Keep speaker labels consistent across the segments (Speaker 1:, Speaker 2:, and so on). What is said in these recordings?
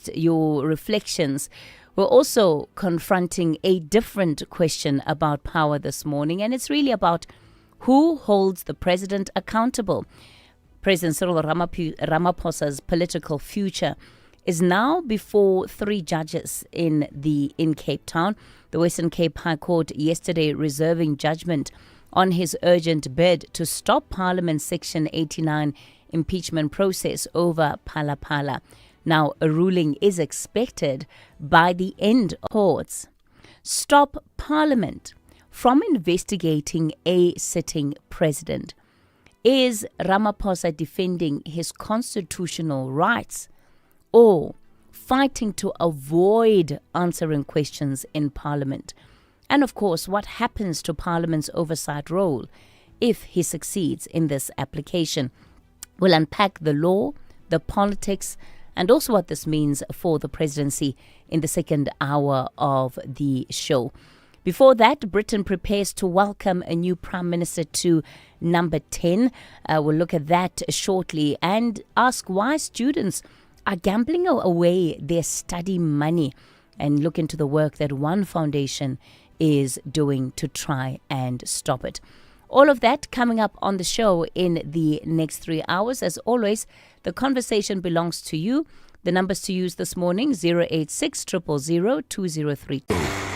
Speaker 1: amongst your reflections, we're also confronting a different question about power this morning, and it's really about who holds the president accountable. President Cyril Ramaphosa's political future is now before three judges in Cape Town. The Western Cape High Court yesterday reserving judgment on his urgent bid to stop Parliament's Section 89 impeachment process over Phala. Now, a ruling is expected by the end of courts. Stop Parliament from investigating a sitting president. Is Ramaphosa defending his constitutional rights or fighting to avoid answering questions in Parliament? And of course, what happens to Parliament's oversight role if he succeeds in this application? We'll unpack the law, the politics, and also what this means for the presidency in the second hour of the show. Before that, Britain prepares to welcome a new Prime Minister to number 10. We'll look at that shortly and ask why students are gambling away their study money and look into the work that one foundation is doing to try and stop it. All of that coming up on the show in the next 3 hours. As always, the conversation belongs to you. The numbers to use this morning, 086 000 2032.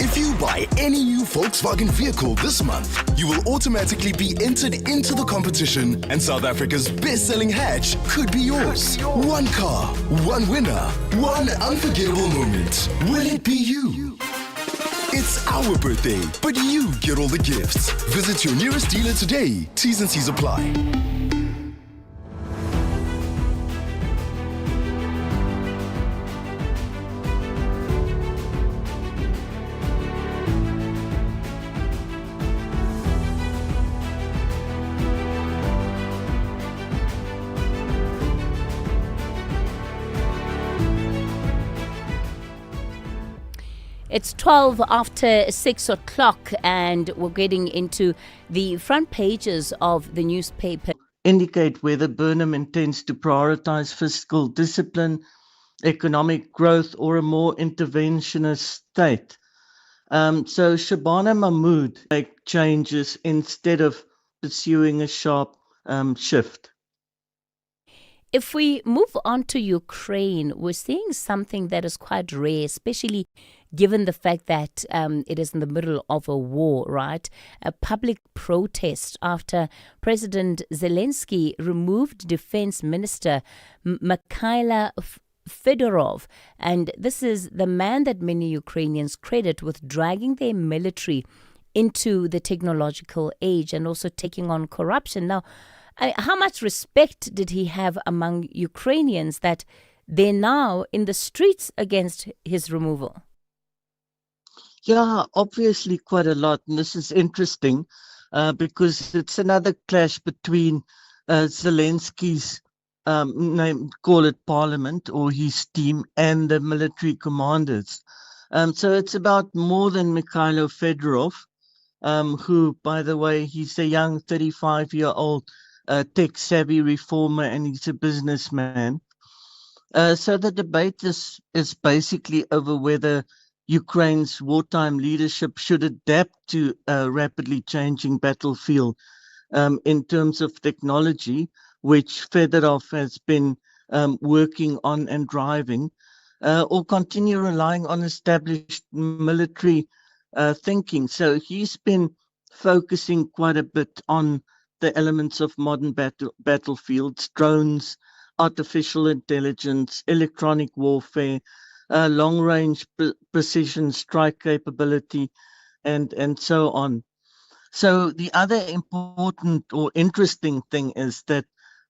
Speaker 2: If you buy any new Volkswagen vehicle this month, you will automatically be entered into the competition and South Africa's best-selling hatch could be yours. One car, one winner, one unforgettable moment. Will it be you? It's our birthday, but you get all the gifts. Visit your nearest dealer today. T's and C's apply.
Speaker 1: It's 12 after 6 o'clock and we're getting into the front pages of the newspaper.
Speaker 3: Indicate whether Burnham intends to prioritize fiscal discipline, economic growth, or a more interventionist state. So Shabana Mahmood make changes instead of pursuing a sharp shift.
Speaker 1: If we move on to Ukraine, we're seeing something that is quite rare, especially given the fact that it is in the middle of a war, right? A public protest after President Zelensky removed Defense Minister Mikhailo Fedorov. And this is the man that many Ukrainians credit with dragging their military into the technological age and also taking on corruption. Now, how much respect did he have among Ukrainians that they're now in the streets against his removal?
Speaker 3: Yeah, obviously quite a lot. And this is interesting because it's another clash between Zelensky's, call it parliament or his team, and the military commanders. So it's about more than Mikhailo Fedorov, who, by the way, he's a young 35-year-old tech-savvy reformer and he's a businessman. So the debate is basically over whether Ukraine's wartime leadership should adapt to a rapidly changing battlefield in terms of technology, which Fedorov has been working on and driving, or continue relying on established military thinking. So he's been focusing quite a bit on the elements of modern battlefields, drones, artificial intelligence, electronic warfare, long-range precision strike capability, and so on. So the other important or interesting thing is that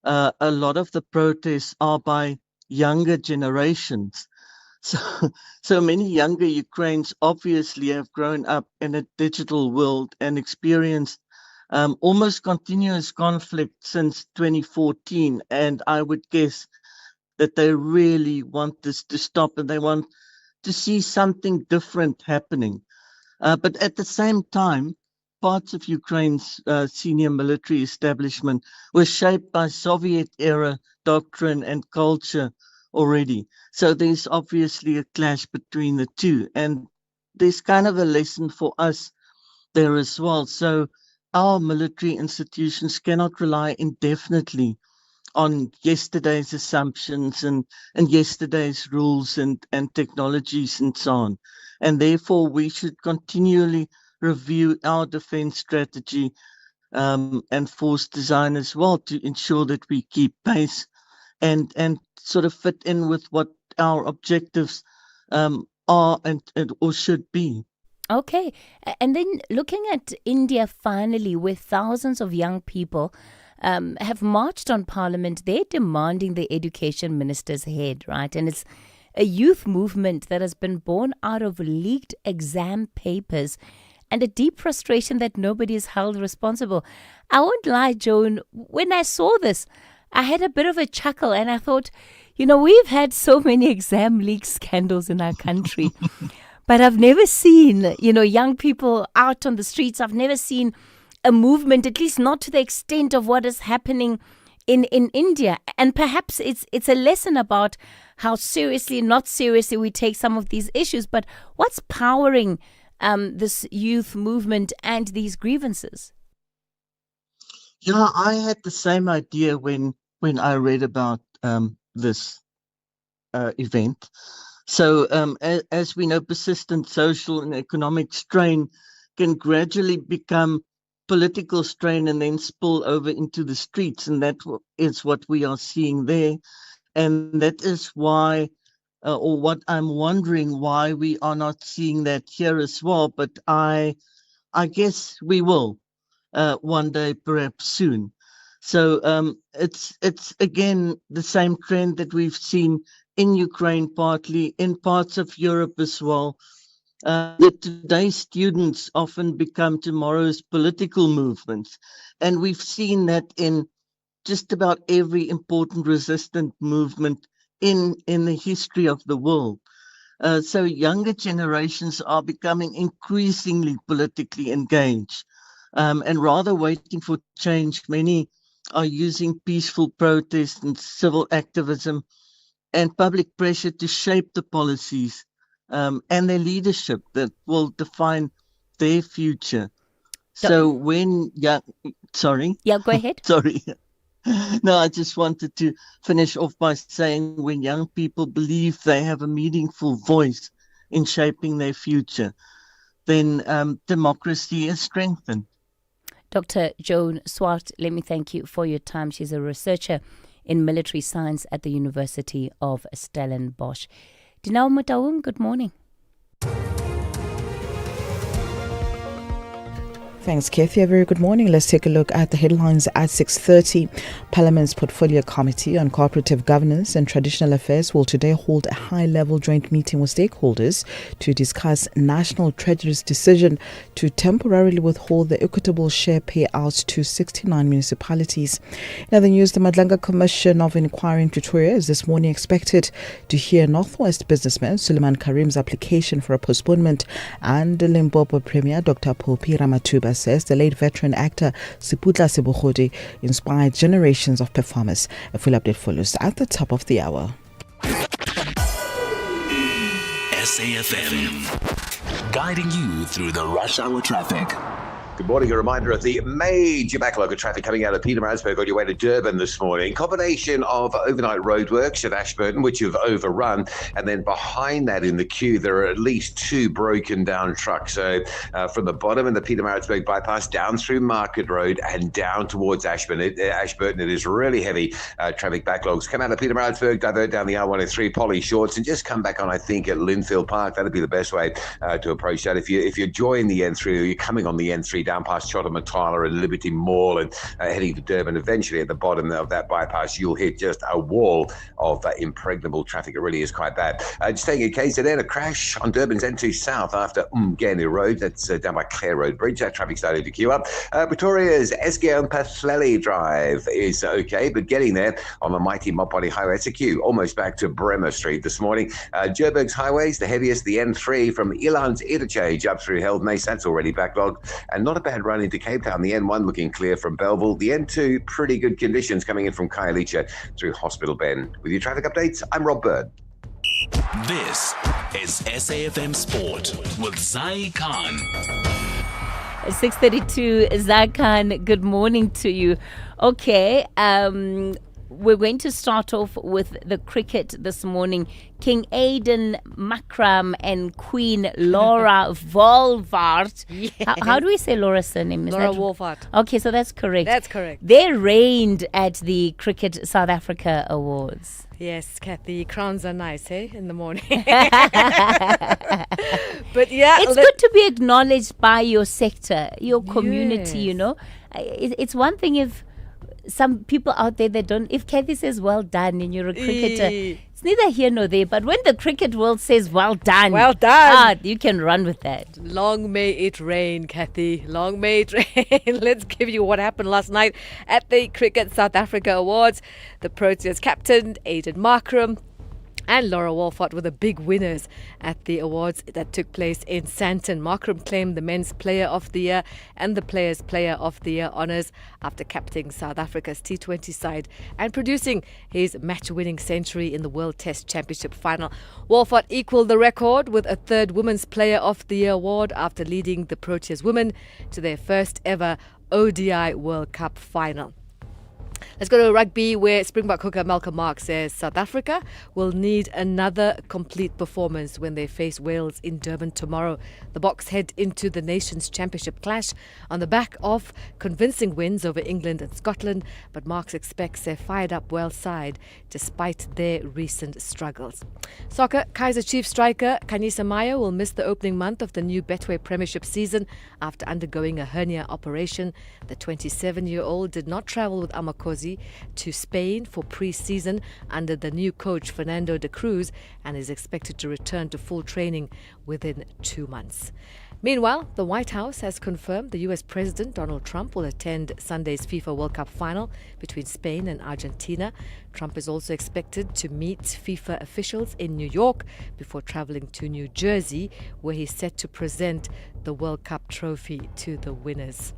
Speaker 3: a lot of the protests are by younger generations. So many younger Ukrainians obviously have grown up in a digital world and experienced almost continuous conflict since 2014. And I would guess that they really want this to stop and they want to see something different happening. But at the same time, parts of Ukraine's senior military establishment were shaped by Soviet-era doctrine and culture already. So there's obviously a clash between the two. And there's kind of a lesson for us there as well. So our military institutions cannot rely indefinitely on yesterday's assumptions and yesterday's rules and technologies and so on. And therefore, we should continually review our defense strategy and force design as well to ensure that we keep pace and sort of fit in with what our objectives are and or should be.
Speaker 1: Okay. And then looking at India finally, where thousands of young people have marched on Parliament, they're demanding the education minister's head, right? And it's a youth movement that has been born out of leaked exam papers and a deep frustration that nobody is held responsible. I won't lie, Joan, when I saw this, I had a bit of a chuckle and I thought, we've had so many exam leak scandals in our country, but I've never seen, young people out on the streets. I've never seen a movement, at least not to the extent of what is happening in India. And perhaps it's a lesson about how seriously, not seriously we take some of these issues, but what's powering this youth movement and these grievances?
Speaker 3: Yeah, I had the same idea when I read about this event. So as we know, persistent social and economic strain can gradually become political strain and then spill over into the streets. And that is what we are seeing there. And that is why, or what I'm wondering why we are not seeing that here as well. But I guess we will one day, perhaps soon. So it's again the same trend that we've seen in Ukraine, partly in parts of Europe as well. That today's students often become tomorrow's political movements, and we've seen that in just about every important resistant movement in the history of the world. So younger generations are becoming increasingly politically engaged. And rather waiting for change, many are using peaceful protest and civil activism and public pressure to shape the policies and their leadership that will define their future. So when sorry.
Speaker 1: Yeah, go ahead.
Speaker 3: Sorry. No, I just wanted to finish off by saying when young people believe they have a meaningful voice in shaping their future, then democracy is strengthened.
Speaker 1: Dr. Joan Swart, let me thank you for your time. She's a researcher in military science at the University of Stellenbosch. Dinao Mutaung, good morning.
Speaker 4: Thanks, Kathy. A very good morning. Let's take a look at the headlines at 6:30. Parliament's Portfolio Committee on Cooperative Governance and Traditional Affairs will today hold a high-level joint meeting with stakeholders to discuss National Treasury's decision to temporarily withhold the equitable share payouts to 69 municipalities. In other news, the Madlanga Commission of Inquiry in Pretoria is this morning expected to hear Northwest businessman Suleiman Karim's application for a postponement, and the Limpopo Premier Dr. Popi Ramatuba says the late veteran actor Siputla Sebohodi inspired generations of performers. A full update follows at the top of the hour.
Speaker 5: SAfm, guiding you through the rush hour traffic.
Speaker 6: Good morning. A reminder of the major backlog of traffic coming out of Pietermaritzburg on your way to Durban this morning. Combination of overnight roadworks at Ashburton, which have overrun, and then behind that in the queue, there are at least two broken down trucks. So from the bottom in the Pietermaritzburg bypass down through Market Road and down towards Ashburton, it is really heavy traffic backlogs. Come out of Pietermaritzburg, divert down the R103, Polly Shorts, and just come back on, I think, at Linfield Park. That'd be the best way to approach that. If you're joining the N3 or you're coming on the N3 down past Chotta Tyler and Liberty Mall and heading to Durban, eventually at the bottom of that bypass, you'll hit just a wall of impregnable traffic. It really is quite bad. Just taking a KZN, a crash on Durban's N2 South after Mgeni Road. That's down by Clare Road Bridge. That traffic started to queue up. Pretoria's Esgeo and Pathleli Drive is okay, but getting there on the mighty Mopani Highway, it's a queue almost back to Bremer Street this morning. Joburg's highways, the heaviest, the N3 from Elan's Interchange up through Held Mace. That's already backlogged. And not a bad run into Cape Town. The N1 looking clear from Belleville. The N2, pretty good conditions coming in from Khayelitsha through Hospital Bend. With your traffic updates, I'm Rob Bird.
Speaker 5: This is SAFM Sport with Zai Khan.
Speaker 1: 6:32, Zakan, good morning to you. Okay, we're going to start off with the cricket this morning. King Aiden Makram and Queen Laura Wolvaardt.
Speaker 7: Yes.
Speaker 1: How do we say Laura's surname? Is
Speaker 7: Laura
Speaker 1: that
Speaker 7: Wolvaardt.
Speaker 1: Okay, so that's correct.
Speaker 7: That's correct.
Speaker 1: They reigned at the Cricket South Africa Awards.
Speaker 7: Yes, Kathy, crowns are nice, in the morning. But yeah.
Speaker 1: It's good to be acknowledged by your sector, your community, you know. It's one thing if some people out there that don't, if Kathy says well done and you're a cricketer, it's neither here nor there. But when the cricket world says well done, you can run with that.
Speaker 7: Long may it rain, Kathy. Long may it rain. Let's give you what happened last night at the Cricket South Africa Awards. The Proteas captain, Aiden Markram, and Laura Wolvaardt were the big winners at the awards that took place in Sandton. Markram claimed the Men's Player of the Year and the Players' Player of the Year honours after captaining South Africa's T20 side and producing his match-winning century in the World Test Championship final. Wolvaardt equalled the record with a third Women's Player of the Year award after leading the Proteas women to their first ever ODI World Cup final. Let's go to rugby, where Springbok hooker Malcolm Mark says South Africa will need another complete performance when they face Wales in Durban tomorrow. The Boks head into the Nations Championship clash on the back of convincing wins over England and Scotland, but Marks expects a fired-up Wales side despite their recent struggles. Soccer, Kaizer Chiefs striker Kanyisa Maya will miss the opening month of the new Betway Premiership season after undergoing a hernia operation. The 27-year-old did not travel with Amakosi to Spain for pre-season under the new coach Fernando de Cruz and is expected to return to full training within 2 months. Meanwhile, the White House has confirmed the US President Donald Trump will attend Sunday's FIFA World Cup final between Spain and Argentina. Trump is also expected to meet FIFA officials in New York before traveling to New Jersey, where he's set to present the World Cup trophy to the winners.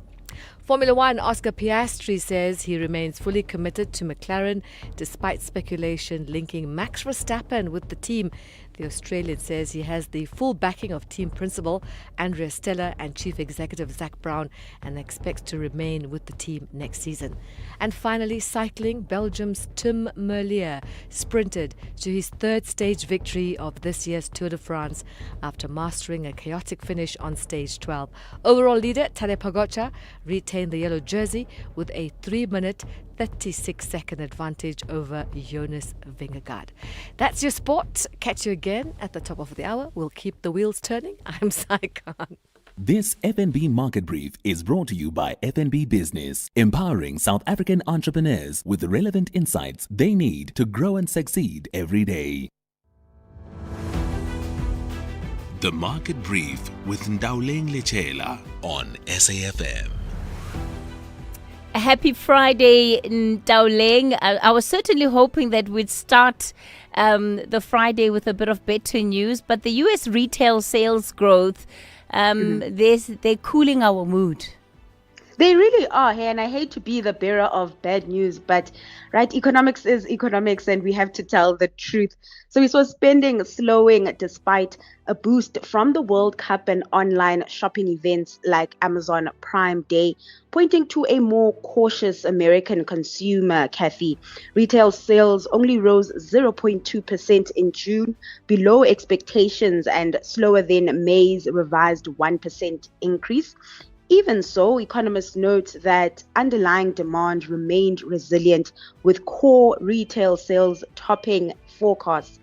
Speaker 7: Formula One Oscar Piastri says he remains fully committed to McLaren despite speculation linking Max Verstappen with the team. The Australian says he has the full backing of team principal Andrea Stella and chief executive Zach Brown and expects to remain with the team next season. And finally, cycling, Belgium's Tim Merlier sprinted to his third stage victory of this year's Tour de France after mastering a chaotic finish on stage 12. Overall leader Tadej Pogačar retained the yellow jersey with a 3-minute 36-second advantage over Jonas Vingegaard. That's your sport. Catch you again at the top of the hour. We'll keep the wheels turning. I'm Sai Khan.
Speaker 5: This FNB Market Brief is brought to you by FNB Business, empowering South African entrepreneurs with the relevant insights they need to grow and succeed every day. The Market Brief with Ndauleng Lechela on SAFM.
Speaker 1: A happy Friday, Ndauleng. I was certainly hoping that we'd start the Friday with a bit of better news, but the US retail sales growth, they're cooling our mood.
Speaker 8: They really are, and I hate to be the bearer of bad news, but right, economics is economics and we have to tell the truth. So we saw spending slowing despite a boost from the World Cup and online shopping events like Amazon Prime Day, pointing to a more cautious American consumer, Kathy. Retail sales only rose 0.2% in June, below expectations and slower than May's revised 1% increase. Even so, economists note that underlying demand remained resilient, with core retail sales topping forecasts.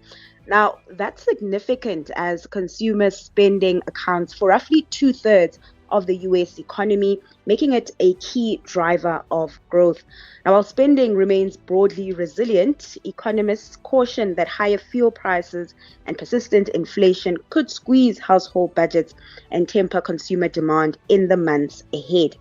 Speaker 8: Now, that's significant as consumer spending accounts for roughly 2/3 of the US economy, making it a key driver of growth. Now, while spending remains broadly resilient, economists caution that higher fuel prices and persistent inflation could squeeze household budgets and temper consumer demand in the months ahead.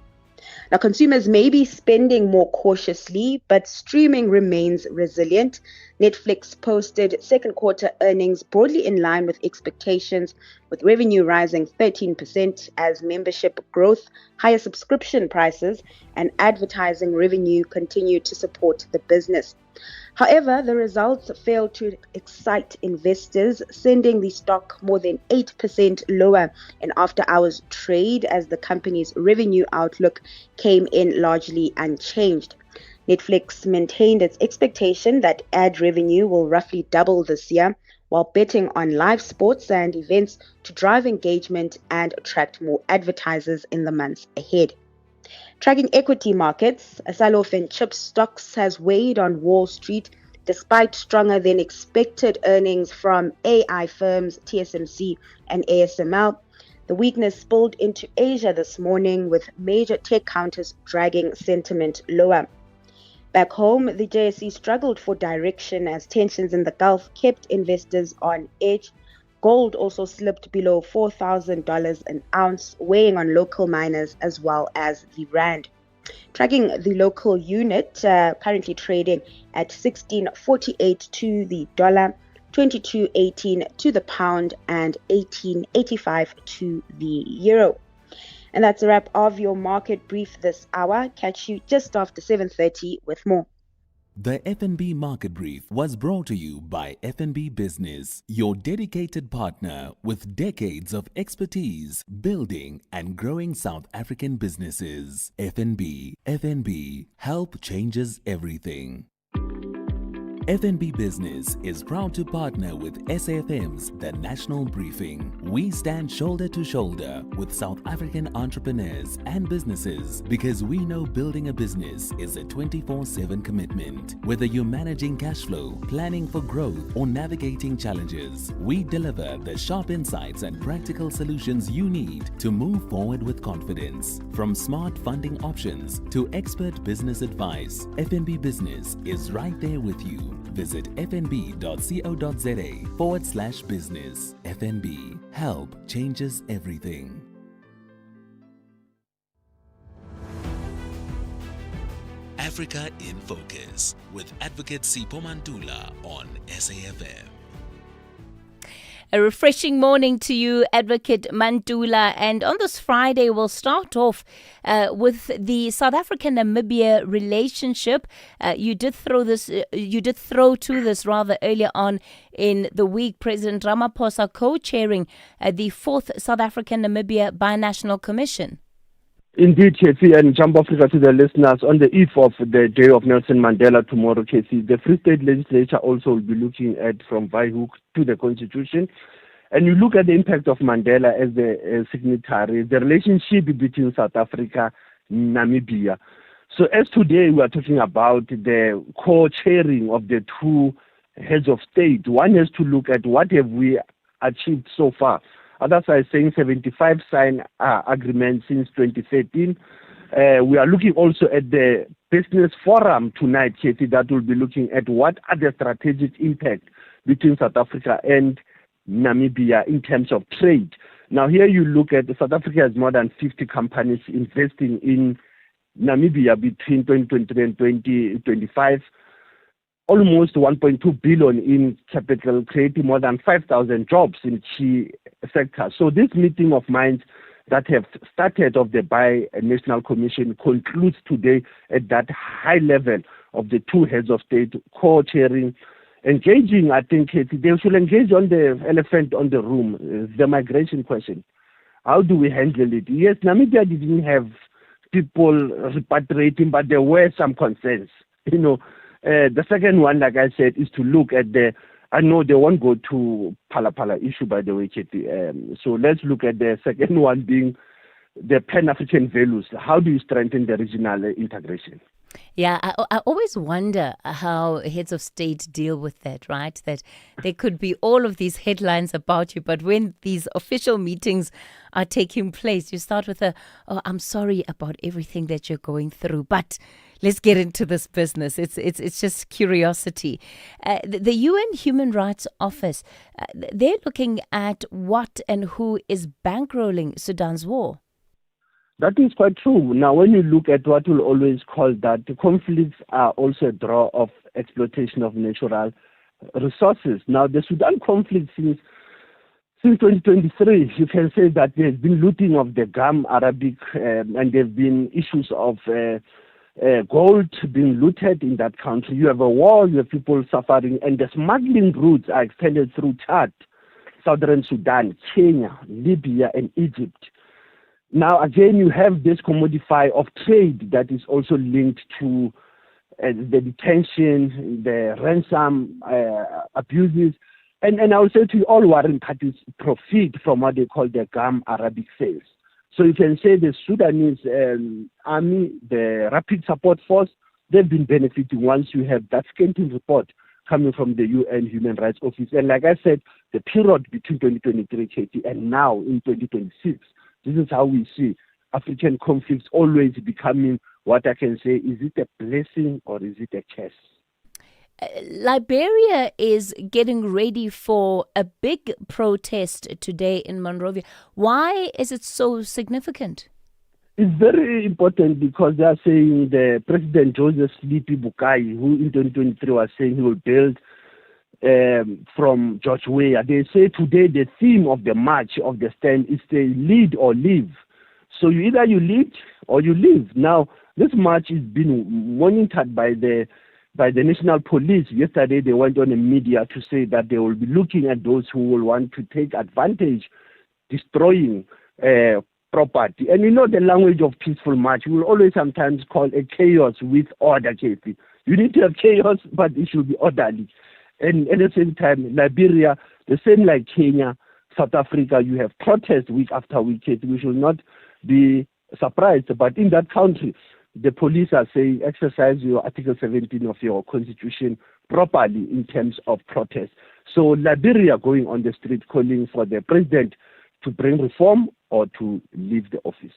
Speaker 8: Now, consumers may be spending more cautiously, but streaming remains resilient. Netflix posted second quarter earnings broadly in line with expectations, with revenue rising 13% as membership growth, higher subscription prices, and advertising revenue continue to support the business. However, the results failed to excite investors, sending the stock more than 8% lower in after-hours trade as the company's revenue outlook came in largely unchanged. Netflix maintained its expectation that ad revenue will roughly double this year, while betting on live sports and events to drive engagement and attract more advertisers in the months ahead. Tracking equity markets, a sell-off in chip stocks has weighed on Wall Street despite stronger than expected earnings from AI firms TSMC and ASML. The weakness spilled into Asia this morning with major tech counters dragging sentiment lower. Back home, the JSE struggled for direction as tensions in the Gulf kept investors on edge. Gold also slipped below $4,000 an ounce, weighing on local miners as well as the rand. Tracking the local unit, currently trading at 16.48 to the dollar, 22.18 to the pound, and 18.85 to the euro. And that's a wrap of your market brief this hour. Catch you just after 7:30 with more.
Speaker 5: The FNB Market Brief was brought to you by FNB Business, your dedicated partner with decades of expertise building and growing South African businesses. FNB, help changes everything. FNB Business is proud to partner with SAFM's The National Briefing. We stand shoulder to shoulder with South African entrepreneurs and businesses because we know building a business is a 24/7 commitment. Whether you're managing cash flow, planning for growth, or navigating challenges, we deliver the sharp insights and practical solutions you need to move forward with confidence. From smart funding options to expert business advice, FNB Business is right there with you. Visit fnb.co.za/business. FNB, help changes everything. Africa in Focus with Advocate Sipho Mantula on SAFM.
Speaker 1: A refreshing morning to you, Advocate Mantula. And on this Friday, we'll start off with the South African-Namibia relationship. You did throw to this rather earlier on in the week. President Ramaphosa co-chairing the 4th South African-Namibia Binational Commission.
Speaker 9: Indeed, Casey, and jump Africa to the listeners. On the eve of the day of Nelson Mandela tomorrow, Casey, the Free State Legislature also will be looking at from Windhoek to the Constitution. And you look at the impact of Mandela as the signatory, the relationship between South Africa and Namibia. So as today we are talking about the co-chairing of the two heads of state, one has to look at what have we achieved so far. Others are saying 75 signed agreements since 2013. We are looking also at the business forum tonight, Katie, that will be looking at what are the strategic impact between South Africa and Namibia in terms of trade. Now here you look at South Africa has more than 50 companies investing in Namibia between 2023 and 2025. Almost 1.2 billion in capital, creating more than 5,000 jobs in key sectors. So this meeting of minds that have started of the Binational Commission concludes today at that high level of the two heads of state co-chairing, engaging. I think they should engage on the elephant on the room, the migration question. How do we handle it? Yes, Namibia didn't have people repatriating, but there were some concerns, The second one, like I said, is to look at I know they won't go to Phala issue, by the way, Katie. So let's look at the second one being the Pan-African values. How do you strengthen the regional integration?
Speaker 1: Yeah, I always wonder how heads of state deal with that, right? That there could be all of these headlines about you, but when these official meetings are taking place, you start with I'm sorry about everything that you're going through, but let's get into this business. It's just curiosity. The UN Human Rights Office, they're looking at what and who is bankrolling Sudan's war.
Speaker 9: That is quite true. Now, when you look at what we'll always call that, the conflicts are also a draw of exploitation of natural resources. Now, the Sudan conflict since 2023, you can say that there's been looting of the gum Arabic, and there have been issues of gold being looted in that country. You have a war, you have people suffering, and the smuggling routes are extended through Chad, Southern Sudan, Kenya, Libya, and Egypt. Now, again, you have this commodify of trade that is also linked to the detention, the ransom abuses. And I will say to you, all warring parties profit from what they call the gum Arabic sales. So you can say the Sudanese army, the Rapid Support Force, they've been benefiting once you have that scanty report coming from the UN Human Rights Office. And like I said, the period between 2023, Katie, and now in 2026, this is how we see African conflicts always becoming what I can say, is it a blessing or is it a curse?
Speaker 1: Liberia is getting ready for a big protest today in Monrovia. Why is it so significant?
Speaker 9: It's very important because they are saying the President Joseph Sleepy Bukai, who in 2023 was saying he will build from George Weah. They say today the theme of the march of the stand is the lead or leave. So either you lead or you leave. Now, this march is being monitored by the National Police. Yesterday, they went on the media to say that they will be looking at those who will want to take advantage, destroying property. And you know the language of peaceful march. We will always sometimes call a chaos with order, Casey. You need to have chaos, but it should be orderly. And at the same time, Liberia, the same like Kenya, South Africa, you have protests week after week, Casey. We should not be surprised. But in that country, the police are saying exercise your Article 17 of your constitution properly in terms of protest. So Liberia going on the street calling for the president to bring reform or to leave the office.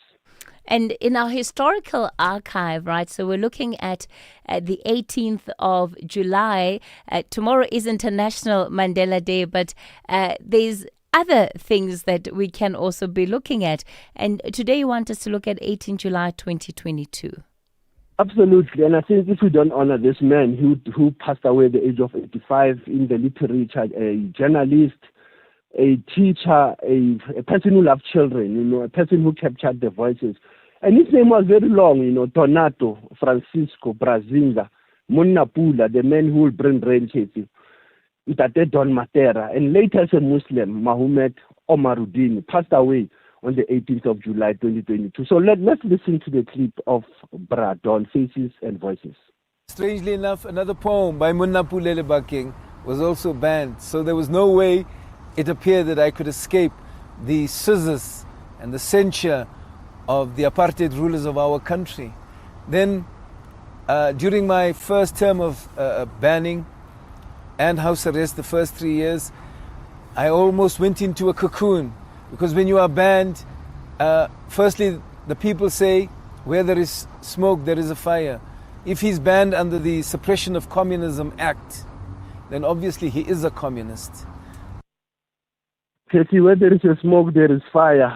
Speaker 1: And in our historical archive, right, so we're looking at the 18th of July. Tomorrow is International Mandela Day, but there's other things that we can also be looking at. And today you want us to look at 18 July 2022.
Speaker 9: Absolutely, and I think if we don't honor this man who passed away at the age of 85 in the literature, a journalist, a teacher, a person who loved children, a person who captured the voices. And his name was very long, Donato, Francisco, Brazinga, Munnapula, the man who will bring rain, Katie, Ntate Don Matera, and later as a Muslim, Mahomet Omaruddin, passed away on the 18th of July 2022. So let's listen to the clip of Bra Don, Faces and Voices.
Speaker 10: Strangely enough, another poem by Munnapula Baking was also banned. So there was no way, it appeared, that I could escape the scissors and the censure of the apartheid rulers of our country. Then, during my first term of banning and house arrest, the first 3 years, I almost went into a cocoon. Because when you are banned, firstly, the people say, where there is smoke, there is a fire. If he's banned under the Suppression of Communism Act, then obviously he is a communist.
Speaker 9: Casey, where there is a smoke, there is fire.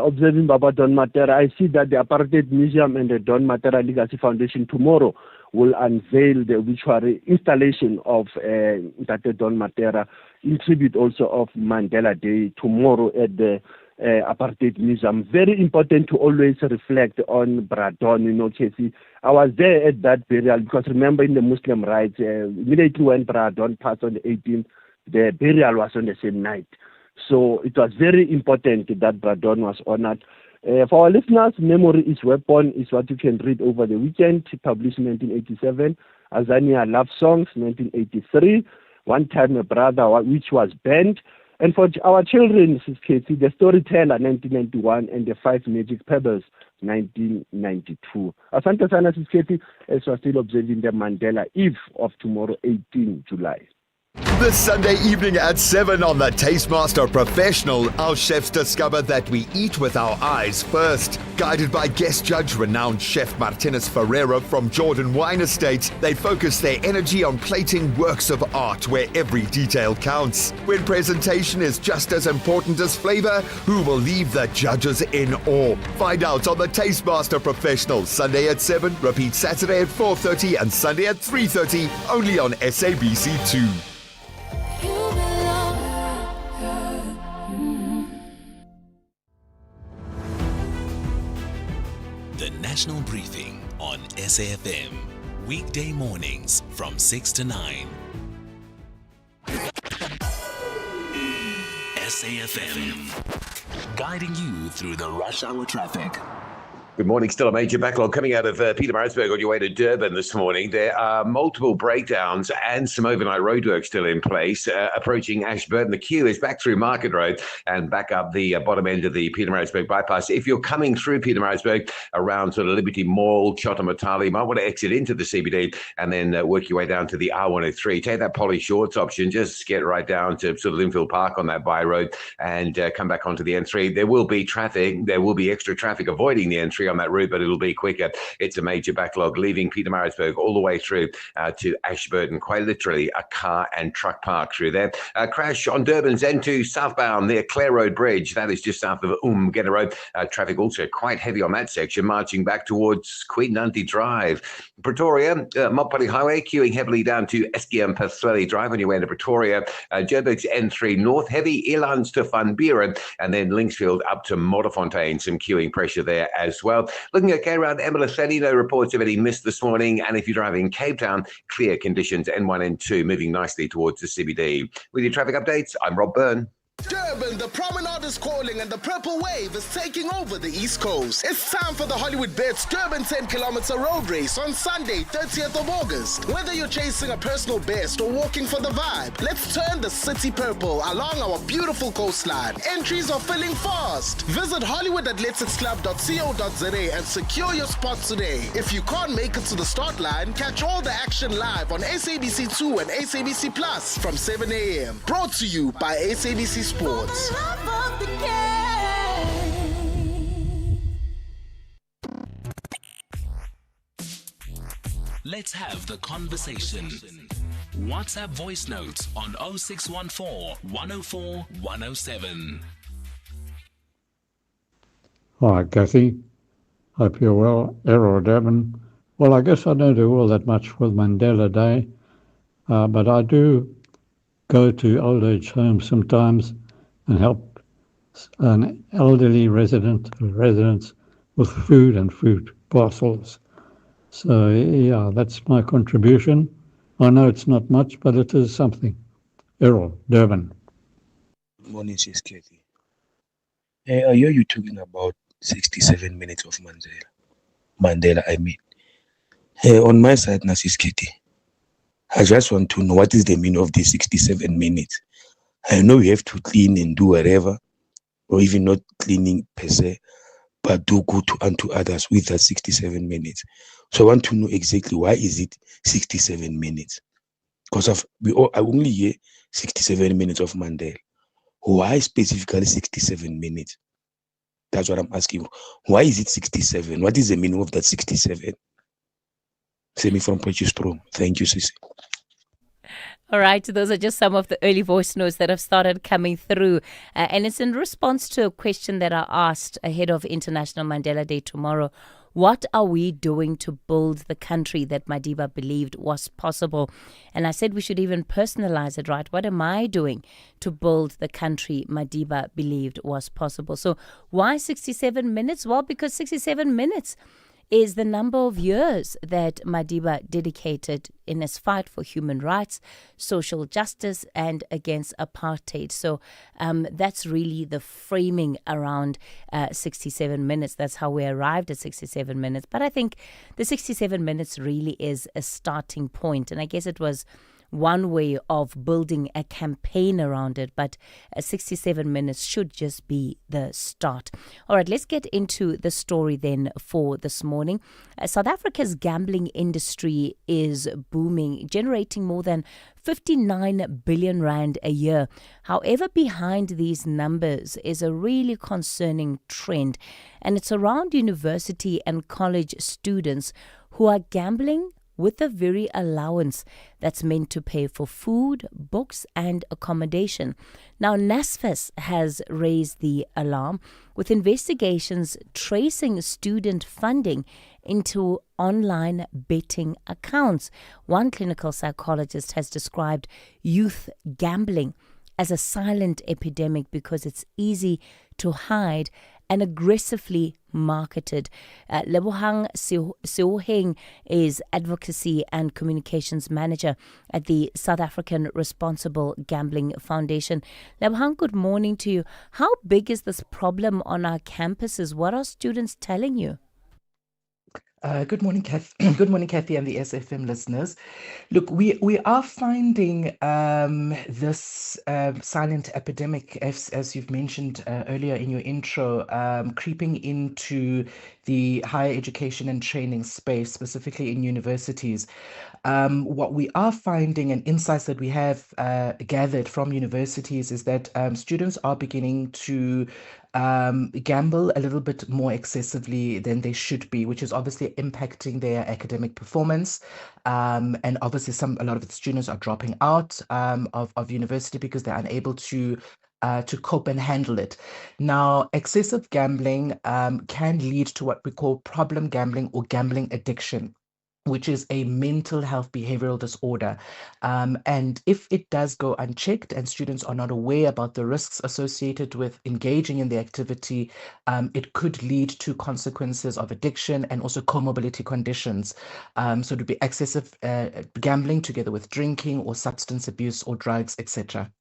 Speaker 9: Observing Baba Don Matera, I see that the Apartheid Museum and the Don Matera Legacy Foundation tomorrow will unveil the obituary installation of Dr. Don Matera in tribute also of Mandela Day tomorrow at the Apartheid Museum. Very important to always reflect on Bradon, Casey. I was there at that burial because remember in the Muslim rites, immediately when Bradon passed on the 18th, the burial was on the same night. So it was very important that Bradon was honored. For our listeners, Memory is Weapon is what you can read over the weekend, published in 1987. Azania Love Songs, 1983. One Time a Brother, which was banned. And for our children, Sis Casey, The Storyteller, 1991, and The Five Magic Pebbles, 1992. Asante sana, Sis Casey, as we're still observing the Mandela Eve of tomorrow, 18 July.
Speaker 2: This Sunday evening at 7 on the Tastemaster Professional, our chefs discover that we eat with our eyes first. Guided by guest judge renowned chef Martinez Ferreira from Jordan Wine Estates, they focus their energy on plating works of art where every detail counts. When presentation is just as important as flavor, who will leave the judges in awe? Find out on the Tastemaster Professional, Sunday at 7, repeat Saturday at 4:30 and Sunday at 3:30, only on SABC 2.
Speaker 5: The National Briefing on SAFM. Weekday mornings from 6 to 9. SAFM. Guiding you through the rush hour traffic.
Speaker 6: Good morning. Still a major backlog coming out of Pietermaritzburg on your way to Durban this morning. There are multiple breakdowns and some overnight roadwork still in place. Approaching Ashburton, the queue is back through Market Road and back up the bottom end of the Pietermaritzburg bypass. If you're coming through Pietermaritzburg around sort of Liberty Mall, Chotamatali, you might want to exit into the CBD and then work your way down to the R103. Take that Polly Shorts option, just get right down to sort of Linfield Park on that by road and come back onto the N3. There will be traffic. There will be extra traffic avoiding the N3 on that route, but it'll be quicker. It's a major backlog leaving Pietermaritzburg all the way through to Ashburton. Quite literally a car and truck park through there. Crash on Durban's N2 southbound near Clare Road Bridge. That is just south of Umgena Road. Traffic also quite heavy on that section, marching back towards Queen Nanti Drive. Pretoria, Mopali Highway, queuing heavily down to Eskiam Paswelly Drive on your way to Pretoria. Joburg's N3 North, heavy Elands to Van Buren, and then Linksfield up to Modderfontein. Some queuing pressure there as well. Looking at K-Round, Emelaseni, no reports of any mist this morning. And if you're driving Cape Town, clear conditions, N1, N2, moving nicely towards the CBD. With your traffic updates, I'm Rob Byrne.
Speaker 11: Durban, the promenade is calling and the purple wave is taking over the East Coast. It's time for the Hollywood Bets Durban 10-kilometer road race on Sunday, 30th of August. Whether you're chasing a personal best or walking for the vibe, let's turn the city purple along our beautiful coastline. Entries are filling fast. Visit HollywoodAthleticsClub.co.za and secure your spot today. If you can't make it to the start line, catch all the action live on SABC 2 and SABC Plus from 7 a.m. Brought to you by SABC Sports.
Speaker 5: Let's have the conversation. WhatsApp voice notes on 0614 104 107.
Speaker 12: Hi, Kathy. Hope you're well. Errol Durban. Well, I guess I don't do all that much with Mandela Day, but I do go to old age homes sometimes and help an elderly residents with food and food parcels. So, yeah, that's my contribution. I know it's not much, but it is something. Errol, Durban.
Speaker 13: Good morning, Sis Kathy. I hear you talking about 67 minutes of Mandela, I mean. On my side, now, Sis Kathy, I just want to know what is the meaning of the 67 minutes. I know you have to clean and do whatever, or even not cleaning per se, but do good unto others with that 67 minutes. So I want to know exactly why is it 67 minutes? Because I only hear 67 minutes of Mandela. Why specifically 67 minutes? That's what I'm asking. Why is it 67? What is the meaning of that 67? Send me from Potchefstroom. Thank you, Sissy.
Speaker 1: All right, those are just some of the early voice notes that have started coming through. And it's in response to a question that I asked ahead of International Mandela Day tomorrow. What are we doing to build the country that Madiba believed was possible? And I said we should even personalize it, right? What am I doing to build the country Madiba believed was possible? So why 67 minutes? Well, because 67 minutes is the number of years that Madiba dedicated in his fight for human rights, social justice, and against apartheid. So that's really the framing around 67 minutes. That's how we arrived at 67 minutes. But I think the 67 minutes really is a starting point. And I guess it was one way of building a campaign around it, but 67 minutes should just be the start. All right, let's get into the story then for this morning. South Africa's gambling industry is booming, generating more than 59 billion rand a year. However, behind these numbers is a really concerning trend, and it's around university and college students who are gambling with the very allowance that's meant to pay for food, books, and accommodation. Now, NSFAS has raised the alarm with investigations tracing student funding into online betting accounts. One clinical psychologist has described youth gambling as a silent epidemic because it's easy to hide and aggressively marketed. Lebohang Seoheng is Advocacy and Communications Manager at the South African Responsible Gambling Foundation. Lebohang, good morning to you. How big is this problem on our campuses? What are students telling you?
Speaker 14: Good morning, Kathy. Good morning, Kathy, and the SFM listeners. Look, we are finding this silent epidemic, as you've mentioned earlier in your intro, creeping into the higher education and training space, specifically in universities. What we are finding and insights that we have gathered from universities is that students are beginning to gamble a little bit more excessively than they should be, which is obviously impacting their academic performance. And obviously a lot of the students are dropping out of university because they're unable to cope and handle it. Now, excessive gambling can lead to what we call problem gambling or gambling addiction, which is a mental health behavioral disorder. And if it does go unchecked and students are not aware about the risks associated with engaging in the activity, it could lead to consequences of addiction and also comorbidity conditions. So it would be excessive gambling together with drinking or substance abuse or drugs, etc.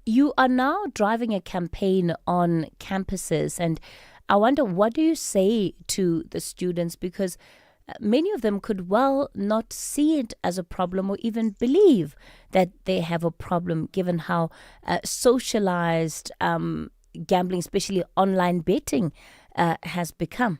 Speaker 1: You are now driving a campaign on campuses, and I wonder, what do you say to the students? Because many of them could well not see it as a problem or even believe that they have a problem, given how socialized gambling, especially online betting, has become.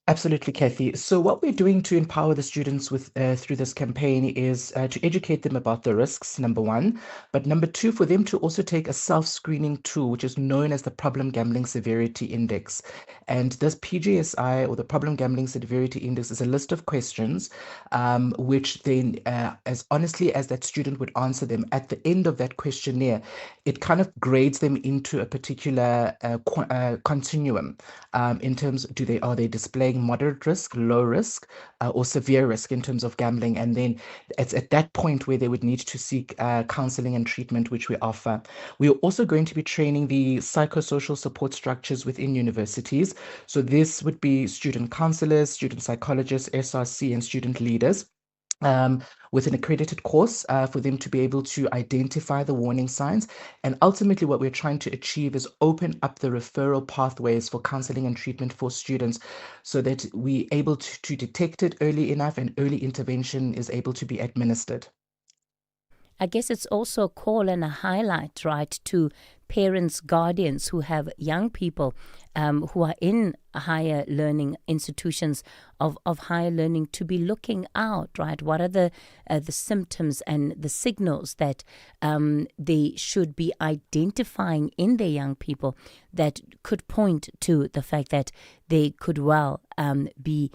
Speaker 14: Absolutely, Kathy. So what we're doing to empower the students with through this campaign is to educate them about the risks, number one, but number two, for them to also take a self-screening tool, which is known as the Problem Gambling Severity Index. And this PGSI, or the Problem Gambling Severity Index, is a list of questions, which then, as honestly as that student would answer them, at the end of that questionnaire, it kind of grades them into a particular continuum in terms, are they displaying moderate risk, low risk, or severe risk in terms of gambling. And then it's at that point where they would need to seek counseling and treatment, which we offer. We are also going to be training the psychosocial support structures within universities. So this would be student counselors, student psychologists, SRC, and student leaders. With an accredited course for them to be able to identify the warning signs. And ultimately what we're trying to achieve is open up the referral pathways for counseling and treatment for students so that we're able to detect it early enough and early intervention is able to be administered.
Speaker 1: I guess it's also a call and a highlight, right, to parents, guardians who have young people who are in higher learning institutions of higher learning to be looking out, right? What are the symptoms and the signals that they should be identifying in their young people that could point to the fact that they could well be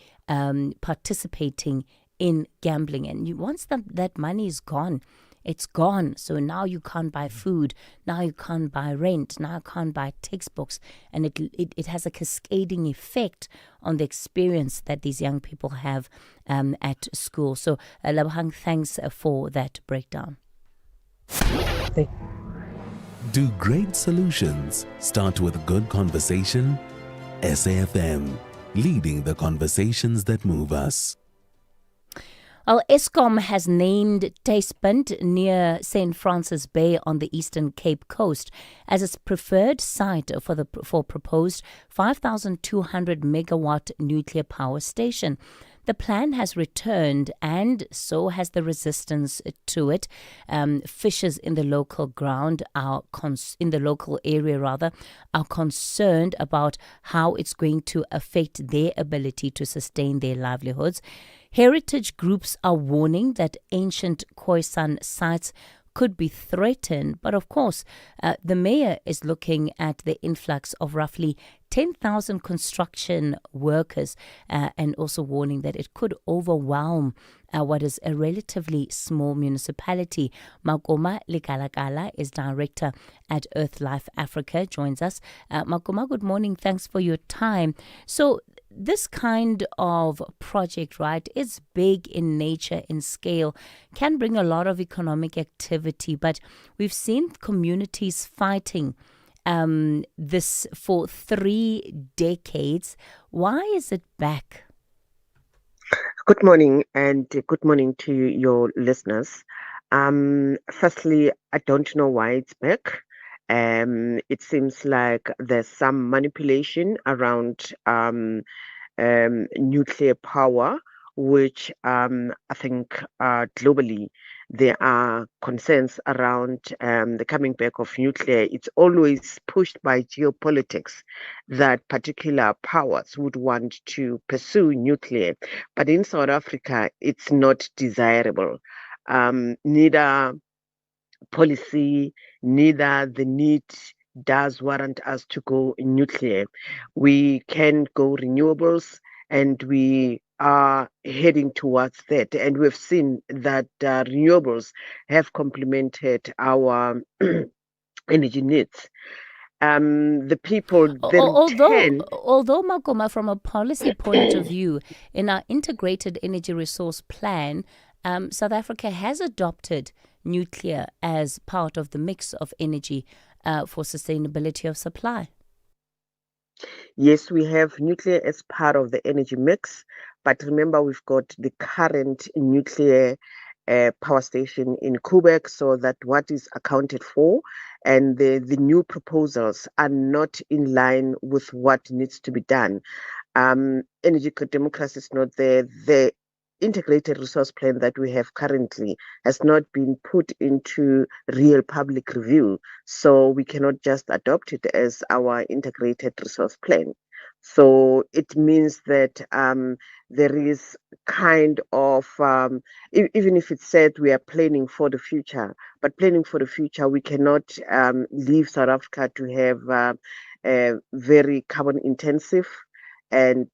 Speaker 1: participating in gambling. And once that money is gone, it's gone. So now you can't buy food. Now you can't buy rent. Now you can't buy textbooks. And it has a cascading effect on the experience that these young people have at school. So Lebohang, thanks for that breakdown.
Speaker 5: Do great solutions start with good conversation? SAfm, leading the conversations that move us.
Speaker 1: Well, Eskom has named Tastepunt near St. Francis Bay on the Eastern Cape Coast as its preferred site for proposed 5,200 megawatt nuclear power station. The plan has returned, and so has the resistance to it. Fishers in the local ground in the local area are concerned about how it's going to affect their ability to sustain their livelihoods. Heritage groups are warning that ancient Khoisan sites could be threatened, but of course, the mayor is looking at the influx of roughly 10,000 construction workers and also warning that it could overwhelm what is a relatively small municipality. Makoma Likalakala is director at Earthlife Africa, joins us. Makoma, good morning. Thanks for your time. So this kind of project, right, is big in nature, in scale, can bring a lot of economic activity, but we've seen communities fighting this for 3 decades. Why is it back?
Speaker 15: Good morning, and good morning to your listeners. Firstly, I don't know why it's back. It seems like there's some manipulation around nuclear power, which I think globally there are concerns around the coming back of nuclear. It's always pushed by geopolitics that particular powers would want to pursue nuclear. But in South Africa, it's not desirable. Neither policy, neither the need does warrant us to go nuclear. We can go renewables, and we are heading towards that. And we've seen that renewables have complemented our energy needs. The people
Speaker 1: although Makoma, from a policy point of view, in our integrated energy resource plan, South Africa has adopted nuclear as part of the mix of energy for sustainability of supply.
Speaker 15: Yes, we have nuclear as part of the energy mix, but remember we've got the current nuclear power station in Quebec, so that what is accounted for, and the new proposals are not in line with what needs to be done. Energy democracy is not there. The integrated resource plan that we have currently has not been put into real public review, so we cannot just adopt it as our integrated resource plan. So it means that there is kind of, even if it's said we are planning for the future, but planning for the future, we cannot leave South Africa to have very carbon intensive and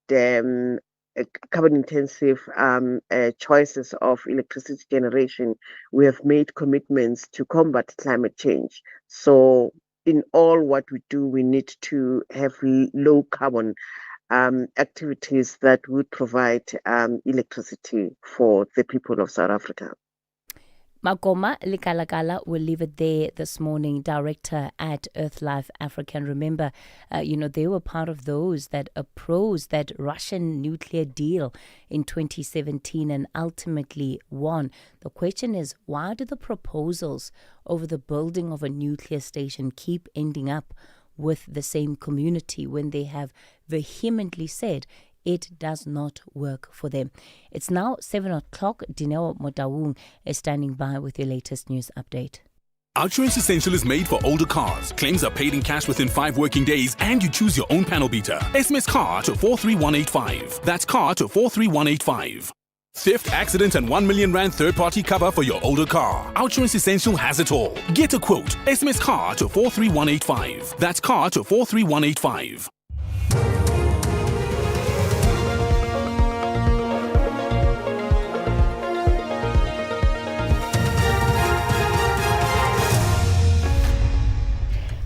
Speaker 15: choices of electricity generation. We have made commitments to combat climate change. So in all what we do, we need to have low carbon activities that would provide electricity for the people of South Africa.
Speaker 1: Makoma Likalakala, we'll leave it there this morning, director at Earthlife Africa. And remember, they were part of those that opposed that Russian nuclear deal in 2017 and ultimately won. The question is, why do the proposals over the building of a nuclear station keep ending up with the same community when they have vehemently said it does not work for them? It's now 7 o'clock. Dineo Motaung is standing by with your latest news update.
Speaker 16: Outsurance Essential is made for older cars. Claims are paid in cash within 5 working days, and you choose your own panel beater. SMS CAR to 43185. That's CAR to 43185. Theft, accident, and 1 million rand third-party cover for your older car. Outsurance Essential has it all. Get a quote. SMS CAR to 43185. That's CAR to 43185.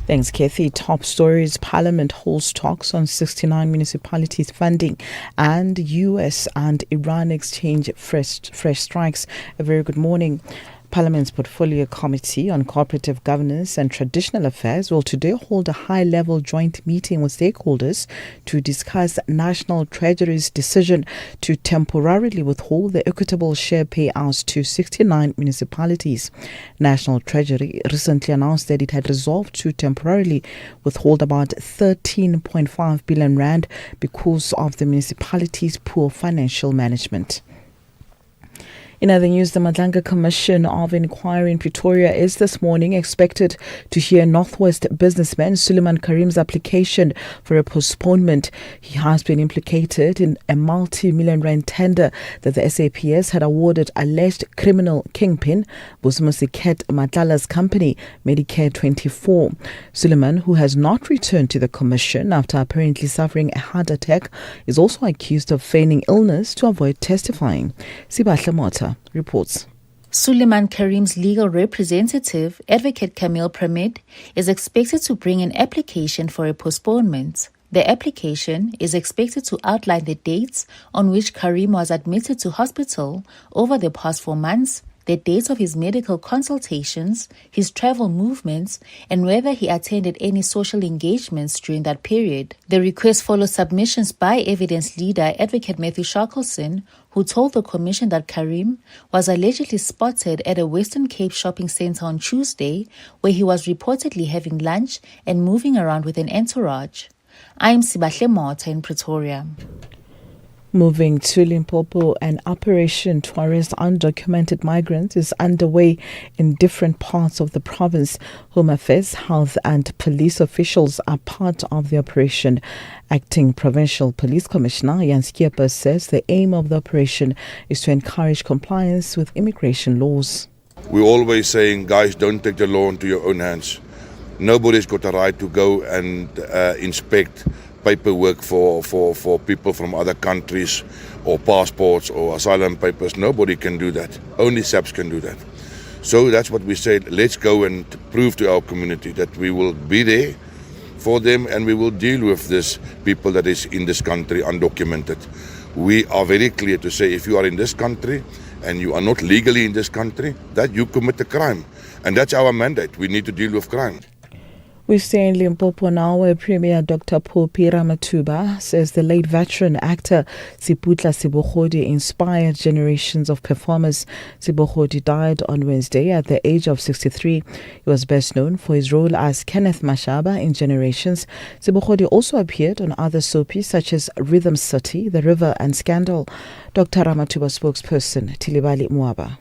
Speaker 4: Thanks, Kathy. Top stories. Parliament holds talks on 69 municipalities funding, and US and Iran exchange fresh strikes. A very good morning. Parliament's Portfolio Committee on Cooperative Governance and Traditional Affairs will today hold a high-level joint meeting with stakeholders to discuss National Treasury's decision to temporarily withhold the equitable share payouts to 69 municipalities. National Treasury recently announced that it had resolved to temporarily withhold about 13.5 billion rand because of the municipalities' poor financial management. In other news, the Madlanga Commission of Inquiry in Pretoria is this morning expected to hear Northwest businessman Suleiman Karim's application for a postponement. He has been implicated in a multi-million rand tender that the SAPS had awarded alleged criminal kingpin Busumusiket Matlala's company, Medicare 24. Suleiman, who has not returned to the commission after apparently suffering a heart attack, is also accused of feigning illness to avoid testifying. Sibahle Mota reports.
Speaker 17: Suleiman Karim's legal representative, Advocate Camille Pramid, is expected to bring an application for a postponement. The application is expected to outline the dates on which Karim was admitted to hospital over the past 4 months, the dates of his medical consultations, his travel movements, and whether he attended any social engagements during that period. The request follows submissions by evidence leader Advocate Matthew Shackleson, who told the commission that Karim was allegedly spotted at a Western Cape shopping centre on Tuesday, where he was reportedly having lunch and moving around with an entourage. I'm Sibahle Mota in Pretoria.
Speaker 4: Moving to Limpopo, an operation to arrest undocumented migrants is underway in different parts of the province. Home Affairs, Health and police officials are part of the operation. Acting Provincial Police Commissioner Jan Skieper says the aim of the operation is to encourage compliance with immigration laws.
Speaker 18: We're always saying, guys, don't take the law into your own hands. Nobody's got a right to go and inspect paperwork for people from other countries, or passports or asylum papers. Nobody can do that. Only SAPS can do that. So that's what we said. Let's go and prove to our community that we will be there for them and we will deal with this people that is in this country undocumented. We are very clear to say if you are in this country and you are not legally in this country, that you commit a crime. And that's our mandate. We need to deal with crime.
Speaker 4: We stay in Limpopo now, where Premier Dr. Popi Ramatuba says the late veteran actor Siputla Sibohodi inspired generations of performers. Sibohodi died on Wednesday at the age of 63. He was best known for his role as Kenneth Mashaba in Generations. Sibohodi also appeared on other soapies such as Rhythm City, The River and Scandal. Dr. Ramatuba spokesperson Tilibali Muaba.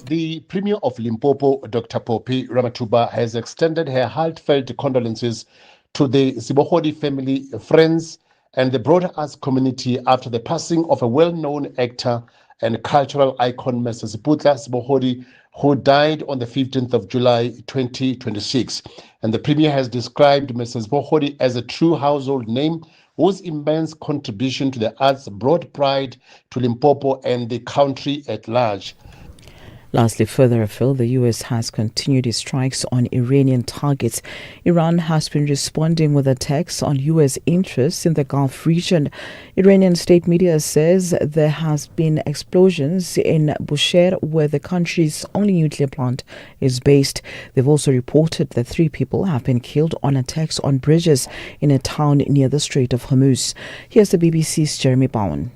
Speaker 19: The Premier of Limpopo, Dr. Popi Ramatuba, has extended her heartfelt condolences to the Sibohodi family, friends, and the broader arts community after the passing of a well-known actor and cultural icon, Mr. Siputla Sibohodi, who died on the 15th of July 2026. And the Premier has described Mr. Sibohodi as a true household name whose immense contribution to the arts brought pride to Limpopo and the country at large.
Speaker 4: Lastly, further afield, the U.S. has continued its strikes on Iranian targets. Iran has been responding with attacks on U.S. interests in the Gulf region. Iranian state media says there has been explosions in Bushehr, where the country's only nuclear plant is based. They've also reported that 3 people have been killed on attacks on bridges in a town near the Strait of Hormuz. Here's the BBC's Jeremy Bowen.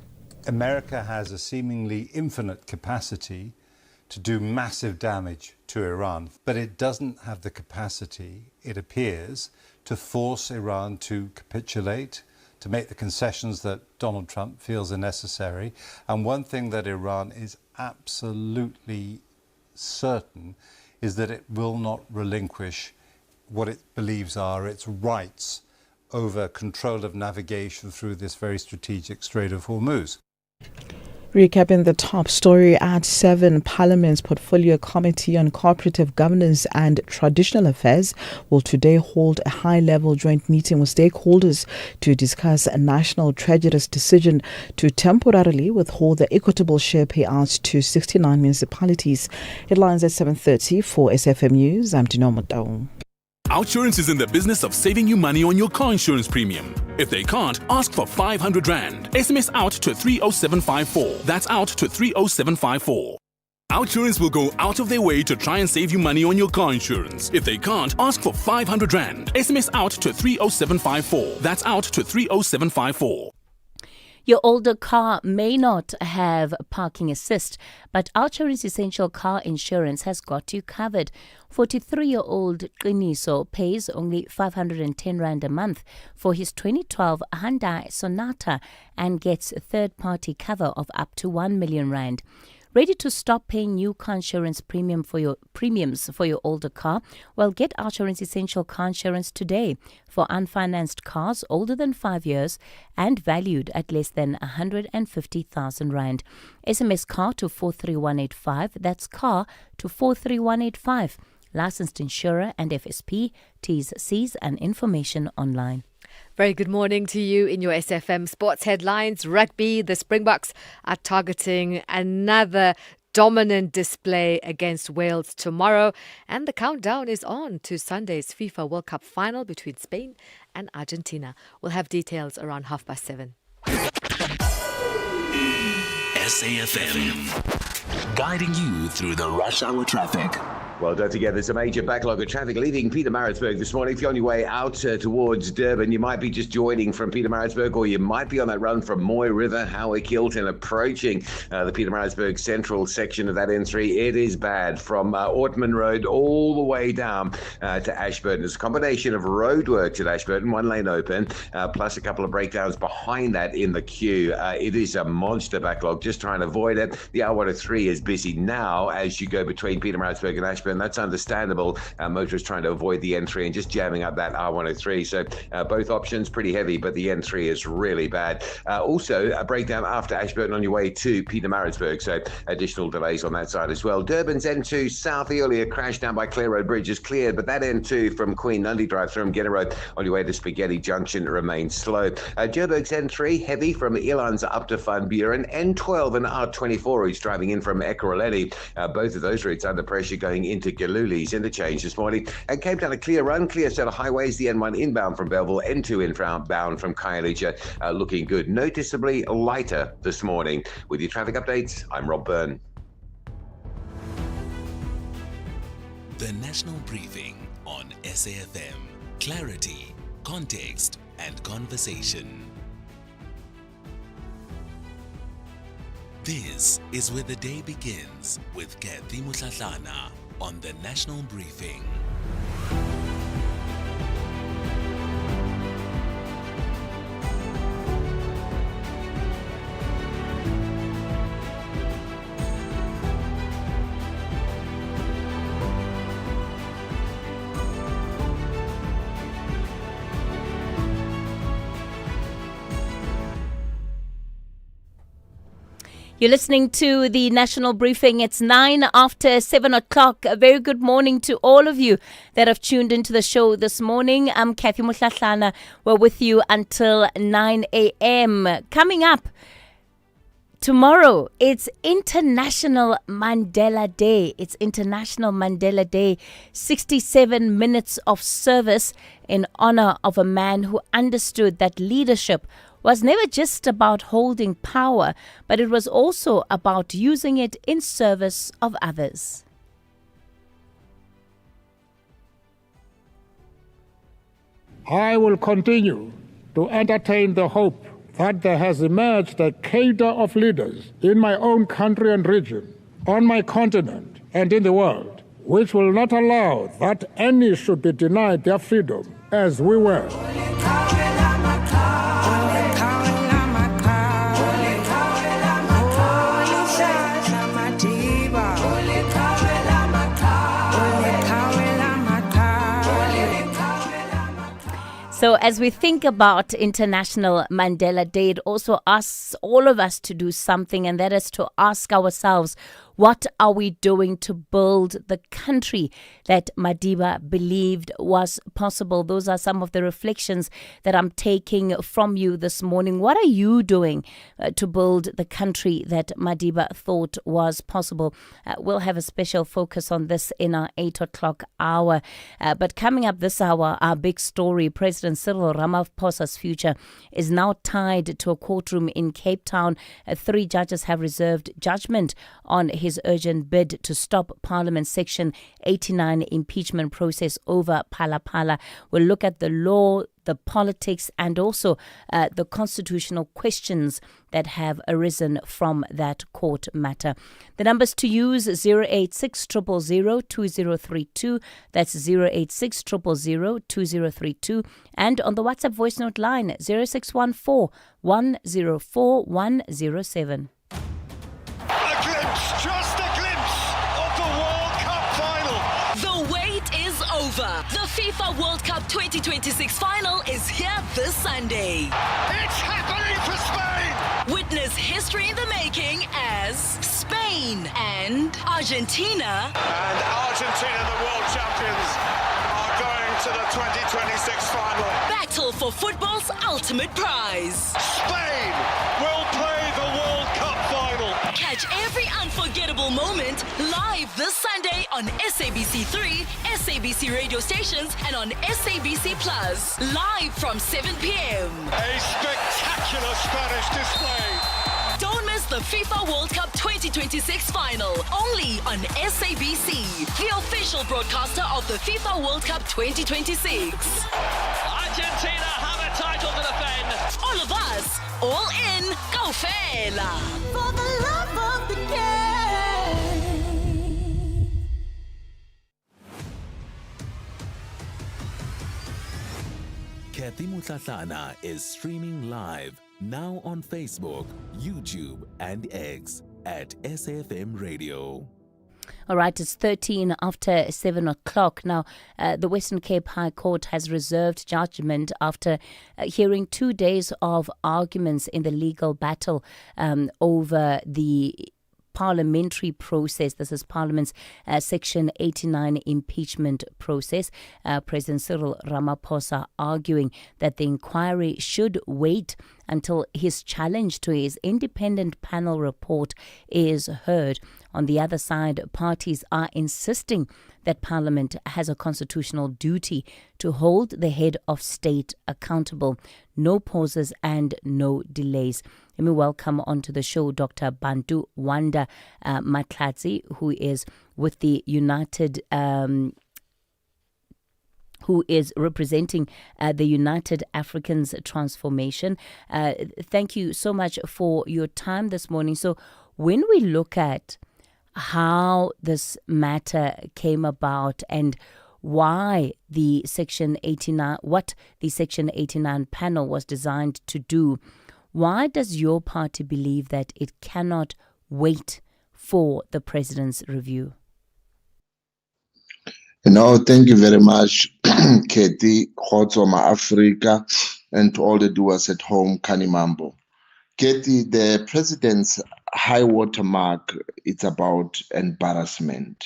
Speaker 20: America has a seemingly infinite capacity to do massive damage to Iran, but it doesn't have the capacity, it appears, to force Iran to capitulate, to make the concessions that Donald Trump feels are necessary. And one thing that Iran is absolutely certain is that it will not relinquish what it believes are its rights over control of navigation through this very strategic Strait of Hormuz.
Speaker 4: Recapping the top story at 7, Parliament's Portfolio Committee on Cooperative Governance and Traditional Affairs will today hold a high-level joint meeting with stakeholders to discuss a National Treasury's decision to temporarily withhold the equitable share payouts to 69 municipalities. Headlines at 7:30 for SAfm News. I'm Dino Motau.
Speaker 16: Outsurance is in the business of saving you money on your car insurance premium. If they can't, ask for 500 Rand. SMS out to 30754. That's out to 30754. OUTsurance will go out of their way to try and save you money on your car insurance. If they can't, ask for 500 Rand. SMS out to 30754. That's out to 30754.
Speaker 1: Your older car may not have parking assist, but OUTsurance Essential Car Insurance has got you covered. 43-year-old Qiniso pays only 510 Rand a month for his 2012 Hyundai Sonata and gets third-party cover of up to 1 million Rand. Ready to stop paying new car insurance premiums for your older car? Well, get OUTsurance Essential Car Insurance today for unfinanced cars older than 5 years and valued at less than 150,000 Rand. SMS car to 43185. That's car to 43185. Licensed insurer and FSP. T's, C's and information online.
Speaker 7: Very good morning to you in your SFM sports headlines. Rugby, the Springboks are targeting another dominant display against Wales tomorrow. And the countdown is on to Sunday's FIFA World Cup final between Spain and Argentina. We'll have details around 7:30.
Speaker 5: SAfm, guiding you through the rush hour traffic.
Speaker 6: Well, don't forget there's a major backlog of traffic leaving Pietermaritzburg this morning. If you're on your way out towards Durban, you might be just joining from Pietermaritzburg, or you might be on that run from Moy River, Howick Hilton, approaching the Pietermaritzburg central section of that N3. It is bad from Ortman Road all the way down to Ashburton. There's a combination of roadworks at Ashburton, one lane open, plus a couple of breakdowns behind that in the queue. It is a monster backlog. Just trying to avoid it. The R103 is busy now as you go between Pietermaritzburg and Ashburton. That's understandable. Motorists trying to avoid the N3 and just jamming up that R103. So both options pretty heavy, but the N3 is really bad. Also, a breakdown after Ashburton on your way to Pietermaritzburg. So additional delays on that side as well. Durban's N2 south, earlier crash down by Clare Road Bridge is cleared, but that N2 from Queen Nundy Drive through Mgena Road on your way to Spaghetti Junction remains slow. Joburg's N3 heavy from Elands up to Van Buren. N12 and R24 who's driving in from Ekurhuleni. Both of those routes under pressure going into Galuli's interchange this morning. And Cape Town a clear run, clear set of highways. The N1 inbound from Belleville, N2 inbound from Khayelitsha looking good. Noticeably lighter this morning. With your traffic updates, I'm Rob Byrne.
Speaker 5: The National Briefing on SAfm. Clarity, context and conversation. This is where the day begins with Kathy Mutlatlana on the National Briefing.
Speaker 1: You're listening to the National Briefing. It's 9 after 7 o'clock. A very good morning to all of you that have tuned into the show this morning. I'm Kathy Mutlatlana. We're with you until 9 a.m. Coming up tomorrow, it's International Mandela Day. It's International Mandela Day. 67 minutes of service in honor of a man who understood that leadership was never just about holding power, but it was also about using it in service of others.
Speaker 21: I will continue to entertain the hope that there has emerged a cadre of leaders in my own country and region, on my continent and in the world, which will not allow that any should be denied their freedom as we were.
Speaker 1: So as we think about International Mandela Day, it also asks all of us to do something, and that is to ask ourselves, what are we doing to build the country that Madiba believed was possible? Those are some of the reflections that I'm taking from you this morning. What are you doing to build the country that Madiba thought was possible? We'll have a special focus on this in our 8 o'clock hour. But coming up this hour, our big story, President Cyril Ramaphosa's future is now tied to a courtroom in Cape Town. 3 judges have reserved judgment on his his urgent bid to stop Parliament's Section 89 impeachment process over Phala Phala. We'll look at the law, the politics, and also the constitutional questions that have arisen from that court matter. The numbers to use, 086 000 2032. That's 086 000 2032. And on the WhatsApp voice note line, 0614 104 107.
Speaker 3: A glimpse, just a glimpse of the World Cup final.
Speaker 22: The wait is over. The FIFA World Cup 2026 final is here this Sunday.
Speaker 3: It's happening for Spain.
Speaker 22: Witness history in the making as Spain and Argentina.
Speaker 3: And Argentina, the world champions, are going to the 2026 final.
Speaker 22: Battle for football's ultimate prize.
Speaker 3: Spain will play the World Cup final.
Speaker 22: Catch every unforgettable moment live this Sunday on SABC3, SABC radio stations, and on SABC Plus. Live from 7 p.m.
Speaker 3: A spectacular Spanish display.
Speaker 22: Don't miss the FIFA World Cup 2026 final, only on SABC, the official broadcaster of the FIFA World Cup 2026.
Speaker 3: Argentina have a title to defend.
Speaker 22: All of us, all in, go Fela.
Speaker 3: For the love of the game.
Speaker 5: Kathy Mutlatlana is streaming live now on Facebook, YouTube, and X at SAFM Radio.
Speaker 1: All right, it's 13 after 7 o'clock. Now, the Western Cape High Court has reserved judgment after hearing 2 days of arguments in the legal battle over the parliamentary process. This is Parliament's Section 89 impeachment process. President Cyril Ramaphosa arguing that the inquiry should wait until his challenge to his independent panel report is heard. On the other side, parties are insisting that Parliament has a constitutional duty to hold the head of state accountable. No pauses and no delays. Let me welcome onto the show Dr. Bantu Wanda Matlatsi, who is with the who is representing the United Africans Transformation. Thank you so much for your time this morning. So when we look at how this matter came about and why the Section 89, what the Section 89 panel was designed to do, why does your party believe that it cannot wait for the President's review?
Speaker 23: No, thank you very much, Katie, Khotsoma Africa, and to all the doers at home, Kanimambo. Katie, the President's high watermark, it's about embarrassment.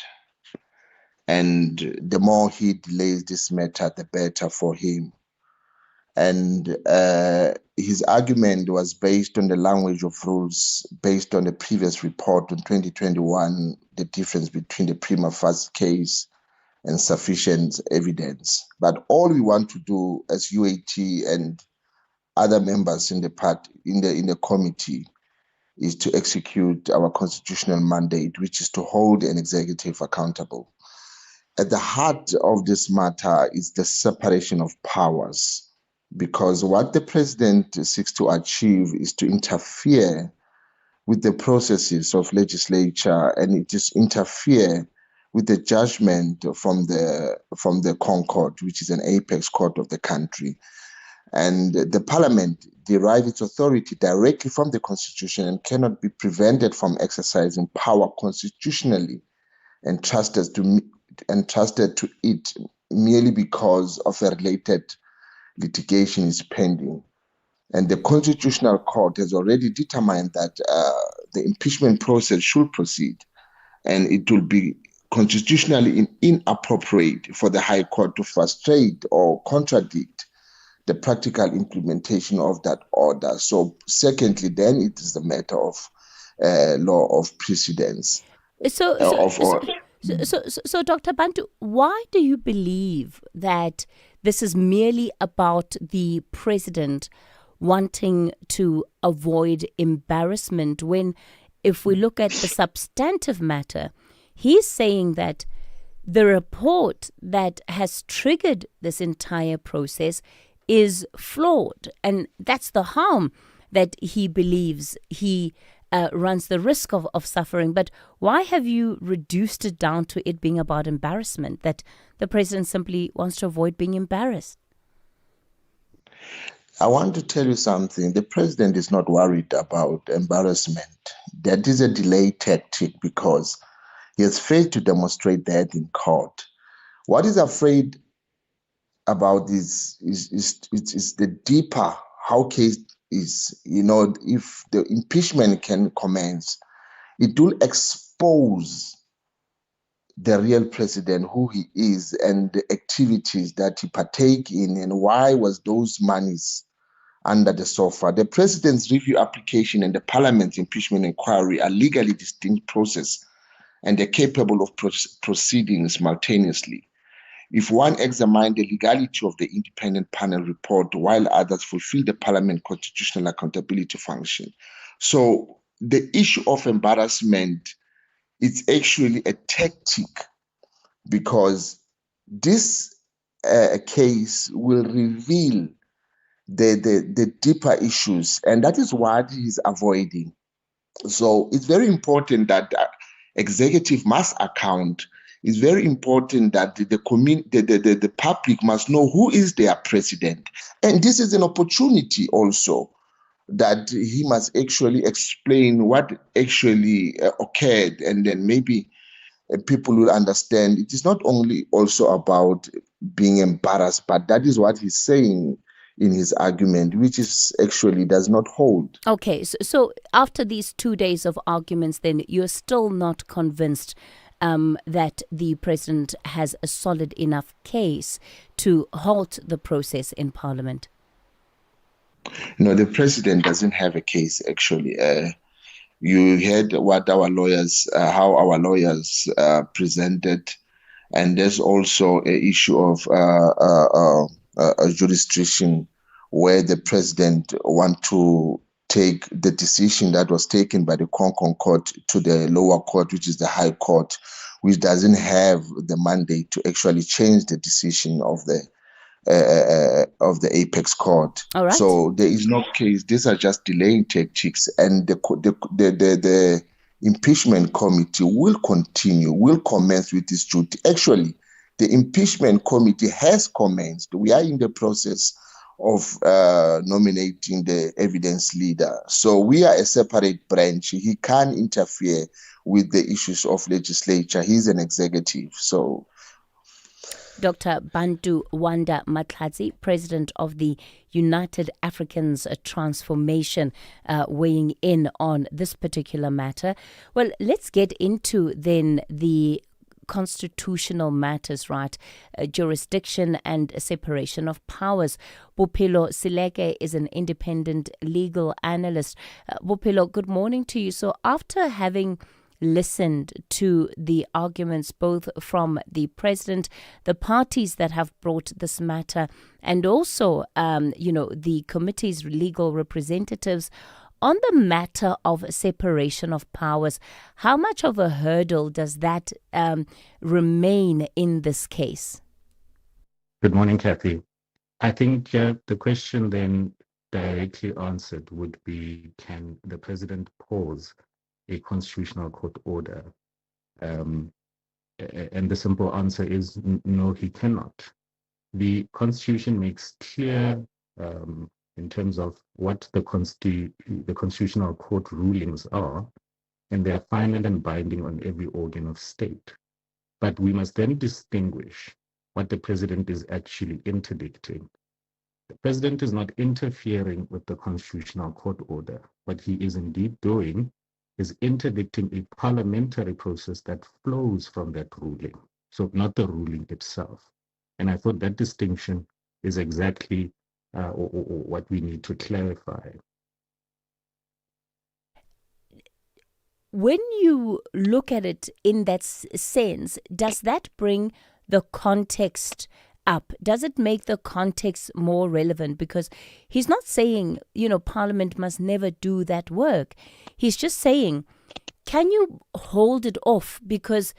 Speaker 23: And the more he delays this matter, the better for him. And his argument was based on the language of rules, based on the previous report in 2021, the difference between the prima facie case and sufficient evidence. But all we want to do as UAT and other members in the committee is to execute our constitutional mandate, which is to hold an executive accountable. At the heart of this matter is the separation of powers, because what the president seeks to achieve is to interfere with the processes of legislature, and it is interfere with the judgment from the Concord, which is an apex court of the country. And the parliament derives its authority directly from the constitution and cannot be prevented from exercising power constitutionally entrusted to it merely because of a related litigation is pending. And the Constitutional Court has already determined that the impeachment process should proceed, and it will be constitutionally inappropriate for the High Court to frustrate or contradict the practical implementation of that order. So secondly, then it is the matter of law of precedence.
Speaker 1: So, Dr. Bantu, why do you believe that this is merely about the president wanting to avoid embarrassment when if we look at the substantive matter, he's saying that the report that has triggered this entire process is flawed. And that's the harm that he believes he runs the risk of suffering. But why have you reduced it down to it being about embarrassment, that the president simply wants to avoid being embarrassed?
Speaker 23: I want to tell you something. The president is not worried about embarrassment. That is a delay tactic because he has failed to demonstrate that in court. What is afraid about this is the deeper how case is. If the impeachment can commence, it will expose the real president, who he is, and the activities that he partake in, and why was those monies under the sofa. The president's review application and the parliament's impeachment inquiry are legally distinct processes, and they're capable of proceeding simultaneously. If one examines the legality of the independent panel report, while others fulfill the parliament constitutional accountability function. So the issue of embarrassment is actually a tactic, because this case will reveal the deeper issues, and that is what he's avoiding. So it's very important that executive must account. It's very important that the public must know who is their president. And this is an opportunity also that he must actually explain what actually occurred, and then maybe people will understand. It is not only also about being embarrassed, but that is what he's saying in his argument, which is actually does not hold.
Speaker 1: Okay, so after these 2 days of arguments, then you're still not convinced that the president has a solid enough case to halt the process in Parliament?
Speaker 23: No, the president doesn't have a case, actually. You heard what how our lawyers presented, and there's also an issue of a jurisdiction where the president want to take the decision that was taken by the Concon Court to the lower court, which is the High Court, which doesn't have the mandate to actually change the decision of the Apex Court.
Speaker 1: All right.
Speaker 23: So there is no case. These are just delaying tactics, and the impeachment committee will commence with this duty. Actually, the impeachment committee has commenced. We are in the process of nominating the evidence leader. So we are a separate branch. He can't interfere with the issues of legislature. He's an executive. So
Speaker 1: Dr. Bantu Wanda Matladzi, President of the United Africans Transformation, weighing in on this particular matter. Well, let's get into then the constitutional matters, right? Jurisdiction and separation of powers. Bophelo Sileke is an independent legal analyst. Bophelo, good morning to you. So after having listened to the arguments both from the president, the parties that have brought this matter, and also, the committee's legal representatives, on the matter of separation of powers, how much of a hurdle does that remain in this case?
Speaker 8: Good morning, Kathy. I think the question then directly answered would be, can the president pause a constitutional court order? And the simple answer is no, he cannot. The Constitution makes clear in terms of what the constitutional court rulings are, and they are final and binding on every organ of state. But we must then distinguish what the president is actually interdicting. The president is not interfering with the constitutional court order. What he is indeed doing is interdicting a parliamentary process that flows from that ruling, so not the ruling itself. And I thought that distinction is exactly what we need to clarify.
Speaker 1: When you look at it in that sense, does that bring the context up? Does it make the context more relevant? Because he's not saying, Parliament must never do that work. He's just saying can you hold it off? Because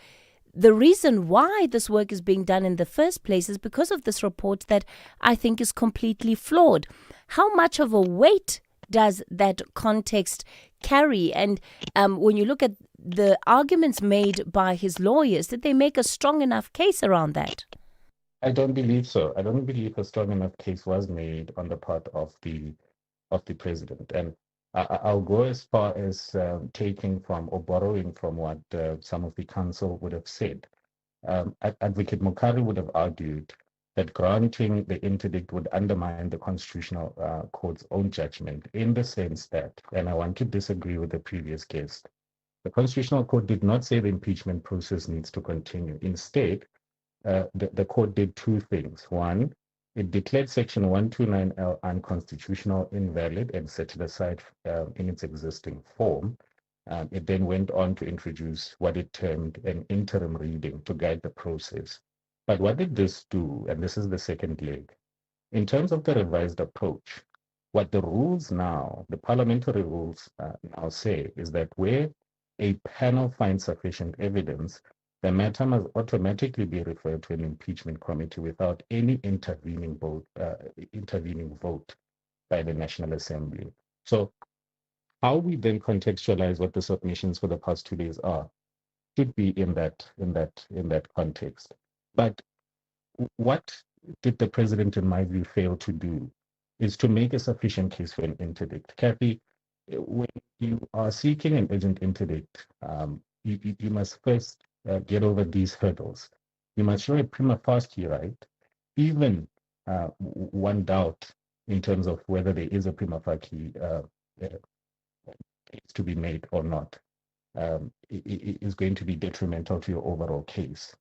Speaker 1: the reason why this work is being done in the first place is because of this report that I think is completely flawed. How much of a weight does that context carry? And when you look at the arguments made by his lawyers, did they make a strong enough case around that?
Speaker 8: I don't believe so. I don't believe a strong enough case was made on the part of the president. And I'll go as far as taking from or borrowing from what some of the counsel would have said. Advocate Mokari would have argued that granting the interdict would undermine the Constitutional Court's own judgment in the sense that, and I want to disagree with the previous guest, the Constitutional Court did not say the impeachment process needs to continue. Instead, the court did two things. One, it declared Section 129L unconstitutional, invalid, and set it aside in its existing form. It then went on to introduce what it termed an interim reading to guide the process. But what did this do? And this is the second leg. In terms of the revised approach, what the rules now, the parliamentary rules now say is that where a panel finds sufficient evidence, the matter must automatically be referred to an impeachment committee without any intervening vote by the National Assembly. So how we then contextualize what the submissions for the past 2 days are should be in that context. But what did the president, in my view, fail to do is to make a sufficient case for an interdict. Kathy, when you are seeking an urgent interdict, you must first get over these hurdles. You must show a prima facie right, even one doubt in terms of whether there is a prima facie case to be made or not is going to be detrimental to your overall case.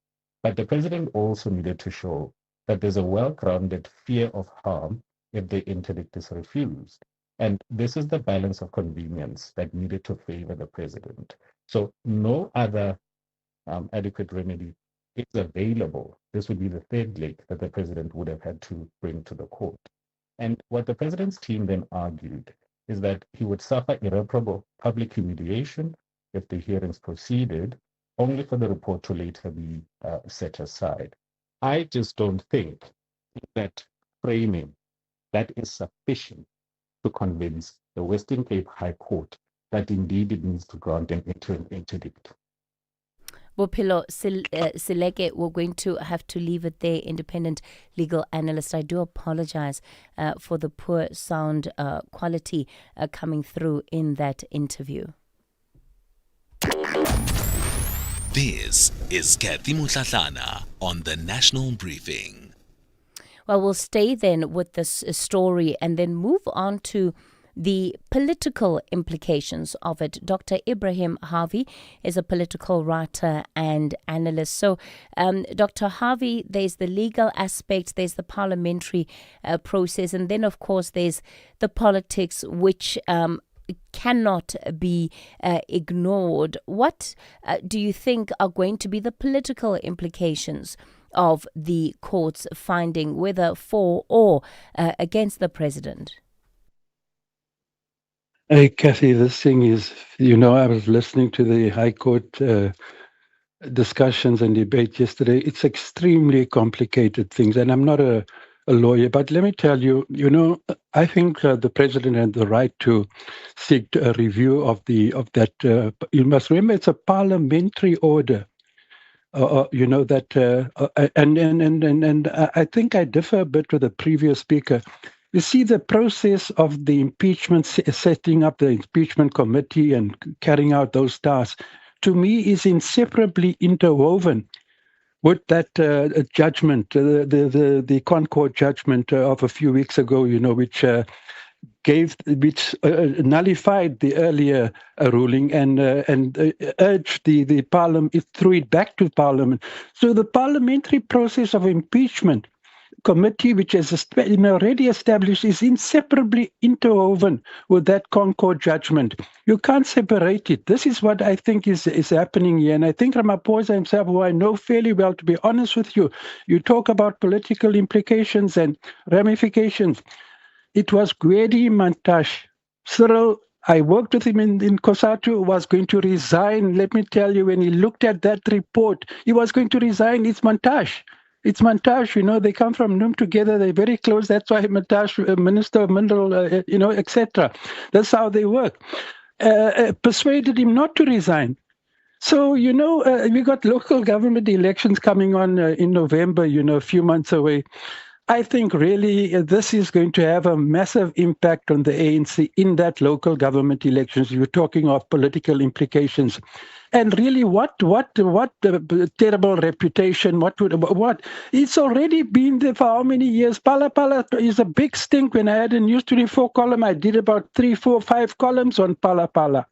Speaker 8: But the president also needed to show that there's a well-grounded fear of harm if the interdict is refused. And this is the balance of convenience that needed to favor the president. So no other adequate remedy is available. This would be the third leg that the president would have had to bring to the court. And what the president's team then argued is that he would suffer irreparable public humiliation if the hearings proceeded, only for the report to later be set aside. I just don't think that framing that is sufficient to convince the Western Cape High Court that indeed it needs to grant an interim interdict.
Speaker 1: Bophelo Sileke, we're going to have to leave it there. Independent legal analyst. I do apologize for the poor sound quality coming through in that interview.
Speaker 5: This is Kathy Mutlatlana on the National Briefing.
Speaker 1: Well, we'll stay then with this story and then move on to the political implications of it. Dr. Ibrahim Harvey is a political writer and analyst. So, Dr. Harvey, there's the legal aspect, there's the parliamentary process, and then, of course, there's the politics, which cannot be ignored. What do you think are going to be the political implications of the court's finding, whether for or against the president?
Speaker 12: Hey, Kathy, this thing is, I was listening to the High Court discussions and debate yesterday. It's extremely complicated things, and I'm not a lawyer, but let me tell you, I think the president had the right to seek a review of that. You must remember, it's a parliamentary order. And I think I differ a bit with the previous speaker. You see, the process of the impeachment, setting up the impeachment committee and carrying out those tasks, to me is inseparably interwoven with that judgment, the Concord judgment of a few weeks ago, which nullified the earlier ruling and urged the parliament, it threw it back to parliament. So the parliamentary process of impeachment committee, which is already established, is inseparably interwoven with that Concord judgment. You can't separate it. This is what I think is happening here. And I think Ramaphosa himself, who I know fairly well, to be honest with you, you talk about political implications and ramifications. It was Gwedi Mantashe, Cyril
Speaker 21: I worked with him in COSATU, was going to resign. Let me tell you, when he looked at that report, he was going to resign. It's montage. It's montage, they come from Noom together. They're very close. That's why montage, Minister of Mineral, etc. That's how they work. Persuaded him not to resign. So, we got local government elections coming on in November, a few months away. I think really this is going to have a massive impact on the ANC in that local government elections. You're talking of political implications. And really, what terrible reputation, what? It's already been there for how many years? Pala Pala is a big stink. When I had a News 24 column, I did about 3, 4, 5 columns on Pala Pala.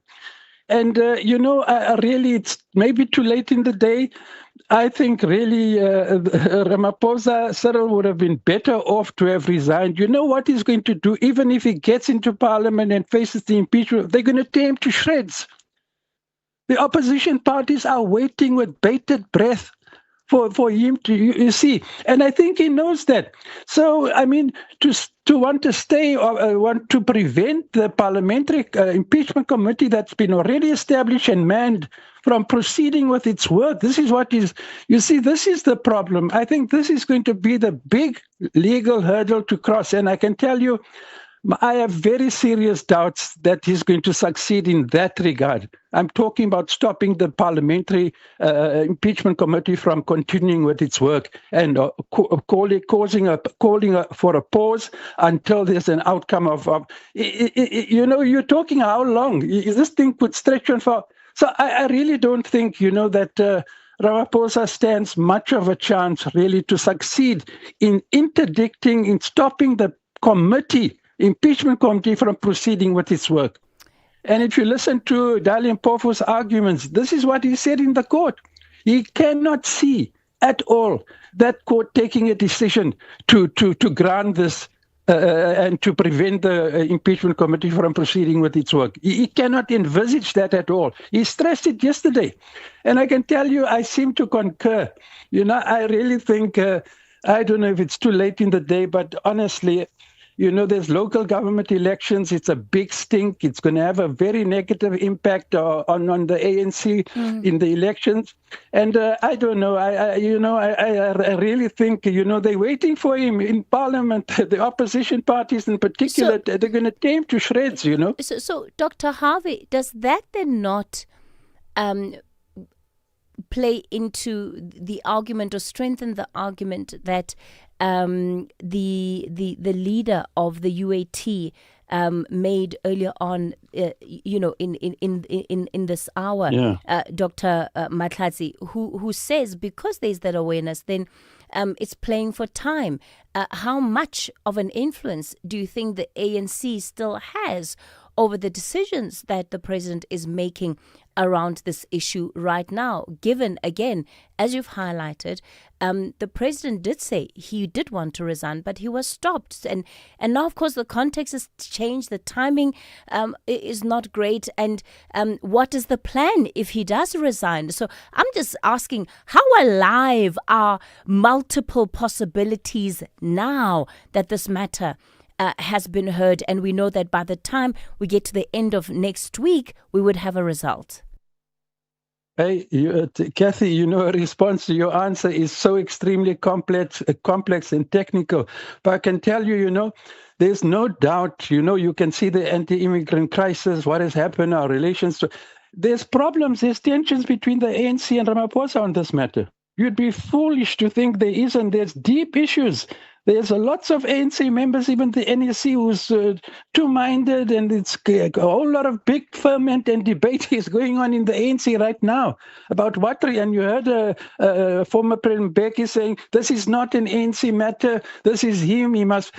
Speaker 21: And, really, it's maybe too late in the day. I think really Ramaphosa, Cyril would have been better off to have resigned. You know what he's going to do? Even if he gets into parliament and faces the impeachment, they're going to tear him to shreds. The opposition parties are waiting with bated breath for him to, you see. And I think he knows that. So, I mean, to want to stay or want to prevent the parliamentary impeachment committee that's been already established and manned from proceeding with its work. This is what is, this is the problem. I think this is going to be the big legal hurdle to cross. And I can tell you, I have very serious doubts that he's going to succeed in that regard. I'm talking about stopping the parliamentary impeachment committee from continuing with its work and calling for a pause until there's an outcome of you're talking how long? This thing could stretch on for. So I really don't think, that Ramaphosa stands much of a chance really to succeed in interdicting, in stopping the impeachment committee from proceeding with its work. And if you listen to Dali Mpofu's arguments, this is what he said in the court. He cannot see at all that court taking a decision to grant this and to prevent the impeachment committee from proceeding with its work. He cannot envisage that at all. He stressed it yesterday. And I can tell you, I seem to concur. I really think, I don't know if it's too late in the day, but honestly, there's local government elections. It's a big stink. It's going to have a very negative impact on the ANC in the elections. And I don't know. I really think, they're waiting for him in Parliament. The opposition parties in particular, they're going to tear him to shreds,
Speaker 1: So, Dr. Harvey, does that then not play into the argument or strengthen the argument that the leader of the UAT made earlier on, in this hour, Dr. Matlatsi, who says because there's that awareness, then it's playing for time. How much of an influence do you think the ANC still has over the decisions that the president is making around this issue right now, given, again, as you've highlighted, the president did say he did want to resign, but he was stopped. And now, of course, the context has changed. The timing is not great. And what is the plan if he does resign? So I'm just asking, how alive are multiple possibilities now that this matter has been heard, and we know that by the time we get to the end of next week, we would have a result?
Speaker 21: Hey, Kathy, a response to your answer is so extremely complex and technical. But I can tell you, there's no doubt, you can see the anti-immigrant crisis, what has happened, our relations. There's problems, there's tensions between the ANC and Ramaphosa on this matter. You'd be foolish to think there isn't. There's deep issues. There's lots of ANC members, even the NEC, who's two-minded, and it's a whole lot of big ferment and debate is going on in the ANC right now about what. And you heard former President Mbeki saying, this is not an ANC matter, this is him, he must,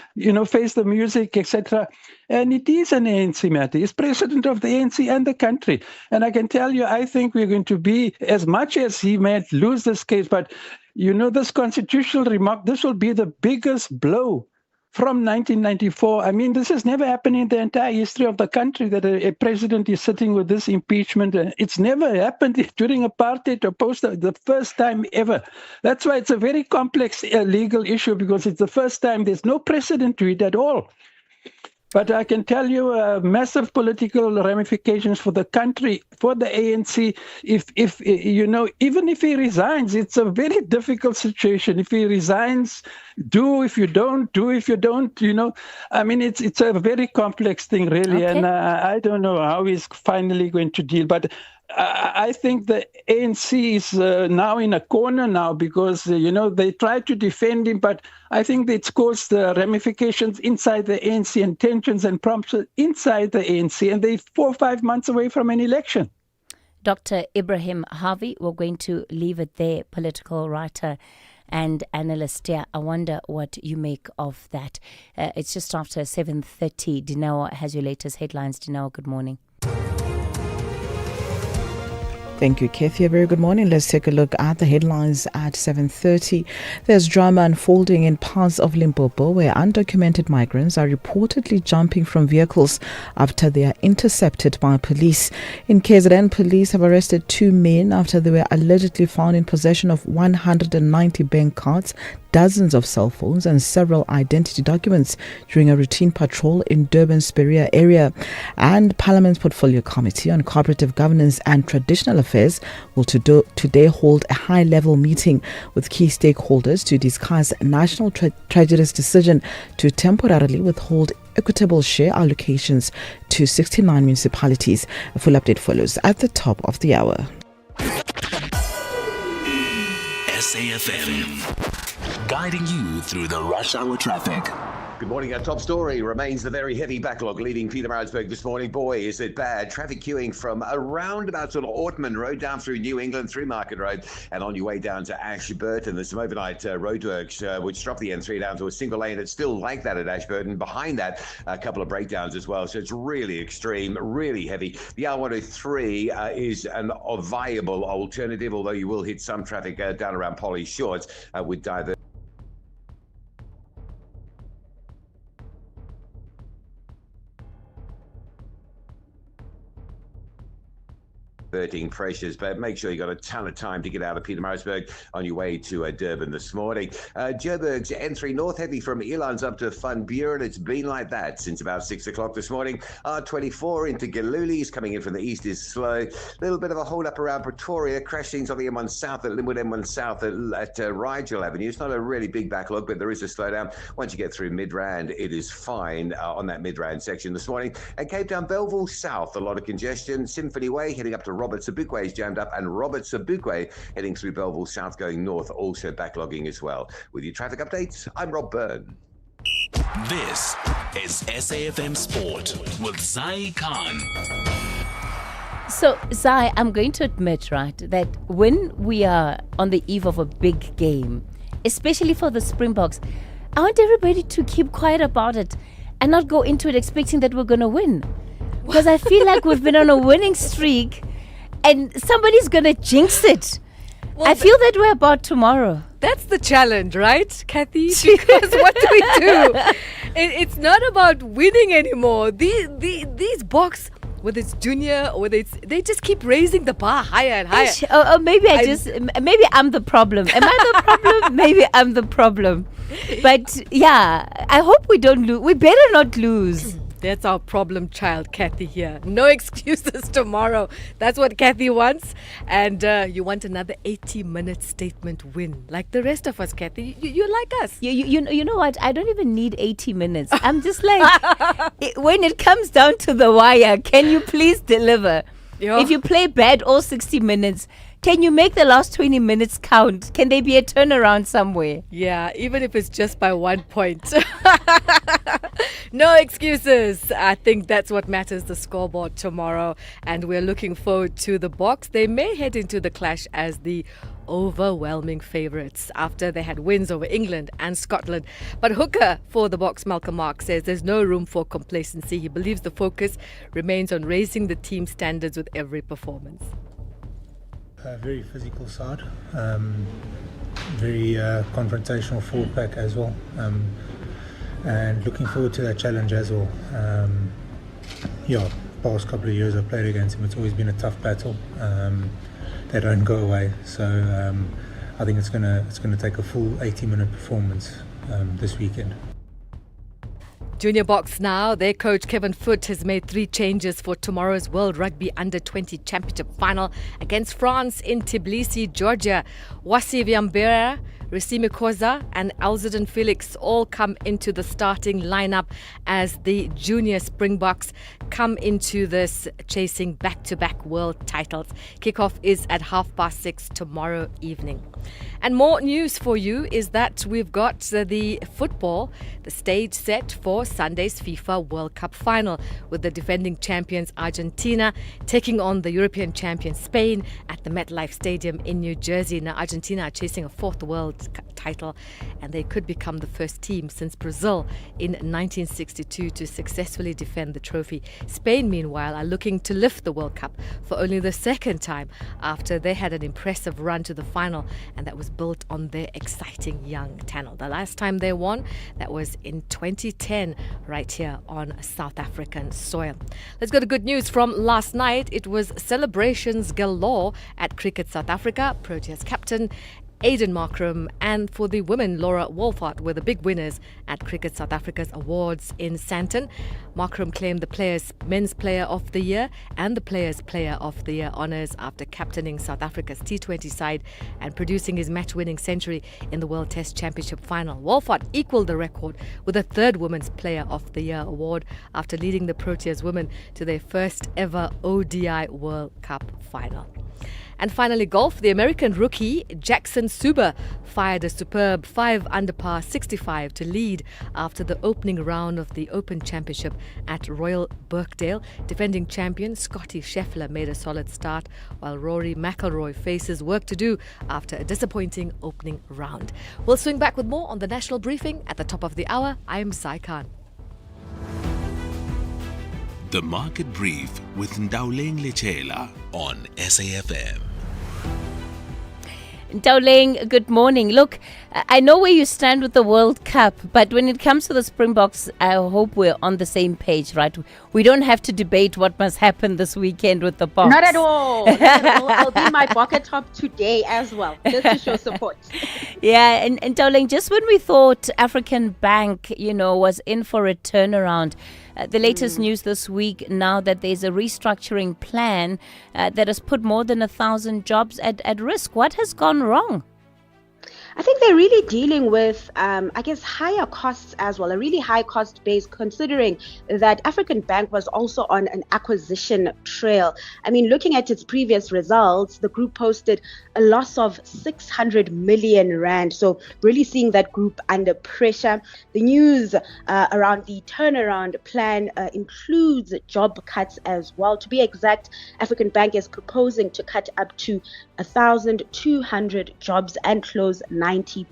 Speaker 21: face the music, etc. And it is an ANC matter. He's president of the ANC and the country. And I can tell you, I think we're going to be, as much as he might lose this case, but this constitutional remark, this will be the biggest blow from 1994. I mean, this has never happened in the entire history of the country, that a president is sitting with this impeachment. It's never happened during apartheid or post, the first time ever. That's why it's a very complex legal issue, because it's the first time. There's no precedent to it at all.
Speaker 2: But I can tell you massive political ramifications for the country, for the ANC. If even if he resigns, it's a very difficult situation. If he resigns, do if you don't, do if you don't. I mean, it's a very complex thing, really, and I don't know how he's finally going to deal. But I think the ANC is now in a corner now because, they try to defend him, but I think it's caused ramifications inside the ANC and tensions and prompts inside the ANC, and they're 4 or 5 months away from an election.
Speaker 1: Dr. Ibrahim Harvey, we're going to leave it there, political writer and analyst. Yeah, I wonder what you make of that. It's just after 7:30. Dineo has your latest headlines. Dineo, good morning.
Speaker 4: Thank you, Kathy. A very good morning. Let's take a look at the headlines at 7:30. There's drama unfolding in parts of Limpopo where undocumented migrants are reportedly jumping from vehicles after they are intercepted by police. In KZN, police have arrested 2 men after they were allegedly found in possession of 190 bank cards, dozens of cell phones and several identity documents during a routine patrol in Durban's Speria area. And Parliament's Portfolio Committee on Cooperative Governance and Traditional Affairs will today hold a high-level meeting with key stakeholders to discuss National Treasury's decision to temporarily withhold equitable share allocations to 69 municipalities. A full update follows at the top of the hour.
Speaker 5: SAfm, guiding you through the rush hour traffic.
Speaker 6: Good morning. Our top story remains the very heavy backlog leaving Pietermaritzburg this morning. Boy, is it bad. Traffic queuing from around about sort of Ortman Road down through New England, through Market Road, and on your way down to Ashburton. There's some overnight roadworks which drop the N3 down to a single lane. It's still like that at Ashburton. Behind that, a couple of breakdowns as well. So it's really extreme, really heavy. The R103 is a viable alternative, although you will hit some traffic down around Polly Shorts with diversion. Pressures, but make sure you got a ton of time to get out of Pietermaritzburg on your way to Durban this morning. Joburg's N3 North heavy from Elands up to Van Buren. It's been like that since about 6 o'clock this morning. R24 into Galuli's coming in from the east is slow. A little bit of a hold up around Pretoria. Crashings on the M1 South at Linwood, M1 South at Rigel Avenue. It's not a really big backlog, but there is a slowdown. Once you get through Midrand, it is fine on that Midrand section this morning. And Cape Town Belleville South, a lot of congestion. Symphony Way heading up to Robert Sobukwe is jammed up, and Robert Sobukwe heading through Belleville South going north, also backlogging as well. With your traffic updates, I'm Rob Byrne.
Speaker 5: This is SAfm Sport with Zai Khan.
Speaker 1: So, Zai, I'm going to admit, right, that when we are on the eve of a big game, especially for the Springboks, I want everybody to keep quiet about it and not go into it expecting that we're going to win. Because I feel like we've been on a winning streak and somebody's going to jinx it. Well, I feel that way about tomorrow.
Speaker 7: That's the challenge, right, Kathy? Because what do we do? It's not about winning anymore. These Boks, whether it's junior or whether they just keep raising the bar higher and higher.
Speaker 1: Maybe maybe I'm the problem. Am I the problem? Maybe I'm the problem. But yeah, I hope we don't lose. We better not lose.
Speaker 7: That's our problem child, Kathy, here. No excuses tomorrow. That's what Kathy wants. And you want another 80-minute statement win. Like the rest of us, Kathy. You're like us.
Speaker 1: You know what? I don't even need 80 minutes. I'm just like, when it comes down to the wire, can you please deliver? If you play bad all 60 minutes, can you make the last 20 minutes count? Can there be a turnaround somewhere?
Speaker 7: Yeah, even if it's just by 1 point. No excuses. I think that's what matters, the scoreboard tomorrow. And we're looking forward to the Boks. They may head into the clash as the overwhelming favourites after they had wins over England and Scotland. But hooker for the Boks, Malcolm Mark, says there's no room for complacency. He believes the focus remains on raising the team standards with every performance.
Speaker 9: A very physical side, very confrontational forward pack as well, and looking forward to that challenge as well. Past couple of years I've played against him, it's always been a tough battle. They don't go away, so I think it's gonna take a full 80-minute performance this weekend.
Speaker 7: Junior box now. Their coach Kevin Foote has made 3 changes for tomorrow's World Rugby Under-20 Championship final against France in Tbilisi, Georgia. Wasi Viambera, Racine Koza and Alzadin Felix all come into the starting lineup as the junior Springboks come into this chasing back-to-back world titles. Kickoff is at 6:30 tomorrow evening. And more news for you is that we've got the football, the stage set for Sunday's FIFA World Cup final, with the defending champions Argentina taking on the European champion Spain at the MetLife Stadium in New Jersey. Now, Argentina are chasing a 4th world title, and they could become the first team since Brazil in 1962 to successfully defend the trophy. Spain, meanwhile, are looking to lift the World Cup for only the 2nd time after they had an impressive run to the final, and that was built on their exciting young talent. The last time they won, that was in 2010, right here on South African soil. Let's go to good news from last night. It was celebrations galore at Cricket South Africa. Proteas captain Aiden Markram and for the women, Laura Wolfart were the big winners at Cricket South Africa's awards in Sandton. Markram claimed the Players' Men's Player of the Year and the Players' Player of the Year honours after captaining South Africa's T20 side and producing his match-winning century in the World Test Championship final. Wolfart equalled the record with a 3rd Women's Player of the Year award after leading the Proteas women to their first ever ODI World Cup final. And finally, golf. The American rookie Jackson Suber fired a superb 5 under par 65 to lead after the opening round of the Open Championship at Royal Birkdale. Defending champion Scotty Scheffler made a solid start, while Rory McIlroy faces work to do after a disappointing opening round. We'll swing back with more on the National Briefing at the top of the hour. I'm Sai Khan.
Speaker 5: The Market Brief with Ndauleng Lechela on SAFM.
Speaker 1: Ndauleng, good morning. Look, I know where you stand with the World Cup, but when it comes to the Springboks, I hope we're on the same page, right? We don't have to debate what must happen this weekend with the Boks.
Speaker 10: Not at all. Not at all. I'll be my bucket top today as well, just to show support.
Speaker 1: Yeah, and Ndauleng, just when we thought African Bank, was in for a turnaround, the latest news this week now that there's a restructuring plan that has put more than 1,000 jobs at risk. What has gone wrong?
Speaker 10: I think they're really dealing with, higher costs as well, a really high cost base, considering that African Bank was also on an acquisition trail. I mean, looking at its previous results, the group posted a loss of 600 million rand. So really seeing that group under pressure. The news around the turnaround plan includes job cuts as well. To be exact, African Bank is proposing to cut up to 1,200 jobs and close 90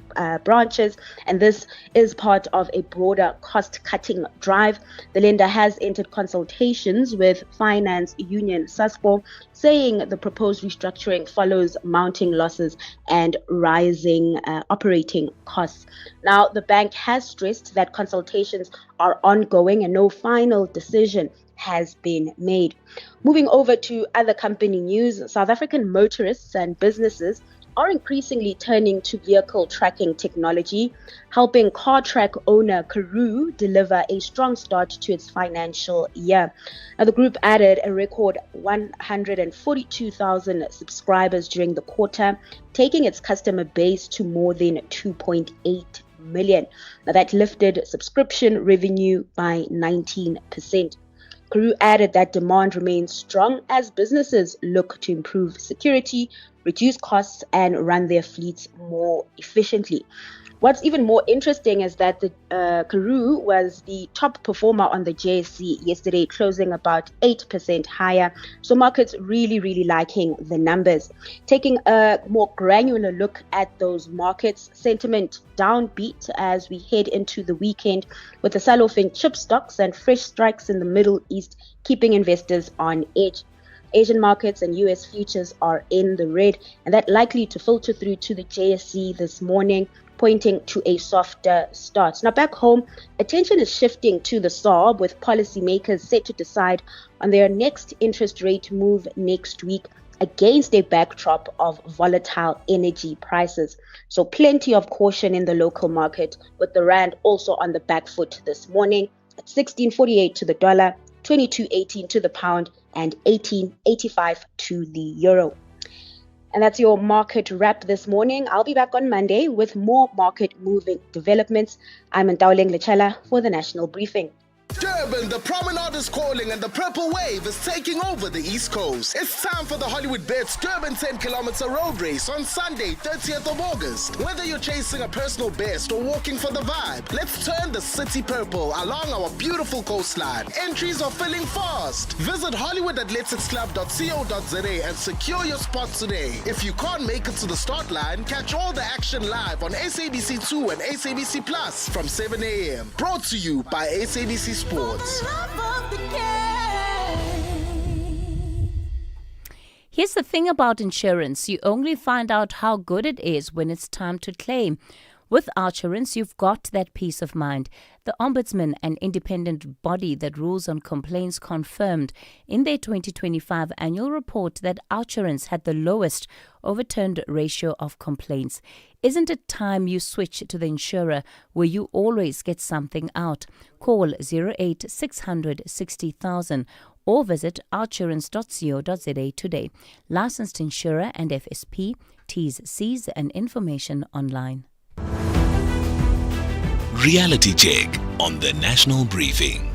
Speaker 10: branches, and this is part of a broader cost-cutting drive. The lender has entered consultations with finance union SASPO, saying the proposed restructuring follows mounting losses and rising operating costs. Now, the bank has stressed that consultations are ongoing and no final decision has been made. Moving over to other company news, South African motorists and businesses are increasingly turning to vehicle tracking technology, helping CarTrack owner Karoo deliver a strong start to its financial year. Now, the group added a record 142,000 subscribers during the quarter, taking its customer base to more than 2.8 million. Now, that lifted subscription revenue by 19%. Karoo added that demand remains strong as businesses look to improve security, reduce costs, and run their fleets more efficiently. What's even more interesting is that the Karoo was the top performer on the JSE yesterday, closing about 8% higher. So markets really liking the numbers. Taking a more granular look at those markets, sentiment downbeat as we head into the weekend, with the sell-off in chip stocks and fresh strikes in the Middle East keeping investors on edge. Asian markets and US futures are in the red, and that likely to filter through to the JSE this morning, pointing to a softer start. Now, back home, attention is shifting to the SARB, with policymakers set to decide on their next interest rate move next week against a backdrop of volatile energy prices. So plenty of caution in the local market, with the rand also on the back foot this morning. at 16.48 to the dollar, 22.18 to the pound, and 18.85 to the euro. And that's your market wrap this morning. I'll be back on Monday with more market moving developments. I'm Ntaweleng Lechala for the National Briefing.
Speaker 11: Durban, the promenade is calling and the purple wave is taking over the East Coast. It's time for the Hollywood Bets Durban 10-kilometer road race on Sunday, 30th of August. Whether you're chasing a personal best or walking for the vibe, let's turn the city purple along our beautiful coastline. Entries are filling fast. Visit hollywoodathleticsclub.co.za and secure your spot today. If you can't make it to the start line, catch all the action live on SABC2 and SABC Plus from 7 a.m. Brought to you by SABC Sports.
Speaker 1: Here's the thing about insurance. You only find out how good it is when it's time to claim. With Outsurance, you've got that peace of mind. The Ombudsman, an independent body that rules on complaints, confirmed in their 2025 annual report that Outsurance had the lowest overturned ratio of complaints. Isn't it time you switch to the insurer where you always get something out? Call 08 600 60,000 or visit outsurance.co.za today. Licensed insurer and FSP, T's, C's and information online.
Speaker 5: Reality check on the National Briefing.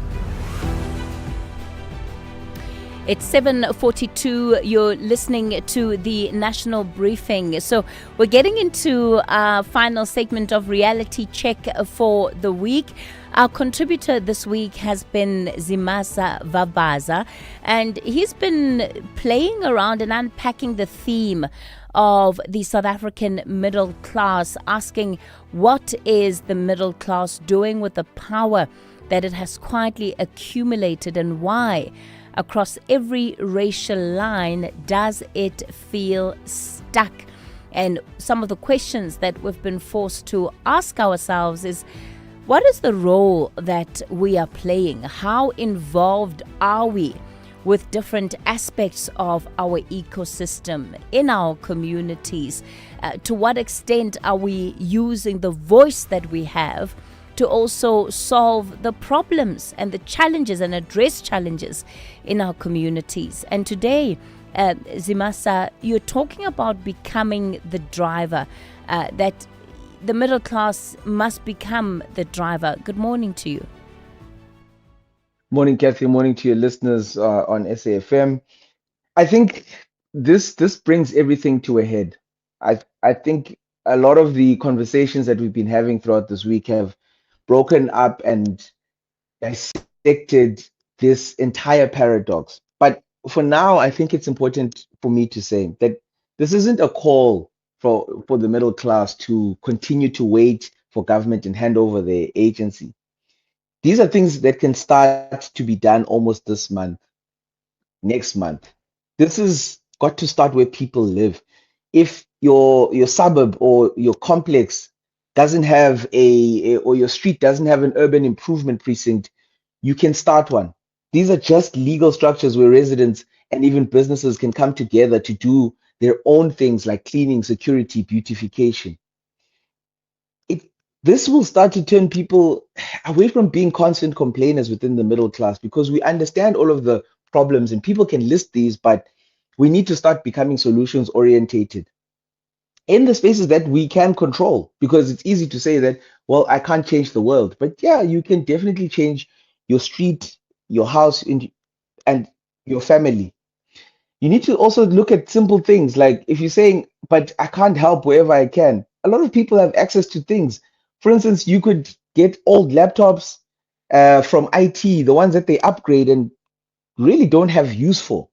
Speaker 1: It's 7:42. You're listening to the National Briefing. So we're getting into our final segment of Reality Check for the week. Our contributor this week has been Zimasa Vabaza, and he's been playing around and unpacking the theme of the South African middle class, asking what is the middle class doing with the power that it has quietly accumulated, and why, across every racial line, does it feel stuck? And some of the questions that we've been forced to ask ourselves is, what is the role that we are playing? How involved are we with different aspects of our ecosystem, in our communities? To what extent are we using the voice that we have to also solve the problems and the challenges and address challenges in our communities? And today, Zimasa, you're talking about becoming the driver, that the middle class must become the driver. Good morning to you.
Speaker 13: Morning, Kathy. Morning to your listeners on SAFM. I think this brings everything to a head. I think a lot of the conversations that we've been having throughout this week have broken up and dissected this entire paradox. But for now, I think it's important for me to say that this isn't a call for the middle class to continue to wait for government and hand over their agency. These are things that can start to be done almost this month, next month. This has got to start where people live. If your suburb or your complex doesn't have or your street doesn't have an urban improvement precinct, you can start one. These are just legal structures where residents and even businesses can come together to do their own things like cleaning, security, beautification. This will start to turn people away from being constant complainers within the middle class, because we understand all of the problems and people can list these, but we need to start becoming solutions orientated in the spaces that we can control, because it's easy to say that, well, I can't change the world. But yeah, you can definitely change your street, your house, and your family. You need to also look at simple things like, if you're saying, but I can't help wherever I can, a lot of people have access to things. For instance, you could get old laptops from IT, the ones that they upgrade and really don't have use for.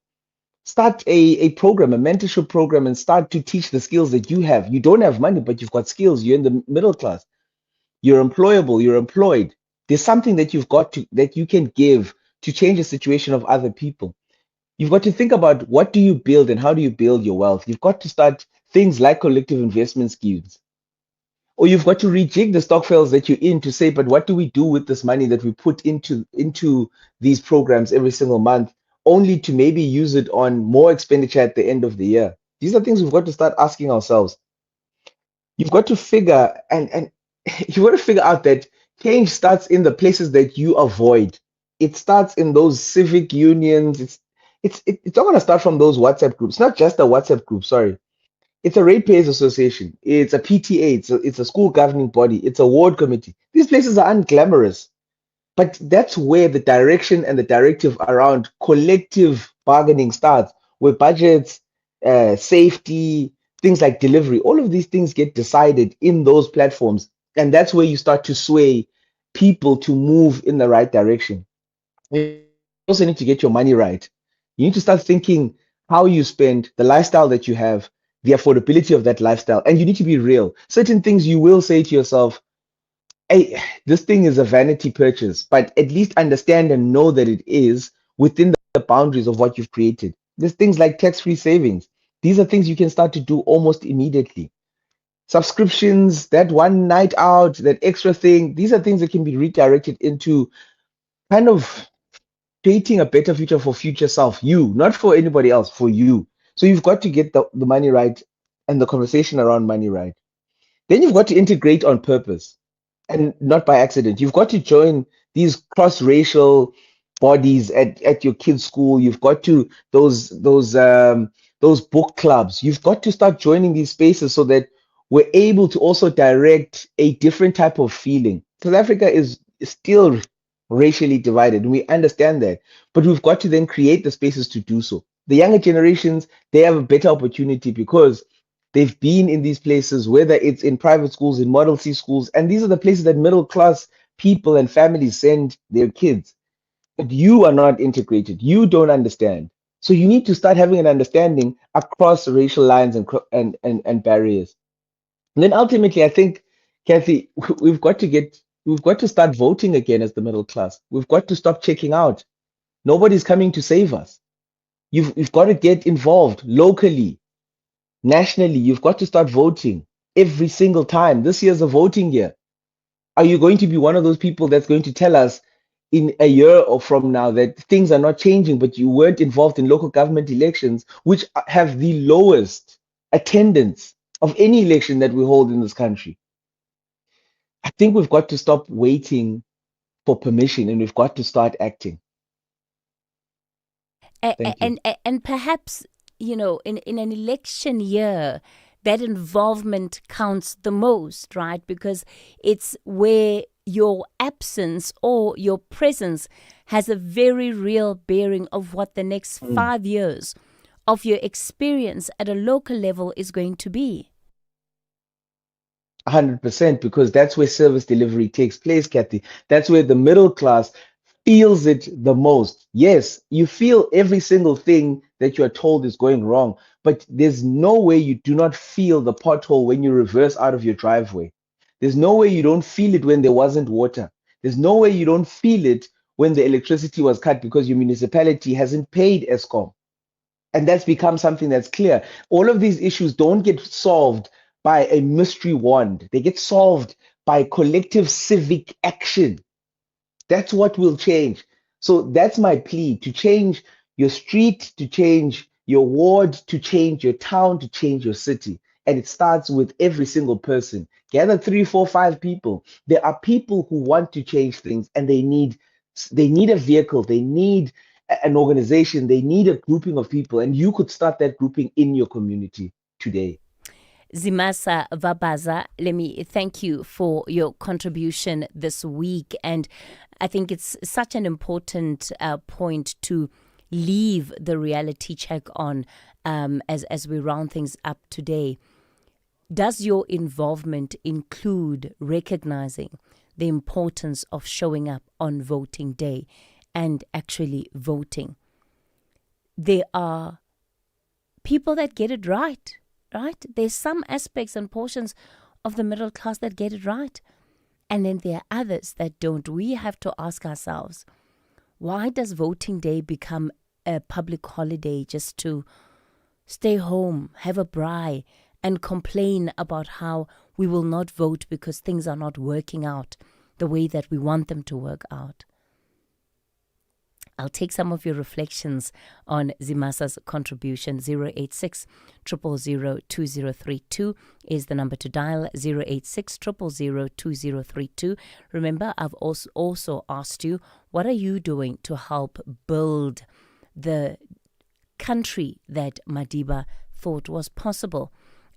Speaker 13: Start a program, a mentorship program, and start to teach the skills that you have. You don't have money, but you've got skills. You're in the middle class. You're employable. You're employed. There's something that that you can give to change the situation of other people. You've got to think about, what do you build and how do you build your wealth? You've got to start things like collective investment schemes. Or you've got to rejig the stokvels that you're in to say, but what do we do with this money that we put into these programs every single month, only to maybe use it on more expenditure at the end of the year? These are things we've got to start asking ourselves. You've got to figure, and you've got to figure out that Change starts in the places that you avoid. It starts in those civic unions. It's not going to start from those WhatsApp groups. Not just a WhatsApp group, sorry. It's a ratepayers association. It's a PTA. It's a school governing body. It's a ward committee. These places are unglamorous. But that's where the direction and the directive around collective bargaining starts, where budgets, safety, things like delivery, all of these things get decided in those platforms. And that's where you start to sway people to move in the right direction. You also need to get your money right. You need to start thinking how you spend, the lifestyle that you have, the affordability of that lifestyle, and you need to be real. Certain things you will say to yourself, hey, this thing is a vanity purchase, but at least understand and know that it is within the boundaries of what you've created. There's things like tax-free savings. These are things you can start to do almost immediately. Subscriptions, that one night out, that extra thing, these are things that can be redirected into kind of creating a better future for future self, you, not for anybody else, for you. So you've got to get the money right and the conversation around money right. Then you've got to integrate on purpose and not by accident. You've got to join these cross-racial bodies at your kids' school. You've got to those book clubs. You've got to start joining these spaces so that we're able to also direct a different type of feeling. South Africa is still racially divided. We understand that, but we've got to then create the spaces to do so. The younger generations, they have a better opportunity because they've been in these places, whether it's in private schools, in Model C schools, and these are the places that middle class people and families send their kids. But you are not integrated. You don't understand. So you need to start having an understanding across racial lines and barriers. And then ultimately, I think, Kathy, we've got to start voting again as the middle class. We've got to stop checking out. Nobody's coming to save us. You've got to get involved locally, nationally. You've got to start voting every single time. This year's a voting year. Are you going to be one of those people that's going to tell us in a year or from now that things are not changing, but you weren't involved in local government elections, which have the lowest attendance of any election that we hold in this country? I think we've got to stop waiting for permission and we've got to start acting. Thank you.
Speaker 1: And perhaps, in an election year, that involvement counts the most, right? Because it's where your absence or your presence has a very real bearing of what the next 5 years of your experience at a local level is going to be.
Speaker 13: 100%, because that's where service delivery takes place, Kathy. That's where the middle class feels it the most. Yes, you feel every single thing that you are told is going wrong, but there's no way you do not feel the pothole when you reverse out of your driveway. There's no way you don't feel it when there wasn't water. There's no way you don't feel it when the electricity was cut because your municipality hasn't paid ESCOM. And that's become something that's clear. All of these issues don't get solved by a mystery wand. They get solved by collective civic action. That's what will change. So that's my plea, to change your street, to change your ward, to change your town, to change your city. And it starts with every single person. Gather 3, 4, 5 people. There are people who want to change things and they need a vehicle, they need an organization, they need a grouping of people, and you could start that grouping in your community today.
Speaker 1: Zimasa Vabaza, let me thank you for your contribution this week. And I think it's such an important point to leave the reality check on as we round things up today. Does your involvement include recognizing the importance of showing up on voting day and actually voting? There are people that get it right? There's some aspects and portions of the middle class that get it right. And then there are others that don't. We have to ask ourselves, why does voting day become a public holiday just to stay home, have a braai, and complain about how we will not vote because things are not working out the way that we want them to work out? I'll take some of your reflections on Zimasa's contribution. 086 000 2032 is the number to dial. 086 000 2032. Remember, I've also asked you, what are you doing to help build the country that Madiba thought was possible?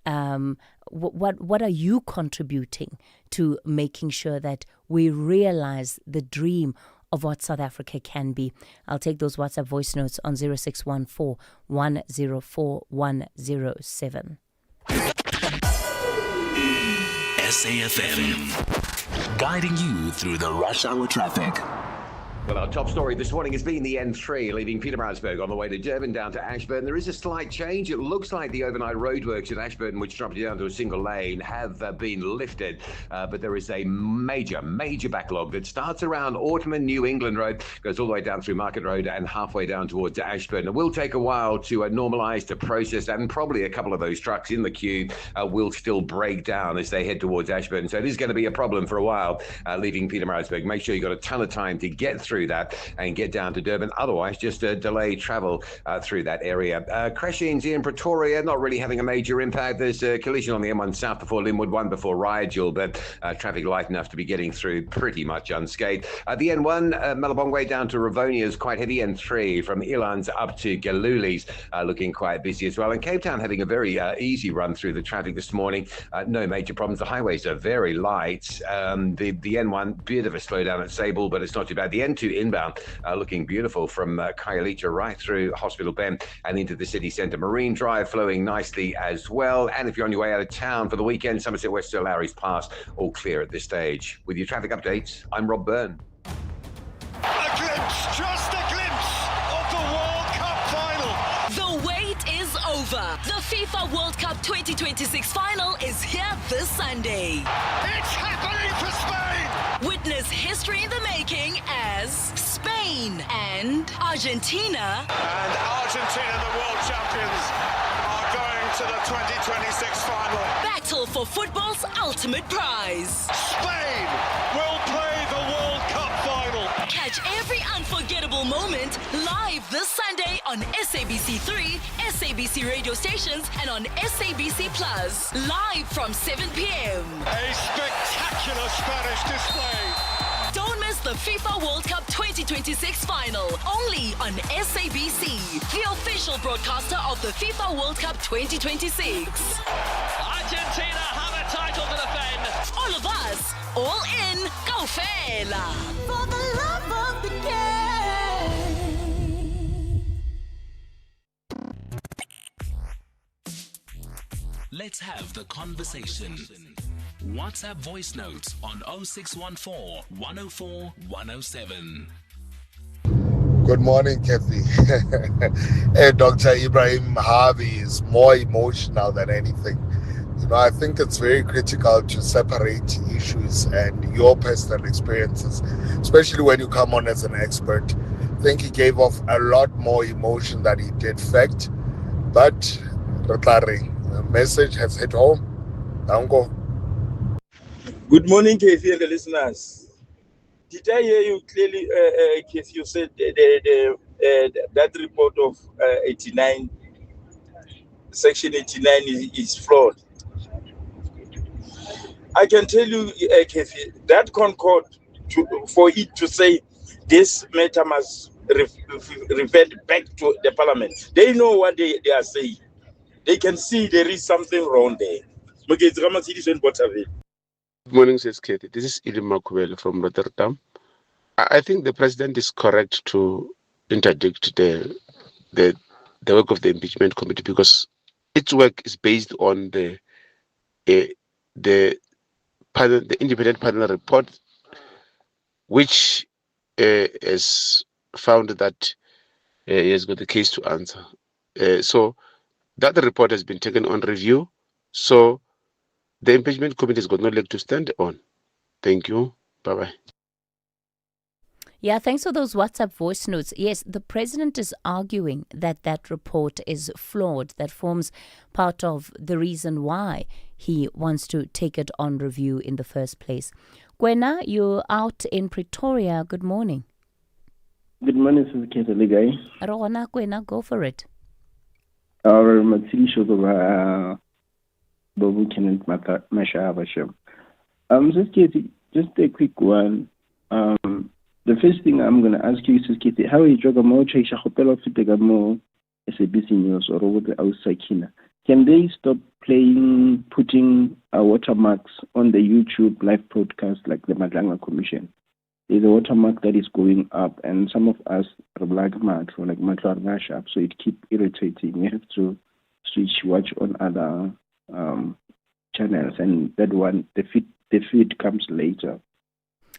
Speaker 1: What are you contributing to making sure that we realize the dream of what South Africa can be? I'll take those WhatsApp voice notes on 0614 104 107.
Speaker 5: SAFM, guiding you through the rush hour traffic.
Speaker 6: Well, our top story this morning has been the N3 leaving Pietermaritzburg on the way to Durban down to Ashburton. There is a slight change. It looks like the overnight roadworks at Ashburton, which dropped it down to a single lane, have been lifted. But there is a major backlog that starts around Autumn and New England Road, goes all the way down through Market Road and halfway down towards Ashburton. It will take a while to normalise, to process, and probably a couple of those trucks in the queue will still break down as they head towards Ashburton. So it is going to be a problem for a while leaving Pietermaritzburg. Make sure you've got a ton of time to get through that and get down to Durban. Otherwise, just delay travel through that area. Crashings in Pretoria, not really having a major impact. There's a collision on the M1 South before Linwood, one before Ryagel, but traffic light enough to be getting through pretty much unscathed. The N1, Malabongwe down to Rivonia is quite heavy. N3 from Elands up to Galuli's looking quite busy as well. And Cape Town having a very easy run through the traffic this morning. No major problems. The highways are very light. The N1, bit of a slowdown at Sable, but it's not too bad. The N2 inbound looking beautiful from Khayelitsha right through Hospital Bend and into the city centre. Marine Drive flowing nicely as well. And if you're on your way out of town for the weekend, Somerset West to Lowry's Pass, all clear at this stage. With your traffic updates, I'm Rob Byrne.
Speaker 3: A glimpse, just a glimpse of the World Cup final.
Speaker 22: The wait is over. The FIFA World Cup 2026 final is here this Sunday.
Speaker 3: It's happening for Spain.
Speaker 22: Witness history in the making as Spain and Argentina.
Speaker 3: And Argentina, the world champions, are going to the 2026 final.
Speaker 22: Battle for football's ultimate prize.
Speaker 3: Spain will play the World Cup final.
Speaker 22: Catch every unforgettable moment live this Sunday on SABC3, SABC radio stations, and on SABC Plus. Live from 7 p.m.
Speaker 3: A spectacular Spanish display.
Speaker 22: Don't miss the FIFA World Cup 2026 final, only on SABC, the official broadcaster of the FIFA World Cup 2026.
Speaker 14: Argentina have a title to defend.
Speaker 22: All of us, all in, go Fela. For the love of the game.
Speaker 5: Let's have the conversation. WhatsApp voice notes on 0614 104 107.
Speaker 15: Good morning, Kathy. Hey, Dr. Ibrahim Harvey is more emotional than anything. You know, I think it's very critical to separate issues and your personal experiences, especially when you come on as an expert. I think he gave off a lot more emotion than he did fact. But the message has hit home. Don't go.
Speaker 17: Good morning, Kathy and the listeners. Did I hear you clearly, Kathy? You said that report of 89, Section 89 is flawed. I can tell you, Kathy, that Concord, for it to say this matter must revert back to the Parliament, they know what they are saying. They can see there is something wrong there.
Speaker 24: Good morning, says Katie. This is Ili Makuele from Rotterdam. I think the president is correct to interdict the work of the impeachment committee because its work is based on the independent panel report, which has found that he has got the case to answer. So that report has been taken on review. So the impeachment committee has got no leg to stand on. Thank you. Bye-bye.
Speaker 1: Yeah, thanks for those WhatsApp voice notes. Yes, the president is arguing that that report is flawed. That forms part of the reason why he wants to take it on review in the first place. Gwena, you're out in Pretoria. Good morning.
Speaker 16: Good morning, Sister Kate guy.
Speaker 1: Rona Kwena, go for it.
Speaker 16: Our Matsisho Bobu Kenneth Mashabasham. Sister Kate, just a quick one. The first thing I'm going to ask you, Sister Kate, how you jog a more Chaisha Hotel of Fitegamo, SABC News, or over the Ausakina? Can they stop putting watermarks on the YouTube live broadcast like the Madanga Commission? There's a watermark that is going up, and some of us are black marks or like Matlar Mashup, so it keeps irritating. We have to watch on other channels, and that one, the feed comes later.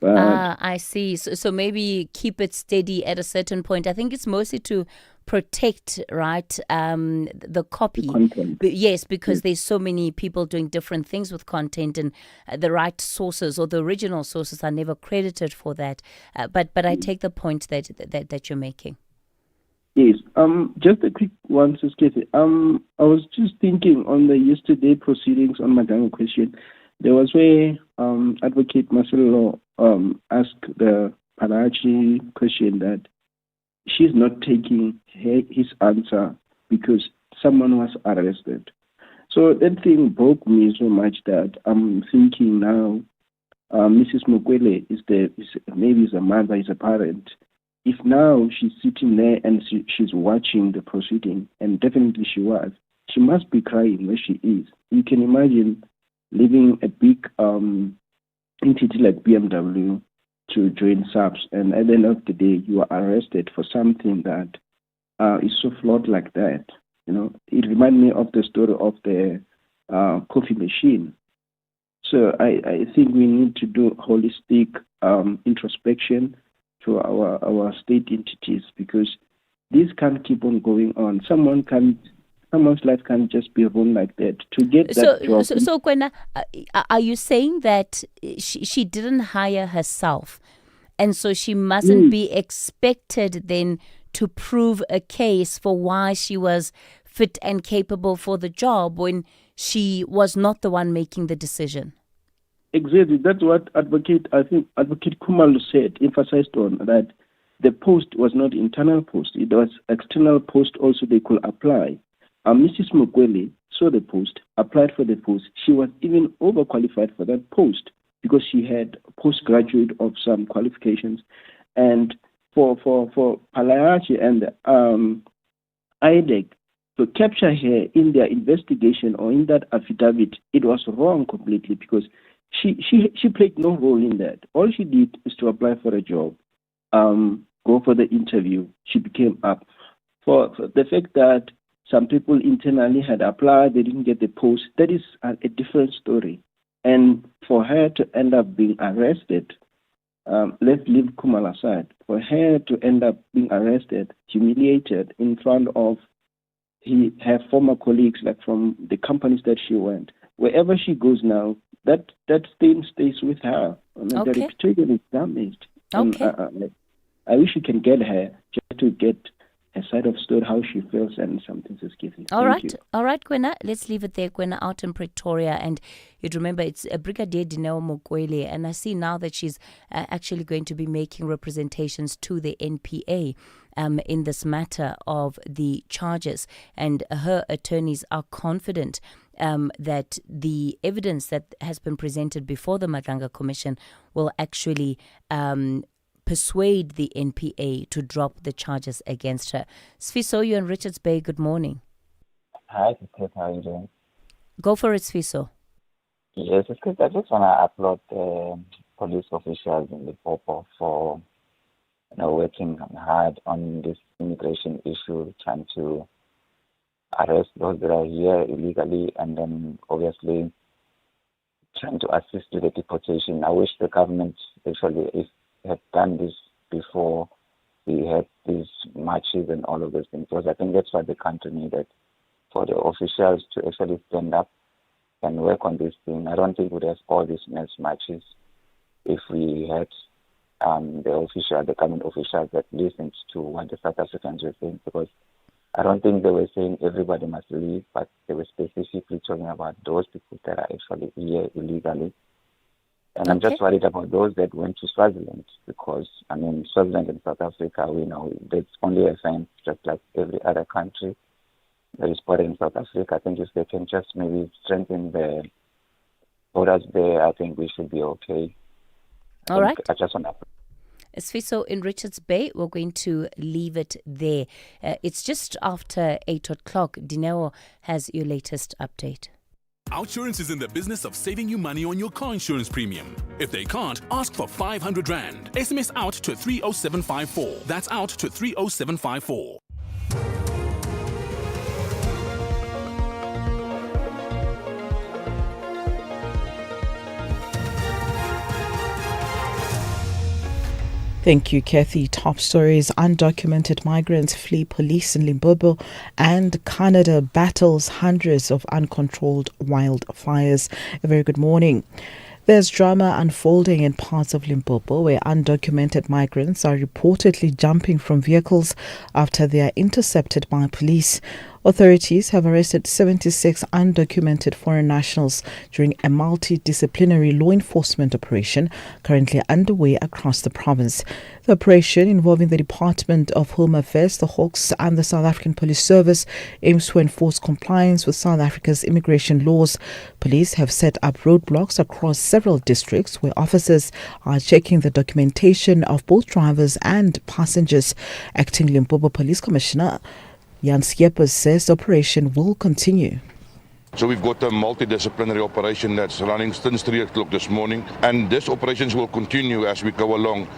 Speaker 1: I see. So maybe keep it steady at a certain point. I think it's mostly to protect, right, the copy.
Speaker 16: Content.
Speaker 1: Yes, because there's so many people doing different things with content, and the right sources or the original sources are never credited for that. But I take the point that you're making.
Speaker 16: Yes. Just a quick one, Siskete. I was just thinking on the yesterday proceedings on Madanga question. There was where Advocate Marcelo asked the Parachi question that she's not taking his answer because someone was arrested. So that thing broke me so much that I'm thinking now, Mrs. Mukwele maybe is a mother, is a parent. If now she's sitting there and she's watching the proceeding, and definitely she must be crying where she is. You can imagine leaving a big entity like BMW to join SAPS, and at the end of the day, you are arrested for something that is so flawed like that. It reminds me of the story of the coffee machine. So I think we need to do holistic introspection to our state entities, because this can't keep on going on. Someone's life can't just be run like that. To get that job.
Speaker 1: So Kwena, are you saying that she didn't hire herself, and so she mustn't be expected then to prove a case for why she was fit and capable for the job when she was not the one making the decision?
Speaker 16: Exactly. That's what Advocate Kumalu said, emphasized on, that the post was not internal post. It was external post also they could apply. Mrs. Mukwele saw the post, applied for the post. She was even overqualified for that post because she had postgraduate of some qualifications. And for Palayachi and IDEC to capture her in their investigation or in that affidavit, it was wrong completely, because she played no role in that. All she did is to apply for a job, go for the interview. She became up. For the fact that some people internally had applied, they didn't get the post, that is a different story. And for her to end up being arrested, let's leave Kumal aside, for her to end up being arrested, humiliated in front of her former colleagues, like from the companies that she went, wherever she goes now, that stain stays with her. The reputation is damaged.
Speaker 1: Okay.
Speaker 16: I wish we can get her just to get a side of story, how she feels, and something is giving.
Speaker 1: All right, Kwena, let's leave it there. Kwena out in Pretoria, and you'd remember it's Brigadier Dineo Mukwele, and I see now that she's actually going to be making representations to the NPA in this matter of the charges, and her attorneys are confident that the evidence that has been presented before the Madanga Commission will actually persuade the NPA to drop the charges against her. Sfiso, you're in Richards Bay. Good morning.
Speaker 18: Hi, Sister. How are you doing?
Speaker 1: Go for it, Sfiso.
Speaker 18: Yes, Sister. I just want to applaud the police officials in Limpopo for working hard on this immigration issue, trying to arrest those that are here illegally, and then obviously trying to assist with the deportation. I wish the government actually had done this before we had these marches and all of those things, because I think that's what the country needed, for the officials to actually stand up and work on this thing. I don't think we'd have all these mass marches if we had the government officials that listened to what the South Africans were saying, because I don't think they were saying everybody must leave, but they were specifically talking about those people that are actually here illegally. And I'm just worried about those that went to Swaziland because, I mean, Swaziland and South Africa, we know that's only a fence, just like every other country that is part in South Africa. I think if they can just maybe strengthen the borders there, I think we should be okay.
Speaker 1: All right.
Speaker 18: I just want to.
Speaker 1: Sfiso in Richards Bay, we're going to leave it there. It's just after 8 o'clock. Dineo has your latest update.
Speaker 5: Outsurance is in the business of saving you money on your car insurance premium. If they can't, ask for 500 Rand. SMS out to 30754. That's out to 30754.
Speaker 4: Thank you, Kathy. Top stories: undocumented migrants flee police in Limpopo, and Canada battles hundreds of uncontrolled wildfires. A very good morning. There's drama unfolding in parts of Limpopo where undocumented migrants are reportedly jumping from vehicles after they are intercepted by police. Authorities have arrested 76 undocumented foreign nationals during a multidisciplinary law enforcement operation currently underway across the province. The operation, involving the Department of Home Affairs, the Hawks, and the South African Police Service, aims to enforce compliance with South Africa's immigration laws. Police have set up roadblocks across several districts where officers are checking the documentation of both drivers and passengers. Acting Limpopo Police Commissioner Jan Schiepers says the operation will continue.
Speaker 8: So we've got a multidisciplinary operation that's running since 3 o'clock this morning, and these operations will continue as we go along.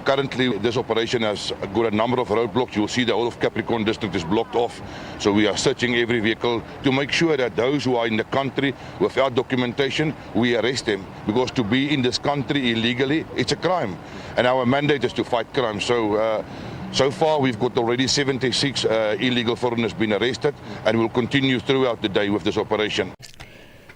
Speaker 8: Currently, this operation has got a number of roadblocks. You'll see the whole of Capricorn district is blocked off. So we are searching every vehicle to make sure that those who are in the country without documentation, we arrest them. Because to be in this country illegally, it's a crime. And our mandate is to fight crime. So far, we've got already 76 illegal foreigners been arrested, and we'll continue throughout the day with this operation.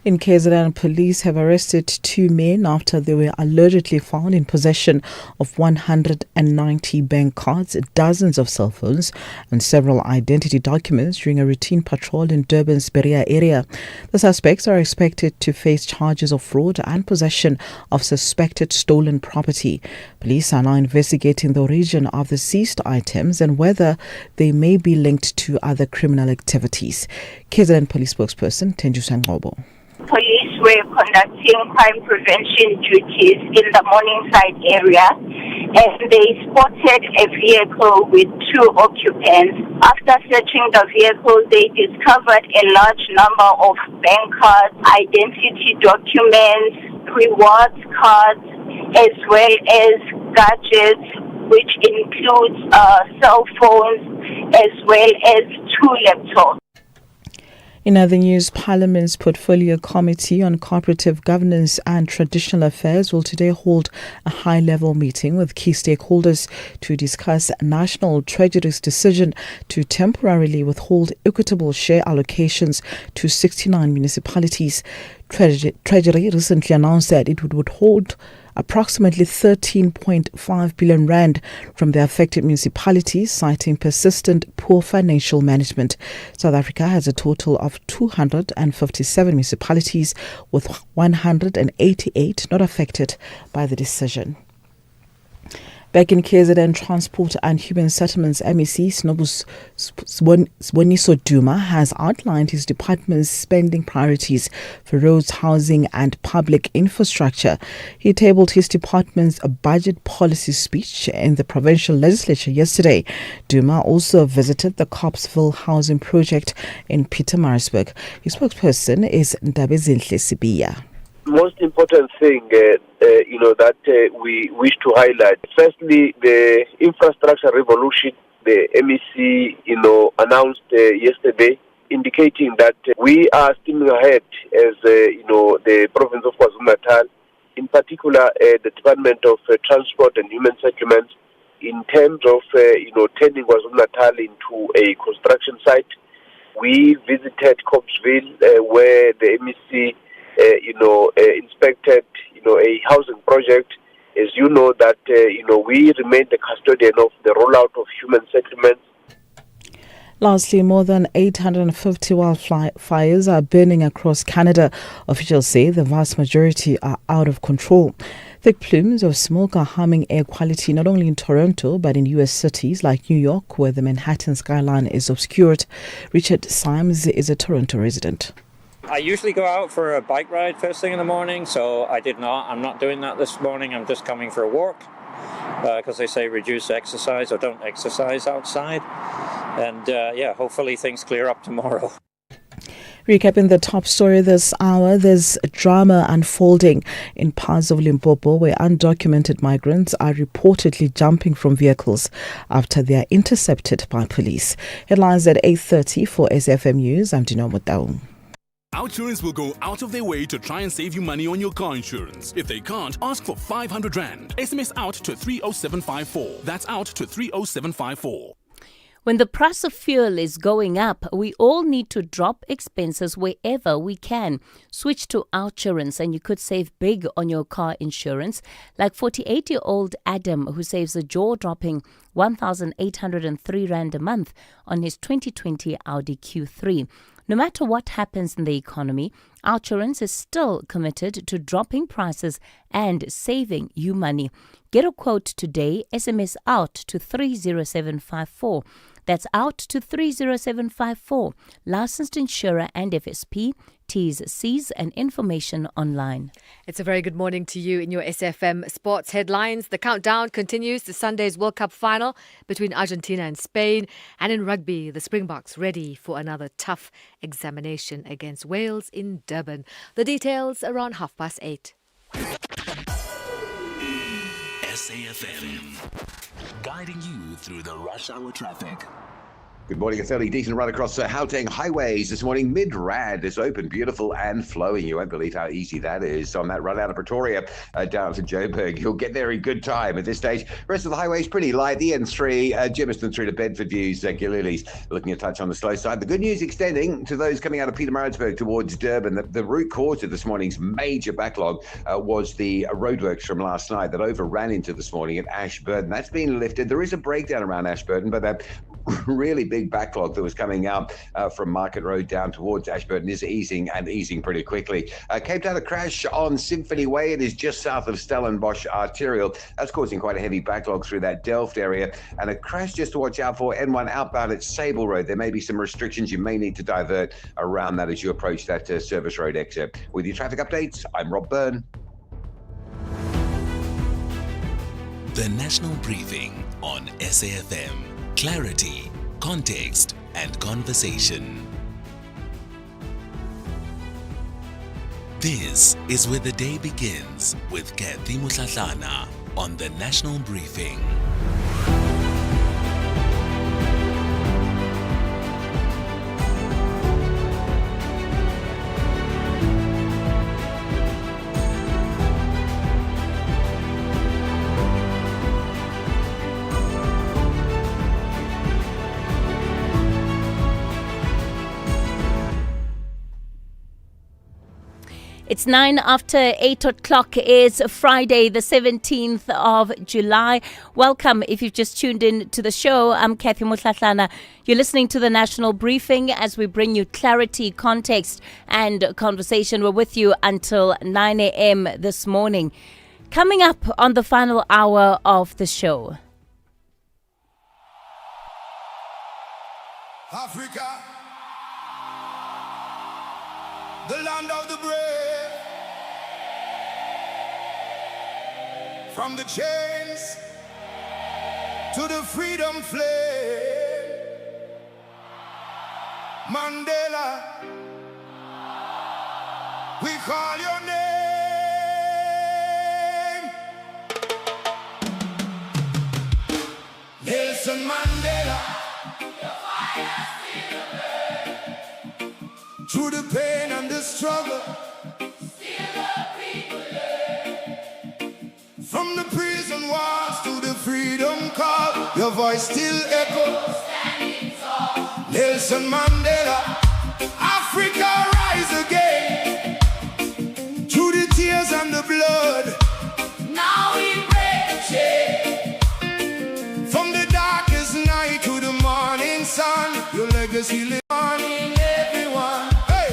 Speaker 4: In KZN, police have arrested 2 men after they were allegedly found in possession of 190 bank cards, dozens of cell phones, and several identity documents during a routine patrol in Durban's Berea area. The suspects are expected to face charges of fraud and possession of suspected stolen property. Police are now investigating the origin of the seized items and whether they may be linked to other criminal activities. KZN Police spokesperson Tenjuswa Ngobo.
Speaker 19: Police were conducting crime prevention duties in the Morningside area, and they spotted a vehicle with 2 occupants. After searching the vehicle, they discovered a large number of bank cards, identity documents, rewards cards, as well as gadgets, which includes cell phones as well as 2 laptops.
Speaker 4: In other news, Parliament's Portfolio Committee on Cooperative Governance and Traditional Affairs will today hold a high-level meeting with key stakeholders to discuss National Treasury's decision to temporarily withhold equitable share allocations to 69 municipalities. Treasury recently announced that it would withhold approximately 13.5 billion rand from the affected municipalities, citing persistent poor financial management. South Africa has a total of 257 municipalities, with 188 not affected by the decision. Back in KZN, Transport and Human Settlements MEC Swaniso Duma has outlined his department's spending priorities for roads, housing and public infrastructure. He tabled his department's budget policy speech in the provincial legislature yesterday. Duma also visited the Copsville housing project in Pietermaritzburg. His spokesperson is Ndabezinhle Sibiya.
Speaker 20: Most important thing, that we wish to highlight. Firstly, the infrastructure revolution, the MEC, announced yesterday, indicating that we are steaming ahead as, the province of KwaZulu-Natal, in particular, the Department of Transport and Human Settlements, in terms of, turning KwaZulu-Natal into a construction site. We visited Copsville, where the MEC inspected, a housing project. As you know that, we remain the custodian of the rollout of human settlements.
Speaker 4: Lastly, more than 850 wildfires are burning across Canada. Officials say the vast majority are out of control. Thick plumes of smoke are harming air quality not only in Toronto but in U.S. cities like New York, where the Manhattan skyline is obscured. Richard Symes is a Toronto resident.
Speaker 2: I usually go out for a bike ride first thing in the morning, so I'm not doing that this morning. I'm just coming for a walk because they say reduce exercise or don't exercise outside. And hopefully things clear up tomorrow.
Speaker 4: Recapping the top story this hour, there's drama unfolding in parts of Limpopo where undocumented migrants are reportedly jumping from vehicles after they are intercepted by police. Headlines at 8:30 for SAfm News. I'm Dino Mutau.
Speaker 12: Outsurance will go out of their way to try and save you money on your car insurance. If they can't, ask for 500 Rand. SMS out to 30754. That's out to 30754.
Speaker 1: When the price of fuel is going up, we all need to drop expenses wherever we can. Switch to Outsurance and you could save big on your car insurance. Like 48-year-old Adam, who saves a jaw-dropping 1,803 Rand a month on his 2020 Audi Q3. No matter what happens in the economy, Outsurance is still committed to dropping prices and saving you money. Get a quote today. SMS out to 30754. That's out to 30754. Licensed insurer and FSP. T's, C's and information online.
Speaker 7: It's a very good morning to you in your SAfm sports headlines. The countdown continues to Sunday's World Cup final between Argentina and Spain. And in rugby, the Springboks ready for another tough examination against Wales in Durban. The details around 8:30.
Speaker 5: SAfm, guiding you through the rush hour traffic.
Speaker 6: Good morning. A fairly decent run across Gauteng highways this morning. Mid-Rad is open, beautiful and flowing. You won't believe how easy that is on that run out of Pretoria down to Joburg. You'll get there in good time at this stage. Rest of the highway is pretty light. The N3, Germiston through to Bedford Views, Gillily's looking a touch on the slow side. The good news extending to those coming out of Pietermaritzburg towards Durban. The root cause of this morning's major backlog was the roadworks from last night that overran into this morning at Ashburton. That's been lifted. There is a breakdown around Ashburton, but that really big backlog that was coming out from Market Road down towards Ashburton is easing pretty quickly. Cape Town, a crash on Symphony Way. It is just south of Stellenbosch Arterial. That's causing quite a heavy backlog through that Delft area. And a crash just to watch out for N1 outbound at Sable Road. There may be some restrictions. You may need to divert around that as you approach that service road exit. With your traffic updates, I'm Rob Byrne.
Speaker 5: The National Briefing on SAfm. Clarity, context, and conversation. This is where the day begins with Kathy Mutlatlana on the National Briefing.
Speaker 1: It's 8:09. It's Friday, the 17th of July. Welcome if you've just tuned in to the show. I'm Kathy Mutlatlana. You're listening to the National Briefing as we bring you clarity, context, and conversation. We're with you until 9 a.m. this morning. Coming up on the final hour of the show.
Speaker 21: Africa, the land of the brave. From the chains to the freedom flame, Mandela, we call your name. Nelson Mandela, your fire still burns. Through the pain and the struggle, still the people learn. From the prison walls to the freedom call, your voice still echoes. Standing tall. Nelson Mandela, Africa rise again. Through the tears and the blood, now we break the chain. From the darkest night to the morning sun, you legacy live on in everyone. Hey!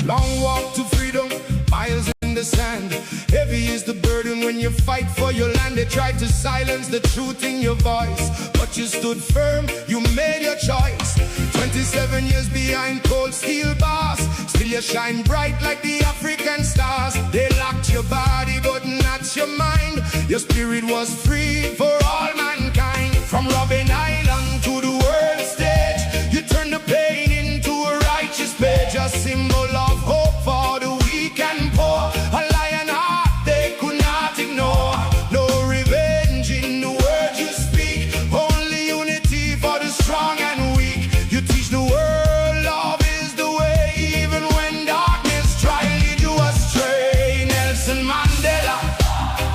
Speaker 21: Long walk to freedom, miles in the sand. Heavy is the burden when you fight for your land. They tried to silence the truth in your voice, but you stood firm, you made your choice. 27 years behind cold steel bars, still you shine bright like the African stars. They locked your body but not your mind. Your spirit was free for all mankind. From Robben Island to the world stage, you turned the pain into a righteous page. A symbol of hope for the weak and poor. A lion heart they could not ignore. No revenge in the words you speak, only unity for the strong and weak. You teach the world love is the way, even when darkness try to lead you astray. Nelson Mandela,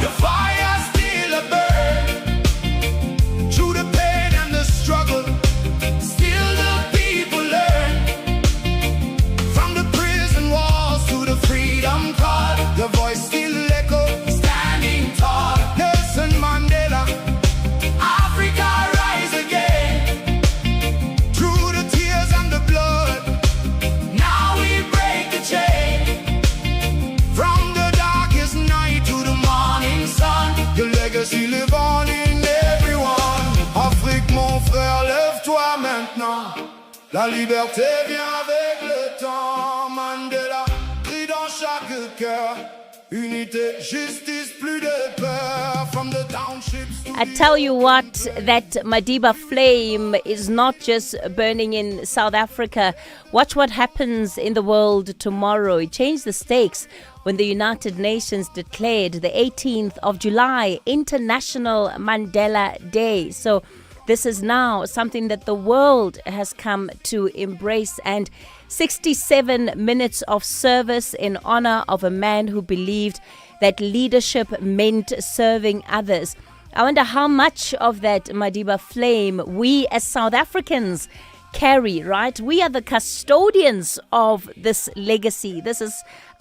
Speaker 21: your fire still a burn. Through the pain and the struggle, still the people learn. From the prison walls to the freedom call, your voice still echoes, standing tall. Nelson Mandela, Africa rise again. Through the tears and the blood, now we break the chain. From the darkest night to the morning sun, your legacy live on in everyone. Afrique, mon frère, lève-toi maintenant. La liberté vient avec le temps. Mandela crie dans chaque cœur. Unité, justice, plus de peur. From the townships to
Speaker 1: I tell you what, that Madiba flame is not just burning in South Africa. Watch what happens in the world tomorrow. It changed the stakes when the United Nations declared the 18th of July International Mandela Day. So this is now something that the world has come to embrace, and 67 minutes of service in honor of a man who believed that leadership meant serving others. I wonder how much of that Madiba flame we as South Africans carry, right? We are the custodians of this legacy. This is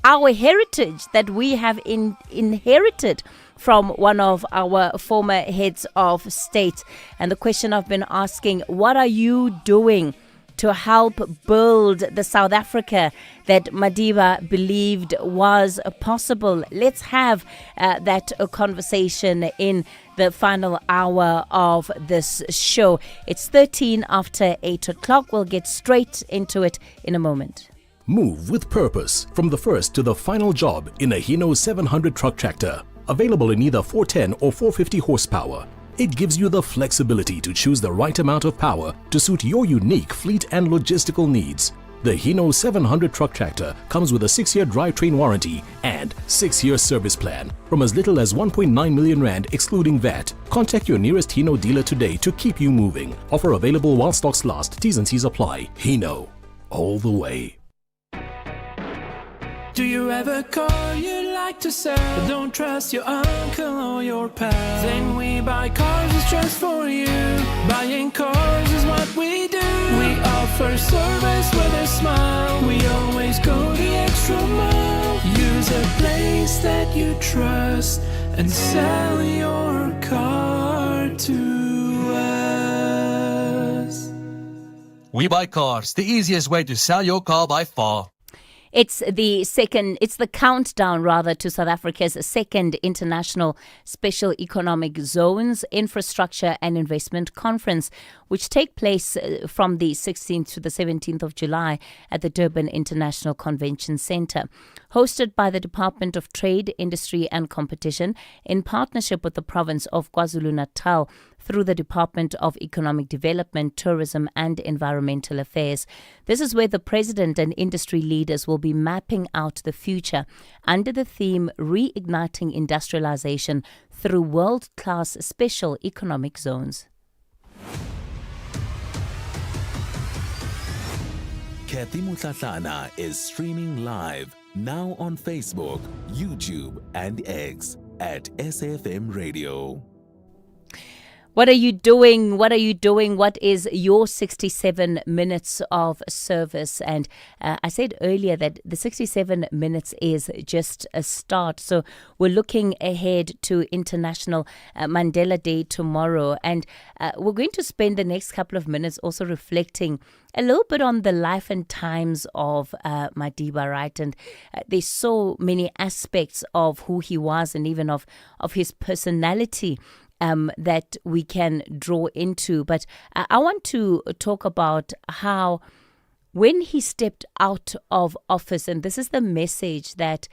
Speaker 1: our heritage that we have inherited from one of our former heads of state. And the question I've been asking, what are you doing to help build the South Africa that Madiba believed was possible? Let's have that conversation in the final hour of this show. It's 13 after 8 o'clock. We'll get straight into it in a moment.
Speaker 9: Move with purpose from the first to the final job in a Hino 700 truck tractor. Available in either 410 or 450 horsepower. It gives you the flexibility to choose the right amount of power to suit your unique fleet and logistical needs. The Hino 700 truck tractor comes with a 6-year drivetrain warranty and 6-year service plan from as little as 1.9 million rand excluding VAT. Contact your nearest Hino dealer today to keep you moving. Offer available while stocks last. T's and C's apply. Hino, all the way.
Speaker 10: Do you have a car you'd like to sell, but don't trust your uncle or your pal? Then we buy cars is just for you. Buying cars is what we do. We offer service with a smile. We always go the extra mile. Use a place that you trust and sell your car to us.
Speaker 11: We Buy Cars, the easiest way to sell your car by far.
Speaker 1: It's the countdown rather to South Africa's second International Special Economic Zones Infrastructure and Investment Conference, which take place from the 16th to the 17th of July at the Durban International Convention Centre. Hosted by the Department of Trade, Industry and Competition in partnership with the province of KwaZulu-Natal through the Department of Economic Development, Tourism and Environmental Affairs. This is where the President and industry leaders will be mapping out the future under the theme Reigniting Industrialization through World-Class Special Economic Zones.
Speaker 5: Kathy Mutlatlana is streaming live now on Facebook, YouTube and X at SAfmRadio.
Speaker 1: What are you doing? What are you doing? What is your 67 minutes of service? And I said earlier that the 67 minutes is just a start. So we're looking ahead to International Mandela Day tomorrow. And we're going to spend the next couple of minutes also reflecting a little bit on the life and times of Madiba, right? And there's so many aspects of who he was and even of his personality that we can draw into. But I want to talk about how when he stepped out of office, and this is the message that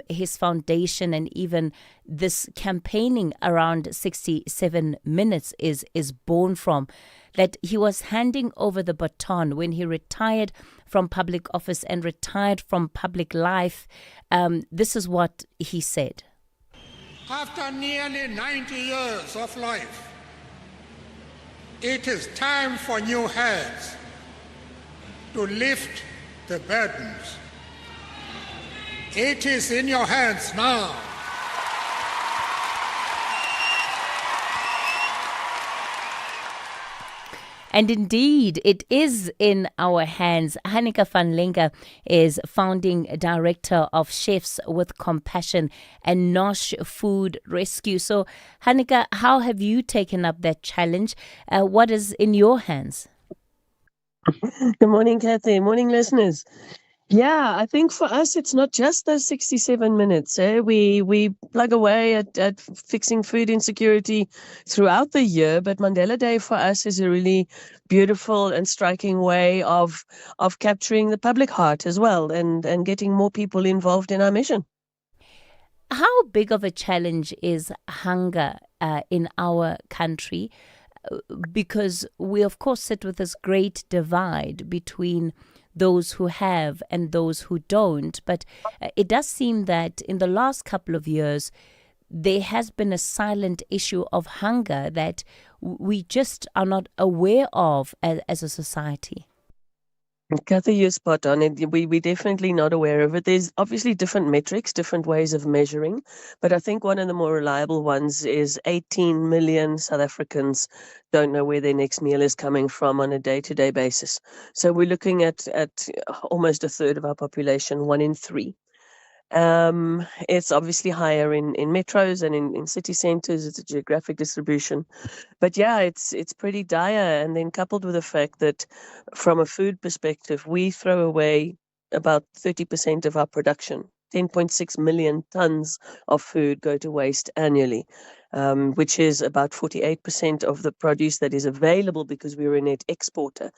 Speaker 1: his foundation and even this campaigning around 67 minutes is born from, that he was handing over the baton when he retired from public office and retired from public life. This is what he said.
Speaker 3: After nearly 90 years of life, it is time for new heads to lift the burdens. It is in your hands now.
Speaker 1: And indeed, it is in our hands. Hanika van Lenga is founding director of Chefs with Compassion and Nosh Food Rescue. So, Hanika, how have you taken up that challenge? What is in your hands?
Speaker 13: Good morning, Kathy. Morning, listeners. Yeah, I think for us, it's not just those 67 minutes. We plug away at fixing food insecurity throughout the year, but Mandela Day for us is a really beautiful and striking way of capturing the public heart as well and getting more people involved in our mission.
Speaker 1: How big of a challenge is hunger in our country? Because we, of course, sit with this great divide between those who have and those who don't. But it does seem that in the last couple of years, there has been a silent issue of hunger that we just are not aware of as a society.
Speaker 13: Kathy, you're spot on. We're definitely not aware of it. There's obviously different metrics, different ways of measuring, but I think one of the more reliable ones is 18 million South Africans don't know where their next meal is coming from on a day-to-day basis. So we're looking at almost a third of our population, 1 in 3. It's obviously higher in metros and in city centres. It's a geographic distribution. But yeah, it's pretty dire. And then coupled with the fact that from a food perspective, we throw away about 30% of our production. 10.6 million tons of food go to waste annually, which is about 48% of the produce that is available because we're a net exporter.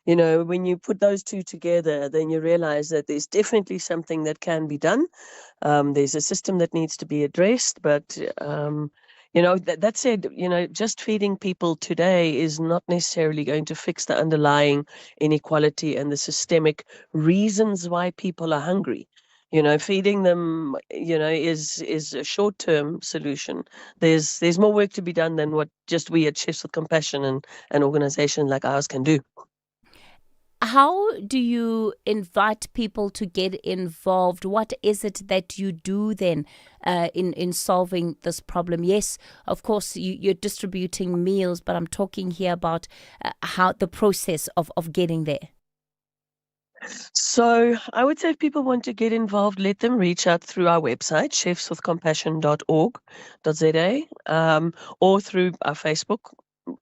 Speaker 13: You know, when you put those two together, then you realize that there's definitely something that can be done. There's a system that needs to be addressed, but that said, just feeding people today is not necessarily going to fix the underlying inequality and the systemic reasons why people are hungry. Feeding them, is a short-term solution. There's more work to be done than what just we at Chefs with Compassion and an organization like ours can do.
Speaker 1: How do you invite people to get involved? What is it that you do then in solving this problem? Yes, of course, you're distributing meals, but I'm talking here about how the process of getting there.
Speaker 13: So I would say if people want to get involved, let them reach out through our website, chefswithcompassion.org.za, or through our Facebook.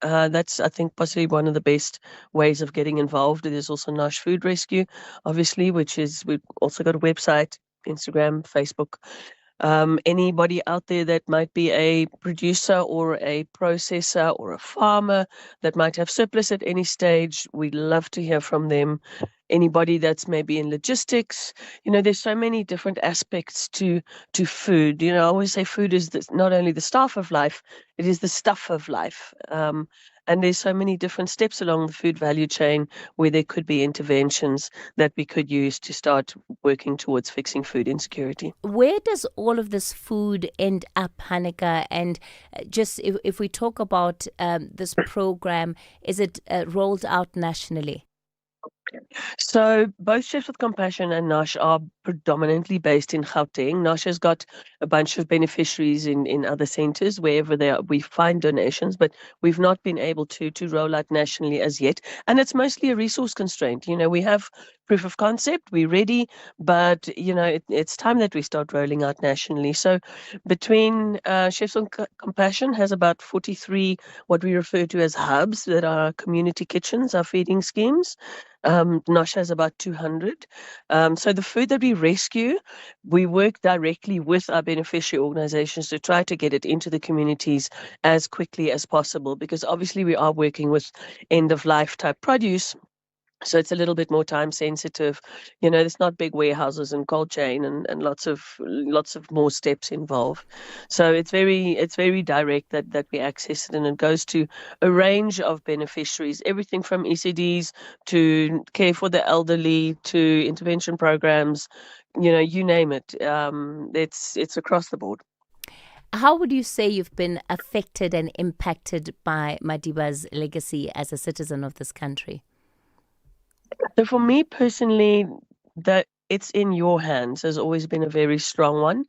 Speaker 13: That's, I think, possibly one of the best ways of getting involved. There's also Nosh Food Rescue, obviously, we've also got a website, Instagram, Facebook. Anybody out there that might be a producer or a processor or a farmer that might have surplus at any stage, we'd love to hear from them. Anybody that's maybe in logistics, there's so many different aspects to food. I always say food is not only the staff of life, it is the stuff of life. And there's so many different steps along the food value chain where there could be interventions that we could use to start working towards fixing food insecurity.
Speaker 1: Where does all of this food end up, Hanika? And just if we talk about this program, is it rolled out nationally?
Speaker 13: So both Chefs with Compassion and Nash are predominantly based in Gauteng. Nash has got a bunch of beneficiaries in other centres wherever they are. We find donations, but we've not been able to roll out nationally as yet. And it's mostly a resource constraint. You know, we have proof of concept, we're ready, but you know, it's time that we start rolling out nationally. So between Chefs with Compassion has about 43 what we refer to as hubs that are community kitchens, our feeding schemes. Nosh has about 200. So the food that we rescue, we work directly with our beneficiary organizations to try to get it into the communities as quickly as possible, because obviously we are working with end of life type produce. So it's a little bit more time sensitive. You know, there's not big warehouses and cold chain and lots of more steps involved. So it's very direct that we access it, and it goes to a range of beneficiaries, everything from ECDs to care for the elderly to intervention programs, you know, you name it. It's across the board.
Speaker 1: How would you say you've been affected and impacted by Madiba's legacy as a citizen of this country?
Speaker 13: So for me personally, that it's in your hands has always been a very strong one.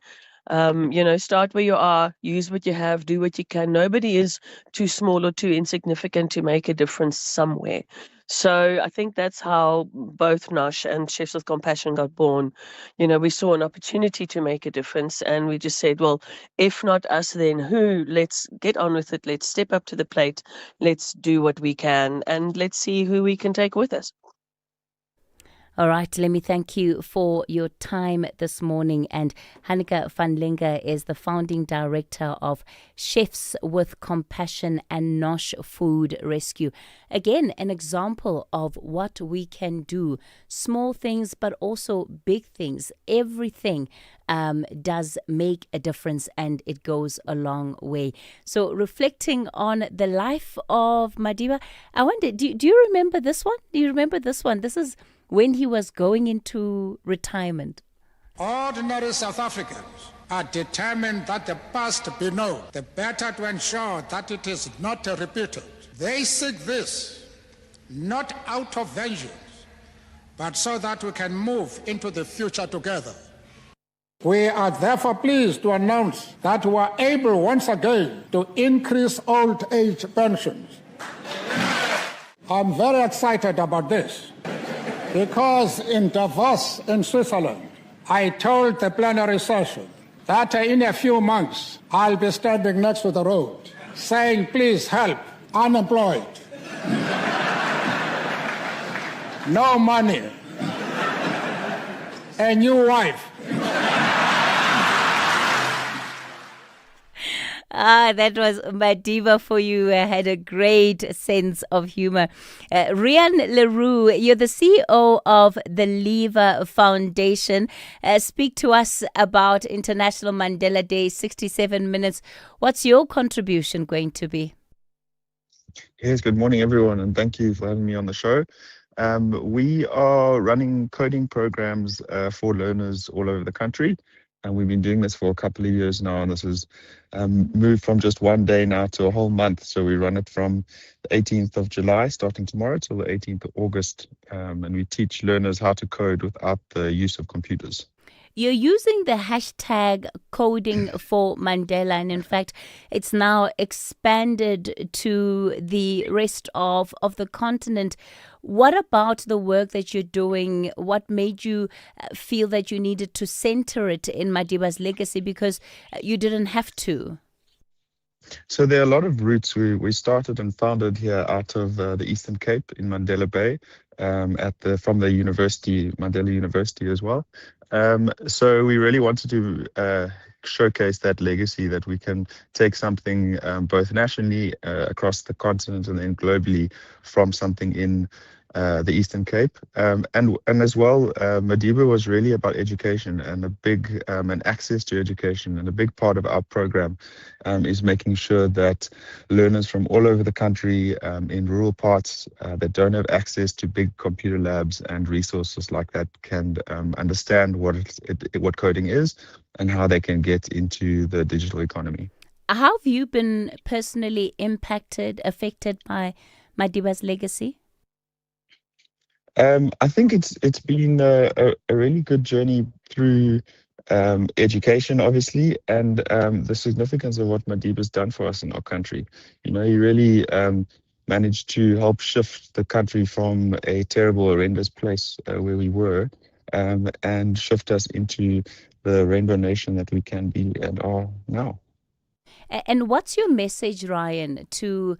Speaker 13: You know, start where you are, use what you have, do what you can. Nobody is too small or too insignificant to make a difference somewhere. So I think that's how both Nash and Chefs with Compassion got born. You know, we saw an opportunity to make a difference, and we just said, well, if not us, then who? Let's get on with it. Let's step up to the plate. Let's do what we can, and let's see who we can take with us.
Speaker 1: All right, let me thank you for your time this morning. And Hanneke van Linge is the founding director of Chefs with Compassion and Nosh Food Rescue. Again, an example of what we can do. Small things, but also big things. Everything does make a difference, and it goes a long way. So reflecting on the life of Madiba, I wonder, do you remember this one? Do you remember this one? This is when he was going into retirement.
Speaker 3: Ordinary South Africans are determined that the past be known, the better to ensure that it is not repeated. They seek this not out of vengeance, but so that we can move into the future together. We are therefore pleased to announce that we are able once again to increase old age pensions. I'm very excited about this, because in Davos in Switzerland, I told the plenary session that in a few months I'll be standing next to the road saying, please help, unemployed, no money, a new wife.
Speaker 1: That was Madiba for you. Had a great sense of humor. Rian Leroux, you're the CEO of the Lever Foundation. Speak to us about International Mandela Day, 67 minutes. What's your contribution going to be?
Speaker 14: Yes, good morning, everyone, and thank you for having me on the show. We are running coding programs for learners all over the country. And we've been doing this for a couple of years now, and this has moved from just one day now to a whole month. So we run it from the 18th of July, starting tomorrow, till the 18th of August. And we teach learners how to code without the use of computers.
Speaker 1: You're using the hashtag coding for Mandela, and in fact, it's now expanded to the rest of the continent. What about the work that you're doing? What made you feel that you needed to center it in Madiba's legacy, because you didn't have to?
Speaker 14: So there are a lot of roots. We started and founded here out of the Eastern Cape in Mandela Bay, from the university, Mandela University as well. So we really wanted to showcase that legacy, that we can take something both nationally across the continent and then globally from something in the Eastern Cape. And as well, Madiba was really about education and and access to education. And a big part of our program is making sure that learners from all over the country in rural parts that don't have access to big computer labs and resources like that can understand what coding is and how they can get into the digital economy.
Speaker 1: How have you been personally affected by Madiba's legacy?
Speaker 14: I think it's been a really good journey through education, obviously, and the significance of what Madiba's done for us in our country. You know, he really managed to help shift the country from a terrible, horrendous place where we were, and shift us into the rainbow nation that we can be and are now.
Speaker 1: And what's your message, Ryan, to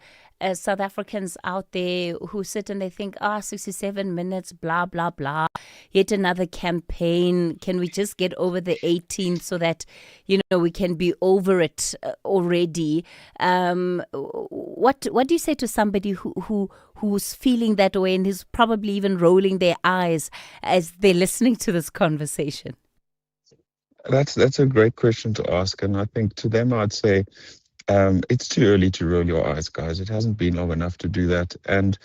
Speaker 1: South Africans out there who sit and they think, 67 minutes, blah, blah, blah, yet another campaign. Can we just get over the 18th so that, we can be over it already? What do you say to somebody who's feeling that way and who's probably even rolling their eyes as they're listening to this conversation?
Speaker 14: That's a great question to ask, and I think to them I'd say it's too early to roll your eyes, guys. It hasn't been long enough to do that, and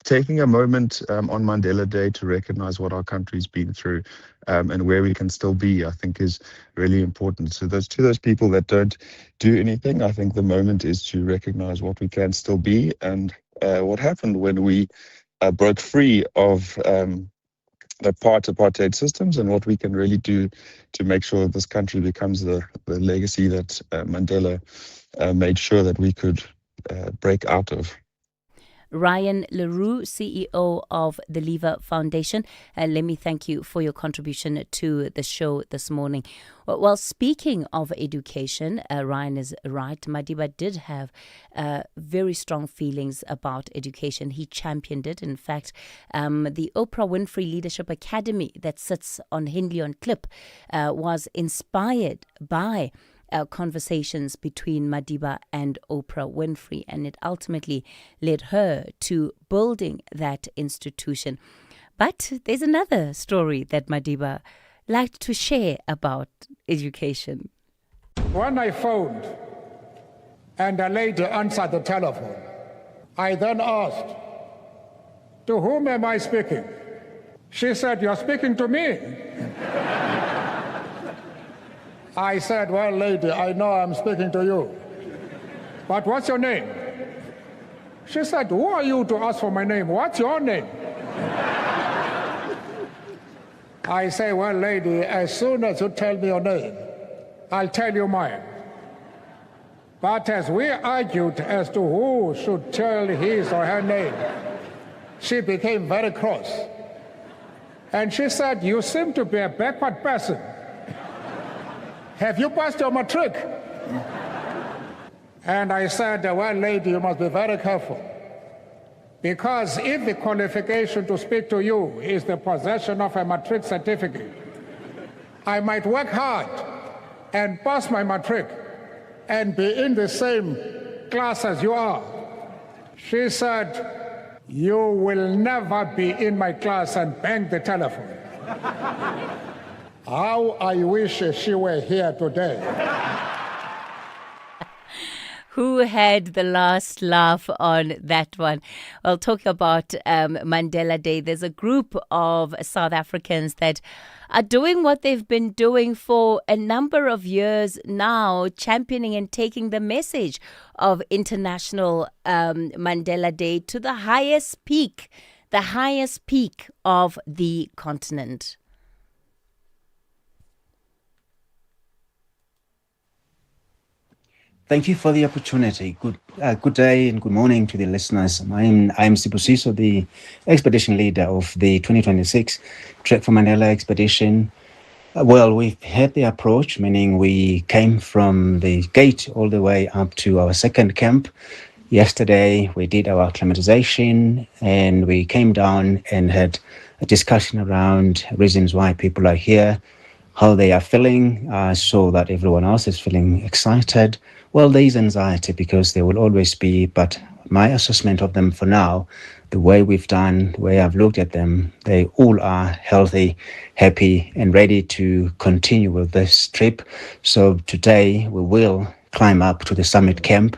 Speaker 14: taking a moment on Mandela Day to recognize what our country's been through and where we can still be, I think is really important. So to those people that don't do anything, I think the moment is to recognize what we can still be and what happened when we broke free of the apartheid systems and what we can really do to make sure this country becomes the legacy that Mandela made sure that we could break out of.
Speaker 1: Ryan Leroux, CEO of the Lever Foundation. Let me thank you for your contribution to the show this morning. Well, speaking of education, Ryan is right. Madiba did have very strong feelings about education. He championed it. In fact, the Oprah Winfrey Leadership Academy that sits on Hindley on Klip was inspired by conversations between Madiba and Oprah Winfrey, and it ultimately led her to building that institution. But there's another story that Madiba liked to share about education.
Speaker 3: When I phoned and a lady answered the telephone, I then asked, "To whom am I speaking?" She said, "You're speaking to me." I said, "Well, lady, I know I'm speaking to you, but what's your name?" She said, "Who are you to ask for my name? What's your name?" I say, "Well, lady, as soon as you tell me your name, I'll tell you mine." But as we argued as to who should tell his or her name, she became very cross. And she said, "You seem to be a backward person. Have you passed your matric?" And I said, "Well, lady, you must be very careful. Because if the qualification to speak to you is the possession of a matric certificate, I might work hard and pass my matric and be in the same class as you are." She said, "You will never be in my class and bang the telephone." How I wish she were here today.
Speaker 1: Who had the last laugh on that one? Well, talking about Mandela Day, there's a group of South Africans that are doing what they've been doing for a number of years now, championing and taking the message of International Mandela Day to the highest peak of the continent.
Speaker 15: Thank you for the opportunity. Good day and good morning to the listeners. I'm Sibusiso, the expedition leader of the 2026 Trek for Mandela expedition. Well, we've had the approach, meaning we came from the gate all the way up to our second camp. Yesterday, we did our acclimatization and we came down and had a discussion around reasons why people are here, how they are feeling, so that everyone else is feeling excited. Well, there is anxiety because there will always be, but my assessment of them for now, the way we've done, the way I've looked at them, they all are healthy, happy, and ready to continue with this trip. So today we will climb up to the summit camp,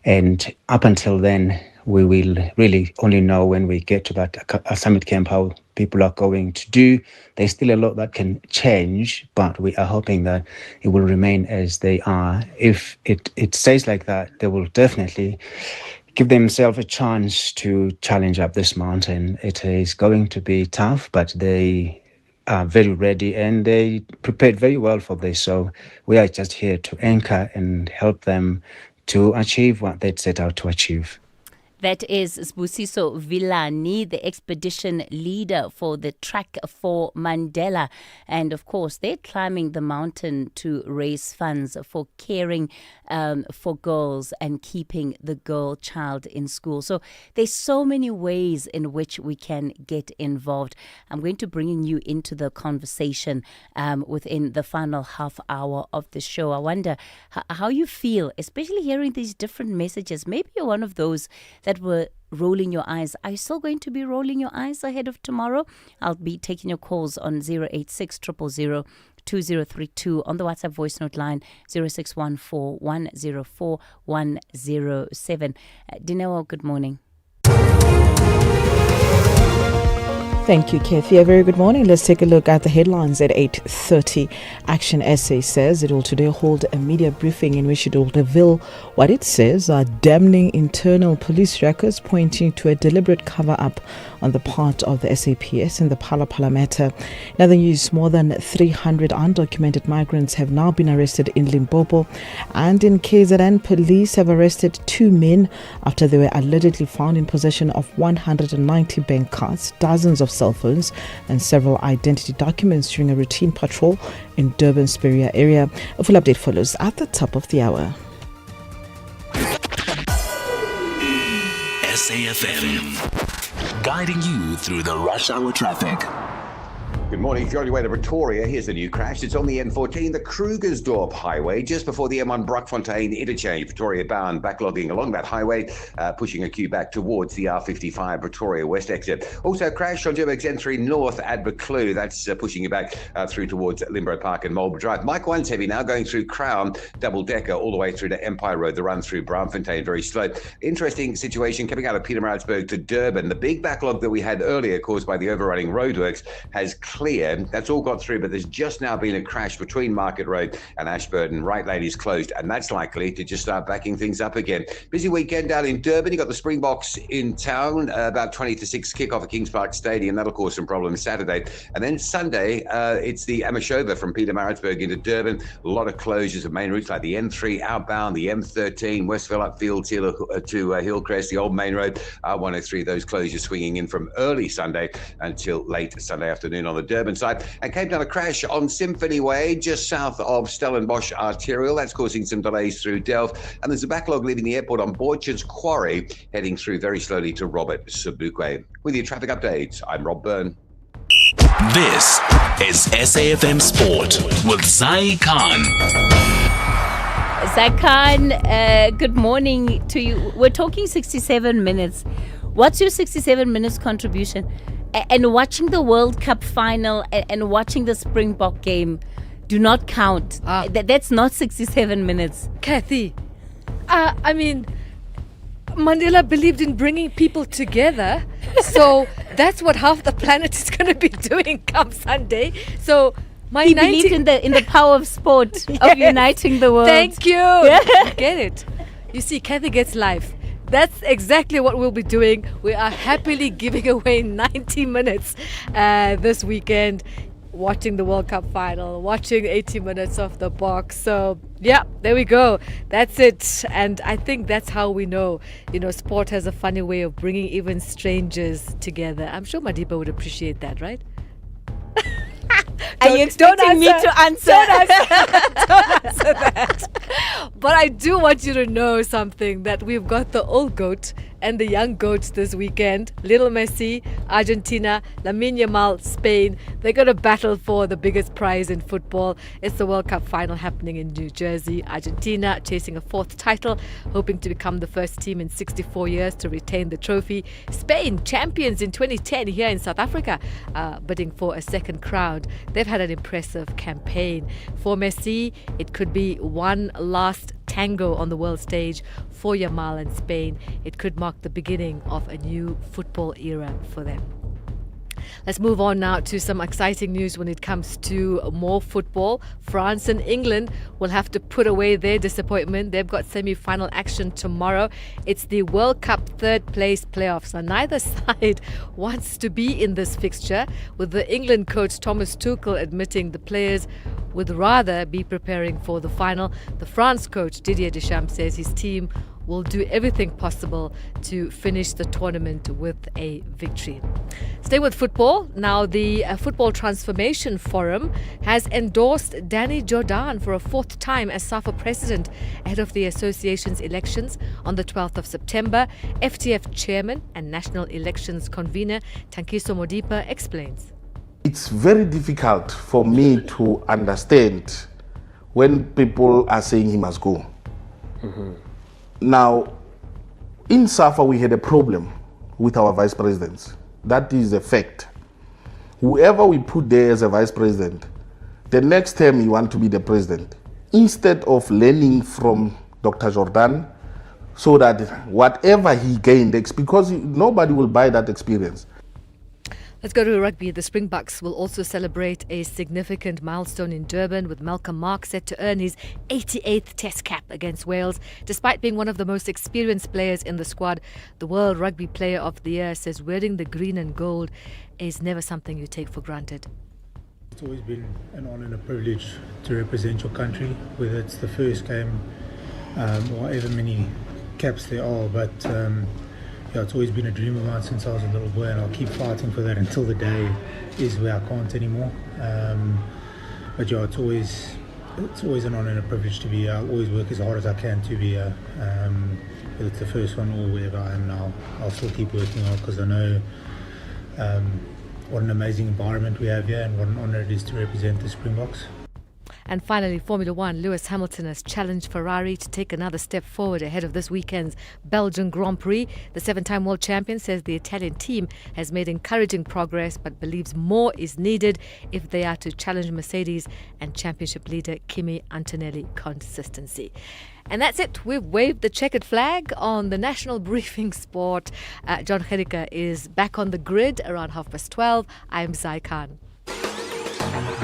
Speaker 15: and up until then, we will really only know when we get to that summit camp how people are going to do. There's still a lot that can change, but we are hoping that it will remain as they are. If it stays like that, there will definitely give themselves a chance to challenge up this mountain. It is going to be tough, but they are very ready and they prepared very well for this. So we are just here to anchor and help them to achieve what they'd set out to achieve.
Speaker 1: That is Sbusiso Villani, the expedition leader for the Track for Mandela. And of course, they're climbing the mountain to raise funds for caring for girls and keeping the girl child in school. So there's so many ways in which we can get involved. I'm going to bring you into the conversation within the final half hour of the show. I wonder how you feel, especially hearing these different messages. Maybe you're one of those that were rolling your eyes. Are you still going to be rolling your eyes ahead of tomorrow? I'll be taking your calls on 086 000 2032 on the WhatsApp voice note line 0614 104 107. Dinewa, good morning.
Speaker 4: Thank you, Kathy. A very good morning. Let's take a look at the headlines at 8:30. Action SA says it will today hold a media briefing in which it will reveal what it says are damning internal police records pointing to a deliberate cover-up on the part of the SAPS in the Phala Phala matter. In other news, more than 300 undocumented migrants have now been arrested in Limpopo, and in KZN, police have arrested 2 men after they were allegedly found in possession of 190 bank cards, dozens of cell phones and several identity documents during a routine patrol in Durban's Speria area. A full update follows at the top of the hour.
Speaker 5: SAFM, guiding you through the rush hour traffic.
Speaker 6: Good morning. If you're on your way to Pretoria, here's the new crash. It's on the N14, the Krugersdorp Highway, just before the M1 Brockfontein interchange. Pretoria bound, backlogging along that highway, pushing a queue back towards the R55 Pretoria West exit. Also, crash on Joburg's N3 North at Buccleuch. That's pushing you back through towards Limborough Park and Marlborough Drive. Mike 1's heavy now, going through Crown, double-decker, all the way through to Empire Road, the run through Braamfontein, very slow. Interesting situation coming out of Pietermaritzburg to Durban. The big backlog that we had earlier, caused by the overrunning roadworks, has clear. That's all got through, but there's just now been a crash between Market Road and Ashburton. Right lane is closed, and that's likely to just start backing things up again. Busy weekend down in Durban. You got the Springboks in town, about 20 to 6 kickoff at Kings Park Stadium. That'll cause some problems Saturday. And then Sunday, it's the Amashova from Pietermaritzburg into Durban. A lot of closures of main routes like the N3 outbound, the M13, Westville upfield to Hillcrest, the old main road, R103. Those closures swinging in from early Sunday until late Sunday afternoon on the Durban side. And came down a crash on Symphony Way, just south of Stellenbosch Arterial. That's causing some delays through Delft. And there's a backlog leaving the airport on Borchard's Quarry, heading through very slowly to Robert Sobukwe. With your traffic updates, I'm Rob Byrne.
Speaker 5: This is SAFM Sport with Zai Khan.
Speaker 1: Zakan, good morning to you. We're talking 67 minutes. What's your 67 minutes contribution? And watching the World Cup final and watching the Springbok game do not count. That's not 67 minutes.
Speaker 7: Kathy, I mean, Mandela believed in bringing people together. So that's what half the planet is going to be doing come Sunday. So
Speaker 1: he believed in the power of sport, yes, of uniting the world.
Speaker 7: Thank you. You get it. You see, Kathy gets life. That's exactly what we'll be doing. We are happily giving away 90 minutes this weekend, watching the World Cup final, watching 80 minutes of the box. So, yeah, there we go. That's it. And I think that's how we know, sport has a funny way of bringing even strangers together. I'm sure Madiba would appreciate that, right?
Speaker 1: Are you expecting me to answer?
Speaker 7: Don't answer that. But I do want you to know something, that we've got the old goat and the young goats this weekend. Little Messi, Argentina, Lamine Yamal, Spain. They're going to battle for the biggest prize in football. It's the World Cup final happening in New Jersey. Argentina chasing a 4th title, hoping to become the first team in 64 years to retain the trophy. Spain, champions in 2010 here in South Africa, bidding for a 2nd crown. They've had an impressive campaign. For Messi, it could be one last tango on the world stage. For Yamal and Spain, it could mark the beginning of a new football era for them. Let's move on now to some exciting news when it comes to more football. France and England will have to put away their disappointment. They've got semi-final action tomorrow. It's the World Cup third place playoffs. And neither side wants to be in this fixture, with the England coach Thomas Tuchel admitting the players would rather be preparing for the final. The France coach Didier Deschamps says his team will do everything possible to finish the tournament with a victory. Stay with football. Now, the Football Transformation Forum has endorsed Danny Jordan for a fourth time as SAFA president ahead of the association's elections on the 12th of September. FTF chairman and national elections convener Tankiso Modipa explains.
Speaker 17: It's very difficult for me to understand when people are saying he must go. Now, in SAFA, we had a problem with our vice presidents. That is a fact. Whoever we put there as a vice president, the next term you want to be the president. Instead of learning from Dr. Jordan, so that whatever he gained, because nobody will buy that experience.
Speaker 7: Let's go to rugby. The Springboks will also celebrate a significant milestone in Durban, with Malcolm Mark set to earn his 88th Test cap against Wales. Despite being one of the most experienced players in the squad, the World Rugby Player of the Year says wearing the green and gold is never something you take for granted.
Speaker 22: It's always been an honour and a privilege to represent your country, whether it's the first game or however many caps there are, but it's always been a dream of mine since I was a little boy, and I'll keep fighting for that until the day is where I can't anymore. But it's always an honour and a privilege to be here. I'll always work as hard as I can to be here. Whether it's the first one or wherever I am now, I'll still keep working hard, because I know what an amazing environment we have here and what an honour it is to represent the Springboks.
Speaker 7: And finally, Formula One, Lewis Hamilton has challenged Ferrari to take another step forward ahead of this weekend's Belgian Grand Prix. The seven-time world champion says the Italian team has made encouraging progress, but believes more is needed if they are to challenge Mercedes and championship leader Kimi Antonelli consistency. And that's it. We've waved the checkered flag on the National Briefing Sport. John Gericke is back on the grid around 12:30. I'm Zai Khan.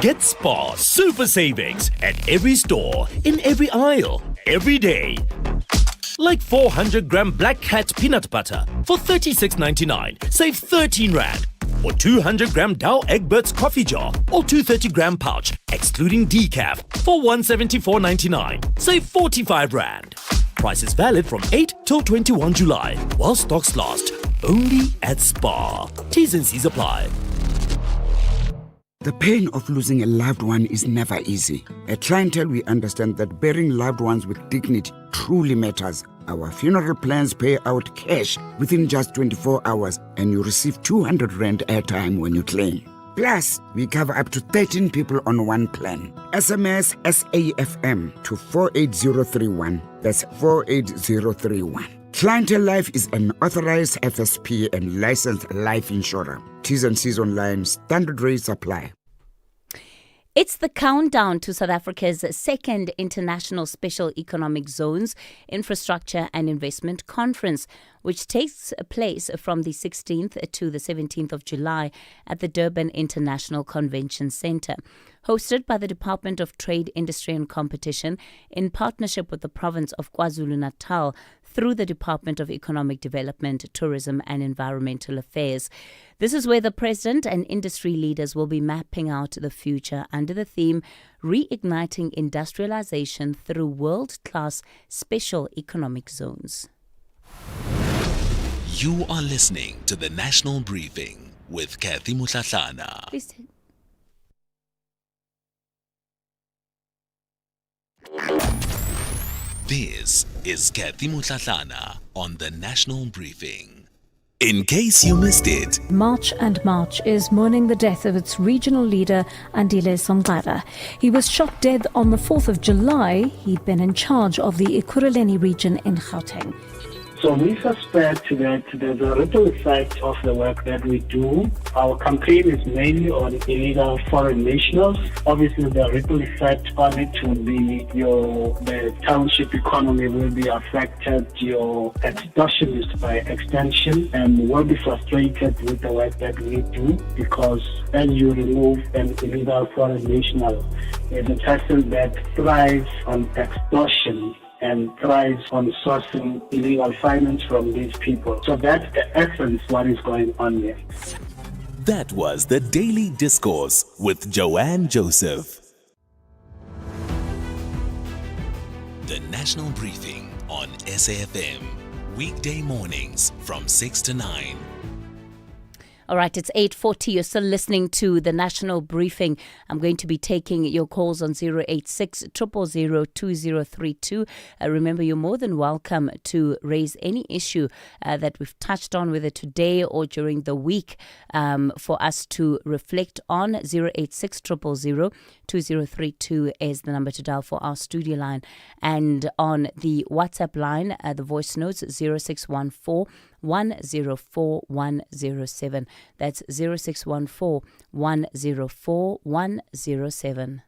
Speaker 23: Get Spar Super Savings at every store, in every aisle, every day. Like 400 gram Black Cat peanut butter for $36.99, save 13 Rand. Or 200 gram Dow Egberts coffee jar or 230 gram pouch, excluding decaf, for $174.99, save 45 Rand. Price is valid from 8 till 21 July, while stocks last. Only at Spar. T's and C's apply.
Speaker 24: The pain of losing a loved one is never easy. At Clientele, we understand that burying loved ones with dignity truly matters. Our funeral plans pay out cash within just 24 hours, and you receive 200 Rand airtime when you claim. Plus, we cover up to 13 people on one plan. SMS SAFM to 48031. That's 48031. Clientele Life is an authorized FSP and licensed life insurer. T's and C's online. Standard rates apply.
Speaker 1: It's the countdown to South Africa's second International Special Economic Zones Infrastructure and Investment Conference, which takes place from the 16th to the 17th of July at the Durban International Convention Centre. Hosted by the Department of Trade, Industry and Competition in partnership with the province of KwaZulu-Natal through the Department of Economic Development, Tourism and Environmental Affairs. This is where the President and industry leaders will be mapping out the future under the theme Reigniting Industrialization Through World-Class Special Economic Zones.
Speaker 5: You are listening to the National Briefing with Kathy Mutlatlana. This is Kathy Mutlatlana on the National Briefing. In case you missed it,
Speaker 25: March and March is mourning the death of its regional leader, Andile Songqara. He was shot dead on the 4th of July. He'd been in charge of the Ekurhuleni region in Gauteng.
Speaker 8: So we suspect that there's a ripple effect of the work that we do. Our campaign is mainly on illegal foreign nationals. Obviously, the ripple effect on it will be the township economy will be affected, your extortionists by extension, and will be frustrated with the work that we do, because as you remove an illegal foreign national, is a person that thrives on extortion and thrives on sourcing illegal finance from these people. So that's the essence what is going on here.
Speaker 5: That was the Daily Discourse with Joanne Joseph. The National Briefing on SAFM. Weekday mornings from 6 to 9.
Speaker 1: All right, it's 8:40. You're still listening to the National Briefing. I'm going to be taking your calls on 086 000 2032. Remember, you're more than welcome to raise any issue that we've touched on, whether today or during the week, for us to reflect on. 086 000 2032 is the number to dial for our studio line. And on the WhatsApp line, the voice notes 0614 104 107. That's 0614 104 107.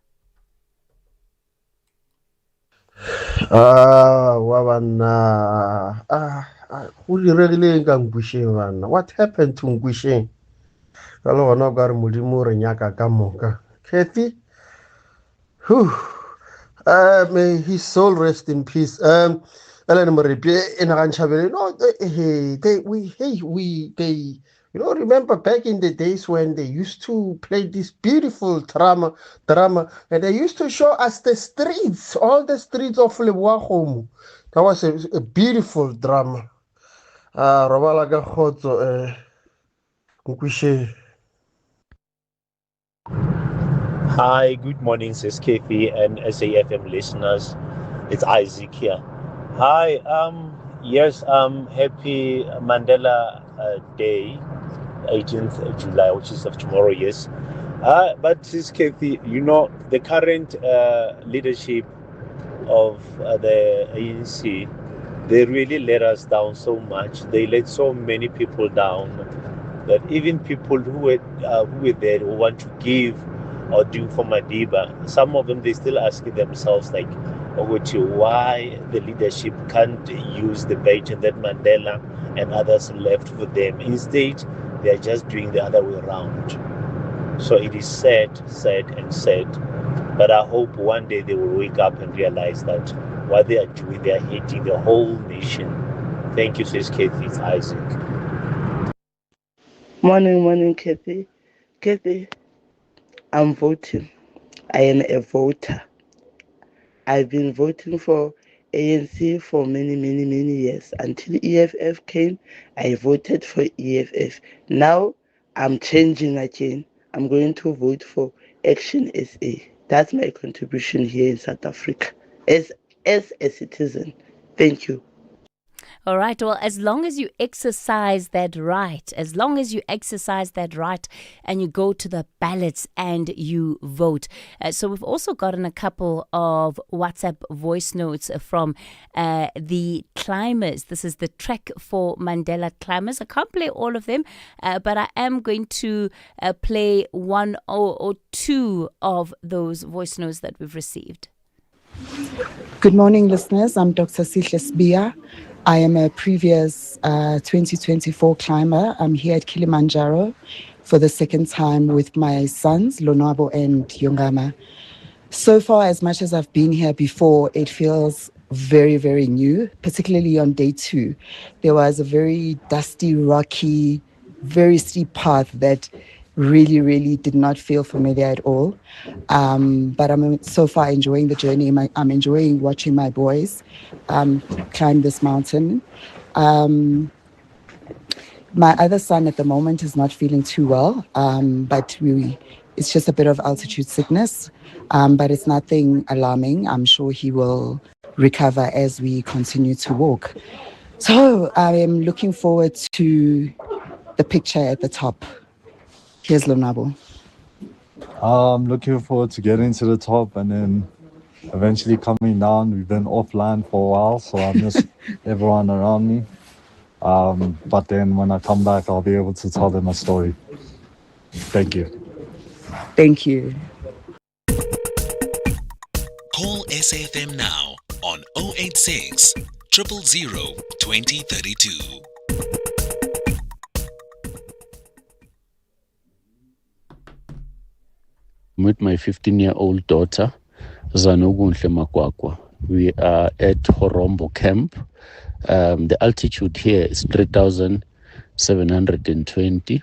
Speaker 16: What happened to Ngwishe? Hello, no gar mudimu renyaka kamoka. Kathy? May his soul rest in peace. Alan Maripe in Ranchabele. No, remember back in the days when they used to play this beautiful drama, and they used to show us the streets, all the streets of Lewahomu. That was a beautiful drama. Robalaga Khotso, Nkwishe.
Speaker 18: Hi, good morning, Sis Kathy and SAFM listeners. It's Isaac here. Hi, happy Mandela Day, 18th of July, which is of tomorrow, yes. But Sis Kathy, the current leadership of the ANC, they really let us down so much. They let so many people down that even people who were there who want to give or do for Madiba, some of them, they still asking themselves like, why the leadership can't use the baton that Mandela and others left for them. Instead, they are just doing the other way around. So it is sad. But I hope one day they will wake up and realize that what they are doing, they are hating the whole nation. Thank you, says Kathy. It's Isaac.
Speaker 19: Morning, Kathy. Kathy, I'm voting. I am a voter. I've been voting for ANC for many years. Until EFF came, I voted for EFF. Now, I'm changing again. I'm going to vote for Action SA. That's my contribution here in South Africa as a citizen. Thank you.
Speaker 1: All right. Well, as long as you exercise that right, and you go to the ballots and you vote. So we've also gotten a couple of WhatsApp voice notes from the climbers. This is the Trek for Mandela climbers. I can't play all of them, but I am going to play one or two of those voice notes that we've received.
Speaker 20: Good morning, listeners. I'm Dr. Sihle Sbiya. I am a previous 2024 climber. I'm here at Kilimanjaro for the second time with my sons, Lonwabo and Yongama. So far, as much as I've been here before, it feels very, very new, particularly on day 2. There was a very dusty, rocky, very steep path that really did not feel familiar at all. But I'm so far enjoying the journey. I'm enjoying watching my boys climb this mountain. My other son at the moment is not feeling too well, but it's just a bit of altitude sickness, but it's nothing alarming. I'm sure he will recover as we continue to walk. So I am looking forward to the picture at the top. Here's Lonabo.
Speaker 26: I'm looking forward to getting to the top and then eventually coming down. We've been offline for a while, so I miss everyone around me. But then when I come back, I'll be able to tell them a story. Thank you.
Speaker 20: Thank you.
Speaker 5: Call SAFM now on 086 000 2032.
Speaker 2: With my 15-year-old daughter, Zanogunhle Makwakwa. We are at Horombo Camp. The altitude here is 3,720.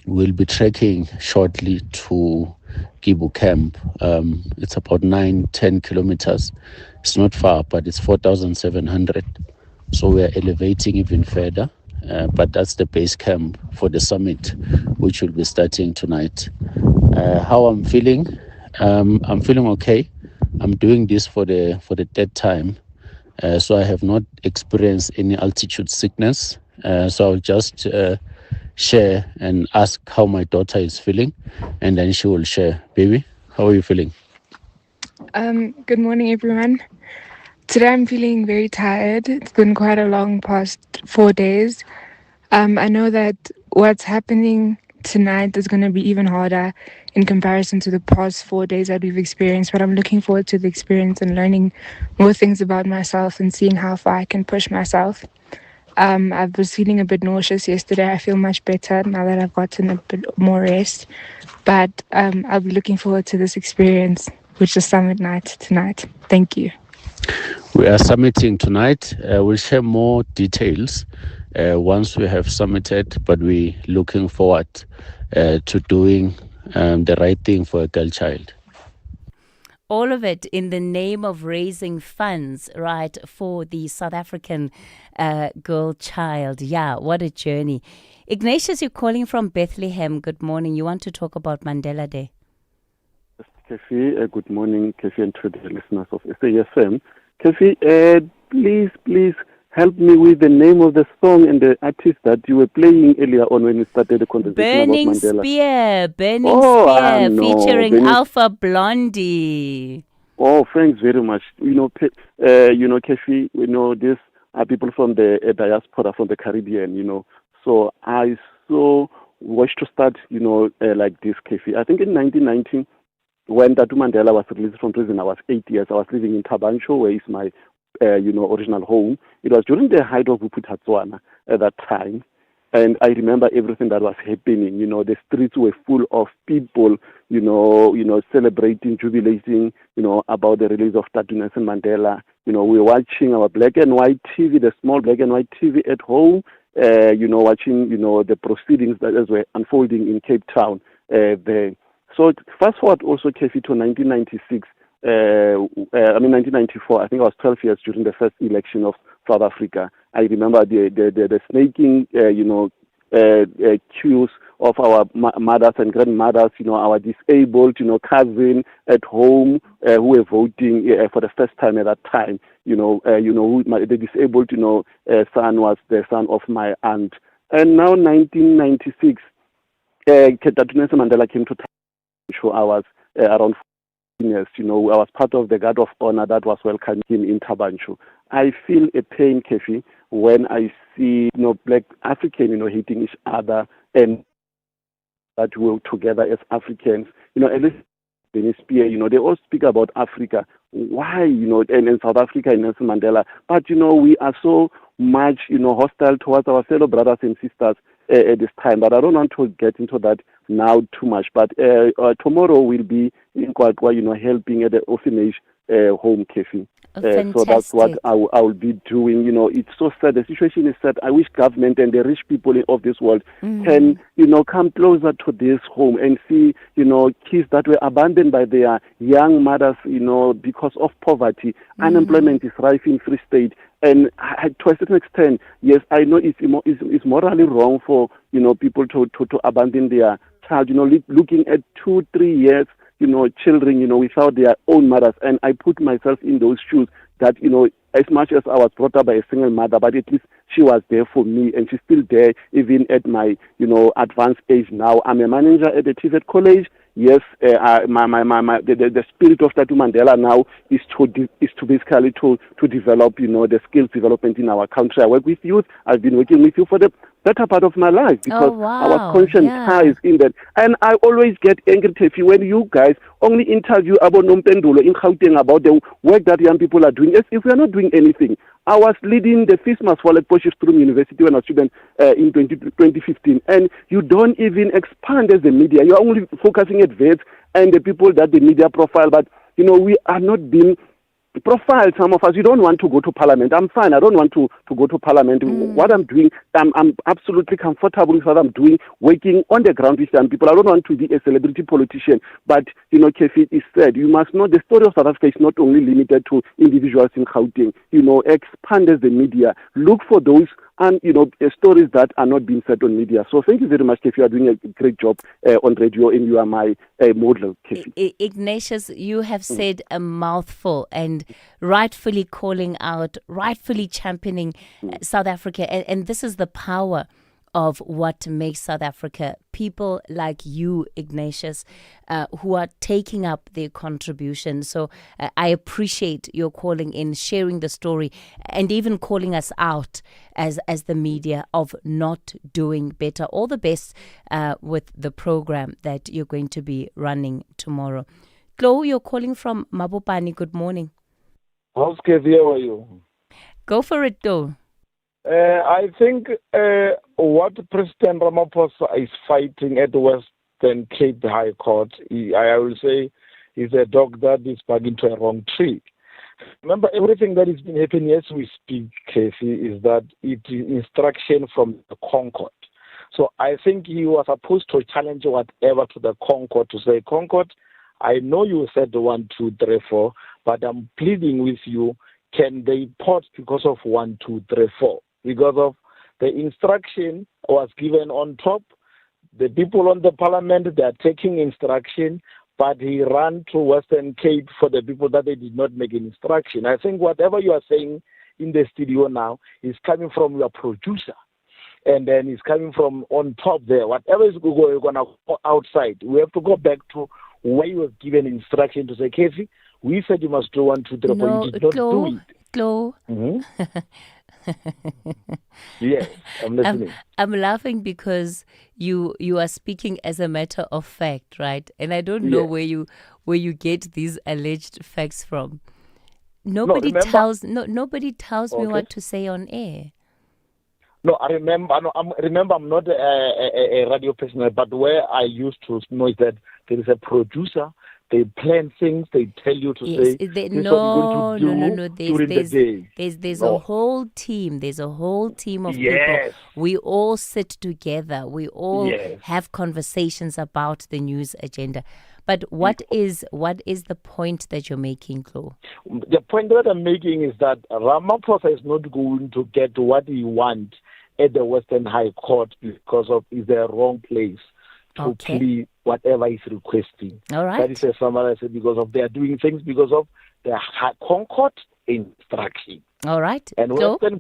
Speaker 2: We'll be trekking shortly to Kibu Camp. It's about 9-10 kilometers. It's not far, but it's 4,700. So we are elevating even further. But that's the base camp for the summit, which will be starting tonight. How I'm feeling? I'm feeling okay. I'm doing this for the third time, so I have not experienced any altitude sickness. So I'll just share and ask how my daughter is feeling, and then she will share. Baby, how are you feeling?
Speaker 9: Good morning, everyone. Today I'm feeling very tired. It's been quite a long past 4 days. I know that what's happening tonight is going to be even harder in comparison to the past 4 days that we've experienced, but I'm looking forward to the experience and learning more things about myself and seeing how far I can push myself. I was feeling a bit nauseous yesterday. I feel much better now that I've gotten a bit more rest, but I'll be looking forward to this experience, which is summit night tonight. Thank you.
Speaker 2: We are summiting tonight. We'll share more details once we have summited, but we're looking forward to doing the right thing for a girl child.
Speaker 1: All of it in the name of raising funds, right, for the South African girl child. Yeah, what a journey. Ignatius, you're calling from Bethlehem. Good morning. You want to talk about Mandela Day?
Speaker 10: Kefi, good morning, Kefi, and to the listeners of SAFM. Kefi, please help me with the name of the song and the artist that you were playing earlier on when we started the conversation about Mandela.
Speaker 1: Burning Spear, featuring Alpha Blondie.
Speaker 10: Oh, thanks very much. Kefi, these are people from the diaspora, from the Caribbean, So I so wish to start, like this, Kefi. I think in 1990, when Tatu Mandela was released from prison, I was 8 years. I was living in Tabancho, where is my original home. It was during the height of Uputatswana at that time. And I remember everything that was happening. The streets were full of people, celebrating, jubilating, about the release of Tatu Nelson Mandela. We were watching our black and white TV, the small black and white TV at home, watching, the proceedings that were unfolding in Cape Town there. So fast forward also, Kefi, to 1996. 1994, I think I was 12 years during the first election of South Africa. I remember the snaking, queues of our mothers and grandmothers, our disabled, cousin at home who were voting for the first time at that time. The disabled, son was the son of my aunt. And now, 1996, Tatu Nelson Mandela came to show I was around 14 years. I was part of the Guard of Honor that was welcoming him in Tabancho. I feel a pain, Kefi, when I see black African hating each other and that we're together as Africans. At least Dennis Spear, they all speak about Africa. Why, and in South Africa and Nelson Mandela. But we are so much hostile towards our fellow brothers and sisters at this time. But I don't want to get into that now too much. But tomorrow we'll be in Kwakwa, helping at the orphanage home, Kefi. So that's what I will be doing. It's so sad. The situation is sad. I wish government and the rich people of this world can, come closer to this home and see, kids that were abandoned by their young mothers, because of poverty. Unemployment is rife in Free State. And to a certain extent, yes, I know it's morally wrong for, people to abandon their child, looking at 2-3 years, children, without their own mothers. And I put myself in those shoes that, as much as I was brought up by a single mother, but at least she was there for me, and she's still there even at my, advanced age now. I'm a manager at the TVET College, yes, the spirit of Tatu Mandela now is to basically to develop, you know, the skills development in our country. I work with youth. I've been working with you for the better part of my life because our conscience ties in that. And I always get angry, Tefi, when you guys only interview Abo Nompendulo in Gauteng about the work that young people are doing. As if we are not doing anything. I was leading the FISMAS for Potchefstroom University when I was a student in 2015, and you don't even expand as the media. You're only focusing at vets and the people that the media profile, but, you know, we are not being profiled. Some of us, you don't want to go to parliament. I'm fine. I don't want to go to parliament. What I'm doing, I'm absolutely comfortable with what I'm doing, working on the ground with young people. I don't want to be a celebrity politician. But, you know, Kefi is said, you must know the story of South Africa is not only limited to individuals in Gauteng. You know, expand as the media. Look for those and, you know, stories that are not being said on media. So thank you very much, Kefi. You are doing a great job on radio, and you are my model, Kefi.
Speaker 1: Ignatius, you have said a mouthful and rightfully calling out, rightfully championing South Africa. And this is the power of what makes South Africa. People like you, Ignatius, who are taking up their contribution. So I appreciate your calling in, sharing the story, and even calling us out as the media of not doing better. All the best with the program that you're going to be running tomorrow. Chloe, you're calling from Mabopane. Good morning.
Speaker 3: How's Kevi? How are you?
Speaker 1: Go for it, though.
Speaker 3: I think what President Ramaphosa is fighting at the Western Cape High Court, I will say, is a dog that is barking to a wrong tree. Remember, everything that is been happening as we speak, Casey, is that it is instruction from the Concord. So I think he was supposed to challenge whatever to the Concord to say, Concord, I know you said 1, 2, 3, 4, but I'm pleading with you. Can they port because of 1, 2, 3, 4? Because of the instruction was given on top. The people on the parliament, they are taking instruction, but he ran to Western Cape for the people that they did not make an instruction. I think whatever you are saying in the studio now is coming from your producer. And then it's coming from on top there. Whatever is going to go outside, we have to go back to where you were given instruction to say, Casey, we said you must do 1, 2, 3, 4. You did not do it.
Speaker 1: Chloe.
Speaker 3: Yes, I'm listening.
Speaker 1: I'm laughing because you are speaking as a matter of fact, right? And I don't know where you get these alleged facts from. Nobody tells me what to say on air.
Speaker 3: No, I remember. I'm not a radio person, but where I used to know is that there is a producer. They plan things. They tell you to say this
Speaker 1: no.
Speaker 3: during the day.
Speaker 1: There's a whole team. There's a whole team of people. We all sit together. We all have conversations about the news agenda. But what is the point that you're making, Chloe?
Speaker 3: The point that I'm making is that Ramaphosa is not going to get what he wants at the Western High Court because of is the wrong place to plead whatever he's requesting.
Speaker 1: All right.
Speaker 3: That is a summary. I said because of they are doing things because of the Concord instruction.
Speaker 1: All right.
Speaker 3: And Western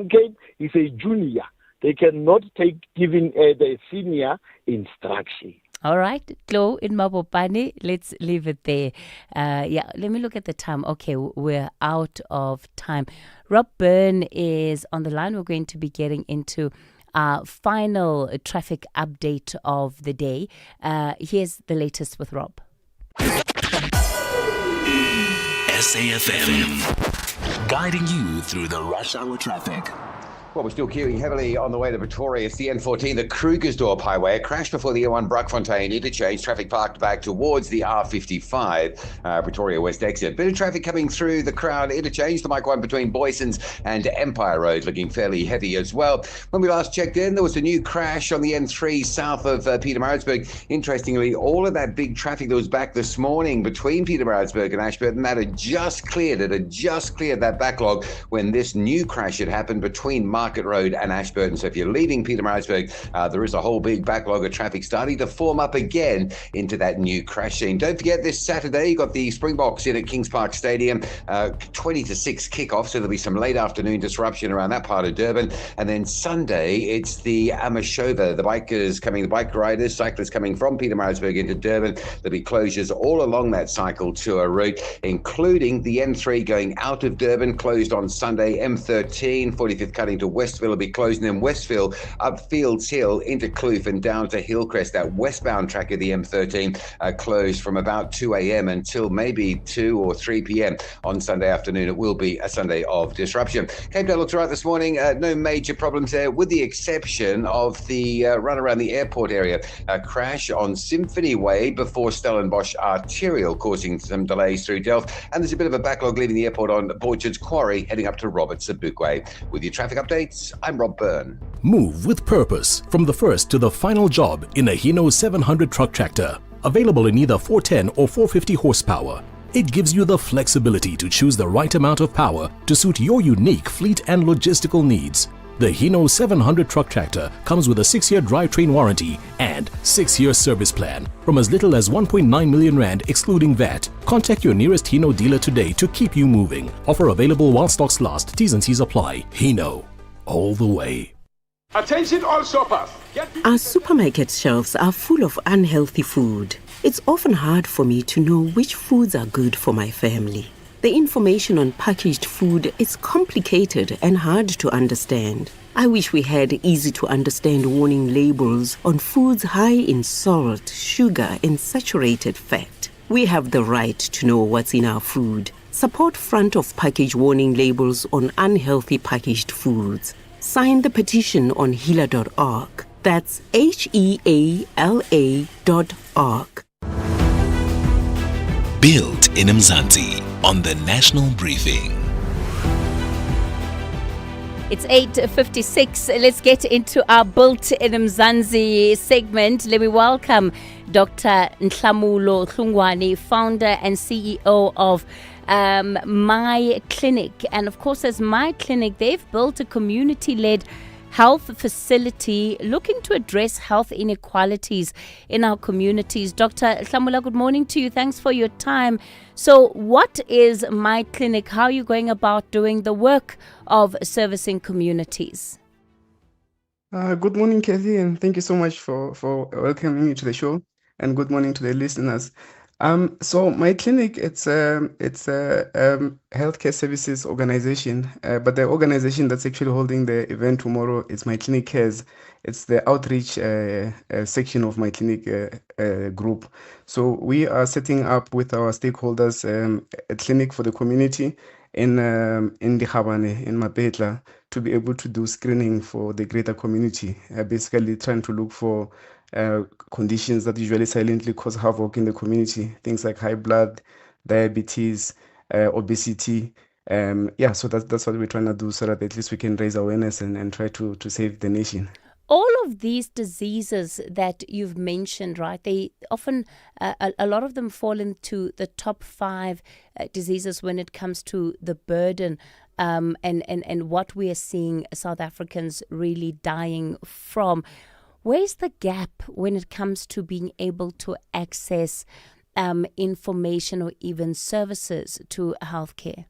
Speaker 3: Cape is a junior. They cannot take giving the senior instruction.
Speaker 1: All right, Chloe in Mabopane, let's leave it there. Let me look at the time. Okay, we're out of time. Rob Byrne is on the line. We're going to be getting into our final traffic update of the day. Here's the latest with Rob.
Speaker 5: SAfm, guiding you through the rush hour traffic.
Speaker 6: Well, we're still queuing heavily on the way to Pretoria. It's the N14, the Krugersdorp Highway. A crash before the A1 Brakfontein interchange. Traffic parked back towards the R55, Pretoria West exit. Bit of traffic coming through the Crown interchange. The Mike 1 between Boysons and Empire Road looking fairly heavy as well. When we last checked in, there was a new crash on the N3 south of Pietermaritzburg. Interestingly, all of that big traffic that was back this morning between Pietermaritzburg and Ashburton, that had just cleared that backlog when this new crash had happened between Market Road and Ashburton. So if you're leaving Pietermaritzburg, there is a whole big backlog of traffic starting to form up again into that new crash scene. Don't forget, this Saturday, you've got the Springboks in at Kings Park Stadium, 20 to 6 kickoff, so there'll be some late afternoon disruption around that part of Durban. And then Sunday, it's the Amashova, the bike riders, cyclists coming from Pietermaritzburg into Durban. There'll be closures all along that cycle tour route, including the M3 going out of Durban, closed on Sunday, M13, 45th cutting to Westville will be closed, and then Westville up Fields Hill into Kloof and down to Hillcrest. That westbound track of the M13 closed from about 2 a.m. until maybe 2 or 3 p.m. on Sunday afternoon. It will be a Sunday of disruption. Cape Town looks all right this morning. No major problems there, with the exception of the run around the airport area. A crash on Symphony Way before Stellenbosch Arterial, causing some delays through Delft. And there's a bit of a backlog leaving the airport on Borchard's Quarry, heading up to Robert Sebukwe. With your traffic updates, I'm Rob Byrne.
Speaker 11: Move with purpose from the first to the final job in a Hino 700 truck tractor. Available in either 410 or 450 horsepower. It gives you the flexibility to choose the right amount of power to suit your unique fleet and logistical needs. The Hino 700 truck tractor comes with a 6-year drivetrain warranty and 6-year service plan from as little as 1.9 million rand excluding VAT. Contact your nearest Hino dealer today to keep you moving. Offer available while stocks last. T's and C's apply. Hino, all the way.
Speaker 12: Attention all shoppers.
Speaker 13: Our supermarket shelves are full of unhealthy food. It's often hard for me to know which foods are good for my family. The information on packaged food is complicated and hard to understand. I wish we had easy-to-understand warning labels on foods high in salt, sugar, and saturated fat. We have the right to know what's in our food. Support front-of-package warning labels on unhealthy packaged foods. Sign the petition on healer.org. That's HEALA.org.
Speaker 5: Built in Mzansi on the National Briefing.
Speaker 1: It's 8:56. Let's get into our Built in Mzansi segment. Let me welcome Dr. Nhlamulo Hlungwane, founder and CEO of My Clinic. And of course, as My Clinic, they've built a community-led health facility looking to address health inequalities in our communities. Dr. Nhlamulo, good morning to you. Thanks for your time. So what is My Clinic? How are you going about doing the work of servicing communities?
Speaker 14: Good morning, Kathy, and thank you so much for welcoming me to the show. And good morning to the listeners. So My Clinic, it's a healthcare services organization, but the organization that's actually holding the event tomorrow is My Clinic Cares. It's the outreach section of My Clinic group. So we are setting up with our stakeholders a clinic for the community in Dikhabane, in Mapetla, to be able to do screening for the greater community, basically trying to look for conditions that usually silently cause havoc in the community, things like high blood, diabetes, obesity. So that's what we're trying to do, so that at least we can raise awareness and try to save the nation.
Speaker 1: All of these diseases that you've mentioned, right, they often, a lot of them fall into the top 5 diseases when it comes to the burden and what we are seeing South Africans really dying from. Where's the gap when it comes to being able to access information or even services to healthcare?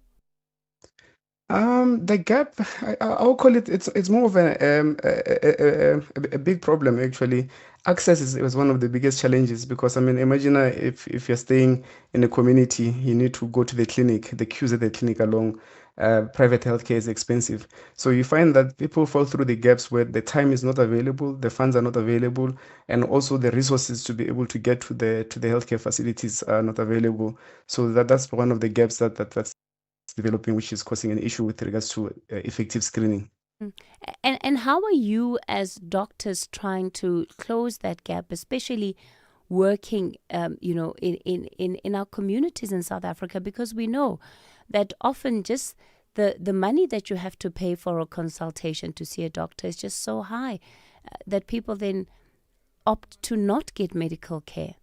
Speaker 14: The gap, I'll call it, it's more of a big problem, actually. Access is one of the biggest challenges, because, imagine if you're staying in a community, you need to go to the clinic, the queues at the clinic are long. Private healthcare is expensive. So you find that people fall through the gaps where the time is not available, the funds are not available, and also the resources to be able to get to the healthcare facilities are not available. So that's one of the gaps that's developing, which is causing an issue with regards to effective screening.
Speaker 1: And how are you as doctors trying to close that gap, especially working in our communities in South Africa? Because we know that often just the money that you have to pay for a consultation to see a doctor is just so high that people then opt to not get medical care.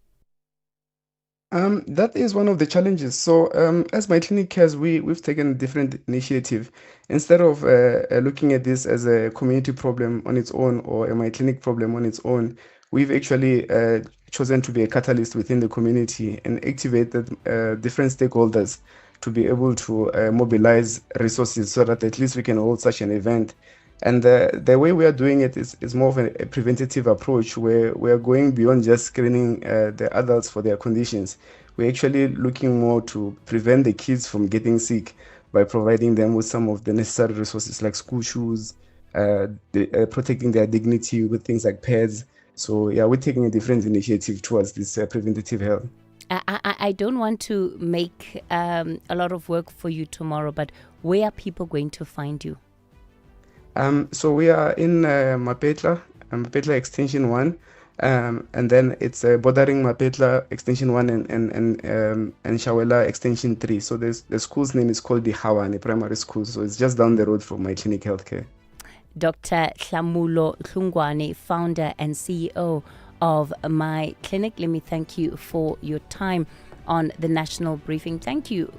Speaker 14: That is one of the challenges. So, as my clinic has, we've taken a different initiative. Instead of looking at this as a community problem on its own or a my clinic problem on its own, we've actually chosen to be a catalyst within the community and activated different stakeholders to be able to mobilize resources so that at least we can hold such an event. And the way we are doing it is more of a preventative approach where we are going beyond just screening the adults for their conditions. We're actually looking more to prevent the kids from getting sick by providing them with some of the necessary resources like school shoes, protecting their dignity with things like pads. So yeah, we're taking a different initiative towards this preventative health.
Speaker 1: I don't want to make a lot of work for you tomorrow, but where are people going to find you?
Speaker 14: So we are in Mapetla Extension 1, and then it's bordering Mapetla Extension 1 and Shawela Extension 3. So the school's name is called the Hawani Primary School. So it's just down the road from my clinic healthcare.
Speaker 1: Dr. Tlamulo Hlungwane, founder and CEO of My Clinic. Let me thank you for your time on the National Briefing. Thank you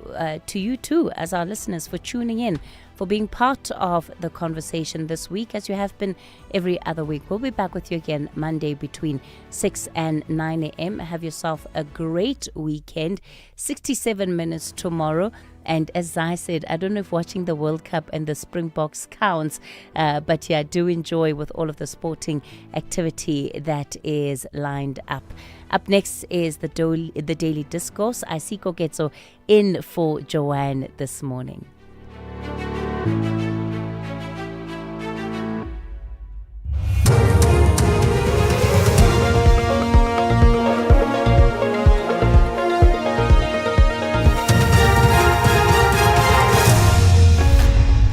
Speaker 1: to you too, as our listeners, for tuning in, for being part of the conversation this week, as you have been every other week. We'll be back with you again Monday between 6 and 9 a.m. Have yourself a great weekend. 67 minutes tomorrow. And as I said, I don't know if watching the World Cup and the Springboks counts, but yeah, do enjoy with all of the sporting activity that is lined up. Up next is the Daily Discourse. I see Koketso in for Joanne this morning.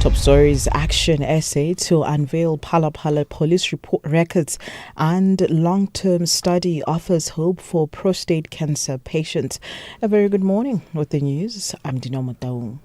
Speaker 4: Top stories: action essay to unveil Phala Phala police report records, and long-term study offers hope for prostate cancer patients. A very good morning with the news. I'm Dino Mataung.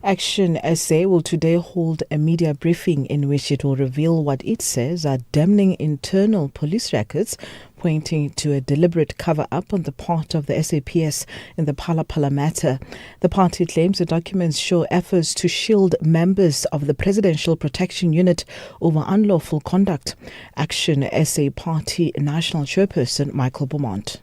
Speaker 4: Action SA will today hold a media briefing in which it will reveal what it says are damning internal police records, pointing to a deliberate cover-up on the part of the SAPS in the Phala Phala matter. The party claims the documents show efforts to shield members of the Presidential Protection Unit over unlawful conduct. Action SA Party National Chairperson Michael Beaumont.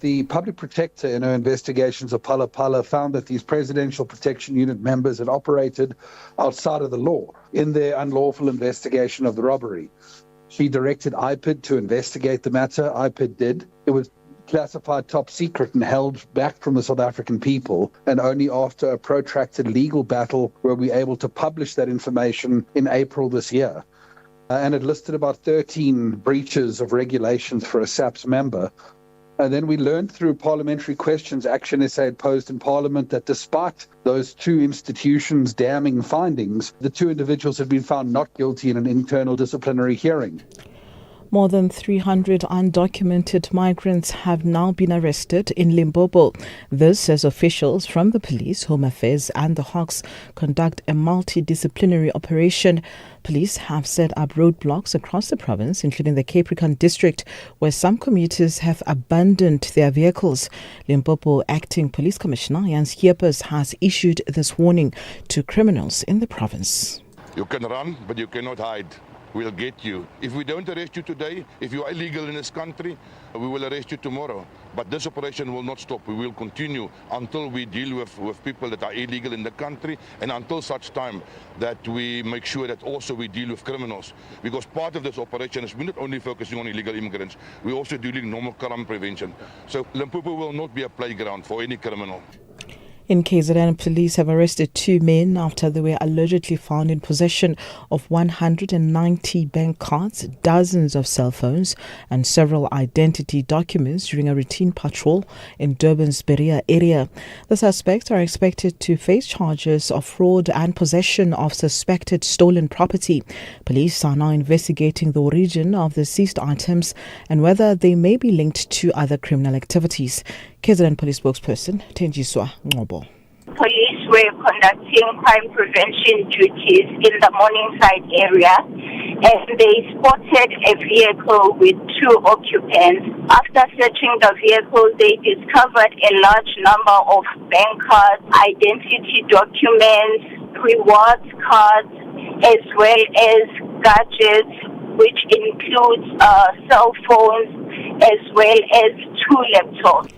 Speaker 7: The public protector in her investigations of Phala Phala found that these Presidential Protection Unit members had operated outside of the law in their unlawful investigation of the robbery. She directed IPID to investigate the matter. IPID did. It was classified top secret and held back from the South African people, and only after a protracted legal battle were we able to publish that information in April this year. And it listed about 13 breaches of regulations for a SAPS member. And then we learned through parliamentary questions Action SA had posed in Parliament that despite those two institutions' damning findings, the two individuals had been found not guilty in an internal disciplinary hearing.
Speaker 4: More than 300 undocumented migrants have now been arrested in Limpopo. This as officials from the police, Home Affairs and the Hawks conduct a multidisciplinary operation. Police have set up roadblocks across the province, including the Capricorn district, where some commuters have abandoned their vehicles. Limpopo Acting Police Commissioner Jans Kiepers has issued this warning to criminals in the province.
Speaker 15: You can run, but you cannot hide. We'll get you. If we don't arrest you today, if you are illegal in this country, we will arrest you tomorrow. But this operation will not stop. We will continue until we deal with people that are illegal in the country, and until such time that we make sure that also we deal with criminals. Because part of this operation is we're not only focusing on illegal immigrants, we're also doing normal crime prevention. So Limpopo will not be a playground for any criminal.
Speaker 4: In KZN, police have arrested two men after they were allegedly found in possession of 190 bank cards, dozens of cell phones, and several identity documents during a routine patrol in Durban's Berea area. The suspects are expected to face charges of fraud and possession of suspected stolen property. Police are now investigating the origin of the seized items and whether they may be linked to other criminal activities. KZN Police spokesperson Thenjiswa Ngobo.
Speaker 17: Police were conducting crime prevention duties in the Morningside area, and they spotted a vehicle with 2 occupants. After searching the vehicle, they discovered a large number of bank cards, identity documents, rewards cards, as well as gadgets, which includes cell phones, as well as 2 laptops.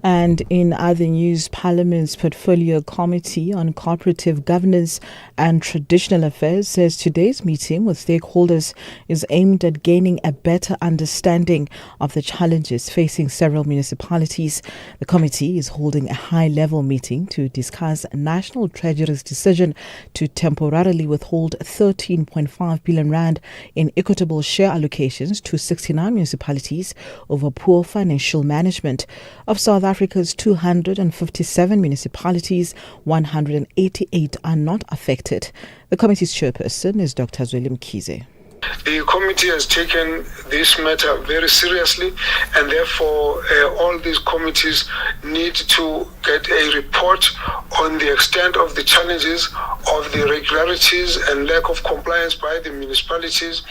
Speaker 4: And in other news, Parliament's Portfolio Committee on Cooperative Governance and Traditional Affairs says today's meeting with stakeholders is aimed at gaining a better understanding of the challenges facing several municipalities. The committee is holding a high-level meeting to discuss National Treasury's decision to temporarily withhold 13.5 billion rand in equitable share allocations to 69 municipalities over poor financial management. Of South Africa's 257 municipalities, 188 are not affected. The committee's chairperson is Dr. Zweli Mkhize.
Speaker 21: The committee has taken this matter very seriously, and therefore all these committees need to get a report on the extent of the challenges of the irregularities and lack of compliance by the municipalities,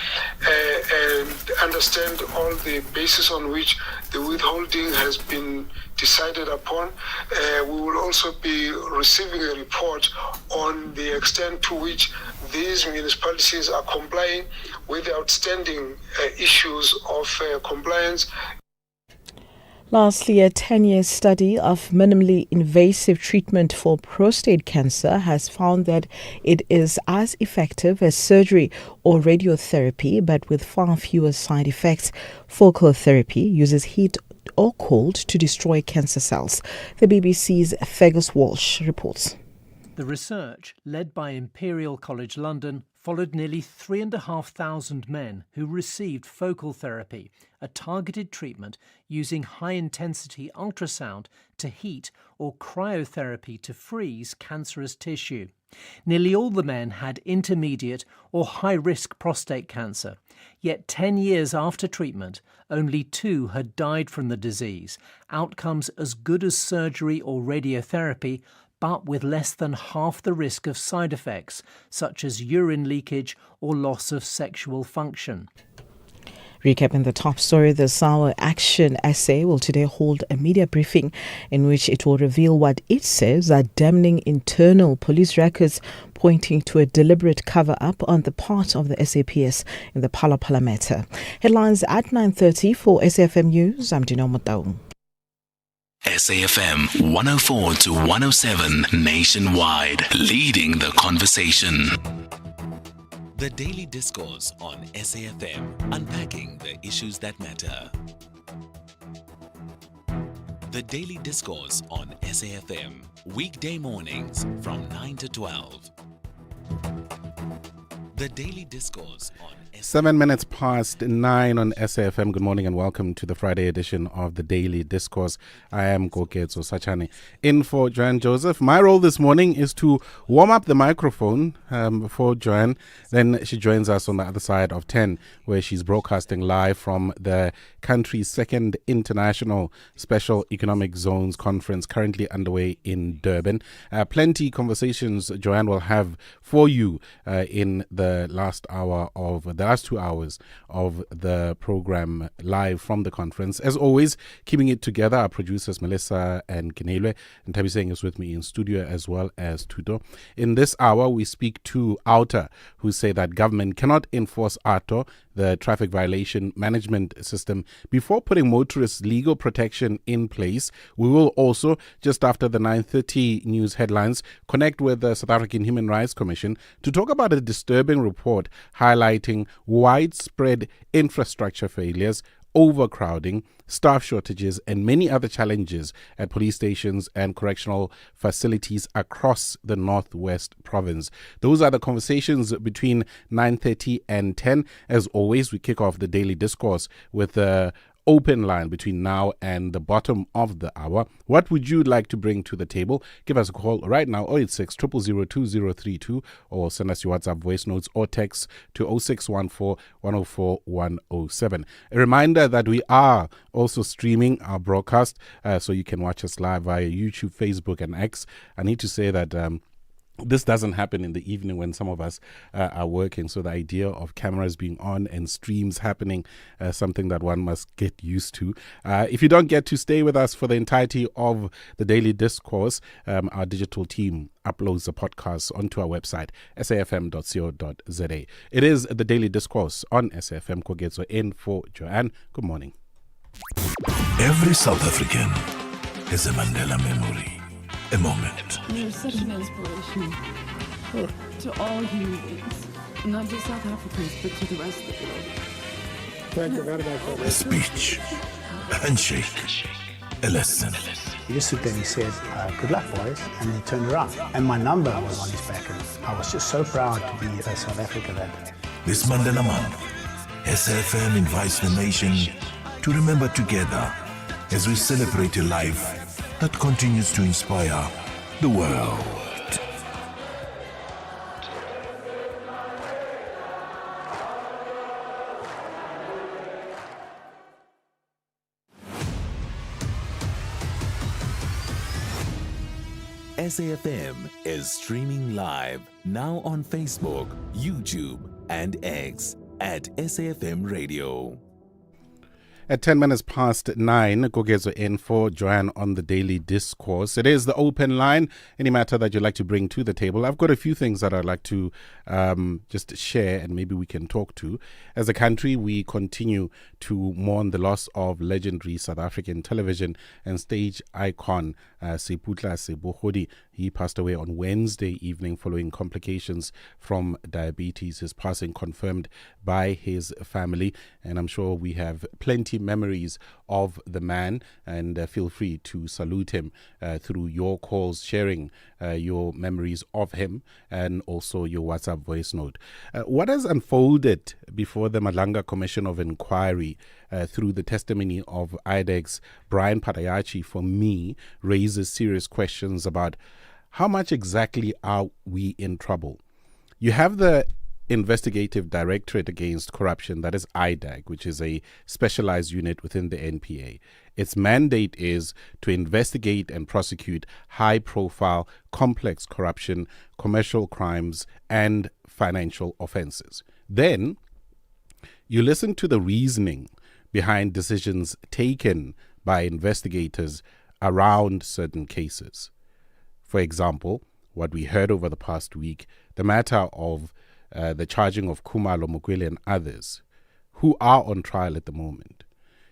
Speaker 21: and understand all the basis on which the withholding has been decided upon. We will also be receiving a report on the extent to which these municipalities are complying with the outstanding issues of compliance.
Speaker 4: Lastly, a 10-year study of minimally invasive treatment for prostate cancer has found that it is as effective as surgery or radiotherapy, but with far fewer side effects. Focal therapy uses heat or cold to destroy cancer cells. The BBC's Fergus Walsh reports.
Speaker 22: The research, led by Imperial College London, followed nearly 3,500 men who received focal therapy, a targeted treatment using high-intensity ultrasound to heat or cryotherapy to freeze cancerous tissue. Nearly all the men had intermediate or high-risk prostate cancer, yet 10 years after treatment, only 2 had died from the disease, outcomes as good as surgery or radiotherapy, but with less than half the risk of side effects, such as urine leakage or loss of sexual function.
Speaker 4: Recapping the top story, the SAWA Action SA will today hold a media briefing in which it will reveal what it says are damning internal police records pointing to a deliberate cover-up on the part of the SAPS in the Phala Phala matter. Headlines at 9:30 for SAFM News. I'm Dino Motau.
Speaker 5: SAFM 104 to 107 nationwide, leading the conversation. The Daily Discourse on SAFM, unpacking the issues that matter. The Daily Discourse on SAFM, weekday mornings from 9 to 12. The Daily Discourse on
Speaker 23: 7 minutes past 9 on SAFM. Good morning and welcome to the Friday edition of the Daily Discourse. I am Koketso Sachane. In for Joanne Joseph. My role this morning is to warm up the microphone for Joanne. Then she joins us on the other side of 10, where she's broadcasting live from the country's second International Special Economic Zones Conference currently underway in Durban. Plenty conversations Joanne will have for you in the last 2 hours of the program live from the conference. As always, keeping it together, our producers Melissa and Kinelwe, and Tabiseng is with me in studio as well as Tuto. In this hour, we speak to Outer, who say that government cannot enforce ATO, the traffic violation management system, before putting motorists' legal protection in place. We will also, just after the 9:30 news headlines, connect with the South African Human Rights Commission to talk about a disturbing report highlighting widespread infrastructure failures, overcrowding, staff shortages, and many other challenges at police stations and correctional facilities across the Northwest Province. Those are the conversations between 9:30 and 10. As always, we kick off the Daily Discourse with open line between now and the bottom of the hour. What would you like to bring to the table? Give us a call right now, 086 000 2032, or send us your WhatsApp voice notes or text to 0614 104 107. A reminder that we are also streaming our broadcast, so you can watch us live via YouTube, Facebook, and X. I need to say that this doesn't happen in the evening when some of us are working. So the idea of cameras being on and streams happening, something that one must get used to. If you don't get to stay with us for the entirety of the Daily Discourse, our digital team uploads the podcast onto our website, safm.co.za. It is the Daily Discourse on SAfm. Kogetso in for Joanne. Good morning.
Speaker 8: Every South African has a Mandela memory. A moment.
Speaker 16: You're such an inspiration to all human beings, not just South Africans, but to the rest of the world.
Speaker 8: Thank you very much. A speech, a handshake, a lesson.
Speaker 18: He just stood there and he said, good luck, boys, and then he turned around. And my number was on his back, and I was just so proud to be a South African that day.
Speaker 8: This Mandela Month, SAfm invites the nation to remember together as we celebrate a life that continues to inspire the world.
Speaker 5: SAfm is streaming live now on Facebook, YouTube, and X at SAfmRadio.
Speaker 23: At 10 minutes past 9, Kogetso in for Joanne on the Daily Discourse. It is the open line. Any matter that you'd like to bring to the table. I've got a few things that I'd like to just share and maybe we can talk to. As a country, we continue to mourn the loss of legendary South African television and stage icon Seputla Sebohodi. He passed away on Wednesday evening following complications from diabetes. His passing confirmed by his family, and I'm sure we have plenty memories of the man, and feel free to salute him through your calls, sharing your memories of him, and also your WhatsApp voice note. What has unfolded before the Madlanga Commission of Inquiry through the testimony of IDEX Brian Patayachi, for me, raises serious questions about how much exactly are we in trouble. You have the Investigative Directorate Against Corruption, that is IDAC, which is a specialized unit within the NPA. Its mandate is to investigate and prosecute high-profile, complex corruption, commercial crimes, and financial offenses. Then, you listen to the reasoning behind decisions taken by investigators around certain cases. For example, what we heard over the past week, the matter of the charging of Khumalo Mokwele and others who are on trial at the moment.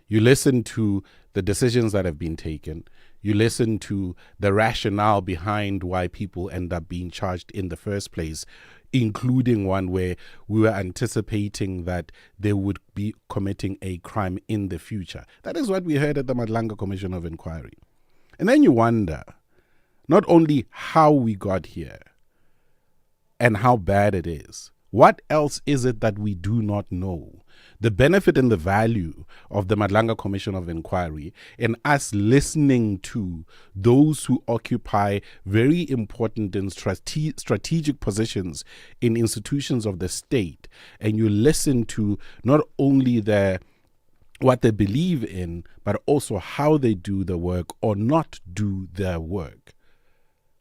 Speaker 23: You listen to the decisions that have been taken. You listen to the rationale behind why people end up being charged in the first place, including one where we were anticipating that they would be committing a crime in the future. That is what we heard at the Madlanga Commission of Inquiry. And then you wonder not only how we got here and how bad it is, what else is it that we do not know? The benefit and the value of the Madlanga Commission of Inquiry and us listening to those who occupy very important and strategic positions in institutions of the state, and you listen to not only what they believe in, but also how they do the work or not do their work.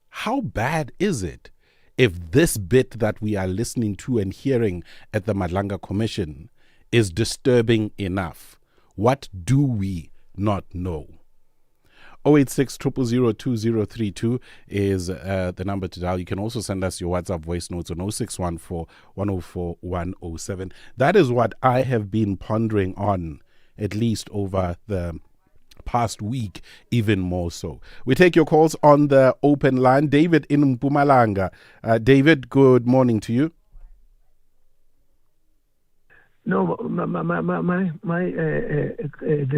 Speaker 23: How bad is it if this bit that we are listening to and hearing at the Madlanga Commission is disturbing enough? What do we not know? 086 000 2032 is the number to dial. You can also send us your WhatsApp voice notes on 0614 104 107. That is what I have been pondering on, at least over the past week, even more so. We take your calls on the open line. David in Mpumalanga. David, good morning to you.
Speaker 19: No, the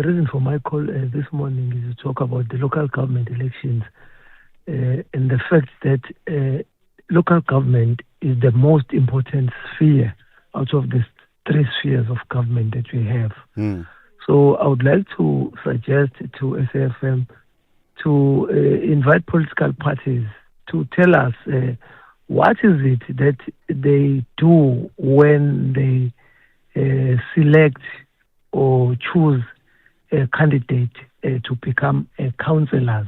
Speaker 19: reason for my call this morning is to talk about the local government elections and the fact that local government is the most important sphere out of the three spheres of government that we have. So I would like to suggest to SAFM to invite political parties to tell us what is it that they do when they select or choose a candidate to become councillors.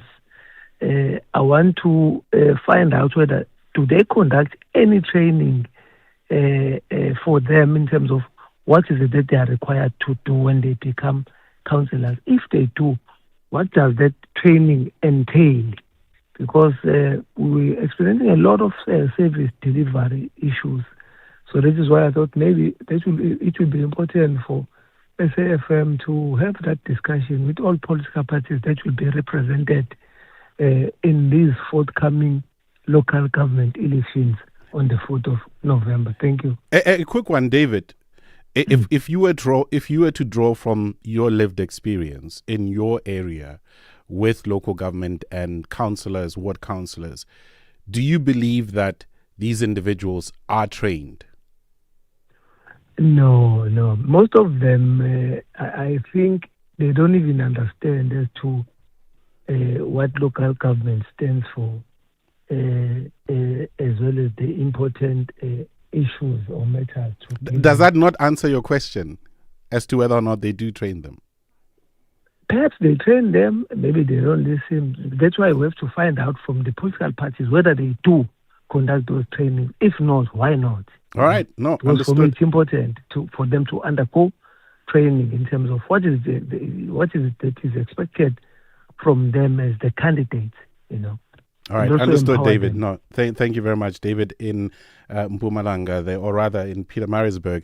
Speaker 19: I want to find out whether do they conduct any training for them in terms of what is it that they are required to do when they become councillors. If they do, what does that training entail? Because we're experiencing a lot of service delivery issues. So this is why I thought maybe it will be important for SAFM to have that discussion with all political parties that will be represented in these forthcoming local government elections on the 4th of November. Thank you.
Speaker 23: A quick one, David. If you were to draw from your lived experience in your area with local government and councillors, ward councillors, do you believe that these individuals are trained?
Speaker 19: No. Most of them, I think they don't even understand as to what local government stands for, as well as the important issues or matters.
Speaker 23: Does that not answer your question as to whether or not they do train them?
Speaker 19: Perhaps they train them, maybe they don't listen. That's why we have to find out from the political parties whether they do conduct those trainings. If not, why not?
Speaker 23: All right, no,
Speaker 19: because
Speaker 23: understood.
Speaker 19: For me, it's important for them to undergo training in terms of what is what is it that is expected from them as the candidates,
Speaker 23: All right, understood, David. Them. No, thank you very much, David. In Mpumalanga, or rather in Pietermaritzburg,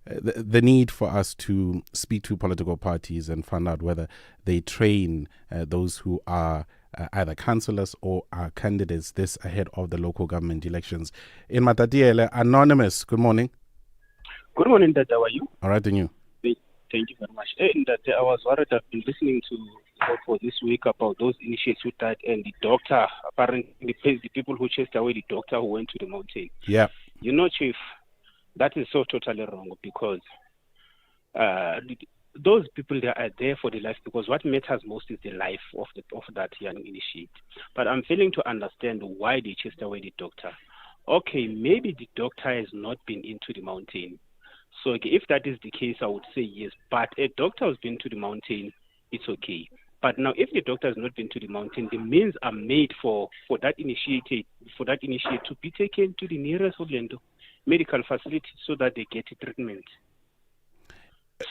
Speaker 23: the need for us to speak to political parties and find out whether they train those who are either councillors or are candidates this ahead of the local government elections. In Matatiele, Anonymous, good morning.
Speaker 2: Good morning, Dad. How are you?
Speaker 23: All right, and you?
Speaker 2: Thank you very much. And that I was worried. I've been listening to for this week about those initiates who died and the doctor, apparently the people who chased away the doctor who went to the mountain.
Speaker 23: Yeah.
Speaker 2: Chief, that is so totally wrong because those people, they are there for the life, because what matters most is the life of that young initiate. But I'm failing to understand why they chased away the doctor. Okay, maybe the doctor has not been into the mountain. So if that is the case, I would say yes. But a doctor has been to the mountain, it's okay. But now, if the doctor has not been to the mountain, the means are made for that initiate to be taken to the nearest Orlando medical facility so that they get treatment.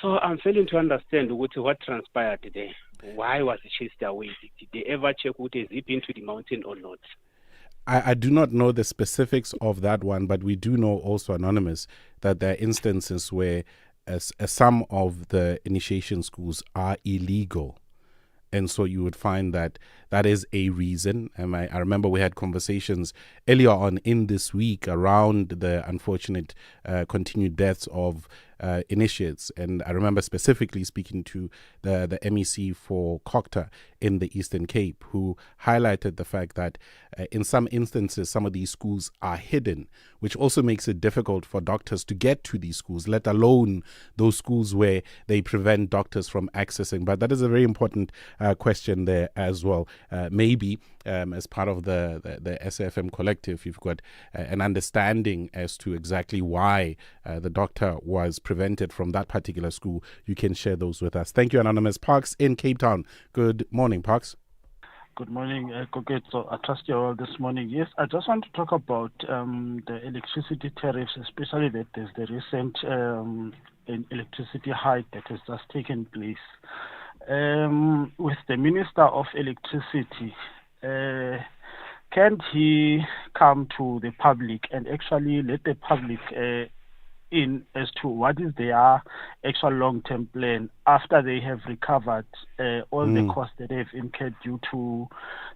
Speaker 2: So I'm failing to understand what transpired there. Why was he chased away? Did they ever check would they zip into the mountain or not?
Speaker 23: I do not know the specifics of that one, but we do know also, Anonymous, that there are instances where some of the initiation schools are illegal. And so you would find that is a reason. I remember we had conversations earlier on in this week around the unfortunate continued deaths of initiates. And I remember specifically speaking to the MEC for Cocta in the Eastern Cape, who highlighted the fact that in some instances, some of these schools are hidden, which also makes it difficult for doctors to get to these schools, let alone those schools where they prevent doctors from accessing. But that is a very important question there as well. Maybe as part of the SAFM collective, you've got an understanding as to exactly why the doctor was prevented from that particular school. You can share those with us. Thank you, Anonymous. Parks in Cape Town. Good morning, Parks.
Speaker 9: Good morning, So I trust you all this morning. Yes, I just want to talk about the electricity tariffs, especially that there's the recent electricity hike that has just taken place. With the Minister of Electricity, can't he come to the public and actually let the public in as to what is their actual long-term plan after they have recovered all the costs that they've incurred due to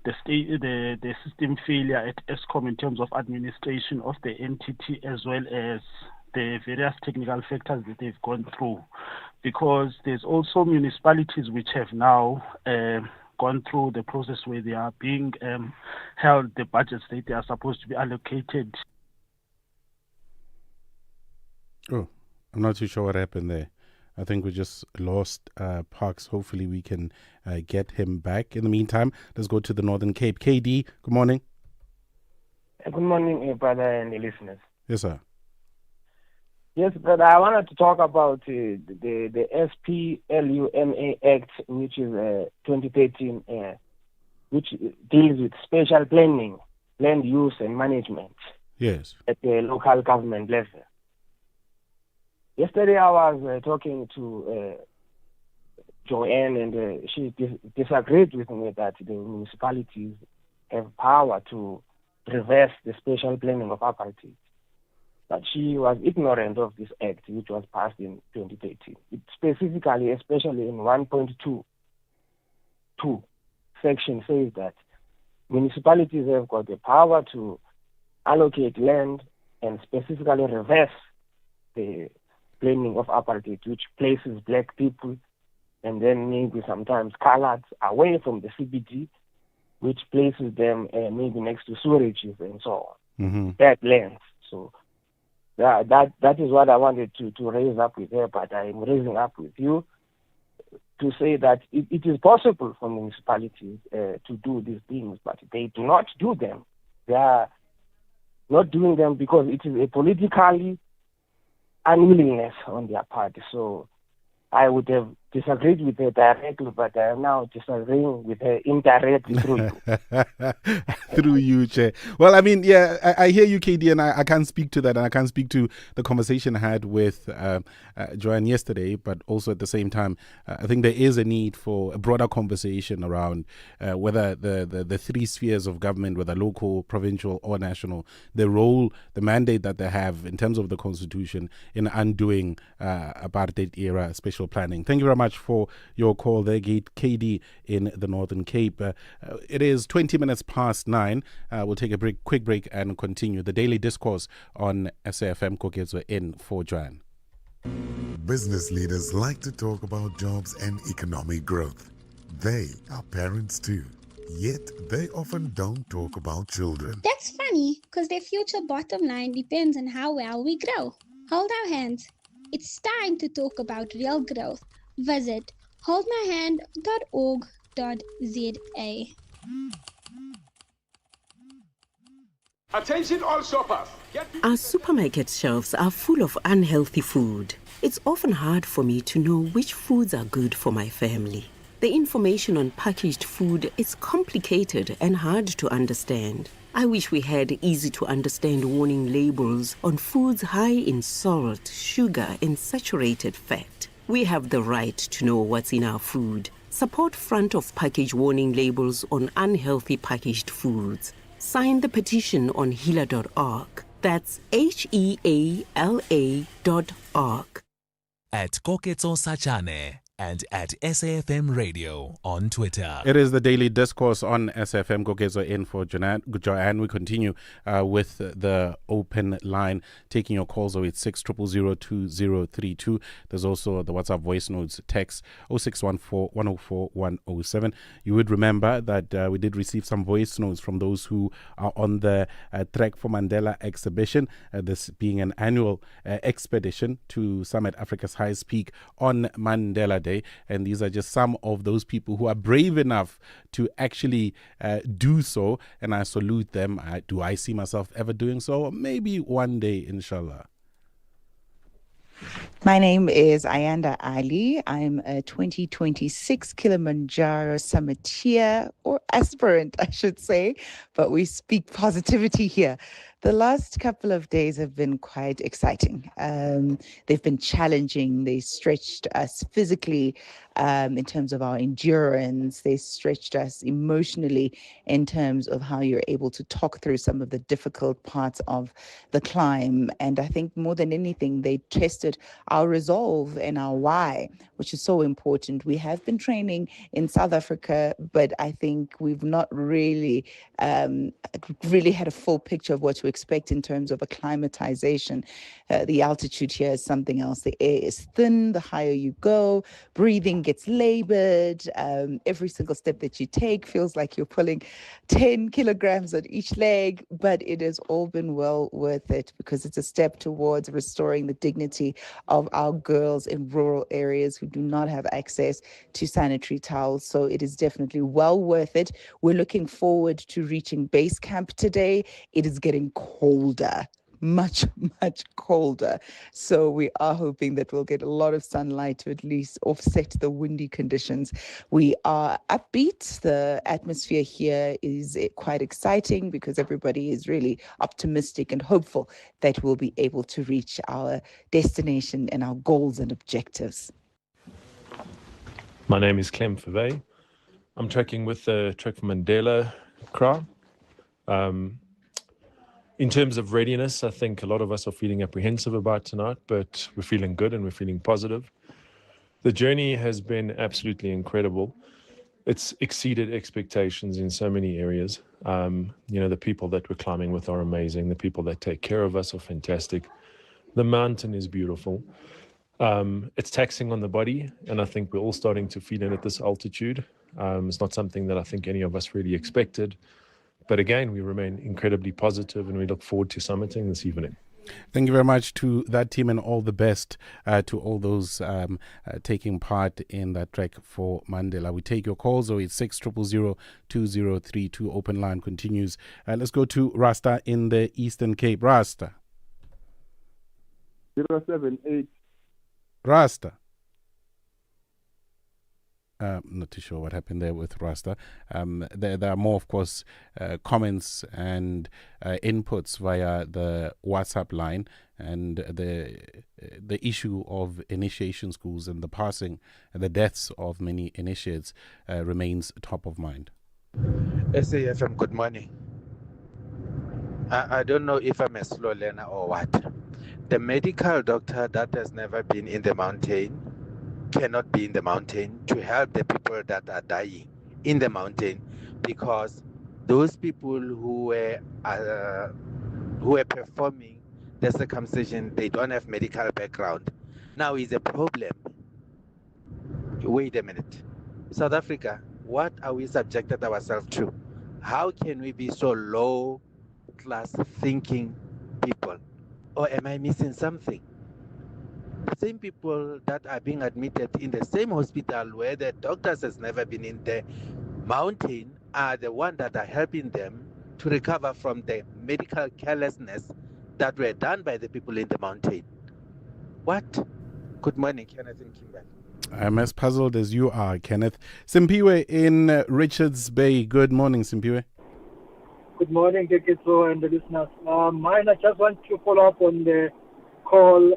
Speaker 9: the system failure at Eskom in terms of administration of the entity, as well as the various technical factors that they've gone through, because there's also municipalities which have now gone through the process where they are being held the budgets that they are supposed to be allocated.
Speaker 23: Oh, I'm not too sure what happened there. I think we just lost Parks. Hopefully we can get him back. In the meantime, let's go to the Northern Cape. KD, good morning.
Speaker 3: Good morning, brother and the listeners.
Speaker 23: Yes, sir.
Speaker 3: Yes, brother, I wanted to talk about the SPLUMA Act, which is 2013, which deals with spatial planning, land use and management.
Speaker 23: Yes.
Speaker 3: At the local government level. Yesterday I was talking to Joanne, and she disagreed with me that the municipalities have power to reverse the spatial planning of apartheid. But she was ignorant of this act, which was passed in 2013. It specifically, especially in 1.2 section, says that municipalities have got the power to allocate land and specifically reverse the planning of apartheid, which places black people and then maybe sometimes coloreds away from the CBD, which places them maybe next to sewages and so on. Bad lands. So that is what I wanted to raise up with her, but I'm raising up with you to say that it is possible for municipalities to do these things, but they do not do them. They are not doing them because it is a politically unwillingness on their part. So I would have disagreed with her directly, but I am now disagreeing with her indirectly through you.
Speaker 23: Through you, Chair. Well, I mean, yeah, I hear you, KD, and I can't speak to that, and I can't speak to the conversation I had with Joanne yesterday, but also at the same time, I think there is a need for a broader conversation around whether the three spheres of government, whether local, provincial, or national, the role, the mandate that they have in terms of the Constitution in undoing apartheid era special planning. Thank you very much for your call there, KD in the Northern Cape. It is 20 minutes past 9. We'll take a quick break and continue the daily discourse on SAFM Kokezo in for Joanne.
Speaker 10: Business leaders like to talk about jobs and economic growth. They are parents too, yet they often don't talk about children.
Speaker 20: That's funny, because their future bottom line depends on how well we grow. Hold our hands. It's time to talk about real growth. Visit holdmyhand.org.za.
Speaker 12: Attention all shoppers.
Speaker 13: Our supermarket shelves are full of unhealthy food. It's often hard for me to know which foods are good for my family. The information on packaged food is complicated and hard to understand. I wish we had easy-to-understand warning labels on foods high in salt, sugar, and saturated fat. We have the right to know what's in our food. Support front-of-package warning labels on unhealthy packaged foods. Sign the petition on healer.org. That's HEALA.org.
Speaker 5: At Koketso Sachane and at SAFM Radio on Twitter.
Speaker 23: It is the daily discourse on SAFM Kokezo in for Joanne. We continue with the open line, taking your calls 086-000-2032. There's also the WhatsApp voice notes text 0614-104-107. You would remember that we did receive some voice notes from those who are on the Trek for Mandela exhibition, this being an annual expedition to summit Africa's highest peak on Mandela Day. And these are just some of those people who are brave enough to actually do so. And I salute them. Do I see myself ever doing so? Maybe one day, inshallah.
Speaker 24: My name is Ayanda Ali. I'm a 2026 Kilimanjaro summiteer, or aspirant, I should say, but we speak positivity here. The last couple of days have been quite exciting. They've been challenging. They stretched us physically in terms of our endurance. They stretched us emotionally in terms of how you're able to talk through some of the difficult parts of the climb. And I think more than anything, they tested our resolve and our why, which is so important. We have been training in South Africa, but I think we've not really had a full picture of what to expect in terms of acclimatization. The altitude here is something else. The air is thin the higher you go. Breathing gets labored. Every single step that you take feels like you're pulling 10 kilograms on each leg, but it has all been well worth it because it's a step towards restoring the dignity of our girls in rural areas who do not have access to sanitary towels. So it is definitely well worth it. We're looking forward to reaching base camp today. It is getting colder. Much colder. So we are hoping that we'll get a lot of sunlight to at least offset the windy conditions. We are upbeat. The atmosphere here is quite exciting because everybody is really optimistic and hopeful that we'll be able to reach our destination and our goals and objectives.
Speaker 1: My name is Clem Fave. I'm trekking with the Trek for Mandela crowd. In terms of readiness, I think a lot of us are feeling apprehensive about tonight, but we're feeling good and we're feeling positive. The journey has been absolutely incredible. It's exceeded expectations in so many areas. The people that we're climbing with are amazing. The people that take care of us are fantastic. The mountain is beautiful. It's taxing on the body, and I think we're all starting to feel it at this altitude. It's not something that I think any of us really expected. But again, we remain incredibly positive and we look forward to summiting this evening.
Speaker 23: Thank you very much to that team and all the best to all those taking part in that trek for Mandela. We take your calls, 086-000-2032. Open line continues. Let's go to Rasta in the Eastern Cape. Rasta.
Speaker 6: 078.
Speaker 23: Rasta. Not too sure what happened there with Rasta. There are more, of course, comments and inputs via the WhatsApp line, and the issue of initiation schools and the passing and the deaths of many initiates remains top of mind.
Speaker 11: SAFM, good morning. I don't know if I'm a slow learner or what. The medical doctor that has never been in the mountain cannot be in the mountain to help the people that are dying in the mountain, because those people who were performing the circumcision, they don't have medical background. Now is a problem. Wait a minute. South Africa, what are we subjected ourselves to? How can we be so low class thinking people? Or am I missing something? The same people that are being admitted in the same hospital where the doctors has never been in the mountain are the ones that are helping them to recover from the medical carelessness that were done by the people in the mountain. What? Good morning, Kenneth and Kimberly.
Speaker 23: I'm as puzzled as you are, Kenneth. Simpiwe in Richards Bay. Good morning, Simpiwe.
Speaker 14: Good morning, Geketso and the listeners. Mine, I just want to follow up on the call,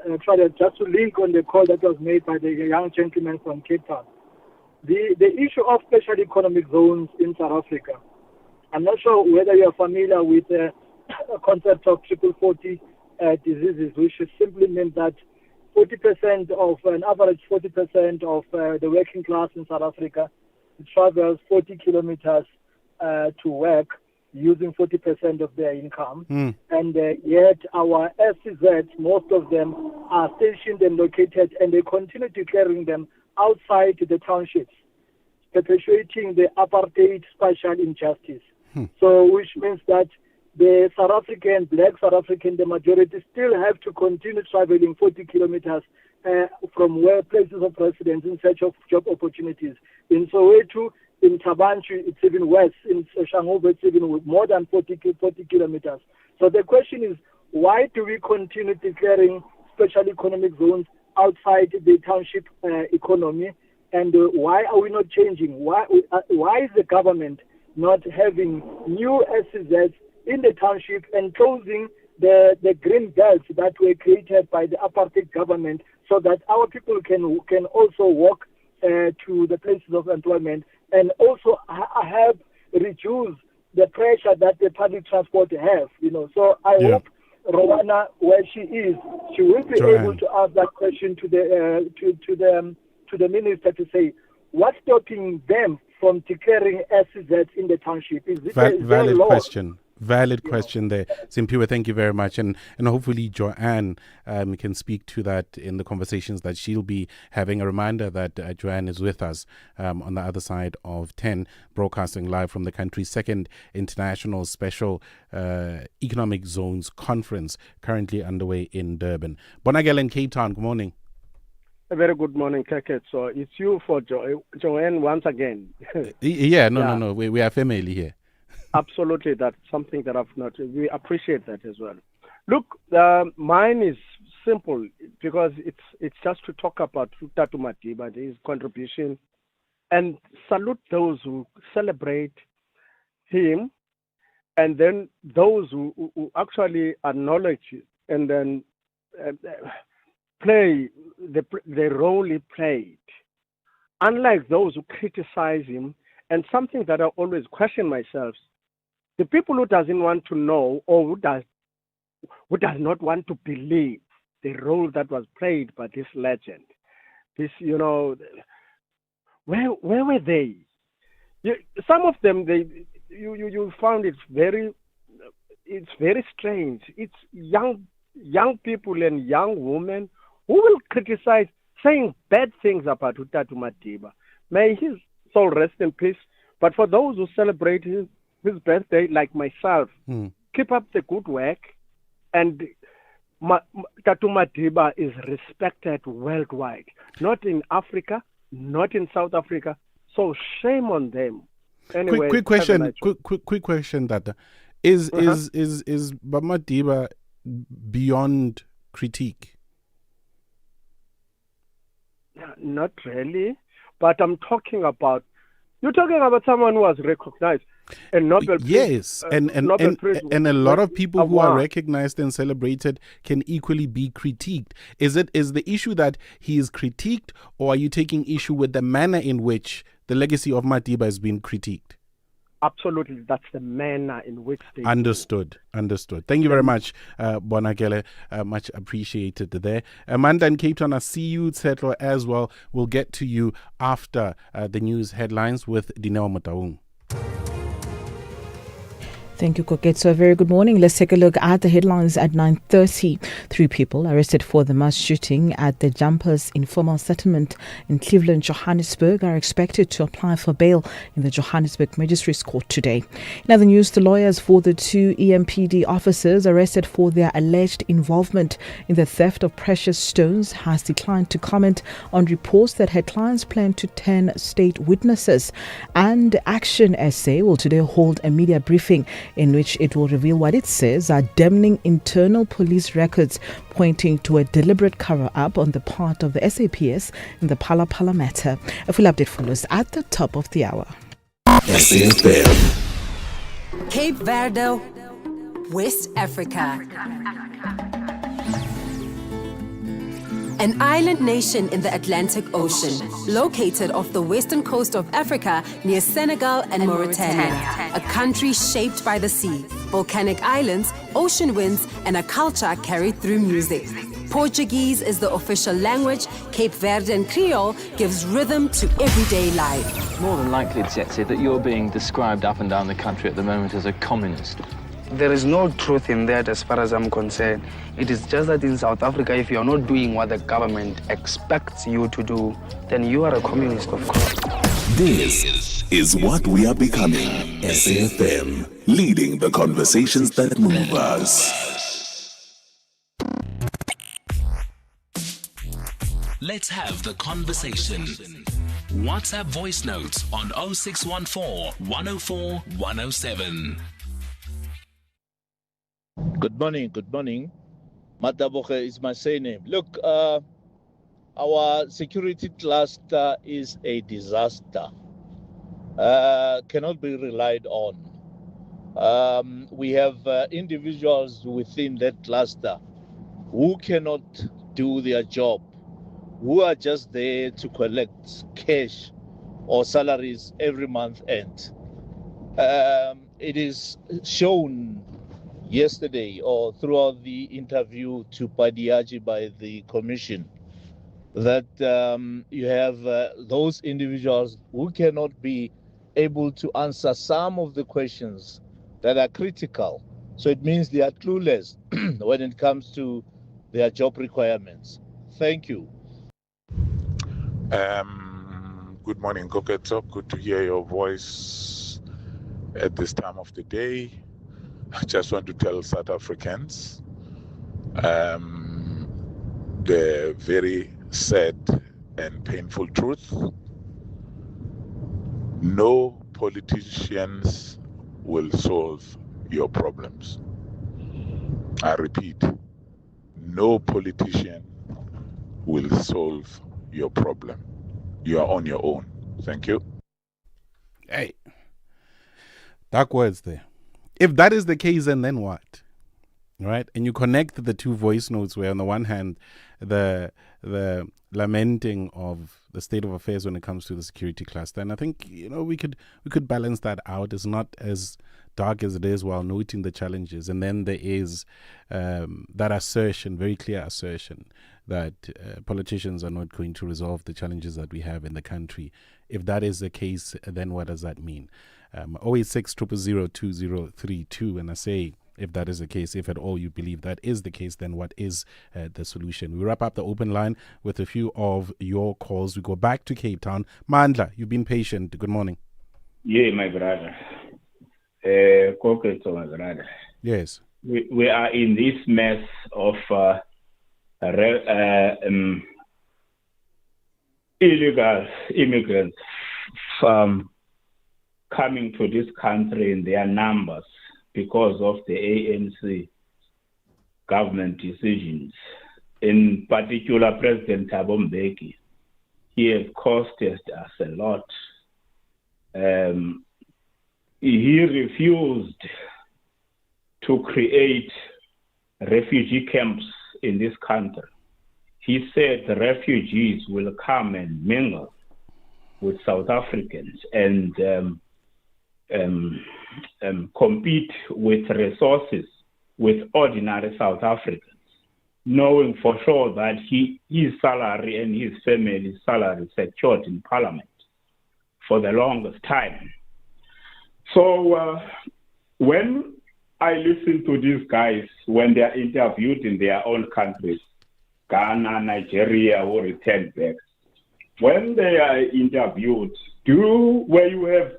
Speaker 14: just to link on the call that was made by the young gentleman from Cape Town. The issue of special economic zones in South Africa. I'm not sure whether you are familiar with the concept of 40 diseases, which simply means that 40% of an average 40% of the working class in South Africa travels 40 kilometers to work, using 40% of their income. And yet our SCZs, most of them are stationed and located, and they continue declaring them outside the townships, perpetuating the apartheid spatial injustice. So which means that the South African, black South African, the majority still have to continue traveling 40 kilometers from where places of residence in search of job opportunities. In Soweto, in Tabanchu, it's even worse. In Shanguve, it's even more than 40 kilometers. So the question is, why do we continue declaring special economic zones outside the township economy? And why are we not changing? Why is the government not having new SCZs in the township and closing the green belts that were created by the apartheid government, so that our people can also walk to the places of employment, and also help reduce the pressure that the public transport have, So I hope Rowena, where she is, she will be able to ask that question to the minister to say, what's stopping them from declaring SCZs in the township? Is it
Speaker 23: valid question? Valid question there. Simpiwe, thank you very much. And hopefully Joanne can speak to that in the conversations that she'll be having. A reminder that Joanne is with us on the other side of 10, broadcasting live from the country's second International Special Economic Zones Conference, currently underway in Durban. Bonagel in Cape Town, good morning.
Speaker 6: A very good morning, Keket. So it's you for Joanne once again.
Speaker 23: No. We are family here.
Speaker 6: Absolutely, that's something that I've noticed. We appreciate that as well. Look, mine is simple because it's just to talk about Tatu Madiba, his contribution, and salute those who celebrate him, and then those who actually acknowledge it and then play the role he played. Unlike those who criticize him, and something that I always question myself, the people who doesn't want to know or who does not want to believe the role that was played by this legend, this, where were they? Some of them, you found it's very strange. It's young people and young women who will criticize, saying bad things about Tatu Madiba. May his soul rest in peace. But for those who celebrate his birthday, like myself, keep up the good work. And Tatu Madiba is respected worldwide, not in Africa, not in South Africa. So shame on them. Anyway,
Speaker 23: quick question. Quick question. That is Madiba beyond critique?
Speaker 6: Not really, but you're talking about someone who was recognized. A Nobel Prize,
Speaker 23: yes, and a lot of people who are recognized and celebrated can equally be critiqued. Is the issue that he is critiqued, or are you taking issue with the manner in which the legacy of Madiba has been critiqued?
Speaker 6: Absolutely, that's the manner in which they
Speaker 23: Understood. Thank you very much, Bonagele. Much appreciated there. Amanda in Cape Town, I see you, Tsetlo, as well. We'll get to you after the news headlines with Dineo Motaung.
Speaker 4: Thank you, Koket. So a very good morning. Let's take a look at the headlines at 9:30. 3 people arrested for the mass shooting at the Jumpers Informal Settlement in Cleveland, Johannesburg, are expected to apply for bail in the Johannesburg Magistrates Court today. In other news, the lawyers for the 2 EMPD officers arrested for their alleged involvement in the theft of precious stones has declined to comment on reports that had clients plan to turn state witnesses. And Action SA will today hold a media briefing in which it will reveal what it says are damning internal police records pointing to a deliberate cover-up on the part of the SAPS in the Phala Phala matter. A full update follows at the top of the hour.
Speaker 7: SAfm. Cape Verde, West Africa. An island nation in the Atlantic Ocean, located off the western coast of Africa near Senegal and Mauritania. A country shaped by the sea, volcanic islands, ocean winds, and a culture carried through music. Portuguese is the official language. Cape Verdean Creole gives rhythm to everyday life.
Speaker 15: More than likely, Tsetse, that you're being described up and down the country at the moment as a communist.
Speaker 17: There is no truth in that as far as I'm concerned. It is just that in South Africa, if you're not doing what the government expects you to do, then you are a communist, of course.
Speaker 8: This is what we are becoming. SAfm, leading the conversations that move us.
Speaker 5: Let's have the conversation. WhatsApp voice notes on 0614 104 107.
Speaker 25: Good morning. Mataboche is my surname. Look, our security cluster is a disaster. Cannot be relied on. We have individuals within that cluster who cannot do their job, who are just there to collect cash or salaries every month end. It is shown yesterday or throughout the interview to Padiaji by the commission that you have those individuals who cannot be able to answer some of the questions that are critical. So it means they are clueless when it comes to their job requirements. Thank you.
Speaker 16: Good morning, Koketo. Good to hear your voice at this time of the day. I just want to tell South Africans the very sad and painful truth. No politicians will solve your problems. I repeat, no politician will solve your problem. You are on your own. Thank you.
Speaker 23: Hey, dark words there. If that is the case, then what? Right? And you connect the two voice notes where on the one hand, the lamenting of the state of affairs when it comes to the security cluster. And I think, we could balance that out. It's not as dark as it is while noting the challenges. And then there is that assertion, very clear assertion, that politicians are not going to resolve the challenges that we have in the country. If that is the case, then what does that mean? 086 000 2032, and I say, if that is the case, if at all you believe that is the case, then what is the solution? We wrap up the open line with a few of your calls. We go back to Cape Town. Mandla, you've been patient. Good morning.
Speaker 18: Yeah, my brother. Koketo, my brother.
Speaker 23: Yes.
Speaker 18: We are in this mess of illegal immigrants coming to this country in their numbers because of the ANC government decisions. In particular, President Thabo Mbeki, he has costed us a lot. He refused to create refugee camps in this country. He said the refugees will come and mingle with South Africans and compete with resources with ordinary South Africans, knowing for sure that his salary and his family's salary secured in Parliament for the longest time. So when I listen to these guys, when they are interviewed in their own countries, Ghana, Nigeria, or return back, when they are interviewed, where you have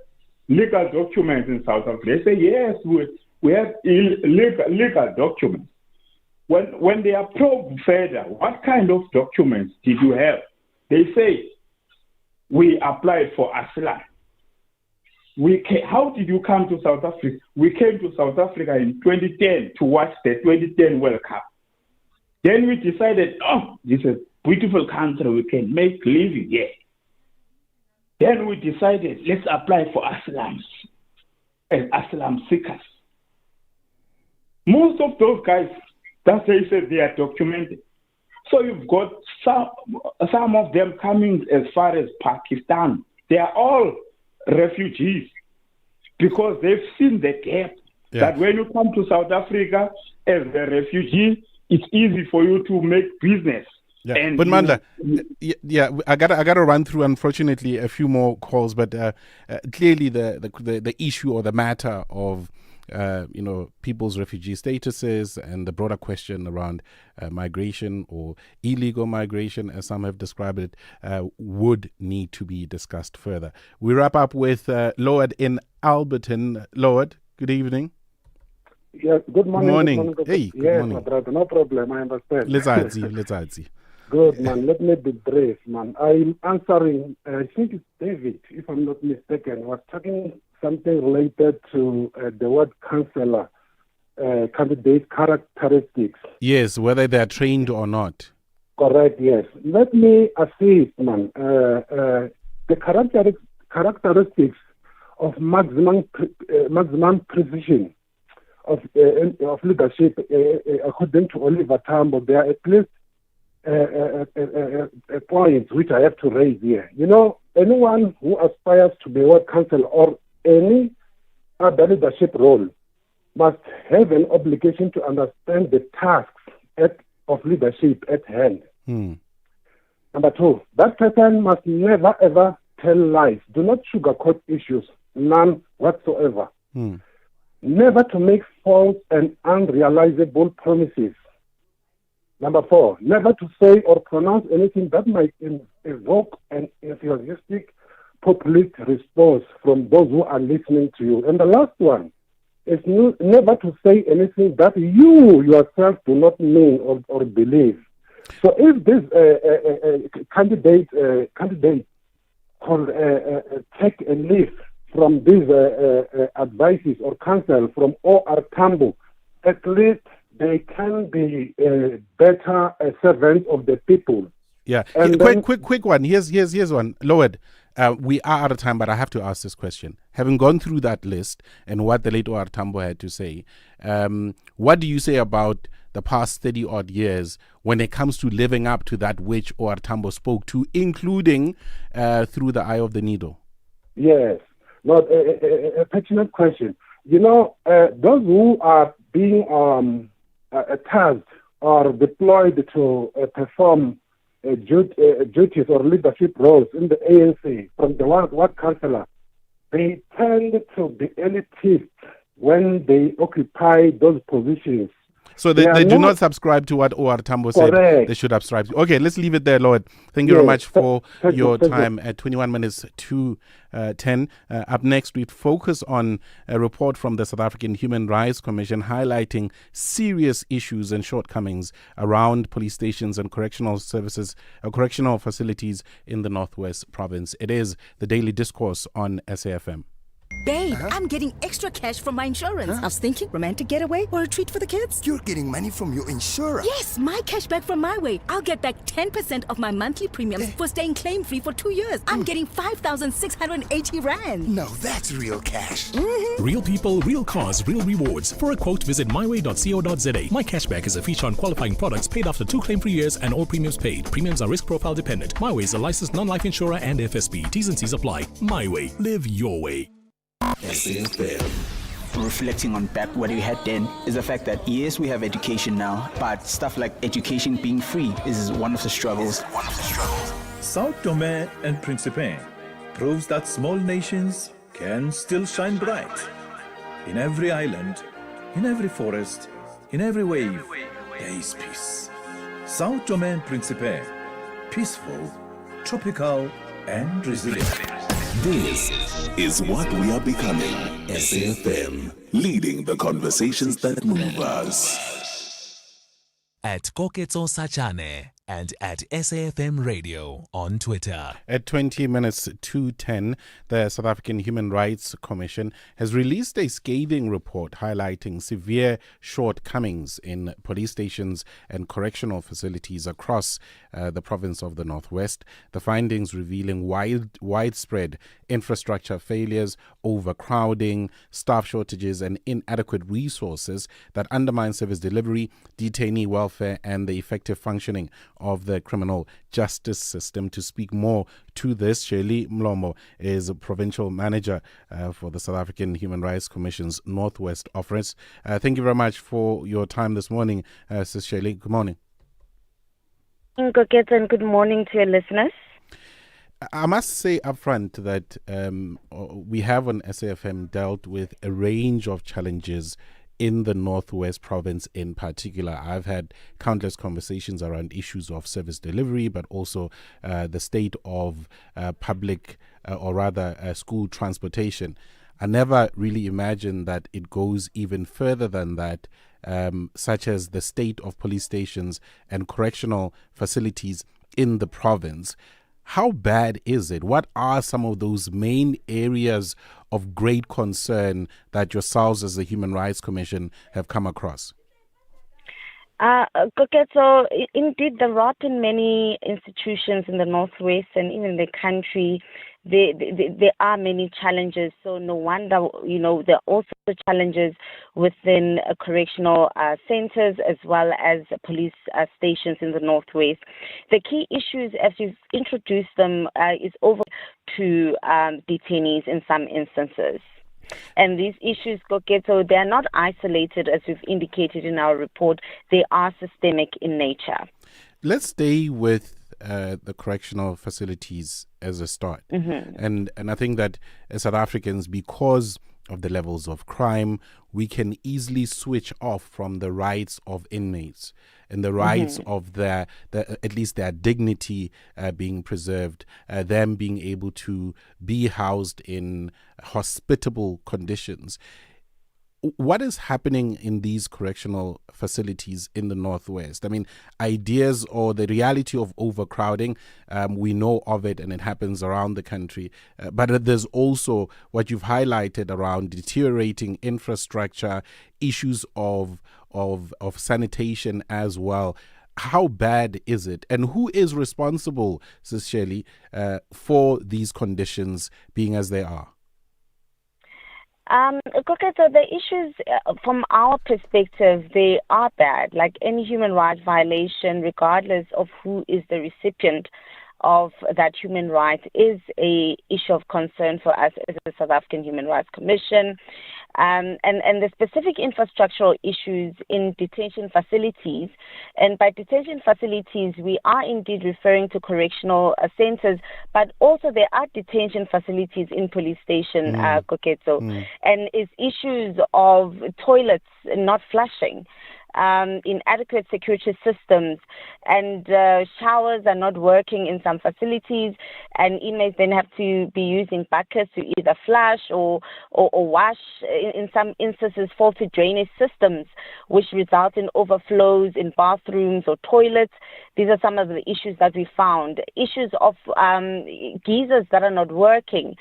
Speaker 18: legal documents in South Africa, they say, yes, we have legal documents. When they are probed further, what kind of documents did you have? They say, we applied for asylum. How did you come to South Africa? We came to South Africa in 2010 to watch the 2010 World Cup. Then we decided, this is a beautiful country, we can make living here. Then we decided, let's apply for asylum seekers. Most of those guys, that they said they are documented. So you've got some of them coming as far as Pakistan. They are all refugees because they've seen the gap. Yeah. That when you come to South Africa as a refugee, it's easy for you to make business.
Speaker 23: Yeah, but Mandla, I gotta run through, unfortunately, a few more calls. But clearly, the issue or the matter of people's refugee statuses and the broader question around migration or illegal migration, as some have described it, would need to be discussed further. We wrap up with Lord in Alberton. Lord, good evening.
Speaker 19: Yes, good morning.
Speaker 23: Good morning. Hey, good morning.
Speaker 19: My brother, no problem, I understand.
Speaker 23: Let's see.
Speaker 19: Good, man. Let me be brief, man. I'm answering, I think it's David, if I'm not mistaken, was talking something related to the word councillor, candidate characteristics.
Speaker 23: Yes, whether they are trained or not.
Speaker 19: Correct, yes. Let me assist, man. The characteristics of maximum precision of leadership, according to Oliver Tambo, there are at least points which I have to raise here. Anyone who aspires to be ward council or any other leadership role must have an obligation to understand the tasks of leadership at hand. Number two, that person must never ever tell lies. Do not sugarcoat issues, none whatsoever. never to make false and unrealizable promises. Number 4, never to say or pronounce anything that might evoke an enthusiastic populist response from those who are listening to you. And the last one is never to say anything that you yourself do not mean or believe. So if this candidate take a leaf from these advices or counsel from O.R. Tambo, at least they can be better servants of the people.
Speaker 23: Yeah.
Speaker 19: And
Speaker 23: Quick one. Here's one. Lord, we are out of time, but I have to ask this question. Having gone through that list and what the late O.R. Tambo had to say, what do you say about the past 30-odd years when it comes to living up to that which O.R. Tambo spoke to, including through the eye of the needle?
Speaker 19: Yes. Not a pertinent question. You know, those who are being tasked or deployed to perform duties or leadership roles in the ANC from the ward councillor, they tend to be elitist when they occupy those positions.
Speaker 23: So they do not subscribe to what O.R. Tambo said they should subscribe to. Okay, let's leave it there, Lord. Thank you very much for your time at 21 minutes to 10. Up next, we focus on a report from the South African Human Rights Commission highlighting serious issues and shortcomings around police stations and correctional facilities in the Northwest Province. It is the Daily Discourse on SAfm.
Speaker 2: Babe, I'm getting extra cash from my insurance. I was thinking romantic getaway or a treat for the kids.
Speaker 3: You're getting money from your insurer?
Speaker 2: Yes, my cash back from my way. I'll get back 10% of my monthly premiums for staying claim-free for 2 years. I'm getting 5,680 Rand.
Speaker 3: Now that's real cash.
Speaker 9: Real people, real cars, real rewards. For a quote, visit myway.co.za. My cashback is a feature on qualifying products paid after 2 claim-free years and all premiums paid. Premiums are risk profile dependent. MyWay is a licensed non-life insurer and FSP. T's and C's apply. MyWay. Live your way.
Speaker 21: Reflecting on back what we had then is the fact that yes, we have education now, but stuff like education being free is one of the struggles.
Speaker 22: Sao Tome and Principe proves that small nations can still shine bright. In every island, in every forest, in every wave, there is peace. Sao Tome and Principe, peaceful, tropical, and resilient.
Speaker 8: This is what we are becoming. SAfm, leading the conversations that move us.
Speaker 5: At Koketso Sachane and at SAfmRadio on Twitter.
Speaker 23: At 20 minutes to 10, the South African Human Rights Commission has released a scathing report highlighting severe shortcomings in police stations and correctional facilities across the province of the Northwest. The findings revealing widespread infrastructure failures, overcrowding, staff shortages, and inadequate resources that undermine service delivery, detainee welfare, and the effective functioning of the criminal justice system. To speak more to this, Shirley Mlomo is a provincial manager for the South African Human Rights Commission's Northwest Office. Thank you very much for your time this morning, Sis Shirley. Good morning.
Speaker 26: And good morning to your listeners.
Speaker 23: I must say upfront that we have on SAfm dealt with a range of challenges in the Northwest Province in particular. I've had countless conversations around issues of service delivery, but also the state of public or rather school transportation. I never really imagined that it goes even further than that, such as the state of police stations and correctional facilities in the province. How bad is it? What are some of those main areas of great concern that yourselves as the Human Rights Commission have come across?
Speaker 26: So indeed, the rot in many institutions in the Northwest and even the country, there are many challenges. So no wonder, there are also challenges within correctional centers as well as police stations in the Northwest. The key issues, as you've introduced them, is over to detainees in some instances. And these issues, so they are not isolated, as we've indicated in our report. They are systemic in nature.
Speaker 23: Let's stay with the correctional facilities as a start. And I think that as South Africans, because of the levels of crime, we can easily switch off from the rights of inmates and the rights of their at least their dignity being preserved, them being able to be housed in hospitable conditions. What is happening in these correctional facilities in the Northwest? I mean, ideas or the reality of overcrowding, we know of it and it happens around the country. But there's also what you've highlighted around deteriorating infrastructure, issues of sanitation as well. How bad is it? And who is responsible, Sis Shirley, for these conditions being as they are?
Speaker 26: Okay, so the issues from our perspective, they are bad. Like any human rights violation, regardless of who is the recipient of that human right, is a issue of concern for us as the South African Human Rights Commission. And the specific infrastructural issues in detention facilities, and by detention facilities, we are indeed referring to correctional centers, but also there are detention facilities in police station, Koketso, and it's issues of toilets not flushing, inadequate security systems, and showers are not working in some facilities, and inmates then have to be using buckets to either flush or wash. In some instances, faulty drainage systems, which result in overflows in bathrooms or toilets. These are some of the issues that we found. Issues of geysers that are not working.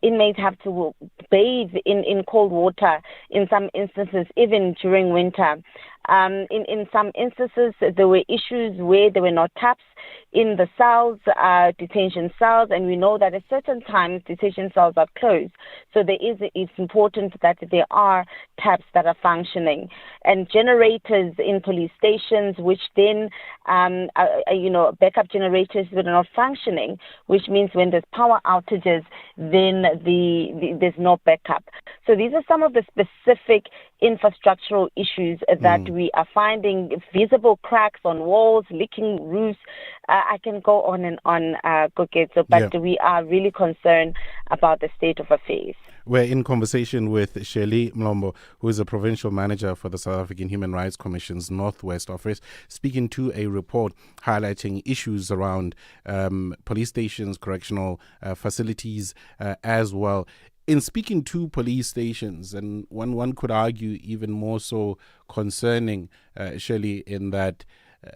Speaker 26: Inmates have to bathe in cold water in some instances, even during winter. In some instances, there were issues where there were not taps in the cells, detention cells, and we know that at certain times detention cells are closed. So it's important that there are taps that are functioning, and generators in police stations, which then, backup generators that are not functioning, which means when there's power outages, then there's no backup. So these are some of the specific infrastructural issues that we are finding: visible cracks on walls, leaking roofs. I can go on and on, Koketso, but we are really concerned about the state of affairs.
Speaker 23: We're in conversation with Shirley Mlombo, who is a provincial manager for the South African Human Rights Commission's Northwest Office, speaking to a report highlighting issues around police stations, correctional facilities as well. In speaking to police stations, and one could argue even more so concerning, Shirley, in that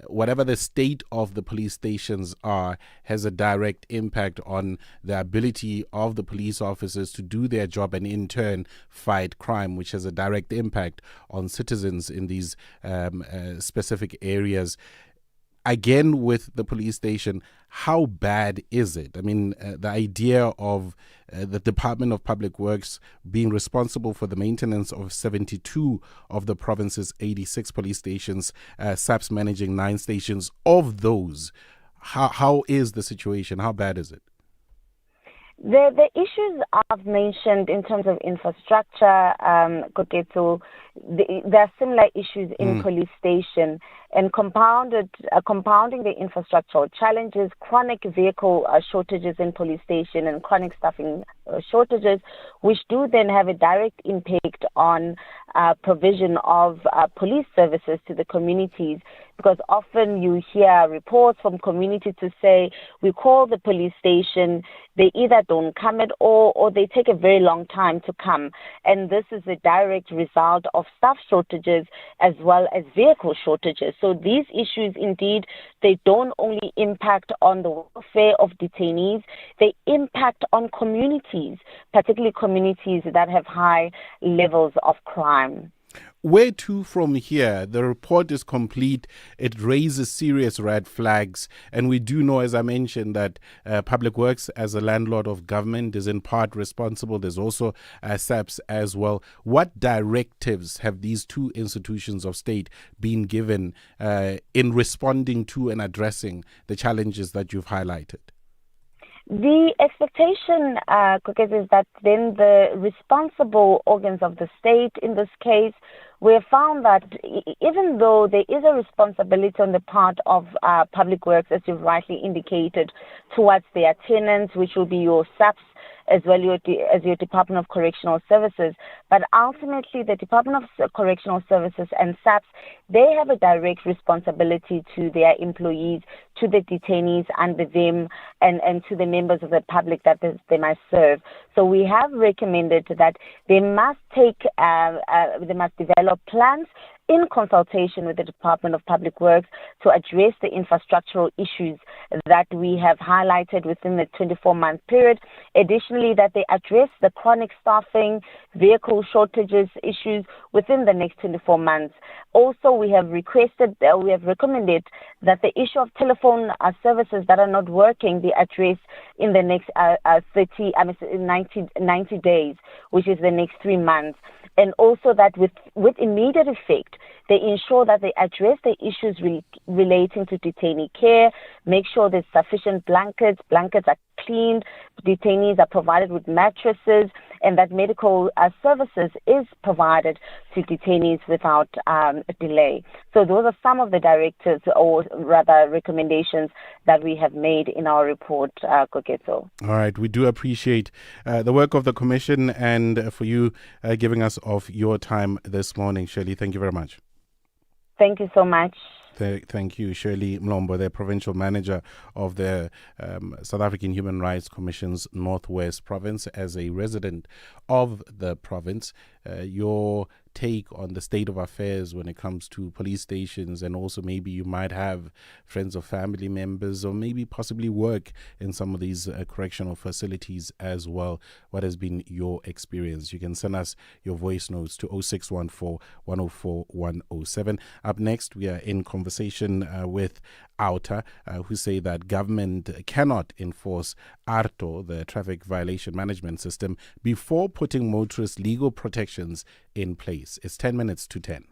Speaker 23: whatever the state of the police stations are has a direct impact on the ability of the police officers to do their job and in turn fight crime, which has a direct impact on citizens in these specific areas. Again, with the police station, how bad is it? I mean, the idea of the Department of Public Works being responsible for the maintenance of 72 of the province's 86 police stations, SAPS managing 9 stations. Of those, how is the situation? How bad is it?
Speaker 26: The issues I've mentioned in terms of infrastructure, Koketso, there are similar issues in police station, and compounding the infrastructural challenges, chronic vehicle shortages in police station and chronic staffing shortages, which do then have a direct impact on provision of police services to the communities, because often you hear reports from community to say, we call the police station, they either don't come at all or they take a very long time to come. And this is a direct result of staff shortages as well as vehicle shortages. So these issues, indeed, they don't only impact on the welfare of detainees, they impact on communities, particularly communities that have high levels of crime.
Speaker 23: Where to from here? The report is complete. It raises serious red flags. And we do know, as I mentioned, that Public Works, as a landlord of government, is in part responsible. There's also SAPS as well. What directives have these two institutions of state been given in responding to and addressing the challenges that you've highlighted?
Speaker 26: The expectation, Koketso, is that then the responsible organs of the state, in this case, we have found that even though there is a responsibility on the part of Public Works, as you've rightly indicated, towards their tenants, which will be your SAPS as well as your Department of Correctional Services. But ultimately, the Department of Correctional Services and SAPS, they have a direct responsibility to their employees, to the detainees under them, and to the members of the public that they must serve. So we have recommended that they must develop plans in consultation with the Department of Public Works to address the infrastructural issues that we have highlighted within the 24-month period. Additionally, that they address the chronic staffing, vehicle shortages issues within the next 24 months. Also, we have recommended that the issue of telephone services that are not working be addressed in the next 90 days, which is the next 3 months. And also that with immediate effect, they ensure that they address the issues relating to detainee care, make sure there's sufficient blankets are cleaned, detainees are provided with mattresses, and that medical services is provided to detainees without delay. So those are some of the directives, or rather recommendations, that we have made in our report, Koketso.
Speaker 23: All right, we do appreciate the work of the Commission and for you giving us of your time this morning, Shirley. Thank you very much.
Speaker 26: Thank you so much.
Speaker 23: Thank you, Shirley Mlombo, the Provincial Manager of the South African Human Rights Commission's Northwest Province. As a resident of the province, your take on the state of affairs when it comes to police stations, and also maybe you might have friends or family members, or maybe possibly work in some of these correctional facilities as well. What has been your experience? You can send us your voice notes to 0614 104 107. Up next, we are in conversation with Outer, who say that government cannot enforce ARTO, the Traffic Violation Management System, before putting motorists legal protections in place. It's 10 minutes to 10.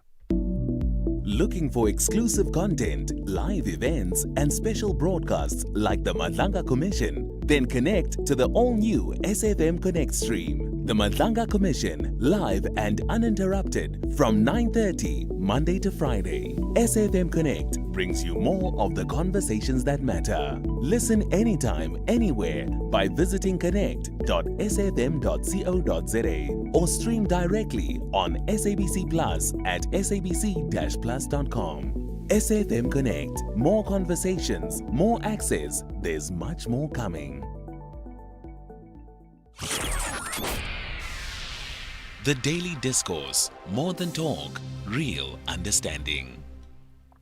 Speaker 5: Looking for exclusive content, live events, and special broadcasts like the Madlanga Commission? Then connect to the all-new SAfm Connect stream. The Madlanga Commission, live and uninterrupted from 9:30 Monday to Friday. SAfm Connect brings you more of the conversations that matter. Listen anytime, anywhere by visiting connect.safm.co.za or stream directly on SABC Plus at sabc-plus.com. SAfm Connect. More conversations, more access. There's much more coming. The Daily Discourse. More than talk, real understanding.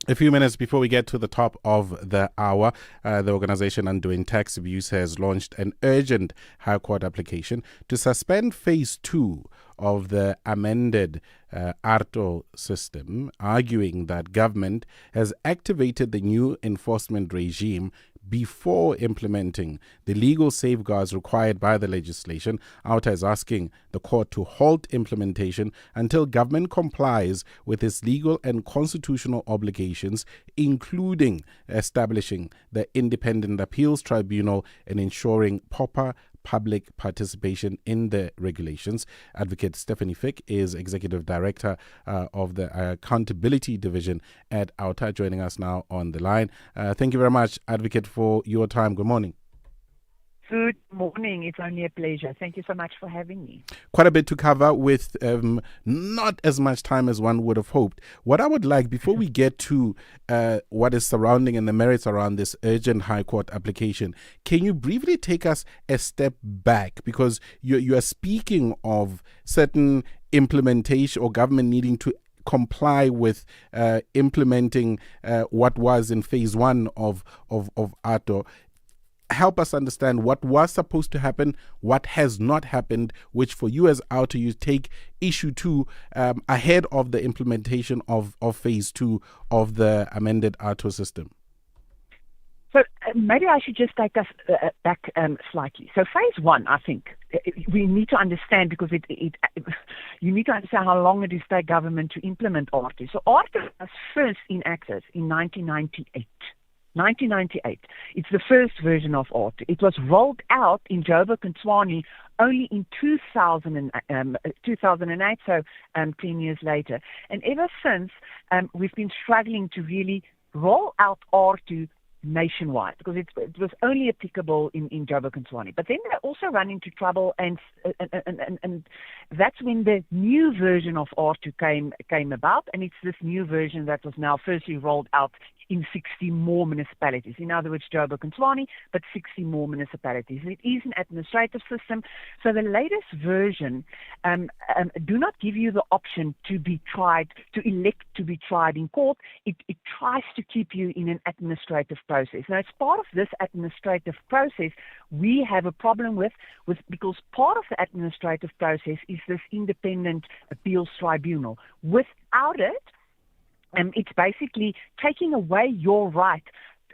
Speaker 23: A few minutes before we get to the top of the hour, the organization Undoing Tax Abuse has launched an urgent High Court application to suspend Phase 2 of the amended ARTO system, arguing that government has activated the new enforcement regime before implementing the legal safeguards required by the legislation. Outer is asking the court to halt implementation until government complies with its legal and constitutional obligations, including establishing the Independent Appeals Tribunal and ensuring proper public participation in the regulations. Advocate Stephanie Fick is Executive Director of the Accountability Division at Outer, joining us now on the line. Thank you very much, Advocate, for your time. Good morning.
Speaker 1: Good morning. It's only a pleasure. Thank you so much for having me.
Speaker 23: Quite a bit to cover with not as much time as one would have hoped. What I would like, before we get to what is surrounding and the merits around this urgent High Court application, can you briefly take us a step back? Because you are speaking of certain implementation or government needing to comply with implementing what was in Phase 1 of ARTO. Help us understand what was supposed to happen, what has not happened, which for you as Outer, you take issue to ahead of the implementation of Phase 2 of the amended ARTO system.
Speaker 1: So maybe I should just take us back slightly. So Phase 1, I think, we need to understand, because you need to understand how long it is state government to implement ARTO. So ARTO was first enacted in 1998. 1998. It's the first version of ARTO. It was rolled out in Joburg and Tshwane only in 2008, so 10 years later. And ever since, we've been struggling to really roll out ARTO nationwide because it was only applicable in Joburg and Tshwane. But then they also run into trouble, and that's when the new version of R2 came about, and it's this new version that was now firstly rolled out in 60 more municipalities. In other words, Joburg and Tshwane, but 60 more municipalities. It is an administrative system. So the latest version do not give you the option to be tried, to elect to be tried in court. It tries to keep you in an administrative process. Now, as part of this administrative process, we have a problem with because part of the administrative process is this independent appeals tribunal. Without it, it's basically taking away your right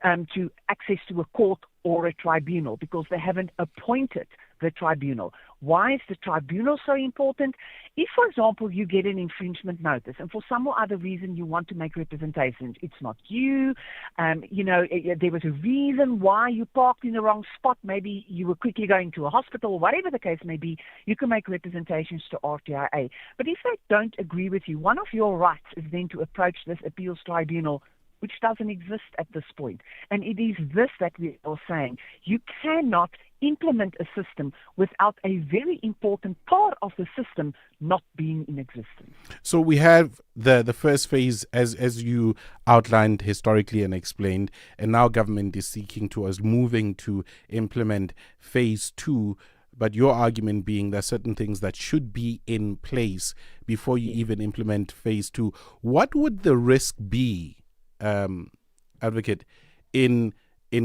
Speaker 1: to access to a court or a tribunal because they haven't appointed the tribunal. Why is the tribunal so important? If, for example, you get an infringement notice and for some or other reason you want to make representations, it's not you, there was a reason why you parked in the wrong spot, maybe you were quickly going to a hospital, whatever the case may be, you can make representations to RTIA. But if they don't agree with you, one of your rights is then to approach this appeals tribunal, which doesn't exist at this point. And it is this that we are saying. You cannot implement a system without a very important part of the system not being in existence.
Speaker 23: So we have the first phase, as you outlined historically and explained, and now government is seeking to us moving to implement phase 2. But your argument being there are certain things that should be in place before you even implement phase 2. What would the risk be, Advocate, in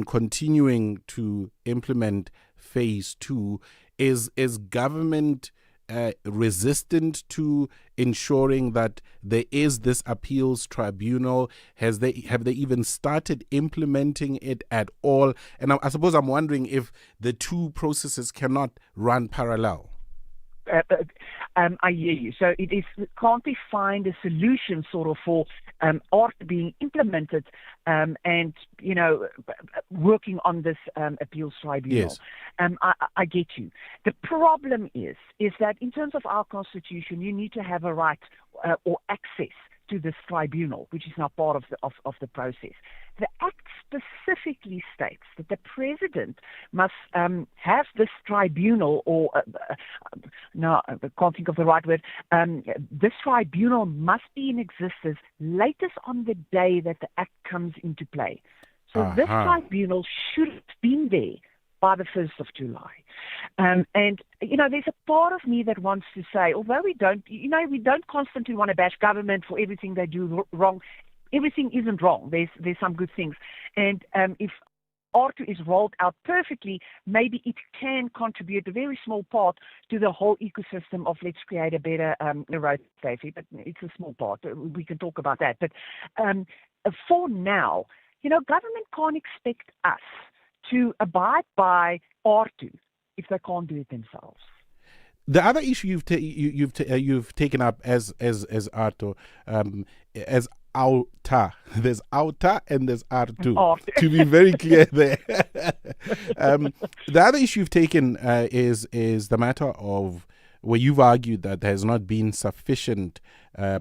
Speaker 23: continuing to implement phase 2? Is government resistant to ensuring that there is this appeals tribunal? Have they even started implementing it at all? And I suppose I'm wondering if the two processes cannot run parallel.
Speaker 1: I hear you. So can't we find a solution sort of for art being implemented and, working on this appeals tribunal?
Speaker 23: Yes.
Speaker 1: I get you. The problem is that in terms of our constitution, you need to have a right or access to this tribunal, which is now part of the process. The Act specifically states that the president must have this tribunal, or no, I can't think of the right word. This tribunal must be in existence latest on the day that the Act comes into play. So this tribunal should have been there by the 1st of July. And there's a part of me that wants to say, although we don't constantly want to bash government for everything they do wrong, everything isn't wrong. There's some good things. And if R2 is rolled out perfectly, maybe it can contribute a very small part to the whole ecosystem of let's create a better road safety. But it's a small part. We can talk about that. But for now, government can't expect us to abide by R2 if they can't do it themselves.
Speaker 23: The other issue you've taken up as Arto, as outer. There's outer and there's R2. To be very clear there. The other issue you've taken is the matter of where you've argued that there has not been sufficient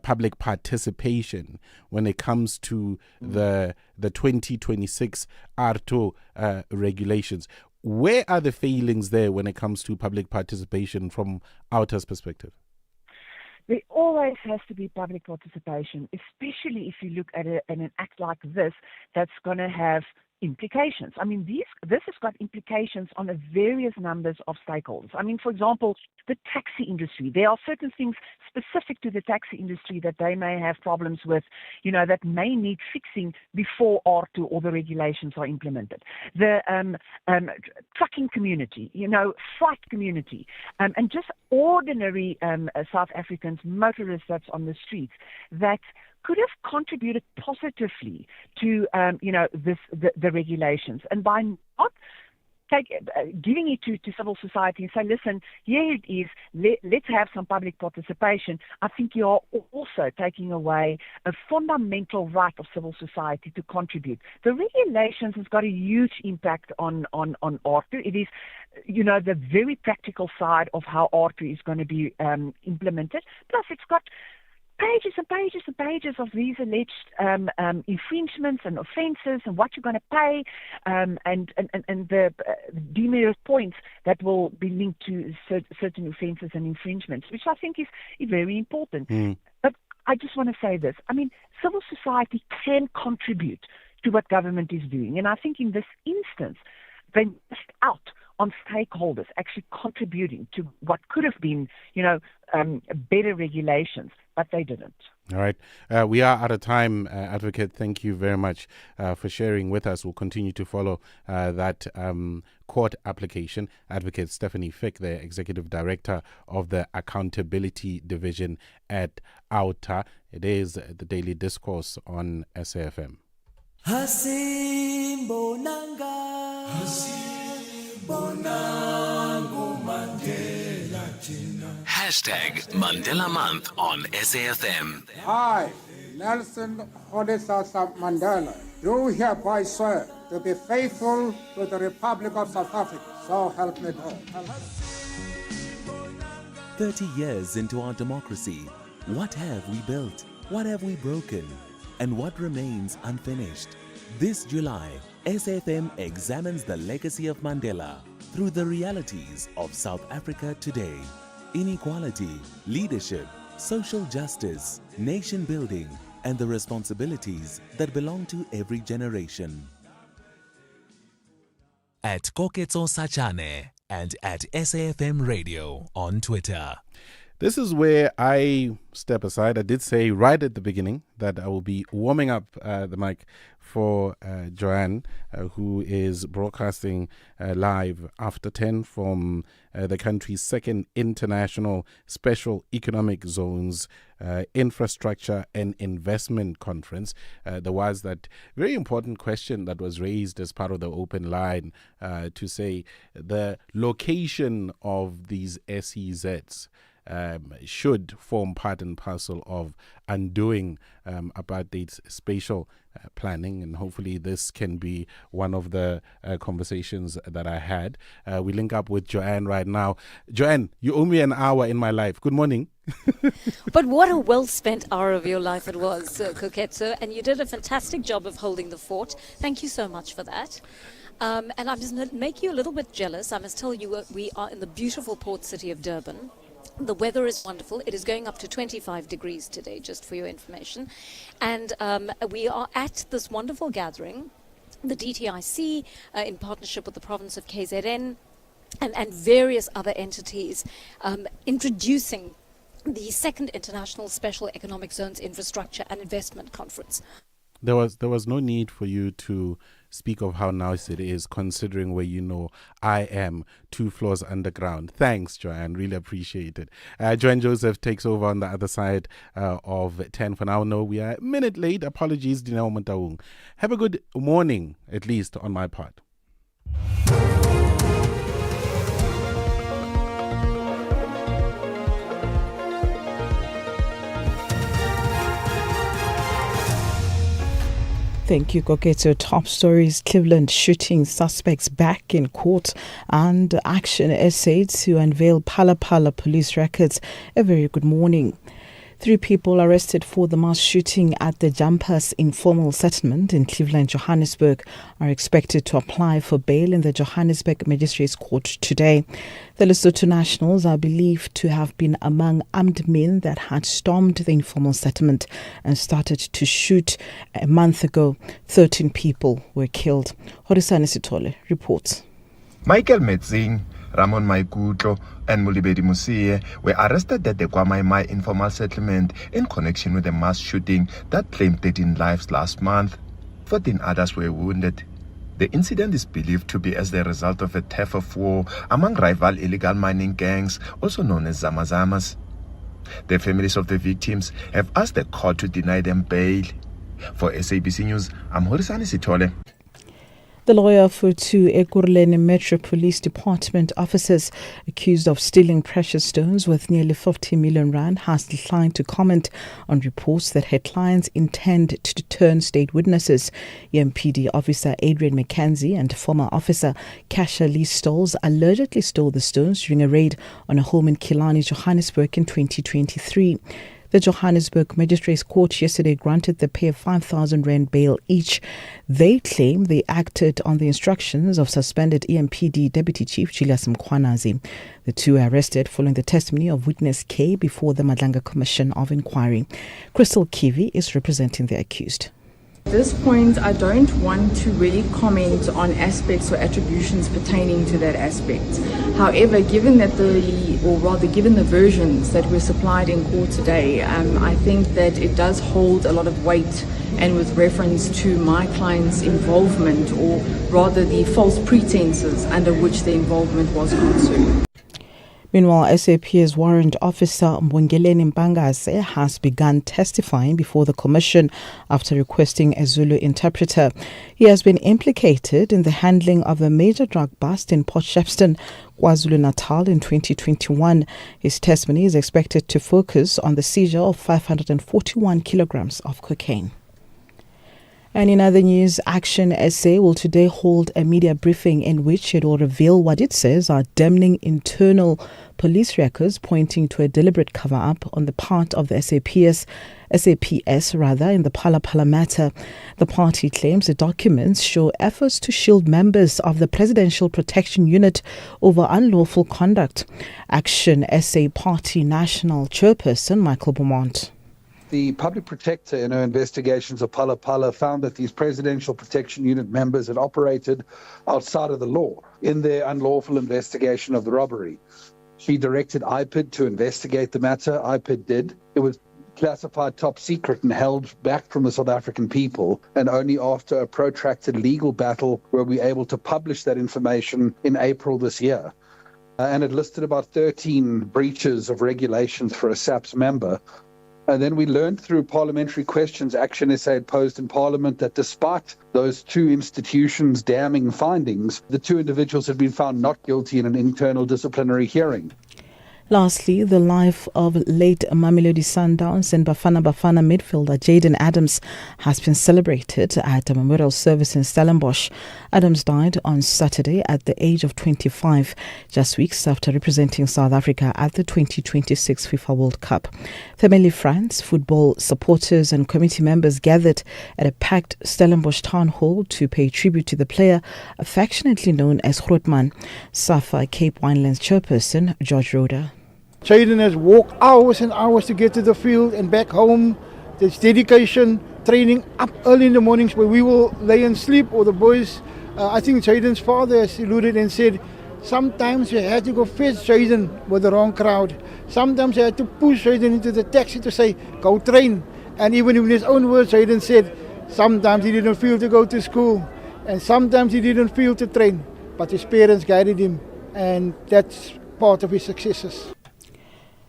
Speaker 23: public participation when it comes to the 2026 R2 regulations. Where are the failings there when it comes to public participation from Outer's perspective?
Speaker 1: There always has to be public participation, especially if you look at an act like this that's going to have implications. I mean, this has got implications on a various numbers of stakeholders. I mean, for example, the taxi industry. There are certain things specific to the taxi industry that they may have problems with, that may need fixing before R2 or the regulations are implemented. The trucking community, freight community, and just ordinary South Africans, motorists that's on the streets, that could have contributed positively to, the regulations. And by not giving it to civil society and say, listen, here it is, let's have some public participation, I think you're also taking away a fundamental right of civil society to contribute. The regulations has got a huge impact on R2. It is, the very practical side of how R2 is going to be implemented. Plus, it's got pages and pages and pages of these alleged infringements and offences and what you're going to pay and the demerit points that will be linked to certain offences and infringements, which I think is very important. But I just want to say this. I mean, civil society can contribute to what government is doing. And I think in this instance, they missed out on stakeholders actually contributing to what could have been, better regulations, but they didn't.
Speaker 23: All right. We are out of time, Advocate. Thank you very much for sharing with us. We'll continue to follow that court application. Advocate Stephanie Fick, the Executive Director of the Accountability Division at AUTA. It is the Daily Discourse on SAFM.
Speaker 5: Hashtag Mandela Month on SAFM.
Speaker 10: I, Nelson Rolihlahla Mandela, do hereby swear to be faithful to the Republic of South Africa. So help me God.
Speaker 5: 30 years into our democracy, what have we built? What have we broken? And what remains unfinished? This July, SAFM examines the legacy of Mandela through the realities of South Africa today. Inequality, leadership, social justice, nation building, and the responsibilities that belong to every generation. At Koketso Sachane and at SAFM Radio on Twitter.
Speaker 23: This is where I step aside. I did say right at the beginning that I will be warming up the mic for Joanne, who is broadcasting live after 10 from the country's second International Special Economic Zones Infrastructure and Investment Conference. There was that very important question that was raised as part of the open line to say the location of these SEZs should form part and parcel of undoing apartheid's spatial planning, and hopefully this can be one of the conversations that I had. We link up with Joanne right now. Joanne, you owe me an hour in my life. Good morning.
Speaker 11: But what a well-spent hour of your life it was, Koketso, and you did a fantastic job of holding the fort. Thank you so much for that. And I'm just going to make you a little bit jealous. I must tell you, we are in the beautiful port city of Durban. The weather is wonderful. It is going up to 25 degrees today, just for your information. And we are at this wonderful gathering, the DTIC, in partnership with the province of KZN and various other entities, introducing the second International Special Economic Zones Infrastructure and Investment Conference.
Speaker 23: There was no need for you to speak of how nice it is, considering where I am 2 floors underground. Thanks, Joanne. Really appreciate it. Joanne Joseph takes over on the other side of 10 for now. No, we are a minute late. Apologies, Dineo Montaung. Have a good morning, at least on my part.
Speaker 4: Thank you, Koketso. Top stories: Cleveland shooting suspects back in court, and Action SA to unveil Phala Phala police records. A very good morning. 3 people arrested for the mass shooting at the Jumpers informal settlement in Cleveland, Johannesburg, are expected to apply for bail in the Johannesburg Magistrates Court today. The Lesotho nationals are believed to have been among armed men that had stormed the informal settlement and started to shoot a month ago. 13 people were killed. Horisane Sitole reports.
Speaker 12: Michael Metzing, Ramon Maikutlo and Mulibedi Musie were arrested at the Kwamaimai informal settlement in connection with a mass shooting that claimed 13 lives last month. 14 others were wounded. The incident is believed to be as the result of a turf of war among rival illegal mining gangs, also known as Zamazamas. The families of the victims have asked the court to deny them bail. For SABC News, I'm Horisane Sitole.
Speaker 4: The lawyer for 2 Ekurhuleni Metro Police Department officers accused of stealing precious stones worth nearly 50 million rand has declined to comment on reports that her clients intend to turn state witnesses. EMPD officer Adrian McKenzie and former officer Kasha Lee Stolz allegedly stole the stones during a raid on a home in Killarney, Johannesburg in 2023. The Johannesburg Magistrates Court yesterday granted the pair 5,000 rand bail each. They claim they acted on the instructions of suspended EMPD Deputy Chief Julius Mkhwanazi. The two were arrested following the testimony of witness K before the Madlanga Commission of Inquiry. Crystal Kiwi is representing the accused.
Speaker 6: At this point, I don't want to really comment on aspects or attributions pertaining to that aspect. However, given the versions that were supplied in court today, I think that it does hold a lot of weight, and with reference to my client's involvement, or rather the false pretenses under which the involvement was consumed.
Speaker 4: Meanwhile, SAP's warrant officer Mbongeleni Mpangase has begun testifying before the commission after requesting a Zulu interpreter. He has been implicated in the handling of a major drug bust in Port Shepstone, KwaZulu-Natal in 2021. His testimony is expected to focus on the seizure of 541 kilograms of cocaine. And in other news, Action SA will today hold a media briefing in which it will reveal what it says are damning internal police records pointing to a deliberate cover-up on the part of the SAPS in the Phala Phala matter. The party claims the documents show efforts to shield members of the Presidential Protection Unit over unlawful conduct. Action SA Party National Chairperson Michael Beaumont.
Speaker 7: The public protector in her investigations of Phala Phala found that these Presidential Protection Unit members had operated outside of the law in their unlawful investigation of the robbery. She directed IPID to investigate the matter. IPID did. It was classified top secret and held back from the South African people, and only after a protracted legal battle were we able to publish that information in April this year. And it listed about 13 breaches of regulations for a SAPS member. And then we learned through parliamentary questions Action SA had posed in Parliament that despite those two institutions' damning findings, the two individuals had been found not guilty in an internal disciplinary hearing.
Speaker 4: Lastly, the life of late Mamelodi Sundowns and Bafana Bafana midfielder Jaden Adams has been celebrated at a memorial service in Stellenbosch. Adams died on Saturday at the age of 25, just weeks after representing South Africa at the 2026 FIFA World Cup. Family, friends, football supporters and committee members gathered at a packed Stellenbosch town hall to pay tribute to the player affectionately known as Grootman. SAFA Cape Winelands chairperson George Roder.
Speaker 13: Jaden has walked hours and hours to get to the field and back home. There's dedication, training up early in the mornings where we will lay and sleep, or the boys. I think Jaden's father has alluded and said, sometimes you had to go fetch Jaden with the wrong crowd. Sometimes you had to push Jaden into the taxi to say, go train. And even in his own words, Jaden said, sometimes he didn't feel to go to school and sometimes he didn't feel to train. But his parents guided him, and that's part of his successes.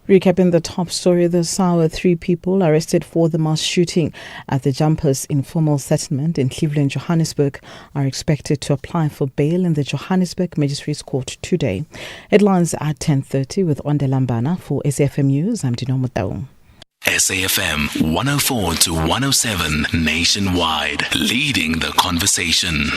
Speaker 4: Recapping the top story this hour, 3 people arrested for the mass shooting at the Jumpers Informal Settlement in Cleveland, Johannesburg, are expected to apply for bail in the Johannesburg Magistrates Court today. Headlines at 10:30 with Onde Lambana. For SAFM News, I'm Dino Mutau.
Speaker 5: SAFM 104 to 107 nationwide, leading the conversation.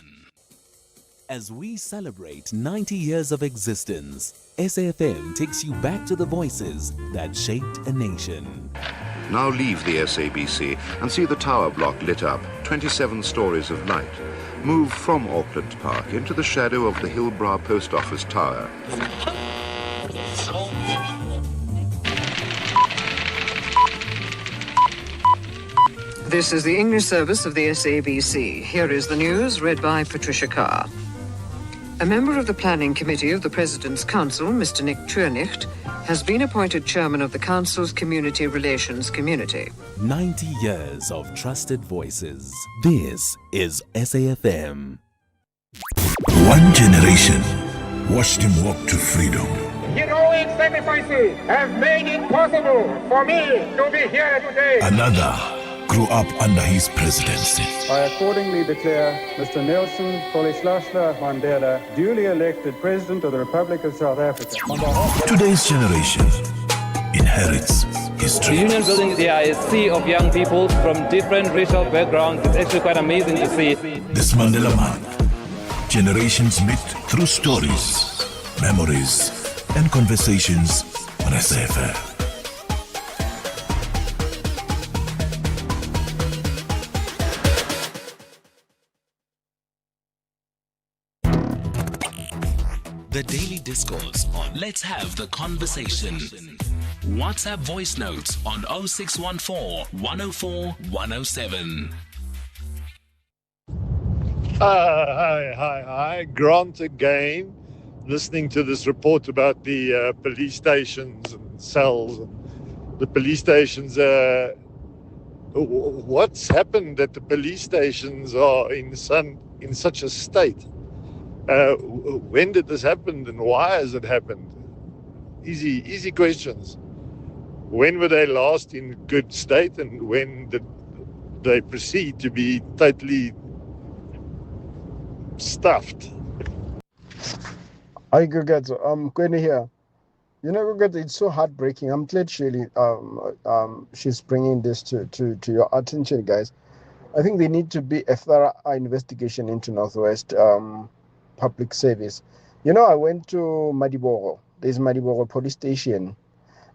Speaker 5: As we celebrate 90 years of existence, SAFM takes you back to the voices that shaped a nation.
Speaker 14: Now leave the SABC and see the tower block lit up, 27 stories of light. Move from Auckland Park into the shadow of the Hillbrow Post Office Tower.
Speaker 20: This is the English service of the SABC. Here is the news read by Patricia Carr. A member of the Planning Committee of the President's Council, Mr. Nick Trunicht, has been appointed chairman of the Council's Community Relations Community.
Speaker 5: 90 years of trusted voices. This is SAFM.
Speaker 8: One generation watched him walk to freedom.
Speaker 10: Heroic sacrifices have made it possible for me to be here today.
Speaker 8: Another grew up under his presidency.
Speaker 24: I accordingly declare Mr. Nelson Rolihlahla Mandela duly elected President of the Republic of South Africa.
Speaker 8: Today's generation inherits history.
Speaker 27: The union building, there is a sea of young people from different racial backgrounds. It's actually quite amazing to see.
Speaker 8: This Mandela month, generations meet through stories, memories, and conversations on SAFM.
Speaker 5: The Daily Discourse on Let's Have the Conversation. WhatsApp voice notes on 0614 104 107.
Speaker 2: Hi. Grant again. Listening to this report about the police stations and cells. The police stations, what's happened that the police stations are in such a state? When did this happen and why has it happened? Easy questions. When were they last in good state and when did they proceed to be totally stuffed?
Speaker 15: Hi, Gugato. I'm going to hear. You know, Gugato, it's so heartbreaking. I'm glad Shirley, she's bringing this to your attention, guys. I think there need to be a thorough investigation into Northwest Public Service. You know, I went to Madiboro. There's Madiboro police station,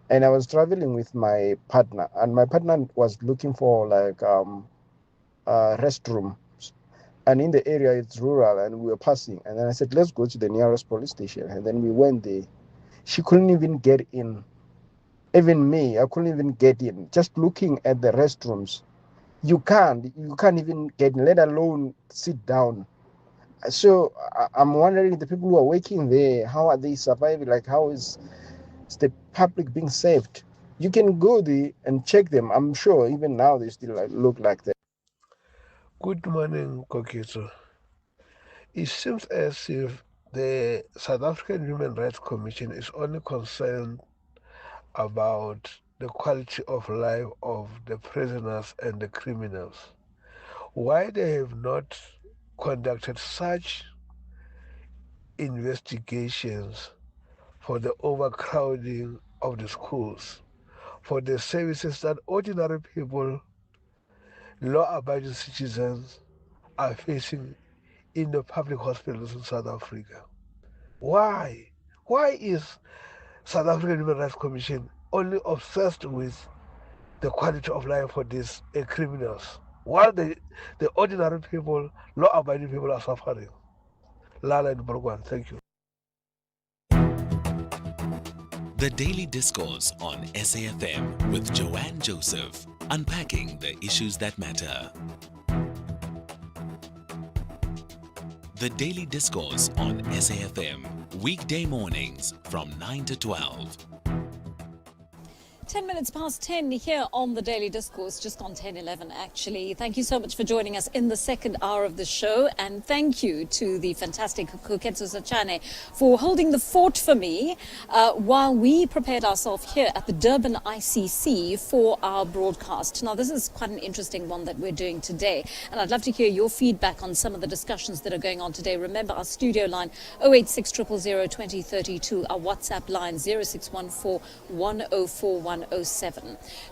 Speaker 15: and I was traveling with my partner, and my partner was looking for like a restroom. And in the area, it's rural, and we were passing. And then I said, let's go to the nearest police station. And then we went there. She couldn't even get in. Even me, I couldn't even get in. Just looking at the restrooms, you can't even get in, let alone sit down. So I'm wondering, the people who are working there, how are they surviving? Like, how is the public being saved? You can go there and check them. I'm sure even now they still look like that.
Speaker 16: Good morning, Koketso. It seems as if the South African Human Rights Commission is only concerned about the quality of life of the prisoners and the criminals. Why they have not conducted such investigations for the overcrowding of the schools, for the services that ordinary people, law-abiding citizens are facing in the public hospitals in South Africa. Why? Why is South African Human Rights Commission only obsessed with the quality of life for these criminals, while the ordinary people, law-abiding people are suffering? Lala and Borgwan, thank you.
Speaker 5: The Daily Discourse on SAFM with Joanne Joseph, unpacking the issues that matter. The Daily Discourse on SAFM, weekday mornings from 9 to 12.
Speaker 11: 10 minutes past 10 here on the Daily Discourse, just gone 10:11 actually. Thank you so much for joining us in the second hour of the show, and thank you to the fantastic Kuketso Sachane for holding the fort for me while we prepared ourselves here at the Durban ICC for our broadcast. Now, this is quite an interesting one that we're doing today, and I'd love to hear your feedback on some of the discussions that are going on today. Remember our studio line 086 000 2032, our WhatsApp line 0614 104107.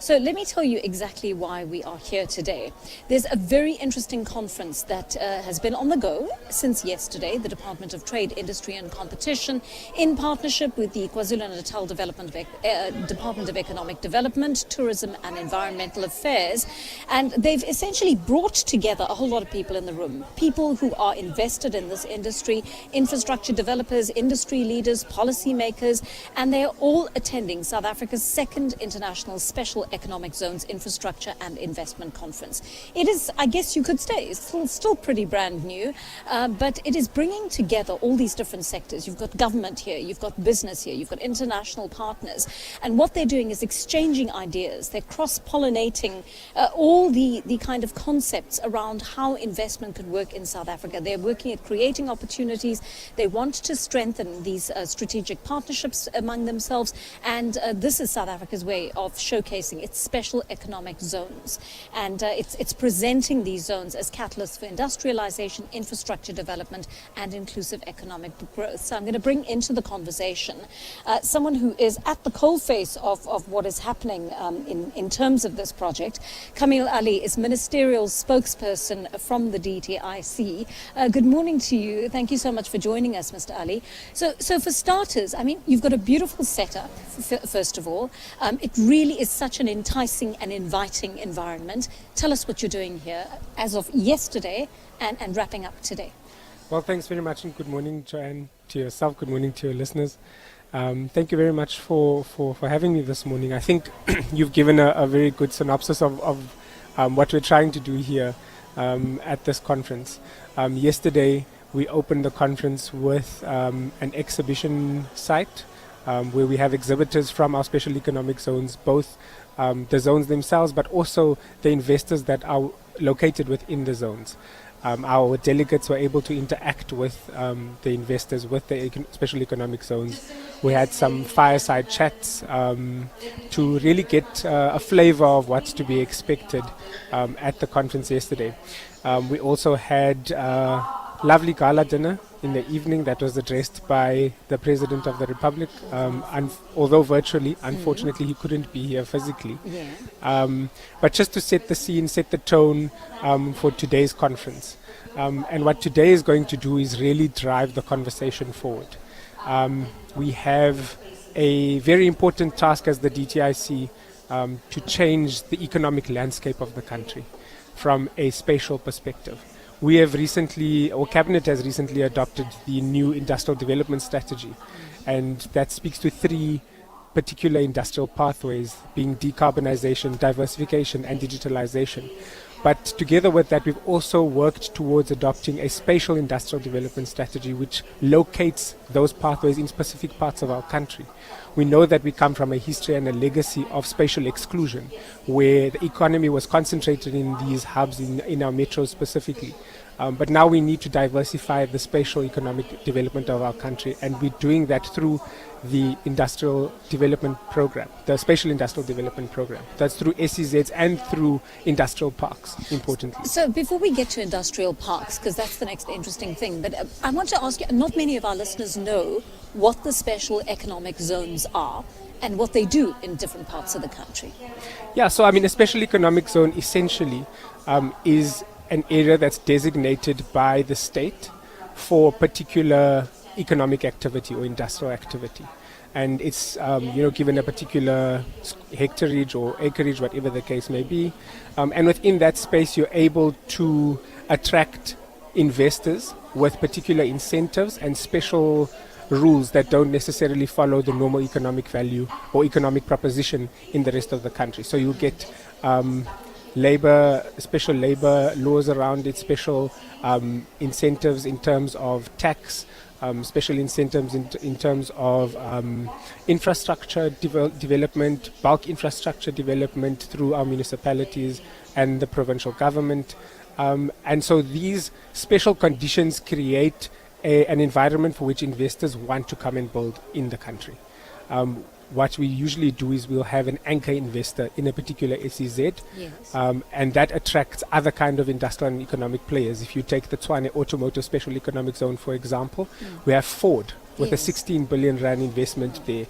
Speaker 11: So let me tell you exactly why we are here today. There's a very interesting conference that has been on the go since yesterday. The Department of Trade, Industry and Competition, in partnership with the KwaZulu-Natal Department of Economic Development, Tourism and Environmental Affairs, and they've essentially brought together a whole lot of people in the room, people who are invested in this industry, infrastructure developers, industry leaders, policymakers, and they are all attending South Africa's second International Special Economic Zones Infrastructure and Investment Conference. It is, I guess you could say, it's still pretty brand new, but it is bringing together all these different sectors. You've got government here, you've got business here, you've got international partners, and what they're doing is exchanging ideas. They're cross-pollinating all the kind of concepts around how investment could work in South Africa. They're working at creating opportunities. They want to strengthen these strategic partnerships among themselves, and this is South Africa's way of showcasing its special economic zones, and it's presenting these zones as catalysts for industrialization, infrastructure development and inclusive economic growth. So I'm going to bring into the conversation someone who is at the coalface of what is happening in terms of this project. Kamil Ali is ministerial spokesperson from the DTIC. Good morning to you. Thank you so much for joining us, Mr. Ali. So for starters, I mean, you've got a beautiful setup, first of all. It really is such an enticing and inviting environment. Tell us what you're doing here as of yesterday and wrapping up today.
Speaker 3: Well, thanks very much, and good morning, Joanne, to yourself. Good morning to your listeners. Thank you very much for having me this morning. I think you've given a very good synopsis of what we're trying to do here at this conference. Yesterday, we opened the conference with an exhibition site where we have exhibitors from our special economic zones, both the zones themselves, but also the investors that are located within the zones. Our delegates were able to interact with the investors, with the special economic zones. We had some fireside chats to really get a flavor of what's to be expected at the conference yesterday. We also had a lovely gala dinner in the evening that was addressed by the President of the Republic, although virtually. Unfortunately, he couldn't be here physically. But just to set the scene, set the tone for today's conference. And what today is going to do is really drive the conversation forward. We have a very important task as the DTIC to change the economic landscape of the country from a spatial perspective. We have recently, or Cabinet has recently adopted the new industrial development strategy, and that speaks to three particular industrial pathways, being decarbonization, diversification, and digitalization. But together with that, we've also worked towards adopting a spatial industrial development strategy which locates those pathways in specific parts of our country. We know that we come from a history and a legacy of spatial exclusion, where the economy was concentrated in these hubs in our metros specifically. But now we need to diversify the spatial economic development of our country, and we're doing that through the industrial development program, the spatial industrial development program. That's through SEZs and through industrial parks, importantly.
Speaker 11: So before we get to industrial parks, because that's the next interesting thing, but I want to ask you, not many of our listeners know what the special economic zones are and what they do in different parts of the country.
Speaker 3: Yeah, so I mean, a special economic zone essentially is an area that's designated by the state for particular economic activity or industrial activity. And it's given a particular hectareage or acreage, whatever the case may be. And within that space, you're able to attract investors with particular incentives and special rules that don't necessarily follow the normal economic value or economic proposition in the rest of the country. So you get special labor laws around it, special incentives in terms of tax, special incentives in terms of infrastructure development, bulk infrastructure development through our municipalities and the provincial government. And so these special conditions create an environment for which investors want to come and build in the country. What we usually do is we'll have an anchor investor in a particular SEZ, and that attracts other kind of industrial and economic players. If you take the Tshwane Automotive Special Economic Zone, for example, we have Ford with a 16 billion rand investment there,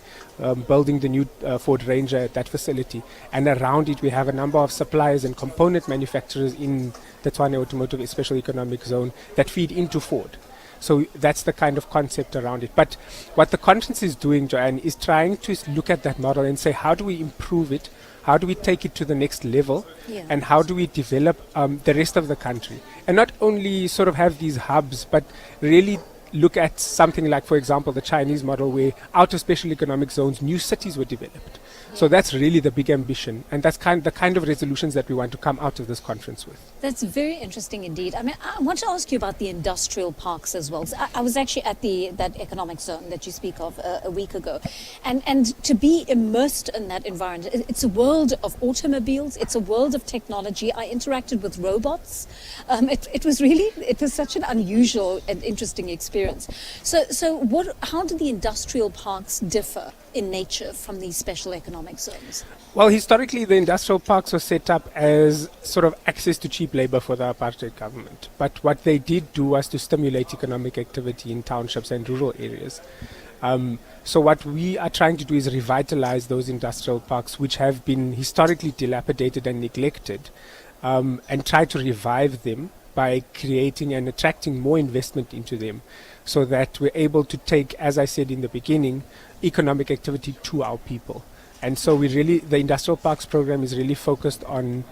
Speaker 3: building the new Ford Ranger at that facility. And around it, we have a number of suppliers and component manufacturers in the Tshwane Automotive Special Economic Zone that feed into Ford. So that's the kind of concept around it. But what the conference is doing, Joanne, is trying to look at that model and say, how do we improve it? How do we take it to the next level? And how do we develop the rest of the country? And not only sort of have these hubs, but really look at something like, for example, the Chinese model, where out of special economic zones, new cities were developed. So that's really the big ambition, and that's the kind of resolutions that we want to come out of this conference with.
Speaker 11: That's very interesting indeed. I mean, I want to ask you about the industrial parks as well. I was actually at that economic zone that you speak of a week ago, and to be immersed in that environment, it's a world of automobiles, it's a world of technology. I interacted with robots. It was such an unusual and interesting experience. So how do the industrial parks differ in nature from these special economic zones?
Speaker 3: Well, historically, the industrial parks were set up as sort of access to cheap labor for the apartheid government. But what they did do was to stimulate economic activity in townships and rural areas. So what we are trying to do is revitalize those industrial parks, which have been historically dilapidated and neglected, and try to revive them by creating and attracting more investment into them, so that we're able to take, as I said in the beginning, economic activity to our people. And so the Industrial Parks program is really focused on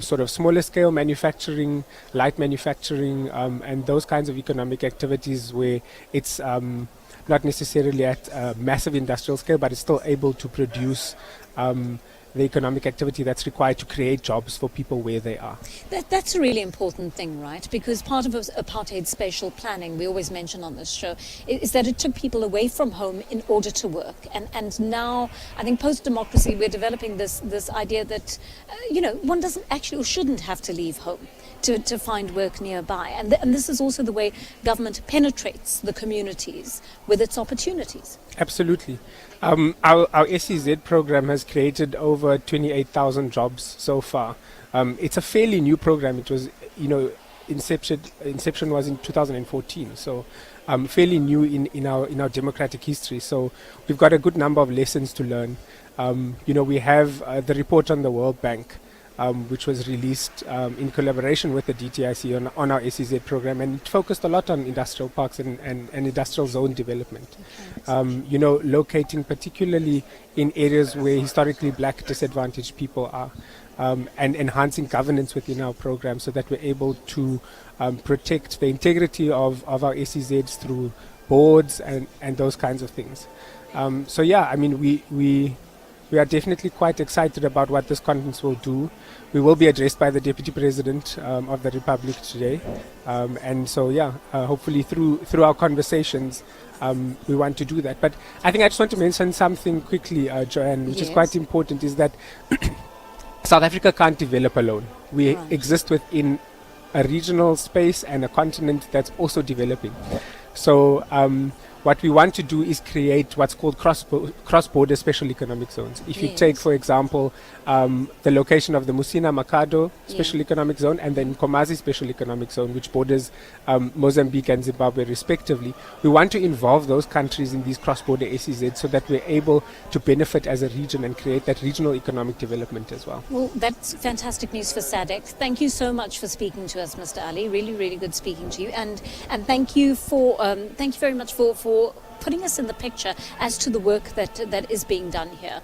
Speaker 3: sort of smaller scale manufacturing, light manufacturing, and those kinds of economic activities where it's not necessarily at a massive industrial scale, but it's still able to produce the economic activity that's required to create jobs for people where they are.
Speaker 11: That's a really important thing, right? Because part of apartheid spatial planning, we always mention on this show, is that it took people away from home in order to work. And now, I think post-democracy, we're developing this idea that, one doesn't actually or shouldn't have to leave home to find work nearby. And this is also the way government penetrates the communities with its opportunities.
Speaker 3: Absolutely. Our SEZ program has created over 28,000 jobs so far. It's a fairly new program. It was, inception was in 2014. So fairly new in our democratic history. So we've got a good number of lessons to learn. We have the report on the World Bank, which was released in collaboration with the DTIC on our SEZ program, and it focused a lot on industrial parks and industrial zone development. Locating particularly in areas where historically black disadvantaged people are, and enhancing governance within our program so that we're able to protect the integrity of our SEZs through boards and those kinds of things. We are definitely quite excited about what this conference will do. We will be addressed by the Deputy President of the Republic today. Hopefully through our conversations, we want to do that. But I think I just want to mention something quickly, Joanne, which is quite important, is that South Africa can't develop alone. We exist within a regional space and a continent that's also developing. So what we want to do is create what's called cross-border special economic zones. If you take, for example, the location of the Musina-Makado special economic zone and then Nkomazi special economic zone, which borders Mozambique and Zimbabwe respectively, we want to involve those countries in these cross-border SEZs so that we're able to benefit as a region and create that regional economic development as well.
Speaker 11: Well, that's fantastic news for SADC. Thank you so much for speaking to us, Mr. Ali. Really, really good speaking to you. And thank you very much for putting us in the picture as to the work that is being done here.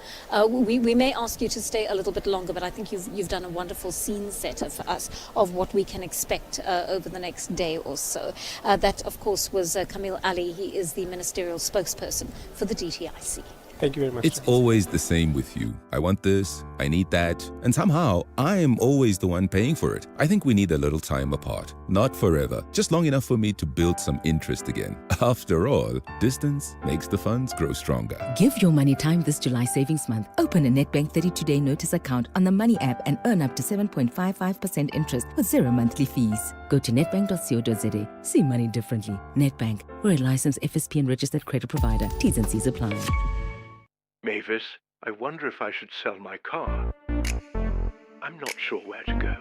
Speaker 11: We may ask you to stay a little bit longer, but I think you've done a wonderful scene setter for us of what we can expect over the next day or so. That, of course, was Camille Ali. He is the ministerial spokesperson for the DTIC.
Speaker 3: Thank you very much.
Speaker 9: It's always the same with you. I want this, I need that, and somehow I am always the one paying for it. I think we need a little time apart. Not forever, just long enough for me to build some interest again. After all, distance makes the funds grow stronger.
Speaker 17: Give your money time this July savings month. Open a Nedbank 32-day notice account on the Money app and earn up to 7.55% interest with 0 monthly fees. Go to nedbank.co.za. See money differently. Nedbank, we're a licensed FSP and registered credit provider. T's and C's apply.
Speaker 18: Mavis, I wonder if I should sell my car. I'm not sure where to go.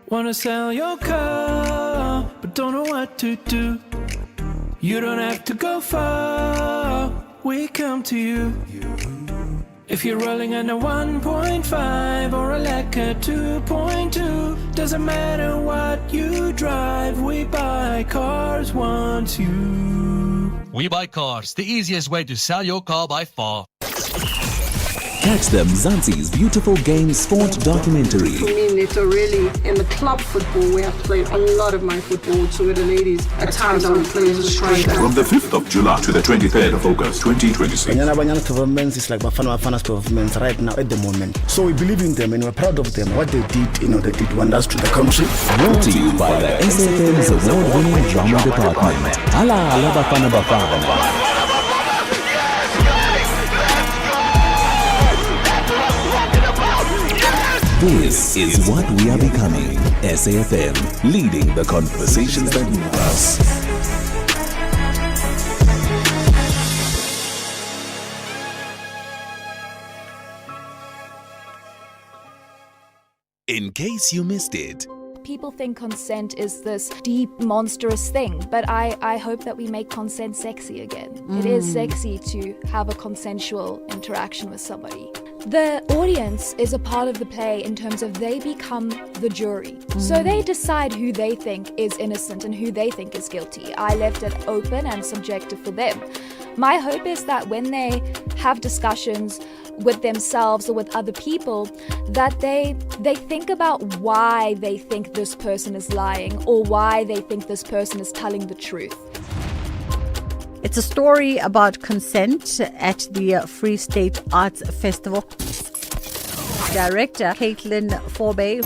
Speaker 19: Wanna sell your car, but don't know what to do. You don't have to go far, we come to you. If you're rolling on a 1.5 or a Lacquer 2.2, doesn't matter what you drive, we buy cars once you.
Speaker 21: We Buy Cars, the easiest way to sell your car by far.
Speaker 5: Catch the Mzansi's Beautiful Game Sport documentary.
Speaker 22: For me, Neto, really, in the club football, where I've played a lot of my football, so with the ladies, at times I would play as a striker.
Speaker 8: From the 5th of July to the 23rd of August 2026.
Speaker 25: Banyana performance is like Bafana's performance right now at the moment. So we believe in them and we're proud of them. What they did, they did wonders to the country.
Speaker 5: Brought to you by the SAFM's award-winning drama department. Ala Bafana. This is what we are becoming. SAFM, leading the conversations that move us. In case you missed it,
Speaker 28: people think consent is this deep, monstrous thing, but I hope that we make consent sexy again. It is sexy to have a consensual interaction with somebody. The audience is a part of the play in terms of they become the jury. So they decide who they think is innocent and who they think is guilty. I left it open and subjective for them. My hope is that when they have discussions with themselves or with other people, that they think about why they think this person is lying or why they think this person is telling the truth.
Speaker 1: It's a story about consent at the Free State Arts Festival. Director Caitlin Forbey.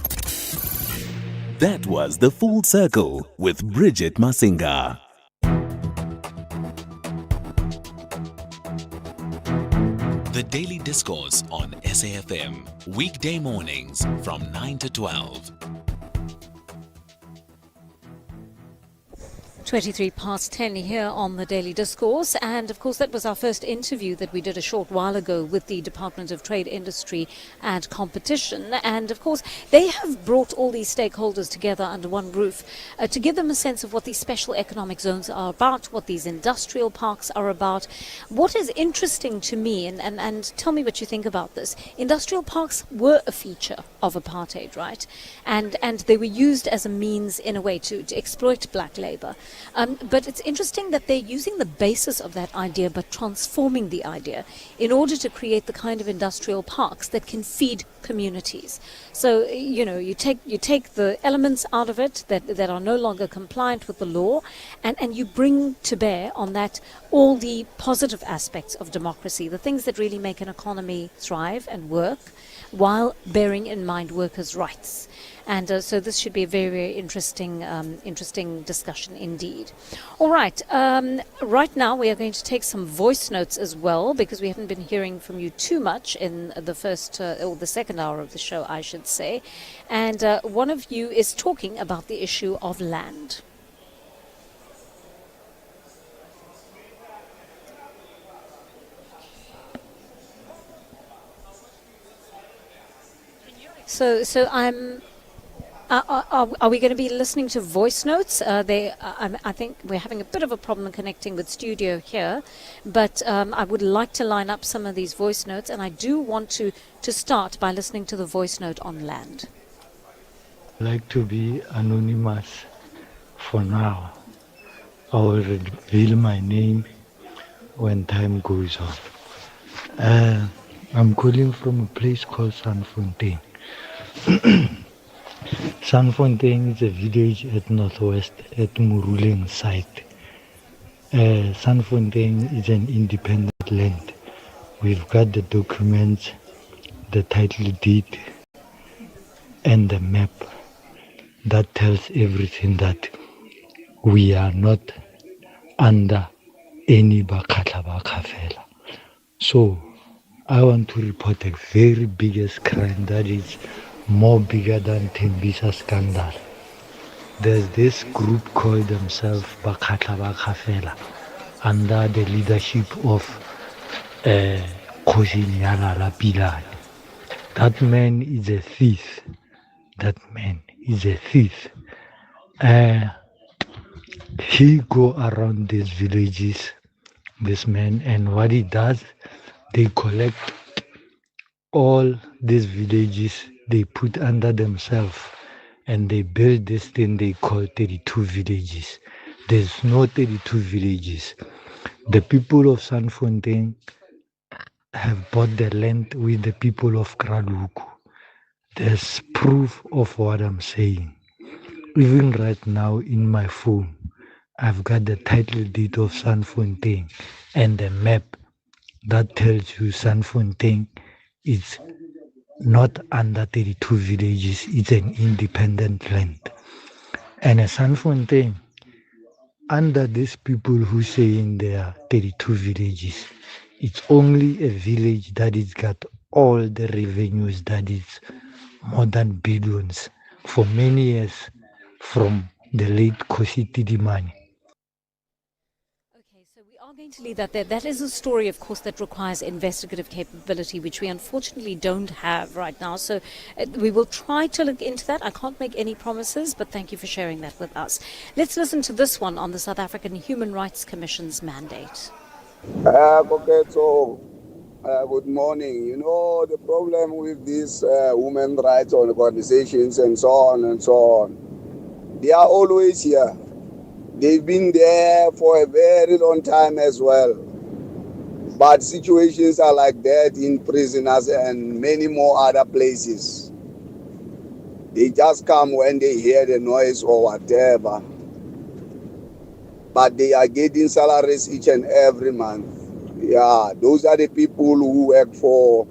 Speaker 5: That was The Full Circle with Bridget Masinga. The Daily Discourse on SAFM, weekday mornings from 9 to 12.
Speaker 11: 23 past 10 here on the Daily Discourse, and of course that was our first interview that we did a short while ago with the Department of Trade, Industry and Competition, and of course they have brought all these stakeholders together under one roof to give them a sense of what these special economic zones are about, what these industrial parks are about. What is interesting to me, and tell me what you think about this, industrial parks were a feature of apartheid, right? And they were used as a means in a way to exploit black labor. But it's interesting that they're using the basis of that idea but transforming the idea in order to create the kind of industrial parks that can feed communities. So, you take the elements out of it that are no longer compliant with the law, and you bring to bear on that all the positive aspects of democracy, the things that really make an economy thrive and work, while bearing in mind workers' rights. And so this should be a very, very interesting discussion indeed. All right. Right now we are going to take some voice notes as well, because we haven't been hearing from you too much in the first or the second hour of the show, I should say. And one of you is talking about the issue of land. So I'm. Are we going to be listening to voice notes? I think we're having a bit of a problem connecting with studio here, but I would like to line up some of these voice notes, and I do want to start by listening to the voice note on land.
Speaker 4: I'd like to be anonymous for now. I will reveal my name when time goes on. I'm calling from a place called Sanfontein. Sanfontein is a village at northwest at Muruleng site. Sanfontein is an independent land. We've got the documents, the title deed, and the map that tells everything that we are not under any Bakatla Bakafela. So I want to report a very biggest crime that is more bigger than Tembisa scandal. There's this group called themselves Bakatla Bakafela under the leadership of Kosinyana Lapilani. That man is a thief. He go around these villages, this man, and what he does, they collect all these villages, they put under themselves, and they build this thing they call 32 villages. There's no 32 villages. The people of Sanfontein have bought the land with the people of Kraluku. There's proof of what I'm saying. Even right now in my phone, I've got the title deed of Sanfontein and the map that tells you Sanfontein is not under 32 villages, it's an independent land. And a Sanfontein, under these people who saying there are 32 villages, it's only a village that has got all the revenues that is more than billions for many years from the late Kosi Tidimani.
Speaker 11: I'm going to leave that there. That is a story, of course, that requires investigative capability, which we unfortunately don't have right now. So we will try to look into that. I can't make any promises, but thank you for sharing that with us. Let's listen to this one on the South African Human Rights Commission's mandate.
Speaker 6: Good morning. You know, the problem with these women rights organizations and so on, they are always here. They've been there for a very long time as well. But situations are like that in prisoners and many more other places. They just come when they hear the noise or whatever. But they are getting salaries each and every month. Yeah, those are the people who work for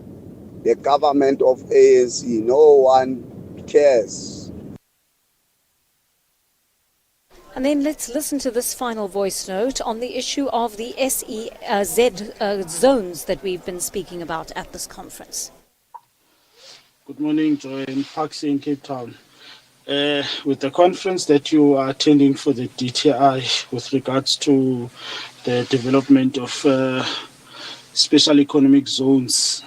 Speaker 6: the government of ANC. No one cares.
Speaker 11: And then let's listen to this final voice note on the issue of the SEZ zones that we've been speaking about at this conference.
Speaker 7: Good morning, Joy and Paxi in Cape Town. With the conference that you are attending for the DTI with regards to the development of special economic zones,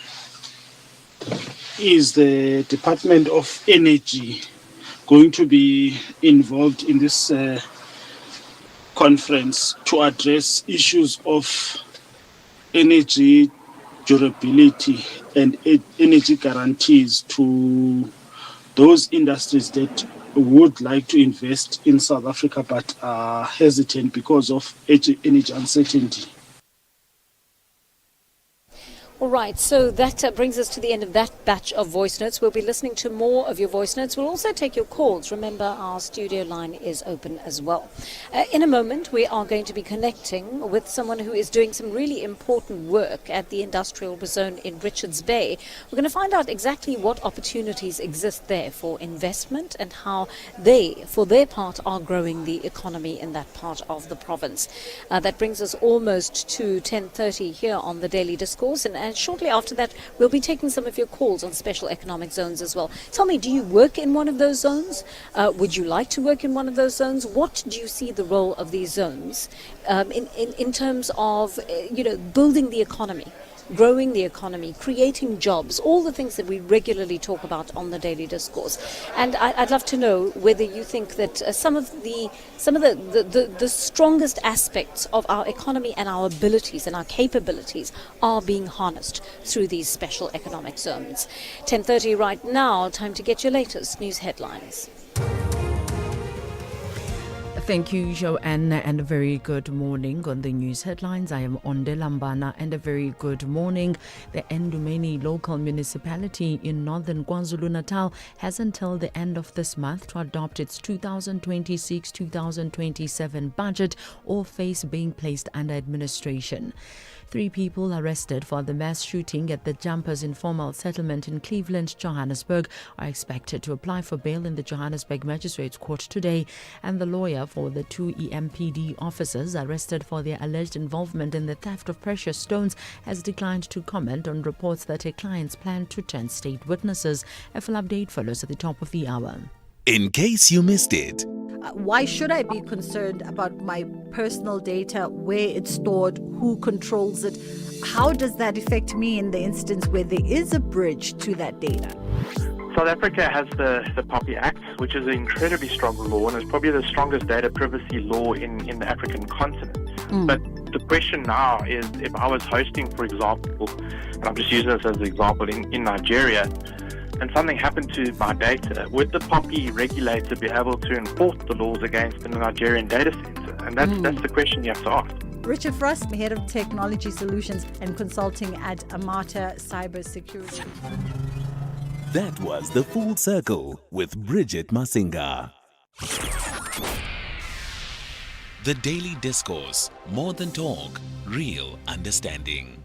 Speaker 7: is the Department of Energy going to be involved in this conference to address issues of energy durability and energy guarantees to those industries that would like to invest in South Africa but are hesitant because of energy uncertainty?
Speaker 11: All right, so that brings us to the end of that batch of voice notes. We'll be listening to more of your voice notes. We'll also take your calls. Remember, our studio line is open as well. In a moment, we are going to be connecting with someone who is doing some really important work at the industrial zone in Richards Bay. We're going to find out exactly what opportunities exist there for investment and how they, for their part, are growing the economy in that part of the province. That brings us almost to 10:30 here on the Daily Discourse, and shortly after that, we'll be taking some of your calls on special economic zones as well. Tell me, do you work in one of those zones? Would you like to work in one of those zones? What do you see the role of these zones in terms of, building the economy, growing the economy, creating jobs, all the things that we regularly talk about on the Daily Discourse? And I'd love to know whether you think that some of the strongest aspects of our economy and our abilities and our capabilities are being harnessed through these special economic zones. 10:30 right now, time to get your latest news headlines.
Speaker 10: Thank you, Joanne, and a very good morning. On the news headlines, I am Onde Lambana, and a very good morning. The Ndumeni local municipality in northern KwaZulu-Natal has until the end of this month to adopt its 2026-2027 budget or face being placed under administration. 3 people arrested for the mass shooting at the Jumpers Informal Settlement in Cleveland, Johannesburg, are expected to apply for bail in the Johannesburg Magistrates Court today, and the lawyer for the 2 EMPD officers arrested for their alleged involvement in the theft of precious stones has declined to comment on reports that her clients plan to turn state witnesses. A full update follows at the top of the hour.
Speaker 5: In case you missed it.
Speaker 1: Why should I be concerned about my personal data, where it's stored, who controls it? How does that affect me in the instance where there is a bridge to that data?
Speaker 12: South Africa has the POPI Act, which is an incredibly strong law, and it's probably the strongest data privacy law in the African continent. But the question now is, if I was hosting, for example, and I'm just using this as an example, in Nigeria, and something happened to my data, would the POPI regulator be able to enforce the laws against the Nigerian data center? And that's the question you have to ask.
Speaker 1: Richard Frost, Head of Technology Solutions and Consulting at Amata Cybersecurity.
Speaker 5: That was The Full Circle with Bridget Masinga. The Daily Discourse, more than talk, real understanding.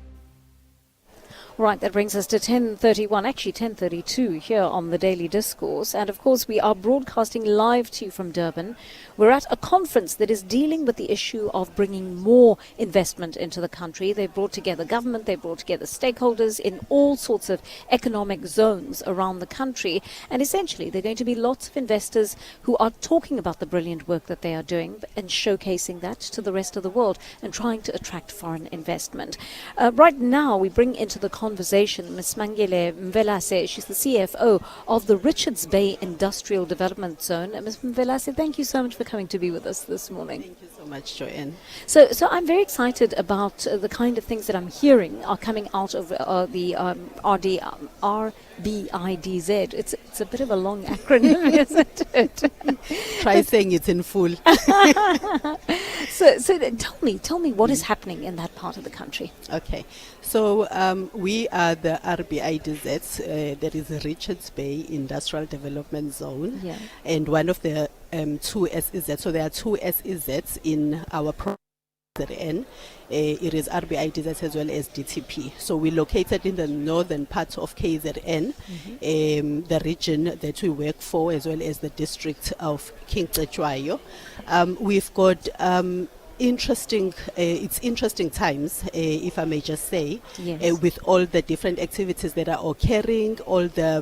Speaker 11: Right, that brings us to 10:31, actually 10:32 here on the Daily Discourse. And of course, we are broadcasting live to you from Durban. We're at a conference that is dealing with the issue of bringing more investment into the country. They've brought together government, they've brought together stakeholders in all sorts of economic zones around the country. And essentially, there are going to be lots of investors who are talking about the brilliant work that they are doing and showcasing that to the rest of the world and trying to attract foreign investment. Right now, we bring into the conversation Ms. Mangile Mvelase. She's the CFO of the Richards Bay Industrial Development Zone. Ms. Mvelase, thank you so much for coming to be with us this morning.
Speaker 13: Thank you so
Speaker 2: much, Joanne.
Speaker 11: So I'm very excited about the kind of things that I'm hearing are coming out of the RBIDZ. It's a bit of a long acronym, isn't it?
Speaker 2: Try saying it in full.
Speaker 11: So tell me what is happening in that part of the country.
Speaker 2: Okay, so we are the RBIDZ, that is the Richards Bay Industrial Development Zone,
Speaker 11: Yeah.
Speaker 2: and one of the two SEZs. So there are two SEZs in our KZN. It is RBIDZ as well as DTP. So we're located in the northern part of KZN, the region that we work for, as well as the district of King Cetshwayo. We've got it's interesting times, if I may just say,
Speaker 11: Yes.
Speaker 2: with all the different activities that are occurring, all the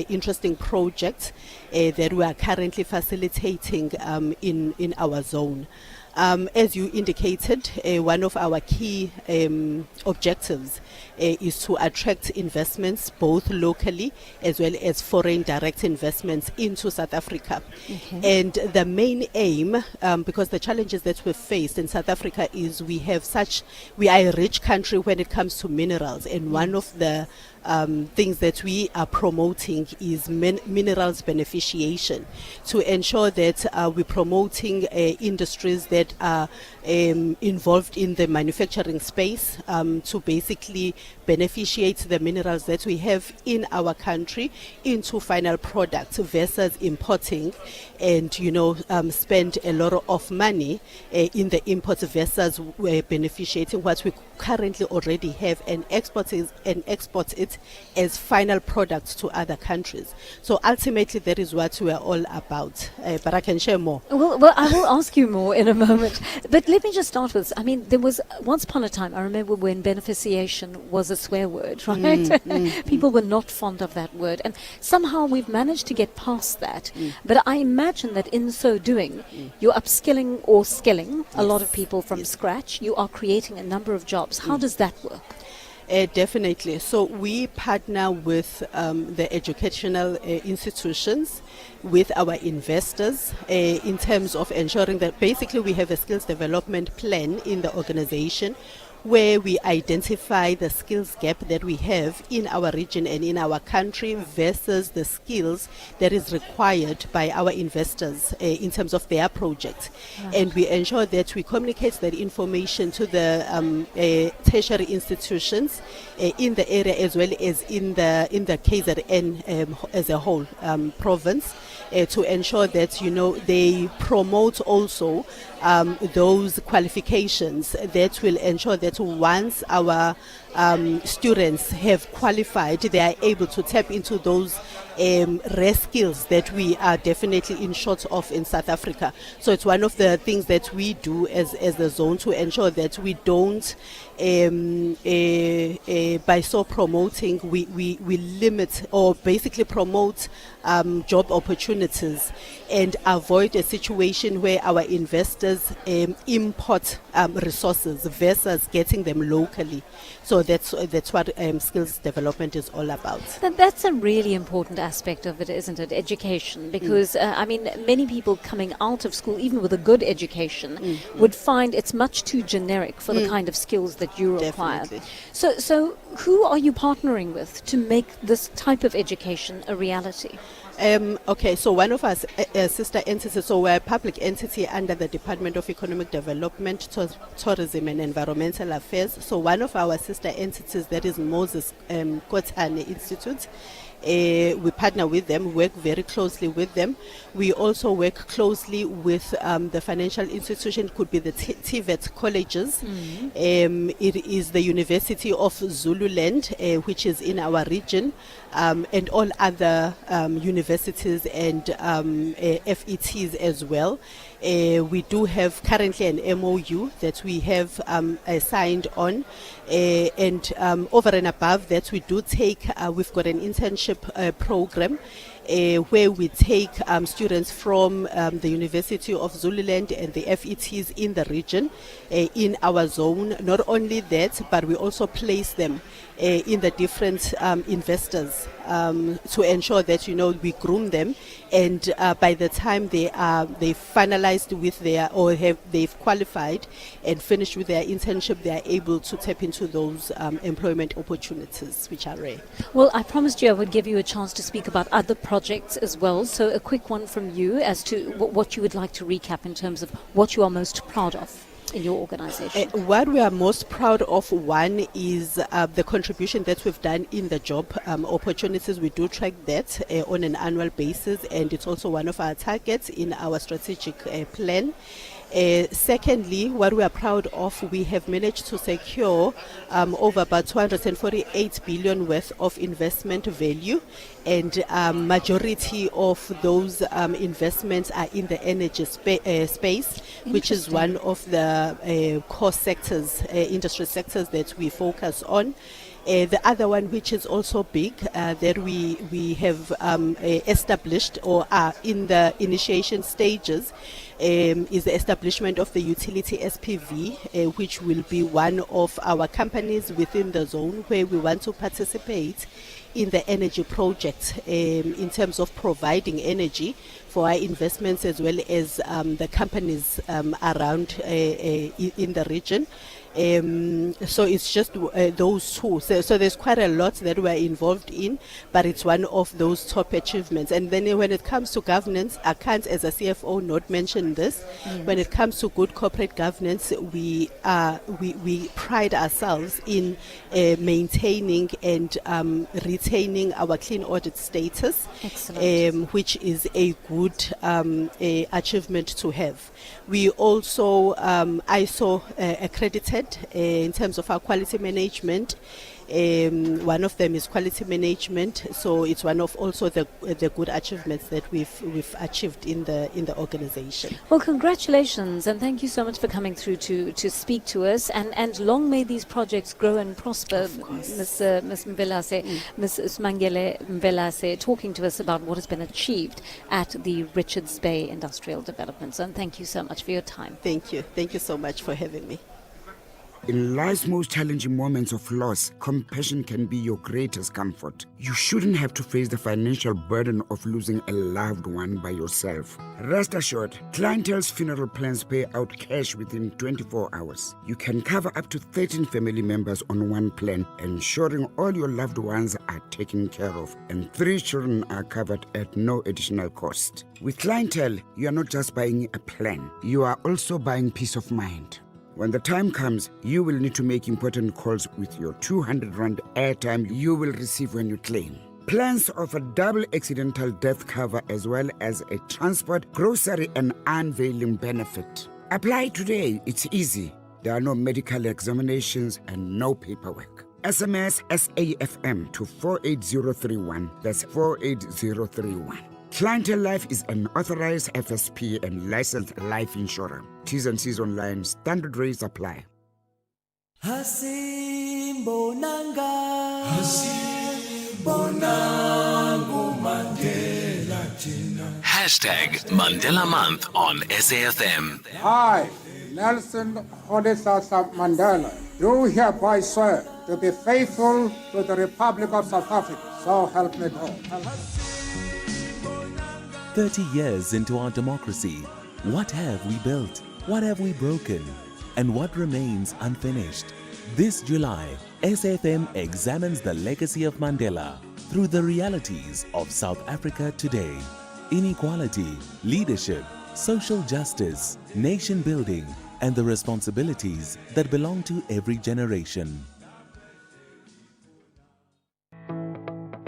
Speaker 2: interesting projects that we are currently facilitating in our zone. As you indicated, one of our key objectives is to attract investments both locally as well as foreign direct investments into South Africa.
Speaker 11: Okay.
Speaker 2: And the main aim, because the challenges that we've faced in South Africa is we are a rich country when it comes to minerals, and one of the things that we are promoting is minerals beneficiation, to ensure that we're promoting industries that are involved in the manufacturing space, to basically beneficiate the minerals that we have in our country into final products versus importing and spend a lot of money in the imports versus beneficiating what we currently already have and export it as final products to other countries. So ultimately that is what we are all about, but I can share more.
Speaker 11: Well, I will ask you more in a moment. But let me just start with, there was once upon a time, I remember when beneficiation was a swear word, right? People were not fond of that word. And somehow we've managed to get past that. But I imagine that in so doing, you're upskilling or skilling a lot of people from scratch. You are creating a number of jobs. How does that work?
Speaker 2: Definitely. So we partner with the educational institutions, with our investors, in terms of ensuring that basically we have a skills development plan in the organization where we identify the skills gap that we have in our region and in our country versus the skills that is required by our investors in terms of their project. And we ensure that we communicate that information to the tertiary institutions in the area as well as in the KZN as a whole province, to ensure that they promote also those qualifications that will ensure that once our students have qualified, they are able to tap into those rare skills that we are definitely in short of in South Africa. So it's one of the things that we do as the zone to ensure that we don't, by so promoting, we limit or basically promote job opportunities and avoid a situation where our investors import resources versus getting them locally. So that's what skills development is all about.
Speaker 11: That's a really important aspect of it, isn't it? Education, because many people coming out of school, even with a good education, would find it's much too generic for the kind of skills that you require.
Speaker 2: Definitely.
Speaker 11: So who are you partnering with to make this type of education a reality?
Speaker 2: Okay, so one of our sister entities, so we're a public entity under the Department of Economic Development, Tourism and Environmental Affairs. So one of our sister entities, that is Moses Kotane Institute, we partner with them, work very closely with them. We also work closely with the financial institution, could be the TVET colleges. It is the University of Zululand, which is in our region, and all other universities and FETs as well. We do have currently an MOU that we have signed on, and over and above that, we do take, we've got an internship program where we take students from the University of Zululand and the FETs in the region in our zone. Not only that, but we also place them in the different investors to ensure that we groom them, and by the time they've finalized with they've qualified and finished with their internship, they are able to tap into those employment opportunities, which are rare.
Speaker 11: Well, I promised you I would give you a chance to speak about other projects as well. So a quick one from you as to what you would like to recap in terms of what you are most proud of in your organization.
Speaker 2: What we are most proud of, one is the contribution that we've done in the job opportunities. We do track that on an annual basis, and it's also one of our targets in our strategic plan. Secondly, what we are proud of, we have managed to secure over about 248 billion worth of investment value, and majority of those investments are in the energy space, which is one of the core sectors, industry sectors that we focus on. The other one, which is also big, that we have established or are in the initiation stages, is the establishment of the utility SPV, which will be one of our companies within the zone where we want to participate in the energy project in terms of providing energy for our investments as well as the companies around in the region. So it's just those two. So there's quite a lot that we're involved in, but it's one of those top achievements. And then when it comes to governance, I can't, as a CFO, not mention this. When it comes to good corporate governance, we pride ourselves in maintaining and retaining our clean audit status, which is a good achievement to have. We also ISO accredited in terms of our quality management. One of them is quality management, so it's one of also the good achievements that we've achieved in the organization.
Speaker 11: Well, congratulations, and thank you so much for coming through to speak to us, and long may these projects grow and prosper. Ms. Mvelase, Ms. Usmangele Mvelase, talking to us about what has been achieved at the Richards Bay Industrial Development Zone. Thank you so much for your time.
Speaker 2: Thank you so much for having me.
Speaker 13: In life's most challenging moments of loss, compassion can be your greatest comfort. You shouldn't have to face the financial burden of losing a loved one by yourself. Rest assured, Clientele's funeral plans pay out cash within 24 hours. You can cover up to 13 family members on one plan, ensuring all your loved ones are taken care of, and 3 children are covered at no additional cost. With Clientele, you are not just buying a plan, you are also buying peace of mind. When the time comes, you will need to make important calls with your 200 Rand airtime you will receive when you claim. Plans offer double accidental death cover as well as a transport, grocery and unveiling benefit. Apply today, it's easy. There are no medical examinations and no paperwork. SMS SAFM to 48031. That's 48031. Clientele Life is an authorized FSP and licensed life insurer. T's and C's online. Standard rates apply.
Speaker 5: Hashtag Mandela Month on SAFM.
Speaker 14: I, Nelson Rolihlahla Mandela, do hereby swear to be faithful to the Republic of South Africa. So help me God.
Speaker 5: 30 years into our democracy, what have we built? What have we broken? And what remains unfinished? This July, SAFM examines the legacy of Mandela through the realities of South Africa today. Inequality, leadership, social justice, nation building, and the responsibilities that belong to every generation.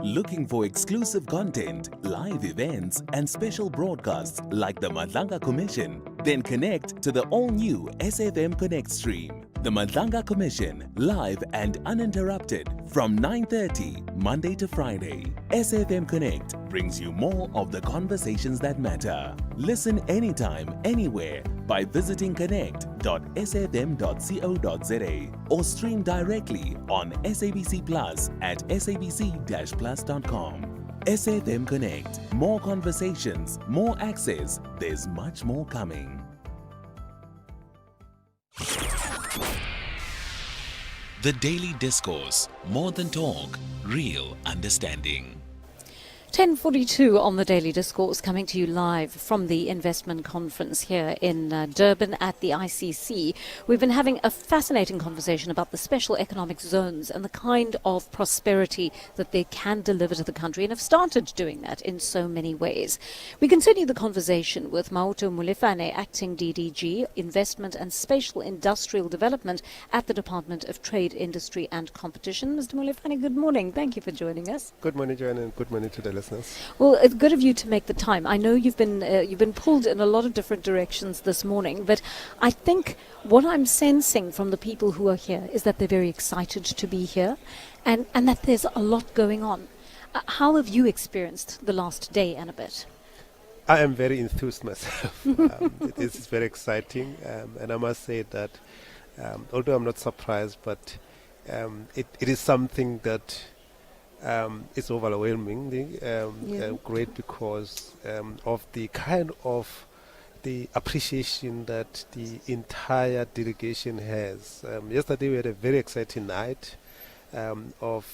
Speaker 5: Looking for exclusive content, live events, and special broadcasts like the Madlanga Commission? Then connect to the all-new SAFM Connect stream. The Madlanga Commission, live and uninterrupted from 9:30 Monday to Friday. SAFM Connect brings you more of the conversations that matter. Listen anytime, anywhere by visiting connect.safm.co.za or stream directly on SABC Plus at sabc-plus.com. SAfm Connect. More conversations, more access. There's much more coming. The Daily Discourse. More than talk, real understanding.
Speaker 11: 10:42 on the Daily Discourse, coming to you live from the investment conference here in Durban at the ICC. We've been having a fascinating conversation about the special economic zones and the kind of prosperity that they can deliver to the country, and have started doing that in so many ways. We continue the conversation with Maoto Molefane, Acting DDG, Investment and Spatial Industrial Development at the Department of Trade, Industry and Competition. Mr. Molefane, good morning. Thank you for joining us.
Speaker 3: Good morning, Joanne, and good morning to the listeners.
Speaker 11: Well, it's good of you to make the time. I know you've been pulled in a lot of different directions this morning, but I think what I'm sensing from the people who are here is that they're very excited to be here, and that there's a lot going on. How have you experienced the last day and a bit?
Speaker 3: I am very enthused myself. It is very exciting, and I must say that although I'm not surprised, but it is something that it's overwhelmingly great because of the kind of the appreciation that the entire delegation has. Yesterday we had a very exciting night of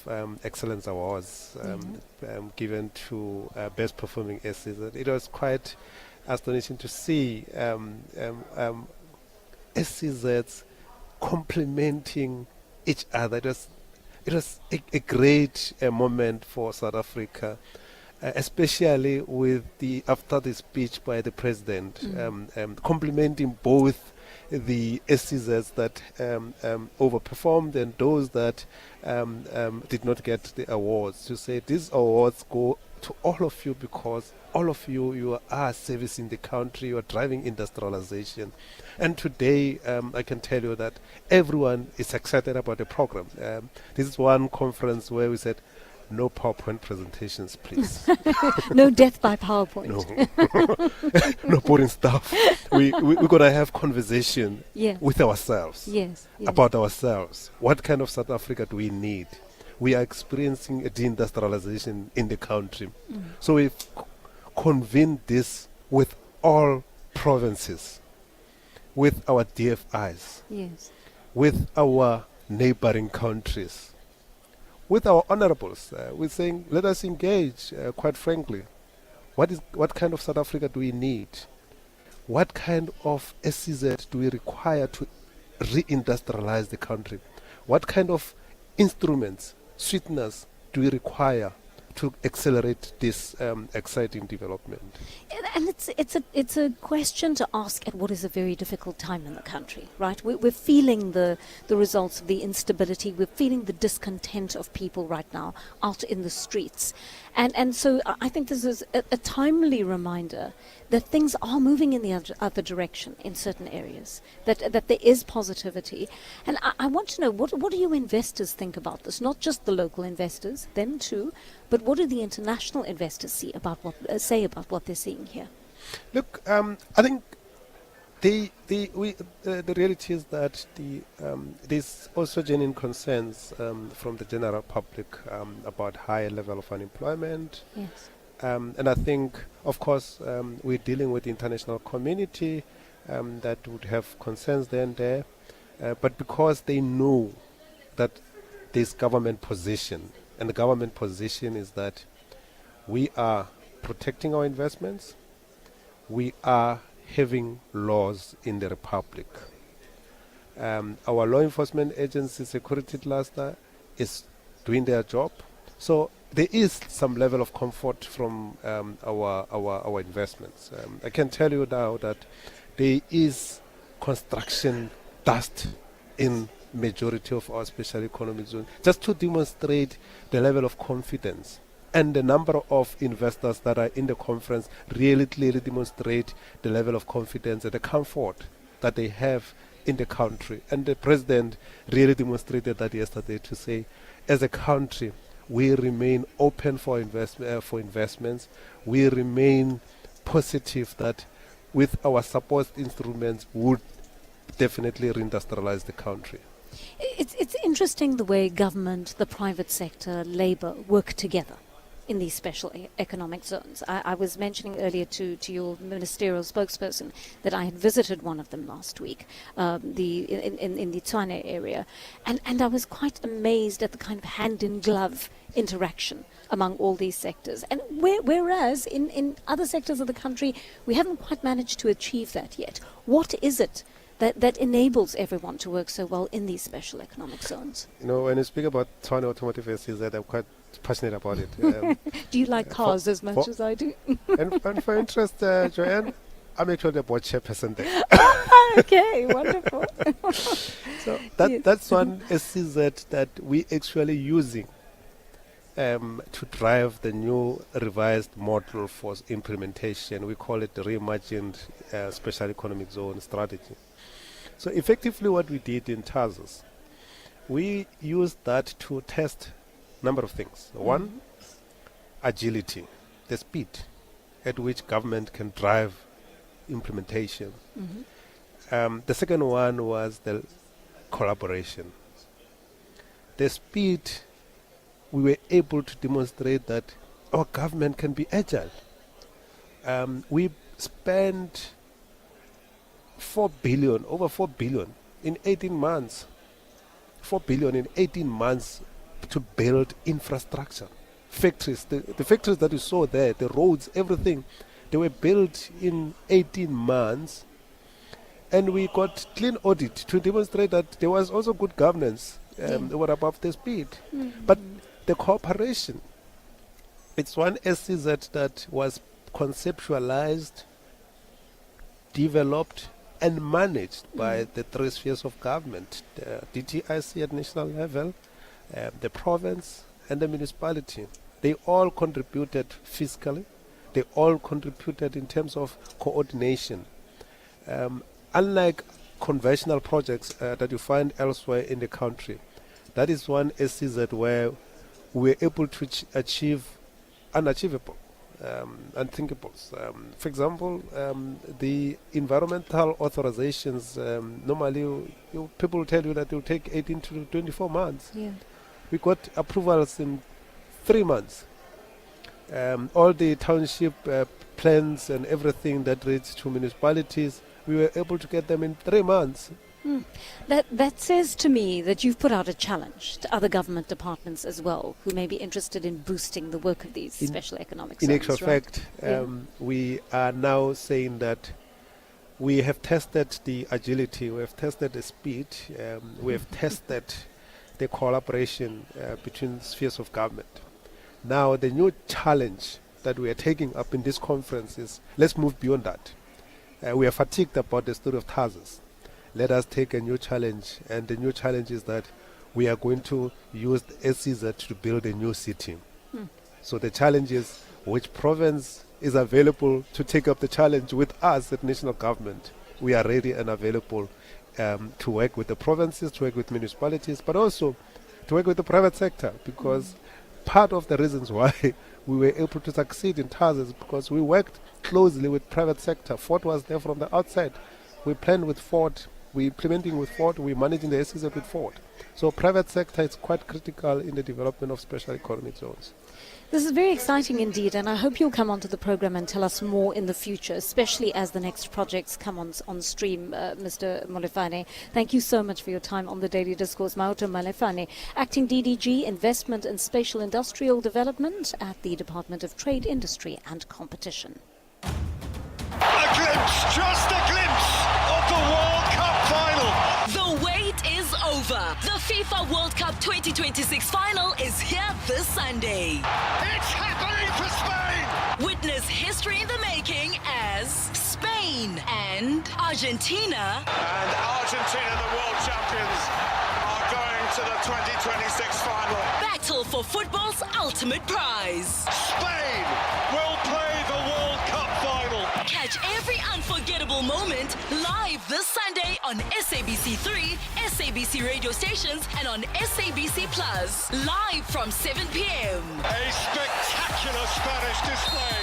Speaker 3: Excellence Awards given to best performing SEZ. It was quite astonishing to see SEZs complementing each other. It was a great moment for South Africa, especially with after the speech by the president, complimenting both the SEZs that overperformed and those that did not get the awards. To say these awards go to all of you because all of you are servicing the country, you are driving industrialization. And today, I can tell you that everyone is excited about the program. This is one conference where we said, no PowerPoint presentations, please.
Speaker 11: No death by PowerPoint.
Speaker 3: No. No boring stuff. We're going to have conversation with ourselves, about ourselves. What kind of South Africa do we need? We are experiencing a deindustrialization in the country. So we've convened this with all provinces, with our DFIs, with our neighboring countries, with our honorables. We're saying, let us engage, quite frankly. What kind of South Africa do we need? What kind of SEZ do we require to reindustrialize the country? What kind of instruments, sweeteners do we require to accelerate this exciting development?
Speaker 11: And it's a question to ask at what is a very difficult time in the country, right? We're feeling the results of the instability. We're feeling the discontent of people right now out in the streets. And so I think this is a timely reminder that things are moving in the other direction in certain areas, that there is positivity. And I want to know, what do you investors think about this? Not just the local investors, them too, but what do the international investors say about what they're seeing here?
Speaker 3: Look, I think the reality is that there's also genuine concerns from the general public about higher level of unemployment.
Speaker 11: Yes.
Speaker 3: And I think, of course, we're dealing with the international community that would have concerns there and there. But because they know that there's government position, and the government position is that we are protecting our investments, we are having laws in the Republic. Our law enforcement agency, security cluster, is doing their job. So there is some level of comfort from our investments. I can tell you now that there is construction dust in majority of our special economic zones, just to demonstrate the level of confidence. And the number of investors that are in the conference really clearly demonstrate the level of confidence and the comfort that they have in the country. And the president really demonstrated that yesterday to say, as a country, we remain open for investments. We remain positive that with our support instruments would definitely reindustrialize the country.
Speaker 11: It's interesting the way government, the private sector, labor work together. in these special economic zones. I was mentioning earlier to your ministerial spokesperson that I had visited one of them last week, in the Tshwane area, and I was quite amazed at the kind of hand-in-glove interaction among all these sectors. And whereas in other sectors of the country, we haven't quite managed to achieve that yet. What is it that enables everyone to work so well in these special economic zones?
Speaker 3: When you speak about Tshwane Automotive SEZ, I'm quite passionate about it.
Speaker 11: Do you like cars as much as I do?
Speaker 3: and for interest, Joanne, I'm actually the board chairperson there.
Speaker 11: Okay, wonderful.
Speaker 3: So that's one SEZ that we actually using to drive the new revised model for implementation. We call it the reimagined special economic zone strategy. So effectively what we did in Tarsus, we used that to test a number of things. One, agility, the speed at which government can drive implementation. The second one was the collaboration. The speed, we were able to demonstrate that our government can be agile. We spent over 4 billion in 18 months. 4 billion in 18 months to build infrastructure. Factories, the factories that you saw there, the roads, everything, they were built in 18 months. And we got clean audit to demonstrate that there was also good governance. They were above the speed. But the cooperation, it's one SEZ that was conceptualized, developed, and managed by the three spheres of government, the DTIC at national level, the province, and the municipality. They all contributed fiscally. They all contributed in terms of coordination. Unlike conventional projects that you find elsewhere in the country, that is one SEZ where we were able to achieve unachievable, unthinkables. For example, the environmental authorizations, normally people tell you that it will take 18 to 24 months. We got approvals in 3 months. All the township plans and everything that relates to municipalities, we were able to get them in 3 months.
Speaker 11: That says to me that you've put out a challenge to other government departments as well, who may be interested in boosting the work of these special economic zones.
Speaker 3: In actual fact, we are now saying that we have tested the agility, we have tested the speed, we have tested the collaboration between spheres of government. Now the new challenge that we are taking up in this conference is, let's move beyond that. We are fatigued about the story of Tarsus. Let us take a new challenge, and the new challenge is that we are going to use the SEZ to build a new city. So the challenge is, which province is available to take up the challenge with us at national government? We are ready and available to work with the provinces, to work with municipalities, but also to work with the private sector, because part of the reasons why we were able to succeed in Tarsus is because we worked closely with private sector. Ford was there from the outside. We planned with Ford, we implementing with Ford, we managing the SEZ with Ford. So private sector is quite critical in the development of special economic zones.
Speaker 11: This is very exciting indeed, and I hope you'll come onto the program and tell us more in the future, especially as the next projects come on stream, Mr. Molefane. Thank you so much for your time on the Daily Discourse. Mauto Molefane, Acting DDG, Investment and Spatial Industrial Development at the Department of Trade, Industry and Competition.
Speaker 9: A glimpse, just a glimpse of the World Cup final.
Speaker 15: The wait is over. The FIFA World Cup 2026 final is here this Sunday.
Speaker 9: It's happening for Spain.
Speaker 15: Witness history in the making as Spain and Argentina.
Speaker 9: And Argentina, the world champions, are going to the 2026 final.
Speaker 15: Battle for football's ultimate prize.
Speaker 9: Spain will play the World Cup final.
Speaker 15: Catch every unforgettable moment live this Sunday on SABC3, SABC radio stations, and on SABC Plus. Live from 7 p.m.
Speaker 9: A spectacular Spanish display.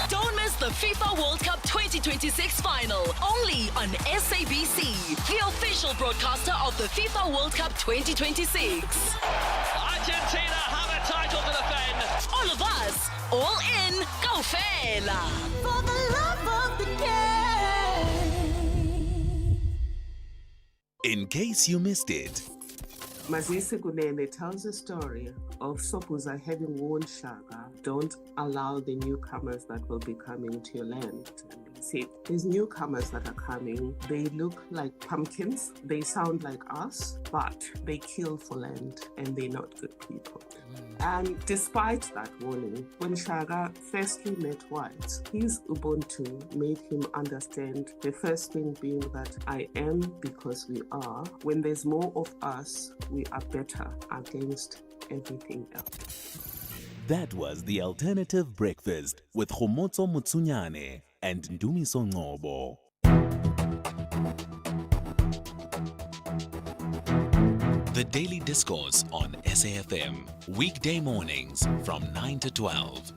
Speaker 15: Don't miss the FIFA World Cup 2026 final, only on SABC, the official broadcaster of the FIFA World Cup 2026.
Speaker 9: Argentina have a title to defend.
Speaker 15: all of us, all in, go fela. For the love of the game.
Speaker 5: In case you missed it,
Speaker 16: Mazisi Kunene tells a story of Sopuza having warned Shaka, don't allow the newcomers that will be coming to your land. And he said, these newcomers that are coming, they look like pumpkins, they sound like us, but they kill for land and they're not good people. And despite that warning, when Shaka firstly met whites, his Ubuntu made him understand the first thing being that I am because we are. When there's more of us, we are better against everything else.
Speaker 5: that was the Alternative Breakfast with Khomotso Mutsunyane and Ndumiso Ngobo. The Daily Discourse on SAFM, weekday mornings from 9 to 12.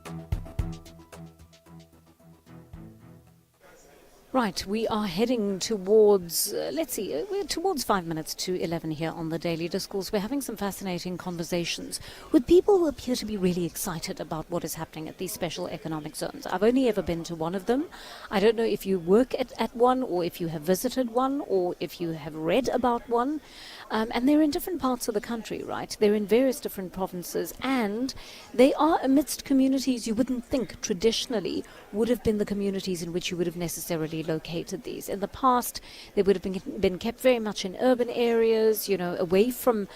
Speaker 11: Right, we are heading towards, we're towards 5 minutes to 11 here on the Daily Discourse. We're having some fascinating conversations with people who appear to be really excited about what is happening at these special economic zones. I've only ever been to one of them. I don't know if you work at one, or if you have visited one, or if you have read about one. And they're in different parts of the country, right? They're in various different provinces, and they are amidst communities you wouldn't think traditionally would have been the communities in which you would have necessarily located these. In the past, they would have been kept very much in urban areas, you know, away from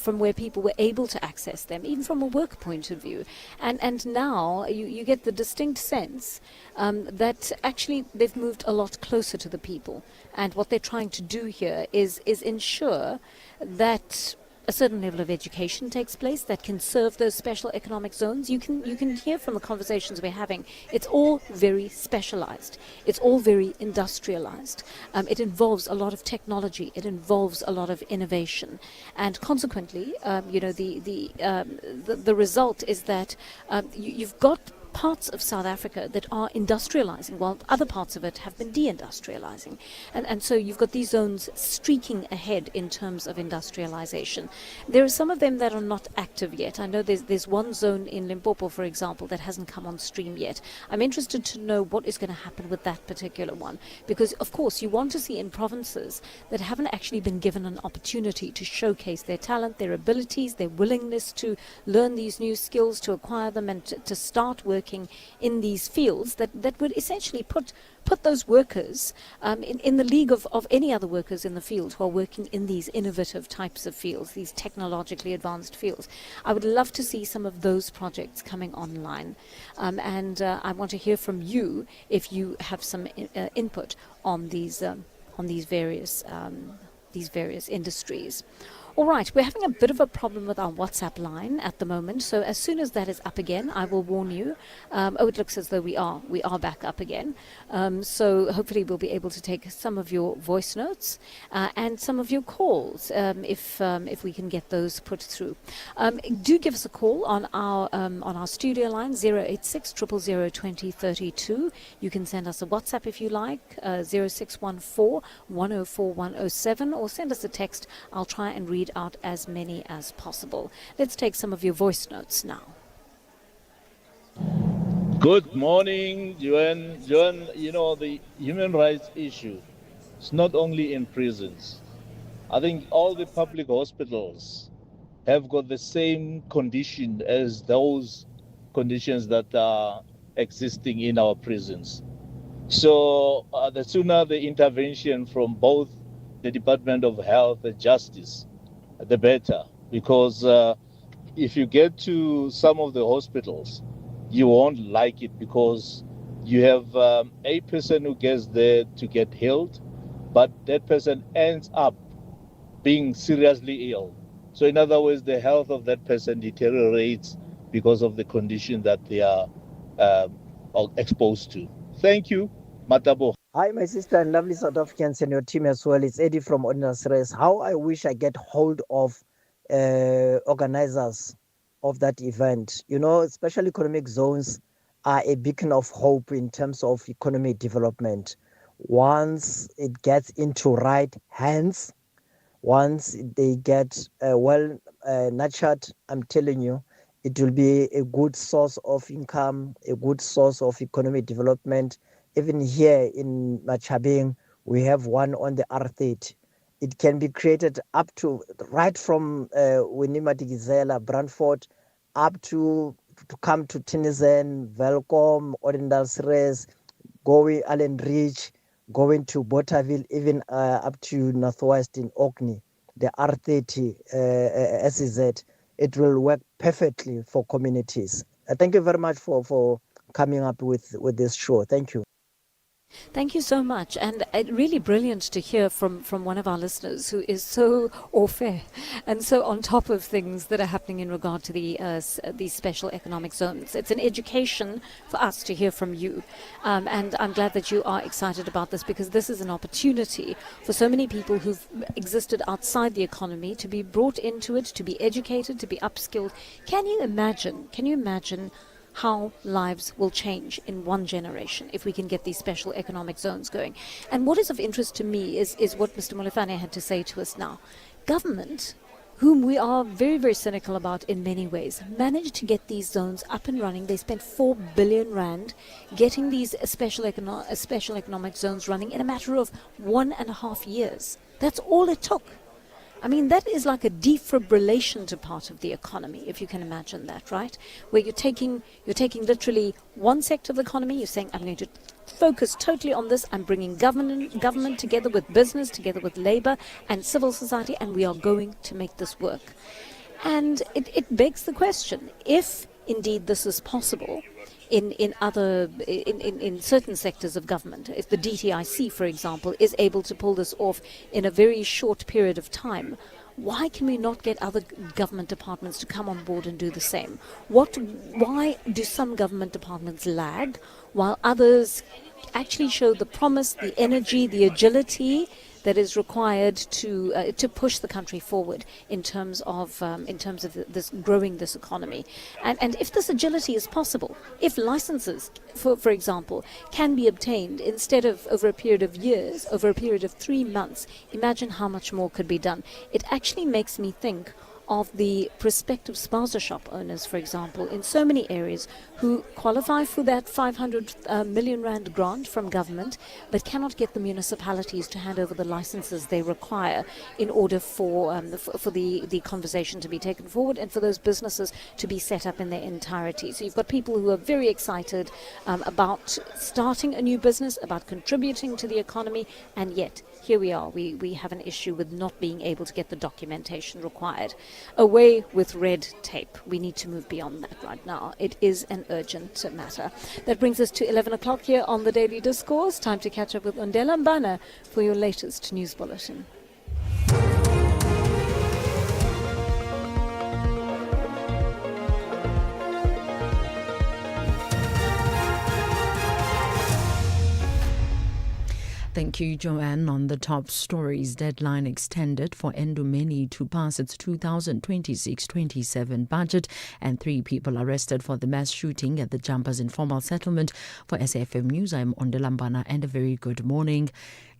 Speaker 11: where people were able to access them, even from a work point of view. And now you get the distinct sense that actually they've moved a lot closer to the people. And what they're trying to do here is ensure that a certain level of education takes place that can serve those special economic zones. You can hear from the conversations we're having, it's all very specialized. It's all very industrialized. It involves a lot of technology. It involves a lot of innovation. And consequently, the result is that you've got parts of South Africa that are industrializing, while other parts of it have been deindustrializing. And so you've got these zones streaking ahead in terms of industrialization. There are some of them that are not active yet. I know there's one zone in Limpopo, for example, that hasn't come on stream yet. I'm interested to know what is going to happen with that particular one, because, of course, you want to see in provinces that haven't actually been given an opportunity to showcase their talent, their abilities, their willingness to learn these new skills, to acquire them, and to start working in these fields that would essentially put those workers in the league of any other workers in the field who are working in these innovative types of fields, these technologically advanced fields. I would love to see some of those projects coming online. And I want to hear from you if you have some input on these various industries. All right, we're having a bit of a problem with our WhatsApp line at the moment, so as soon as that is up again, I will warn you. It looks as though we are back up again. So hopefully we'll be able to take some of your voice notes and some of your calls if we can get those put through. Do give us a call on our studio line 086 000 2032. You can send us a WhatsApp if you like 0614 104 107, or send us a text. I'll try and read out as many as possible. Let's take some of your voice notes now.
Speaker 17: Good morning, Joanne. Joanne, you know, the human rights issue is not only in prisons. I think all the public hospitals have got the same condition as those conditions that are existing in our prisons. So the sooner the intervention from both the Department of Health and Justice, the better, because if you get to some of the hospitals, you won't like it, because you have a person who gets there to get healed, but that person ends up being seriously ill. So in other words, the health of that person deteriorates because of the condition that they are exposed to. Thank you, Matabo.
Speaker 18: Hi, my sister and lovely South Africans and your team as well. It's Eddie from Ordinance Race. How I wish I get hold of organizers of that event. You know, special economic zones are a beacon of hope in terms of economic development. Once it gets into right hands, once they get well nurtured, I'm telling you, It will be a good source of income, a good source of economic development. Even here in Machabeng, we have one on the R30. It can be created up to right from Winnimatigizela, Brantford, up to come to Tinizen, Velcom, Odendalsres, going Allen Ridge, going to Botterville, even up to Northwest in Orkney, the R30 SEZ. It will work perfectly for communities. Thank you very much for coming up with this show. Thank you.
Speaker 11: Thank you so much, and really brilliant to hear from one of our listeners who is so au fait and so on top of things that are happening in regard to these special economic zones. It's an education for us to hear from you, and I'm glad that you are excited about this, because this is an opportunity for so many people who've existed outside the economy to be brought into it, to be educated, to be upskilled. Can you imagine how lives will change in one generation if we can get these special economic zones going? And what is of interest to me is what Mr. Molefane had to say to us now. Government, whom we are very, very cynical about in many ways, managed to get these zones up and running. They spent 4 billion rand getting these special economic zones running in a matter of 1.5 years. That's all it took. I mean, that is like a defibrillation to part of the economy, if you can imagine that, right? Where you're taking literally one sector of the economy, you're saying, I'm going to focus totally on this, I'm bringing government together with business, together with labor and civil society, and we are going to make this work. And it begs the question, if indeed this is possible, in certain sectors of government, if the DTIC, for example, is able to pull this off in a very short period of time, why can we not get other government departments to come on board and do the same? Why do some government departments lag while others actually show the promise, the energy, the agility that is required to push the country forward in terms of this growing this economy? And if this agility is possible, if licenses, for example, can be obtained instead of over a period of years, over a period of 3 months, imagine how much more could be done. It actually makes me think of the prospective spaza shop owners, for example, in so many areas who qualify for that 500 million rand grant from government, but cannot get the municipalities to hand over the licenses they require in order for the conversation to be taken forward and for those businesses to be set up in their entirety. So you've got people who are very excited about starting a new business, about contributing to the economy, and yet here we are. We have an issue with not being able to get the documentation required. Away with red tape. We need to move beyond that right now. It is an urgent matter. That brings us to 11 o'clock here on the Daily Discourse. Time to catch up with Ondela Mbana for your latest news bulletin.
Speaker 10: Thank you, Joanne. On the top stories, deadline extended for Endumeni to pass its 2026-27 budget, and 3 people arrested for the mass shooting at the Jumpers Informal Settlement. For SAFM News, I'm Ondela Mbana, and a very good morning.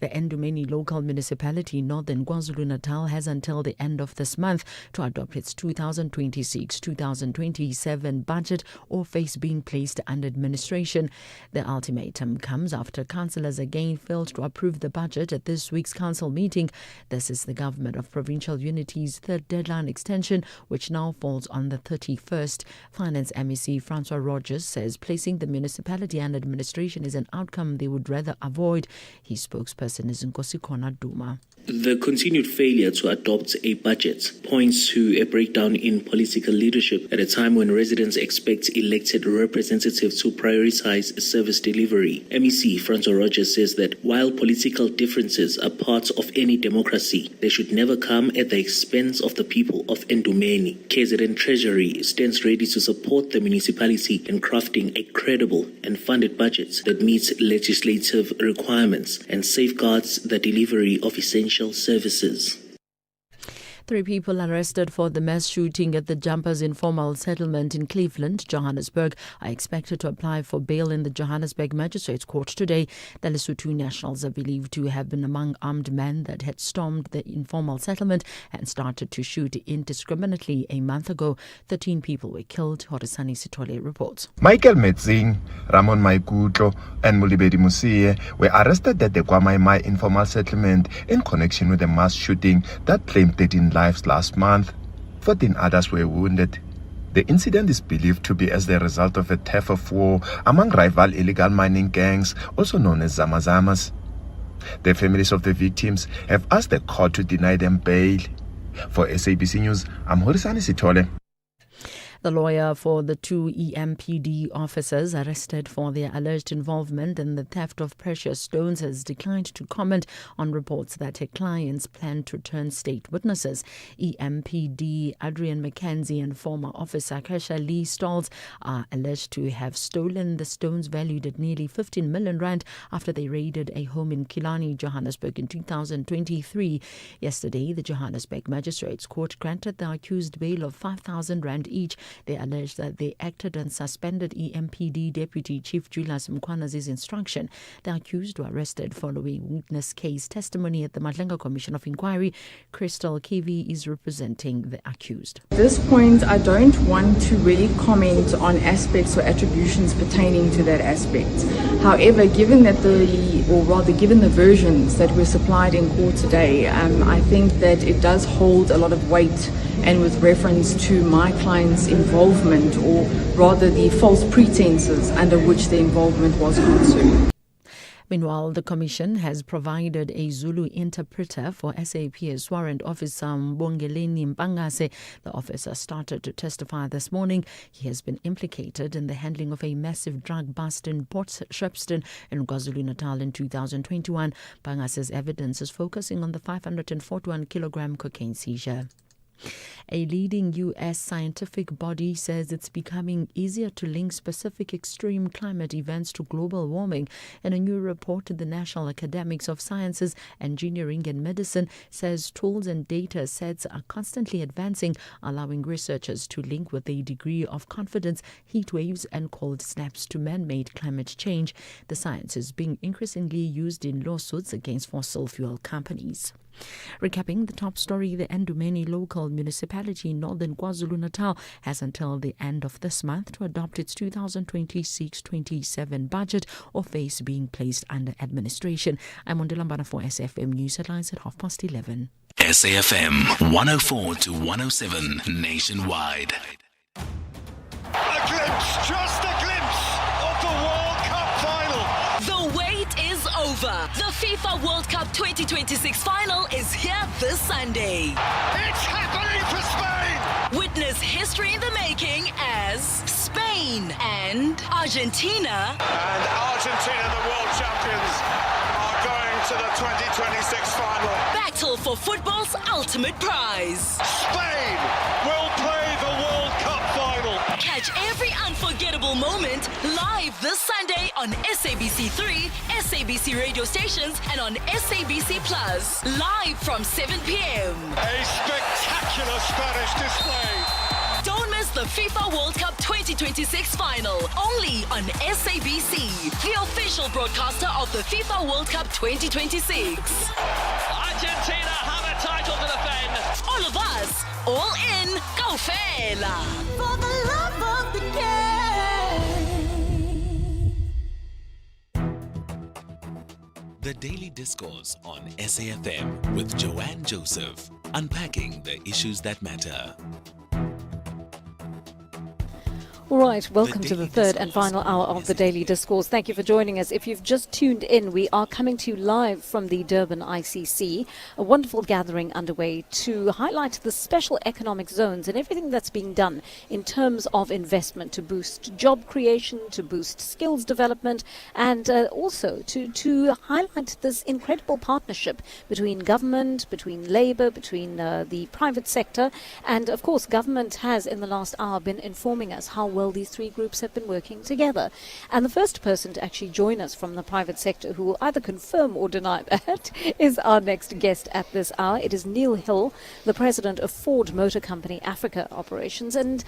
Speaker 10: The Endumeni local municipality, Northern KwaZulu-Natal, has until the end of this month to adopt its 2026-2027 budget or face being placed under administration. The ultimatum comes after councillors again failed to approve the budget at this week's council meeting. This is the Government of Provincial Unity's third deadline extension, which now falls on the 31st. Finance MEC Francois Rogers says placing the municipality under administration is an outcome they would rather avoid. His spokesperson is Nkosikona Duma.
Speaker 19: The continued failure to adopt a budget points to a breakdown in political leadership at a time when residents expect elected representatives to prioritize service delivery. MEC Francois Rogers says that while political differences are part of any democracy, they should never come at the expense of the people of Endumeni. KZN Treasury stands ready to support the municipality in crafting a credible and funded budget that meets legislative requirements and safeguards the delivery of essential services.
Speaker 10: 3 people arrested for the mass shooting at the Jumpers informal settlement in Cleveland, Johannesburg, are expected to apply for bail in the Johannesburg Magistrates Court today. The Lesotho nationals are believed to have been among armed men that had stormed the informal settlement and started to shoot indiscriminately a month ago. 13 people were killed. Horisani Sitole reports.
Speaker 8: Michael Metzing, Ramon Maikutlo, and Mulibedi Musie were arrested at the Kwamaimai informal settlement in connection with a mass shooting that claimed 13 lives last month. 14 others were wounded. The incident is believed to be as the result of a turf of war among rival illegal mining gangs, also known as Zamazamas. The families of the victims have asked the court to deny them bail. For SABC News, I'm Horisani Sitole.
Speaker 10: The lawyer for the 2 EMPD officers arrested for their alleged involvement in the theft of precious stones has declined to comment on reports that her clients plan to turn state witnesses. EMPD Adrian McKenzie and former officer Kesha Lee Stalls are alleged to have stolen the stones valued at nearly 15 million rand after they raided a home in Killarney, Johannesburg in 2023. Yesterday, the Johannesburg Magistrates Court granted the accused bail of 5,000 rand each. They alleged that they acted on suspended EMPD Deputy Chief Julius Mkwanazi's instruction. The accused were arrested following witness case testimony at the Madlenga Commission of Inquiry. Crystal Kivi is representing the accused.
Speaker 20: At this point, I don't want to really comment on aspects or attributions pertaining to that aspect. However, given the versions that were supplied in court today, I think that it does hold a lot of weight, and with reference to my client's involvement, or rather the false pretenses under which the involvement was consumed.
Speaker 10: Meanwhile, the Commission has provided a Zulu interpreter for SAPS Warrant Officer Mbongeleni Mpangase. The officer started to testify this morning. He has been implicated in the handling of a massive drug bust in Port Shepstone in KwaZulu-Natal in 2021. Mpangase's evidence is focusing on the 541-kilogram cocaine seizure. A leading U.S. scientific body says it's becoming easier to link specific extreme climate events to global warming. In a new report, the National Academies of Sciences, Engineering and Medicine says tools and data sets are constantly advancing, allowing researchers to link with a degree of confidence heat waves and cold snaps to man-made climate change. The science is being increasingly used in lawsuits against fossil fuel companies. Recapping the top story, the Ndumeni local municipality in northern KwaZulu-Natal has until the end of this month to adopt its 2026-27 budget or face being placed under administration. I'm Ondilambana for SAFM News Headlines at 11:30.
Speaker 5: SAFM 104 to 107 nationwide.
Speaker 9: A glimpse, just a glimpse of the World Cup final.
Speaker 15: The wait is over. The FIFA World Cup 2026 final is here this Sunday.
Speaker 9: It's happening for Spain.
Speaker 15: Witness history in the making as Spain and Argentina.
Speaker 9: And Argentina, the world champions, are going to the 2026 final.
Speaker 15: Battle for football's ultimate prize.
Speaker 9: Spain will play the World Cup final.
Speaker 15: Catch every unforgettable moment live this Sunday on SABC3, SABC radio stations, and on SABC Plus. Live from 7 p.m.
Speaker 9: A spectacular Spanish display.
Speaker 15: Don't miss the FIFA World Cup 2026 final, only on SABC, the official broadcaster of the FIFA World Cup 2026.
Speaker 9: Argentina have a title to defend.
Speaker 15: All of us, all in, go Fela.
Speaker 9: For the love of the game.
Speaker 5: The Daily Discourse on SAFM with Joanne Joseph, unpacking the issues that matter.
Speaker 11: All right, welcome to the third and final hour of the Daily Discourse. Thank you for joining us. If you've just tuned in, we are coming to you live from the Durban ICC, a wonderful gathering underway to highlight the special economic zones and everything that's being done in terms of investment to boost job creation, to boost skills development, and also to highlight this incredible partnership between government, between labour, between the private sector. And of course, government has in the last hour been informing us how well these three groups have been working together. And the first person to actually join us from the private sector who will either confirm or deny that is our next guest at this hour. It is Neil Hill, the president of Ford Motor Company Africa Operations. And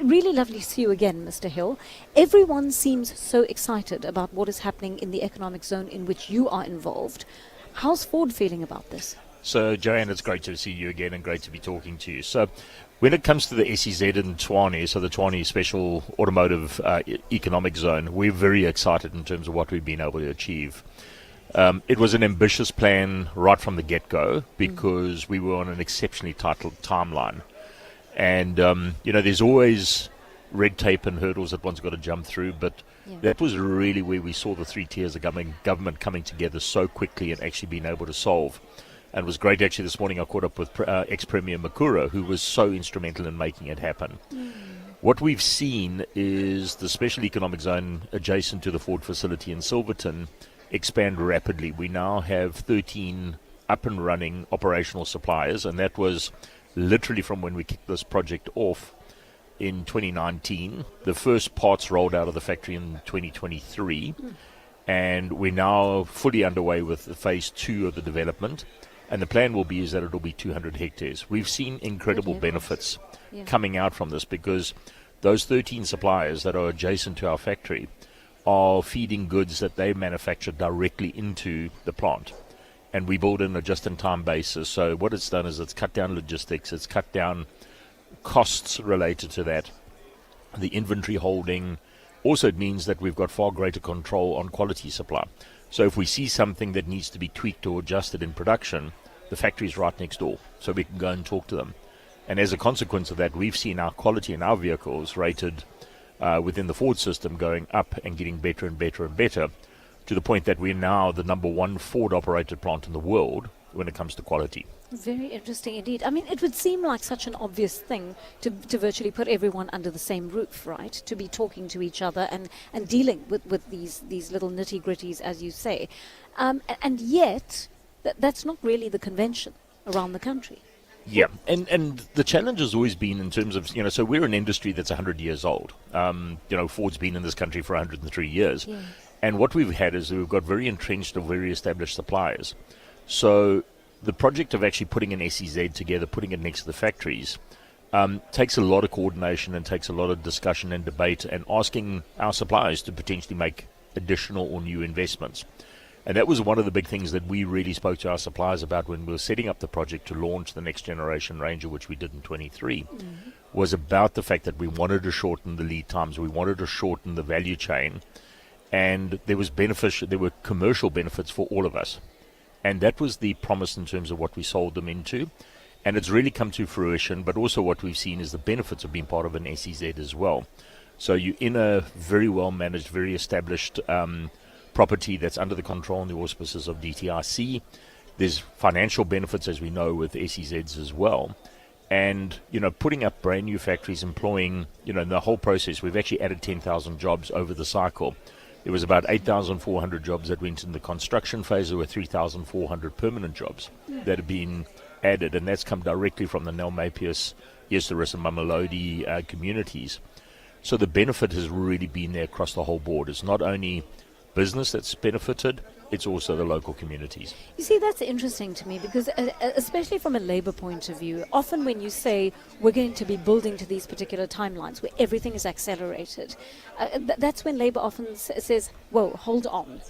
Speaker 11: really lovely to see you again, Mr. Hill. Everyone seems so excited about what is happening in the economic zone in which you are involved. How's Ford feeling about this?
Speaker 21: So, Joanne, it's great to see you again and great to be talking to you. So, when it comes to the SEZ and Tshwane, so the Tshwane Special Automotive Economic Zone, we're very excited in terms of what we've been able to achieve. It was an ambitious plan right from the get-go because we were on an exceptionally tight timeline. And, there's always red tape and hurdles that one's got to jump through, but that was really where we saw the three tiers of government coming together so quickly and actually being able to solve. And it was great, actually, this morning I caught up with ex-Premier Makura, who was so instrumental in making it happen. What we've seen is the Special Economic Zone adjacent to the Ford facility in Silverton expand rapidly. We now have 13 up and running operational suppliers, and that was literally from when we kicked this project off in 2019. The first parts rolled out of the factory in 2023, and we're now fully underway with phase 2 of the development. And the plan will be is that it'll be 200 hectares. We've seen incredible benefits coming out from this because those 13 suppliers that are adjacent to our factory are feeding goods that they manufacture directly into the plant. And we build in a just-in-time basis. So what it's done is it's cut down logistics, it's cut down costs related to that, the inventory holding. Also, it means that we've got far greater control on quality supply. So if we see something that needs to be tweaked or adjusted in production, the factory's right next door, so we can go and talk to them. And as a consequence of that, we've seen our quality in our vehicles rated within the Ford system going up and getting better and better and better, to the point that we're now the number one Ford-operated plant in the world when it comes to quality.
Speaker 11: Very interesting indeed. I mean, it would seem like such an obvious thing to virtually put everyone under the same roof, right? To be talking to each other and dealing with these little nitty-gritties, as you say. And yet, that's not really the convention around the country.
Speaker 21: Yeah, and the challenge has always been in terms of, so we're an industry that's 100 years old. Ford's been in this country for 103 years. Yeah. And what we've had is we've got very entrenched or very established suppliers. So the project of actually putting an SEZ together, putting it next to the factories, takes a lot of coordination and takes a lot of discussion and debate and asking our suppliers to potentially make additional or new investments. And that was one of the big things that we really spoke to our suppliers about when we were setting up the project to launch the next generation Ranger, which we did in 23, was about the fact that we wanted to shorten the lead times, we wanted to shorten the value chain, and there were commercial benefits for all of us. And that was the promise in terms of what we sold them into. And it's really come to fruition, but also what we've seen is the benefits of being part of an SEZ as well. So you're in a very well-managed, very established property that's under the control and the auspices of DTIC. There's financial benefits, as we know, with SEZs as well. And, putting up brand new factories, employing, in the whole process, we've actually added 10,000 jobs over the cycle. There was about 8,400 jobs that went in the construction phase. There were 3,400 permanent jobs that have been added, and that's come directly from the Nel Mapius, Yesterus and Mamelodi communities. So the benefit has really been there across the whole board. It's not only business that's benefited, it's also the local communities.
Speaker 11: You see, that's interesting to me because especially from a labor point of view, often when you say we're going to be building to these particular timelines where everything is accelerated, that's when labor often says, whoa, hold on.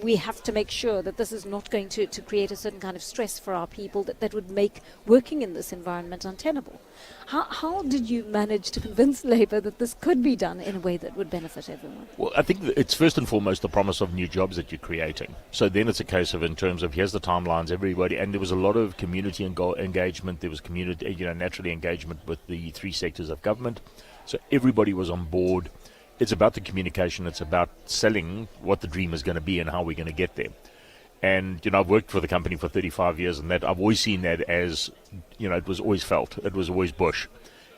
Speaker 11: We have to make sure that this is not going to create a certain kind of stress for our people that would make working in this environment untenable. How did you manage to convince labor that this could be done in a way that would benefit everyone?
Speaker 21: Well, I think it's first and foremost the promise of new jobs that you're creating. So then it's a case of, in terms of, here's the timelines, everybody, and there was a lot of community engagement. There was community, naturally engagement with the three sectors of government. So everybody was on board. It's about the communication. It's about selling what the dream is going to be and how we're going to get there. And, I've worked for the company for 35 years, and that I've always seen that as, it was always felt. It was always bush.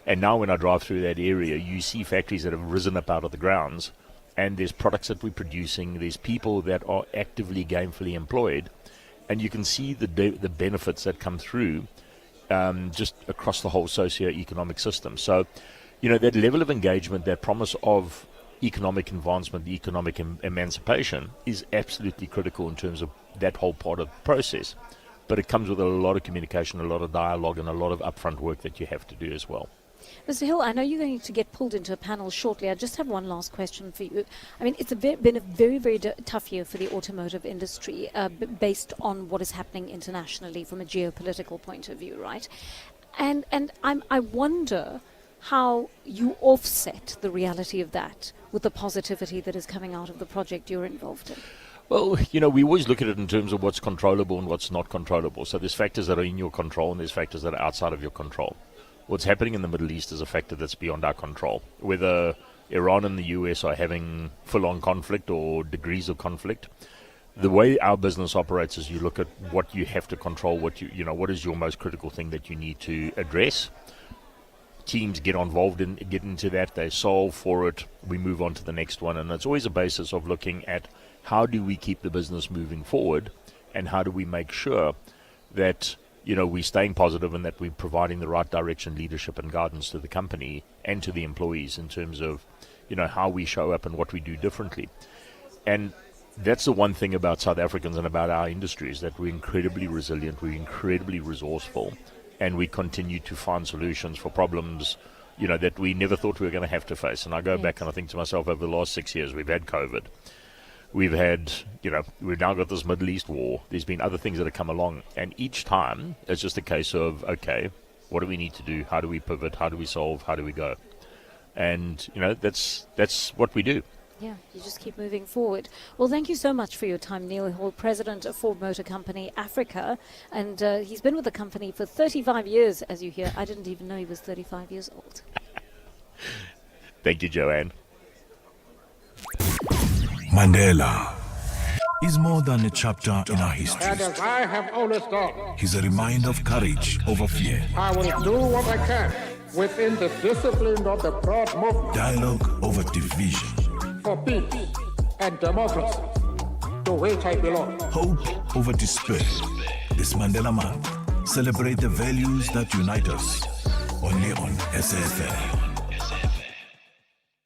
Speaker 21: And now when I drive through that area, you see factories that have risen up out of the grounds, and there's products that we're producing. There's people that are actively, gainfully employed, and you can see the benefits that come through just across the whole socio-economic system. So, that level of engagement, that promise of economic advancement, economic emancipation is absolutely critical in terms of that whole part of the process. But it comes with a lot of communication, a lot of dialogue, and a lot of upfront work that you have to do as well.
Speaker 11: Mr. Hill, I know you're going to get pulled into a panel shortly. I just have one last question for you. I mean, it's been a very, very tough year for the automotive industry based on what is happening internationally from a geopolitical point of view, right? And I wonder how you offset the reality of that with the positivity that is coming out of the project you're involved in.
Speaker 21: Well, we always look at it in terms of what's controllable and what's not controllable. So there's factors that are in your control and there's factors that are outside of your control. What's happening in the Middle East is a factor that's beyond our control. Whether Iran and the US are having full-on conflict or degrees of conflict, the way our business operates is you look at what you have to control, what is your most critical thing that you need to address. Teams get involved get into that, they solve for it, we move on to the next one, and it's always a basis of looking at how do we keep the business moving forward and how do we make sure that we're staying positive and that we're providing the right direction, leadership and guidance to the company and to the employees in terms of how we show up and what we do differently. And that's the one thing about South Africans and about our industry is that we're incredibly resilient, we're incredibly resourceful, and we continue to find solutions for problems that we never thought we were going to have to face. And I go back and I think to myself, over the last 6 years we've had COVID. We've had, we've now got this Middle East war. There's been other things that have come along. And each time, it's just a case of, okay, what do we need to do? How do we pivot? How do we solve? How do we go? And, that's what we do.
Speaker 11: Yeah, you just keep moving forward. Well, thank you so much for your time, Neil Hall, President of Ford Motor Company Africa. And he's been with the company for 35 years, as you hear. I didn't even know he was 35 years old.
Speaker 21: Thank you, Joanne.
Speaker 4: Mandela is more than a chapter in our history.
Speaker 14: And as I have always done,
Speaker 4: He's a reminder of courage over fear,
Speaker 14: I will do what I can within the discipline of the broad movement
Speaker 4: dialogue over division,
Speaker 14: for peace and democracy, to which I belong.
Speaker 4: hope over despair. This Mandela Month, celebrate the values that unite us. Only on SAfm.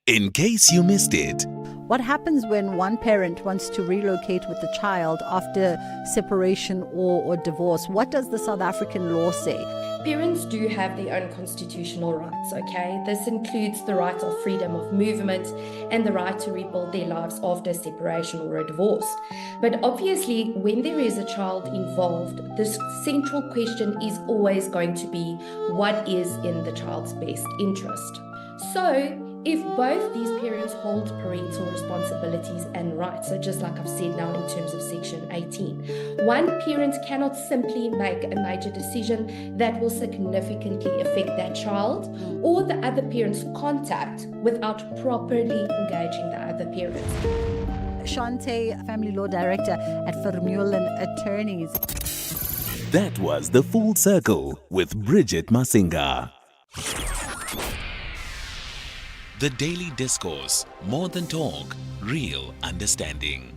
Speaker 5: In case you missed it,
Speaker 1: What happens when one parent wants to relocate with the child after separation or divorce? What does the South African law say?
Speaker 22: Parents do have their own constitutional rights, okay? This includes the right of freedom of movement and the right to rebuild their lives after separation or a divorce. But obviously, when there is a child involved, this central question is always going to be what is in the child's best interest. So, if both these parents hold parental responsibilities and rights, so just like I've said now in terms of Section 18, one parent cannot simply make a major decision that will significantly affect that child or the other parent's contact without properly engaging the other parent.
Speaker 1: Shante, Family Law Director at Vermeulen Attorneys.
Speaker 5: that was The Full Circle with Bridget Masinga. The Daily Discourse, more than talk, real understanding.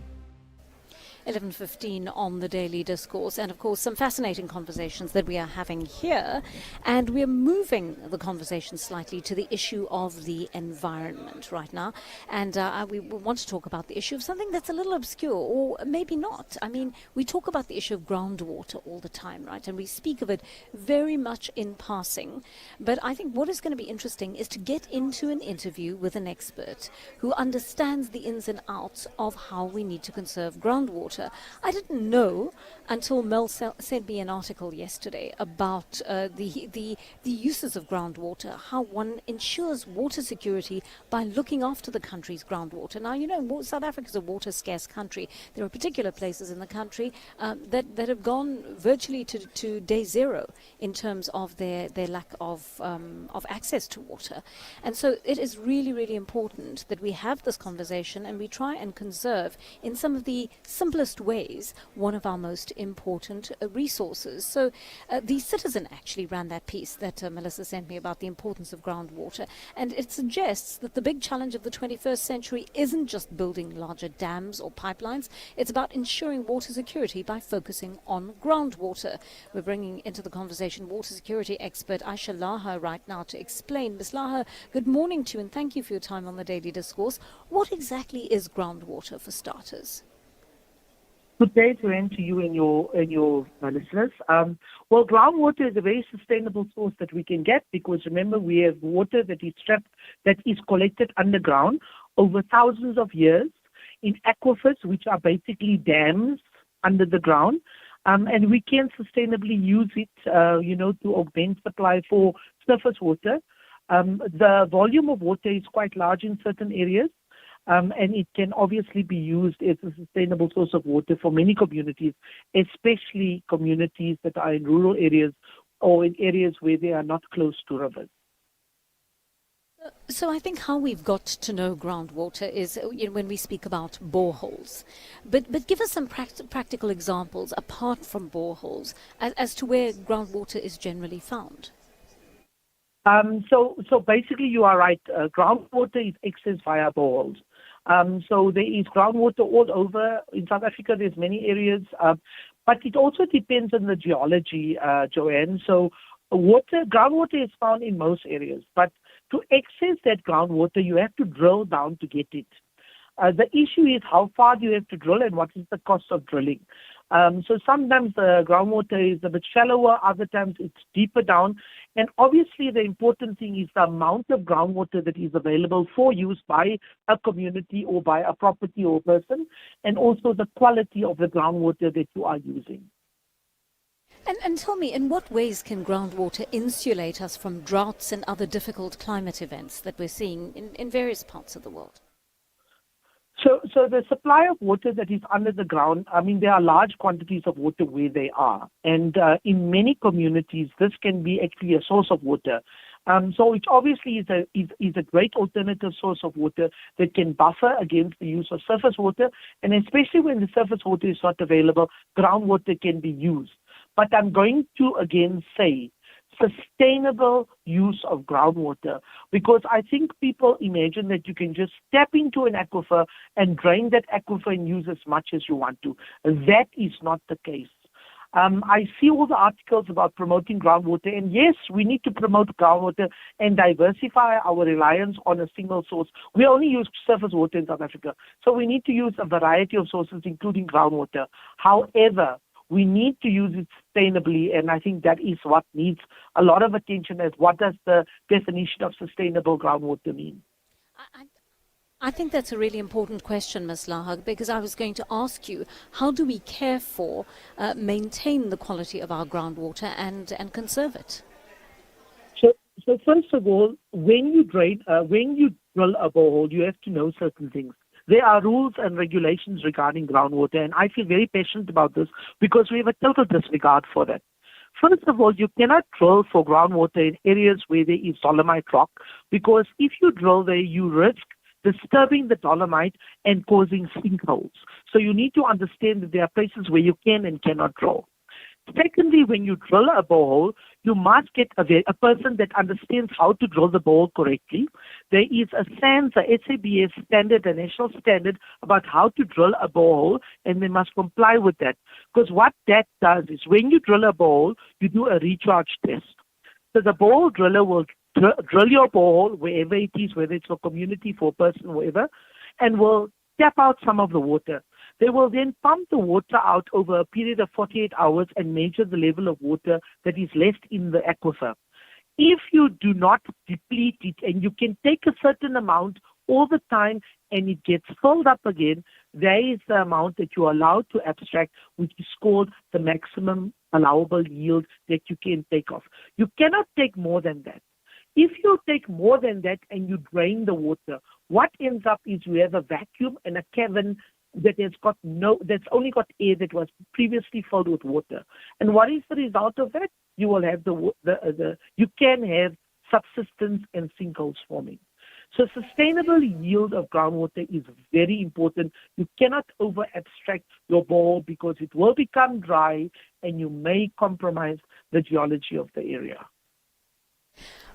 Speaker 11: 11:15 on the Daily Discourse, and of course some fascinating conversations that we are having here, and we're moving the conversation slightly to the issue of the environment right now, and we want to talk about the issue of something that's a little obscure, or maybe not. I mean, we talk about the issue of groundwater all the time, right, and we speak of it very much in passing, but I think what is going to be interesting is to get into an interview with an expert who understands the ins and outs of how we need to conserve groundwater. I didn't know until Mel sent me an article yesterday about the uses of groundwater, how one ensures water security by looking after the country's groundwater. Now, you know, South Africa is a water-scarce country. There are particular places in the country that have gone virtually to day zero in terms of their lack of access to water. And so it is really, really important that we have this conversation and we try and conserve in some of the simpler simplest ways, one of our most important resources. So the Citizen actually ran that piece that Melissa sent me about the importance of groundwater, and it suggests that the big challenge of the 21st century isn't just building larger dams or pipelines, it's about ensuring water security by focusing on groundwater. We're bringing into the conversation water security expert Aisha Laha right now to explain. Ms. Laha, good morning to you and thank you for your time on the Daily Discourse. What exactly is groundwater for starters?
Speaker 6: Good day to you and your listeners. Well, groundwater is a very sustainable source that we can get because remember we have water that is collected underground over thousands of years in aquifers, which are basically dams under the ground. And we can sustainably use it, to augment supply for surface water. The volume of water is quite large in certain areas, and it can obviously be used as a sustainable source of water for many communities, especially communities that are in rural areas or in areas where they are not close to rivers.
Speaker 11: So I think how we've got to know groundwater is when we speak about boreholes. But give us some practical examples apart from boreholes as to where groundwater is generally found.
Speaker 6: So basically you are right. Groundwater is accessed via boreholes. So there is groundwater all over. In South Africa, there's many areas, but it also depends on the geology, Joanne. So groundwater is found in most areas, but to access that groundwater, you have to drill down to get it. The issue is how far do you have to drill and what is the cost of drilling. So sometimes the groundwater is a bit shallower, other times it's deeper down. And obviously the important thing is the amount of groundwater that is available for use by a community or by a property or person, and also the quality of the groundwater that you are using.
Speaker 11: And tell me, in what ways can groundwater insulate us from droughts and other difficult climate events that we're seeing in various parts of the world?
Speaker 6: So the supply of water that is under the ground, there are large quantities of water where they are. And in many communities, this can be actually a source of water. So it obviously is a great alternative source of water that can buffer against the use of surface water. And especially when the surface water is not available, groundwater can be used. But I'm going to again say sustainable use of groundwater, because I think people imagine that you can just step into an aquifer and drain that aquifer and use as much as you want to. That is not the case. I see all the articles about promoting groundwater, and yes, we need to promote groundwater and diversify our reliance on a single source. We only use surface water in South Africa, so we need to use a variety of sources, including groundwater. However, we need to use it sustainably, and I think that is what needs a lot of attention as what does the definition of sustainable groundwater mean?
Speaker 11: I think that's a really important question, Ms. Laha, because I was going to ask you, how do we care for, maintain the quality of our groundwater and conserve it?
Speaker 6: So first of all, when you drill a borehole, you have to know certain things. There are rules and regulations regarding groundwater, and I feel very passionate about this because we have a total disregard for that. First of all, you cannot drill for groundwater in areas where there is dolomite rock, because if you drill there, you risk disturbing the dolomite and causing sinkholes. So you need to understand that there are places where you can and cannot drill. Secondly, when you drill a borehole, you must get a person that understands how to drill the borehole correctly. There is a SANS, a SABS standard, a national standard about how to drill a borehole, and they must comply with that. Because what that does is when you drill a borehole, you do a recharge test. So the borehole driller will drill your borehole wherever it is, whether it's for community, for a person, whatever, and will tap out some of the water. They will then pump the water out over a period of 48 hours and measure the level of water that is left in the aquifer. If you do not deplete it, and you can take a certain amount all the time and it gets filled up again, there is the amount that you are allowed to abstract, which is called the maximum allowable yield that you can take off. You cannot take more than that. If you take more than that and you drain the water, what ends up is you have a vacuum and a cavern that's only got air that was previously filled with water. And what is the result of that? You will have you can have subsidence and sinkholes forming. So sustainable yield of groundwater is very important. You cannot over-abstract your bowl because it will become dry and you may compromise the geology of the area.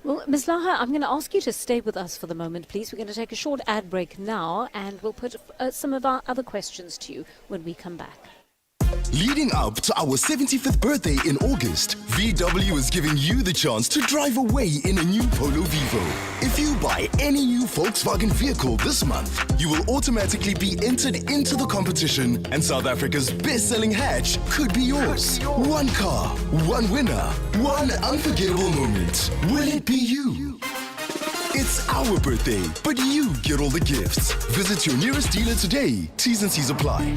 Speaker 11: Well, Ms. Laha, I'm going to ask you to stay with us for the moment, please. We're going to take a short ad break now, and we'll put some of our other questions to you when we come back.
Speaker 7: Leading up to our 75th birthday in August, VW is giving you the chance to drive away in a new Polo Vivo. If you buy any new Volkswagen vehicle this month, you will automatically be entered into the competition, and South Africa's best-selling hatch could be yours. One car, one winner, one unforgettable moment. Will it be you? It's our birthday, but you get all the gifts. Visit your nearest dealer today. T's and C's apply.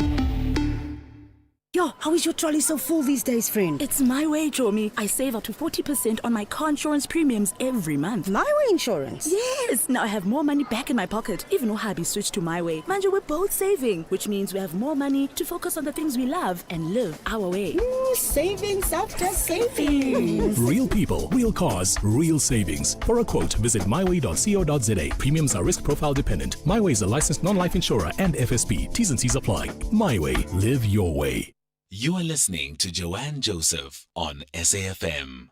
Speaker 12: Yo, how is your trolley so full these days, friend? It's my way, Chomi. I save up to 40% on my car insurance premiums every month. My way insurance? Yes. Now I have more money back in my pocket, even though hubby switched to my way. Manja, we're both saving, which means we have more money to focus on the things we love and live our way. Savings after savings.
Speaker 23: Real people, real cars, real savings. For a quote, visit myway.co.za. Premiums are risk profile dependent. MyWay is a licensed non-life insurer and FSP. T's and C's apply. MyWay. Live your way.
Speaker 5: You are listening to Joanne Joseph on SAFM.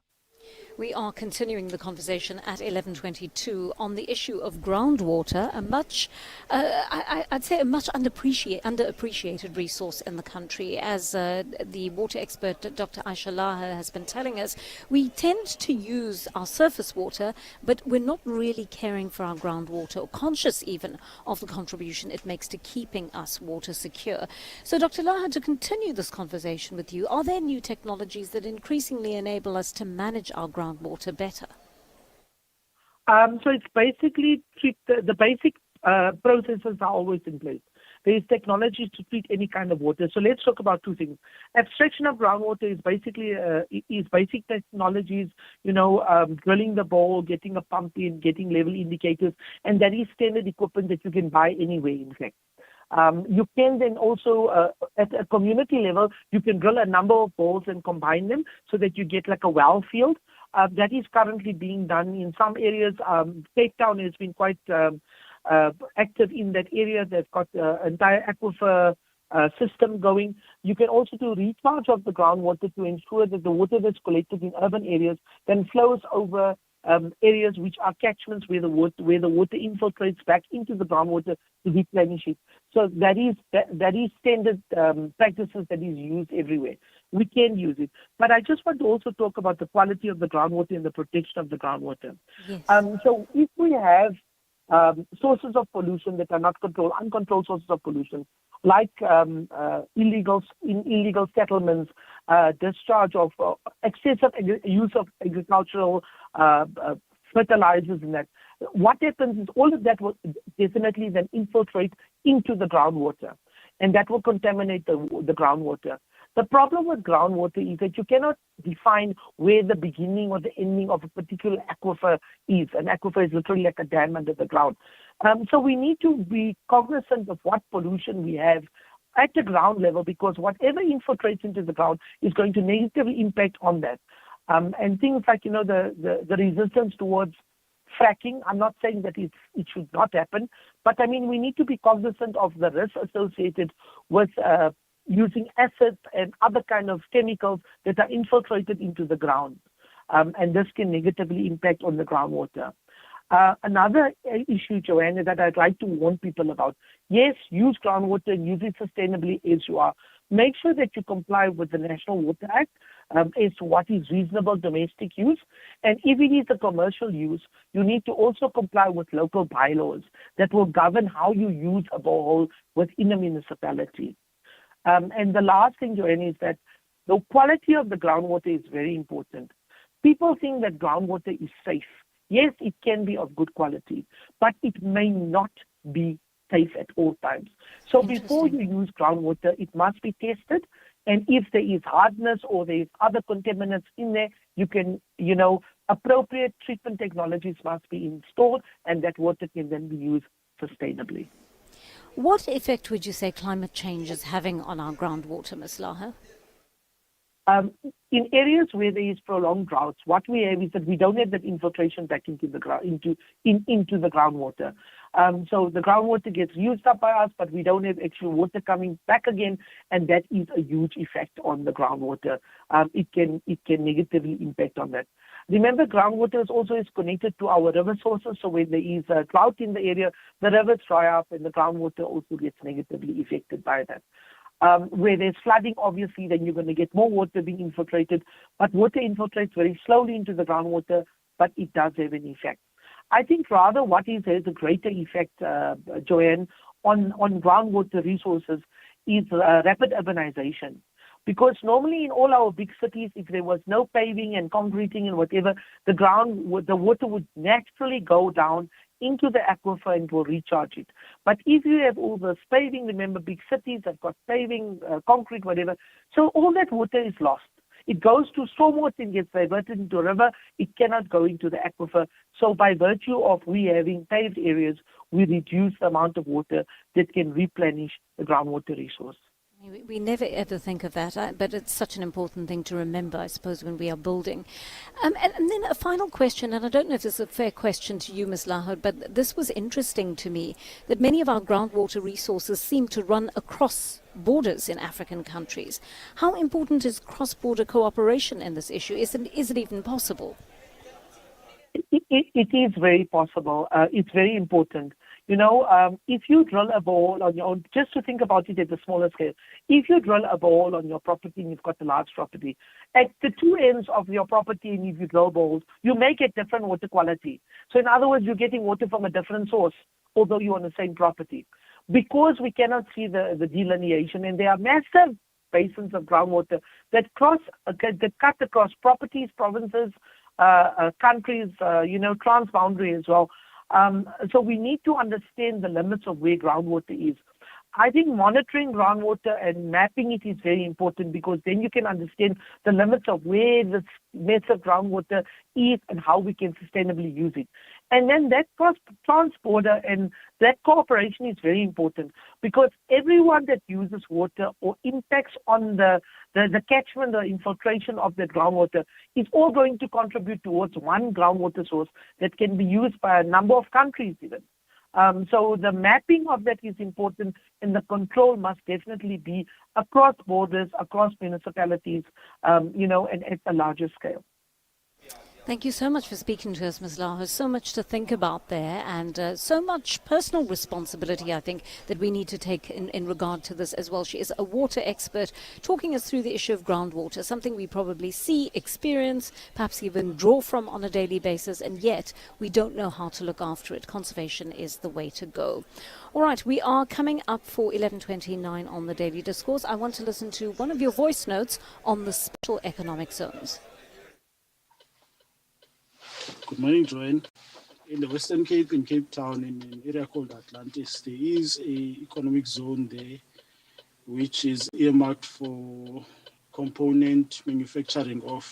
Speaker 11: We are continuing the conversation at 11:22 on the issue of groundwater, a much, I'd say a much underappreciated resource in the country. As the water expert Dr. Aisha Laha has been telling us, we tend to use our surface water, but we're not really caring for our groundwater or conscious even of the contribution it makes to keeping us water secure. So Dr. Laha, to continue this conversation with you, are there new technologies that increasingly enable us to manage our groundwater better?
Speaker 6: So it's basically the basic processes are always in place. There is technology to treat any kind of water. So let's talk about two things. Abstraction of groundwater is basically basic technologies, drilling the bore, getting a pump in, getting level indicators, and that is standard equipment that you can buy anywhere, in fact. You can then also, at a community level, you can drill a number of bores and combine them so that you get like a well field. That is currently being done in some areas. Cape Town has been quite active in that area. They've got the entire aquifer system going. You can also do recharge of the groundwater to ensure that the water that's collected in urban areas then flows over areas which are catchments where the water infiltrates back into the groundwater to replenish it. So that is standard practices that is used everywhere. We can use it. But I just want to also talk about the quality of the groundwater and the protection of the groundwater. Yes. So if we have sources of pollution that are not controlled, uncontrolled sources of pollution, like illegal settlements, discharge of excessive use of agricultural fertilizers and that, what happens is all of that will definitely then infiltrate into the groundwater, and that will contaminate the groundwater. The problem with groundwater is that you cannot define where the beginning or the ending of a particular aquifer is. An aquifer is literally like a dam under the ground. So we need to be cognizant of what pollution we have at the ground level, because whatever infiltrates into the ground is going to negatively impact on that. And things like, the resistance towards fracking, I'm not saying that it should not happen, but I mean, we need to be cognizant of the risks associated with using acids and other kind of chemicals that are infiltrated into the ground. And this can negatively impact on the groundwater. Another issue, Joanna, that I'd like to warn people about. Yes, use groundwater and use it sustainably as you are. Make sure that you comply with the National Water Act as to what is reasonable domestic use. And if it is a commercial use, you need to also comply with local bylaws that will govern how you use a borehole within a municipality. And the last thing, Joanne, is that the quality of the groundwater is very important. People think that groundwater is safe. Yes, it can be of good quality, but it may not be safe at all times. So before you use groundwater, it must be tested. And if there is hardness or there is other contaminants in there, you can, appropriate treatment technologies must be installed, and that water can then be used sustainably.
Speaker 11: What effect would you say climate change is having on our groundwater, Ms. Laha?
Speaker 6: In areas where there is prolonged droughts, what we have is that we don't have that infiltration back into the into the groundwater. So the groundwater gets used up by us, but we don't have actual water coming back again, and that is a huge effect on the groundwater. It can negatively impact on that. Remember, groundwater is connected to our river sources, so when there is a drought in the area, the rivers dry up and the groundwater also gets negatively affected by that. Where there's flooding, obviously, then you're going to get more water being infiltrated, but water infiltrates very slowly into the groundwater, but it does have an effect. I think rather what has a greater effect, Joanne, on groundwater resources is rapid urbanization. Because normally in all our big cities, if there was no paving and concreting and whatever, the water would naturally go down into the aquifer and will recharge it. But if you have all this paving, remember big cities have got paving, concrete, whatever, so all that water is lost. It goes to stormwater and gets diverted into a river. It cannot go into the aquifer. So by virtue of we having paved areas, we reduce the amount of water that can replenish the groundwater resource.
Speaker 11: We never ever think of that, but it's such an important thing to remember, I suppose, when we are building. And then a final question, and I don't know if this is a fair question to you, Ms. Lahud, but this was interesting to me, that many of our groundwater resources seem to run across borders in African countries. How important is cross-border cooperation in this issue? Is it even possible?
Speaker 6: It is very possible. It's very important. You know, if you drill a bore on your own, just to think about it at a smaller scale, if you drill a bore on your property and you've got a large property, at the two ends of your property, and if you drill boreholes, you may get different water quality. So in other words, you're getting water from a different source, although you're on the same property. Because we cannot see the delineation, and there are massive basins of groundwater that cut across properties, provinces, countries, transboundary as well. So we need to understand the limits of where groundwater is. I think monitoring groundwater and mapping it is very important, because then you can understand the limits of where this massive groundwater is and how we can sustainably use it. And then that cross-border and that cooperation is very important, because everyone that uses water or impacts on the catchment or infiltration of the groundwater is all going to contribute towards one groundwater source that can be used by a number of countries even. So the mapping of that is important, and the control must definitely be across borders, across municipalities, and at a larger scale.
Speaker 11: Thank you so much for speaking to us, Ms. Lahud. So much to think about there, and so much personal responsibility, I think, that we need to take in regard to this as well. She is a water expert, talking us through the issue of groundwater, something we probably see, experience, perhaps even draw from on a daily basis, and yet we don't know how to look after it. Conservation is the way to go. All right, we are coming up for 11:29 on the Daily Discourse. I want to listen to one of your voice notes on the special economic zones.
Speaker 2: Good morning, Joanne. In the Western Cape, in Cape Town, in an area called Atlantis, there is an economic zone there which is earmarked for component manufacturing of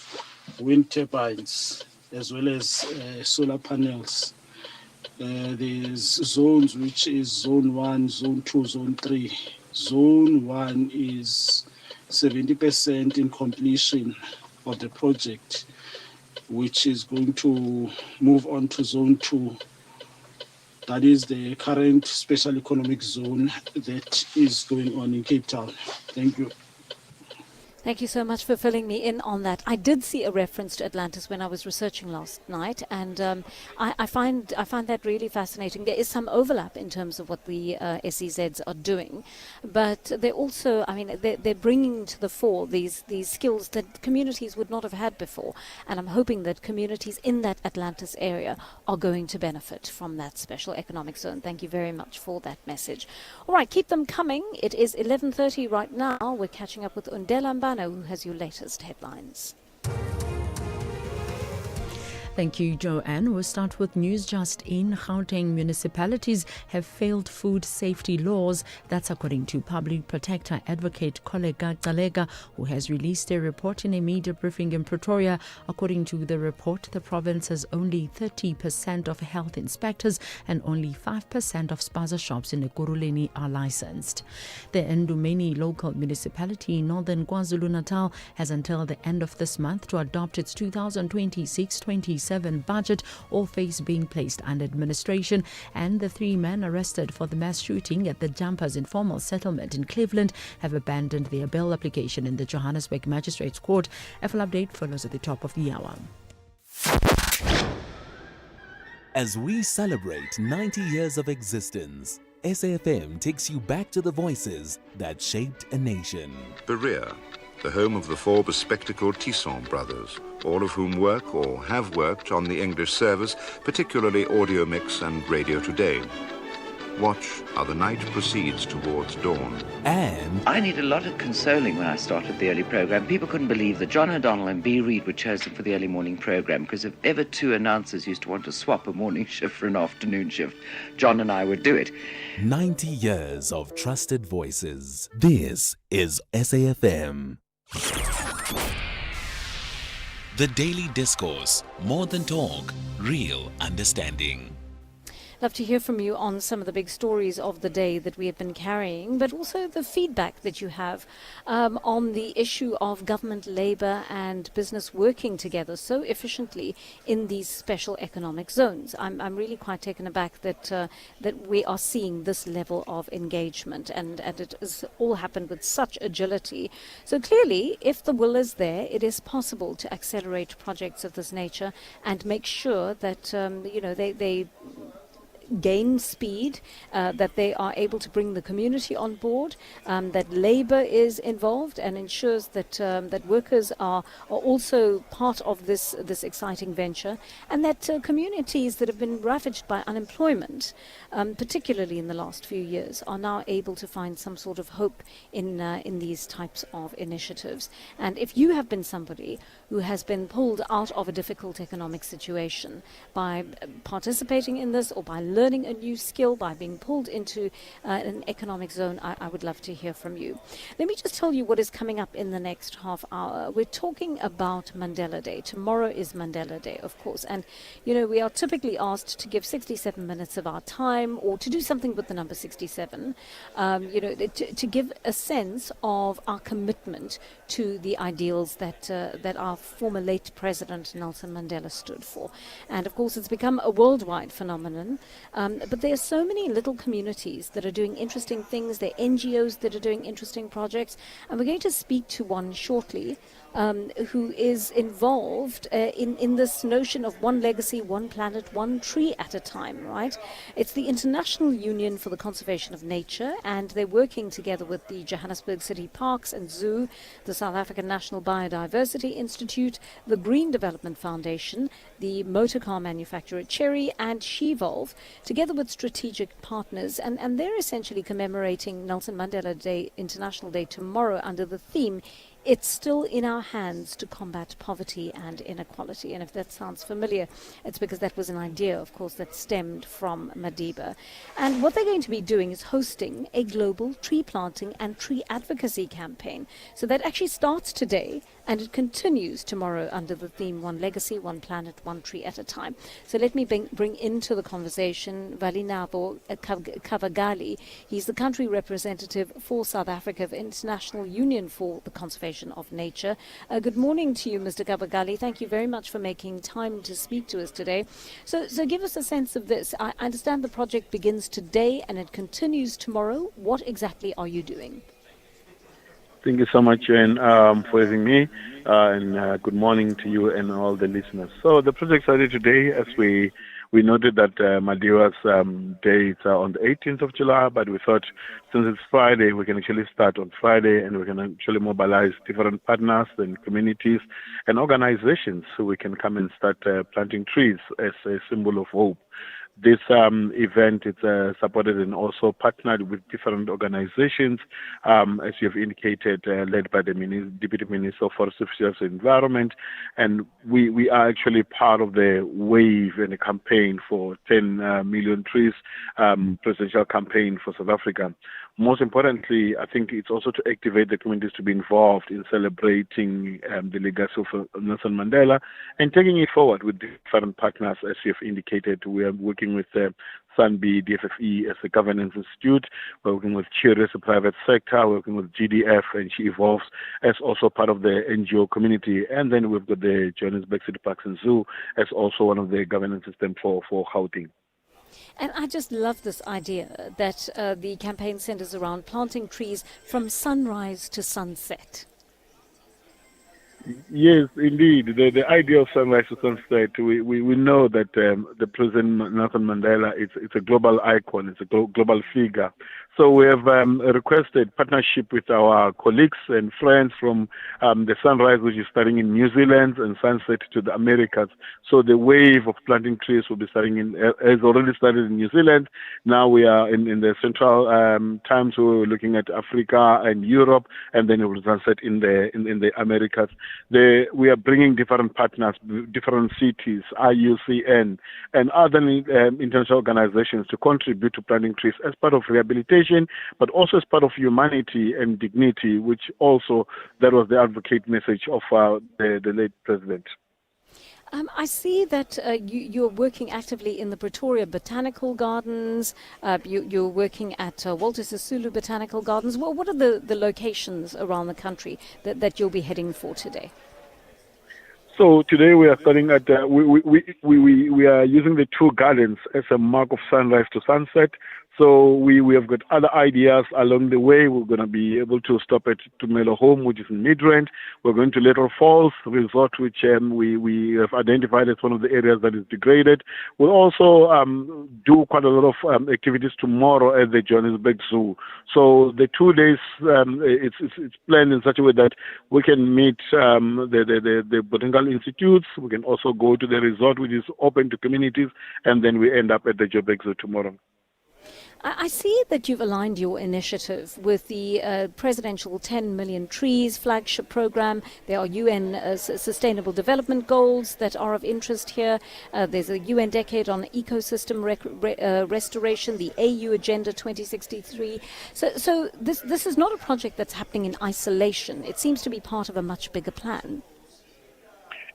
Speaker 2: wind turbines as well as solar panels. There's zones which is Zone 1, Zone 2, Zone 3. Zone 1 is 70% in completion of the project, which is going to move on to Zone 2. That is the current special economic zone that is going on in Cape Town. Thank you.
Speaker 11: Thank you so much for filling me in on that. I did see a reference to Atlantis when I was researching last night, and I find that really fascinating. There is some overlap in terms of what the SEZs are doing, but they're also, they're bringing to the fore these skills that communities would not have had before, and I'm hoping that communities in that Atlantis area are going to benefit from that special economic zone. Thank you very much for that message. All right, keep them coming. It is 11:30 right now. We're catching up with Undela Mbana, who has your latest headlines.
Speaker 10: Thank you, Joanne. We'll start with news just in. Gauteng municipalities have failed food safety laws. That's according to Public Protector Advocate Kolega Galega, who has released a report in a media briefing in Pretoria. According to the report, the province has only 30% of health inspectors and only 5% of spaza shops in Ekurhuleni are licensed. The Ndumeni local municipality in northern KwaZulu-Natal has until the end of this month to adopt its 2026-27 budget, all phase being placed under administration, and the 3 men arrested for the mass shooting at the Jumpers informal settlement in Cleveland have abandoned their bail application in the Johannesburg Magistrates Court. A full update follows at the top of the hour.
Speaker 5: As we celebrate 90 years of existence, SAFM takes you back to the voices that shaped a nation.
Speaker 3: Berea, the home of the 4 bespectacled Tisson brothers, all of whom work or have worked on the English service, particularly Audio Mix and Radio Today. Watch how the night proceeds towards dawn.
Speaker 5: And
Speaker 13: I need a lot of consoling when I started the early program. People couldn't believe that John O'Donnell and B. Reid were chosen for the early morning program, because if ever 2 announcers used to want to swap a morning shift for an afternoon shift, John and I would do it.
Speaker 5: 90 years of trusted voices. This is SAFM. The Daily Discourse, more than talk, real understanding.
Speaker 11: Love to hear from you on some of the big stories of the day that we have been carrying, but also the feedback that you have on the issue of government, labour and business working together so efficiently in these special economic zones. I'm really quite taken aback that we are seeing this level of engagement, and it has all happened with such agility. So clearly, if the will is there, it is possible to accelerate projects of this nature and make sure that they gain speed, that they are able to bring the community on board, that labour is involved and ensures that workers are also part of this exciting venture, and that communities that have been ravaged by unemployment, particularly in the last few years, are now able to find some sort of hope in these types of initiatives. And if you have been somebody who has been pulled out of a difficult economic situation by participating in this, or by learning a new skill, by being pulled into an economic zone, I would love to hear from you. Let me just tell you what is coming up in the next half hour. We're talking about Mandela Day. Tomorrow is Mandela Day, of course, and we are typically asked to give 67 minutes of our time, or to do something with the number 67, to give a sense of our commitment to the ideals that our former late President Nelson Mandela stood for. And of course, it's become a worldwide phenomenon. But there are so many little communities that are doing interesting things. There are NGOs that are doing interesting projects. And we're going to speak to one shortly who is involved in this notion of one legacy, one planet, one tree at a time, right? It's the International Union for the Conservation of Nature, and they're working together with the Johannesburg City Parks and Zoo, the South African National Biodiversity Institute, the Green Development Foundation, the motorcar manufacturer Chery, and Shevolve, together with strategic partners. And they're essentially commemorating Nelson Mandela Day, International Day, tomorrow under the theme, "It's still in our hands to combat poverty and inequality." And if that sounds familiar, it's because that was an idea, of course, that stemmed from Madiba. And what they're going to be doing is hosting a global tree planting and tree advocacy campaign. So that actually starts today and it continues tomorrow under the theme One Legacy, One Planet, One Tree at a Time. So let me bring into the conversation Valinabo Kavagali. He's the country representative for South Africa of International Union for the Conservation of Nature. Good morning to you, Mr. Kavagali. Thank you very much for making time to speak to us today. So give us a sense of this. I understand the project begins today and it continues tomorrow. What exactly are you doing?
Speaker 16: Thank you so much, Joanne, for having me, and good morning to you and all the listeners. So the project started today, as we noted that Madiba's day is on the 18th of July, but we thought since it's Friday, we can actually start on Friday, and we can actually mobilize different partners and communities and organizations so we can come and start planting trees as a symbol of hope. this event is supported and also partnered with different organizations, as you have indicated, led by the Deputy Minister of Forest Affairs and Environment. And we are actually part of the wave and the campaign for 10 million trees, presidential campaign for South Africa. Most importantly, I think it's also to activate the communities to be involved in celebrating the legacy of Nelson Mandela and taking it forward with different partners, as you have indicated. We are working with SANBI, DFFE as a governance institute. We're working with Cheer as a private sector. We're working with GDF and She Evolves as also part of the NGO community. And then we've got the Johannesburg City Parks and Zoo as also one of the governance systems for Gauteng.
Speaker 11: And I just love this idea that the campaign centers around planting trees from sunrise to sunset.
Speaker 16: Yes, indeed. The idea of sunrise to sunset, we know that the President Nelson Mandela, it's a global icon, it's a global figure. So we have requested partnership with our colleagues and friends from the sunrise, which is starting in New Zealand, and sunset to the Americas. So the wave of planting trees will be starting has already started in New Zealand. Now we are in the central time, so we're looking at Africa and Europe, and then it will sunset in the Americas. We are bringing different partners, different cities, IUCN, and other international organizations to contribute to planting trees as part of rehabilitation, but also as part of humanity and dignity, which also that was the advocate message of the late president.
Speaker 11: I see that you're working actively in the Pretoria Botanical Gardens. You're working at Walter Sisulu Botanical Gardens. What are the locations around the country that you'll be heading for today?
Speaker 16: So today we are starting at we are using the two gardens as a mark of sunrise to sunset. So we have got other ideas along the way. We're going to be able to stop at Tumelo Home, which is in Midrand. We're going to Little Falls Resort, which we have identified as one of the areas that is degraded. We'll also do quite a lot of activities tomorrow at the Johannesburg Zoo. So the 2 days, it's planned in such a way that we can meet the botanical institutes. We can also go to the resort, which is open to communities, and then we end up at the Joburg Zoo tomorrow.
Speaker 11: I see that you've aligned your initiative with the presidential 10 million trees flagship program. There are UN Sustainable Development Goals that are of interest here. There's a UN Decade on Ecosystem Restoration, the AU Agenda 2063. So this is not a project that's happening in isolation. It seems to be part of a much bigger plan.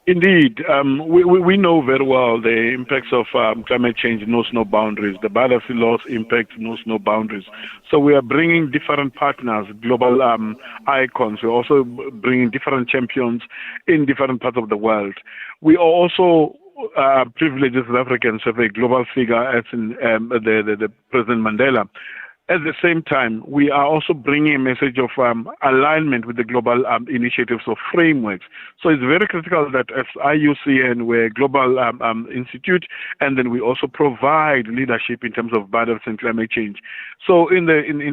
Speaker 16: Indeed, we know very well the impacts of climate change knows no boundaries. The biodiversity loss impact knows no boundaries. So we are bringing different partners, global icons. We're also bringing different champions in different parts of the world. We are also privileged as Africans to have a global figure as in the President Mandela. At the same time, we are also bringing a message of alignment with the global initiatives or frameworks. So it's very critical that as IUCN, we're a global institute, and then we also provide leadership in terms of biodiversity and climate change. So in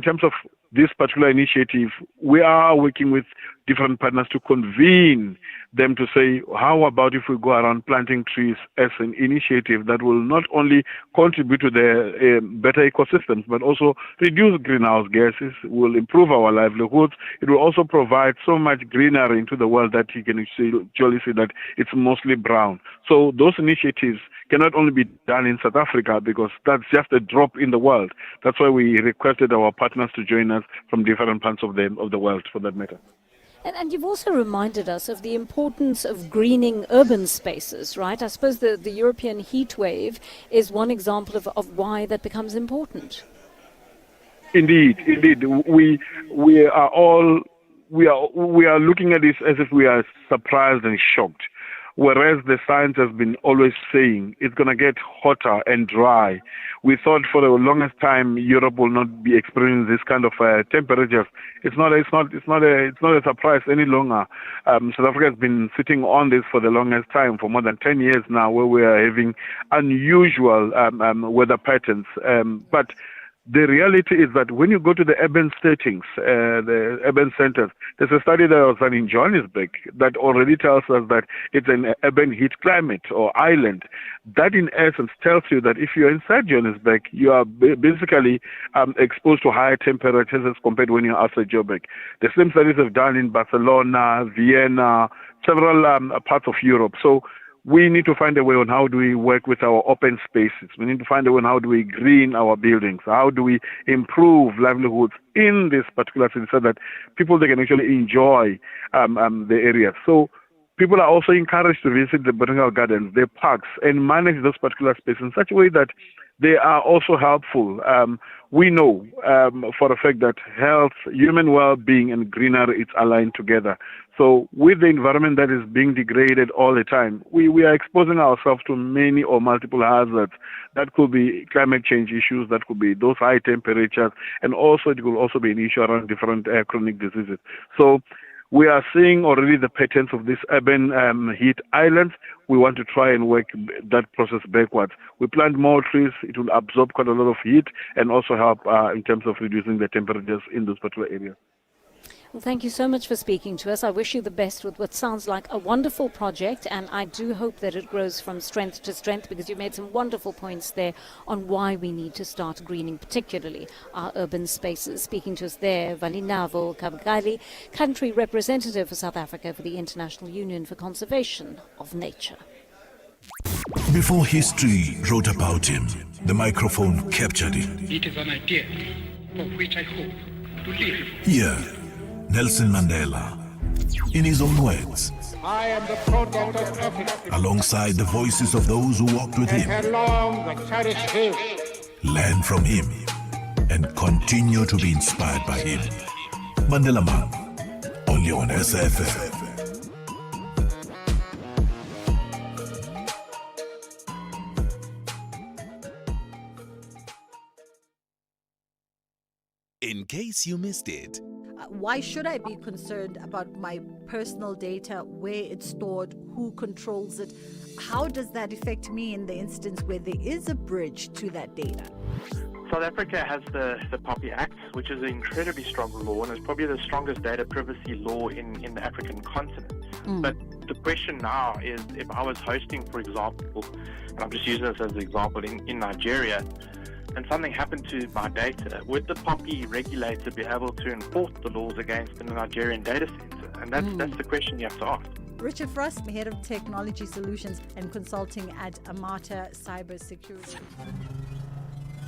Speaker 16: terms of this particular initiative, we are working with different partners to convene them to say, how about if we go around planting trees as an initiative that will not only contribute to the better ecosystems, but also reduce greenhouse gases, will improve our livelihoods. It will also provide so much greenery into the world that you can actually see that it's mostly brown. So those initiatives cannot only be done in South Africa because that's just a drop in the world. That's why we requested our partners to join us from different parts of the world, for that matter.
Speaker 11: And you've also reminded us of the importance of greening urban spaces, right? I suppose the European heat wave is one example of why that becomes important.
Speaker 16: Indeed. We are looking at this as if we are surprised and shocked. Whereas the science has been always saying it's going to get hotter and dry. We thought for the longest time Europe will not be experiencing this kind of temperatures. It's not a surprise any longer. South Africa has been sitting on this for the longest time, for more than 10 years now, where we are having unusual weather patterns. But the reality is that when you go to the urban settings, the urban centers, there's a study that was done in Johannesburg that already tells us that it's an urban heat climate or island. That in essence tells you that if you're inside Johannesburg, you are basically exposed to higher temperatures as compared when you're outside Joburg. The same studies have done in Barcelona, Vienna, several parts of Europe. So we need to find a way on how do we work with our open spaces. We need to find a way on how do we green our buildings. How do we improve livelihoods in this particular city so that people, they can actually enjoy the area. So people are also encouraged to visit the botanical gardens, their parks, and manage those particular spaces in such a way that they are also helpful. We know for a fact that health, human well-being, and greenery, it's aligned together. So with the environment that is being degraded all the time, we are exposing ourselves to many or multiple hazards. That could be climate change issues, that could be those high temperatures, and also it could also be an issue around different chronic diseases. So we are seeing already the patterns of these urban heat islands. We want to try and work that process backwards. We plant more trees. It will absorb quite a lot of heat and also help in terms of reducing the temperatures in those particular areas.
Speaker 11: Well, thank you so much for speaking to us. I wish you the best with what sounds like a wonderful project, and I do hope that it grows from strength to strength, because you made some wonderful points there on why we need to start greening, particularly our urban spaces. Speaking to us there, Valinavo Kabgali, country representative for South Africa for the International Union for Conservation of Nature.
Speaker 4: Before history wrote about him, the microphone captured him.
Speaker 17: It is an idea of which I hope to live.
Speaker 4: Here, Nelson Mandela, in his own words,
Speaker 14: I am the product of Africa.
Speaker 4: alongside the voices of those who walked with him,
Speaker 14: Along the cherished hill.
Speaker 4: learn from him, and continue to be inspired by him. Mandela Man, only on SAfm.
Speaker 5: In case you missed it,
Speaker 1: Why should I be concerned about my personal data, where it's stored, who controls it? How does that affect me in the instance where there is a bridge to that data?
Speaker 18: South Africa has the POPI Act, which is an incredibly strong law and is probably the strongest data privacy law in the African continent. But the question now is, if I was hosting, for example, and I'm just using this as an example, in Nigeria, and something happened to my data, would the POPI regulator be able to enforce the laws against the Nigerian data center? And that's the question you have to ask.
Speaker 1: Richard Frost, Head of Technology Solutions and Consulting at Amata Cybersecurity.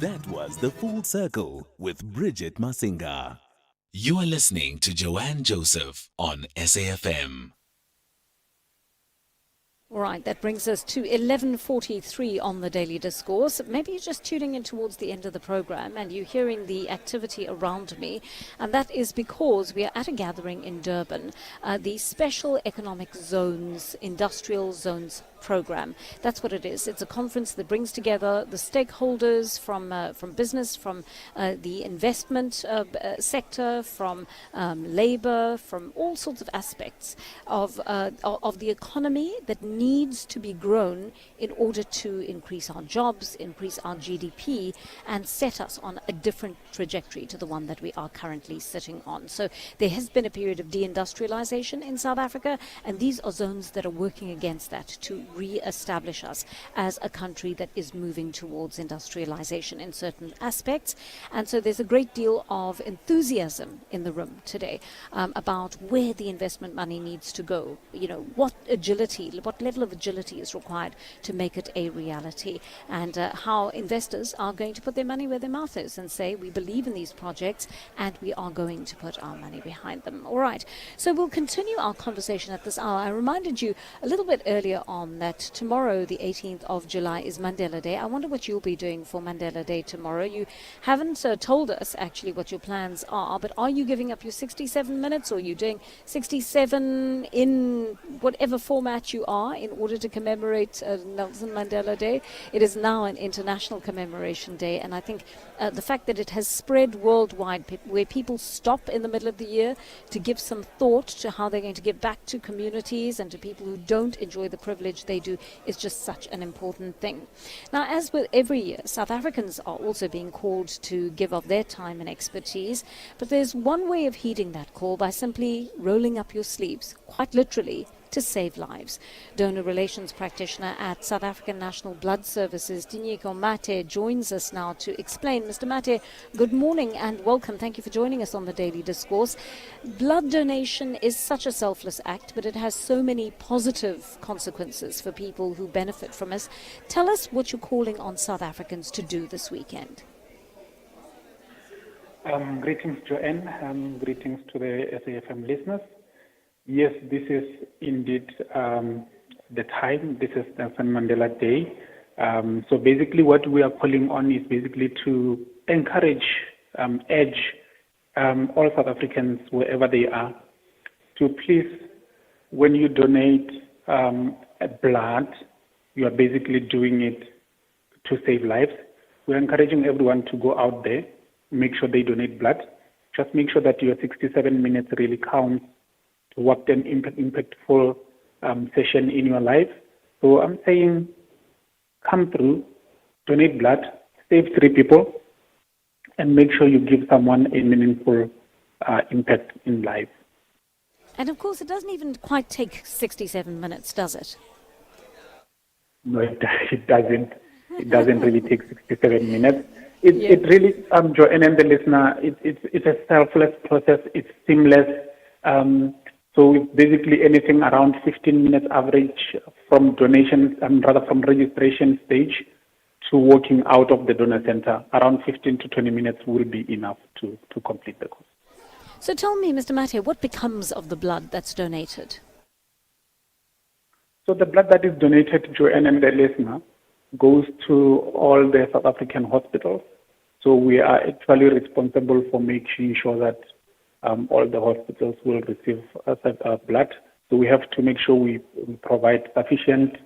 Speaker 5: that was The Full Circle with Bridget Masinga. You are listening to Joanne Joseph on SAfm.
Speaker 11: All right, that brings us to 11:43 on the Daily Discourse. Maybe you're just tuning in towards the end of the program and you're hearing the activity around me, and that is because we are at a gathering in Durban, the Special Economic Zones, Industrial Zones program. That's what it is. It's a conference that brings together the stakeholders from business, from the investment sector, from labor, from all sorts of aspects of the economy that needs to be grown in order to increase our jobs, increase our GDP, and set us on a different trajectory to the one that we are currently sitting on. So there has been a period of deindustrialization in South Africa, and these are zones that are working against that to re-establish us as a country that is moving towards industrialization in certain aspects. And so there's a great deal of enthusiasm in the room today about where the investment money needs to go. You know, what agility, what level of agility is required to make it a reality, and how investors are going to put their money where their mouth is and say, we believe in these projects and we are going to put our money behind them. All right, so we'll continue our conversation at this hour. I reminded you a little bit earlier on that tomorrow, the 18th of July, is Mandela Day. I wonder what you'll be doing for Mandela Day tomorrow. You haven't told us actually what your plans are, but are you giving up your 67 minutes, or are you doing 67 in whatever format you are in order to commemorate Nelson Mandela Day? It is now an international commemoration day, and I think the fact that it has spread worldwide, where people stop in the middle of the year to give some thought to how they're going to give back to communities and to people who don't enjoy the privilege they do is just such an important thing. Now, as with every year, South Africans are also being called to give of their time and expertise, but there's one way of heeding that call by simply rolling up your sleeves, quite literally, to save lives. Donor relations practitioner at South African National Blood Services, Dinyiko Mate, joins us now to explain. Mr. Mate, good morning and welcome. Thank you for joining us on the Daily Discourse. Blood donation is such a selfless act, but it has so many positive consequences for people who benefit from it. Tell us what you're calling on South Africans to do this weekend.
Speaker 8: Greetings, Joanne. Greetings to the SAFM listeners. Yes, this is indeed the time. This is Nelson Mandela Day. So basically what we are calling on is basically to encourage, urge all South Africans, wherever they are, to please, when you donate blood, you are basically doing it to save lives. We're encouraging everyone to go out there, make sure they donate blood. Just make sure that your 67 minutes really counts towards an impactful session in your life. So I'm saying, come through, donate blood, save 3 people, and make sure you give someone a meaningful impact in life.
Speaker 11: And of course, it doesn't even quite take 67 minutes, does it?
Speaker 8: No, it doesn't. It doesn't really take 67 minutes. It really, Joanne and the listener, it's a selfless process. It's seamless. So it's basically anything around 15 minutes average from donations, from registration stage to walking out of the donor center. Around 15 to 20 minutes will be enough to complete the course.
Speaker 11: So tell me, Mr. Mate, what becomes of the blood that's donated?
Speaker 8: So the blood that is donated, Joanne and the listener, goes to all the South African hospitals. So we are actually responsible for making sure that all the hospitals will receive blood. So we have to make sure we provide sufficient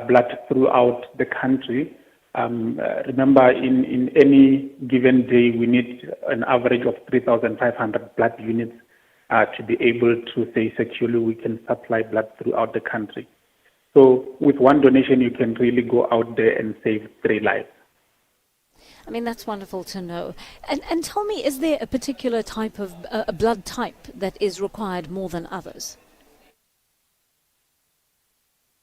Speaker 8: blood throughout the country. Remember, in any given day, we need an average of 3,500 blood units to be able to say securely we can supply blood throughout the country. So with one donation, you can really go out there and save 3 lives.
Speaker 11: I mean, that's wonderful to know. And tell me, is there a particular type of a blood type that is required more than others?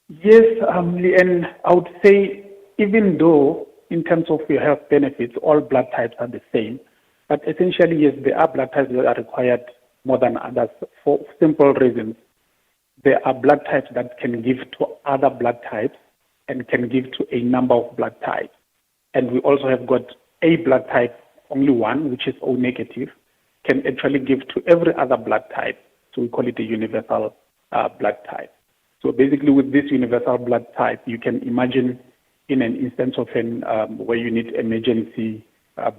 Speaker 8: Yes, and I would say, even though in terms of your health benefits, all blood types are the same, but essentially, yes, there are blood types that are required more than others for simple reasons. There are blood types that can give to other blood types and can give to a number of blood types. And we also have got a blood type, only one, which is O negative, can actually give to every other blood type. So we call it a universal blood type. So basically with this universal blood type, you can imagine in an instance of where you need emergency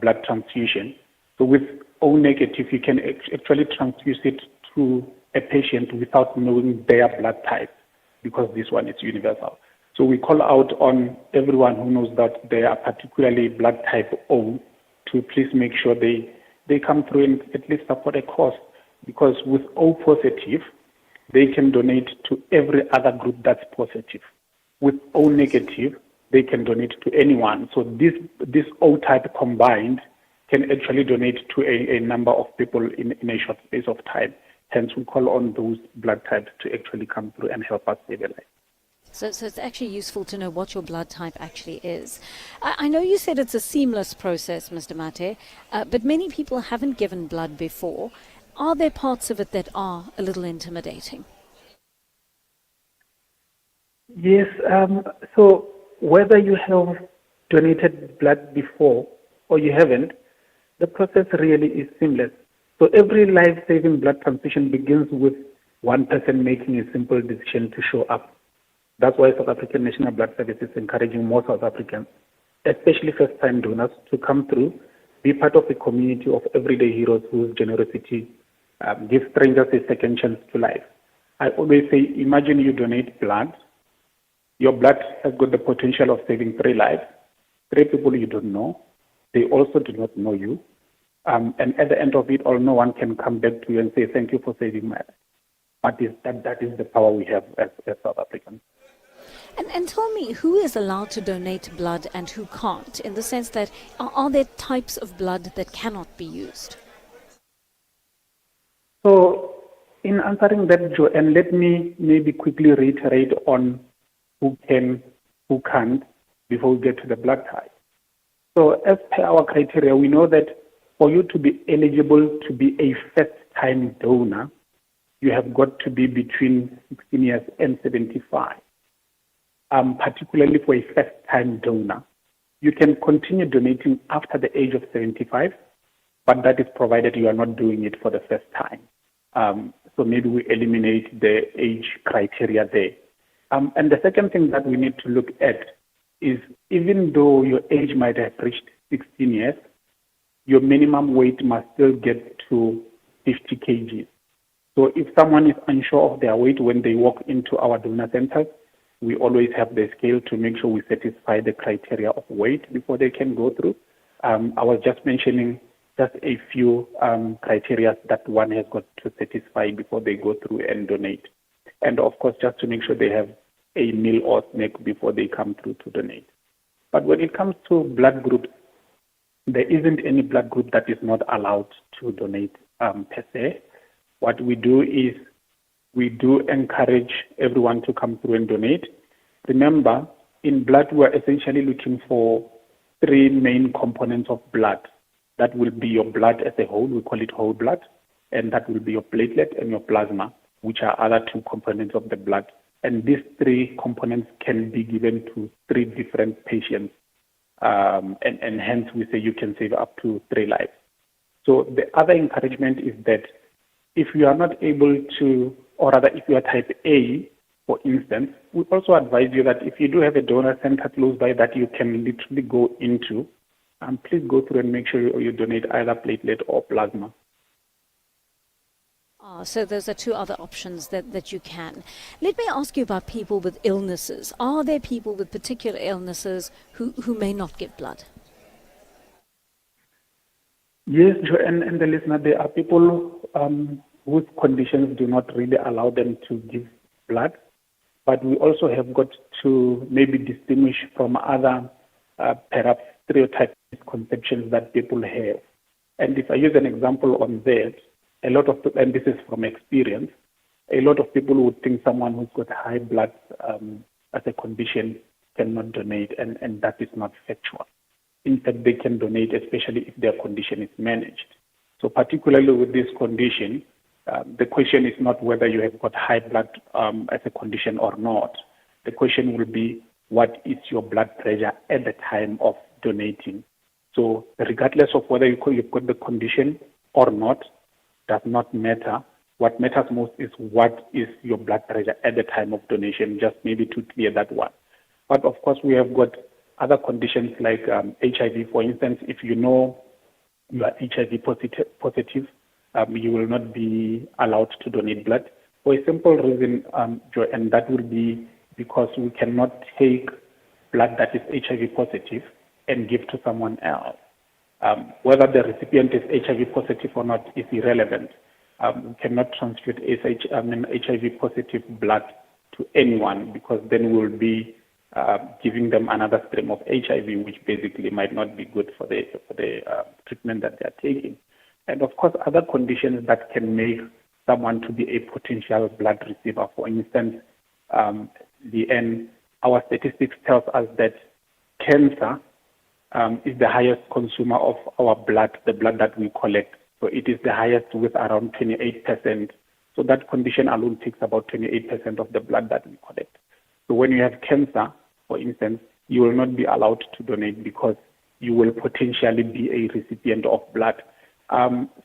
Speaker 8: blood transfusion. So with O negative, you can actually transfuse it to a patient without knowing their blood type, because this one is universal. So we call out on everyone who knows that they are particularly blood type O to please make sure they come through and at least support a cause, because with O positive, they can donate to every other group that's positive. With O negative, they can donate to anyone. So this O type combined can actually donate to a number of people in a short space of time. Hence, we call on those blood types to actually come through and help us save a life.
Speaker 11: So it's actually useful to know what your blood type actually is. I know you said it's a seamless process, Mr. Mate, but many people haven't given blood before. Are there parts of it that are a little intimidating?
Speaker 8: Yes. So whether you have donated blood before or you haven't, the process really is seamless. So every life-saving blood transfusion begins with one person making a simple decision to show up. That's why South African National Blood Service is encouraging more South Africans, especially first-time donors, to come through, be part of a community of everyday heroes whose generosity gives strangers a second chance to life. I always say, imagine you donate blood. Your blood has got the potential of saving 3 lives, 3 people you don't know. They also do not know you. And at the end of it all, no one can come back to you and say, thank you for saving my life. But that is the power we have as South Africans.
Speaker 11: And tell me, who is allowed to donate blood and who can't, in the sense that are there types of blood that cannot be used?
Speaker 8: So, in answering that, Joanne, let me maybe quickly reiterate on who can, who can't, before we get to the blood type. So, as per our criteria, we know that for you to be eligible to be a first-time donor, you have got to be between 16 years and 75. Particularly for a first-time donor, you can continue donating after the age of 75, but that is provided you are not doing it for the first time. So maybe we eliminate the age criteria there. And the second thing that we need to look at is, even though your age might have reached 16 years, your minimum weight must still get to 50 kgs. So if someone is unsure of their weight when they walk into our donor centers, we always have the scale to make sure we satisfy the criteria of weight before they can go through. I was just mentioning just a few criteria that one has got to satisfy before they go through and donate. And of course, just to make sure they have a meal or snack before they come through to donate. But when it comes to blood groups, there isn't any blood group that is not allowed to donate per se. What we do is we do encourage everyone to come through and donate. Remember, in blood, we're essentially looking for three main components of blood. That will be your blood as a whole, we call it whole blood, and that will be your platelet and your plasma, which are other two components of the blood. And these three components can be given to three different patients, and hence we say you can save up to 3 lives. So the other encouragement is that if you are not able to, or rather if you are type A, for instance, we also advise you that if you do have a donor center close by that you can literally go into, please go through and make sure you donate either platelet or plasma.
Speaker 11: So those are two other options that you can. Let me ask you about people with illnesses. Are there people with particular illnesses who may not give blood?
Speaker 8: Yes, and the listener, there are people whose conditions do not really allow them to give blood, but we also have got to maybe distinguish from other perhaps stereotypes, misconceptions that people have. And if I use an example on that, a lot of people, and this is from experience, a lot of people would think someone who's got high blood as a condition cannot donate, and that is not factual. In fact, they can donate, especially if their condition is managed. So particularly with this condition, the question is not whether you have got high blood as a condition or not. The question will be, what is your blood pressure at the time of donating? So regardless of whether you've got the condition or not, does not matter. What matters most is what is your blood pressure at the time of donation, just maybe to clear that one. But of course, we have got other conditions like HIV, for instance. If you know you are HIV positive, you will not be allowed to donate blood for a simple reason, and that will be because we cannot take blood that is HIV positive and give to someone else. Whether the recipient is HIV positive or not is irrelevant. We cannot transfuse HIV positive blood to anyone, because then we'll be giving them another stream of HIV, which basically might not be good for the treatment that they are taking. And of course, other conditions that can make someone to be a potential blood receiver. For instance, our statistics tells us that cancer is the highest consumer of our blood, the blood that we collect. So it is the highest with around 28%. So that condition alone takes about 28% of the blood that we collect. So when you have cancer, for instance, you will not be allowed to donate because you will potentially be a recipient of blood.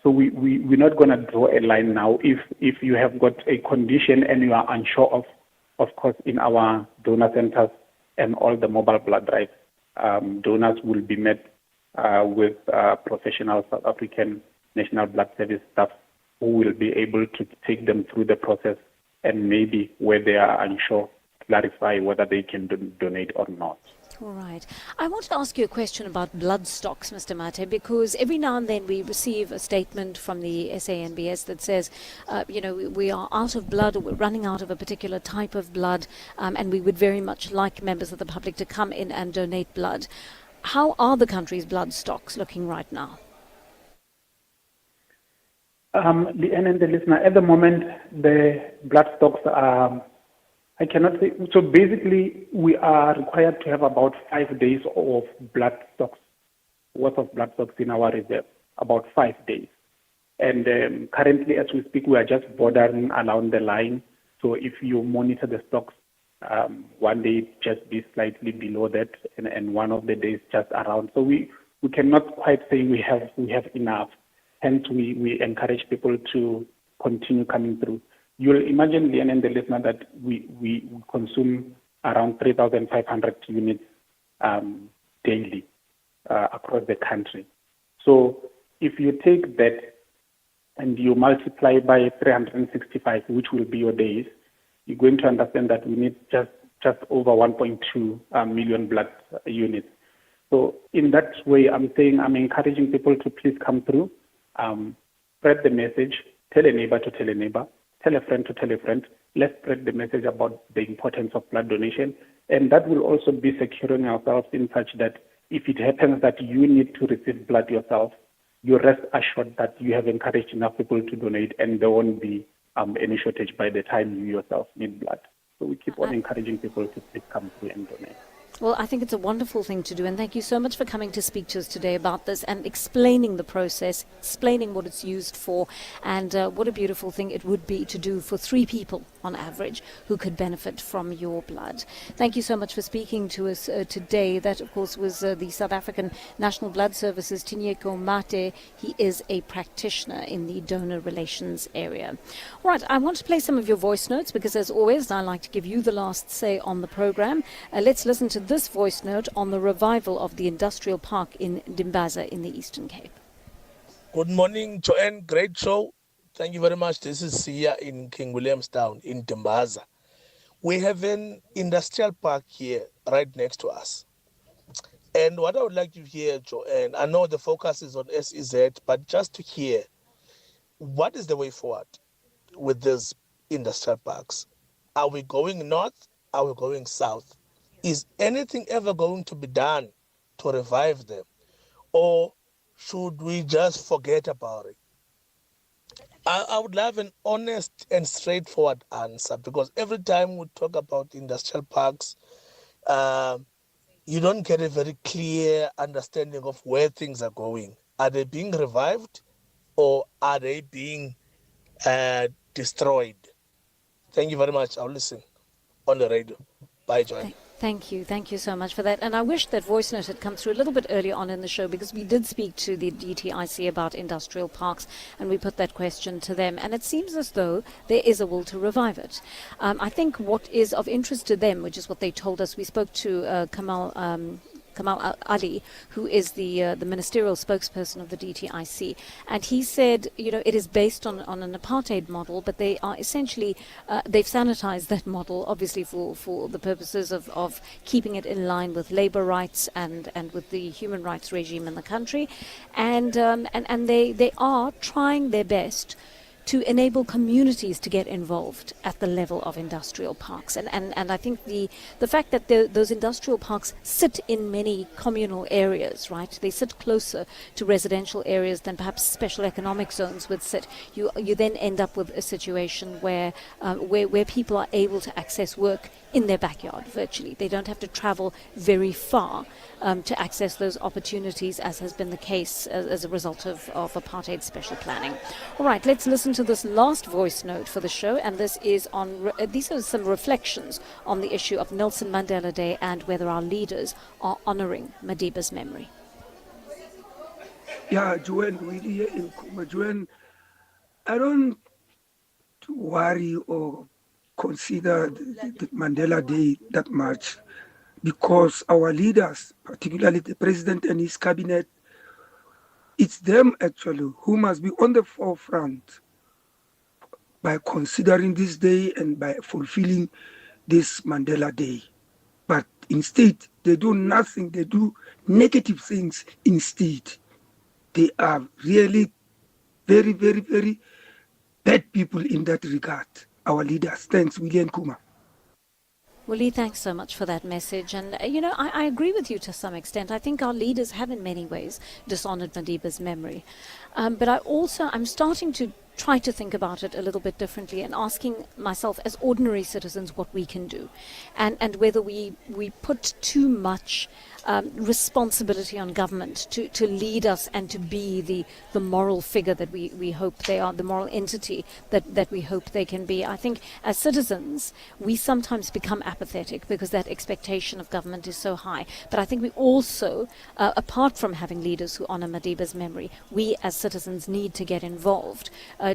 Speaker 8: So we're not going to draw a line now. If you have got a condition and you are unsure of course, in our donor centers and all the mobile blood drives, donors will be met with professional South African National Blood Service staff who will be able to take them through the process and maybe where they are unsure, clarify whether they can donate or not.
Speaker 11: All right. I want to ask you a question about blood stocks, Mr. Mate, because every now and then we receive a statement from the SANBS that says, we are out of blood, or we're running out of a particular type of blood, and we would very much like members of the public to come in and donate blood. How are the country's blood stocks looking right now?
Speaker 8: Leanne and the listener, at the moment, the blood stocks are, I cannot say. So basically, we are required to have about 5 days of blood stocks, worth of blood stocks in our reserve, about 5 days. And currently, as we speak, we are just bordering around the line. So if you monitor the stocks, one day just be slightly below that, and one of the days just around. So we cannot quite say we have enough. Hence, we encourage people to continue coming through. You'll imagine, Leanne and the listener, that we consume around 3,500 units daily across the country. So if you take that and you multiply by 365, which will be your days, you're going to understand that we need just over 1.2 million blood units. So in that way, I'm encouraging people to please come through. Spread the message, tell a neighbor to tell a neighbor, tell a friend to tell a friend. Let's spread the message about the importance of blood donation. And that will also be securing ourselves in such that if it happens that you need to receive blood yourself, you rest assured that you have encouraged enough people to donate, and there won't be any shortage by the time you yourself need blood. So we keep on encouraging people to please come through and donate.
Speaker 11: Well, I think it's a wonderful thing to do, and thank you so much for coming to speak to us today about this and explaining the process, explaining what it's used for, and what a beautiful thing it would be to do for 3 people on average who could benefit from your blood. Thank you so much for speaking to us today. That, of course, was the South African National Blood Services, Tinyeko Mate. He is a practitioner in the donor relations area. All right, I want to play some of your voice notes because, as always, I like to give you the last say on the program. Let's listen to this voice note on the revival of the industrial park in Dimbaza in the Eastern Cape.
Speaker 15: Good morning, Joanne. Great show. Thank you very much. This is Sia in King Williamstown in Dimbaza. We have an industrial park here right next to us. And what I would like to hear, Joanne, I know the focus is on SEZ, but just to hear, what is the way forward with these industrial parks? Are we going north? Are we going south? Is anything ever going to be done to revive them? Or should we just forget about it? I would love an honest and straightforward answer, because every time we talk about industrial parks, you don't get a very clear understanding of where things are going. Are they being revived or are they being destroyed? Thank you very much. I'll listen on the radio. Bye, Joanne.
Speaker 11: Thank you so much for that. And I wish that voice note had come through a little bit earlier on in the show, because we did speak to the DTIC about industrial parks and we put that question to them. And it seems as though there is a will to revive it. I think what is of interest to them, which is what they told us, we spoke to Kamal Ali, who is the ministerial spokesperson of the DTIC, and he said, it is based on an apartheid model, but they are essentially, they've sanitized that model, obviously for the purposes of keeping it in line with labor rights and with the human rights regime in the country, and they are trying their best to enable communities to get involved at the level of industrial parks. And I think the fact that those industrial parks sit in many communal areas, right? They sit closer to residential areas than perhaps special economic zones would sit. You then end up with a situation where people are able to access work in their backyard virtually. They don't have to travel very far to access those opportunities, as has been the case as a result of apartheid special planning. All right, let's listen to this last voice note for the show, and this is on. These are some reflections on the issue of Nelson Mandela Day and whether our leaders are honouring Madiba's memory.
Speaker 19: Yeah, Joanne, Joanne, I don't worry or consider the Mandela Day that much, because our leaders, particularly the president and his cabinet, it's them actually who must be on the forefront by considering this day and by fulfilling this Mandela Day. But Instead, they do nothing. They do negative things instead. They are really very, very, very bad people in that regard. Our leaders. Thanks, William Kuma.
Speaker 11: Willie, thanks so much for that message. And, I agree with you to some extent. I think our leaders have in many ways dishonored Madiba's memory. But I'm starting to try to think about it a little bit differently and asking myself as ordinary citizens what we can do and whether we put too much responsibility on government to lead us and to be the moral figure that we hope they are, the moral entity that we hope they can be. I think as citizens, we sometimes become apathetic because that expectation of government is so high. But I think we also, apart from having leaders who honor Madiba's memory, we as citizens need to get involved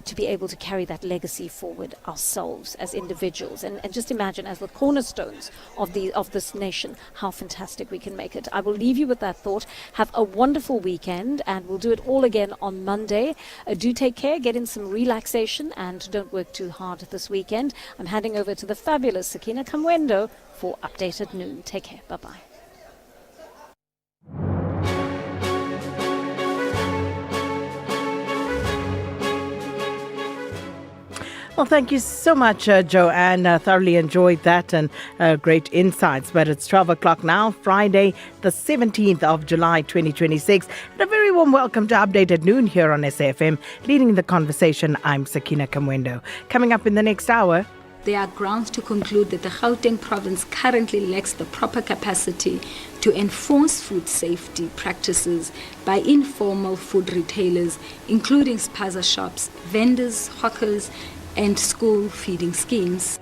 Speaker 11: to be able to carry that legacy forward ourselves as individuals. And just imagine, as the cornerstones of this nation, how fantastic we can make it. I will leave you with that thought. Have a wonderful weekend, and we'll do it all again on Monday. Do take care, get in some relaxation, and don't work too hard this weekend. I'm handing over to the fabulous Sakina Kamwendo for Update at Noon. Take care. Bye-bye.
Speaker 9: Well, thank you so much, Joanne. Thoroughly enjoyed that and great insights. But it's 12 o'clock now, Friday, the 17th of July, 2026. And a very warm welcome to Update at Noon here on SAFM. Leading the conversation, I'm Sakina Kamwendo. Coming up in the next hour,
Speaker 20: there are grounds to conclude that the Gauteng province currently lacks the proper capacity to enforce food safety practices by informal food retailers, including spaza shops, vendors, hawkers, and school feeding schemes.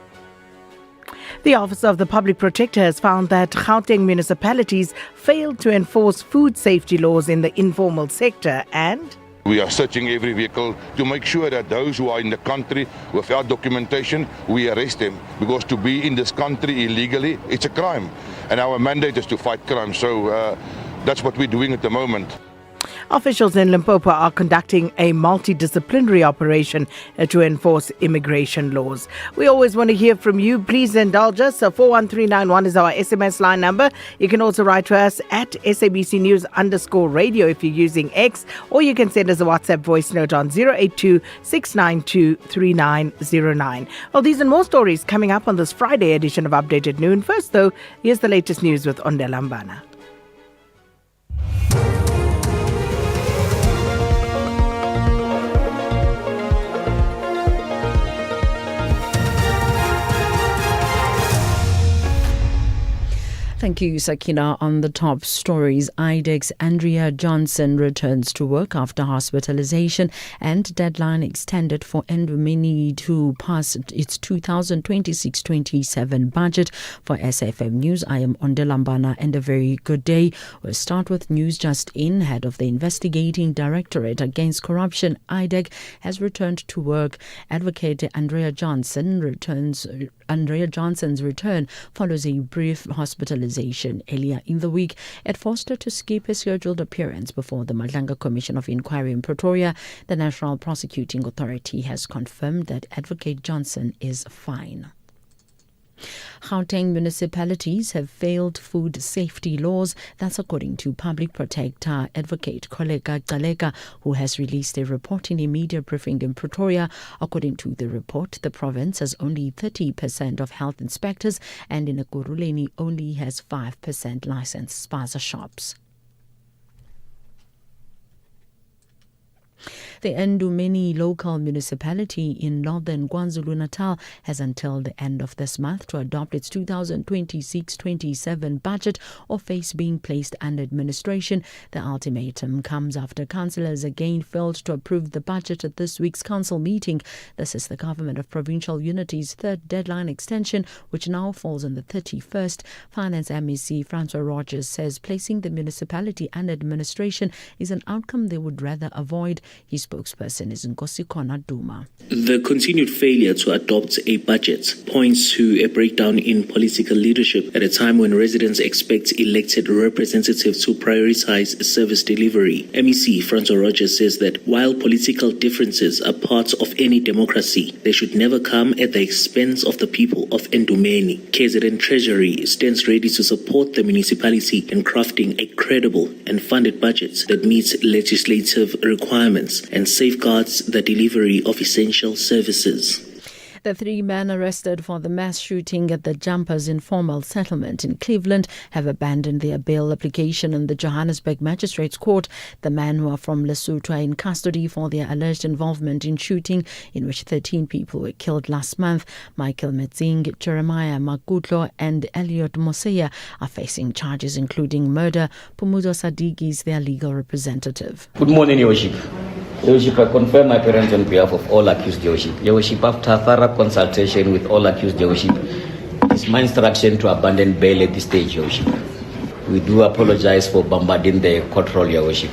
Speaker 9: The Office of the Public Protector has found that Gauteng municipalities failed to enforce food safety laws in the informal sector, and
Speaker 21: we are searching every vehicle to make sure that those who are in the country without documentation, we arrest them. Because to be in this country illegally, it's a crime. And our mandate is to fight crime. So that's what we're doing at the moment.
Speaker 9: Officials in Limpopo are conducting a multidisciplinary operation to enforce immigration laws. We always want to hear from you. Please indulge us. 41391 is our SMS line number. You can also write to us at SABC News_radio if you're using X, or you can send us a WhatsApp voice note on 082 692 3909. Well, these and more stories coming up on this Friday edition of Update at Noon. First, though, here's the latest news with Ondelambana.
Speaker 10: Thank you, Sakina. On the top stories, IDEC's Andrea Johnson returns to work after hospitalization, and deadline extended for Ndomini to pass its 2026-27 budget. For SAFM News, I am Ondelambana, and a very good day. We'll start with news just in. Head of the Investigating Directorate Against Corruption, IDEC, has returned to work. Advocate Andrea Johnson's return follows a brief hospitalization earlier in the week. It forced her to skip a scheduled appearance before the Madlanga Commission of Inquiry in Pretoria. The National Prosecuting Authority has confirmed that Advocate Johnson is fine. Gauteng municipalities have failed food safety laws. That's according to Public Protector Advocate Koleka Galeka, who has released a report in a media briefing in Pretoria. According to the report, the province has only 30% of health inspectors, and in Ekurhuleni only has 5% licensed spaza shops. The Ndumeni local municipality in northern KwaZulu-Natal has until the end of this month to adopt its 2026-27 budget or face being placed under administration. The ultimatum comes after councillors again failed to approve the budget at this week's council meeting. This is the Government of Provincial Unity's third deadline extension, which now falls on the 31st. Finance MEC Francois Rogers says placing the municipality under administration is an outcome they would rather avoid. He spokesperson is Nkosikona Duma.
Speaker 7: The continued failure to adopt a budget points to a breakdown in political leadership at a time when residents expect elected representatives to prioritize service delivery. MEC Franzo Rogers says that while political differences are part of any democracy, they should never come at the expense of the people of Ndumeni. KZN Treasury stands ready to support the municipality in crafting a credible and funded budget that meets legislative requirements and safeguards the delivery of essential services.
Speaker 10: The 3 men arrested for the mass shooting at the Jumpers informal settlement in Cleveland have abandoned their bail application in the Johannesburg Magistrates Court. The men who are from Lesotho are in custody for their alleged involvement in shooting in which 13 people were killed last month. Michael Metzing, Jeremiah Makutlo and Elliot Moseya are facing charges including murder. Pumuzo Sadiki is their legal representative.
Speaker 12: Good morning, Your Worship. Your Worship, I confirm my appearance on behalf of all accused, Your Worship. Your Worship, after thorough consultation with all accused, Your Worship, it's my instruction to abandon bail at this stage, Your Worship. We do apologize for bombarding the court roll, Your Worship.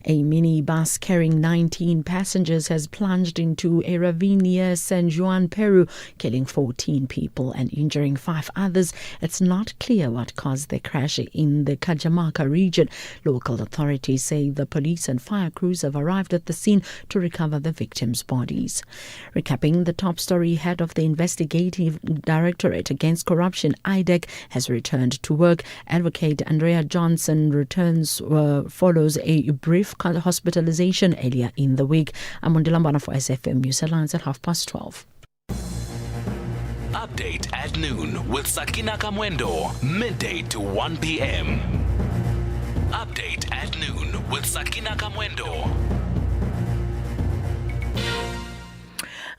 Speaker 10: A minibus carrying 19 passengers has plunged into a ravine near San Juan, Peru, killing 14 people and injuring 5 others. It's not clear what caused the crash in the Cajamarca region. Local authorities say the police and fire crews have arrived at the scene to recover the victims' bodies. Recapping the top story, head of the Investigative Directorate Against Corruption, IDEC, has returned to work. Advocate Andrea Johnson returns follows a brief hospitalization earlier in the week. I'm on Dilambana for SFM News Headlines at 12:30.
Speaker 23: Update at noon with Sakina Kamwendo, midday to 1 p.m. Update at noon with Sakina Kamwendo.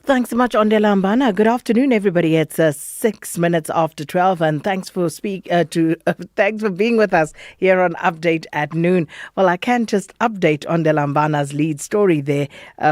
Speaker 9: Thanks so much, Ondela Mbana. Good afternoon, everybody. It's 6 minutes after 12, and thanks for thanks for being with us here on Update at Noon. Well, I can just update Ondela Mbana's lead story there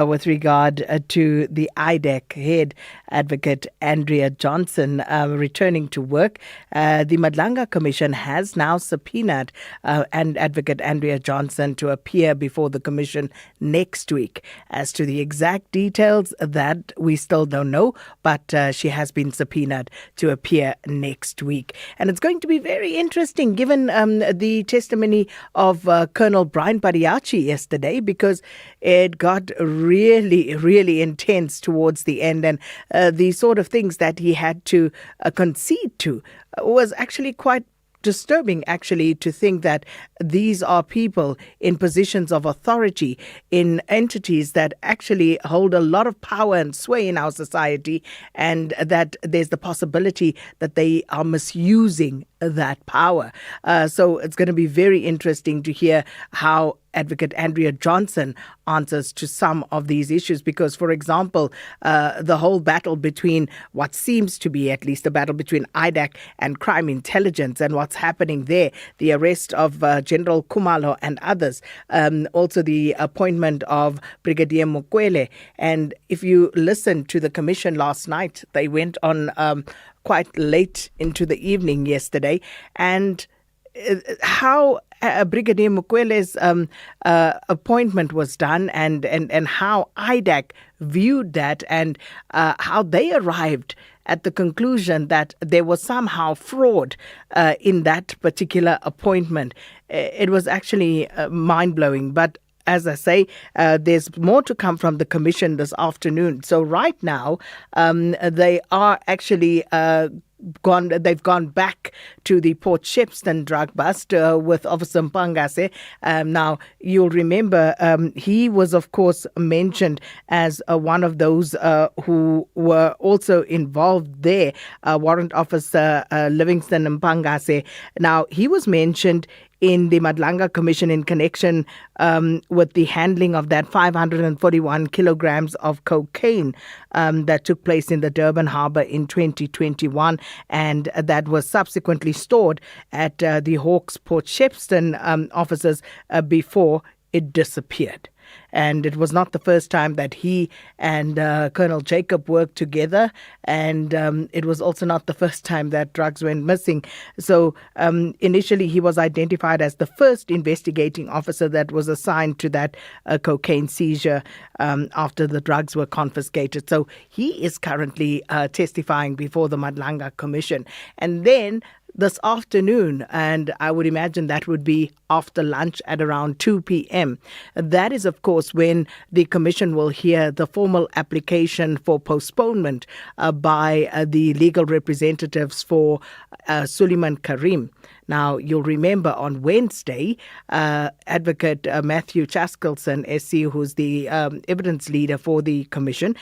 Speaker 9: with regard to the IDEC head advocate Andrea Johnson returning to work. The Madlanga Commission has now subpoenaed and advocate Andrea Johnson to appear before the commission next week. As to the exact details, that we still don't know, but she has been subpoenaed to appear next week. And it's going to be very interesting given the testimony of Colonel Brian Padiachi yesterday, because it got really, really intense towards the end, and the sort of things that he had to concede to was actually quite disturbing, actually, to think that these are people in positions of authority in entities that actually hold a lot of power and sway in our society, and that there's the possibility that they are misusing that power. So it's going to be very interesting to hear how Advocate Andrea Johnson answers to some of these issues, because, for example, the whole battle between what seems to be at least a battle between IDAC and crime intelligence and what's happening there, the arrest of General Kumalo and others, also the appointment of Brigadier Mokwele. And if you listen to the commission last night, they went on quite late into the evening yesterday, and how Brigadier Mokwele's appointment was done, and how IDAC viewed that, and how they arrived at the conclusion that there was somehow fraud in that particular appointment. It was actually mind-blowing. But as I say, there's more to come from the commission this afternoon. So right now, they are actually they've gone back to the Port Shepstone drug bust with Officer Mpangase. Now, you'll remember he was, of course, mentioned as one of those who were also involved there, Warrant Officer Livingston Mpangase. Now, he was mentioned in the Madlanga Commission in connection with the handling of that 541 kilograms of cocaine that took place in the Durban Harbour in 2021, and that was subsequently stored at the Hawke's Port Shepstone offices before it disappeared. And it was not the first time that he and Colonel Jacob worked together. And it was also not the first time that drugs went missing. So initially he was identified as the first investigating officer that was assigned to that cocaine seizure after the drugs were confiscated. So he is currently testifying before the Madlanga Commission. And then this afternoon, and I would imagine that would be after lunch at around 2 p.m. That is, of course, when the Commission will hear the formal application for postponement by the legal representatives for Suleiman Karim. Now, you'll remember on Wednesday, Advocate Matthew Chaskelson, SC, who's the evidence leader for the Commission,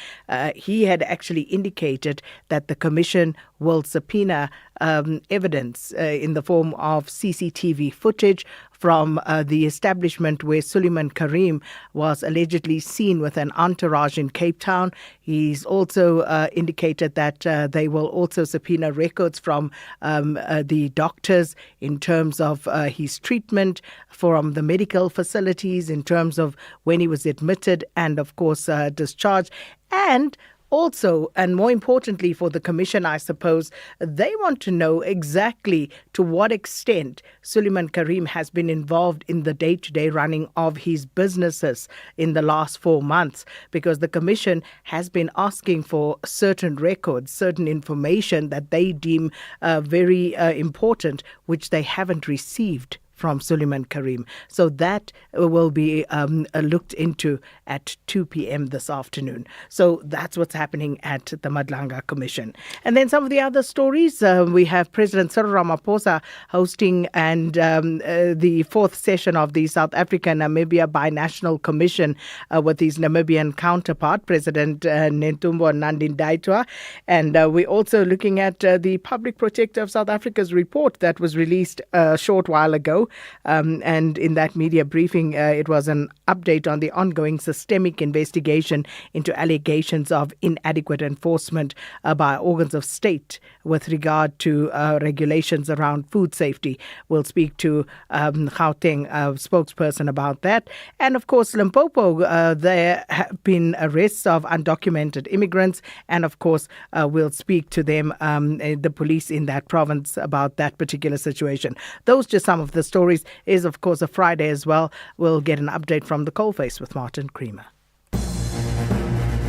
Speaker 9: he had actually indicated that the Commission will subpoena evidence in the form of CCTV footage from the establishment where Suleiman Karim was allegedly seen with an entourage in Cape Town. He's also indicated that they will also subpoena records from the doctors in terms of his treatment, from the medical facilities, in terms of when he was admitted and, of course, discharged. And also, and more importantly for the Commission, I suppose, they want to know exactly to what extent Suleiman Karim has been involved in the day-to-day running of his businesses in the last 4 months, because the Commission has been asking for certain records, certain information that they deem very important, which they haven't received from Suleiman Karim. So that will be looked into at 2 p.m. this afternoon. So that's what's happening at the Madlanga Commission. And then some of the other stories, we have President Cyril Ramaphosa hosting and the fourth session of the South Africa-Namibia Binational Commission with his Namibian counterpart, President Netumbo Nandi-Ndaitwah. And we're also looking at the Public Protector of South Africa's report that was released a short while ago. And in that media briefing, it was an update on the ongoing systemic investigation into allegations of inadequate enforcement by organs of state with regard to regulations around food safety. We'll speak to Gauteng spokesperson about that. And of course, Limpopo, there have been arrests of undocumented immigrants. And of course, we'll speak to them, the police in that province, about that particular situation. Those just some of the stories. Is of course a Friday as well. We'll get an update from the coalface with Martin Creamer.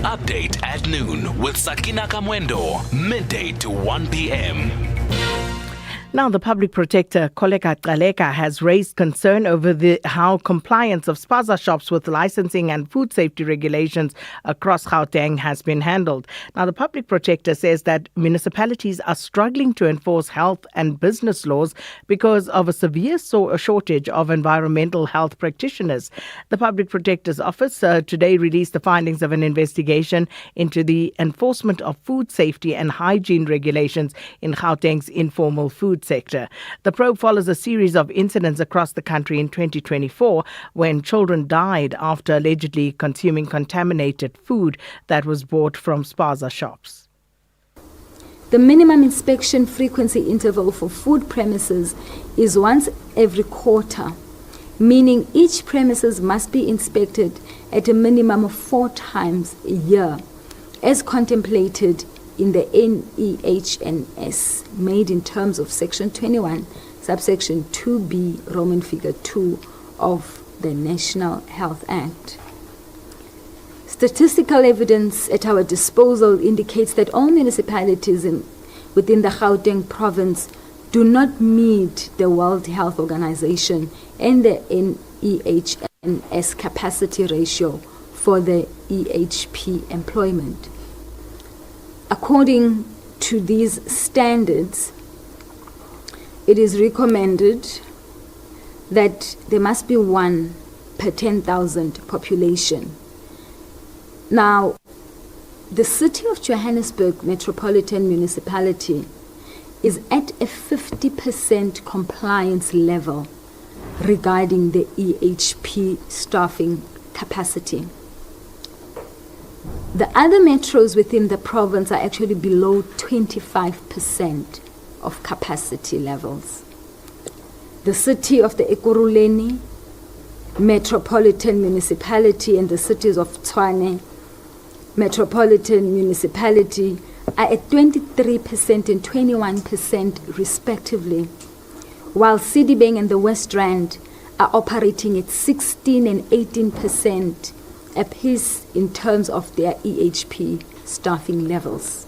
Speaker 5: Update at noon with Sakina Kamwendo, midday to 1 p.m.
Speaker 9: Now, the Public Protector, Koleka Qaleka, has raised concern over how compliance of spaza shops with licensing and food safety regulations across Gauteng has been handled. Now, the Public Protector says that municipalities are struggling to enforce health and business laws because of a severe shortage of environmental health practitioners. The Public Protector's Office today released the findings of an investigation into the enforcement of food safety and hygiene regulations in Gauteng's informal food sector. The probe follows a series of incidents across the country in 2024 when children died after allegedly consuming contaminated food that was bought from spaza shops.
Speaker 20: The minimum inspection frequency interval for food premises is once every quarter, meaning each premises must be inspected at a minimum of 4 times a year, as contemplated in the NEHNS, made in terms of Section 21, subsection 2B, Roman figure 2 of the National Health Act. Statistical evidence at our disposal indicates that all municipalities within the Gauteng province do not meet the World Health Organization and the NEHNS capacity ratio for the EHP employment. According to these standards, it is recommended that there must be 1 per 10,000 population. Now, the City of Johannesburg Metropolitan Municipality is at a 50% compliance level regarding the EHP staffing capacity. The other metros within the province are actually below 25% of capacity levels. The city of the Ekurhuleni Metropolitan Municipality and the cities of Tshwane Metropolitan Municipality are at 23% and 21% respectively, while Citybeng and the West Rand are operating at 16 and 18% apiece in terms of their EHP staffing levels.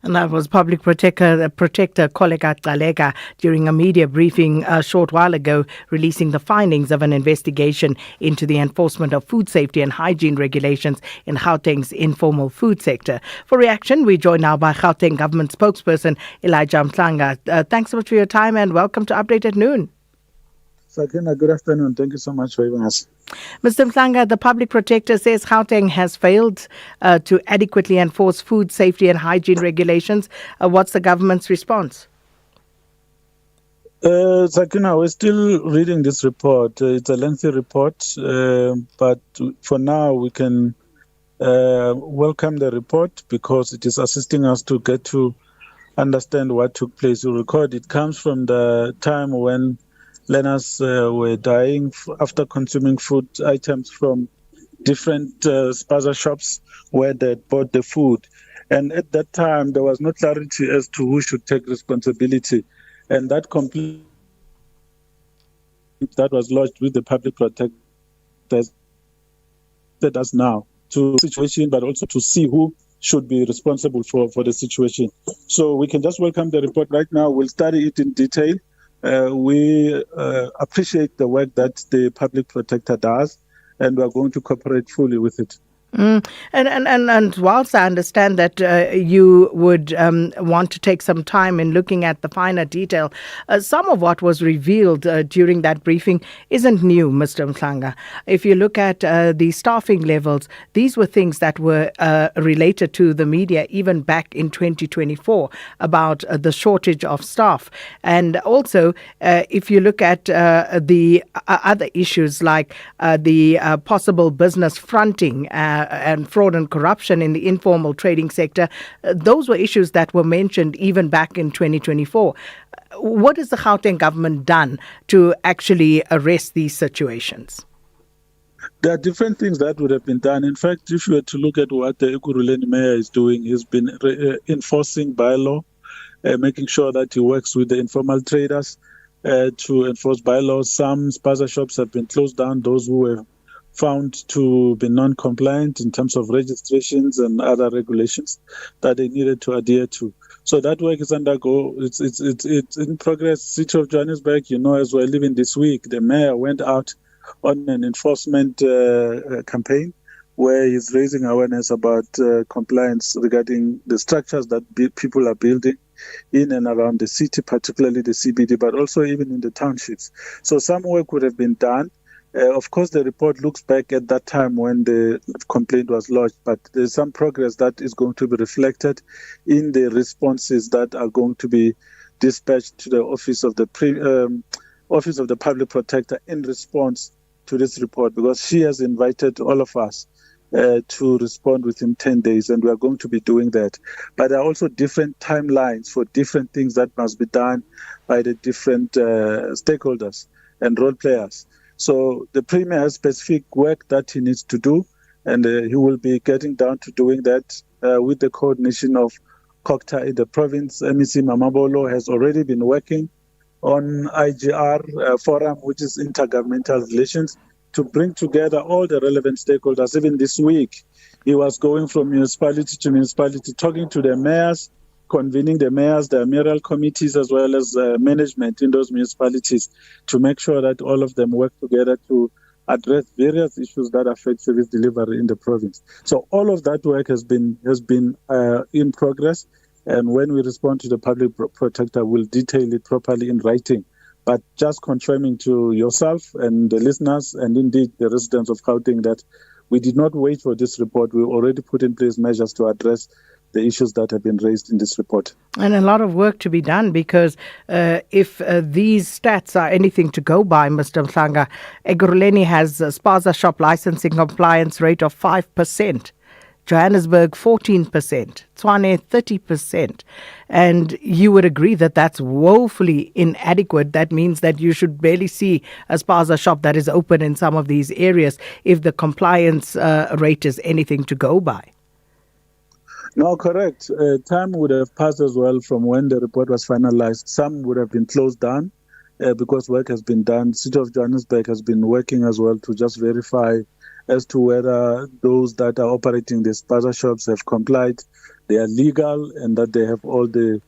Speaker 9: And that was Public Protector Koleka Gcaleka during a media briefing a short while ago, releasing the findings of an investigation into the enforcement of food safety and hygiene regulations in Gauteng's informal food sector. For reaction, we join now by Gauteng government spokesperson Elijah Mhlanga. Thanks so much for your time and welcome to Update at Noon.
Speaker 2: Sakina, good afternoon. Thank you so much for having us.
Speaker 9: Mr. Mhlanga, the Public Protector says Gauteng has failed to adequately enforce food safety and hygiene regulations. What's the government's response?
Speaker 2: Sakina, we're still reading this report. It's a lengthy report, but for now we can welcome the report because it is assisting us to get to understand what took place. You recall it comes from the time when learners were dying after consuming food items from different spaza shops where they bought the food. And at that time, there was no clarity as to who should take responsibility. And that complaint that was lodged with the Public Protector led us now to the situation, but also to see who should be responsible for the situation. So we can just welcome the report right now. We'll study it in detail. We appreciate the work that the Public Protector does, and we are going to cooperate fully with it.
Speaker 9: And whilst I understand that you would want to take some time in looking at the finer detail, some of what was revealed during that briefing isn't new, Mr. Mhlanga. If you look at the staffing levels, these were things that were related to the media even back in 2024 about the shortage of staff. And also, if you look at the other issues like the possible business fronting and fraud and corruption in the informal trading sector, those were issues that were mentioned even back in 2024. What has the Gauteng government done to actually arrest these situations?
Speaker 2: There are different things that would have been done. In fact, if you were to look at what the Ekurhuleni mayor is doing, he's been enforcing bylaw, making sure that he works with the informal traders to enforce bylaws. Some spaza shops have been closed down, those who were found to be non-compliant in terms of registrations and other regulations that they needed to adhere to. So that work is undergo. It's in progress. City of Johannesburg, as we're living this week, the mayor went out on an enforcement campaign where he's raising awareness about compliance regarding the structures that people are building in and around the city, particularly the CBD, but also even in the townships. So some work would have been done. Of course, the report looks back at that time when the complaint was lodged, but there's some progress that is going to be reflected in the responses that are going to be dispatched to the Office of the Public Protector in response to this report, because she has invited all of us to respond within 10 days, and we are going to be doing that. But there are also different timelines for different things that must be done by the different stakeholders and role players. So the Premier has specific work that he needs to do, and he will be getting down to doing that with the coordination of COCTA in the province. MEC Mamabolo has already been working on IGR forum, which is intergovernmental relations, to bring together all the relevant stakeholders. Even this week, he was going from municipality to municipality, talking to the mayors, convening the mayors, the mayoral committees, as well as management in those municipalities to make sure that all of them work together to address various issues that affect service delivery in the province. So all of that work has been in progress, and when we respond to the Public Protector, we'll detail it properly in writing. But just confirming to yourself and the listeners, and indeed the residents of Gauteng, that we did not wait for this report. We already put in place measures to address the issues that have been raised in this report.
Speaker 9: And a lot of work to be done, because if these stats are anything to go by, Mr. Mhlanga, Ekurhuleni has a spaza shop licensing compliance rate of 5%. Johannesburg 14%, Tshwane 30%. And you would agree that that's woefully inadequate. That means that you should barely see a spaza shop that is open in some of these areas if the compliance rate is anything to go by.
Speaker 2: No, correct. Time would have passed as well from when the report was finalized. Some would have been closed down because work has been done. City of Johannesburg has been working as well to just verify as to whether those that are operating the spaza shops have complied, they are legal, and that they have all the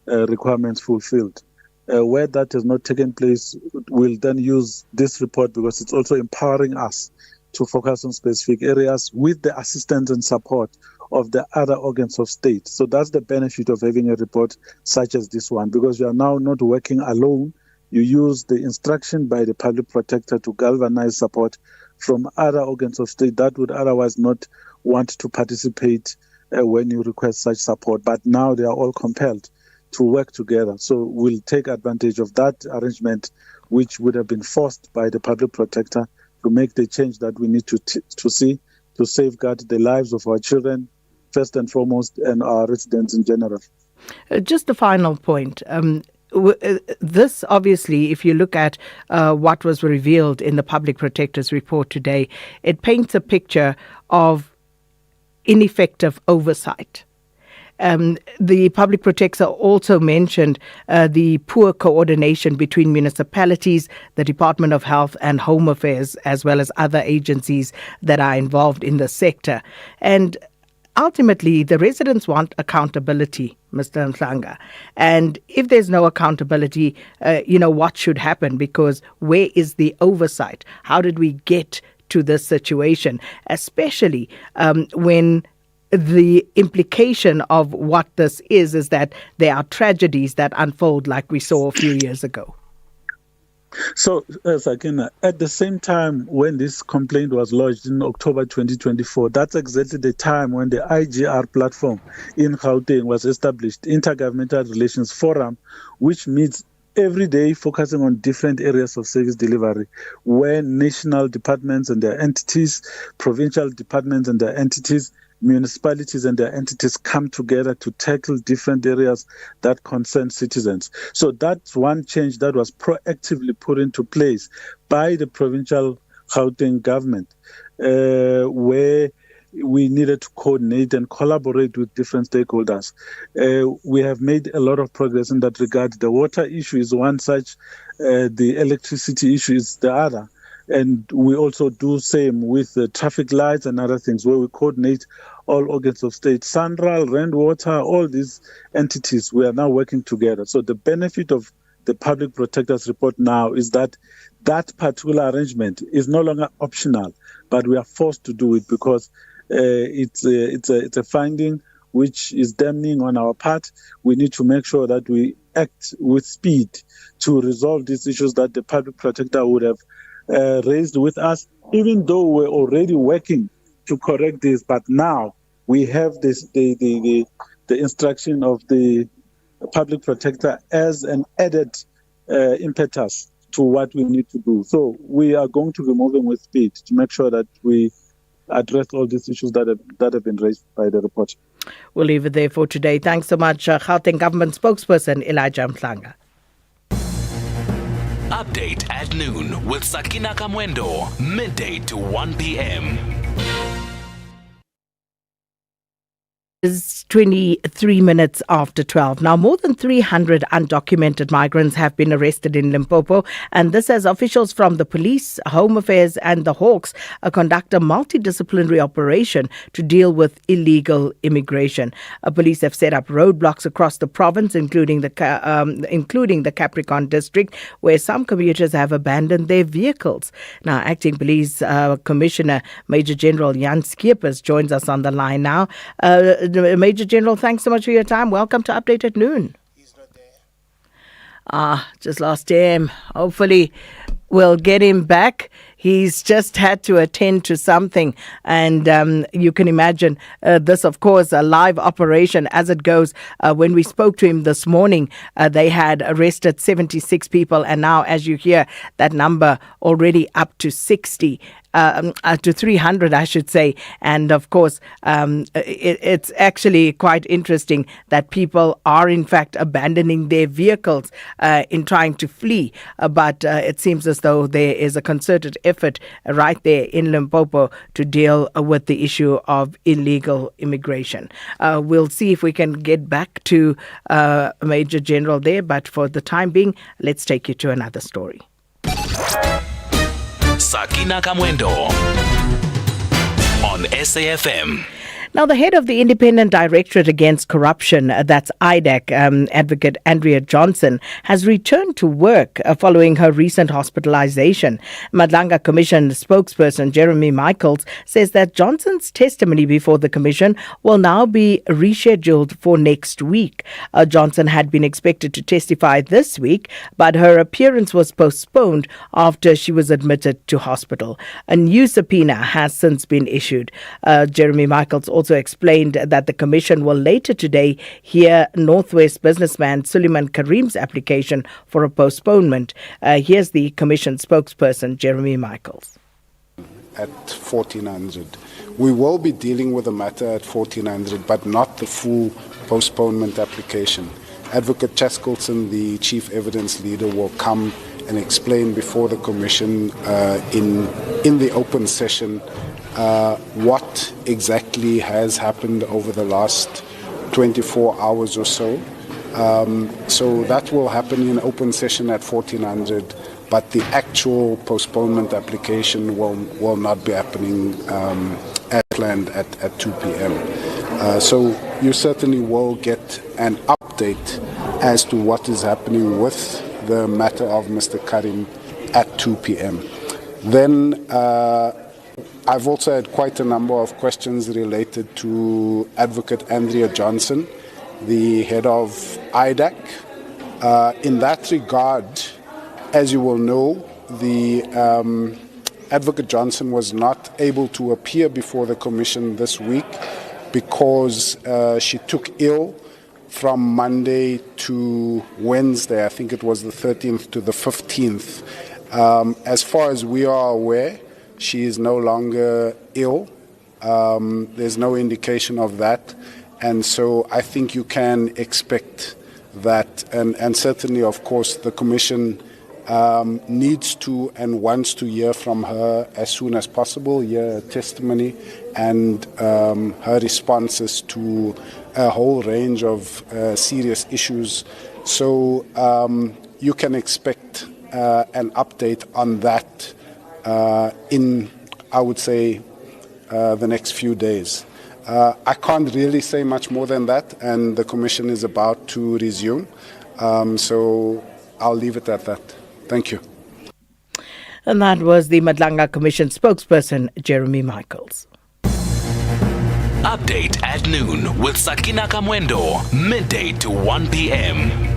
Speaker 2: requirements fulfilled. Where that has not taken place, we'll then use this report because it's also empowering us to focus on specific areas with the assistance and support of the other organs of state. So that's the benefit of having a report such as this one, because you are now not working alone. You use the instruction by the public protector to galvanize support from other organs of state that would otherwise not want to participate when you request such support. But now they are all compelled to work together. So we'll take advantage of that arrangement, which would have been forced by the public protector to make the change that we need to see to safeguard the lives of our children, first and foremost, and our residents in general.
Speaker 9: Just a final point. This, obviously, if you look at what was revealed in the Public Protector's report today, it paints a picture of ineffective oversight. The Public Protector also mentioned the poor coordination between municipalities, the Department of Health and Home Affairs, as well as other agencies that are involved in the sector. And ultimately, the residents want accountability, Mr. Mhlanga. And if there's no accountability, what should happen? Because where is the oversight? How did we get to this situation? Especially when the implication of what this is that there are tragedies that unfold like we saw a few years ago.
Speaker 2: So, Sakina, at the same time when this complaint was lodged in October 2024, that's exactly the time when the IGR platform in Gauteng was established, Intergovernmental Relations Forum, which meets every day focusing on different areas of service delivery, where national departments and their entities, provincial departments and their entities, municipalities and their entities come together to tackle different areas that concern citizens. So that's one change that was proactively put into place by the provincial Gauteng government, where we needed to coordinate and collaborate with different stakeholders. We have made a lot of progress in that regard. The water issue is one such, the electricity issue is the other. And we also do same with the traffic lights and other things where we coordinate all organs of state, Sanral, Randwater, all these entities. We are now working together. So the benefit of the Public Protector's report now is that that particular arrangement is no longer optional, but we are forced to do it because it's a finding which is damning on our part. We need to make sure that we act with speed to resolve these issues that the Public Protector would have raised with us, even though we're already working to correct this. But now we have this the instruction of the Public Protector as an added impetus to what we need to do. So we are going to be moving with speed to make sure that we address all these issues that have been raised by the report.
Speaker 9: We'll leave it there for today. Thanks so much, Gauteng Government spokesperson Elijah Mhlanga.
Speaker 5: Update at noon with Sakina Kamwendo, midday to 1 p.m.
Speaker 9: It's 23 minutes after 12. Now, more than 300 undocumented migrants have been arrested in Limpopo, and this as officials from the police, Home Affairs and the Hawks conduct a multidisciplinary operation to deal with illegal immigration. Police have set up roadblocks across the province, including the Capricorn district, where some commuters have abandoned their vehicles. Now, Acting Police Commissioner Major General Jan Skeepers joins us on the line now. Major General, thanks so much for your time. Welcome to Update at Noon. He's not there. Just lost him. Hopefully we'll get him back. He's just had to attend to something. And you can imagine this, of course, a live operation as it goes. When we spoke to him this morning, they had arrested 76 people. And now, as you hear, that number already up to 60. to 300, I should say. And of course, it's actually quite interesting that people are in fact abandoning their vehicles in trying to flee. But it seems as though there is a concerted effort right there in Limpopo to deal with the issue of illegal immigration. We'll see if we can get back to Major General there, but for the time being, let's take you to another story.
Speaker 5: Sakina Kamwendo on SAFM.
Speaker 9: Now, the head of the Independent Directorate Against Corruption, that's IDAC, Advocate Andrea Johnson, has returned to work following her recent hospitalization. Madlanga Commission spokesperson Jeremy Michaels says that Johnson's testimony before the Commission will now be rescheduled for next week. Johnson had been expected to testify this week, but her appearance was postponed after she was admitted to hospital. A new subpoena has since been issued. Jeremy Michaels also explained that the Commission will later today hear Northwest businessman Suleiman Karim's application for a postponement. Here's the Commission spokesperson, Jeremy Michaels.
Speaker 3: At 1400. We will be dealing with the matter at 1400, but not the full postponement application. Advocate Chaskelson, the chief evidence leader, will come and explain before the Commission in the open session what exactly has happened over the last 24 hours or so. So that will happen in open session at 1400, but the actual postponement application will not be happening as planned at 2 p.m. So you certainly will get an update as to what is happening with the matter of Mr. Karim at 2 p.m. Then I've also had quite a number of questions related to Advocate Andrea Johnson, the head of IDAC. In that regard, as you will know, the Advocate Johnson was not able to appear before the Commission this week because she took ill from Monday to Wednesday. I think it was the 13th to the 15th. As far as we are aware, she is no longer ill. There's no indication of that. And so I think you can expect that, and certainly, of course, the Commission needs to and wants to hear from her as soon as possible, hear her testimony and her responses to a whole range of serious issues. So you can expect an update on that in, I would say, the next few days. I can't really say much more than that, and the Commission is about to resume. So I'll leave it at that. Thank you.
Speaker 9: And that was the Madlanga Commission spokesperson, Jeremy Michaels.
Speaker 5: Update at noon with Sakina Kamwendo, midday to 1 p.m.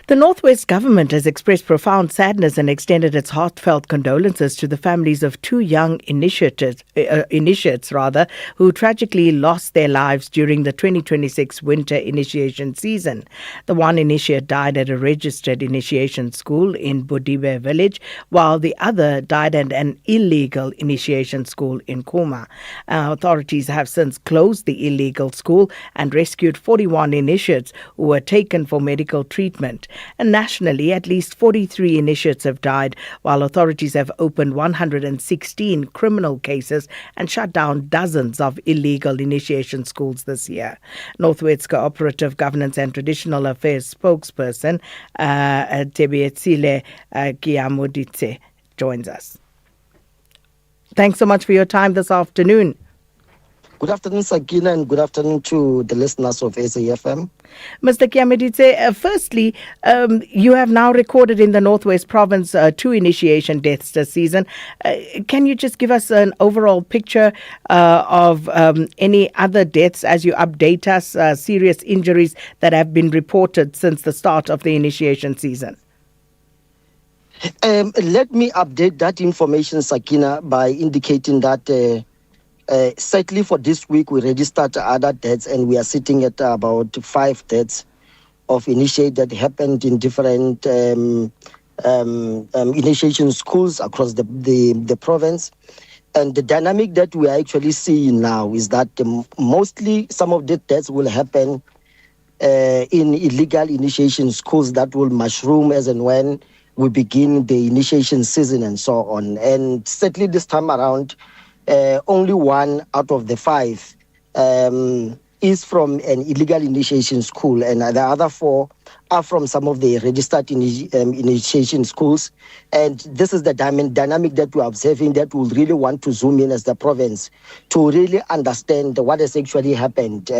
Speaker 9: The Northwest government has expressed profound sadness and extended its heartfelt condolences to the families of two young initiates who tragically lost their lives during the 2026 winter initiation season. The one initiate died at a registered initiation school in Bodibe village, while the other died at an illegal initiation school in Kuma. Authorities have since closed the illegal school and rescued 41 initiates who were taken for medical treatment. And nationally, at least 43 initiates have died, while authorities have opened 116 criminal cases and shut down dozens of illegal initiation schools this year. Northwest Cooperative Governance and Traditional Affairs spokesperson Tebietsile Kiamoditse joins us. Thanks so much for your time this afternoon.
Speaker 6: Good afternoon, Sakina, and good afternoon to the listeners of SAFM.
Speaker 9: Mr. Kiameditse, firstly, you have now recorded in the Northwest Province 2 initiation deaths this season. Can you just give us an overall picture of any other deaths as you update us, serious injuries that have been reported since the start of the initiation season?
Speaker 6: Let me update that information, Sakina, by indicating that sadly for this week we registered other deaths, and we are sitting at about 5 deaths of initiate that happened in different initiation schools across the province. And the dynamic that we are actually seeing now is that mostly some of the deaths will happen in illegal initiation schools that will mushroom as and when we begin the initiation season and so on. And certainly this time around, only 1 out of the 5 is from an illegal initiation school, and the other 4 are from some of the registered initiation schools. And this is the dynamic that we're observing that we really want to zoom in as the province to really understand what has actually happened.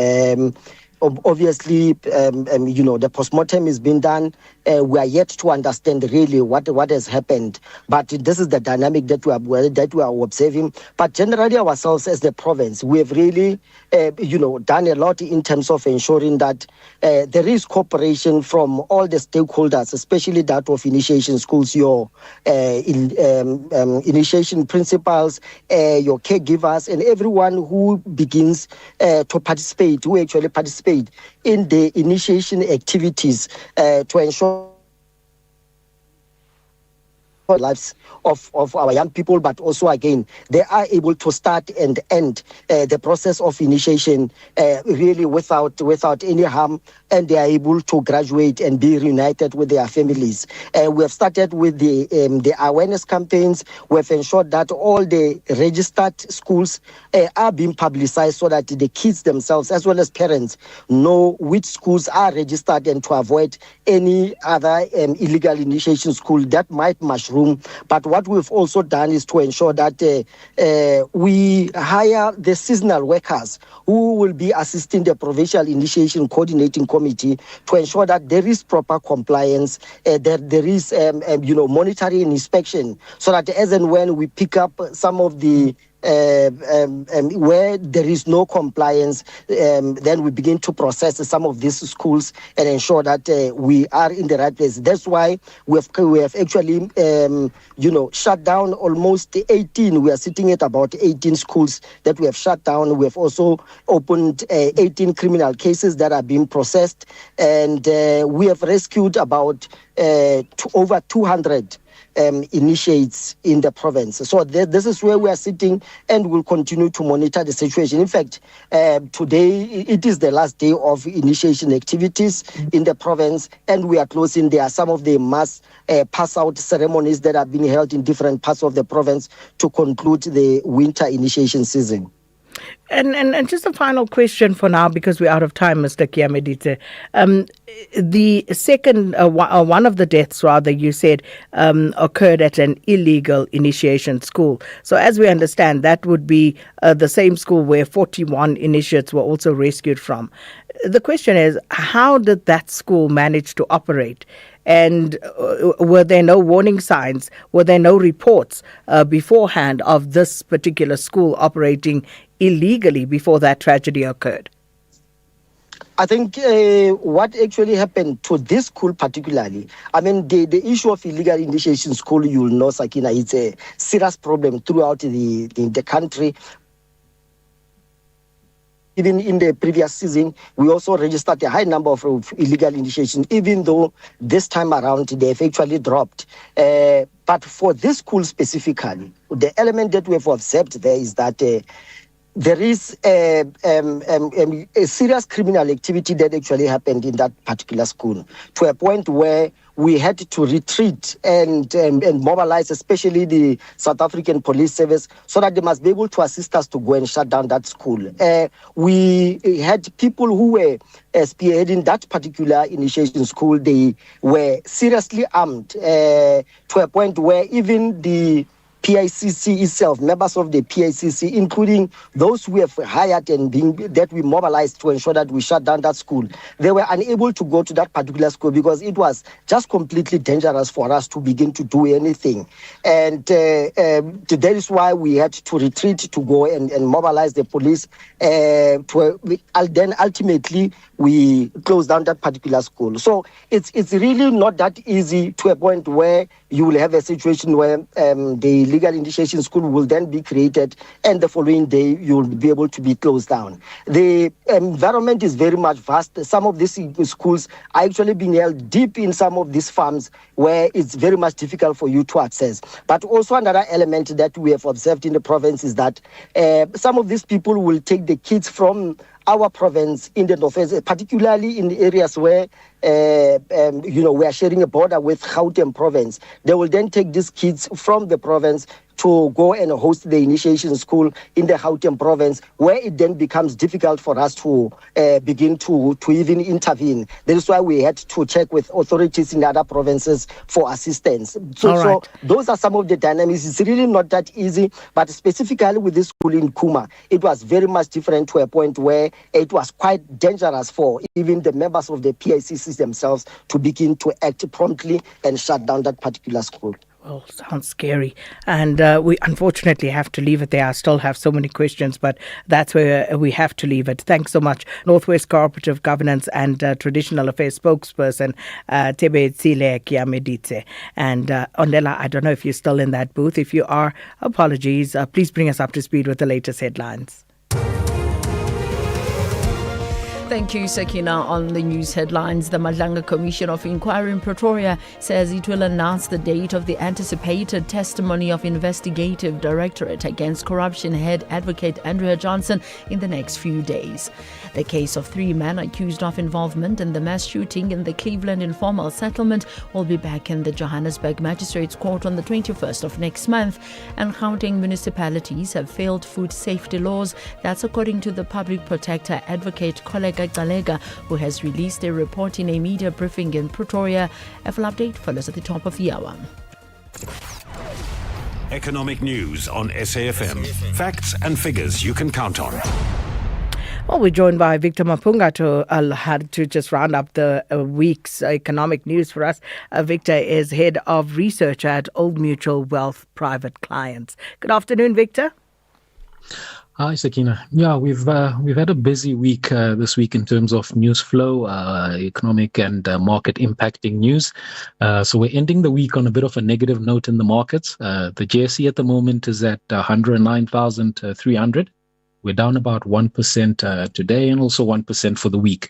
Speaker 6: Obviously, the postmortem is being done. We are yet to understand really what has happened. But this is the dynamic that we are observing. But generally, ourselves as the province, we have really, done a lot in terms of ensuring that there is cooperation from all the stakeholders, especially that of initiation schools, your initiation principals, your caregivers, and everyone who begins to participate, who actually participate in the initiation activities to ensure lives of our young people, but also again they are able to start and end the process of initiation really without any harm, and they are able to graduate and be reunited with their families. We have started with the awareness campaigns. We have ensured that all the registered schools are being publicized so that the kids themselves as well as parents know which schools are registered and to avoid any other illegal initiation school that might mushroom. But what we've also done is to ensure that we hire the seasonal workers who will be assisting the provincial initiation coordinating committee to ensure that there is proper compliance, that there is monitoring and inspection, so that as and when we pick up some of the where there is no compliance, then we begin to process some of these schools and ensure that we are in the right place. That's why we have actually shut down almost 18. We are sitting at about 18 schools that we have shut down. We have also opened 18 criminal cases that are being processed, and we have rescued about over 200 initiates in the province. So this is where we are sitting, and we'll continue to monitor the situation. In fact, today it is the last day of initiation activities in the province, and we are closing. There are some of the mass pass-out ceremonies that are being held in different parts of the province to conclude the winter initiation season.
Speaker 9: And just a final question for now, because we're out of time, Mr. Kiamedite. The second, one of the deaths, rather, you said, occurred at an illegal initiation school. So as we understand, that would be the same school where 41 initiates were also rescued from. The question is, how did that school manage to operate? And were there no warning signs? Were there no reports beforehand of this particular school operating illegally before that tragedy occurred?
Speaker 6: I think what actually happened to this school particularly, I mean, the issue of illegal initiation school, you'll know, Sakina, it's a serious problem throughout the country. Even in the previous season, we also registered a high number of illegal initiations, even though this time around they've actually dropped. But for this school specifically, the element that we have observed there is that there is a serious criminal activity that actually happened in that particular school, to a point where we had to retreat and mobilize, especially the South African Police Service, so that they must be able to assist us to go and shut down that school. We had people who were spearheading that particular initiation school. They were seriously armed to a point where even the PICC itself, members of the PICC, including those who have hired and that we mobilized to ensure that we shut down that school, they were unable to go to that particular school because it was just completely dangerous for us to begin to do anything. And that is why we had to retreat to go and mobilize the police. Then ultimately we closed down that particular school. So it's really not that easy, to a point where you will have a situation where the legal initiation school will then be created, and the following day you'll be able to be closed down. The environment is very much vast. Some of these schools are actually being held deep in some of these farms where it's very much difficult for you to access. But also another element that we have observed in the province is that some of these people will take the kids from our province in the northwest, particularly in the areas where we are sharing a border with Gauteng province. They will then take these kids from the province to go and host the initiation school in the Gauteng province, where it then becomes difficult for us to begin to even intervene. That is why we had to check with authorities in other provinces for assistance. So those are some of the dynamics. It's really not that easy, but specifically with this school in Kuma, it was very much different to a point where it was quite dangerous for even the members of the PICCs themselves to begin to act promptly and shut down that particular school.
Speaker 9: Well, sounds scary. And we unfortunately have to leave it there. I still have so many questions, but that's where we have to leave it. Thanks so much. Northwest Cooperative Governance and Traditional Affairs spokesperson, Tebe Tsile Kiameditse. And Ondela, I don't know if you're still in that booth. If you are, apologies. Please bring us up to speed with the latest headlines.
Speaker 10: Thank you, Sakina. On the news headlines, the Madlanga Commission of Inquiry in Pretoria says it will announce the date of the anticipated testimony of Investigative Directorate against corruption head advocate Andrea Johnson in the next few days. The case of 3 men accused of involvement in the mass shooting in the Cleveland informal settlement will be back in the Johannesburg Magistrates Court on the 21st of next month, and Gauteng municipalities have failed food safety laws. That's according to the Public Protector Advocate Kollega Galega, who has released a report in a media briefing in Pretoria. A full update follows at the top of the hour.
Speaker 13: Economic news on SAFM. Facts and figures you can count on.
Speaker 9: Well, we're joined by Victor Mapunga to just round up the week's economic news for us. Victor is head of research at Old Mutual Wealth Private Clients. Good afternoon, Victor.
Speaker 16: Hi, Sakina. Yeah, we've had a busy week this week in terms of news flow, economic and market impacting news. So we're ending the week on a bit of a negative note in the markets. The JSE at the moment is at 109,300. We're down about 1% today and also 1% for the week.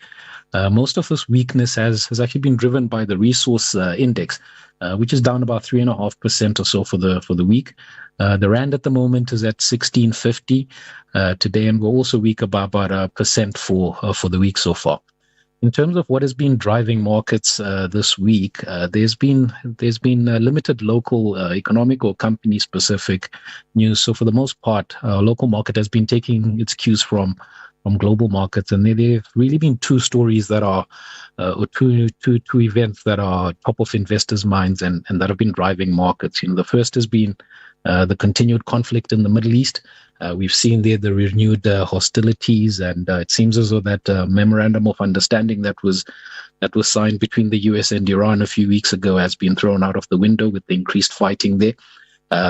Speaker 16: Most of this weakness has actually been driven by the resource index, which is down about 3.5% or so for the week. The rand at the moment is at 16.50 today, and we're also weak about 1% for the week so far. In terms of what has been driving markets this week, there's been limited local economic or company specific news. So for the most part, local market has been taking its cues from global markets, and there've really been two stories that are or two events that are top of investors' minds and that have been driving markets. The first has been the continued conflict in the Middle East. We've seen there the renewed hostilities, and it seems as though that memorandum of understanding that was signed between the US and Iran a few weeks ago has been thrown out of the window with the increased fighting there.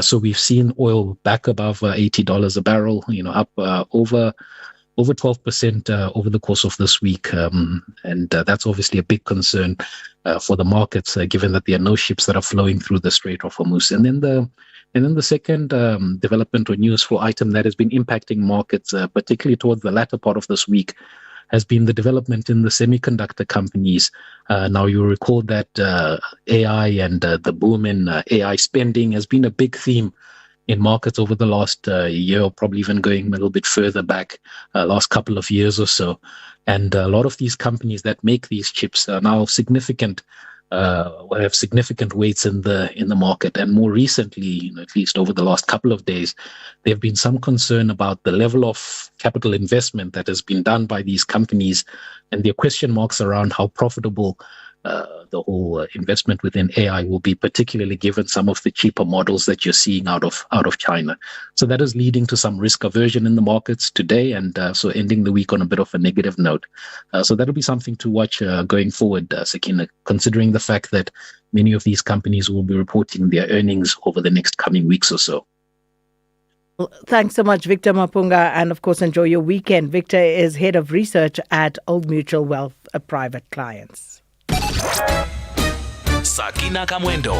Speaker 16: So we've seen oil back above $80 a barrel, up over 12% over the course of this week. And that's obviously a big concern for the markets, given that there are no ships that are flowing through the Strait of Hormuz. And then the second development or news flow item that has been impacting markets, particularly towards the latter part of this week, has been the development in the semiconductor companies. Now, you recall that AI and the boom in AI spending has been a big theme in markets over the last year, or probably even going a little bit further back, last couple of years or so. And a lot of these companies that make these chips are now significant, have significant weights in the market. And more recently, at least over the last couple of days, there have been some concern about the level of capital investment that has been done by these companies, and there are question marks around how profitable the whole investment within AI will be, particularly given some of the cheaper models that you're seeing out of China. So that is leading to some risk aversion in the markets today, and so ending the week on a bit of a negative note. So that'll be something to watch going forward, Sakina, considering the fact that many of these companies will be reporting their earnings over the next coming weeks or so.
Speaker 9: Well, thanks so much, Victor Mapunga, and of course enjoy your weekend. Victor is head of research at Old Mutual Wealth Private Clients.
Speaker 5: Sakina Kamwendo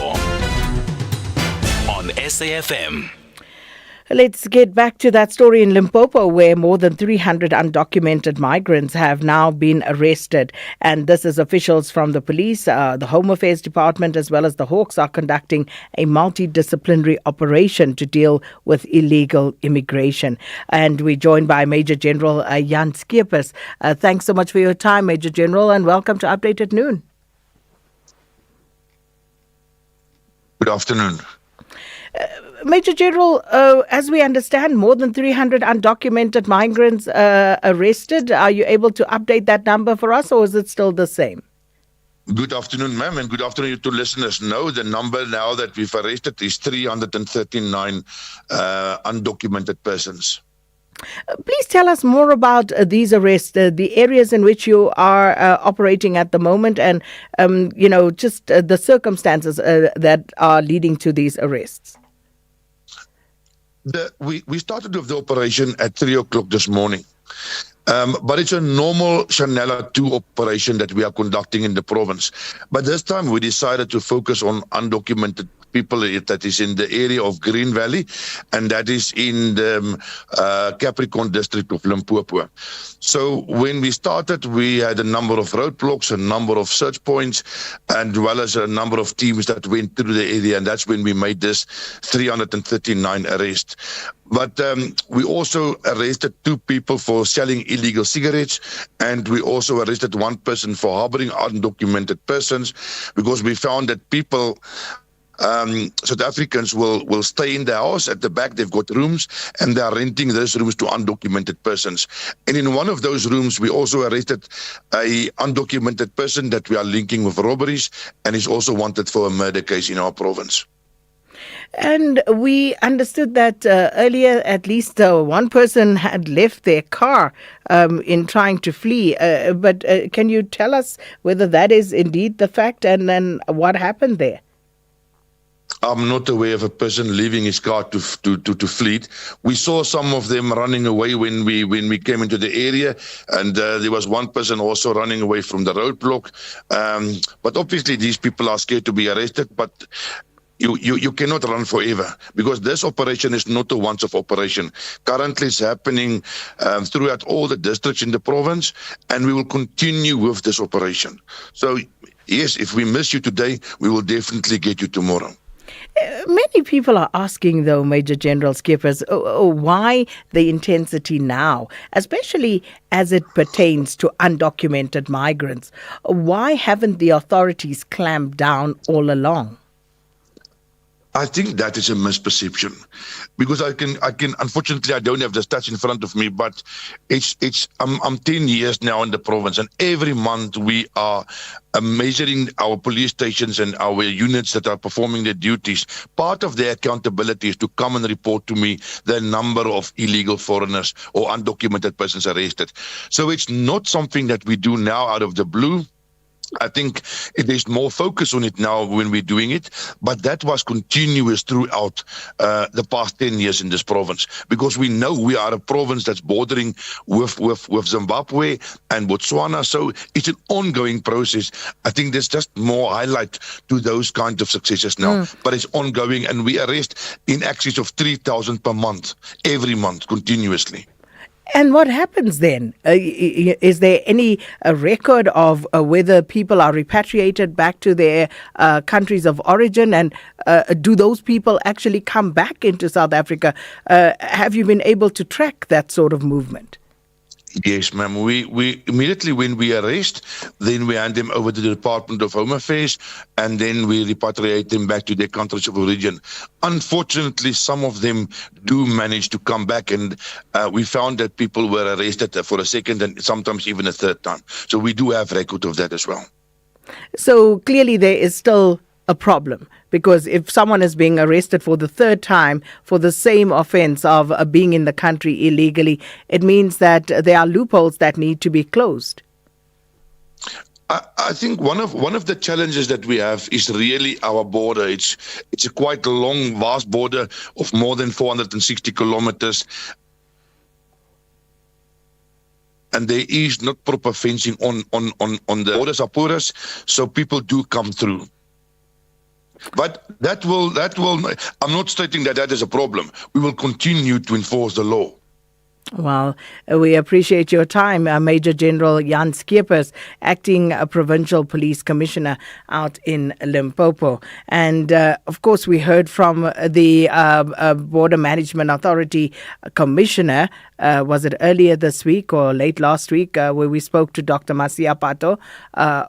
Speaker 5: on
Speaker 23: on SAFM.
Speaker 9: Let's get back to that story in Limpopo, where more than 300 undocumented migrants have now been arrested. And this is officials from the police, the Home Affairs Department, as well as the Hawks are conducting a multidisciplinary operation to deal with illegal immigration. And we're joined by Major General Jan Skeepers. Thanks so much for your time, Major General, and welcome to Update at Noon.
Speaker 21: Good afternoon.
Speaker 9: Major General, as we understand, more than 300 undocumented migrants arrested. Are you able to update that number for us, or is it still the same?
Speaker 21: Good afternoon, ma'am, and good afternoon to listeners. No, the number now that we've arrested is 339 undocumented persons.
Speaker 9: Please tell us more about these arrests, the areas in which you are operating at the moment, and just the circumstances that are leading to these arrests.
Speaker 21: We started with the operation at 3 o'clock this morning. But it's a normal Chanela 2 operation that we are conducting in the province. But this time we decided to focus on undocumented people that is in the area of Green Valley, and that is in the Capricorn district of Limpopo. So when we started, we had a number of roadblocks, a number of search points, and well as a number of teams that went through the area, and that's when we made this 339 arrest. But we also arrested 2 people for selling illegal cigarettes, and we also arrested 1 person for harboring undocumented persons, because we found that people, South Africans will stay in the house. At the back, they've got rooms, and they are renting those rooms to undocumented persons. And in one of those rooms, we also arrested a undocumented person that we are linking with robberies, and is also wanted for a murder case in our province.
Speaker 9: And we understood that earlier, at least 1 person had left their car in trying to flee. But can you tell us whether that is indeed the fact, and then what happened there?
Speaker 21: I'm not aware of a person leaving his car to flee. We saw some of them running away when we came into the area, and there was 1 person also running away from the roadblock. But obviously, these people are scared to be arrested. But you cannot run forever, because this operation is not a once-off operation. Currently, it's happening throughout all the districts in the province, and we will continue with this operation. So, yes, if we miss you today, we will definitely get you tomorrow.
Speaker 9: Many people are asking, though, Major General Skeepers, why the intensity now, especially as it pertains to undocumented migrants? Why haven't the authorities clamped down all along?
Speaker 21: I think that is a misperception, because I can unfortunately I don't have the stats in front of me, but I'm 10 years now in the province, and every month we are measuring our police stations and our units that are performing their duties. Part of their accountability is to come and report to me the number of illegal foreigners or undocumented persons arrested. So it's not something that we do now out of the blue. I think there's more focus on it now when we're doing it, but that was continuous throughout the past 10 years in this province, because we know we are a province that's bordering with Zimbabwe and Botswana, so it's an ongoing process. I think there's just more highlight to those kinds of successes now, but it's ongoing, and we arrest in excess of 3,000 per month, every month, continuously.
Speaker 9: And what happens then? Is there any record of whether people are repatriated back to their countries of origin, and do those people actually come back into South Africa? Have you been able to track that sort of movement?
Speaker 21: Yes, ma'am. We immediately when we arrest, then we hand them over to the Department of Home Affairs, and then we repatriate them back to their countries of origin. Unfortunately, some of them do manage to come back, and we found that people were arrested for a second and sometimes even a third time. So we do have record of that as well.
Speaker 9: So clearly there is still a problem, because if someone is being arrested for the 3rd time for the same offense of being in the country illegally, it means that there are loopholes that need to be closed.
Speaker 21: I think one of the challenges that we have is really our border. It's a quite long, vast border of more than 460 kilometers. And there is not proper fencing on the borders are porous, so people do come through. But that will. I'm not stating that is a problem. We will continue to enforce the law.
Speaker 9: Well, we appreciate your time, Major General Jan Skeepers, acting Provincial Police Commissioner out in Limpopo. And, of course, we heard from the Border Management Authority Commissioner, was it earlier this week or late last week, where we spoke to Dr. Masia Pato,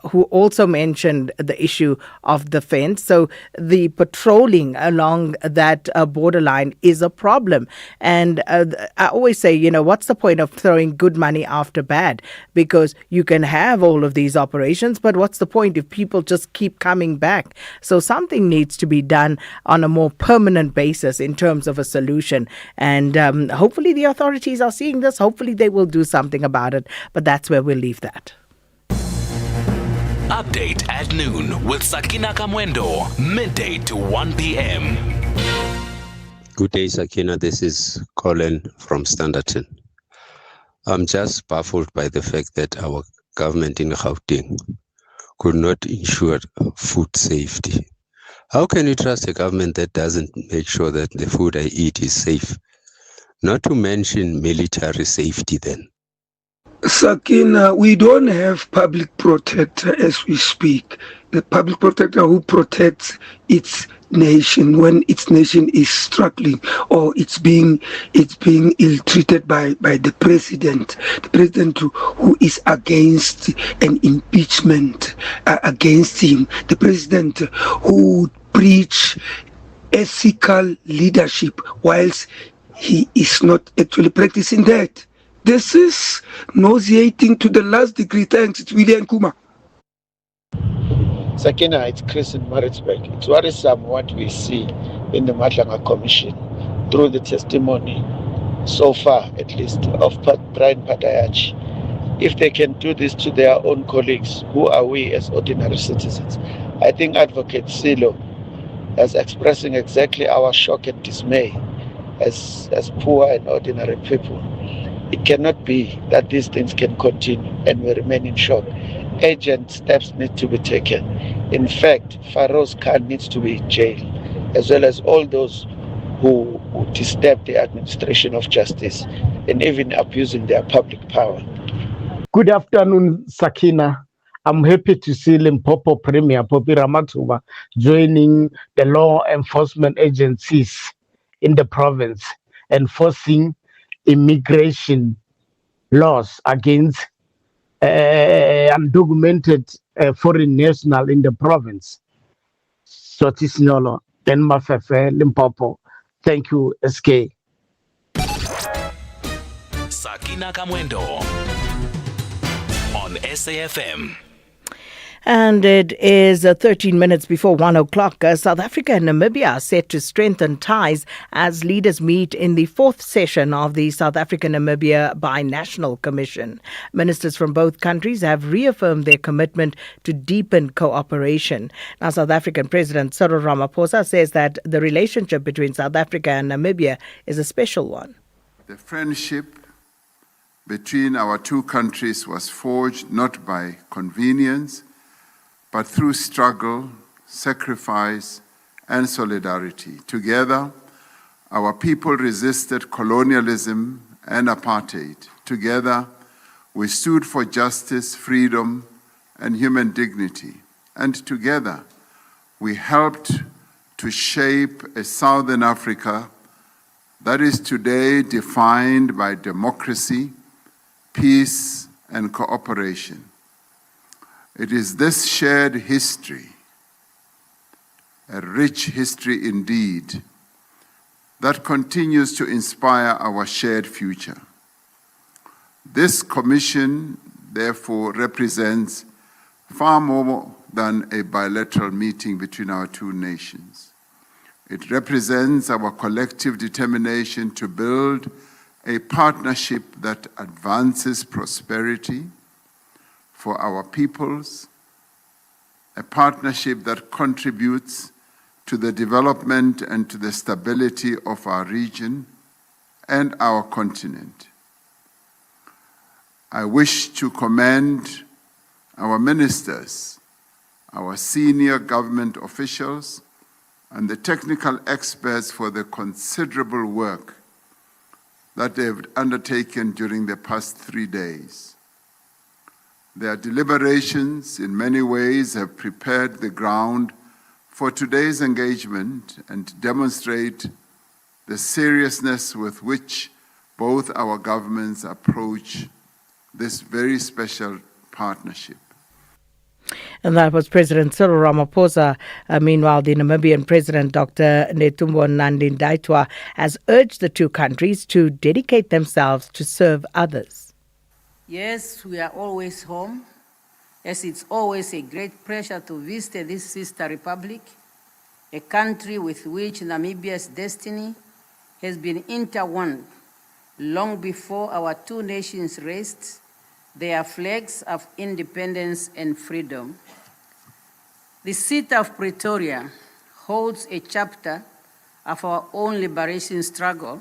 Speaker 9: who also mentioned the issue of the fence. So the patrolling along that borderline is a problem. And I always say, what's the point of throwing good money after bad? Because you can have all of these operations, but what's the point if people just keep coming back? So something needs to be done on a more permanent basis in terms of a solution. And hopefully the authorities are seeing this. Hopefully they will do something about it. But that's where we'll leave that.
Speaker 5: Update at noon with Sakina Kamwendo, midday to 1 p.m.
Speaker 14: Good day, Sakina. This is Colin from Standerton. I'm just baffled by the fact that our government in Gauteng could not ensure food safety. How can you trust a government that doesn't make sure that the food I eat is safe? Not to mention military safety then.
Speaker 19: Sakina, we don't have public protector as we speak. The public protector who protects its nation when its nation is struggling or it's being ill-treated by the president who is against an impeachment against him, the president who preach ethical leadership whilst he is not actually practicing that. This is nauseating to the last degree. Thanks. It's William Kuma.
Speaker 17: Sakina, it's Chris in Maritzburg. It's worrisome what we see in the Matlanga Commission through the testimony, so far at least, of Brian Patayachi. If they can do this to their own colleagues, who are we as ordinary citizens? I think Advocate Silo is expressing exactly our shock and dismay as poor and ordinary people. It cannot be that these things can continue and we remain in shock. Urgent steps need to be taken. In fact, Pharaoh's Khan needs to be in jail, as well as all those who disturb the administration of justice and even abusing their public power.
Speaker 22: Good afternoon, Sakina. I'm happy to see Limpopo Premier Popi Ramathuba joining the law enforcement agencies in the province, enforcing immigration laws against undocumented foreign national in the province. Sotisnolo, Denmafefe, Limpopo. Thank you, SK.
Speaker 5: Sakina Kamwendo on SAFM.
Speaker 9: And it is 13 minutes before 1 o'clock. South Africa and Namibia are set to strengthen ties as leaders meet in the fourth session of the South Africa-Namibia Binational Commission. Ministers from both countries have reaffirmed their commitment to deepen cooperation. Now, South African President Cyril Ramaphosa says that the relationship between South Africa and Namibia is a special one.
Speaker 24: The friendship between our two countries was forged not by convenience, but through struggle, sacrifice, and solidarity. Together, our people resisted colonialism and apartheid. Together, we stood for justice, freedom, and human dignity. And together, we helped to shape a Southern Africa that is today defined by democracy, peace, and cooperation. It is this shared history, a rich history indeed, that continues to inspire our shared future. This commission, therefore, represents far more than a bilateral meeting between our two nations. It represents our collective determination to build a partnership that advances prosperity for our peoples, a partnership that contributes to the development and to the stability of our region and our continent. I wish to commend our ministers, our senior government officials, and the technical experts for the considerable work that they have undertaken during the past 3 days. Their deliberations, in many ways, have prepared the ground for today's engagement and demonstrate the seriousness with which both our governments approach this very special partnership.
Speaker 9: And that was President Cyril Ramaphosa. Meanwhile, the Namibian President, Dr. Netumbo Nandi-Ndaitwah, has urged the two countries to dedicate themselves to serve others.
Speaker 1: Yes, we are always home, as it's always a great pleasure to visit this sister republic, a country with which Namibia's destiny has been intertwined long before our two nations raised their flags of independence and freedom. The city of Pretoria holds a chapter of our own liberation struggle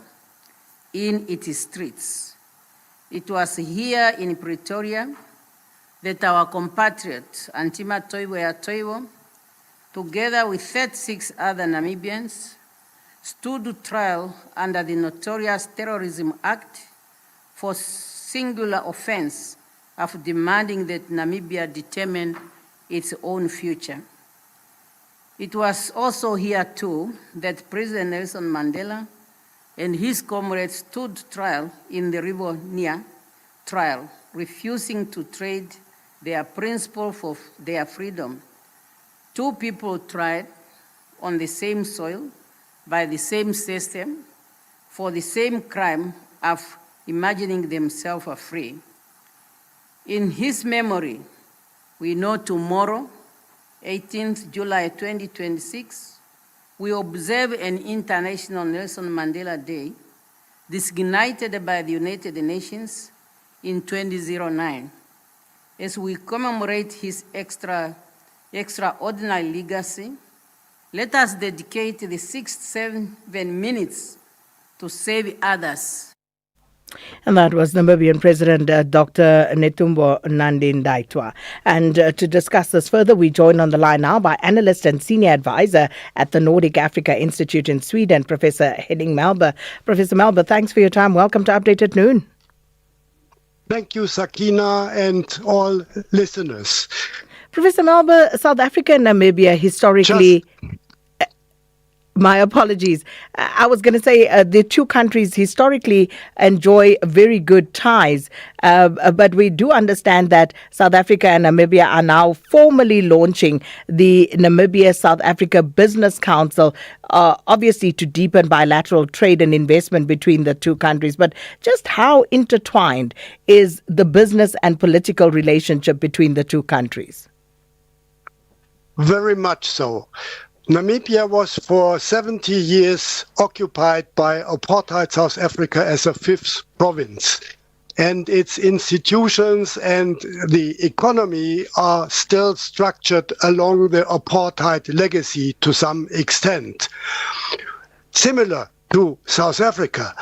Speaker 1: in its streets. It was here in Pretoria that our compatriot Antima Toivoya Toivo, together with 36 other Namibians, stood trial under the Notorious Terrorism Act for singular offense of demanding that Namibia determine its own future. It was also here too that President Nelson Mandela and his comrades stood trial in the Rivonia trial, refusing to trade their principle for their freedom. Two people tried on the same soil, by the same system, for the same crime of imagining themselves free. In his memory, we know tomorrow, 18th July 2026, we observe an International Nelson Mandela Day designated by the United Nations in 2009. As we commemorate his extraordinary legacy, let us dedicate the 6-7 minutes to save others.
Speaker 9: And that was Namibian President Dr. Netumbo Nandi-Ndaitwah. And to discuss this further, we join on the line now by analyst and senior advisor at the Nordic Africa Institute in Sweden, Professor Henning Melba. Professor Melba, thanks for your time. Welcome to Update at Noon.
Speaker 4: Thank you, Sakina, and all listeners.
Speaker 9: Professor Melba, South Africa and Namibia historically... My apologies. I was going to say the two countries historically enjoy very good ties, but we do understand that South Africa and Namibia are now formally launching the Namibia-South Africa Business Council, obviously to deepen bilateral trade and investment between the two countries. But just how intertwined is the business and political relationship between the two countries?
Speaker 4: Very much so. Namibia was for 70 years occupied by apartheid South Africa as a fifth province. And its institutions and the economy are still structured along the apartheid legacy to some extent. Similar to South Africa,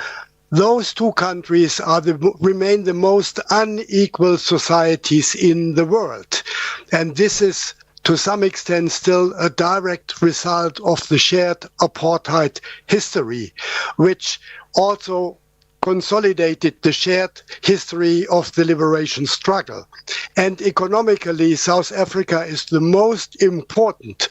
Speaker 4: those two countries remain the most unequal societies in the world. And this is to some extent still a direct result of the shared apartheid history, which also consolidated the shared history of the liberation struggle. And economically, South Africa is the most important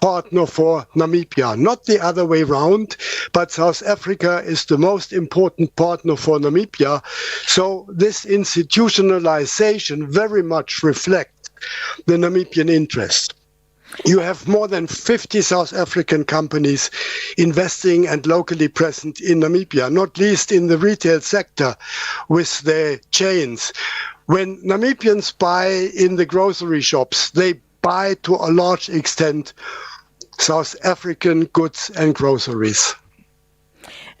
Speaker 4: partner for Namibia, not the other way round, but South Africa is the most important partner for Namibia. So this institutionalization very much reflects the Namibian interest. You have more than 50 South African companies investing and locally present in Namibia, not least in the retail sector with their chains. When Namibians buy in the grocery shops, they buy to a large extent South African goods and groceries.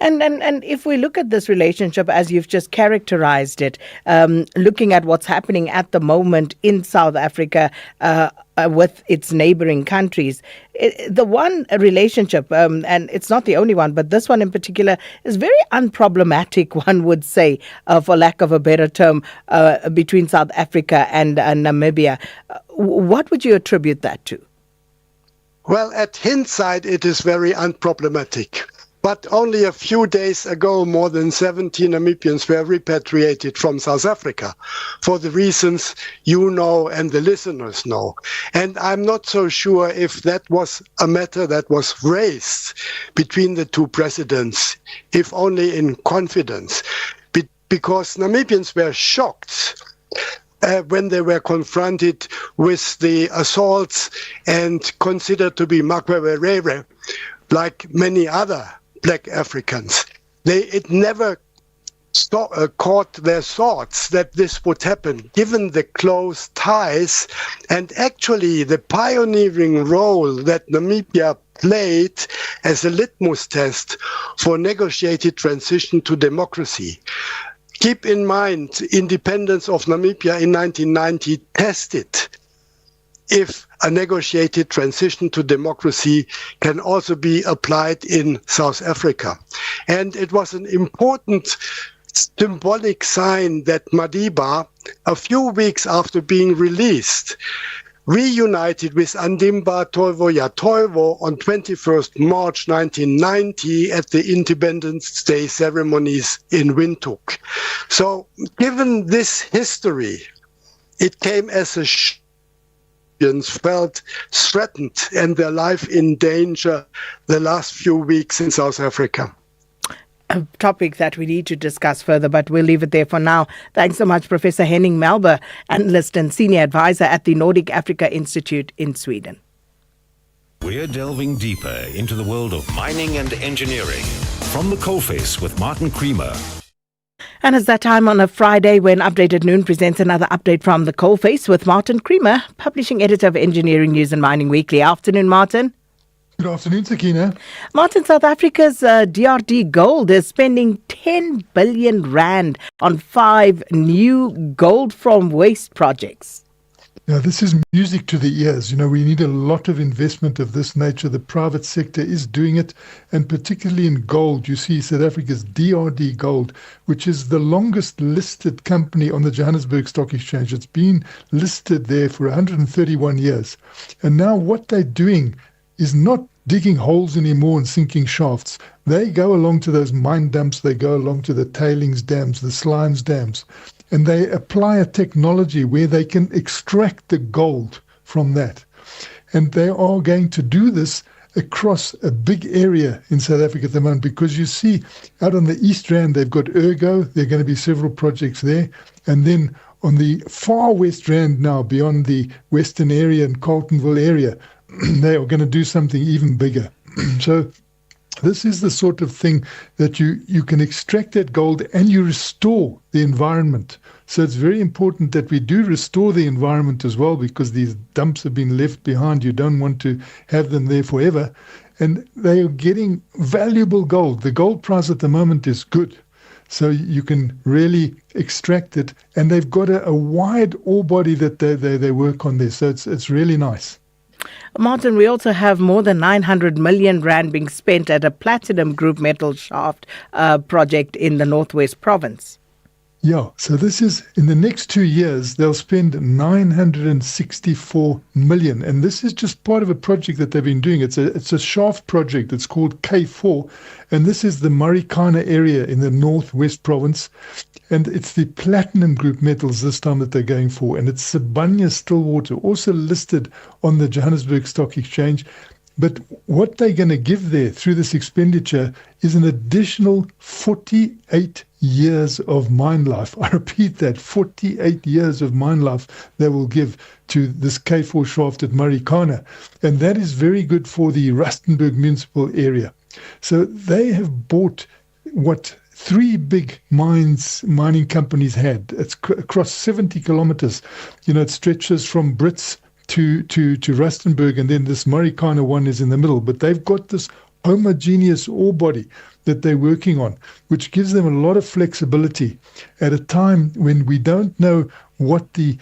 Speaker 9: And if we look at this relationship as you've just characterized it, looking at what's happening at the moment in South Africa with its neighboring countries, the one relationship, and it's not the only one, but this one in particular is very unproblematic, one would say, for lack of a better term, between South Africa and Namibia. What would you attribute that to?
Speaker 4: Well, at hindsight, it is very unproblematic. But only a few days ago, more than 70 Namibians were repatriated from South Africa for the reasons you know and the listeners know. And I'm not so sure if that was a matter that was raised between the two presidents, if only in confidence, because Namibians were shocked when they were confronted with the assaults and considered to be makwewerere, like many other Black Africans. It never caught their thoughts that this would happen, given the close ties and actually the pioneering role that Namibia played as a litmus test for negotiated transition to democracy. Keep in mind, independence of Namibia in 1990 tested if a negotiated transition to democracy can also be applied in South Africa. And it was an important symbolic sign that Madiba, a few weeks after being released, reunited with Andimba Toivo Yatoivo on 21st March 1990 at the Independence Day ceremonies in Windhoek. So given this history, it came as a felt threatened and their life in danger the last few weeks in South Africa.
Speaker 9: A topic that we need to discuss further, but we'll leave it there for now. Thanks so much, Professor Henning Melber, analyst and senior advisor at the Nordic Africa Institute in Sweden.
Speaker 13: We're delving deeper into the world of mining and engineering. From the Coalface with Martin Creamer.
Speaker 9: And it's that time on a Friday when Update at Noon presents another update from the Coalface with Martin Creamer, publishing editor of Engineering News and Mining Weekly. Afternoon, Martin.
Speaker 8: Good afternoon, Sakina.
Speaker 9: Martin, South Africa's DRD Gold is spending 10 billion rand on 5 new gold from waste projects.
Speaker 8: Now, this is music to the ears. You know, we need a lot of investment of this nature. The private sector is doing it, and particularly in gold. You see South Africa's DRD Gold, which is the longest listed company on the Johannesburg Stock Exchange. It's been listed there for 131 years. And now what they're doing is not digging holes anymore and sinking shafts. They go along to those mine dumps, they go along to the tailings dams, the slimes dams, and they apply a technology where they can extract the gold from that. And they are going to do this across a big area in South Africa at the moment, because you see out on the East Rand, they've got Ergo, there are going to be several projects there. And then on the far West Rand now, beyond the Western area and Carltonville area, they are going to do something even bigger. So this is the sort of thing that you can extract that gold and you restore the environment. So it's very important that we do restore the environment as well, because these dumps have been left behind. You don't want to have them there forever. And they are getting valuable gold. The gold price at the moment is good. So you can really extract it. And they've got a wide ore body that they work on there. So it's really nice.
Speaker 9: Martin, we also have more than 900 million rand being spent at a platinum group metal shaft project in the Northwest Province.
Speaker 8: Yeah, so this is, in the next 2 years, they'll spend 964 million. And this is just part of a project that they've been doing. It's a shaft project. It's called K4. And this is the Marikana area in the Northwest Province. And it's the platinum group metals this time that they're going for. And it's Sibanye-Stillwater, also listed on the Johannesburg Stock Exchange. But what they're going to give there through this expenditure is an additional 48 years of mine life. I repeat that, 48 years of mine life they will give to this K4 shaft at Marikana. And that is very good for the Rustenburg municipal area. So they have bought what 3 big mining companies had. It's across 70 kilometers. You know, it stretches from Brits to Rustenburg, and then this Marikana one is in the middle. But they've got this homogeneous ore body that they're working on, which gives them a lot of flexibility at a time when we don't know what the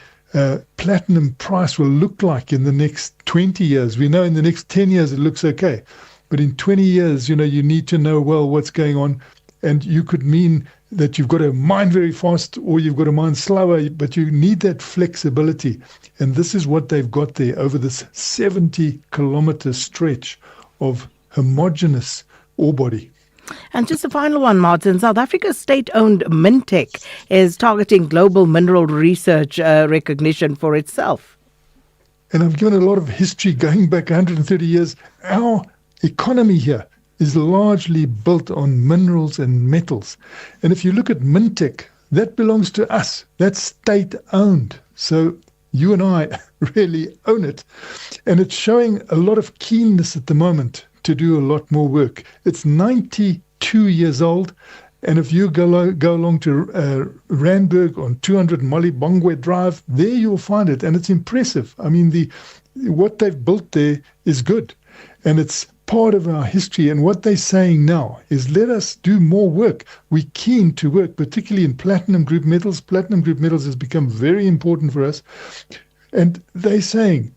Speaker 8: platinum price will look like in the next 20 years. We know in the next 10 years it looks okay. But in 20 years, you know, you need to know, well, what's going on. And you could mean that you've got to mine very fast or you've got to mine slower, but you need that flexibility. And this is what they've got there over this 70-kilometer stretch of homogeneous ore body.
Speaker 9: And just a final one, Martin. South Africa's state-owned Mintech is targeting global mineral research recognition for itself.
Speaker 8: And I've given a lot of history going back 130 years. Our economy here is largely built on minerals and metals. And if you look at Mintech, that belongs to us. That's state-owned. So you and I really own it. And it's showing a lot of keenness at the moment to do a lot more work. It's 92 years old. And if you go along to Randburg on 200 Molly Bongwe Drive, there you'll find it. And it's impressive. I mean, what they've built there is good. And it's part of our history. And what they're saying now is let us do more work. We're keen to work, particularly in platinum group metals. Platinum group metals has become very important for us. And they're saying,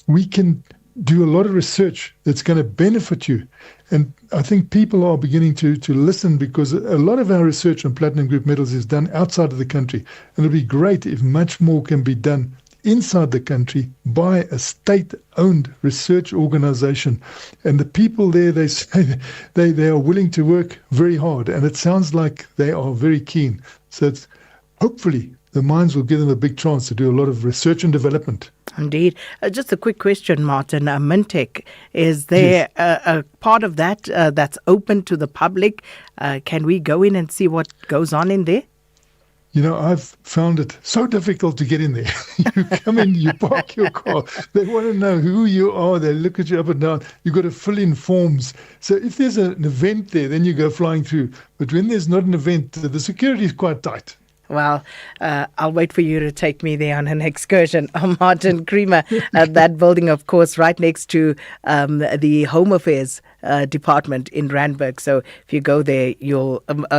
Speaker 8: we can do a lot of research that's going to benefit you. And I think people are beginning to listen, because a lot of our research on platinum group metals is done outside of the country. And it'll be great if much more can be done inside the country by a state-owned research organization. And the people there, they say they are willing to work very hard. And it sounds like they are very keen. So it's hopefully the mines will give them a big chance to do a lot of research and development.
Speaker 9: Indeed. Just a quick question, Martin. Mintech, is there a part of that that's open to the public? Can we go in and see what goes on in there?
Speaker 8: I've found it so difficult to get in there. You come in, you park your car. They want to know who you are. They look at you up and down. You've got to fill in forms. So if there's an event there, then you go flying through. But when there's not an event, the security is quite tight.
Speaker 9: Well, I'll wait for you to take me there on an excursion. Martin Creamer, that building, of course, right next to the Home Affairs department in Randburg. So if you go there,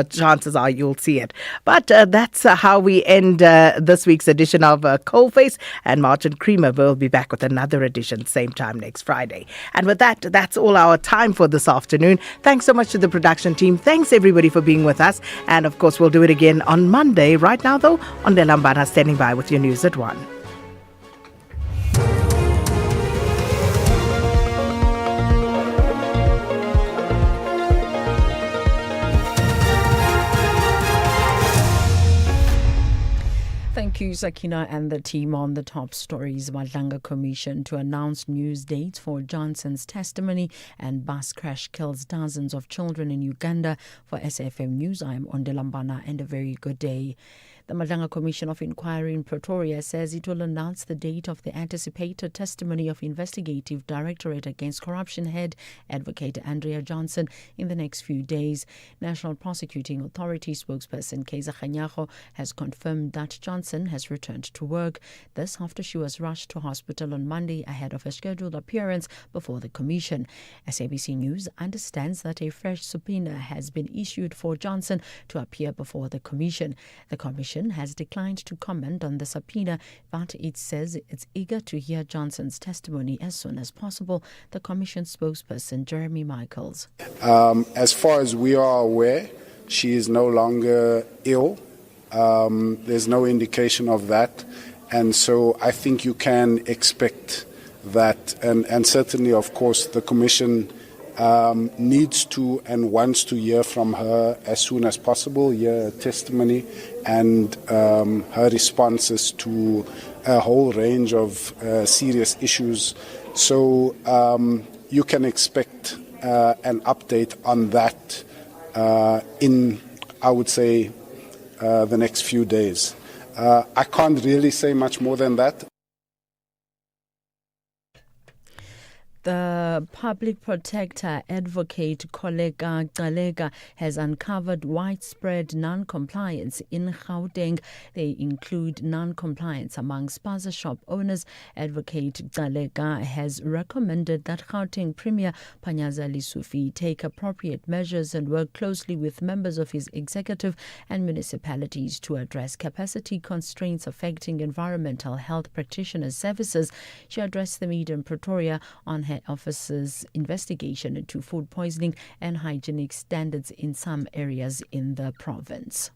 Speaker 9: chances are you'll see it. But that's how we end this week's edition of Coalface. And Martin Creamer will be back with another edition same time next Friday. And with that, that's all our time for this afternoon. Thanks so much to the production team. Thanks everybody for being with us. And of course, we'll do it again on Monday. Right now, though, on Lambana standing by with your news at 1.
Speaker 10: Thank you, Sakina and the team. On the top stories, Madlanga Commission to announce news dates for Johnson's testimony, and bus crash kills dozens of children in Uganda. For SAFM News, I'm Ondelambana, and a very good day. The Madlanga Commission of Inquiry in Pretoria says it will announce the date of the anticipated testimony of Investigative Directorate Against Corruption head Advocate Andrea Johnson in the next few days. National Prosecuting Authority spokesperson Kaiser Kganyago has confirmed that Johnson has returned to work. This after she was rushed to hospital on Monday ahead of a scheduled appearance before the Commission. SABC News understands that a fresh subpoena has been issued for Johnson to appear before the Commission. The Commission has declined to comment on the subpoena, but it says it's eager to hear Johnson's testimony as soon as possible. The Commission spokesperson, Jeremy Michaels.
Speaker 3: As far as we are aware, she is no longer ill. There's no indication of that. And so I think you can expect that, and certainly, of course, the Commission needs to and wants to hear from her as soon as possible, hear her testimony and her responses to a whole range of serious issues. So you can expect an update on that in, I would say, the next few days. I can't really say much more than that.
Speaker 10: The public protector advocate Koleka Galega has uncovered widespread non-compliance in Gauteng. They include non-compliance among spaza shop owners. Advocate Galega has recommended that Gauteng Premier Panyaza Lesufi take appropriate measures and work closely with members of his executive and municipalities to address capacity constraints affecting environmental health practitioners' services. She addressed the media in Pretoria on her head office's investigation into food poisoning and hygienic standards in some areas in the province.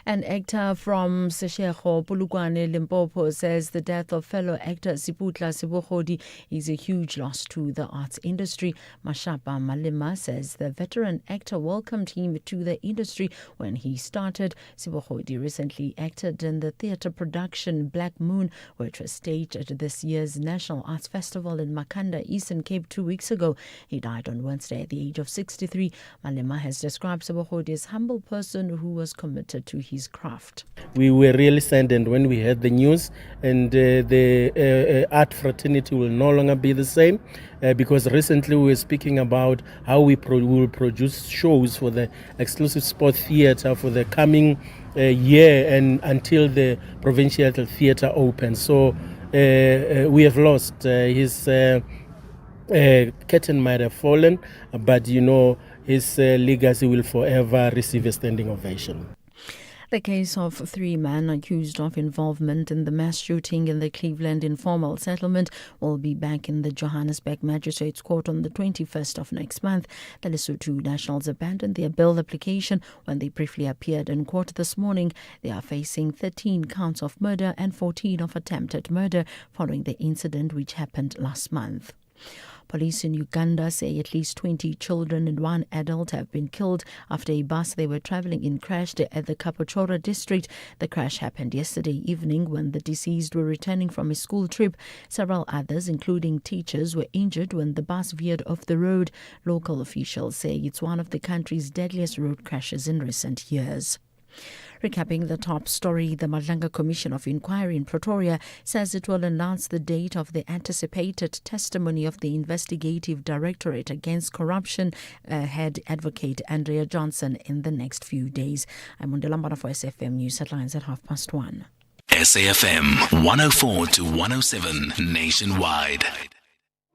Speaker 10: An actor from Seshego, Polokwane, Limpopo says the death of fellow actor Siputla Sebohodi is a huge loss to the arts industry. Mashapa Malema says the veteran actor welcomed him to the industry when he started. Sebohodi recently acted in the theatre production Black Moon, which was staged at this year's National Arts Festival in Makanda, Eastern Cape 2 weeks ago. He died on Wednesday at the age of 63. Malema has described Sebohodi as a humble person who was committed to his craft.
Speaker 7: We were really saddened when we heard the news, and the art fraternity will no longer be the same because recently we were speaking about how we will produce shows for the exclusive sport theatre for the coming year and until the provincial theatre opens. So we have lost his curtain might have fallen, but his legacy will forever receive a standing ovation.
Speaker 10: The case of 3 men accused of involvement in the mass shooting in the Cleveland informal settlement will be back in the Johannesburg Magistrates Court on the 21st of next month. The Lesotho nationals abandoned their bail application when they briefly appeared in court this morning. They are facing 13 counts of murder and 14 of attempted murder following the incident which happened last month. Police in Uganda say at least 20 children and 1 adult have been killed after a bus they were travelling in crashed at the Kapochora district. The crash happened yesterday evening when the deceased were returning from a school trip. Several others, including teachers, were injured when the bus veered off the road. Local officials say it's one of the country's deadliest road crashes in recent years. Recapping the top story, the Madlanga Commission of Inquiry in Pretoria says it will announce the date of the anticipated testimony of the Investigative Directorate Against Corruption head advocate Andrea Johnson in the next few days. I'm Mundela for SAfm News Headlines at 1:30.
Speaker 23: SAfm 104 to 107 nationwide.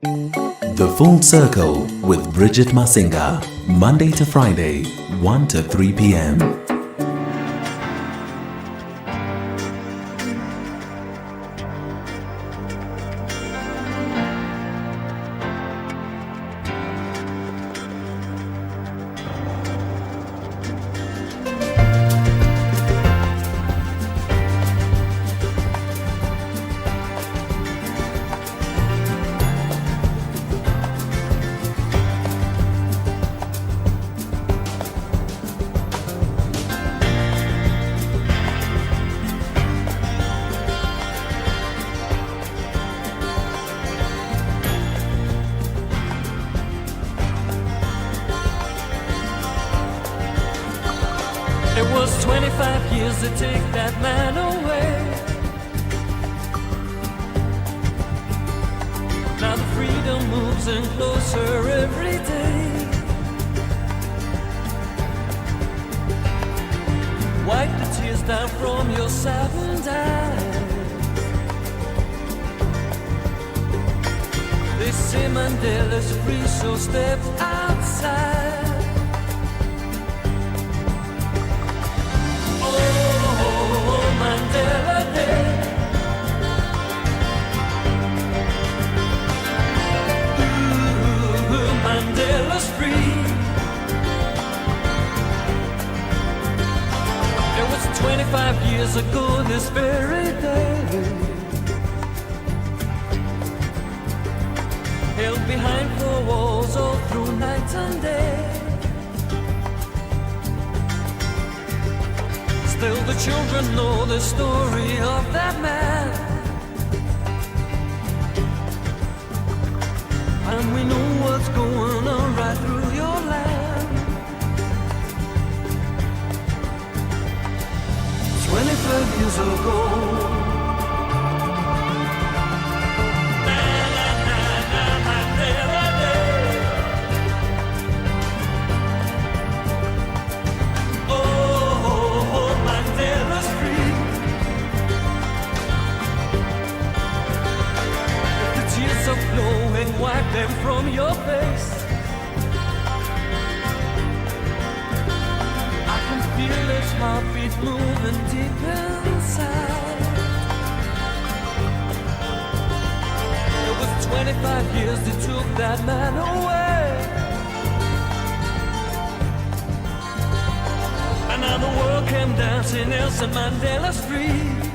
Speaker 5: The Full Circle with Bridget Masinga, Monday to Friday, 1 to 3 p.m.
Speaker 11: It was 25 years to take that man away. Now the freedom moves in closer every day. Wipe the tears down from your saddened eyes. They say Mandela's free, so step outside. Mandela Day. Ooh, Mandela's free. It was 25 years ago this very day. Held behind 4 walls all through night and day. Still the children know the story of that man, and we know what's going on right through your land. 25 years ago. Flowing, wipe them from your face. I can feel his heartbeat moving deep inside. 25 years they took that man away. And now the world came dancing Nelson Mandela Street.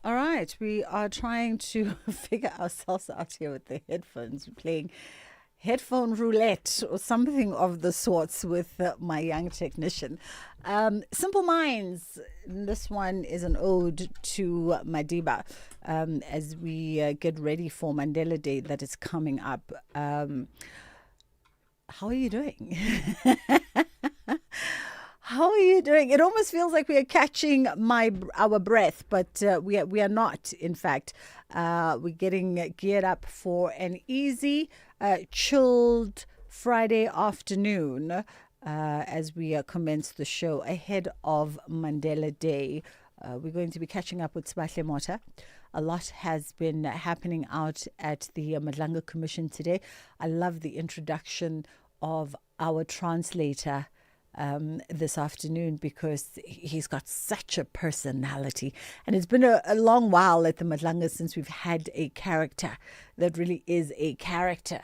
Speaker 12: All right, we are trying to figure ourselves out here with the headphones. We're playing headphone roulette or something of the sorts with my young technician. Simple Minds. This one is an ode to Madiba as we get ready for Mandela Day that is coming up. How are you doing? How are you doing? It almost feels like we are catching our breath, but we are not, in fact. We're getting geared up for an easy, chilled Friday afternoon as we commence the show ahead of Mandela Day. We're going to be catching up with Sbahle Mota. A lot has been happening out at the Madlanga Commission today. I love the introduction of our translator this afternoon because he's got such a personality, and it's been a long while at the Madlanga since we've had a character that really is a character,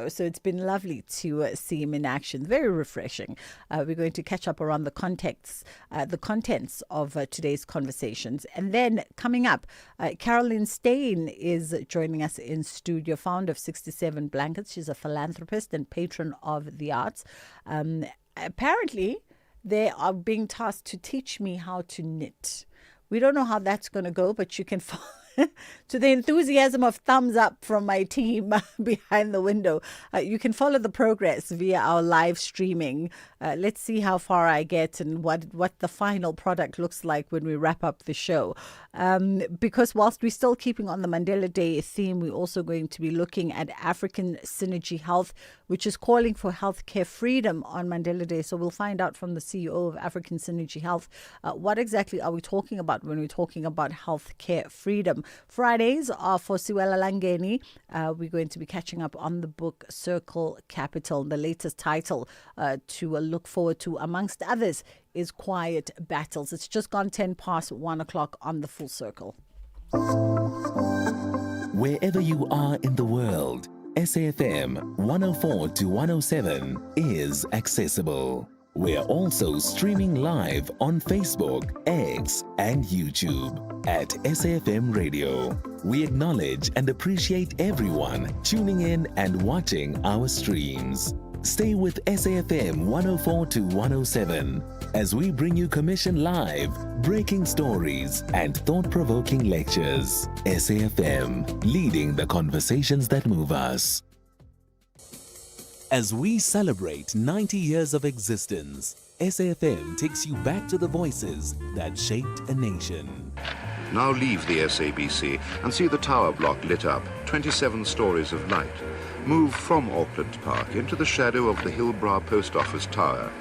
Speaker 12: so it's been lovely to see him in action. Very refreshing. We're going to catch up around the contents of today's conversations, and then coming up, Carolyn Steyn is joining us in studio, founder of 67 Blankets. She's a philanthropist and patron of the arts. Apparently, they are being tasked to teach me how to knit. We don't know how that's going to go, but you can follow to the enthusiasm of thumbs up from my team behind the window. You can follow the progress via our live streaming. Let's see how far I get and what the final product looks like when we wrap up the show. Because whilst we're still keeping on the Mandela Day theme, we're also going to be looking at African Synergy Health, which is calling for healthcare freedom on Mandela Day. So we'll find out from the CEO of African Synergy Health what exactly are we talking about when we're talking about healthcare freedom. Fridays are for Siwela Langeni. We're going to be catching up on the book Circle Capital. The latest title to look forward to, amongst others, is Quiet Battles. It's just gone 10 past 1 o'clock on the Full Circle.
Speaker 5: Wherever you are in the world, SAfm 104 to 107 is accessible. We're also streaming live on Facebook, X, and YouTube at SAfm Radio. We acknowledge and appreciate everyone tuning in and watching our streams. Stay with SAfm 104 to 107 as we bring you Commission Live, breaking stories, and thought-provoking lectures. SAfm, leading the conversations that move us. As we celebrate 90 years of existence, SAfm takes you back to the voices that shaped a nation.
Speaker 15: Now leave the SABC and see the tower block lit up, 27 stories of light. Move from Auckland Park into the shadow of the Hillbrow Post Office Tower.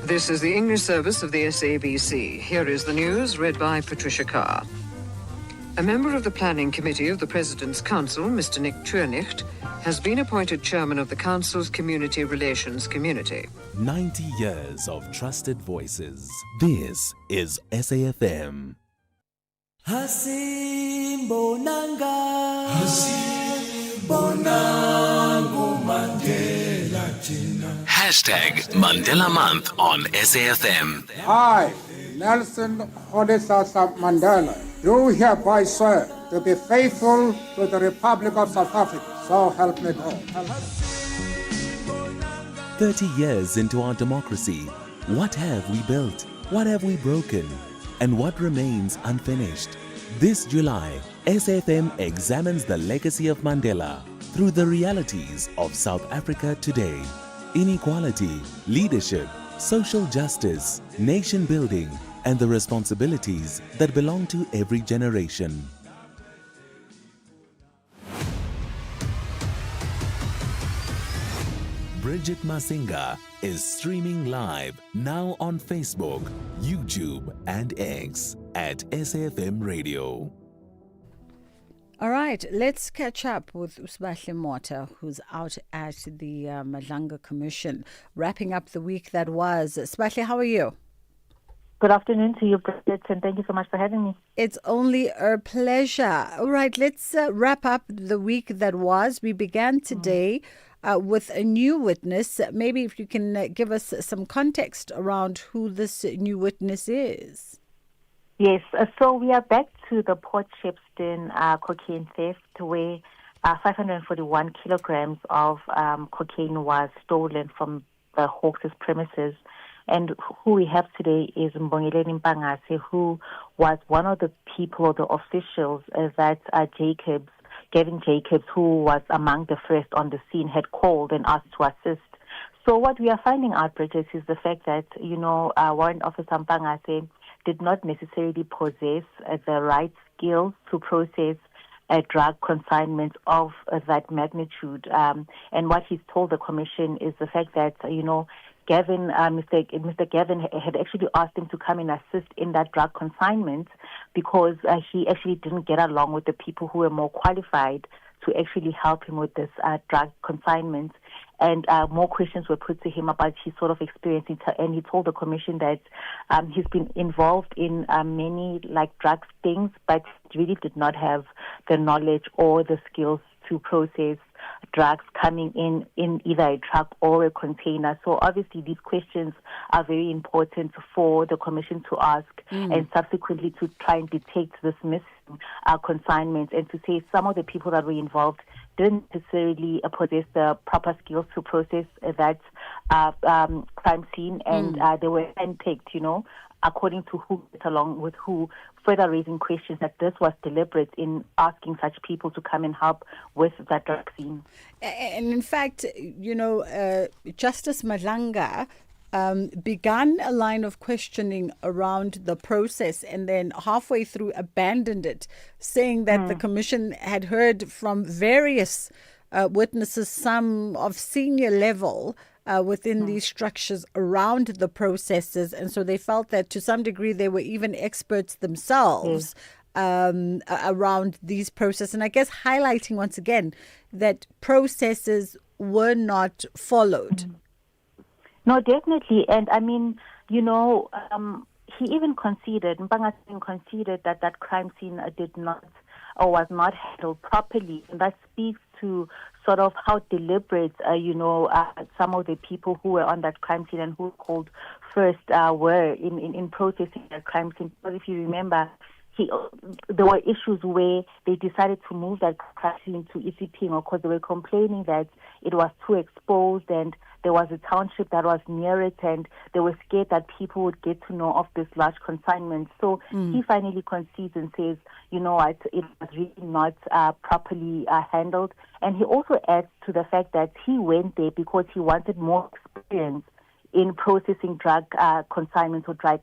Speaker 18: This is the English service of the SABC. Here is the news, read by Patricia Carr. A member of the Planning Committee of the President's Council, Mr. Nick Tuernicht, has been appointed chairman of the Council's Community Relations Community.
Speaker 5: 90 years of trusted voices. This is SAfm.
Speaker 11: Hasimbonanga Hasimbonango Mandela Tina.
Speaker 5: Hashtag Mandela Month on SAfm.
Speaker 20: I, Nelson Rhodesasa Mandela,
Speaker 2: do hereby swear to be faithful to the Republic of South Africa. So help me God.
Speaker 5: 30 years into our democracy, what have we built? What have we broken? And what remains unfinished? This July, SAfm examines the legacy of Mandela through the realities of South Africa today. Inequality, leadership, social justice, nation building, and the responsibilities that belong to every generation. Bridget Masinga is streaming live now on Facebook, YouTube, and X at SAfmRadio.
Speaker 12: All right, let's catch up with Usbahle Mota, who's out at the Madlanga Commission, wrapping up the week that was. Usbahle, how are you?
Speaker 6: Good afternoon to you, Bridget, and thank you so much for having me.
Speaker 12: It's only a pleasure. All right, let's wrap up the week that was. We began today with a new witness. Maybe if you can give us some context around who this new witness is.
Speaker 6: Yes, so we are back to the Port Shepstone cocaine theft, where 541 kilograms of cocaine was stolen from the Hawks' premises. And who we have today is Mbongileni Mpangase, who was one of the people or the officials that Gavin Jacobs, who was among the first on the scene, had called and asked to assist. So what we are finding out, Bridget, is the fact that, Warrant Officer Mpangase did not necessarily possess the right skills to process drug consignment of that magnitude. And what he's told the commission is the fact that, Mr. Gavin had actually asked him to come and assist in that drug consignment because he actually didn't get along with the people who were more qualified to actually help him with this drug consignment. And more questions were put to him about his sort of experience. And he told the commission that he's been involved in many drug things, but really did not have the knowledge or the skills to process drugs coming in either a truck or a container. So obviously these questions are very important for the commission to ask and subsequently to try and detect this missing consignments, and to say some of the people that were involved didn't necessarily possess the proper skills to process that crime scene, and they were handpicked, according to who gets along with who, further raising questions that this was deliberate in asking such people to come and help with that drug scene.
Speaker 12: And in fact, Justice Madlanga began a line of questioning around the process and then halfway through abandoned it, saying that the commission had heard from various witnesses, some of senior level, within these structures around the processes. And so they felt that to some degree they were even experts themselves around these processes. And I guess highlighting once again that processes were not followed.
Speaker 6: No, definitely. And I mean, he even conceded, Mpangase conceded that that crime scene did not or was not handled properly. And that speaks to sort of how deliberate, some of the people who were on that crime scene and who called first were in processing that crime scene. Because if you remember, there were issues where they decided to move that crime scene to Isipingo because they were complaining that it was too exposed and there was a township that was near it, and they were scared that people would get to know of this large consignment. So he finally concedes and says, you know what, it was really not properly handled. And he also adds to the fact that he went there because he wanted more experience in processing drug consignments or drug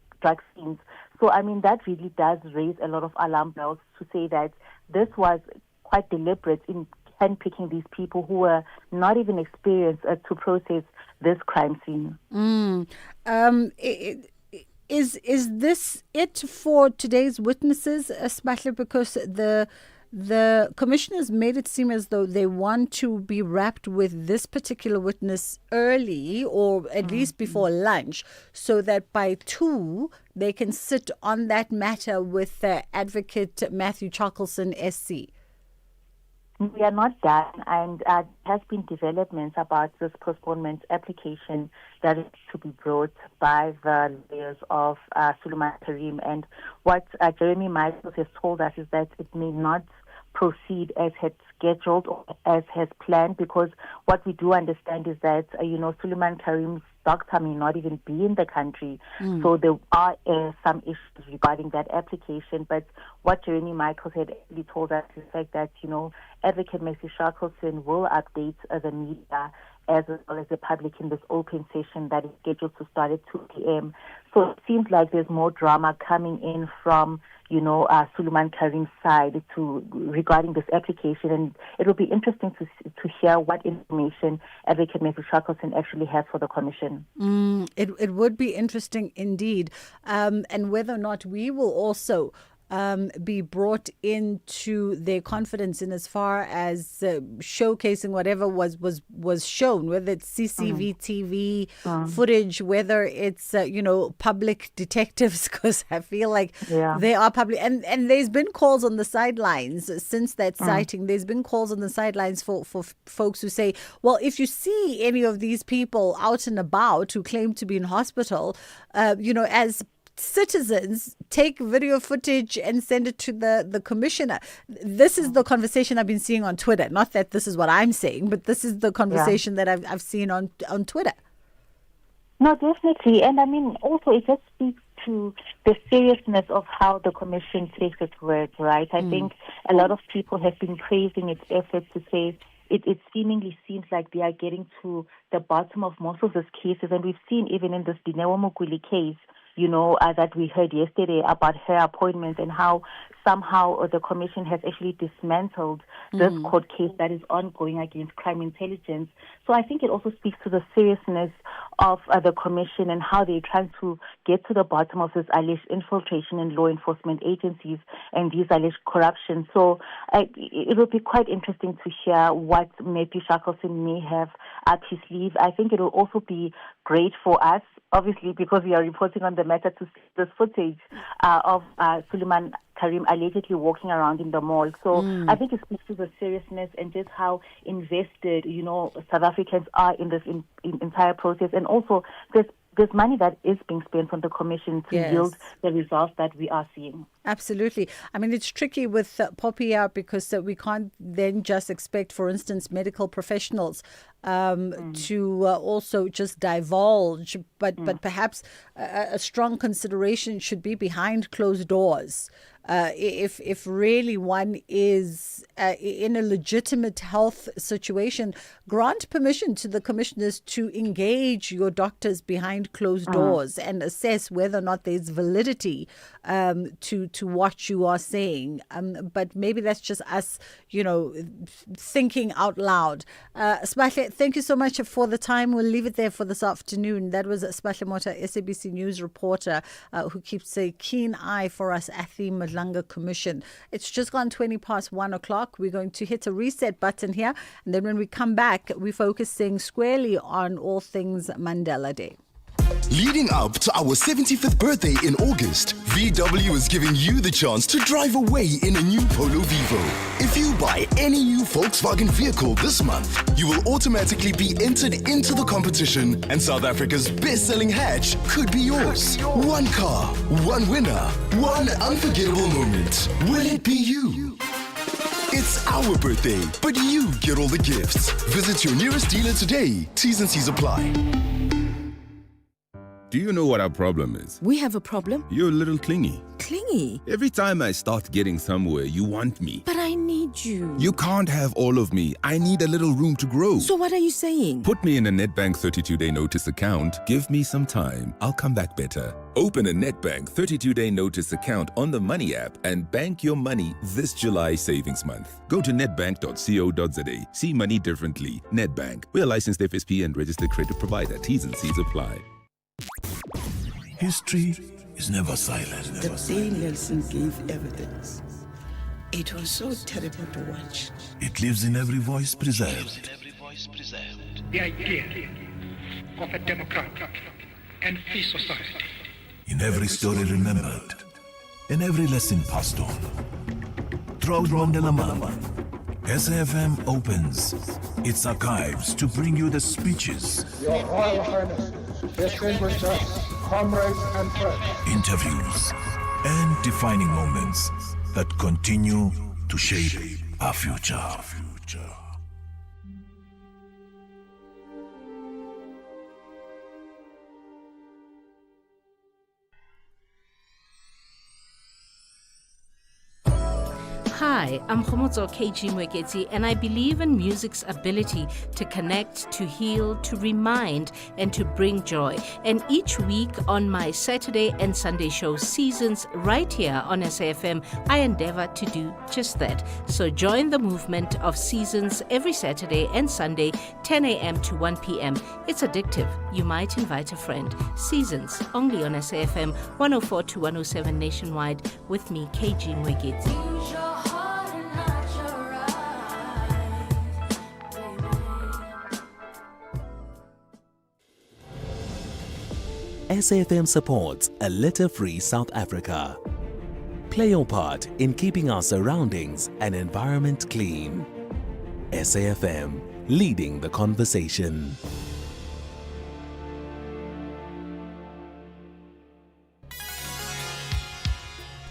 Speaker 6: scenes. So, I mean, that really does raise a lot of alarm bells to say that this was quite deliberate in handpicking these people who were not even experienced to process this crime scene.
Speaker 12: Is this it for today's witnesses, especially because the commissioners made it seem as though they want to be wrapped with this particular witness early or at least before lunch, so that by 2 they can sit on that matter with Advocate Matthew Charkelson, SC?
Speaker 6: We are not done, and there has been developments about this postponement application that is to be brought by the lawyers of Suleiman Karim. And what Jeremy Michaels has told us is that it may not proceed as had scheduled or as has planned, because what we do understand is that, Suleiman Karim's doctor may not even be in the country. So there are some issues regarding that application. But what Jeremy Michaels had actually told us is the fact that, Advocate Mercy Shackleton will update the media as well as the public in this open session that is scheduled to start at 2 p.m. So it seems like there's more drama coming in from, Suleiman Karim's side regarding this application, and it will be interesting to hear what information Advocate Mercy Shackleton actually has for the commission.
Speaker 12: It would be interesting indeed, and whether or not we will also be brought into their confidence in as far as showcasing whatever was shown, whether it's CCTV footage, whether it's public detectives, because I feel like they are public, and there's been calls on the sidelines since that sighting. There's been calls on the sidelines for folks who say, well, if you see any of these people out and about who claim to be in hospital, as citizens, take video footage and send it to the commissioner. This is the conversation I've been seeing on Twitter. Not that this is what I'm saying, but this is the conversation that I've seen on Twitter.
Speaker 6: No, definitely. And I mean, also it just speaks to the seriousness of how the commission takes its work, right? I think a lot of people have been praising its efforts to say it seemingly seems like they are getting to the bottom of most of these cases. And we've seen even in this Dineo Mukuli case, that we heard yesterday about her appointment and how somehow the commission has actually dismantled this court case that is ongoing against crime intelligence. So I think it also speaks to the seriousness of the commission and how they're trying to get to the bottom of this alleged infiltration in law enforcement agencies and these alleged corruption. So it will be quite interesting to hear what maybe Shackleton may have up his sleeve. I think it will also be great for us, obviously, because we are reporting on the matter, to see this footage of Suleiman Karim allegedly walking around in the mall. So I think it speaks to the seriousness and just how invested, South Africans are in this entire process. And also, there's money that is being spent on the commission to yield the results that we are seeing.
Speaker 12: Absolutely. I mean, it's tricky with Popia because we can't then just expect, for instance, medical professionals to also just divulge, but perhaps a strong consideration should be behind closed doors. If really one is in a legitimate health situation, grant permission to the commissioners to engage your doctors behind closed doors and assess whether or not there's validity to what you are saying. But maybe that's just us, thinking out loud. Spahle, thank you so much for the time. We'll leave it there for this afternoon. That was Spahle Mota, SABC News reporter, who keeps a keen eye for us at the Madlanga Commission. It's just gone 20 past 1 o'clock. We're going to hit a reset button here. And then when we come back, we're focusing squarely on all things Mandela Day.
Speaker 14: Leading up to our 75th birthday in August, VW is giving you the chance to drive away in a new Polo Vivo. If you buy any new Volkswagen vehicle this month, you will automatically be entered into the competition, and South Africa's best-selling hatch could be yours. One car, one winner, one unforgettable moment. Will it be you? It's our birthday, but you get all the gifts. Visit your nearest dealer today. T's and C's apply.
Speaker 16: Do you know what our problem is?
Speaker 20: We have a problem?
Speaker 16: You're a little clingy.
Speaker 20: Clingy?
Speaker 16: Every time I start getting somewhere, you want me.
Speaker 20: But I need you.
Speaker 16: You can't have all of me. I need a little room to grow.
Speaker 20: So what are you saying?
Speaker 16: Put me in a Nedbank 32-day notice account. Give me some time. I'll come back better. Open a Nedbank 32-day notice account on the Money app and bank your money this July savings month. Go to nedbank.co.za. See money differently. Nedbank. We are licensed FSP and registered credit provider. T's and C's apply.
Speaker 21: History is never silent.
Speaker 25: The day Nelson gave evidence, it was so terrible to watch.
Speaker 21: It lives in every voice preserved.
Speaker 26: The idea of a democratic and free society.
Speaker 21: In every story remembered, in every lesson passed on. Throughout Mandela Month, SAFM opens its archives to bring you the speeches,
Speaker 2: Your Royal Highness, distinguished guests, comrades and friends,
Speaker 21: interviews, and defining moments that continue to shape our future.
Speaker 1: Hi, I'm Khomotso KG Mweketi, and I believe in music's ability to connect, to heal, to remind, and to bring joy. And each week on my Saturday and Sunday show Seasons right here on SAFM, I endeavor to do just that. So join the movement of Seasons every Saturday and Sunday, 10 a.m. to 1 p.m. It's addictive. You might invite a friend. Seasons, only on SAFM 104 to 107 nationwide with me, KG Mweketi.
Speaker 5: SAFM supports a litter-free South Africa. Play your part in keeping our surroundings and environment clean. SAFM, leading the conversation.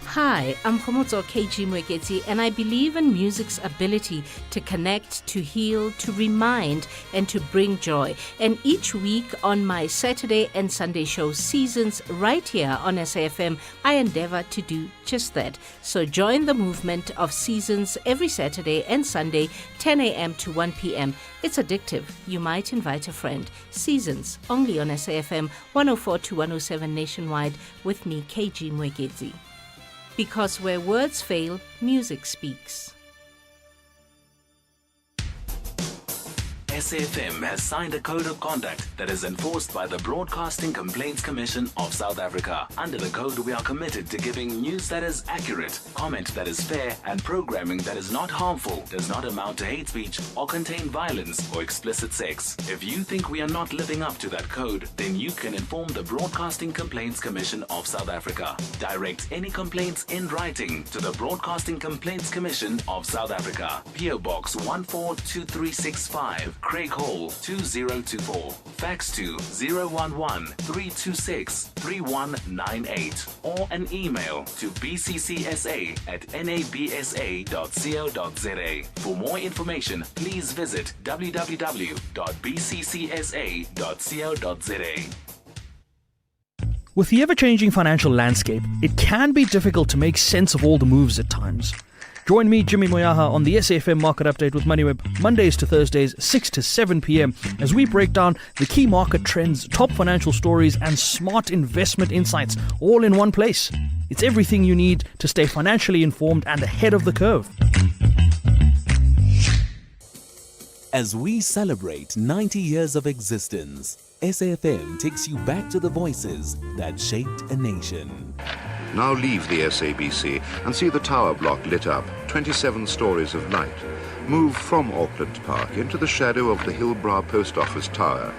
Speaker 1: Hi, I'm Khomotso KG Mweketi, and I believe in music's ability to connect, to heal, to remind, and to bring joy. And each week on my Saturday and Sunday show Seasons right here on SAFM, I endeavor to do just that. So join the movement of Seasons every Saturday and Sunday, 10 a.m. to 1 p.m. It's addictive. You might invite a friend. Seasons, only on SAFM 104 to 107 nationwide with me, KG Mweketi. Because where words fail, music speaks.
Speaker 5: SAFM has signed a code of conduct that is enforced by the Broadcasting Complaints Commission of South Africa. Under the code, we are committed to giving news that is accurate, comment that is fair, and programming that is not harmful, does not amount to hate speech, or contain violence or explicit sex. If you think we are not living up to that code, then you can inform the Broadcasting Complaints Commission of South Africa. Direct any complaints in writing to the Broadcasting Complaints Commission of South Africa. PO Box 142365. Craig Hall 2024. Fax to 011-326-3198 or an email to bccsa@nabsa.co.za. For more information, please visit www.bccsa.co.za.
Speaker 4: With the ever-changing financial landscape, it can be difficult to make sense of all the moves at times. Join me, Jimmy Moyaha, on the SAFM Market Update with MoneyWeb, Mondays to Thursdays, 6 to 7 p.m, as we break down the key market trends, top financial stories, and smart investment insights, all in one place. It's everything you need to stay financially informed and ahead of the curve.
Speaker 5: As we celebrate 90 years of existence, SAFM takes you back to the voices that shaped a nation.
Speaker 15: Now leave the SABC and see the tower block lit up, 27 stories of light. Move from Auckland Park into the shadow of the Hillbrow Post Office Tower.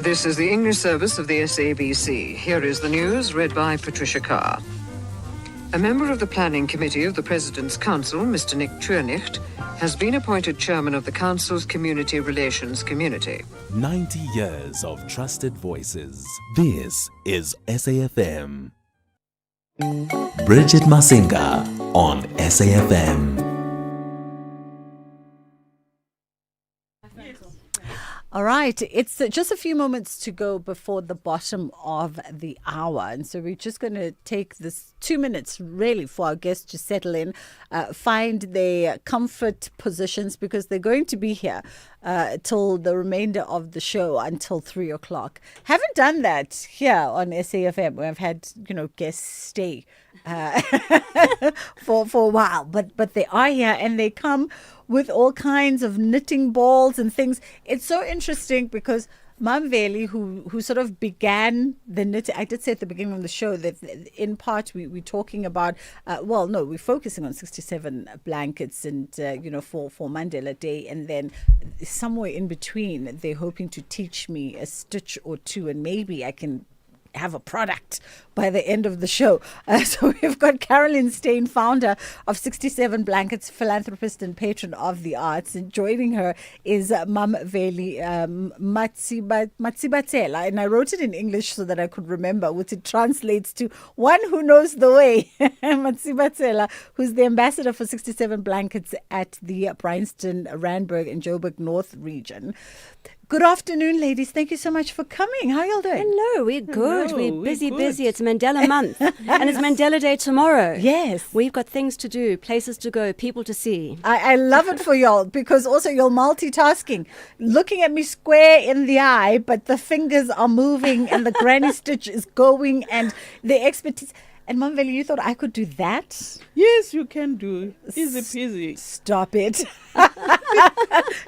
Speaker 18: This is the English service of the SABC. Here is the news, read by Patricia Carr. A member of the Planning Committee of the President's Council, Mr. Nick Tuernicht, has been appointed chairman of the Council's Community Relations Community.
Speaker 5: 90 years of trusted voices. This is SAFM. Bridget Masinga on SAFM.
Speaker 12: All right, it's just a few moments to go before the bottom of the hour. And so we're just going to take this 2 minutes really for our guests to settle in, find their comfort positions, because they're going to be here till the remainder of the show until 3 o'clock. Haven't done that here on SAFM, where I've had, guests stay for a while. But they are here and they come with all kinds of knitting balls and things. It's so interesting because Mamveli, who sort of began the knitting, I did say at the beginning of the show that in part we're talking about, we're focusing on 67 blankets and, for Mandela Day. And then somewhere in between, they're hoping to teach me a stitch or two, and maybe I can have a product by the end of the show. So we've got Carolyn Steyn, founder of 67 Blankets, philanthropist and patron of the arts. And joining her is Mamveli Matsibatsela. And I wrote it in English so that I could remember, which it translates to one who knows the way. Matsibatsela, who's the ambassador for 67 Blankets at the Bryanston, Randburg and Joburg North region. Good afternoon, ladies. Thank you so much for coming. How are y'all doing?
Speaker 8: Hello, we're good.
Speaker 12: Hello,
Speaker 8: we're busy.
Speaker 12: good.
Speaker 8: It's Mandela month. And it's Mandela Day tomorrow.
Speaker 12: Yes.
Speaker 8: We've got things to do, places to go, people to see.
Speaker 12: I love it for y'all because also you're multitasking. Looking at me square in the eye, but the fingers are moving and the granny stitch is going and the expertise. And Mamveli, you thought I could do that?
Speaker 13: Yes, you can do. Easy peasy.
Speaker 12: Stop it.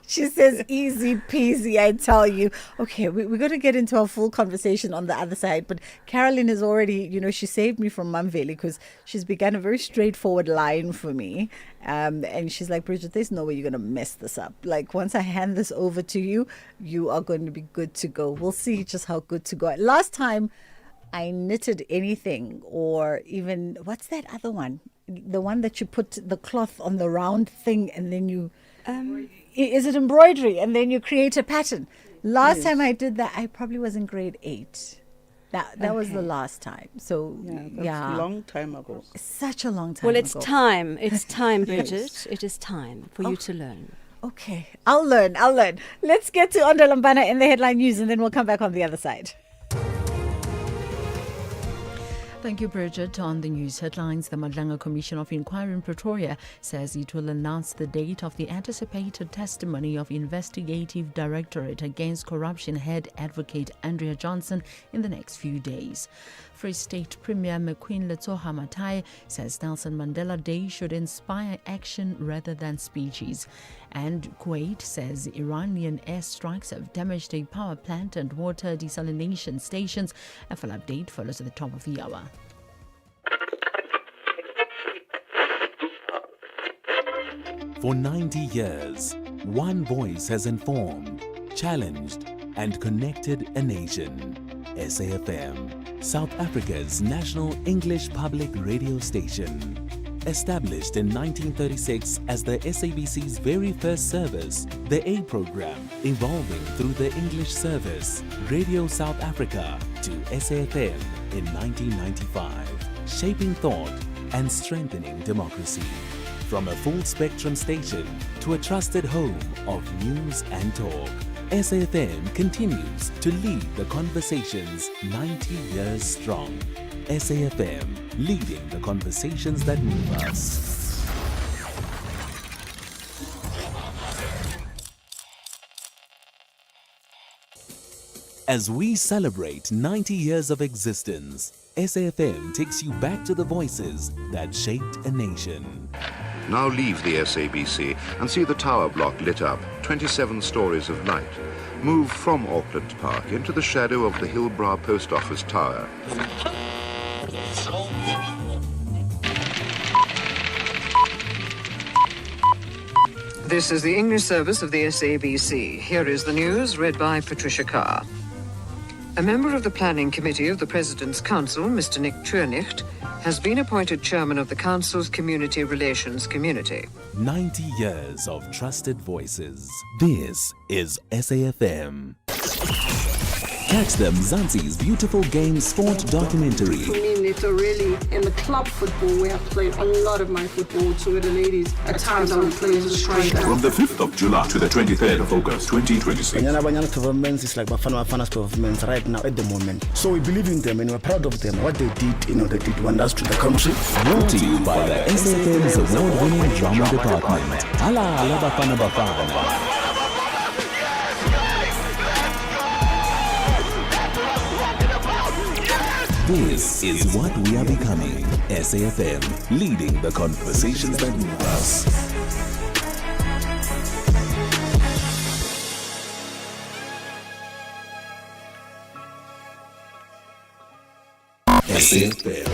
Speaker 12: She says easy peasy, I tell you. Okay, we're going to get into a full conversation on the other side. But Carolyn is already, she saved me from Mamveli because she's begun a very straightforward line for me. And she's like, Bridget, there's no way you're going to mess this up. Like, once I hand this over to you, you are going to be good to go. We'll see just how good to go. Last time, I knitted anything, or even, what's that other one? The one that you put the cloth on the round thing and then you, is it embroidery? And then you create a pattern. Last time I did that, I probably was in grade 8. That was the last time. So,
Speaker 13: that's a long time ago.
Speaker 12: Such a long time
Speaker 8: Well, it's
Speaker 12: ago.
Speaker 8: time. It's time, Bridget.
Speaker 12: Yes.
Speaker 8: It is time for you to learn.
Speaker 12: Okay, I'll learn. Let's get to Onda Lambana in the headline news and then we'll come back on the other side.
Speaker 10: Thank you, Bridget. On the news headlines, the Madlanga Commission of Inquiry in Pretoria says it will announce the date of the anticipated testimony of Investigative Directorate Against Corruption head advocate Andrea Johnson in the next few days. Free State Premier McQueen Letsoha Matai says Nelson Mandela Day should inspire action rather than speeches. And Kuwait says Iranian airstrikes have damaged a power plant and water desalination stations. A full update follows at the top of the hour.
Speaker 5: For 90 years, one voice has informed, challenged, and connected a nation. SAfm, South Africa's national English public radio station. Established in 1936 as the SABC's very first service, the A program evolving through the English service, Radio South Africa, to SAfm in 1995, shaping thought and strengthening democracy. From a full-spectrum station to a trusted home of news and talk, SAfm continues to lead the conversations 90 years strong. SAfm, leading the conversations that move us. As we celebrate 90 years of existence, SAfm takes you back to the voices that shaped a nation.
Speaker 15: Now leave the SABC and see the tower block lit up, 27 stories of light. Move from Auckland Park into the shadow of the Hillbrow Post Office Tower.
Speaker 18: This is the English service of the SABC. Here is the news, read by Patricia Carr. A member of the Planning Committee of the President's Council, Mr. Nick Tuernicht, has been appointed chairman of the Council's Community Relations Community.
Speaker 5: 90 years of trusted voices. This is SAfm. Catch them Mzansi's beautiful game sport documentary.
Speaker 17: For me, Neto, really, in the club football where I've played a lot of my football, so with the ladies, at times I would play as a striker.
Speaker 21: From the 5th of July to the 23rd of August 2026.
Speaker 19: Banyana governments is like Bafana governments right now at the moment. So we believe in them and we're proud of them. What they did, they did wonders to the country.
Speaker 5: Brought to you by the SAfm's award-winning drama department. Ala Bafana. This is what we are becoming. SAfm, leading the conversations that move us.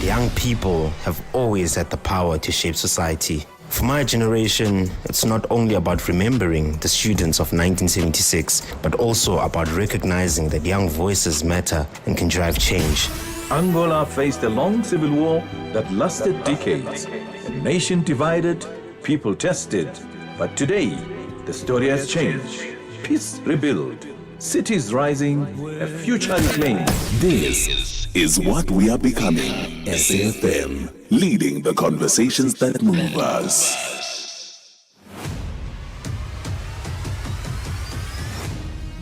Speaker 22: Young people have always had the power to shape society.
Speaker 3: For my generation, it's not only about remembering the students of 1976, but also about recognizing that young voices matter and can drive change.
Speaker 21: Angola faced a long civil war that lasted decades. A nation divided, people tested. But today, the story has changed. Peace rebuilt, cities rising, a future reclaimed.
Speaker 5: This is what we are becoming. SAfm, leading the conversations that move us.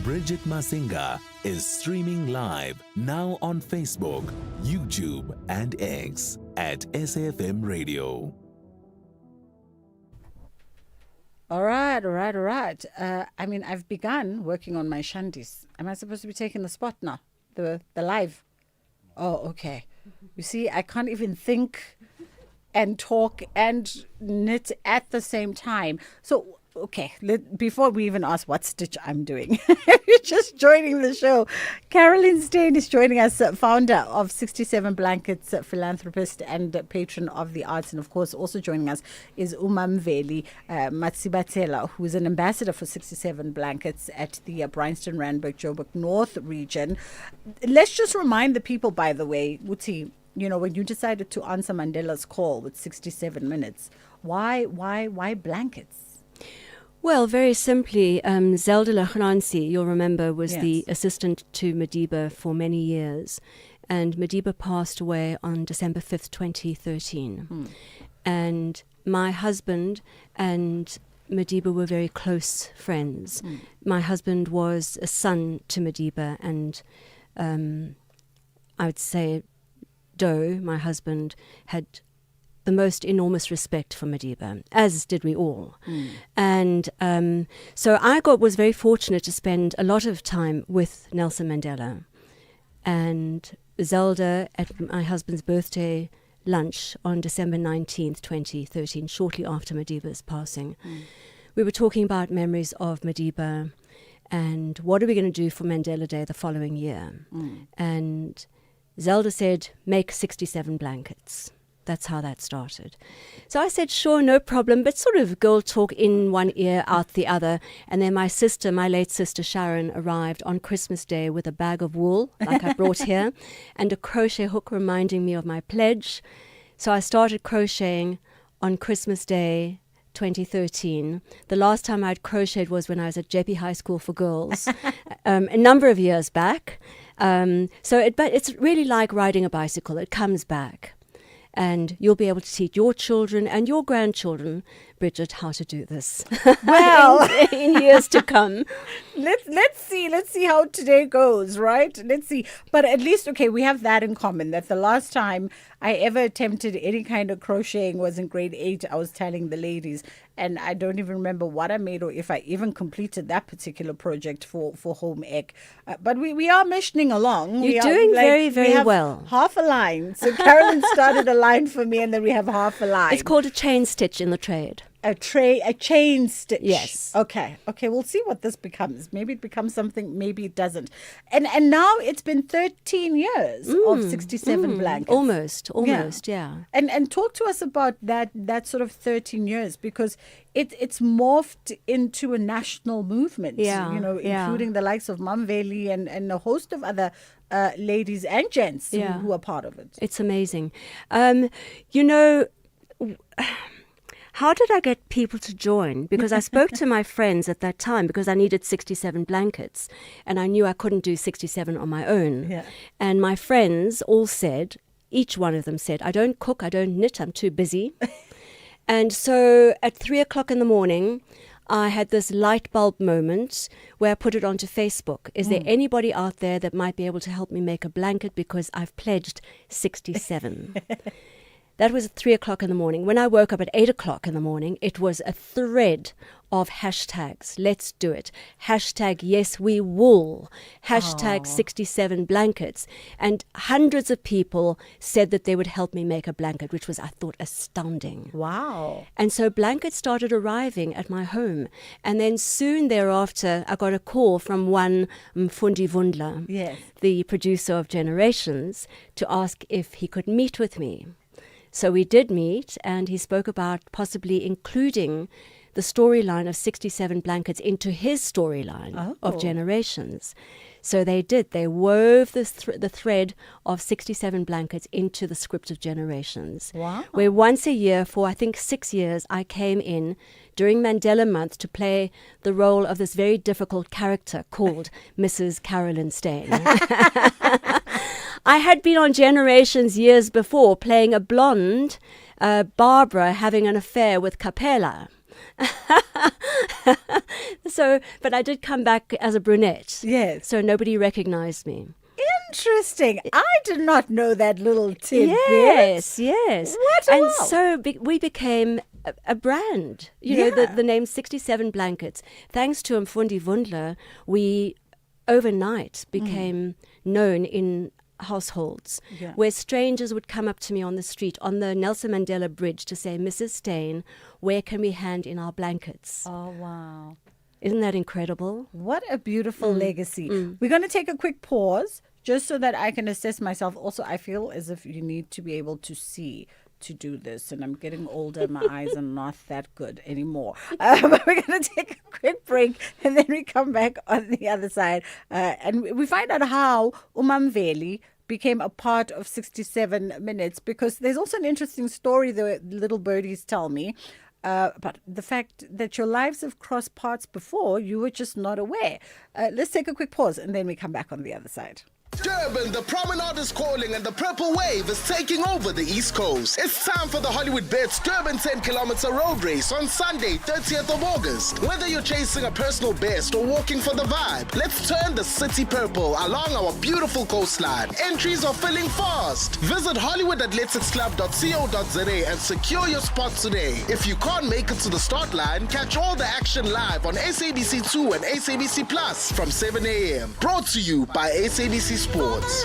Speaker 5: Bridget Masinga is streaming live now on Facebook, YouTube, and X at SAfm Radio.
Speaker 12: All right. I mean, I've begun working on my shanties. Am I supposed to be taking the spot now? The live? Oh, okay. You see, I can't even think and talk and knit at the same time. So, okay, before we even ask what stitch I'm doing, if you're just joining the show, Carolyn Steyn is joining us, founder of 67 Blankets, philanthropist and patron of the arts. And of course, also joining us is Umamveli Matsibatela, who is an ambassador for 67 Blankets at the Bryanston, Randburg, Joburg North region. Let's just remind the people, by the way, Uti, you know, when you decided to answer Mandela's call with 67 minutes, why blankets?
Speaker 8: Well, very simply, Zelda Lachransi, you'll remember, was
Speaker 12: Yes.
Speaker 8: the assistant to Madiba for many years. And Madiba passed away on December 5th, 2013. And my husband and Madiba were very close friends. My husband was a son to Madiba, and I would say Doe, my husband, had the most enormous respect for Madiba, as did we all. And so I was very fortunate to spend a lot of time with Nelson Mandela. And Zelda, at my husband's birthday lunch on December 19th, 2013, shortly after Madiba's passing, we were talking about memories of Madiba and what are we going to do for Mandela Day the following year. And Zelda said, make 67 blankets. That's how that started. So I said, sure, no problem, but sort of girl talk in one ear, out the other. And then my late sister Sharon, arrived on Christmas Day with a bag of wool, like I brought here, and a crochet hook reminding me of my pledge. So I started crocheting on Christmas Day 2013. The last time I'd crocheted was when I was at Jeppe High School for Girls, a number of years back. But it's really like riding a bicycle. It comes back. And you'll be able to teach your children and your grandchildren, Bridget, how to do this.
Speaker 12: Well,
Speaker 8: in years to come.
Speaker 12: Let's see how today goes, right? Let's see. But at least, okay, we have that in common, that the last time I ever attempted any kind of crocheting was in grade 8. I was telling the ladies, and I don't even remember what I made or if I even completed that particular project for home ec. But we are missioning along.
Speaker 8: You're doing very, very
Speaker 12: we have
Speaker 8: well.
Speaker 12: Half a line. So Carolyn started a line for me, and then we have half a line.
Speaker 8: It's called a chain stitch in the trade.
Speaker 12: A chain stitch.
Speaker 8: Yes.
Speaker 12: Okay. We'll see what this becomes. Maybe it becomes something. Maybe it doesn't. And now it's been 13 years of 67 blankets.
Speaker 8: Almost. Yeah.
Speaker 12: And talk to us about that sort of 13 years, because it's morphed into a national movement.
Speaker 8: Yeah.
Speaker 12: Including the likes of Mamveli and a host of other ladies and gents who are part of it.
Speaker 8: It's amazing. How did I get people to join? Because I spoke to my friends at that time because I needed 67 blankets and I knew I couldn't do 67 on my own.
Speaker 12: Yeah.
Speaker 8: And my friends all said, each one of them said, I don't cook, I don't knit, I'm too busy. And so at 3:00 in the morning, I had this light bulb moment where I put it onto Facebook. Is there anybody out there that might be able to help me make a blanket, because I've pledged 67. That was at 3:00 in the morning. When I woke up at 8:00 in the morning, it was a thread of hashtags. Let's do it. Hashtag yes we wool. Hashtag 67 blankets. And hundreds of people said that they would help me make a blanket, which was, I thought, astounding.
Speaker 12: Wow.
Speaker 8: And so blankets started arriving at my home. And then soon thereafter, I got a call from one Mfundi Vundla,
Speaker 12: yes,
Speaker 8: the producer of Generations, to ask if he could meet with me. So we did meet, and he spoke about possibly including the storyline of 67 Blankets into his storyline of Generations. So they did. They wove the thread of 67 Blankets into the script of Generations.
Speaker 12: Wow.
Speaker 8: Where once a year, for I think 6 years, I came in during Mandela Month to play the role of this very difficult character called Mrs. Carolyn Stain. I had been on Generations years before playing a blonde Barbara having an affair with Capella. But I did come back as a brunette.
Speaker 12: Yes.
Speaker 8: So nobody recognized me.
Speaker 12: Interesting. I did not know that little tidbit.
Speaker 8: Yes.
Speaker 12: What?
Speaker 8: And
Speaker 12: Wow.
Speaker 8: so we became a brand. You know, the name 67 Blankets. Thanks to Mfundi Wundler, we overnight became known in households where strangers would come up to me on the street on the Nelson Mandela Bridge to say, Mrs. Stain, where can we hand in our blankets?
Speaker 12: Oh, wow.
Speaker 8: Isn't that incredible?
Speaker 12: What a beautiful legacy. We're going to take a quick pause just so that I can assess myself. Also, I feel as if you need to be able to see to do this, and I'm getting older. My eyes are not that good anymore. But we're going to take a quick break, and then we come back on the other side, and we find out how Umamveli became a part of 67 Minutes, because there's also an interesting story the little birdies tell me about the fact that your lives have crossed paths before. You were just not aware. Let's take a quick pause, and then we come back on the other side.
Speaker 14: Durban, the promenade is calling and the purple wave is taking over the East Coast. It's time for the Hollywood Bets Durban 10-kilometer road race on Sunday, 30th of August. Whether you're chasing a personal best or walking for the vibe, let's turn the city purple along our beautiful coastline. Entries are filling fast. Visit hollywoodathleticsclub.co.za and secure your spot today. If you can't make it to the start line, catch all the action live on SABC2 and SABC Plus from 7 a.m. Brought to you by SABC Sports.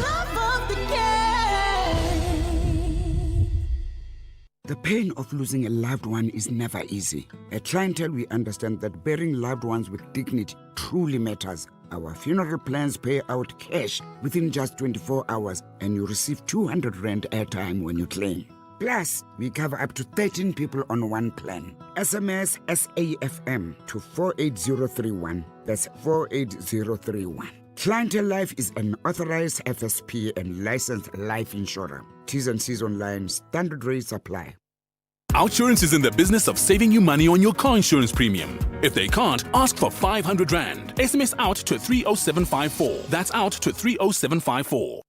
Speaker 7: The pain of losing a loved one is never easy. At Clientele, we understand that burying loved ones with dignity truly matters. Our funeral plans pay out cash within just 24 hours, and you receive 200 Rand airtime when you claim. Plus, we cover up to 13 people on one plan. SMS SAFM to 48031. That's 48031. Clientele Life is an authorized FSP and licensed life insurer. T's and C's online. Standard rates apply.
Speaker 9: OUTsurance is in the business of saving you money on your car insurance premium. If they can't, ask for 500 Rand. SMS out to 30754. That's out to 30754.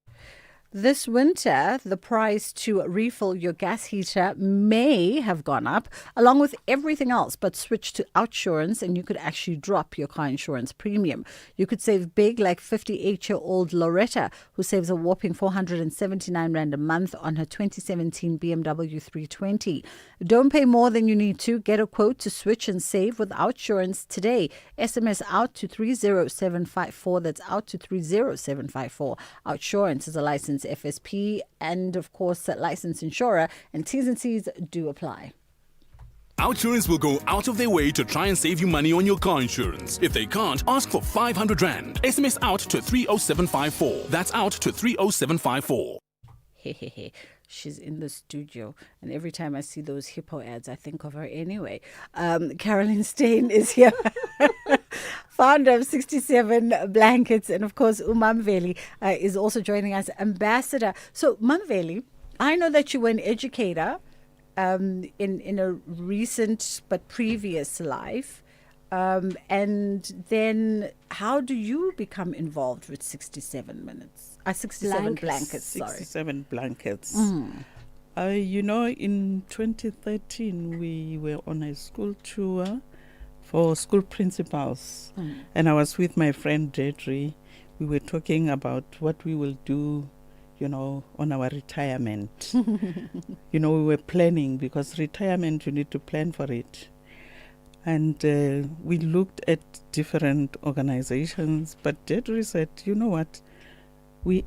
Speaker 12: This winter, the price to refill your gas heater may have gone up, along with everything else, but switch to OUTsurance and you could actually drop your car insurance premium. You could save big, like 58-year-old Loretta, who saves a whopping 479 Rand a month on her 2017 BMW 320. Don't pay more than you need to. Get a quote to switch and save with OUTsurance today. SMS out to 30754. That's out to 30754. OUTsurance is a licensed FSP and, of course, a licensed insurer, and T's and C's do apply.
Speaker 9: OUTsurance will go out of their way to try and save you money on your car insurance. If they can't, ask for 500 Rand. SMS out to 30754. That's out to 30754.
Speaker 12: She's in the studio, and every time I see those hippo ads, I think of her anyway. Carolyn Stain is here, founder of 67 Blankets, and of course, Umamveli is also joining us, ambassador. So, Mamveli, I know that you were an educator in a recent but previous life. And then how do you become involved with 67 Minutes? 67 Blankets, sorry.
Speaker 13: 67 Blankets.
Speaker 12: Mm.
Speaker 13: You know, in 2013, we were on a school tour for school principals.
Speaker 12: Mm.
Speaker 13: And I was with my friend Deirdre. We were talking about what we will do, you know, on our retirement. You know, we were planning, because retirement, you need to plan for it. And we looked at different organizations, but Deirdre said, you know what,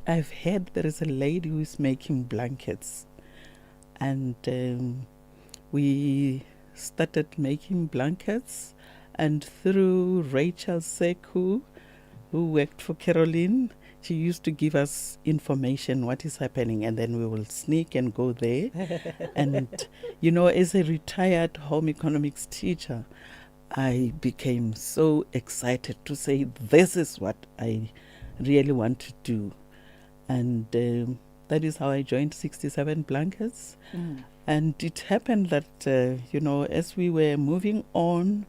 Speaker 13: I've heard there is a lady who is making blankets. And we started making blankets, and through Rachel Seku, who worked for Caroline, she used to give us information what is happening, and then we will sneak and go there. And, as a retired home economics teacher, I became so excited to say, this is what I really want to do. And that is how I joined 67 Blankets. And it happened that, as we were moving on,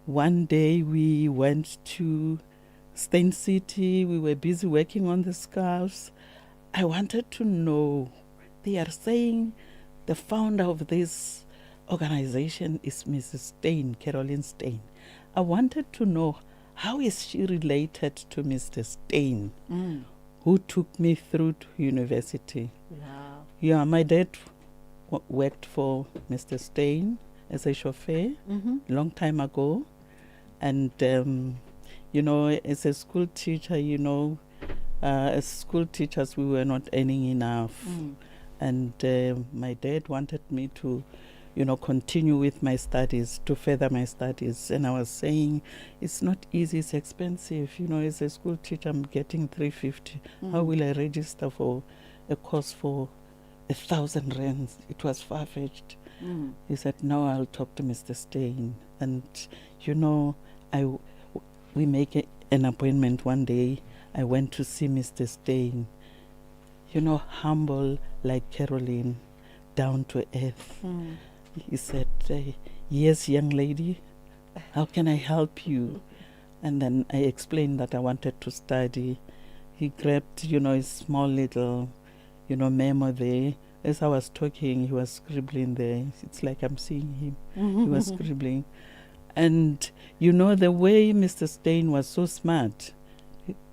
Speaker 13: one day we went to Stain City. We were busy working on the scarves. I wanted to know, they are saying the founder of this organization is Mrs. Stain, Caroline Stain. I wanted to know, how is she related to Mr. Stain, who took me through to university?
Speaker 12: Wow.
Speaker 13: Yeah, my dad worked for Mr. Stain as a chauffeur long time ago. And, as a school teacher, as school teachers, we were not earning enough. And my dad wanted me to, continue with my studies, to further my studies. And I was saying, it's not easy, it's expensive. As a school teacher, I'm getting 350. How will I register for a course for 1,000 rands? It was far-fetched. He said, no, I'll talk to Mr. Stain. And, we make an appointment one day. I went to see Mr. Stain, humble like Caroline, down to earth. He said, yes, young lady, how can I help you? And then I explained that I wanted to study. He grabbed, a small little, memo there. As I was talking, he was scribbling there. It's like I'm seeing him. He was scribbling. And, the way Mr. Stain was so smart,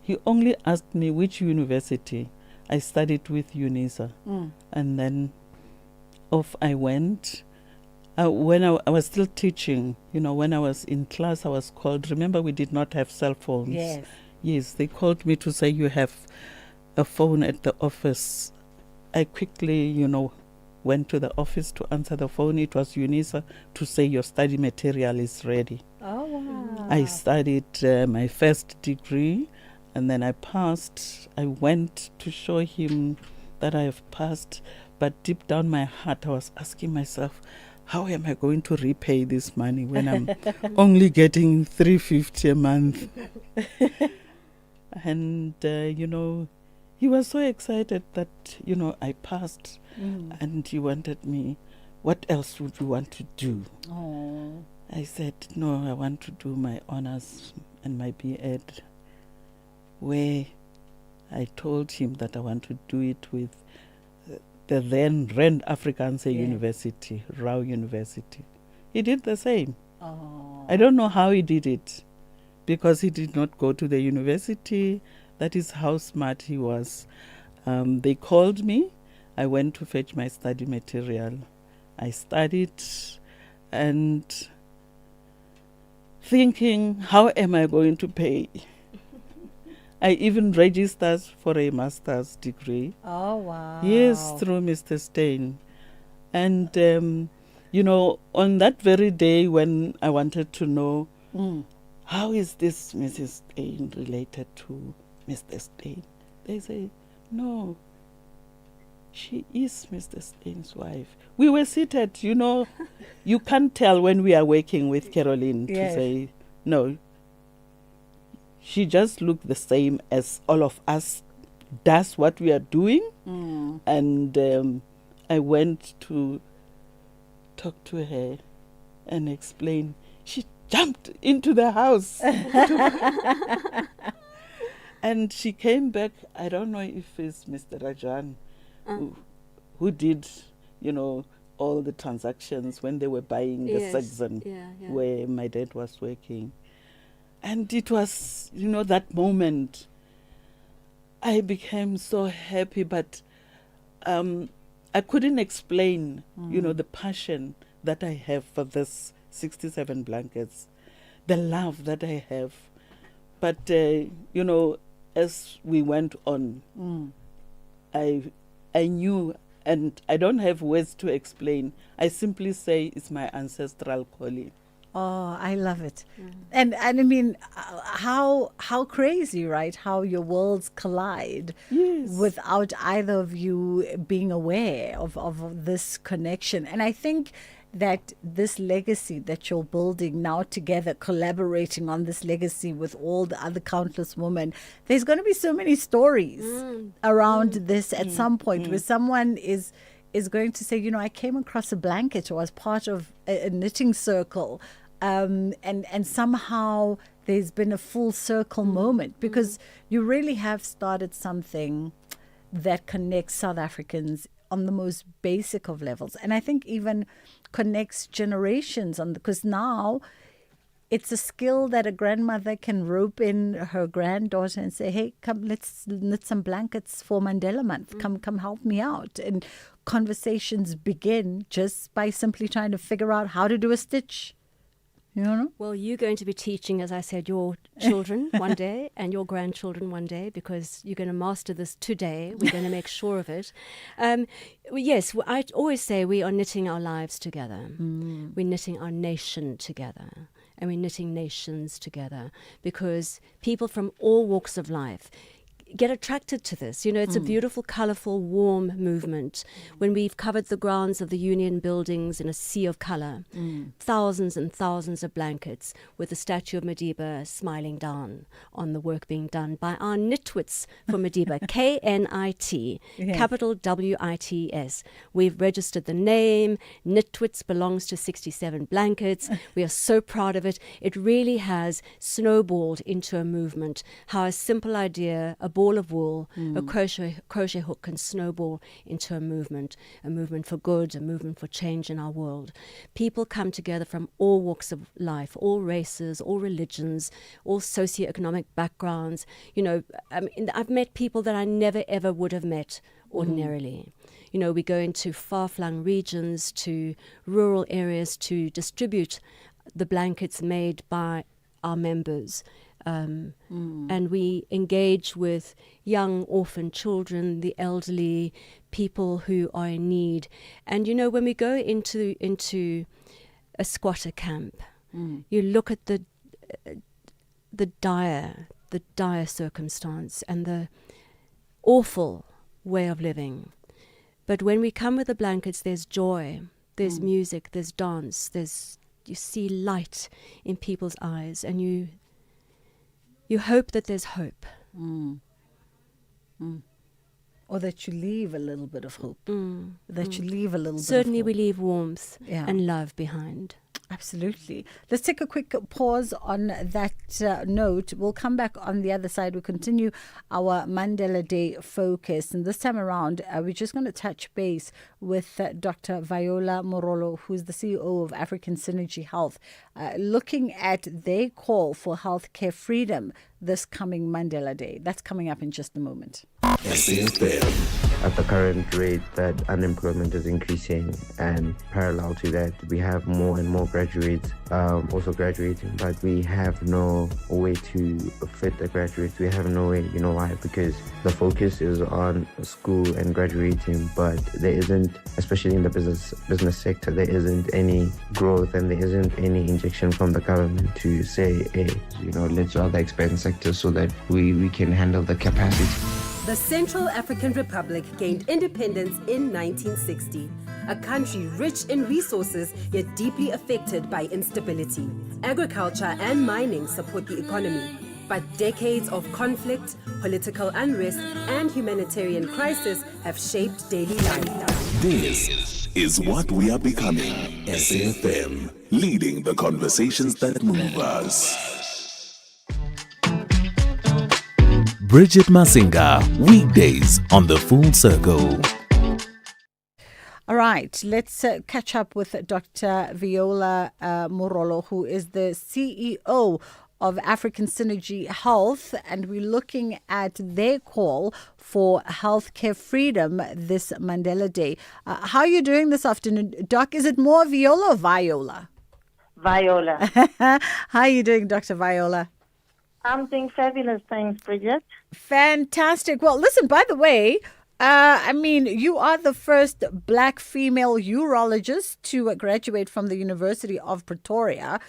Speaker 13: he only asked me which university. I studied with UNISA. And then off I went. When I was still teaching, when I was in class, I was called. Remember, we did not have cell phones.
Speaker 12: Yes.
Speaker 13: Yes, they called me to say, you have a phone at the office. I quickly, went to the office to answer the phone. It was UNISA to say your study material is ready.
Speaker 12: Oh, wow.
Speaker 13: I studied my first degree, and then I passed. I went to show him that I have passed, but deep down my heart, I was asking myself, how am I going to repay this money when I'm only getting 350 a month? And, he was so excited that, I passed. And he wanted me, what else would you want to do?
Speaker 12: Oh.
Speaker 13: I said, no, I want to do my honors and my B.Ed, where I told him that I want to do it with the then Rand Afrikaanse University, Rau University. He did the same.
Speaker 12: Oh.
Speaker 13: I don't know how he did it, because he did not go to the university. That is how smart he was. They called me. I went to fetch my study material. I studied and thinking, how am I going to pay? I even registered for a master's degree.
Speaker 12: Oh, wow.
Speaker 13: Yes, through Mr. Stain. And, on that very day when I wanted to know, how is this Mrs. Stain related to Mr. Stain? They say, no, she is Mr. Stain's wife. We were seated, you can't tell when we are working with Caroline to say, no, she just looked the same as all of us, does what we are doing. And I went to talk to her and explain. She jumped into the house. And she came back. I don't know if it's Mr. Rajan who did, all the transactions when they were buying the Saxon where my dad was working. And it was, that moment I became so happy, but I couldn't explain, the passion that I have for this 67 Blankets, the love that I have. But, as we went on, I knew, and I don't have words to explain. I simply say it's my ancestral calling.
Speaker 12: Oh, I love it. And I mean, how crazy, right? How your worlds collide without either of you being aware of this connection. And I think that this legacy that you're building now together, collaborating on this legacy with all the other countless women, there's going to be so many stories around this at some point where someone is going to say, I came across a blanket or was part of a knitting circle, and somehow there's been a full circle moment, because you really have started something that connects South Africans on the most basic of levels. And I think even connects generations because now it's a skill that a grandmother can rope in her granddaughter and say, hey, come, let's knit some blankets for Mandela Month. Come help me out. And conversations begin just by simply trying to figure out how to do a stitch.
Speaker 8: Well, you're going to be teaching, as I said, your children one day and your grandchildren one day, because you're going to master this today. We're going to make sure of it. Yes, I always say we are knitting our lives together. We're knitting our nation together. And we're knitting nations together, because people from all walks of life get attracted to this. It's a beautiful, colourful, warm movement. When we've covered the grounds of the Union buildings in a sea of colour, thousands and thousands of blankets with the statue of Madiba smiling down on the work being done by our Nitwits for Madiba, KNIT, capital WITS. We've registered the name. Nitwits belongs to 67 blankets. We are so proud of it. It really has snowballed into a movement. How a simple idea, a ball of wool, a crochet hook can snowball into a movement for good, a movement for change in our world. People come together from all walks of life, all races, all religions, all socioeconomic backgrounds. I've met people that I never ever would have met ordinarily. We go into far-flung regions, to rural areas to distribute the blankets made by our members. And we engage with young orphan children, the elderly, people who are in need. And when we go into a squatter camp, you look at the dire circumstance and the awful way of living. But when we come with the blankets, there's joy, there's music, there's dance, you see light in people's eyes, and you hope that there's hope.
Speaker 12: Or that you leave a little bit of hope. That you leave a little
Speaker 8: Certainly
Speaker 12: bit of hope.
Speaker 8: we leave warmth and love behind.
Speaker 12: Absolutely. Let's take a quick pause on that note. We'll come back on the other side. We'll continue our Mandela Day focus. And this time around, we're just going to touch base with Dr. Viola Morolo, who's the CEO of African Synergy Health, looking at their call for healthcare freedom this coming Mandela Day. That's coming up in just a moment.
Speaker 3: At the current rate that unemployment is increasing, and parallel to that, we have more and more graduates also graduating, but we have no way to fit the graduates. We have no way, why? Because the focus is on school and graduating, but there isn't, especially in the business sector, there isn't any growth and there isn't any injection from the government to say, hey, let's rather expand sectors so that we can handle the capacity.
Speaker 6: The Central African Republic gained independence in 1960, a country rich in resources yet deeply affected by instability. Agriculture and mining support the economy, but decades of conflict, political unrest, and humanitarian crisis have shaped daily life.
Speaker 5: This is what we are becoming. SAFM, leading the conversations that move us. Bridget Masinga, weekdays on The Full Circle.
Speaker 12: All right, let's catch up with Dr. Viola Morolo, who is the CEO of African Synergy Health, and we're looking at their call for healthcare freedom this Mandela Day. How are you doing this afternoon, Doc? Is it more Viola or Viola?
Speaker 11: Viola.
Speaker 12: How are you doing, Dr. Viola?
Speaker 11: I'm doing fabulous. Thanks, Bridget.
Speaker 12: Fantastic. Well, listen, by the way, I mean, you are the first black female urologist to graduate from the University of Pretoria.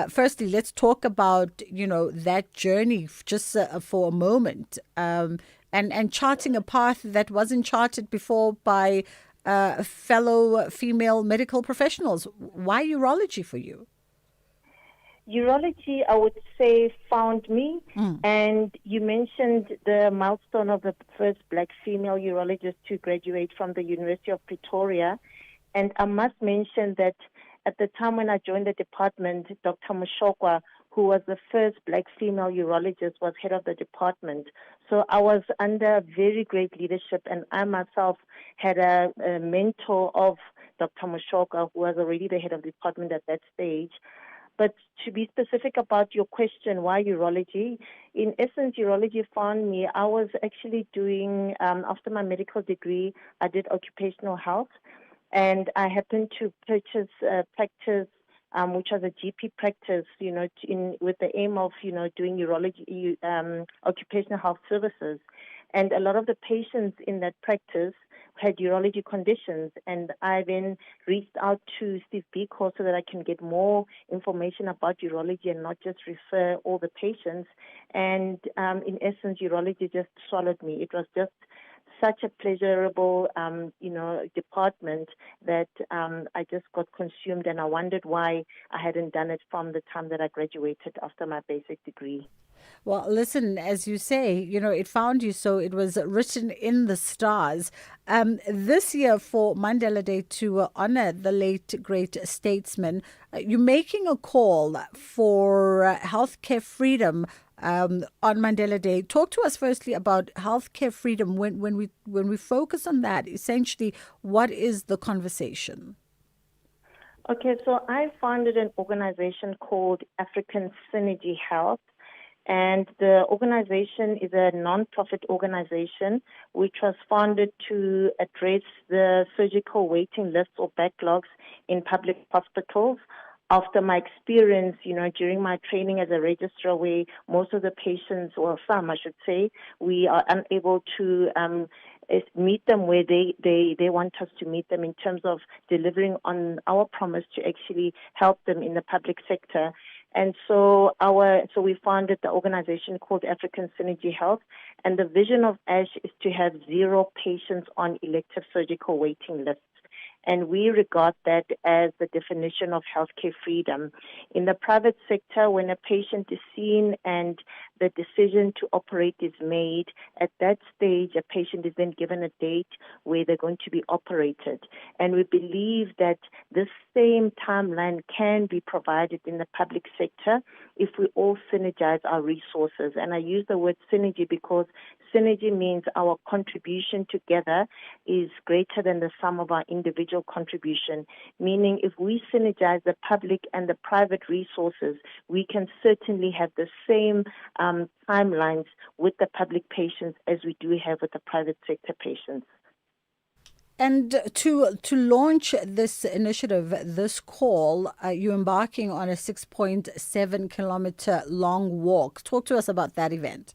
Speaker 12: Firstly, let's talk about, that journey just for a moment, and charting a path that wasn't charted before by fellow female medical professionals. Why urology for you?
Speaker 11: Urology, I would say, found me. And you mentioned the milestone of the first black female urologist to graduate from the University of Pretoria. And I must mention that at the time when I joined the department, Dr. Mushokwa, who was the first black female urologist, was head of the department. So I was under very great leadership, and I myself had a mentor of Dr. Mushokwa, who was already the head of the department at that stage. But to be specific about your question, why urology? In essence, urology found me. I was actually doing, after my medical degree, I did occupational health, and I happened to purchase a practice, which was a GP practice, with the aim of, doing urology, occupational health services. And a lot of the patients in that practice had urology conditions, and I then reached out to Steve Biko so that I can get more information about urology and not just refer all the patients. And in essence, urology just swallowed me. It was just such a pleasurable, department that I just got consumed, and I wondered why I hadn't done it from the time that I graduated after my basic degree.
Speaker 12: Well, listen, as you say, it found you, so it was written in the stars. This year, for Mandela Day, to honor the late great statesman, you're making a call for healthcare freedom on Mandela Day. Talk to us firstly about healthcare freedom. When we focus on that, essentially, what is the conversation?
Speaker 11: Okay, so I founded an organization called African Synergy Health. And the organization is a non-profit organization which was founded to address the surgical waiting lists or backlogs in public hospitals. After my experience, during my training as a registrar, where most of the patients, or some I should say, we are unable to meet them where they want us to meet them in terms of delivering on our promise to actually help them in the public sector. And so we founded the organization called African Synergy Health, and the vision of ASH is to have 0 patients on elective surgical waiting lists. And we regard that as the definition of healthcare freedom. In the private sector, when a patient is seen and the decision to operate is made, at that stage, a patient is then given a date where they're going to be operated. And we believe that this same timeline can be provided in the public sector if we all synergize our resources. And I use the word synergy because synergy means our contribution together is greater than the sum of our individual contribution, meaning if we synergize the public and the private resources, we can certainly have the same timelines with the public patients as we do have with the private sector patients.
Speaker 12: And to launch this initiative, this call, you're embarking on a 6.7 kilometer long walk. Talk to us about that event.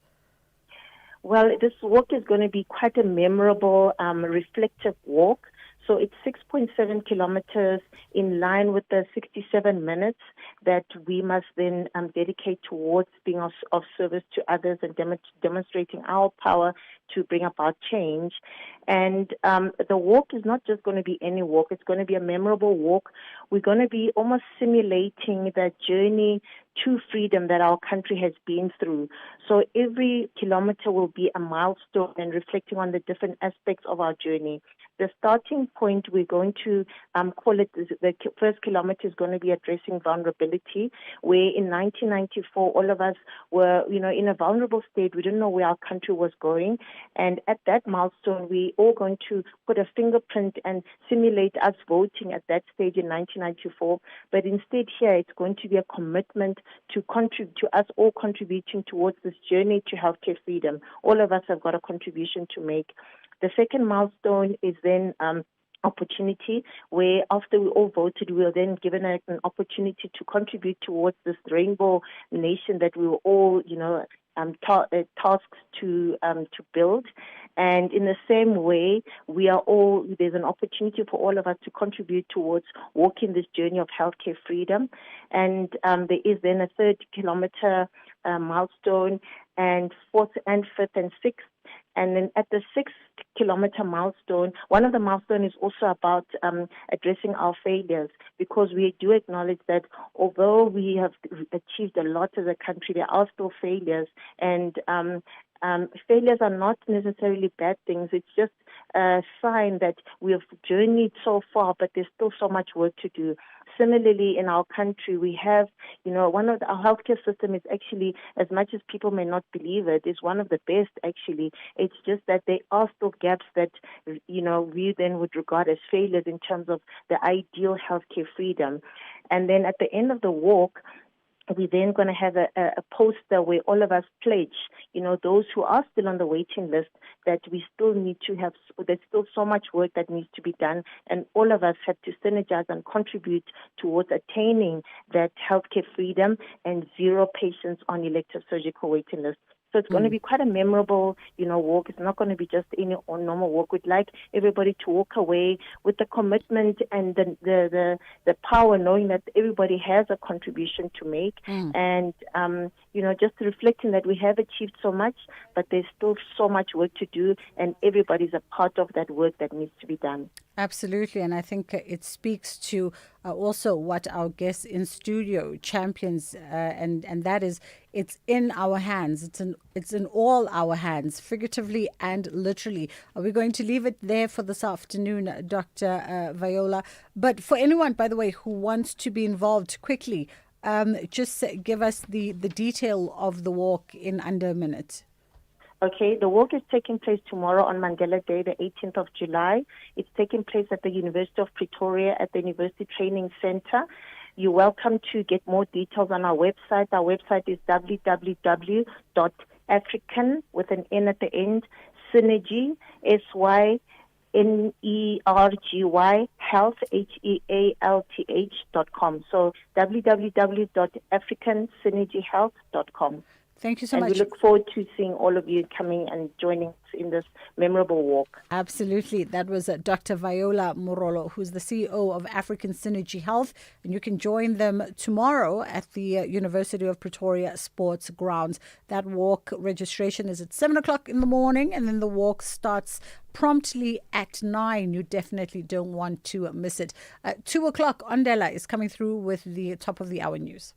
Speaker 11: Well, this walk is going to be quite a memorable, reflective walk. So it's 6.7 kilometers in line with the 67 minutes that we must then dedicate towards being of service to others and demonstrating our power to bring about change. And the walk is not just going to be any walk. It's going to be a memorable walk. We're going to be almost simulating the journey to freedom that our country has been through. So every kilometer will be a milestone and reflecting on the different aspects of our journey. The starting point, we're going to call it, the first kilometer is going to be addressing vulnerability, where in 1994, all of us were, in a vulnerable state. We didn't know where our country was going. And at that milestone, we all going to put a fingerprint and simulate us voting at that stage in 1994. But instead here, it's going to be a commitment to contribute, to us all contributing towards this journey to healthcare freedom. All of us have got a contribution to make. The second milestone is then opportunity, where after we all voted, we were then given an opportunity to contribute towards this rainbow nation that we were all, tasks to build. And in the same way, there's an opportunity for all of us to contribute towards walking this journey of healthcare freedom. And there is then a 30-kilometer milestone, and 4th and 5th and 6th. And then at the 6-kilometer milestone, one of the milestones is also about addressing our failures, because we do acknowledge that although we have achieved a lot as a country, there are still failures. And failures are not necessarily bad things. It's just a sign that we have journeyed so far, but there's still so much work to do. Similarly, in our country, we have, our healthcare system is actually, as much as people may not believe it, is one of the best, actually. It's just that there are still gaps that, we then would regard as failures in terms of the ideal healthcare freedom. And then at the end of the walk, we're then going to have a poster where all of us pledge, those who are still on the waiting list, that we still need to have, there's still so much work that needs to be done, and all of us have to synergize and contribute towards attaining that healthcare freedom and 0 patients on elective surgical waiting lists. So it's going to be quite a memorable, walk. It's not going to be just any normal walk. We'd like everybody to walk away with the commitment and the power, knowing that everybody has a contribution to make, and just reflecting that we have achieved so much, but there's still so much work to do, and everybody's a part of that work that needs to be done.
Speaker 12: Absolutely, and I think it speaks to also what our guests in studio champions, and that is, it's in our hands. It's in all our hands, figuratively and literally. We're going to leave it there for this afternoon, Dr. Viola. But for anyone, by the way, who wants to be involved quickly, just give us the detail of the walk in under a minute.
Speaker 11: Okay, the walk is taking place tomorrow on Mandela Day, the 18th of July. It's taking place at the University of Pretoria at the University Training Center. You're welcome to get more details on our website. Our website is www.african, with an N at the end, synergy, SYNERGY, health, HEALTH.com. So www.africansynergyhealth.com.
Speaker 12: Thank you so much.
Speaker 11: And we look forward to seeing all of you coming and joining us in this memorable walk.
Speaker 12: Absolutely. That was Dr. Viola Morolo, who's the CEO of African Synergy Health. And you can join them tomorrow at the University of Pretoria Sports Grounds. That walk registration is at 7 o'clock in the morning, and then the walk starts promptly at 9. You definitely don't want to miss it. 2 o'clock, Ondela is coming through with the top of the hour news.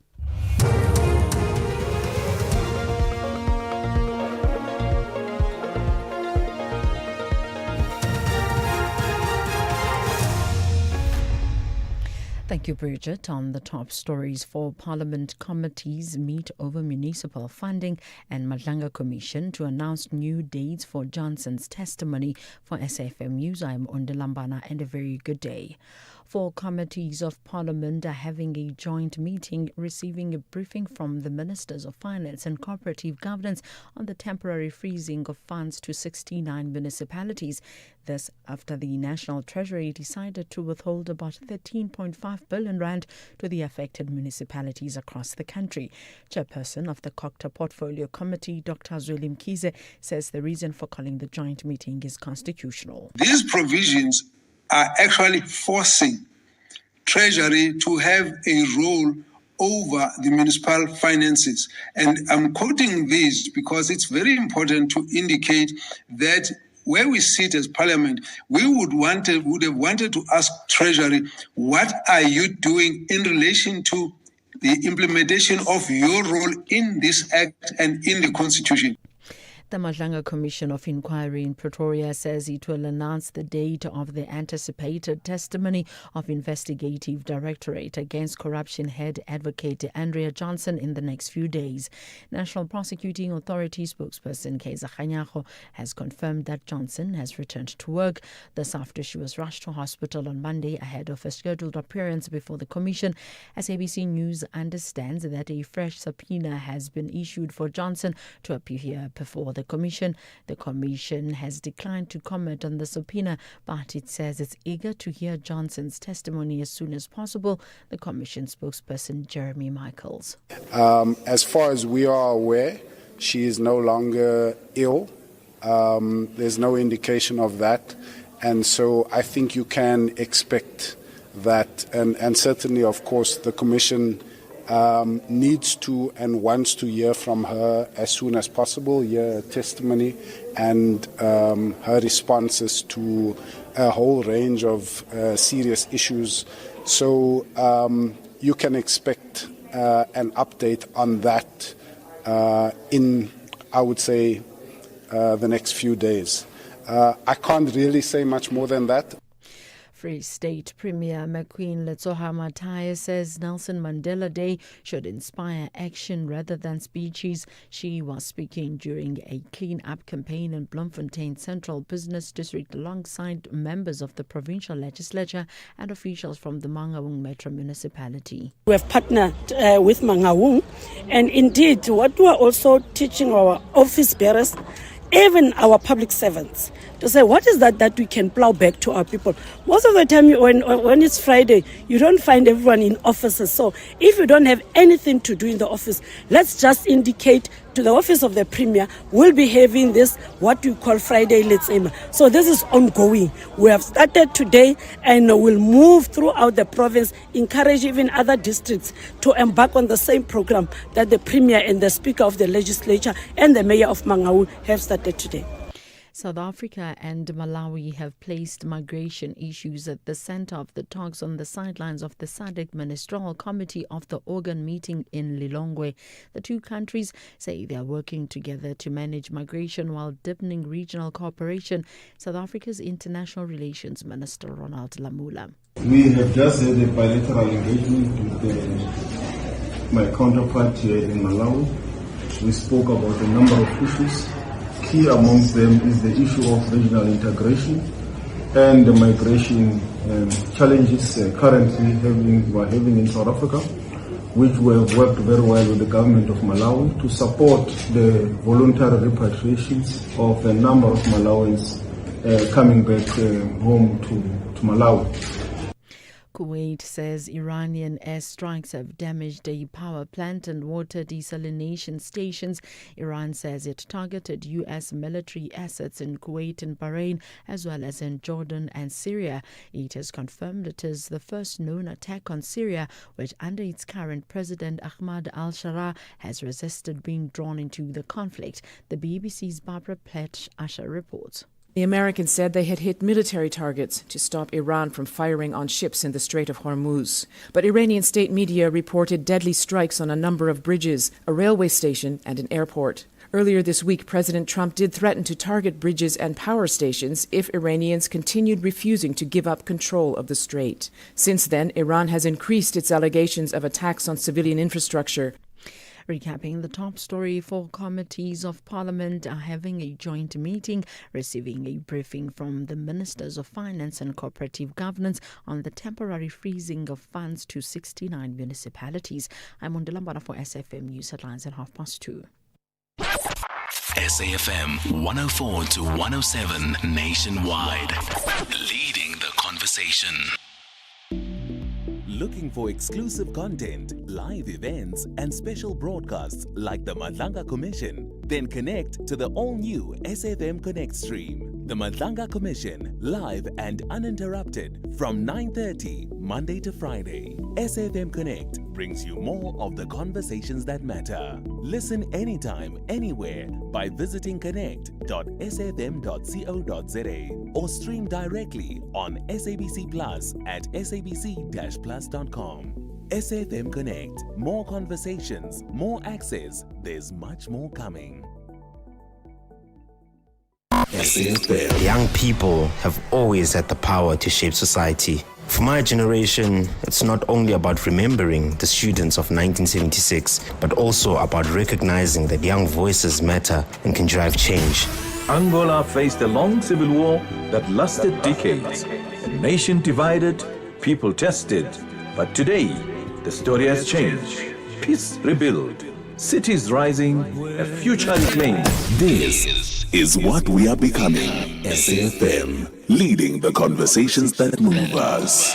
Speaker 10: Thank you, Bridget. On the top stories, 4 Parliament committees meet over municipal funding, and Madlanga Commission to announce new dates for Johnson's testimony. For SAFM News, I'm Ondelambana, and a very good day. 4 committees of Parliament are having a joint meeting, receiving a briefing from the Ministers of Finance and Cooperative Governance on the temporary freezing of funds to 69 municipalities. This after the National Treasury decided to withhold about 13.5 billion rand to the affected municipalities across the country. Chairperson of the COCTA Portfolio Committee, Dr. Zweli Mkhize, says the reason for calling the joint meeting is constitutional.
Speaker 16: These provisions are actually forcing Treasury to have a role over the municipal finances. And I'm quoting this because it's very important to indicate that where we sit as Parliament, we would have wanted to ask Treasury, what are you doing in relation to the implementation of your role in this Act and in the Constitution?
Speaker 10: The Madlanga Commission of Inquiry in Pretoria says it will announce the date of the anticipated testimony of Investigative Directorate against Corruption Head Advocate Andrea Johnson in the next few days. National Prosecuting Authority spokesperson Kaiser Kganyago has confirmed that Johnson has returned to work. This after she was rushed to hospital on Monday ahead of a scheduled appearance before the Commission. As ABC News understands that a fresh subpoena has been issued for Johnson to appear before the Commission. The Commission has declined to comment on the subpoena, but it says it's eager to hear Johnson's testimony as soon as possible. The Commission spokesperson Jeremy Michaels.
Speaker 20: As far as we are aware, she is no longer ill. There's no indication of that. And so I think you can expect that. And certainly, of course, the Commission needs to and wants to hear from her as soon as possible, hear her testimony and her responses to a whole range of serious issues. So you can expect an update on that in, I would say, the next few days. I can't really say much more than that.
Speaker 10: Free State Premier McQueen Letsoha Mataya says Nelson Mandela Day should inspire action rather than speeches. She was speaking during a clean-up campaign in Bloemfontein Central Business District alongside members of the provincial legislature and officials from the Mangaung Metro Municipality.
Speaker 22: We have partnered with Mangaung, and indeed what we are also teaching our office bearers, even our public servants, to say what is that we can plow back to our people. Most of the time when it's Friday, you don't find everyone in offices. So if you don't have anything to do in the office, let's just indicate to the office of the Premier, we'll be having this, what we call Friday Let's Aim. So this is ongoing. We have started today and we'll move throughout the province, encourage even other districts to embark on the same program that the Premier and the Speaker of the Legislature and the Mayor of Mangaung have started today.
Speaker 10: South Africa and Malawi have placed migration issues at the center of the talks on the sidelines of the SADC Ministerial Committee of the Organ meeting in Lilongwe. The two countries say they are working together to manage migration while deepening regional cooperation. South Africa's International Relations Minister Ronald Lamula.
Speaker 23: We have just had a bilateral engagement with my counterpart here in Malawi. We spoke about a number of issues. Key amongst them is the issue of regional integration and the migration challenges currently we're having in South Africa, which we have worked very well with the government of Malawi to support the voluntary repatriations of a number of Malawians coming back home to Malawi.
Speaker 10: Kuwait says Iranian airstrikes have damaged a power plant and water desalination stations. Iran says it targeted U.S. military assets in Kuwait and Bahrain, as well as in Jordan and Syria. It has confirmed it is the first known attack on Syria, which under its current president Ahmad al-Sharaa has resisted being drawn into the conflict. The BBC's Barbara Platt-Usher reports.
Speaker 24: The Americans said they had hit military targets to stop Iran from firing on ships in the Strait of Hormuz. But Iranian state media reported deadly strikes on a number of bridges, a railway station, and an airport. Earlier this week, President Trump did threaten to target bridges and power stations if Iranians continued refusing to give up control of the strait. Since then, Iran has increased its allegations of attacks on civilian infrastructure.
Speaker 10: Recapping the top story, 4 committees of Parliament are having a joint meeting, receiving a briefing from the Ministers of Finance and Cooperative Governance on the temporary freezing of funds to 69 municipalities. I'm Undilambana for SAFM News Headlines at 2:30.
Speaker 5: SAFM 104 to 107 nationwide. Leading the conversation. Looking for exclusive content, live events, and special broadcasts like the Madlanga Commission? Then connect to the all-new SAFM Connect stream. The Madlanga Commission, live and uninterrupted from 9:30 Monday to Friday. SAFM Connect brings you more of the conversations that matter. Listen anytime, anywhere by visiting connect.safm.co.za or stream directly on SABC Plus at sabc-plus.com. SAFM Connect. More conversations, more access. There's much more coming.
Speaker 3: Young people have always had the power to shape society. For my generation, it's not only about remembering the students of 1976, but also about recognizing that young voices matter and can drive change.
Speaker 21: Angola faced a long civil war that lasted decades. A nation divided, people tested. But today, the story has changed. Peace rebuilt, cities rising, a future reclaimed.
Speaker 5: This is what we are becoming. SAFM, leading the conversations that move us.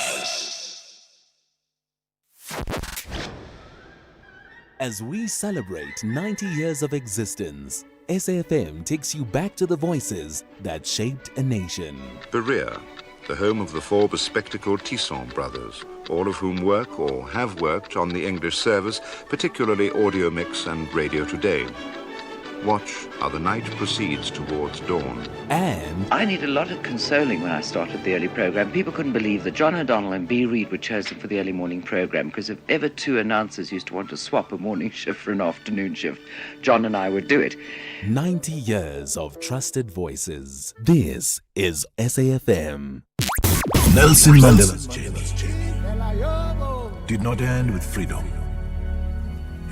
Speaker 5: As we celebrate 90 years of existence, SAfm takes you back to the voices that shaped a nation.
Speaker 1: Berea, the home of the four bespectacled Tisson brothers, all of whom work or have worked on the English service, particularly Audio Mix and Radio Today. Watch how the night proceeds towards dawn.
Speaker 5: And
Speaker 2: I need a lot of consoling when I started the early program. People couldn't believe that John O'Donnell and B. Reid were chosen for the early morning program, because if ever two announcers used to want to swap a morning shift for an afternoon shift, John and I would do it.
Speaker 5: 90 years of trusted voices. This is SAfm.
Speaker 4: Nelson Mandela's journey did not end with freedom.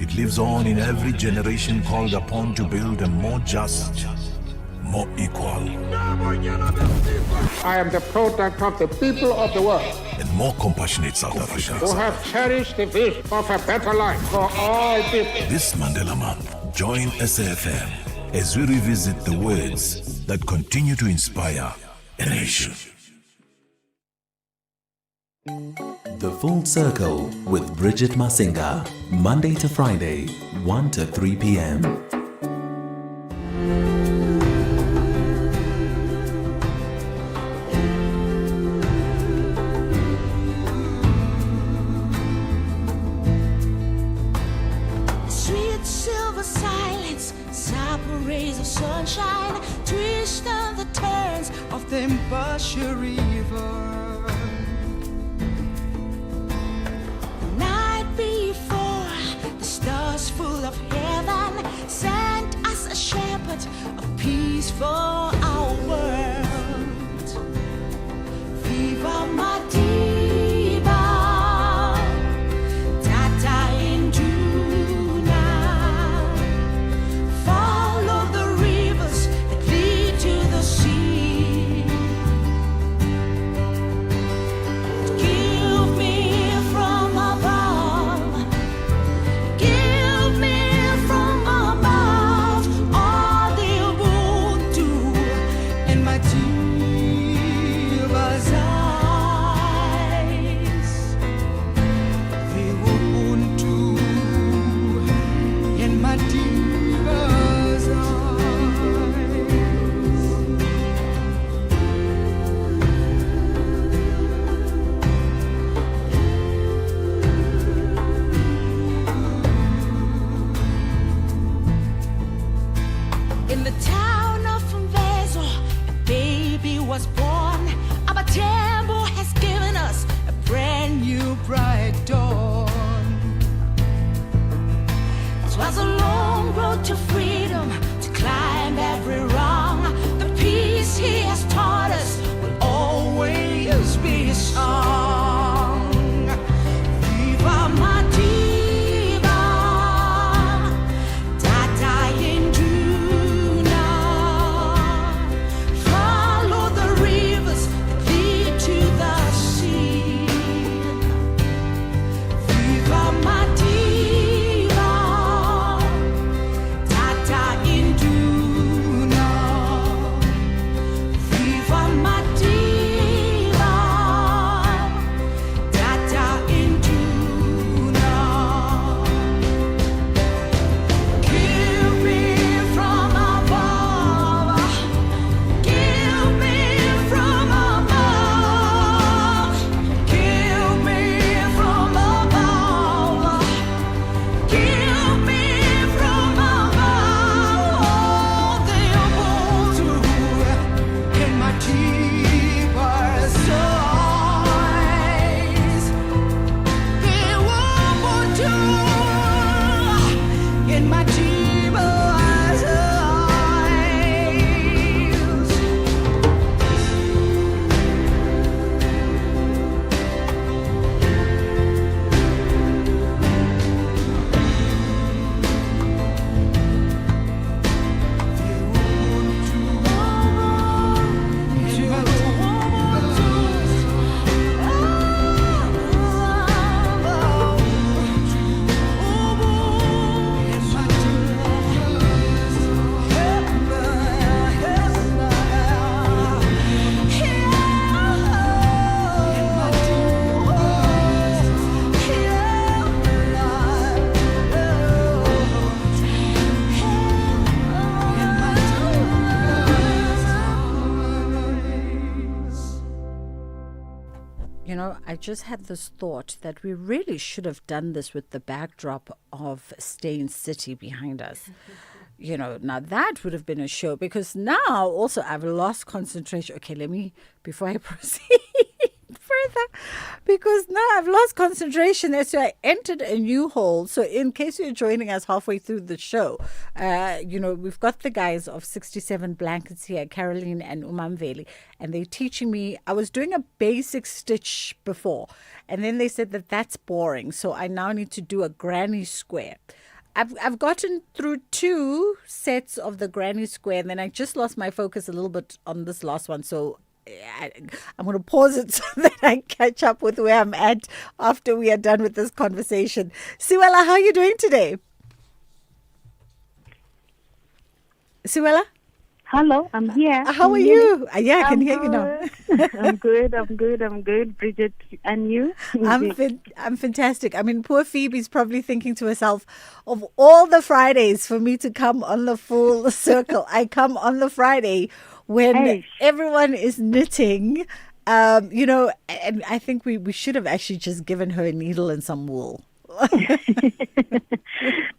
Speaker 4: It lives on in every generation called upon to build a more just, more equal,
Speaker 15: I am the product of the people of the world
Speaker 4: and more compassionate South Africa.
Speaker 15: who have cherished the vision of a better life for all people.
Speaker 4: This Mandela Month, join SAfm as we revisit the words that continue to inspire a nation.
Speaker 5: The Full Circle with Bridget Masinga, Monday to Friday, 1 to 3 p.m.
Speaker 25: Sweet silver silence, supple rays of sunshine, twist on the turns of the Mbasha River. Full of heaven, sent us a shepherd of peace for our world. Viva Madiba, Tata Induna. Follow the rivers that lead to the sea. Give me from above. Give me from above all the Ubuntu in my Diva's eyes. The Ubuntu in my Diva's eyes. In the town of Mvezo, a baby was born. Abatembo has given us a brand new bright dawn. It was a long road to freedom, to climb every rung. The peace he has taught us will always be sung. Viva Madiba, Tata Induna.
Speaker 12: I just had this thought that we really should have done this with the backdrop of Stain City behind us. Now that would have been a show, because now also I've lost concentration. Okay, before I proceed further, because now I've lost concentration as I entered a new hole. So in case you're joining us halfway through the show, we've got the guys of 67 Blankets here, Caroline and Umamveli, and they're teaching me. I was doing a basic stitch before, and then they said that that's boring. So I now need to do a granny square. I've gotten through 2 sets of the granny square, and then I just lost my focus a little bit on this last one. So I'm going to pause it so that I catch up with where I'm at after we are done with this conversation. Siwela, how are you doing today? Siwela?
Speaker 7: Hello, I'm here.
Speaker 12: How are you? Yeah, I can hear you now.
Speaker 7: I'm good. Bridget, and you?
Speaker 12: I'm fantastic. I mean, poor Phoebe's probably thinking to herself, of all the Fridays for me to come on the full circle, I come on the Friday when everyone is knitting, and I think we should have actually just given her a needle and some wool.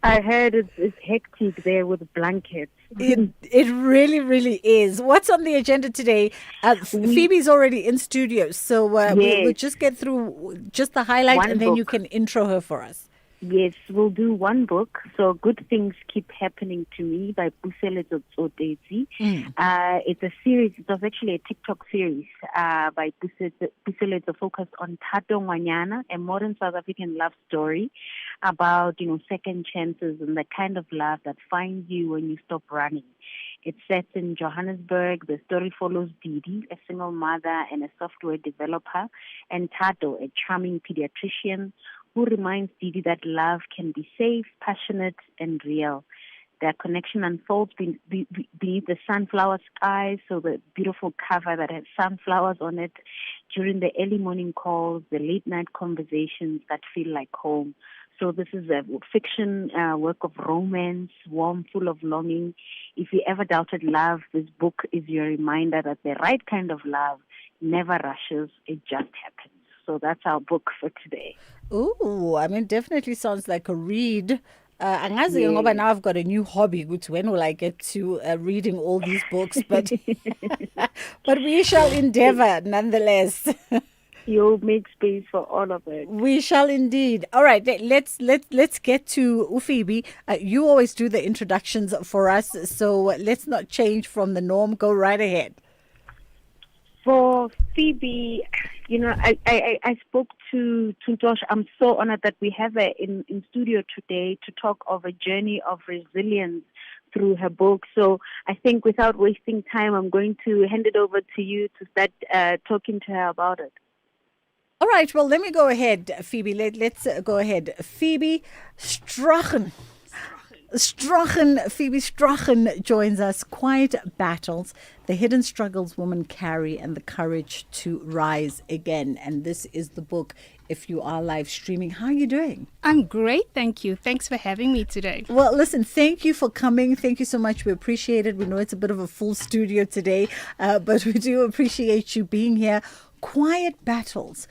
Speaker 7: I heard it's hectic there with blankets.
Speaker 12: It really, really is. What's on the agenda today? Phoebe's already in studio, so we'll just get through just the highlights, and then you can intro her for us.
Speaker 7: Yes, we'll do one book. So Good Things Keep Happening to Me by Puseletso Tsotesi. It's a series. It was actually a TikTok series by Puseletso focused on Tato Ngwanyana, a modern South African love story about, second chances and the kind of love that finds you when you stop running. It's set in Johannesburg. The story follows Didi, a single mother and a software developer, and Tato, a charming pediatrician, who reminds Didi that love can be safe, passionate, and real. Their connection unfolds beneath the sunflower skies, so the beautiful cover that has sunflowers on it, during the early morning calls, the late night conversations that feel like home. So this is a fiction work of romance, warm, full of longing. If you ever doubted love, this book is your reminder that the right kind of love never rushes, it just happens. So that's our book for today.
Speaker 12: Ooh, I mean, definitely sounds like a read. Ngoba now I've got a new hobby. When will I get to reading all these books? But but we shall endeavor nonetheless.
Speaker 7: You'll make space for all of it.
Speaker 12: We shall indeed. All right, let's get to Phoebe. You always do the introductions for us, so let's not change from the norm. Go right ahead.
Speaker 7: For Phoebe, I spoke to Josh. I'm so honored that we have her in studio today to talk of a journey of resilience through her book. So I think without wasting time, I'm going to hand it over to you to start talking to her about it.
Speaker 12: All right, well, let me go ahead, Phoebe. Let's go ahead. Phoebe Strachan, Phoebe Strachan joins us. Quiet battles, the hidden struggles women carry, and the courage to rise again. And this is the book. If you are live streaming, how are you doing?
Speaker 14: I'm great, thank you. Thanks for having me today.
Speaker 12: Well, listen, thank you for coming. Thank you so much. We appreciate it. We know it's a bit of a full studio today, but we do appreciate you being here. Quiet battles.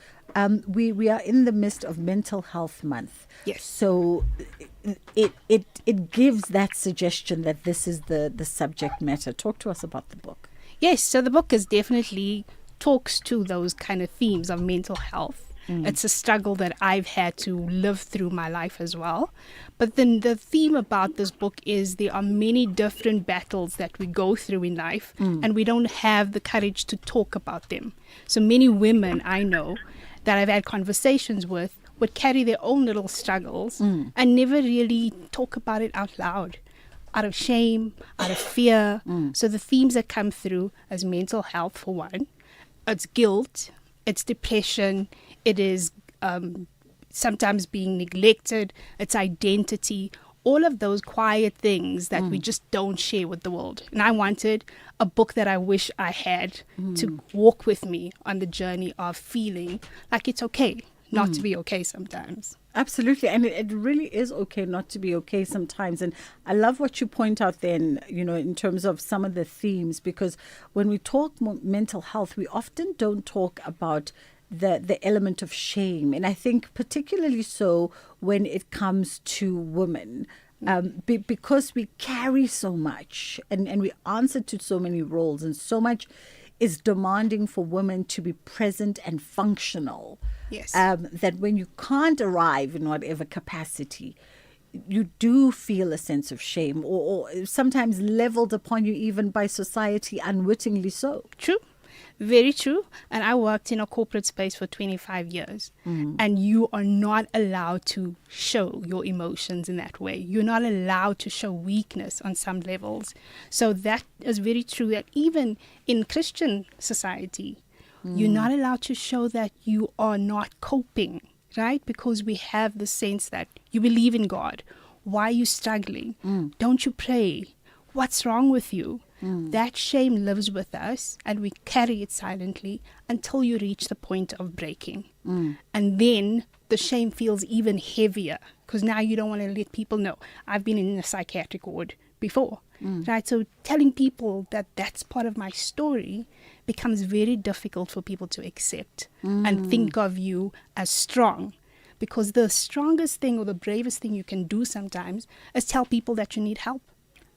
Speaker 12: We are in the midst of Mental Health Month.
Speaker 14: Yes.
Speaker 12: So it gives that suggestion that this is the subject matter. Talk to us about the book.
Speaker 14: Yes, so the book is definitely talks to those kind of themes of mental health. It's a struggle that I've had to live through my life as well. But then the theme about this book is there are many different battles that we go through in life, and we don't have the courage to talk about them. So many women I know that I've had conversations with would carry their own little struggles and never really talk about it out loud, out of shame, out of fear. So the themes that come through as mental health, for one, it's guilt, it's depression, it is sometimes being neglected, it's identity, all of those quiet things that we just don't share with the world. And I wanted a book that I wish I had to walk with me on the journey of feeling like it's okay not to be okay sometimes.
Speaker 12: Absolutely. And it really is okay not to be okay sometimes. And I love what you point out then, in terms of some of the themes, because when we talk mental health, we often don't talk about the element of shame. And I think particularly so when it comes to women. Because we carry so much and we answer to so many roles, and so much is demanding for women to be present and functional.
Speaker 14: Yes.
Speaker 12: That when you can't arrive in whatever capacity, you do feel a sense of shame, or sometimes leveled upon you even by society unwittingly so.
Speaker 14: True. Very true. And I worked in a corporate space for 25 years. And you are not allowed to show your emotions in that way. You're not allowed to show weakness on some levels. So that is very true, that even in Christian society, you're not allowed to show that you are not coping, right? Because we have the sense that you believe in God. Why are you struggling? Don't you pray? What's wrong with you? That shame lives with us, and we carry it silently until you reach the point of breaking. And then the shame feels even heavier, because now you don't want to let people know. I've been in a psychiatric ward before, right? So telling people that that's part of my story becomes very difficult for people to accept and think of you as strong. Because the strongest thing, or the bravest thing you can do sometimes, is tell people that you need help.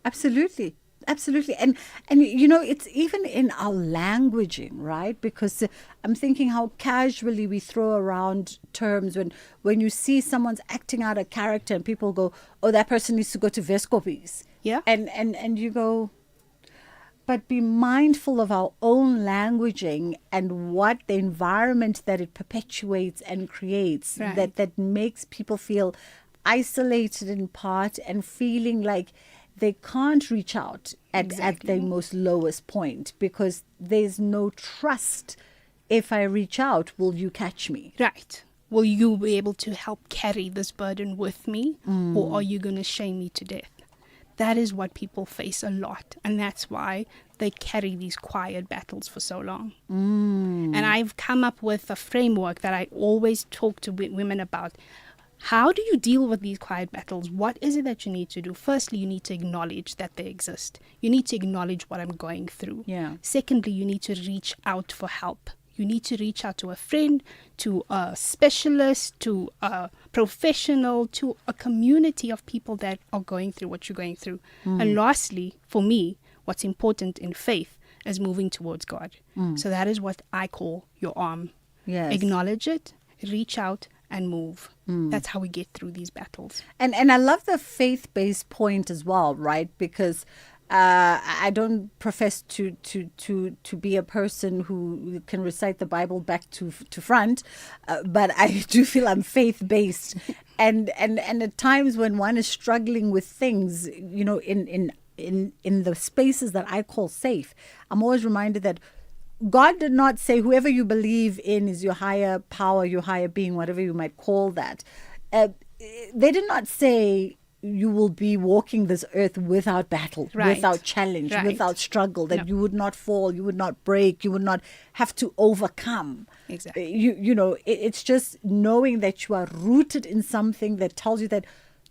Speaker 12: Absolutely. Absolutely. And you know, it's even in our languaging, right? Because I'm thinking how casually we throw around terms when you see someone's acting out a character and people go, oh, that person needs to go to Vescopies.
Speaker 14: Yeah.
Speaker 12: And you go, but be mindful of our own languaging and what the environment that it perpetuates and creates, that makes people feel isolated in part and feeling like they can't reach out at their most lowest point, because there's no trust. If I reach out, will you catch me?
Speaker 14: Right. Will you be able to help carry this burden with me, or are you going to shame me to death? That is what people face a lot, and that's why they carry these quiet battles for so long. And I've come up with a framework that I always talk to women about. How do you deal with these quiet battles? What is it that you need to do? Firstly, you need to acknowledge that they exist. You need to acknowledge what I'm going through.
Speaker 12: Yeah.
Speaker 14: Secondly, you need to reach out for help. You need to reach out to a friend, to a specialist, to a professional, to a community of people that are going through what you're going through. And lastly, for me, what's important in faith is moving towards God. So that is what I call your arm.
Speaker 12: Yes.
Speaker 14: Acknowledge it, reach out, and move. That's how we get through these battles.
Speaker 12: And I love the faith-based point as well, right? Because I don't profess to be a person who can recite the Bible back to front, but I do feel I'm faith-based. and at times when one is struggling with things, you know, in the spaces that I call safe, I'm always reminded that God did not say whoever you believe in is your higher power, your higher being, whatever you might call that. They did not say you will be walking this earth without battle, without challenge, without struggle, that you would not fall, you would not break, you would not have to overcome.
Speaker 14: Exactly.
Speaker 12: You know, it's just knowing that you are rooted in something that tells you that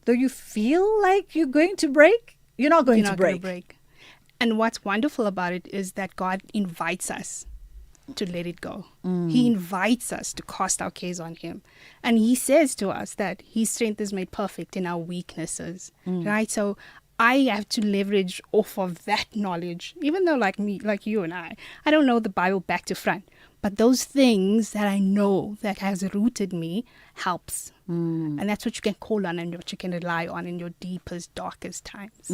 Speaker 12: though you feel like you're going to break, you're not going to break.
Speaker 14: And what's wonderful about it is that God invites us to let it go. He invites us to cast our cares on Him. And He says to us that His strength is made perfect in our weaknesses, right? So I have to leverage off of that knowledge, even though like you and I don't know the Bible back to front. But those things that I know that has rooted me helps. And that's what you can call on and what you can rely on in your deepest, darkest times.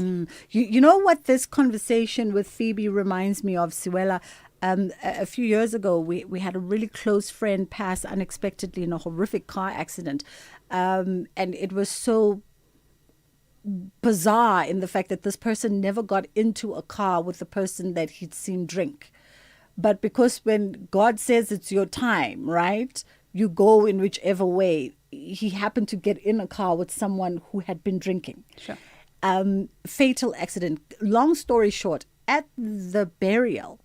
Speaker 12: You know what this conversation with Phoebe reminds me of, Siwela? A few years ago, we had a really close friend pass unexpectedly in a horrific car accident. And it was so bizarre in the fact that this person never got into a car with the person that he'd seen drink. But because when God says it's your time, right, you go in whichever way. He happened to get in a car with someone who had been drinking.
Speaker 14: Sure.
Speaker 12: Fatal accident. Long story short, at the burial,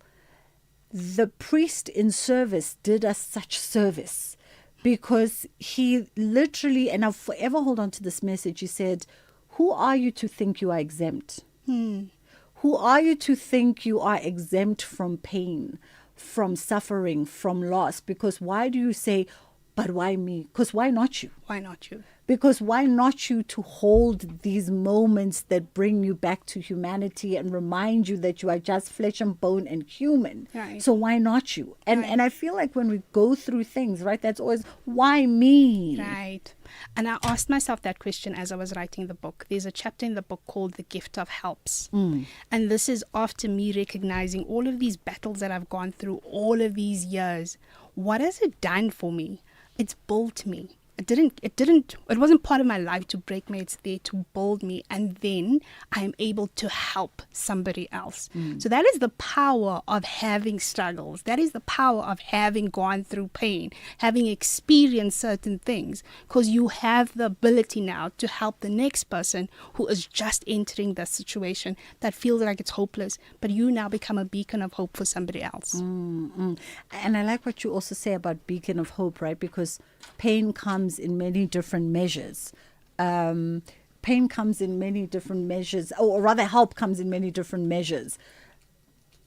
Speaker 12: the priest in service did us such service because he literally, and I'll forever hold on to this message, he said, who are you to think you are exempt? Who are you to think you are exempt from pain, from suffering, from loss. Because why do you say, but why me? Because why not you?
Speaker 14: Why not you?
Speaker 12: Because why not you to hold these moments that bring you back to humanity and remind you that you are just flesh and bone and human?
Speaker 14: Right.
Speaker 12: So why not you? And I feel like when we go through things, right, that's always, why me?
Speaker 14: Right. And I asked myself that question as I was writing the book. There's a chapter in the book called The Gift of Helps. And this is after me recognizing all of these battles that I've gone through all of these years. What has it done for me? It's built me. It wasn't part of my life to break me. It's there to build me. And then I am able to help somebody else. So that is the power of having struggles. That is the power of having gone through pain, having experienced certain things, because you have the ability now to help the next person who is just entering that situation that feels like it's hopeless, but you now become a beacon of hope for somebody else.
Speaker 12: And I like what you also say about beacon of hope, right? Because pain comes in many different measures. Pain comes in many different measures, or rather help comes in many different measures.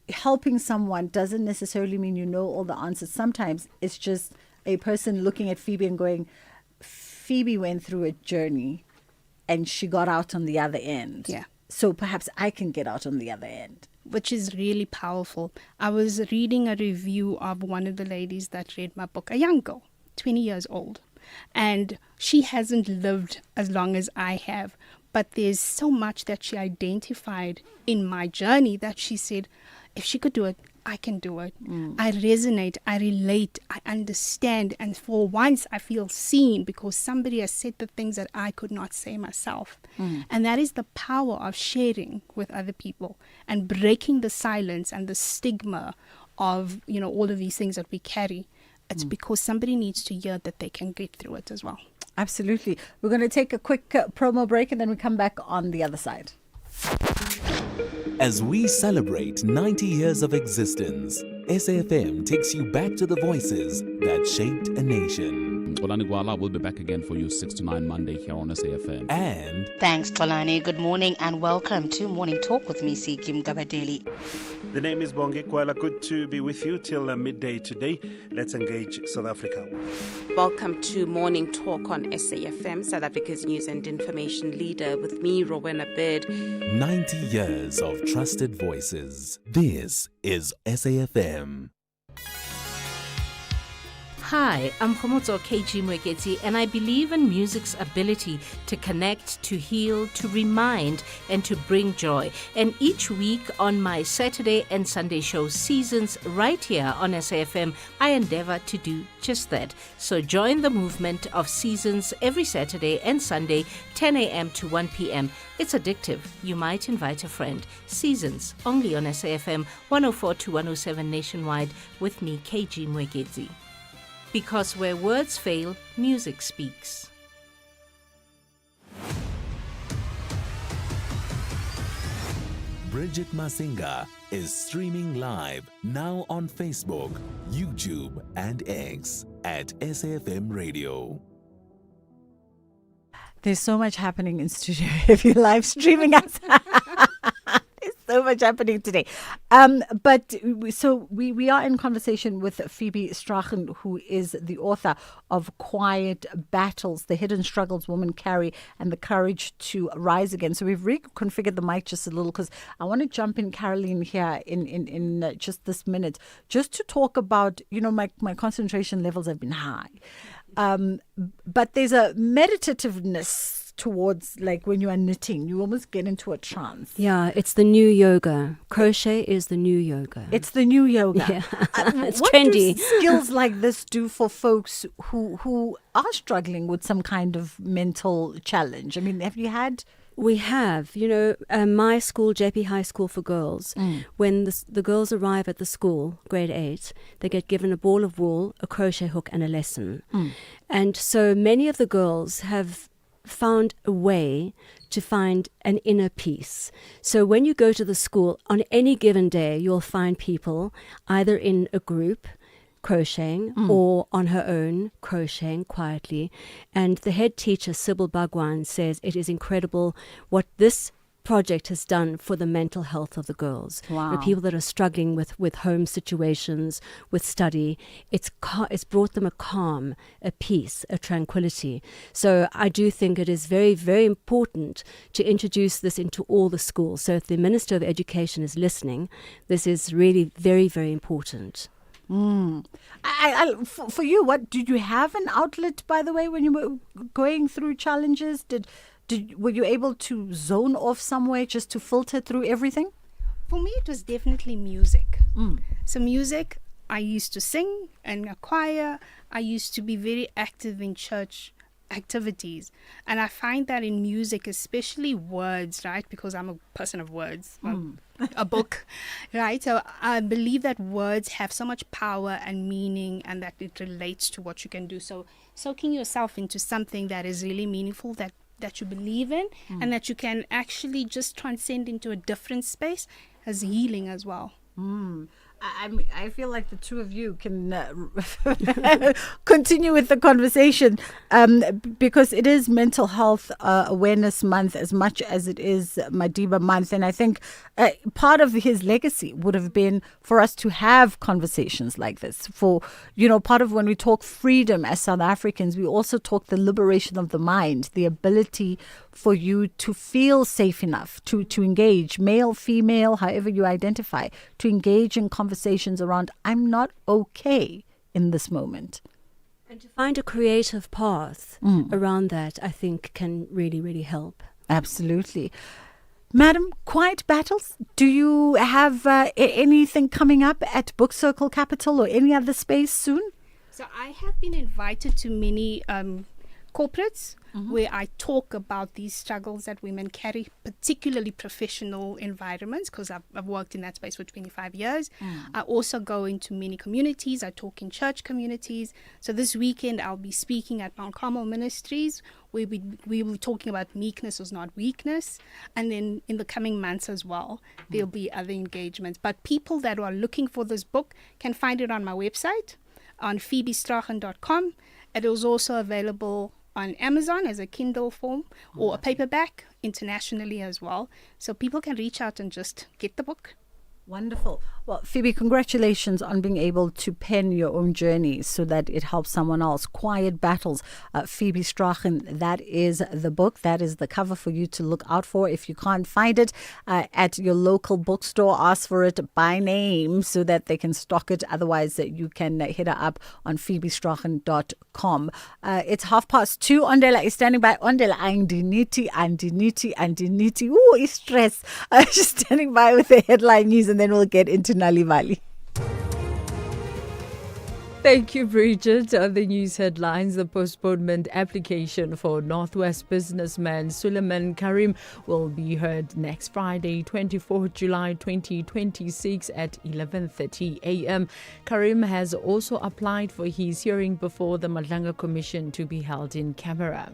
Speaker 12: Helping someone doesn't necessarily mean you know all the answers. Sometimes it's just a person looking at Phoebe and going, Phoebe went through a journey and she got out on the other end.
Speaker 14: Yeah.
Speaker 12: So perhaps I can get out on the other end.
Speaker 14: Which is really powerful. I was reading a review of one of the ladies that read my book, a young girl, 20 years old. And she hasn't lived as long as I have. But there's so much that she identified in my journey that she said, if she could do it, I can do it. I resonate, I relate, I understand. And for once, I feel seen because somebody has said the things that I could not say myself. And that is the power of sharing with other people and breaking the silence and the stigma of, all of these things that we carry. It's because somebody needs to hear that they can get through it as well.
Speaker 12: Absolutely. We're going to take a quick promo break and then we come back on the other side.
Speaker 5: As we celebrate 90 years of existence, SAFM takes you back to the voices that shaped a nation.
Speaker 9: Xolani Gwala will be back again for you 6 to 9 Monday here on SAFM.
Speaker 5: And
Speaker 13: thanks, Xolani. Good morning and welcome to Morning Talk with me, Kim Gabadeli.
Speaker 17: The name is Bongi Kwala. Good to be with you till midday today. Let's engage South Africa.
Speaker 18: Welcome to Morning Talk on SAFM, South Africa's news and information leader, with me, Rowena Bird.
Speaker 5: 90 years of trusted voices. This is SAFM.
Speaker 19: Hi, I'm Khomotso KG Mweketi, and I believe in music's ability to connect, to heal, to remind, and to bring joy. And each week on my Saturday and Sunday show Seasons right here on SAFM, I endeavor to do just that. So join the movement of Seasons every Saturday and Sunday, 10 a.m. to 1 p.m. It's addictive. You might invite a friend. Seasons, only on SAFM 104 to 107 nationwide, with me, KG Mweketi. Because where words fail, music speaks.
Speaker 5: Bridget Masinga is streaming live now on Facebook, YouTube, and X at SAFM Radio.
Speaker 12: There's so much happening in studio if you're live streaming us. So much happening today. But we are in conversation with Phoebe Strachen, who is the author of Quiet Battles, The Hidden Struggles Women Carry and the Courage to Rise Again. So we've reconfigured the mic just a little because I want to jump in, Caroline, here in just this minute, just to talk about, my concentration levels have been high. But there's a meditativeness towards, like, when you are knitting, you almost get into a trance.
Speaker 8: Yeah, it's the new yoga. Crochet is the new yoga.
Speaker 12: It's the new yoga.
Speaker 8: Yeah. It's
Speaker 12: what
Speaker 8: trendy.
Speaker 12: What do skills like this do for folks who are struggling with some kind of mental challenge? I mean, have you had...
Speaker 8: We have, my school, JP High School for Girls, when the girls arrive at the school, grade 8, they get given a ball of wool, a crochet hook and a lesson. And so many of the girls have found a way to find an inner peace. So when you go to the school, on any given day, you'll find people either in a group crocheting or on her own crocheting quietly. And the head teacher, Sybil Bagwan, says it is incredible what this project has done for the mental health of the girls.
Speaker 12: Wow.
Speaker 8: The people that are struggling with home situations, with study, it's brought them a calm, a peace, a tranquility. So I do think it is very, very important to introduce this into all the schools. So if the Minister of Education is listening, this is really very, very important.
Speaker 12: For you, what did you have an outlet, by the way, when you were going through challenges? Were you able to zone off somewhere just to filter through everything?
Speaker 14: For me, it was definitely music. So music, I used to sing in a choir. I used to be very active in church activities. And I find that in music, especially words, right? Because I'm a person of words, a book, right? So I believe that words have so much power and meaning and that it relates to what you can do. So soaking yourself into something that is really meaningful, that you believe in, and that you can actually just transcend into a different space as healing as well.
Speaker 12: I feel like the two of you can continue with the conversation because it is Mental Health Awareness Month as much as it is Madiba Month. And I think part of his legacy would have been for us to have conversations like this. For, part of when we talk freedom as South Africans, we also talk the liberation of the mind, the ability for you to feel safe enough to engage, male, female, however you identify, to engage in conversations around, I'm not okay in this moment.
Speaker 8: And to find a creative path around that, I think can really, really help.
Speaker 12: Absolutely. Madam, Quiet Battles, do you have anything coming up at Book Circle Capital or any other space soon?
Speaker 14: So I have been invited to many corporates where I talk about these struggles that women carry, particularly professional environments, because I've worked in that space for 25 years. I also go into many communities. I talk in church communities. So this weekend I'll be speaking at Mount Carmel Ministries, where we will be talking about meekness is not weakness. And then in the coming months as well, there'll be other engagements. But people that are looking for this book can find it on my website, on phoebestrachen.com. It is also available on Amazon as a Kindle form or a paperback internationally as well. So people can reach out and just get the book.
Speaker 12: Wonderful. Well, Phoebe, congratulations on being able to pen your own journey so that it helps someone else. Quiet Battles, Phoebe Strachen, that is the book. That is the cover for you to look out for. If you can't find it at your local bookstore, ask for it by name so that they can stock it. Otherwise, you can hit her up on phoebestrachen.com. It's 2:30. Ondela is standing by. Ondela, andiniti. Ooh, it's stress. She's standing by with the headline news, and then we'll get into Nalivali.
Speaker 10: Thank you, Bridget. On the news headlines, the postponement application for Northwest businessman Suleiman Karim will be heard next Friday, 24th July 2026 at 11:30 a.m. Karim has also applied for his hearing before the Madlanga Commission to be held in camera.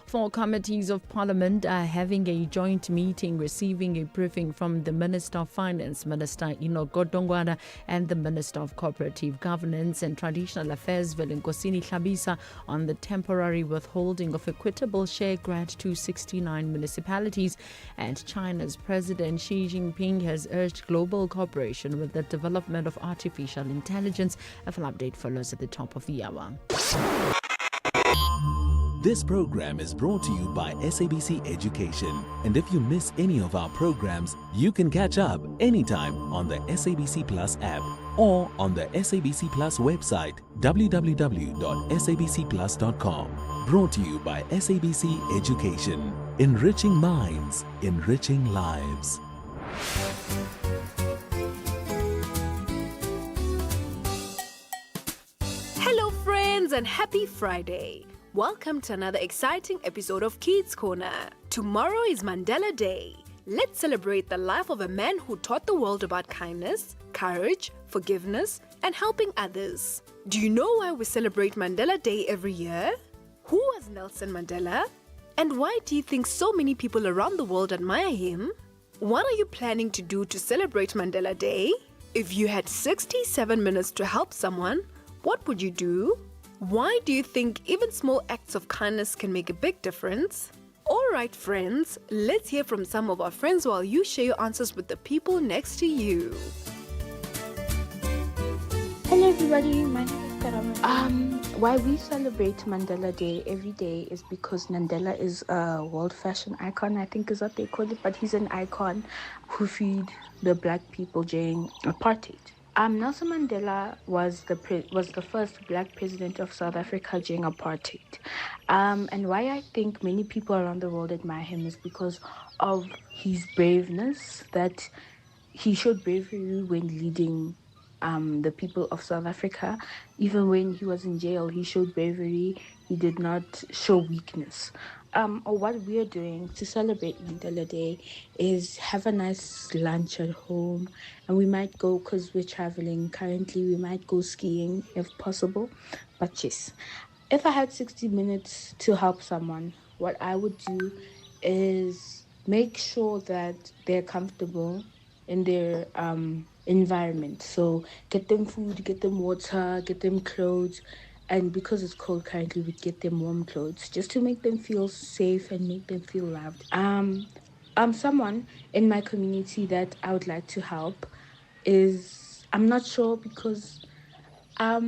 Speaker 10: 4 committees of Parliament are having a joint meeting, receiving a briefing from the Minister of Finance, Minister Enoch Godongwana, and the Minister of Cooperative Governance and Traditional Affairs, Velenkosini Tlhabisa, on the temporary withholding of equitable share grant to 69 municipalities. And China's President Xi Jinping has urged global cooperation with the development of artificial intelligence. A full update follows at the top of the hour.
Speaker 5: This program is brought to you by SABC Education. And if you miss any of our programs, you can catch up anytime on the SABC Plus app or on the SABC Plus website, www.sabcplus.com. Brought to you by SABC Education. Enriching minds, enriching lives.
Speaker 6: Hello friends and happy Friday. Welcome to another exciting episode of Kids Corner. Tomorrow is Mandela Day. Let's celebrate the life of a man who taught the world about kindness, courage, forgiveness, and helping others. Do you know why we celebrate Mandela Day every year? Who was Nelson Mandela? And why do you think so many people around the world admire him? What are you planning to do to celebrate Mandela Day? If you had 67 minutes to help someone, what would you do? Why do you think even small acts of kindness can make a big difference? Or All right, friends, let's hear from some of our friends while you share your answers with the people next to you.
Speaker 11: Hello everybody, my name is Karama. Why we celebrate Mandela Day every day is because Mandela is a world fashion icon, I think is what they call it, but he's an icon who freed the black people during apartheid. Nelson Mandela was the first black president of South Africa during apartheid. And why I think many people around the world admire him is because of his braveness, that he showed bravery when leading the people of South Africa. Even when he was in jail, he showed bravery. He did not show weakness. Or what we're doing to celebrate Mandela Day is have a nice lunch at home, and we might go, because we're traveling currently, we might go skiing if possible. But yes, if I had 60 minutes to help someone, what I would do is make sure that they're comfortable in their environment. So get them food, get them water, get them clothes. And because it's cold currently, we'd get them warm clothes just to make them feel safe and make them feel loved. Someone in my community that I would like to help is, I'm not sure, because I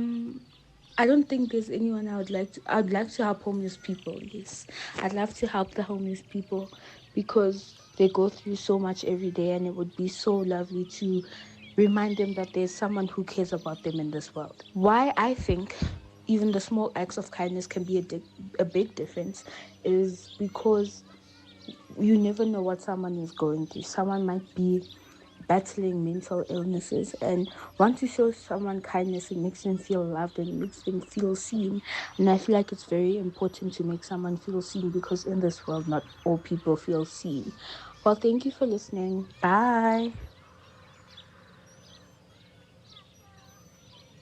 Speaker 11: don't think there's anyone I'd like to help homeless people. Yes, I'd love to help the homeless people because they go through so much every day, and it would be so lovely to remind them that there's someone who cares about them in this world. Why I think even the small acts of kindness can be a big difference is because you never know what someone is going through. Someone might be battling mental illnesses, and once you show someone kindness, it makes them feel loved and it makes them feel seen. And I feel like it's very important to make someone feel seen, because in this world not all people feel seen. Well, thank you for listening. Bye.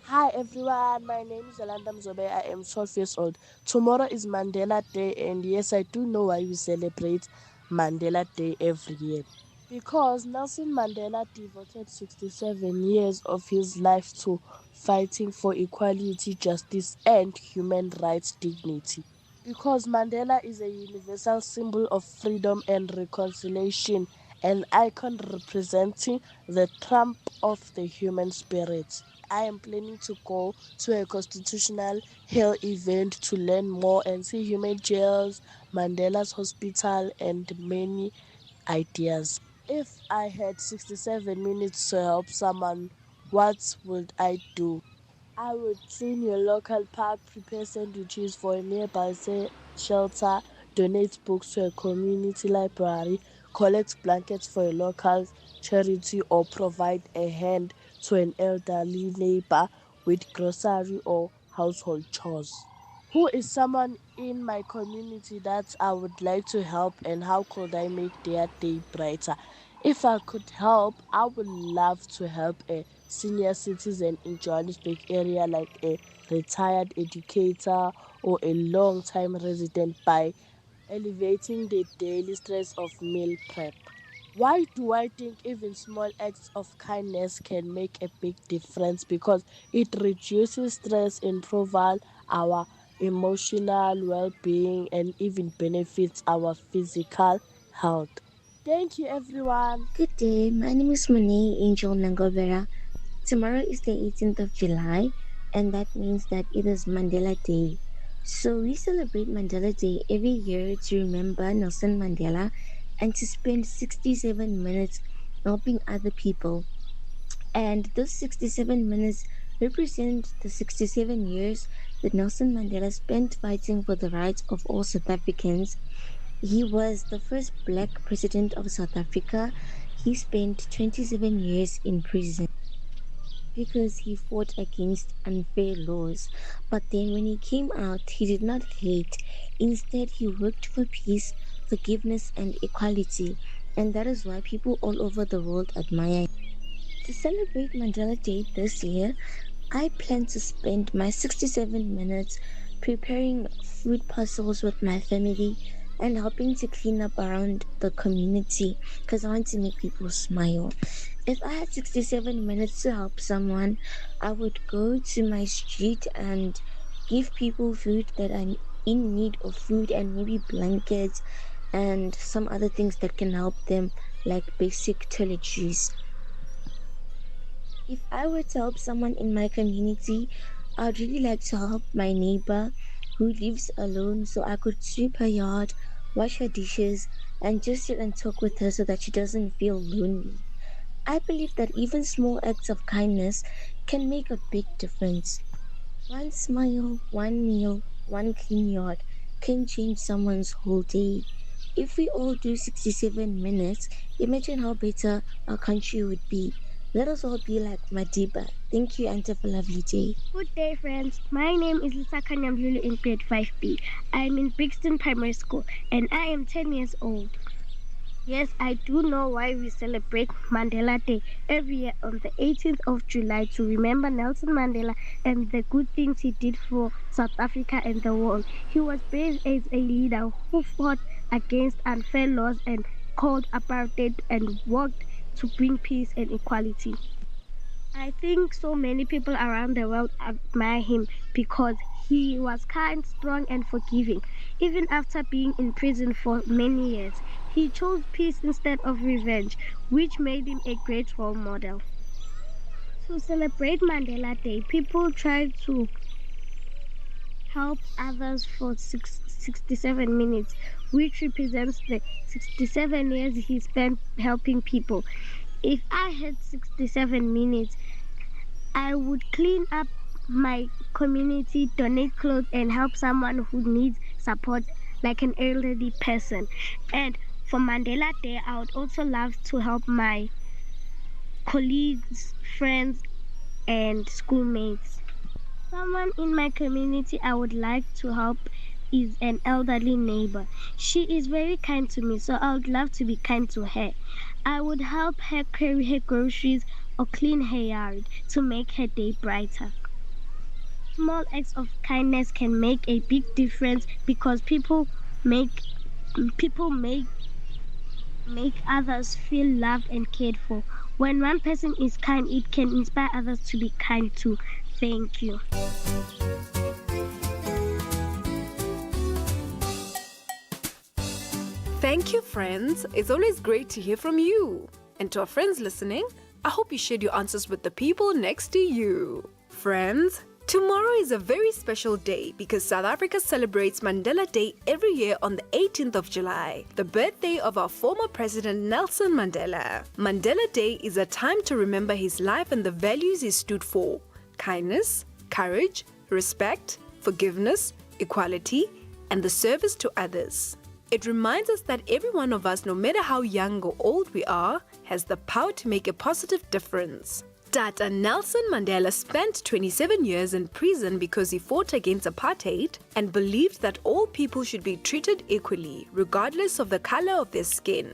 Speaker 16: Hi everyone, my name is Yolanda Mzobe. I am 12 years old. Tomorrow is Mandela Day, and yes, I do know why we celebrate Mandela Day every year. Because Nelson Mandela devoted 67 years of his life to fighting for equality, justice, and human rights dignity. Because Mandela is a universal symbol of freedom and reconciliation, an icon representing the trump of the human spirit. I am planning to go to a constitutional hill event to learn more and see human jails, Mandela's hospital, and many ideas. If I had 67 minutes to help someone, what would I do? I would clean your local park, prepare sandwiches for a nearby shelter, donate books to a community library, collect blankets for a local charity, or provide a hand to an elderly neighbor with grocery or household chores. Who is someone in my community that I would like to help, and how could I make their day brighter? If I could help, I would love to help a senior citizen in Johannesburg area, like a retired educator or a long-time resident, by alleviating the daily stress of meal prep. Why do I think even small acts of kindness can make a big difference? Because it reduces stress, improves our emotional well-being, and even benefits our physical health. Thank you, everyone.
Speaker 20: Good day, my name is Monet Angel Nangobera. Tomorrow is the 18th of July, and that means that it is Mandela Day. So we celebrate Mandela Day every year to remember Nelson Mandela and to spend 67 minutes helping other people. And those 67 minutes represent the 67 years that Nelson Mandela spent fighting for the rights of all South Africans. He was the first black president of South Africa. He spent 27 years in prison because he fought against unfair laws. But then when he came out, he did not hate. Instead, he worked for peace, forgiveness, and equality. And that is why people all over the world admire him. To celebrate Mandela Day this year, I plan to spend my 67 minutes preparing food puzzles with my family and helping to clean up around the community because I want to make people smile. If I had 67 minutes to help someone, I would go to my street and give people food that are in need of food and maybe blankets and some other things that can help them, like basic toiletries. If I were to help someone in my community, I'd really like to help my neighbor who lives alone so I could sweep her yard, wash her dishes, and just sit and talk with her so that she doesn't feel lonely. I believe that even small acts of kindness can make a big difference. One smile, one meal, one clean yard can change someone's whole day. If we all do 67 minutes, imagine how better our country would be. Let us all be like Madiba. Thank you and have a lovely day.
Speaker 3: Good day, friends. My name is Lisa Kanyamlulu in grade 5B. I am in Brixton Primary School and I am 10 years old. Yes, I do know why we celebrate Mandela Day every year on the 18th of July to remember Nelson Mandela and the good things he did for South Africa and the world. He was brave as a leader who fought against unfair laws and called apartheid and worked to bring peace and equality. I think so many people around the world admire him because he was kind, strong, and forgiving. Even after being in prison for many years, he chose peace instead of revenge, which made him a great role model. To celebrate Mandela Day, people try to help others for 67 minutes, which represents the 67 years he spent helping people. If I had 67 minutes, I would clean up my community, donate clothes, and help someone who needs support, like an elderly person. And for Mandela Day, I would also love to help my colleagues, friends, and schoolmates. Someone in my community I would like to help is an elderly neighbor. She is very kind to me, so I would love to be kind to her. I would help her carry her groceries or clean her yard to make her day brighter. Small acts of kindness can make a big difference because people make others feel loved and cared for. When one person is kind, it can inspire others to be kind too. Thank you.
Speaker 6: Thank you, friends. It's always great to hear from you. And to our friends listening, I hope you shared your answers with the people next to you. Friends, tomorrow is a very special day because South Africa celebrates Mandela Day every year on the 18th of July, the birthday of our former president Nelson Mandela. Mandela Day is a time to remember his life and the values he stood for: kindness, courage, respect, forgiveness, equality, and the service to others. It reminds us that every one of us, no matter how young or old we are, has the power to make a positive difference. Tata Nelson Mandela spent 27 years in prison because he fought against apartheid and believed that all people should be treated equally, regardless of the color of their skin.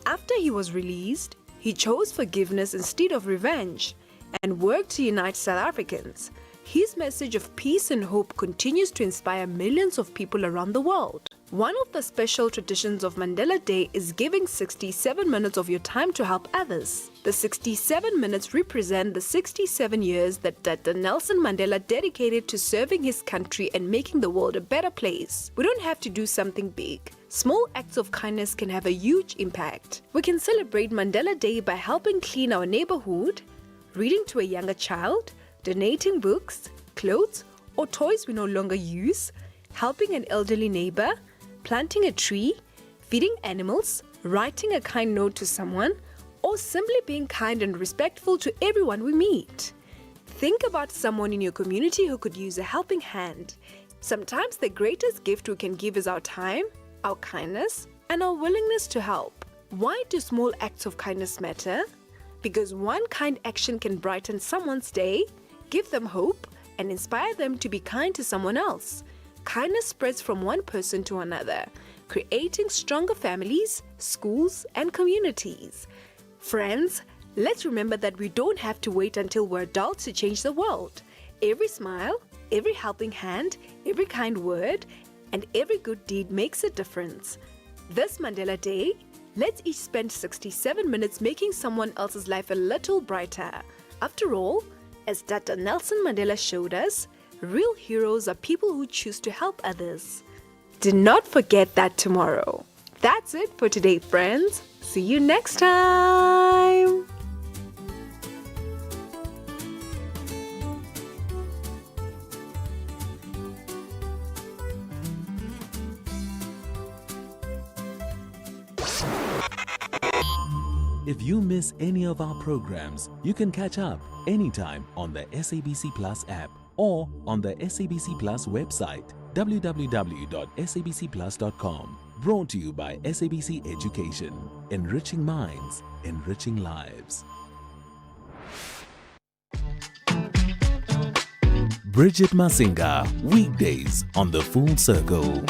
Speaker 6: After he was released, he chose forgiveness instead of revenge and worked to unite South Africans. His message of peace and hope continues to inspire millions of people around the world. One of the special traditions of Mandela Day is giving 67 minutes of your time to help others. The 67 minutes represent the 67 years that Dr. Nelson Mandela dedicated to serving his country and making the world a better place. We don't have to do something big. Small acts of kindness can have a huge impact. We can celebrate Mandela Day by helping clean our neighborhood, reading to a younger child, donating books, clothes, or toys we no longer use, helping an elderly neighbor, planting a tree, feeding animals, writing a kind note to someone, or simply being kind and respectful to everyone we meet. Think about someone in your community who could use a helping hand. Sometimes the greatest gift we can give is our time, our kindness, and our willingness to help. Why do small acts of kindness matter? Because one kind action can brighten someone's day, give them hope, and inspire them to be kind to someone else. Kindness spreads from one person to another, creating stronger families, schools, and communities. Friends, let's remember that we don't have to wait until we're adults to change the world. Every smile, every helping hand, every kind word, and every good deed makes a difference. This Mandela Day, let's each spend 67 minutes making someone else's life a little brighter. After all, as Dr. Nelson Mandela showed us, real heroes are people who choose to help others. Do not forget that tomorrow, That's it for today, friends. See you next time.
Speaker 5: If you miss any of our programs, you can catch up anytime on the SABC Plus app or on the SABC Plus website, www.sabcplus.com. Brought to you by SABC Education. Enriching minds, enriching lives. Bridget Masinga, weekdays on The Full Circle.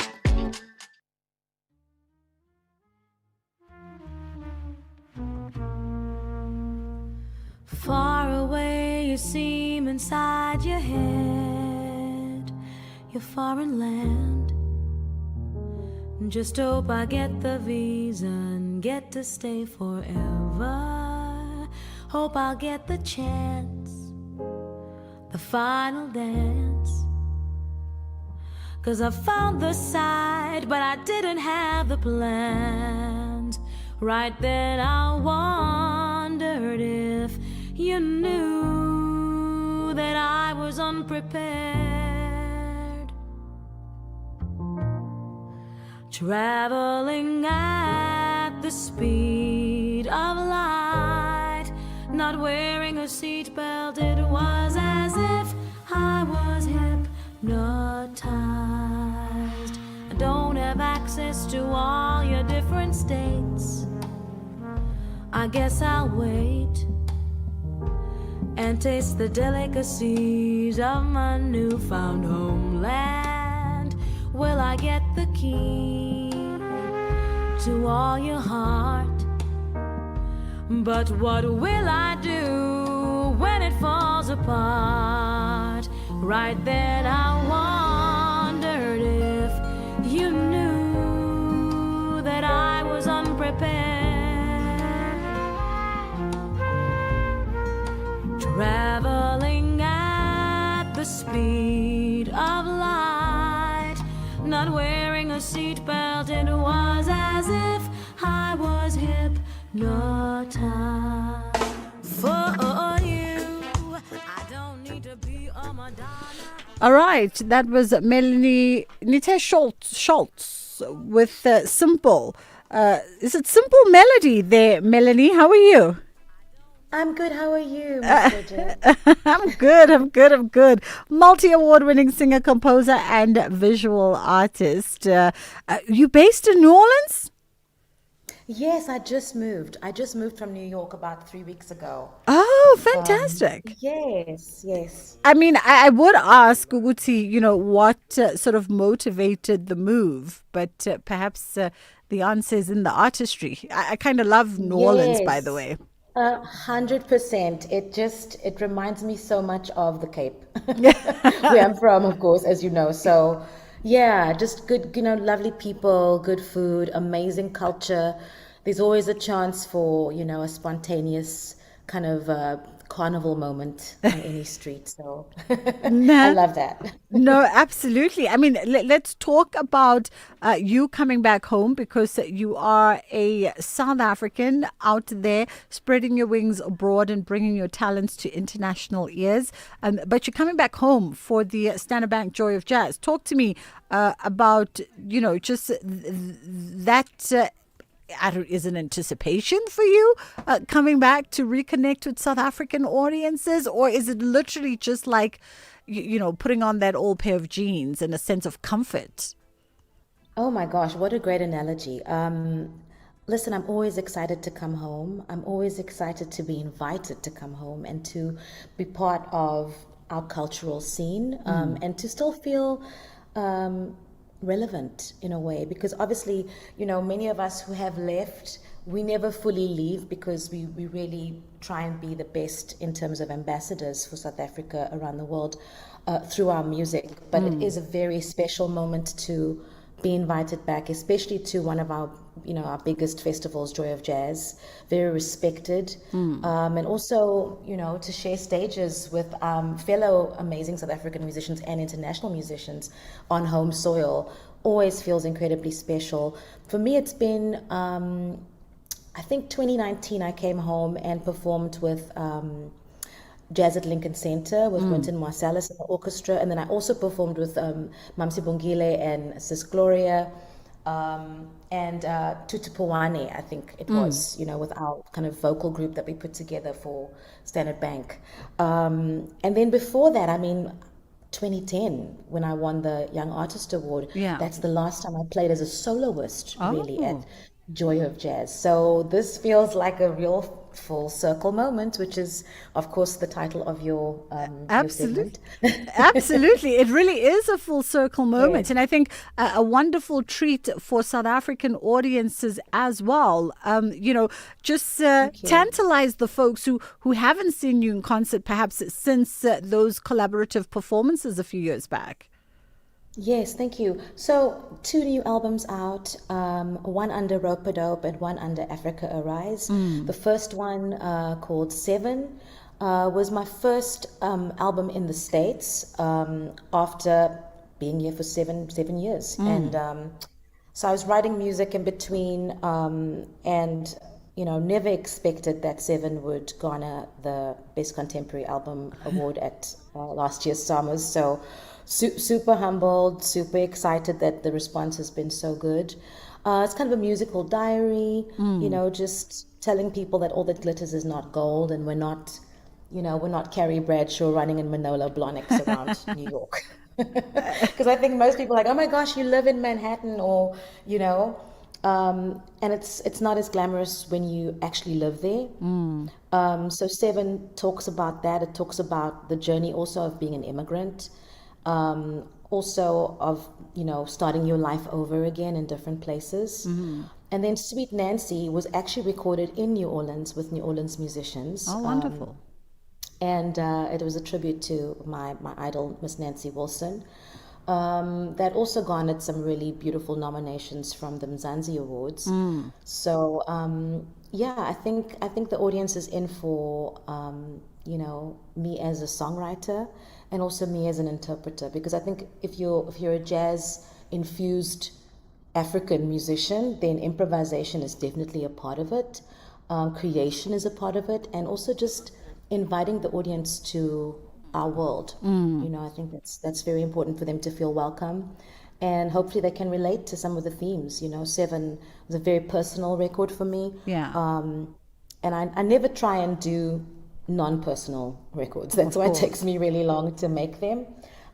Speaker 1: Far away you seem inside your head, your foreign land. Just hope I get the visa and get to stay forever. Hope I'll get the chance, the final dance. 'Cause I found the side, but I didn't have the plans. Right then I wondered if you knew that I was unprepared. Traveling at the speed of light, not wearing a seatbelt, it was as if I was hypnotized. I don't have access to all your different states. I guess I'll wait and taste the delicacies of my newfound homeland. Will I get the key to all your heart? But what will I do when it falls apart? Right then I wondered if you knew that I was unprepared. Traveling at the speed of light, not wearing a seatbelt, it was as if I was hypnotized. For you, I don't need to be a Madonna.
Speaker 12: All right, that was Melanie Nite Schultz with Simple. Is it Simple Melody there, Melanie? How are you?
Speaker 21: I'm good. How are you, Ms. Bridget?
Speaker 12: I'm good. Multi-award winning singer, composer, and visual artist. You based in New Orleans?
Speaker 21: Yes, I just moved. I just moved from New York about 3 weeks ago.
Speaker 12: Oh, fantastic.
Speaker 21: Yes.
Speaker 12: I mean, I would ask, Uguti, what sort of motivated the move, but perhaps the answer is in the artistry. I kind of love New Orleans, by the way.
Speaker 21: 100%. It reminds me so much of the Cape, where I'm from, of course, as you know. So, yeah, just good, lovely people, good food, amazing culture. There's always a chance for, a spontaneous kind of carnival moment on any street. So I love that.
Speaker 12: No, absolutely. I mean, let's talk about you coming back home, because you are a South African out there spreading your wings abroad and bringing your talents to international ears. But you're coming back home for the Standard Bank Joy of Jazz. Talk to me about, just that. Is an anticipation for you coming back to reconnect with South African audiences, or is it literally just like, putting on that old pair of jeans and a sense of comfort?
Speaker 21: Oh my gosh, what a great analogy. Listen, I'm always excited to come home. I'm always excited to be invited to come home and to be part of our cultural scene, and to still feel relevant in a way, because obviously, many of us who have left, we never fully leave, because we really try and be the best in terms of ambassadors for South Africa around the world through our music. But it is a very special moment to be invited back, especially to one of our biggest festivals, Joy of Jazz, very respected, and also, to share stages with fellow amazing South African musicians and international musicians on home soil. always feels incredibly special. For me, it's been, I think 2019, I came home and performed with Jazz at Lincoln Center with Quentin Marsalis in the orchestra. And then I also performed with Mamsi Bongile and Sis Gloria and Tutu Puwane, I think it was, with our kind of vocal group that we put together for Standard Bank. And then before that, 2010, when I won the Young Artist Award, that's the last time I played as a soloist, really, at Joy of Jazz. So this feels like a real full circle moment, which is, of course, the title of your segment.
Speaker 12: Absolutely. It really is a full circle moment.
Speaker 21: Yes.
Speaker 12: And I think a wonderful treat for South African audiences as well. Just tantalize the folks who haven't seen you in concert perhaps since those collaborative performances a few years back.
Speaker 21: Yes, thank you. So 2 new albums out, one under Rope-a-Dope and one under Africa Arise. The first one called 7 was my first album in the States after being here for seven years. And so I was writing music in between and never expected that 7 would garner the Best Contemporary Album Award at last year's Summers. So super humbled, super excited that the response has been so good. It's kind of a musical diary, just telling people that all that glitters is not gold, and we're not Carrie Bradshaw running in Manolo Blahniks around New York. Because I think most people are like, oh my gosh, you live in Manhattan, or and it's not as glamorous when you actually live there. So 7 talks about that. It talks about the journey also of being an immigrant. Also of, starting your life over again in different places. And then Sweet Nancy was actually recorded in New Orleans with New Orleans musicians.
Speaker 12: Oh, wonderful.
Speaker 21: And it was a tribute to my idol, Miss Nancy Wilson. That also garnered some really beautiful nominations from the Mzansi Awards. So, I think the audience is in for, me as a songwriter, and also me as an interpreter, because I think if you're a jazz infused African musician, then improvisation is definitely a part of it. Creation is a part of it, and also just inviting the audience to our world. I think that's very important for them to feel welcome, and hopefully they can relate to some of the themes. 7 was a very personal record for me. And I never try and do non-personal records. That's why it takes me really long to make them,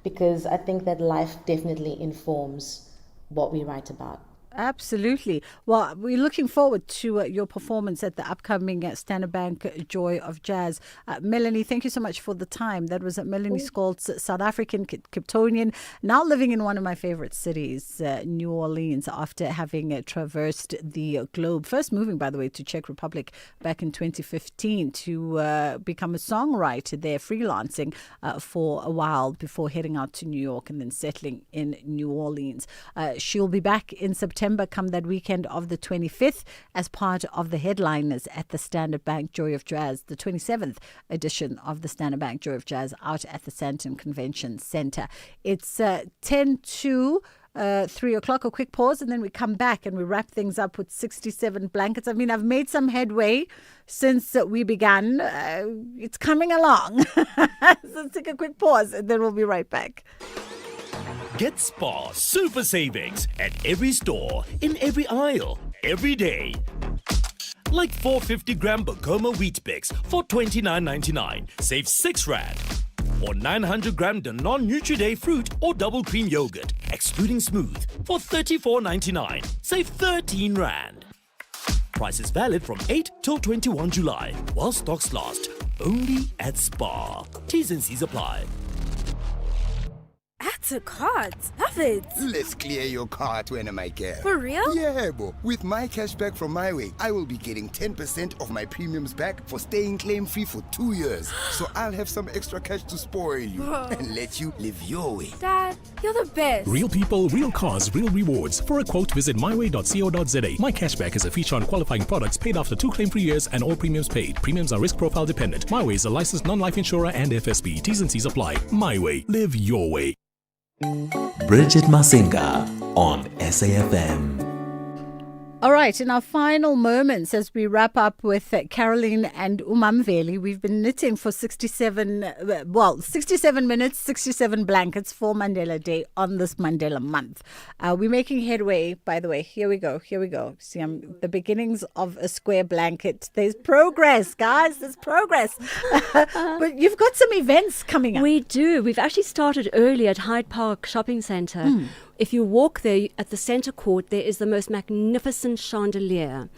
Speaker 21: because I think that life definitely informs what we write about.
Speaker 12: Absolutely. Well, we're looking forward to your performance at the upcoming Standard Bank Joy of Jazz. Melanie, thank you so much for the time. That was Melanie Scholz, South African, Kiptonian, now living in one of my favorite cities, New Orleans, after having traversed the globe. First moving, by the way, to Czech Republic back in 2015 to become a songwriter there, freelancing for a while before heading out to New York and then settling in New Orleans. She'll be back in September, come that weekend of the 25th, as part of the headliners at the Standard Bank Joy of Jazz, the 27th edition of the Standard Bank Joy of Jazz, out at the Sandton Convention Center. It's 10 to 3 o'clock, a quick pause, and then we come back and we wrap things up with 67 blankets. I've made some headway since we began. It's coming along. So let's take a quick pause and then we'll be right back.
Speaker 2: Get Spar Super Savings at every store, in every aisle, every day. Like 450-gram Bokoma Wheat Bix for $29.99. Save 6 Rand. Or 900-gram Danone Nutri-Day Fruit or Double Cream Yogurt, excluding smooth, for $34.99. Save 13 Rand. Price is valid from 8 till 21 July, while stocks last. Only at Spar. T's and C's apply.
Speaker 15: Add to cart. Love it.
Speaker 22: Let's clear your cart when I care.
Speaker 15: For real?
Speaker 22: Yeah, bo. With my cashback from MyWay, I will be getting 10% of my premiums back for staying claim-free for 2 years. So I'll have some extra cash to spoil you and let you live your way.
Speaker 15: Dad, you're the best.
Speaker 23: Real people, real cars, real rewards. For a quote, visit myway.co.za. My cashback is a feature on qualifying products paid after 2 claim-free years and all premiums paid. Premiums are risk profile dependent. MyWay is a licensed non-life insurer and FSB. T's and C's apply. MyWay. Live your way.
Speaker 5: Bridget Masinga on SAFM.
Speaker 12: All right, in our final moments as we wrap up with Caroline and Umamveli, we've been knitting for 67 minutes, 67 blankets for Mandela Day on this Mandela month. We're making headway, by the way. Here we go. See, the beginnings of a square blanket. There's progress, guys. There's progress. But you've got some events coming up.
Speaker 8: We do. We've actually started early at Hyde Park Shopping Centre. If you walk there at the centre court, there is the most magnificent chandelier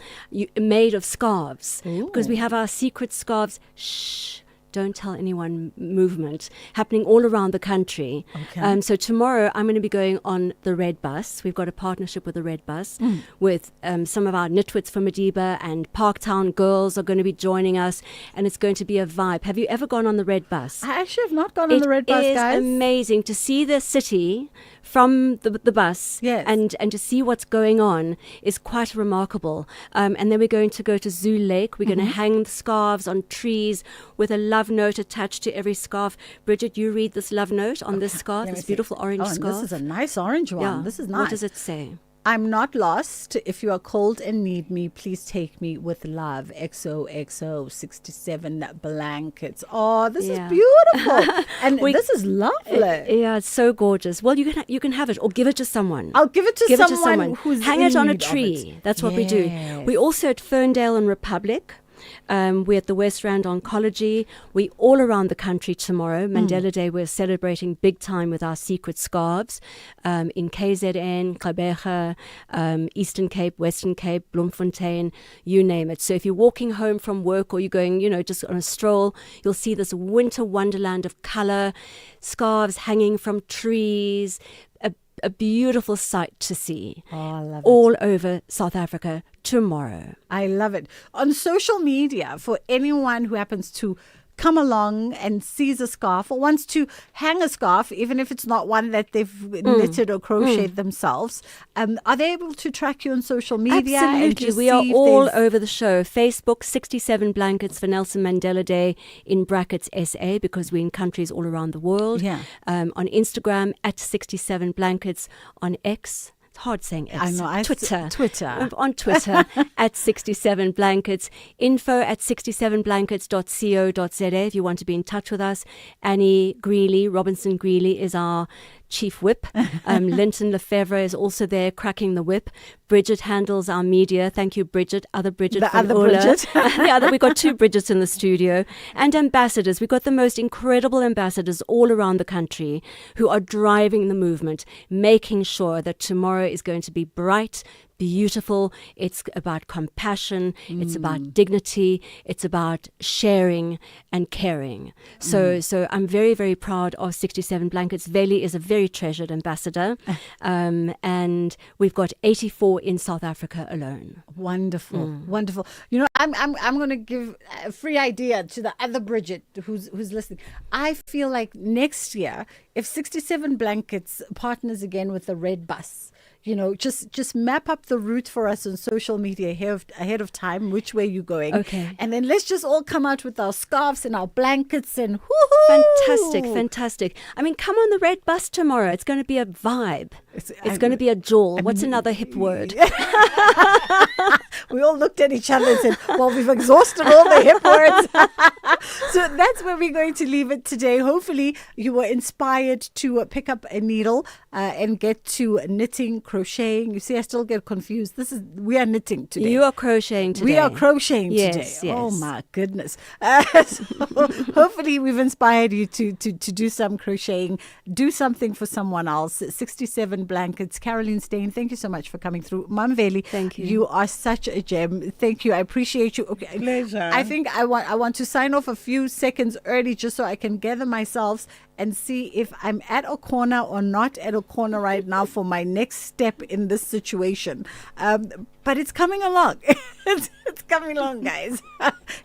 Speaker 8: made of scarves. Because we have our secret scarves. Shh. Don't tell anyone movement happening all around the country.
Speaker 12: Okay.
Speaker 8: So tomorrow I'm going to be going on the Red Bus. We've got a partnership with the Red Bus with some of our Nitwits from Madiba, and Parktown girls are going to be joining us, and it's going to be a vibe. Have you ever gone on the Red Bus?
Speaker 12: I actually have not gone on the Red Bus, guys.
Speaker 8: It is amazing to see the city from the bus,
Speaker 12: yes,
Speaker 8: and to see what's going on is quite remarkable. And then we're going to go to Zoo Lake. We're going to hang the scarves on trees with a love note attached to every scarf. Bridget, you read this love note on this scarf, this beautiful orange scarf.
Speaker 12: This is a nice orange one.
Speaker 8: Yeah.
Speaker 12: This is nice.
Speaker 8: What does it say?
Speaker 12: I'm not lost. If you are cold and need me, please take me with love. XOXO 67 blankets. Oh, this is beautiful. And this is lovely.
Speaker 8: Yeah, it's so gorgeous. Well, you can have it or give it to someone.
Speaker 12: I'll give it to someone who's
Speaker 8: hang
Speaker 12: in
Speaker 8: it on a
Speaker 12: need of
Speaker 8: tree.
Speaker 12: it.
Speaker 8: That's what we do. We're also at Ferndale and Republic. We're at the West Rand Oncology. We're all around the country tomorrow. Mandela Day, we're celebrating big time with our secret scarves in KZN, Gqeberha, Eastern Cape, Western Cape, Bloemfontein, you name it. So if you're walking home from work or you're going, just on a stroll, you'll see this winter wonderland of color, scarves hanging from trees, a beautiful sight to see.
Speaker 12: Oh, I love it.
Speaker 8: All over South Africa tomorrow.
Speaker 12: I love it. On social media, for anyone who happens to come along and sees a scarf or wants to hang a scarf, even if it's not one that they've knitted or crocheted themselves, are they able to track you on social media?
Speaker 8: Absolutely. We are all over the show. Facebook, 67 blankets for Nelson Mandela Day, in brackets SA, because we're in countries all around the world.
Speaker 12: Yeah.
Speaker 8: On Instagram, at 67 blankets. On X, it's hard saying X.
Speaker 12: I know.
Speaker 8: Twitter. On Twitter, at 67 blankets. Info at 67blankets.co.za if you want to be in touch with us. Annie Greeley, Robinson Greeley, is our chief whip. Linton Lefevre is also there cracking the whip. Bridget handles our media. Thank you, Bridget. Other Bridget.
Speaker 12: The
Speaker 8: from
Speaker 12: other
Speaker 8: Ola.
Speaker 12: Bridget.
Speaker 8: We've got two Bridgets in the studio. And ambassadors. We've got the most incredible ambassadors all around the country who are driving the movement, making sure that tomorrow is going to be bright, beautiful. It's about compassion. It's about dignity. It's about sharing and caring. So I'm very, very proud of 67 Blankets. Veli is a very treasured ambassador. And we've got 84 in South Africa alone.
Speaker 12: Wonderful. Wonderful. I'm going to give a free idea to the other Bridget who's listening. I feel like next year, if 67 Blankets partners again with the Red Bus, just map up the route for us on social media ahead of time, which way you're going.
Speaker 8: Okay.
Speaker 12: And then let's just all come out with our scarves and our blankets and whoo-hoo!
Speaker 8: Fantastic. I mean, come on the Red Bus tomorrow. It's going to be a vibe. It's going to be a jewel. What's another hip word?
Speaker 12: We all looked at each other and said, well, we've exhausted all the hip words. So that's where we're going to leave it today. Hopefully you were inspired to pick up a needle and get to knitting, crocheting. You see, I still get confused. We are knitting today.
Speaker 8: You are crocheting today.
Speaker 12: We are crocheting today.
Speaker 8: Yes.
Speaker 12: Oh my goodness. So hopefully we've inspired you to do some crocheting, do something for someone else. 67 Blankets. Caroline Steyn, thank you so much for coming through. Mamveli,
Speaker 8: thank you.
Speaker 12: You are such a gem. Thank you. I appreciate you. Okay.
Speaker 4: Pleasure.
Speaker 12: I think I want to sign off a few seconds early just so I can gather myself and see if I'm at a corner or not at a corner right now for my next step in this situation. But it's coming along. It's coming along, guys.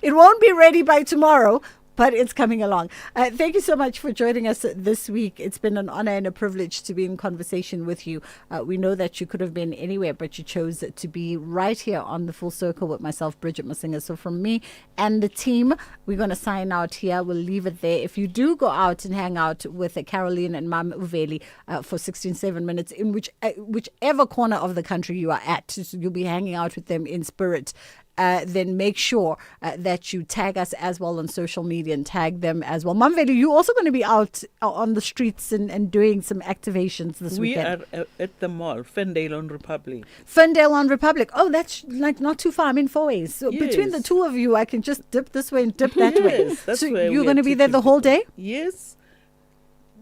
Speaker 12: It won't be ready by tomorrow, but it's coming along. Thank you so much for joining us this week. It's been an honor and a privilege to be in conversation with you. We know that you could have been anywhere, but you chose to be right here on the Full Circle with myself, Bridget Masinga. So from me and the team, we're going to sign out here. We'll leave it there. If you do go out and hang out with Caroline and Mam Uveli for 16-7 minutes in whichever corner of the country you are at, so you'll be hanging out with them in spirit. Then make sure that you tag us as well on social media and tag them as well. Mamveli, you're also going to be out on the streets and doing some activations this weekend.
Speaker 4: We are at the mall, Ferndale on Republic.
Speaker 12: Ferndale on Republic. Oh, that's like not too far. I'm in 4 ways. So
Speaker 4: Yes.
Speaker 12: between the two of you, I can just dip this way and dip that way.
Speaker 4: Yes, that's
Speaker 12: So
Speaker 4: where
Speaker 12: you're
Speaker 4: we
Speaker 12: going to
Speaker 4: are
Speaker 12: be there the whole day?
Speaker 4: Yes.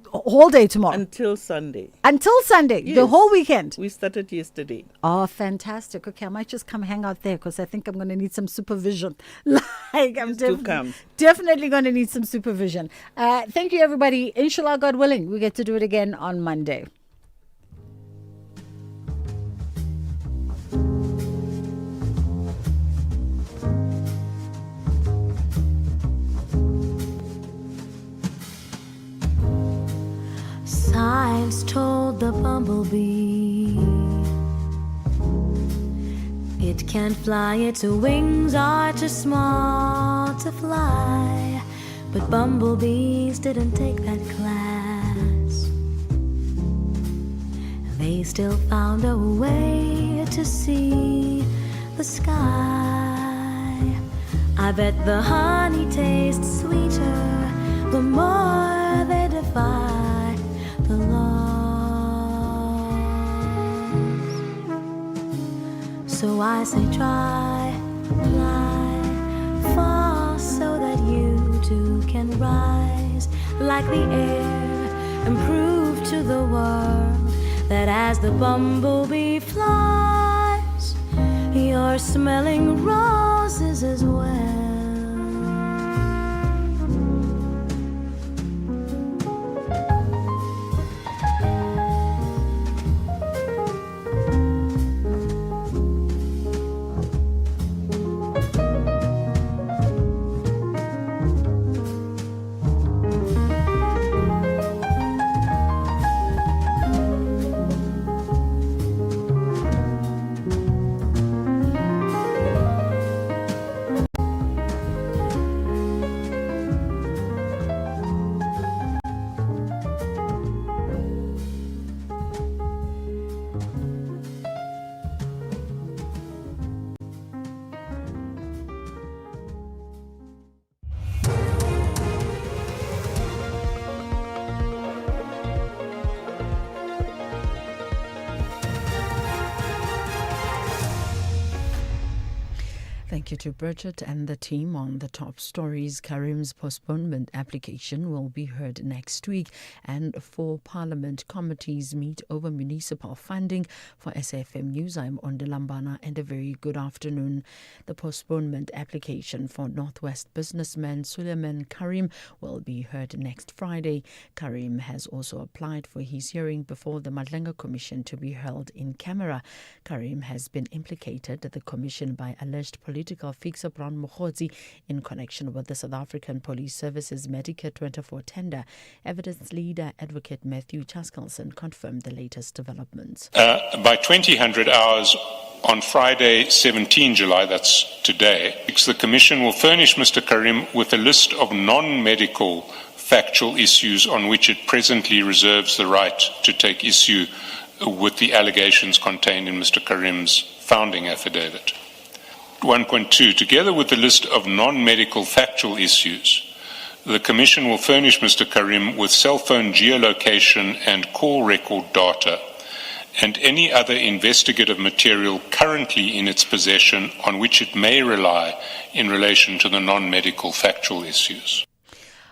Speaker 12: Whole day tomorrow?
Speaker 4: Until Sunday.
Speaker 12: Until Sunday?
Speaker 4: Yes.
Speaker 12: The whole weekend?
Speaker 4: We started yesterday.
Speaker 12: Oh, fantastic. Okay, I might just come hang out there because I think I'm going to need some supervision. I'm definitely going to need some supervision. Thank you, everybody. Inshallah, God willing, we get to do it again on Monday.
Speaker 1: Science told the bumblebee it can't fly, its wings are too small to fly. But bumblebees didn't take that class. They still found a way to see the sky. I bet the honey tastes sweeter the more they defy the laws. So I say try, fly, fall so that you too can rise like the air and prove to the world that as the bumblebee flies, you're smelling roses as well.
Speaker 10: Thank you to Bridget and the team on the top stories. Karim's postponement application will be heard next week, and 4 Parliament committees meet over municipal funding. For SAFM News, I'm Ondelambana, and a very good afternoon. The postponement application for Northwest businessman Suleiman Karim will be heard next Friday. Karim has also applied for his hearing before the Madlenga Commission to be held in camera. Karim has been implicated at the Commission by alleged political fixer Brown Mokhodzi in connection with the South African Police Service's Medicare 24 tender. Evidence leader Advocate Matthew Chaskelson confirmed the latest developments.
Speaker 7: By 2000 hours on Friday, 17 July, that's today, the Commission will furnish Mr. Karim with a list of non-medical factual issues on which it presently reserves the right to take issue with the allegations contained in Mr. Karim's founding affidavit. 1.2. Together with the list of non-medical factual issues, the Commission will furnish Mr. Karim with cell phone geolocation and call record data and any other investigative material currently in its possession on which it may rely in relation to the non-medical factual issues.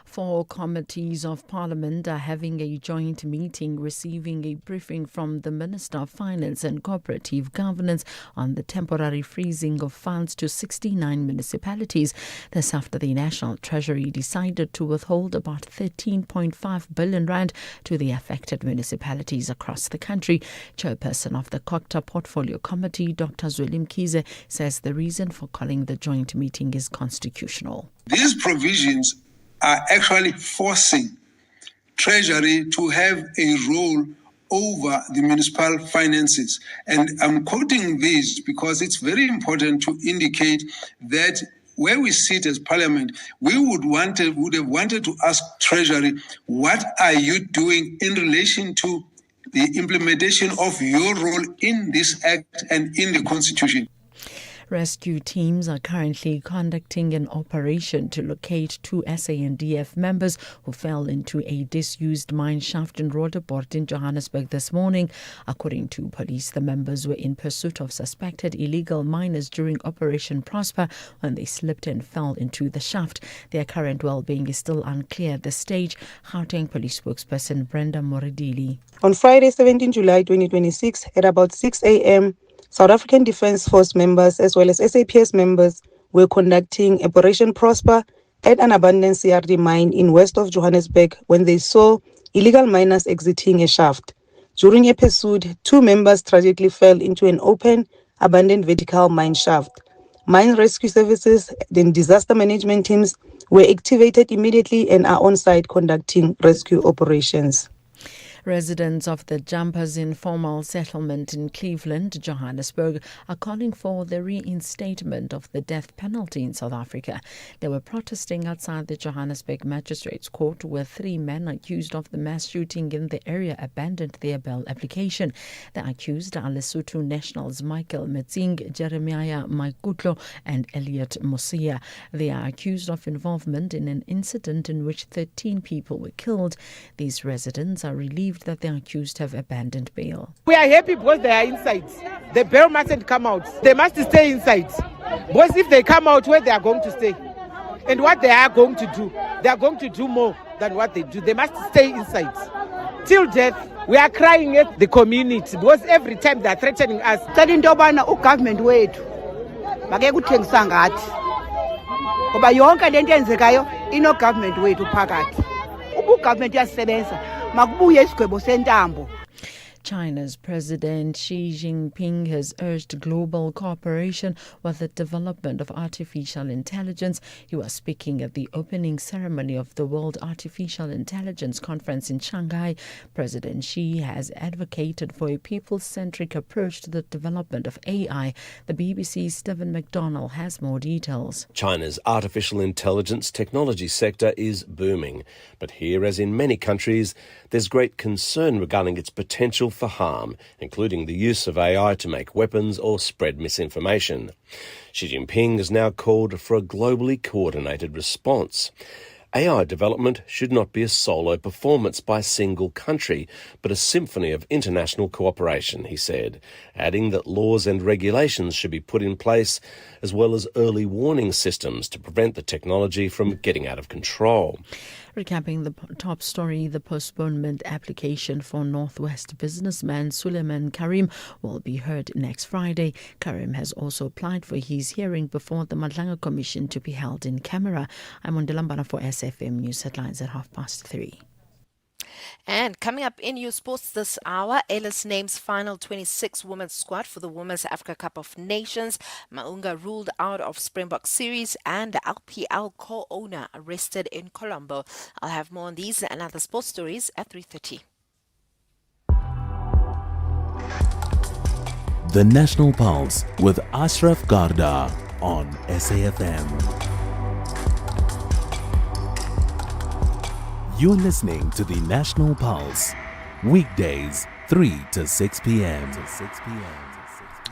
Speaker 10: 4 committees of Parliament are having a joint meeting, receiving a briefing from the Minister of Finance and Cooperative Governance on the temporary freezing of funds to 69 municipalities. This after the National Treasury decided to withhold about 13.5 billion rand to the affected municipalities across the country. Chairperson of the COCTA Portfolio Committee, Dr. Zweli Mkhize, says the reason for calling the joint meeting is constitutional.
Speaker 9: These provisions are actually forcing Treasury to have a role over the municipal finances. And I'm quoting this because it's very important to indicate that where we sit as Parliament, we would have wanted to ask Treasury, what are you doing in relation to the implementation of your role in this Act and in the Constitution?
Speaker 10: Rescue teams are currently conducting an operation to locate 2 SANDF members who fell into a disused mine shaft in Roodepoort in Johannesburg this morning. According to police, the members were in pursuit of suspected illegal miners during Operation Prosper when they slipped and fell into the shaft. Their current well-being is still unclear at this stage. Gauteng Police spokesperson Brenda Moridili.
Speaker 13: On Friday, 17 July 2026, at about 6 a.m., South African Defence Force members as well as SAPS members were conducting Operation Prosper at an abandoned CRD mine in west of Johannesburg when they saw illegal miners exiting a shaft. During a pursuit, 2 members tragically fell into an open, abandoned vertical mine shaft. Mine rescue services and disaster management teams were activated immediately and are on site conducting rescue operations.
Speaker 10: Residents of the Jumpers informal settlement in Cleveland, Johannesburg, are calling for the reinstatement of the death penalty in South Africa. They were protesting outside the Johannesburg Magistrates Court, where 3 men accused of the mass shooting in the area abandoned their bail application. The accused are Lesotho nationals Michael Metsing, Jeremiah Maikutlo, and Elliot Mosia. They are accused of involvement in an incident in which 13 people were killed. These residents are relieved that the accused have abandoned bail.
Speaker 17: We are happy because they are inside. The bail mustn't come out. They must stay inside. Because if they come out, where they are going to stay? And what they are going to do? They are going to do more than what they do. They must stay inside. Till death, we are crying at the community because every time they are threatening us.
Speaker 24: Government wethu makekuthengisa ngathi ngoba yonke lento enzekayo ino government wethu phakathi ubu government yasebenza makubuye isigwebo sentambo.
Speaker 10: China's President Xi Jinping has urged global cooperation with the development of artificial intelligence. He was speaking at the opening ceremony of the World Artificial Intelligence Conference in Shanghai. President Xi has advocated for a people-centric approach to the development of AI. The BBC's Stephen McDonnell has more details.
Speaker 25: China's artificial intelligence technology sector is booming. But here, as in many countries, there's great concern regarding its potential for harm, including the use of AI to make weapons or spread misinformation. Xi Jinping has now called for a globally coordinated response. AI development should not be a solo performance by a single country, but a symphony of international cooperation, he said, adding that laws and regulations should be put in place, as well as early warning systems to prevent the technology from getting out of control.
Speaker 10: Recapping the top story, the postponement application for Northwest businessman Suleiman Karim will be heard next Friday. Karim has also applied for his hearing before the Madlanga Commission to be held in camera. I'm on Delambana for SAFM News Headlines at 3:30.
Speaker 26: And coming up in your sports this hour, Ellis names final 26 women's squad for the Women's Africa Cup of Nations. Maunga ruled out of Springbok series, and the LPL co-owner arrested in Colombo. I'll have more on these and other sports stories at 3:30.
Speaker 5: The National Pulse with Ashraf Garda on SAFM. You're listening to the National Pulse, weekdays 3 to 6 p.m.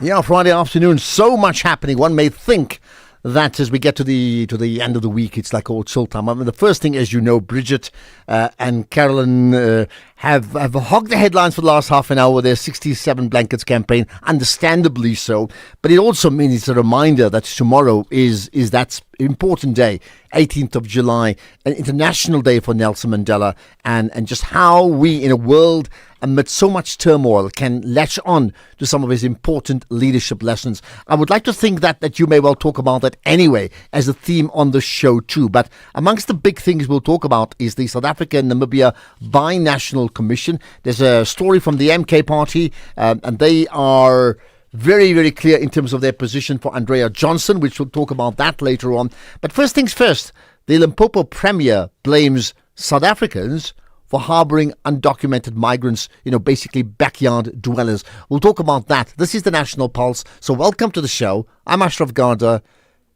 Speaker 27: Yeah, Friday afternoon, so much happening. One may think that as we get to the end of the week, it's like old chill time. I mean, the first thing, as you know, Bridget and Carolyn have hogged the headlines for the last half an hour with their 67 Blankets campaign, understandably so. But it also means it's a reminder that tomorrow is that important day, 18th of July, an international day for Nelson Mandela, and just how we, in a world amidst so much turmoil, can latch on to some of his important leadership lessons. I would like to think that you may well talk about that anyway as a theme on the show too. But amongst the big things we'll talk about is the South Africa-Namibia Binational Commission. There's a story from the MK Party, and they are very, very clear in terms of their position for Andrea Johnson, which we'll talk about that later on. But first things first, The Limpopo Premier blames South Africans for harboring undocumented migrants, basically backyard dwellers. We'll talk about that. This is the National Pulse. So welcome to the show. I'm Ashraf Garda.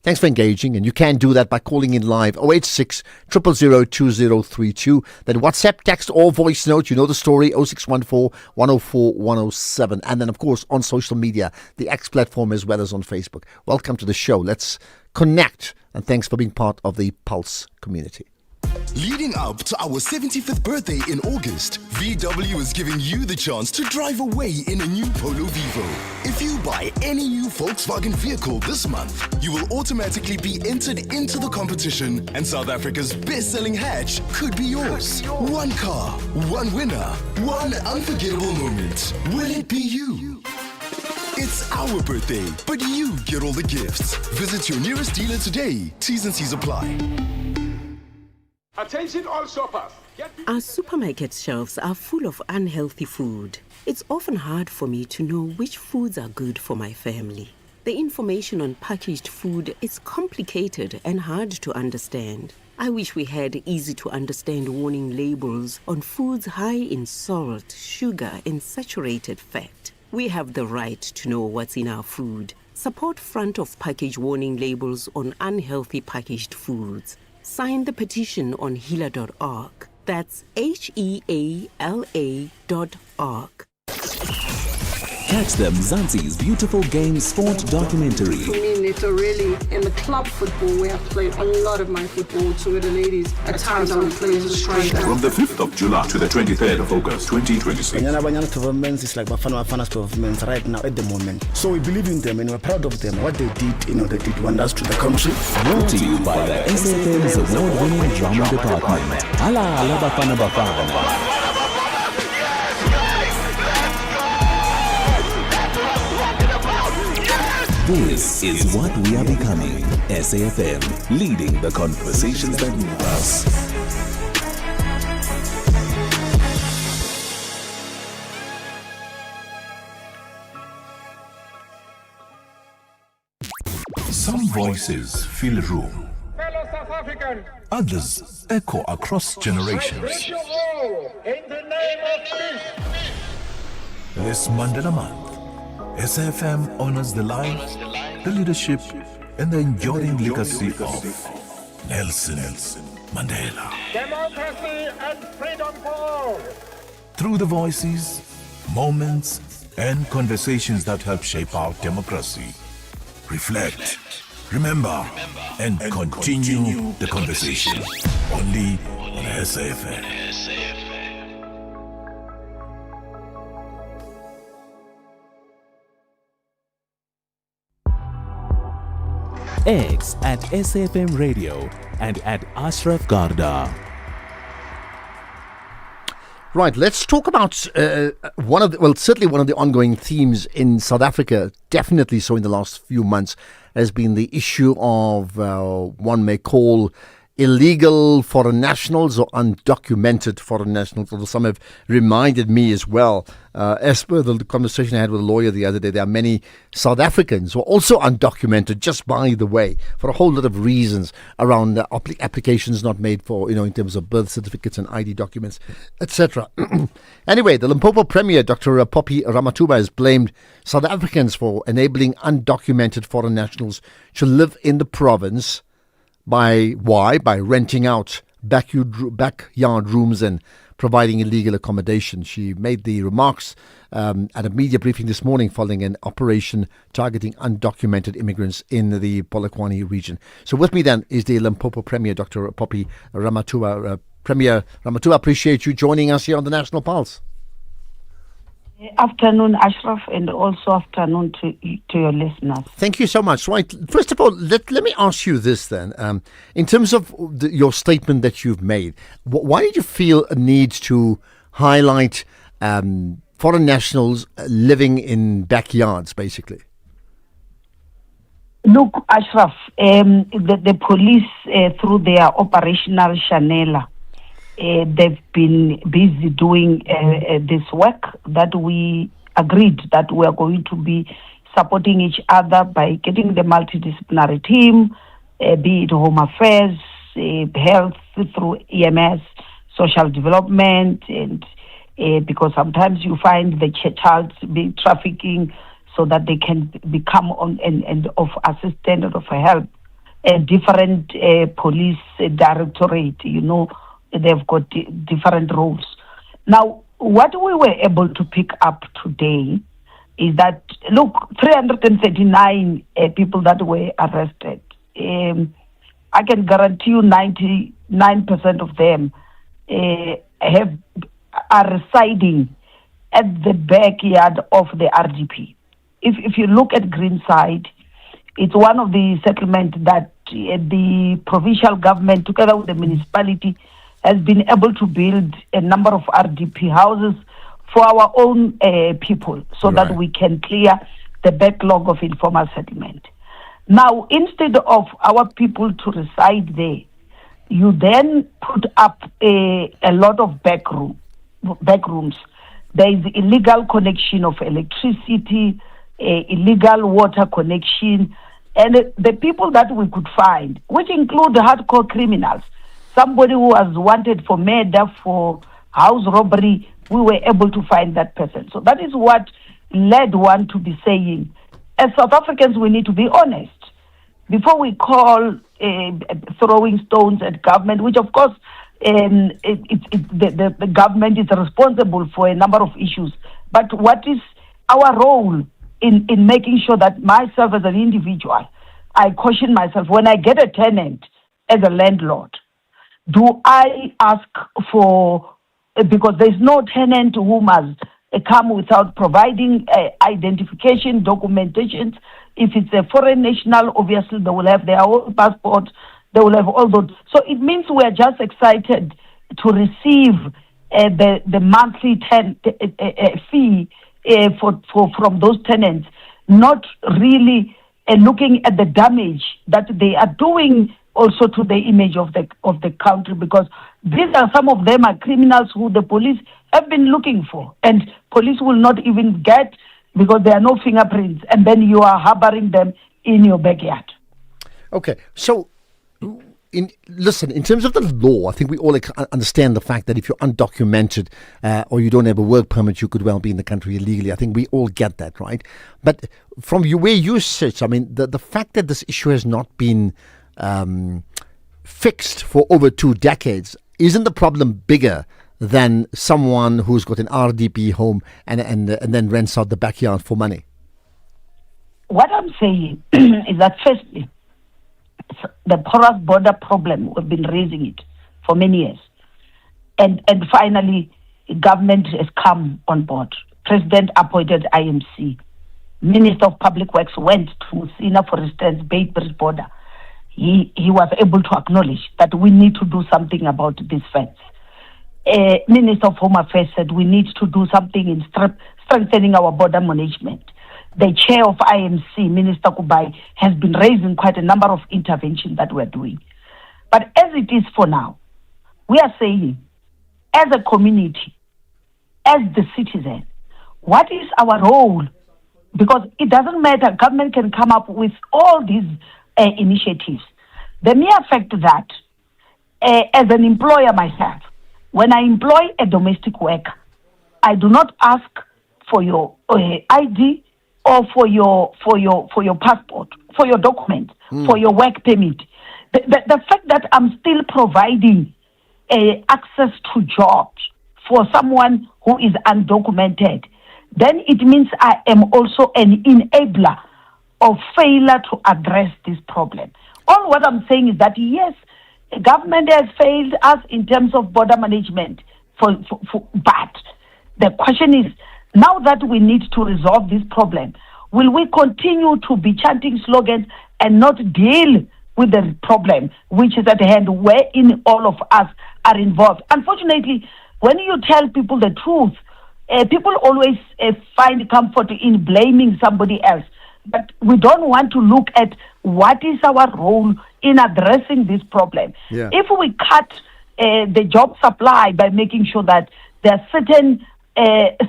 Speaker 27: Thanks for engaging, and you can do that by calling in live 086 000 2032. Then WhatsApp, text, or voice note. You know the story, 0614 104 107. And then, of course, on social media, the X platform as well as on Facebook. Welcome to the show. Let's connect, and thanks for being part of the Pulse community.
Speaker 3: Leading up to our 75th birthday in August, VW is giving you the chance to drive away in a new Polo Vivo. If you buy any new Volkswagen vehicle this month, you will automatically be entered into the competition, and South Africa's best-selling hatch could be yours. One car, one winner, one unforgettable moment. Will it be you? It's our birthday, but you get all the gifts. Visit your nearest dealer today. T's and C's apply.
Speaker 11: Attention all shoppers. Our supermarket shelves are full of unhealthy food. It's often hard for me to know which foods are good for my family. The information on packaged food is complicated and hard to understand. I wish we had easy-to-understand warning labels on foods high in salt, sugar, and saturated fat. We have the right to know what's in our food. Support front-of-package warning labels on unhealthy packaged foods. Sign the petition on healer.org. That's HEALA.org.
Speaker 5: Catch them Mzansi's beautiful game sport documentary.
Speaker 14: For me, Neto, really, in the club football where I've played a lot of my football to with the ladies, at times I would play as a striker.
Speaker 23: From the 5th of July to the 23rd of August 2026.
Speaker 16: Banyana governments is like Bafana governments right now at the moment. So we believe in them and we're proud of them. What they did, they did wonders to the country.
Speaker 5: Brought to you by the SAfm's award-winning drama department. Ala Bafana. This is what we are becoming. SAfm, leading the conversations that move us.
Speaker 23: Some voices fill a room.
Speaker 11: Fellow South African,
Speaker 23: Others echo across generations.
Speaker 11: raise your roll in the name of peace.
Speaker 23: This Mandela Month, SAfm honors the life, the leadership, and the enduring legacy of Nelson Mandela.
Speaker 11: Democracy and freedom for all.
Speaker 23: Through the voices, moments, and conversations that help shape our democracy. Reflect, remember, and continue the conversation. Only on SAfm.
Speaker 5: X at SAfmRadio and at Ashraf Garda.
Speaker 27: Right, let's talk about certainly one of the ongoing themes in South Africa, definitely so in the last few months, has been the issue of one may call illegal foreign nationals or undocumented foreign nationals, although some have reminded me as well, as per the conversation I had with a lawyer the other day, there are many South Africans who are also undocumented, just by the way, for a whole lot of reasons around applications not made for, in terms of birth certificates and ID documents, etc. Anyway, the Limpopo Premier, Dr. Poppy Ramatuba, has blamed South Africans for enabling undocumented foreign nationals to live in the province. By renting out backyard rooms and providing illegal accommodation. She made the remarks at a media briefing this morning following an operation targeting undocumented immigrants in the Polokwane region. So with me then is the Limpopo Premier, Dr. Poppy Ramatuba. Premier Ramatuba, appreciate you joining us here on the National Pulse.
Speaker 18: Afternoon, Ashraf, and also afternoon to your listeners.
Speaker 27: Thank you so much. Right. First of all, let me ask you this then. In terms of your statement that you've made, why did you feel a need to highlight foreign nationals living in backyards, basically?
Speaker 18: Look, Ashraf, the police, through their operational Chanela, they've been busy doing this work that we agreed that we are going to be supporting each other by getting the multidisciplinary team, be it Home Affairs, health through EMS, social development, and because sometimes you find the child be trafficking so that they can become on and of assistance or of help. Different police directorate, they've got different roles. Now, what we were able to pick up today is that, look, 339 people that were arrested. I can guarantee you 99% of them are residing at the backyard of the RDP. If you look at Greenside, it's one of the settlements that the provincial government, together with the municipality, has been able to build a number of RDP houses for our own people so that we can clear the backlog of informal settlement. Now, instead of our people to reside there, you then put up a lot of back rooms. There is illegal connection of electricity, illegal water connection, and the people that we could find, which include hardcore criminals, somebody who was wanted for murder, for house robbery, we were able to find that person. So that is what led one to be saying, as South Africans, we need to be honest. Before we call throwing stones at government, which of course the government is responsible for a number of issues, but what is our role in making sure that myself as an individual, I caution myself, when I get a tenant as a landlord, do I ask for, because there's no tenant who must come without providing identification, documentation. If it's a foreign national, obviously they will have their own passport, they will have all those. So it means we are just excited to receive the monthly fee from those tenants, not really looking at the damage that they are doing also to the image of the country, because these are, some of them are criminals who the police have been looking for, and police will not even get, because there are no fingerprints, and then you are harboring them in your backyard.
Speaker 27: Okay, so in terms of the law, I think we all understand the fact that if you're undocumented or you don't have a work permit, you could well be in the country illegally. I think we all get that, right? But from where you sit, I mean, the fact that this issue has not been fixed for over 2 decades, isn't the problem bigger than someone who's got an RDP home and then rents out the backyard for money?
Speaker 18: What I'm saying is that firstly, the porous border problem, we've been raising it for many years. And finally, government has come on board. President appointed IMC. Minister of Public Works went to Sina, for instance, Beitbridge border. He was able to acknowledge that we need to do something about this fence. Minister of Home Affairs said we need to do something in strengthening our border management. The chair of IMC, Minister Kubai, has been raising quite a number of interventions that we're doing. But as it is for now, we are saying, as a community, as the citizen, what is our role? Because it doesn't matter, government can come up with all these initiatives. The mere fact that, as an employer myself, when I employ a domestic worker, I do not ask for your ID or for your passport, for your document, for your work permit. The fact that I'm still providing access to jobs for someone who is undocumented, then it means I am also an enabler of failure to address this problem. All what I'm saying is that yes, government has failed us in terms of border management, but the question is, now that we need to resolve this problem, will we continue to be chanting slogans and not deal with the problem which is at hand, wherein all of us are involved? Unfortunately, when you tell people the truth, people always find comfort in blaming somebody else. But we don't want to look at what is our role in addressing this problem. Yeah. If we cut the job supply by making sure that there are certain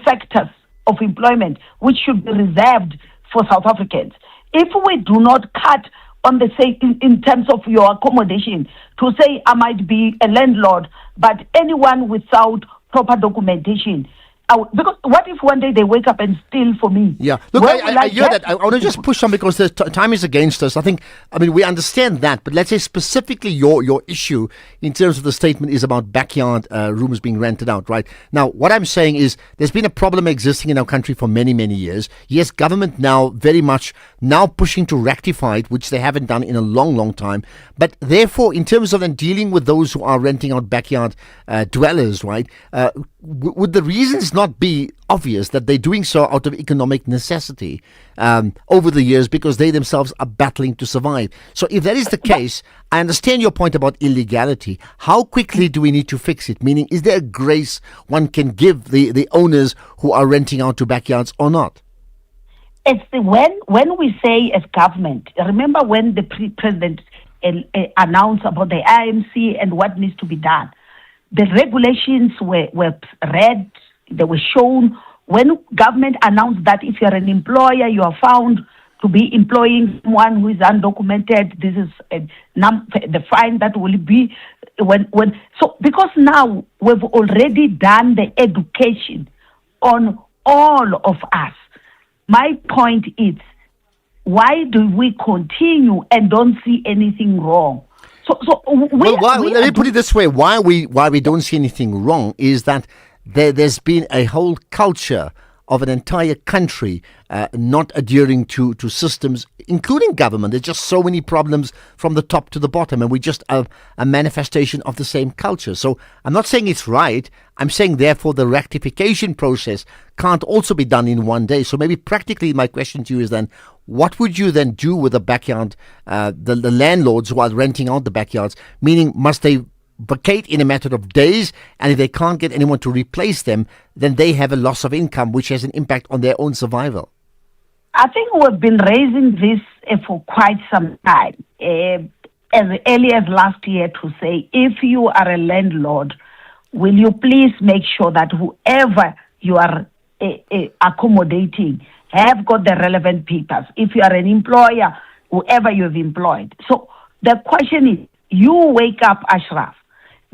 Speaker 18: sectors of employment which should be reserved for South Africans, if we do not cut on the say in terms of your accommodation to say I might be a landlord, but anyone without proper documentation. Because what if one day they wake up and steal for me?
Speaker 27: Yeah, look, I hear that. I want to just push on because the time is against us. I mean, we understand that, but let's say specifically your issue in terms of the statement is about backyard rooms being rented out, right? Now, what I'm saying is there's been a problem existing in our country for many, many years. Yes, government now very much now pushing to rectify it, which they haven't done in a long, long time. But therefore, in terms of then dealing with those who are renting out backyard dwellers, right? Would the reasons not be obvious that they're doing so out of economic necessity over the years because they themselves are battling to survive? So if that is the case, I understand your point about illegality. How quickly do we need to fix it? Meaning, is there a grace one can give the owners who are renting out to backyards or not?
Speaker 18: It's when we say as government, remember when the president announced about the IMC and what needs to be done. The regulations were read, they were shown. When government announced that if you're an employer, you are found to be employing someone who is undocumented, this is the fine that will be so because now we've already done the education on all of us. My point is, why do we continue and don't see anything wrong?
Speaker 27: Let me put it this way: why we don't see anything wrong is that there's been a whole culture of an entire country not adhering to systems, including government. There's just so many problems from the top to the bottom, and we just have a manifestation of the same culture. So I'm not saying it's right. I'm saying, therefore, the rectification process can't also be done in one day. So maybe practically my question to you is then, what would you then do with the backyard, the landlords who are renting out the backyards? Meaning, must they vacate in a matter of days, and if they can't get anyone to replace them, then they have a loss of income, which has an impact on their own survival?
Speaker 18: I think we've been raising this for quite some time, as early as last year, to say, if you are a landlord, will you please make sure that whoever you are accommodating have got the relevant papers? If you are an employer, whoever you've employed. So the question is, you wake up, Ashraf,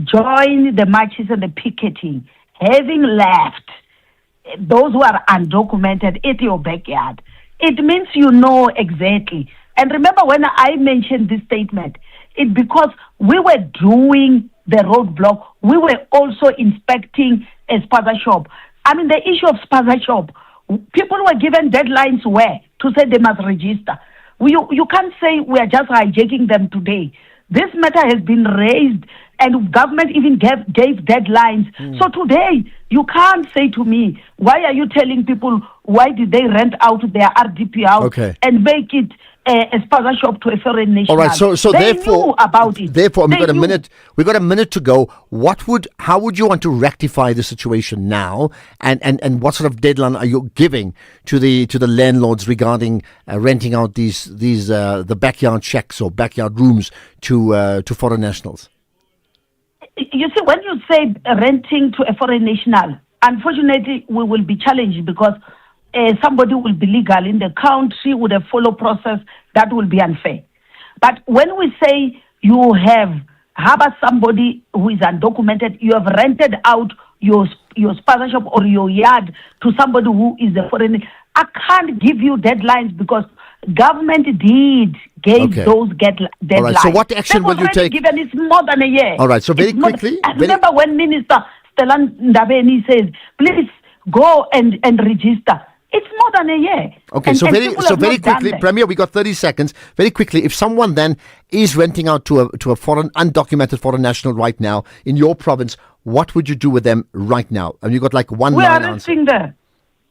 Speaker 18: join the marches and the picketing, having left those who are undocumented at your backyard. It means you know exactly. And remember when I mentioned this statement, it's because we were doing the roadblock. We were also inspecting a spaza shop. I mean, the issue of spaza shop, people were given deadlines where to say they must register. You can't say we are just hijacking them today. This matter has been raised, and government even gave deadlines. So today, you can't say to me, why are you telling people, why did they rent out their RDP out and make it a spaza shop to a foreign nation?
Speaker 27: All right, so
Speaker 18: they
Speaker 27: therefore,
Speaker 18: knew about it.
Speaker 27: Therefore, we've got a minute. We've got a minute to go. How would you want to rectify the situation now? And what sort of deadline are you giving to the landlords regarding renting out the backyard shacks or backyard rooms to foreign nationals?
Speaker 18: You see, when you say renting to a foreign national, unfortunately, we will be challenged because somebody will be legal in the country with a follow process that will be unfair. But when we say you have somebody who is undocumented, you have rented out your spaza shop or your yard to somebody who is a foreign, I can't give you deadlines because government gave those deadlines.
Speaker 27: All right, so what action will you take?
Speaker 18: Given it's more than a year.
Speaker 27: All right, so very quickly.
Speaker 18: I remember when Minister Stellan Ndabeni says, please go and register. It's more than a year.
Speaker 27: Okay, so very quickly, Premier, we got 30 seconds. Very quickly, if someone then is renting out to a foreign, undocumented foreign national right now in your province, what would you do with them right now? And you got like one line answer.
Speaker 18: We're arresting them.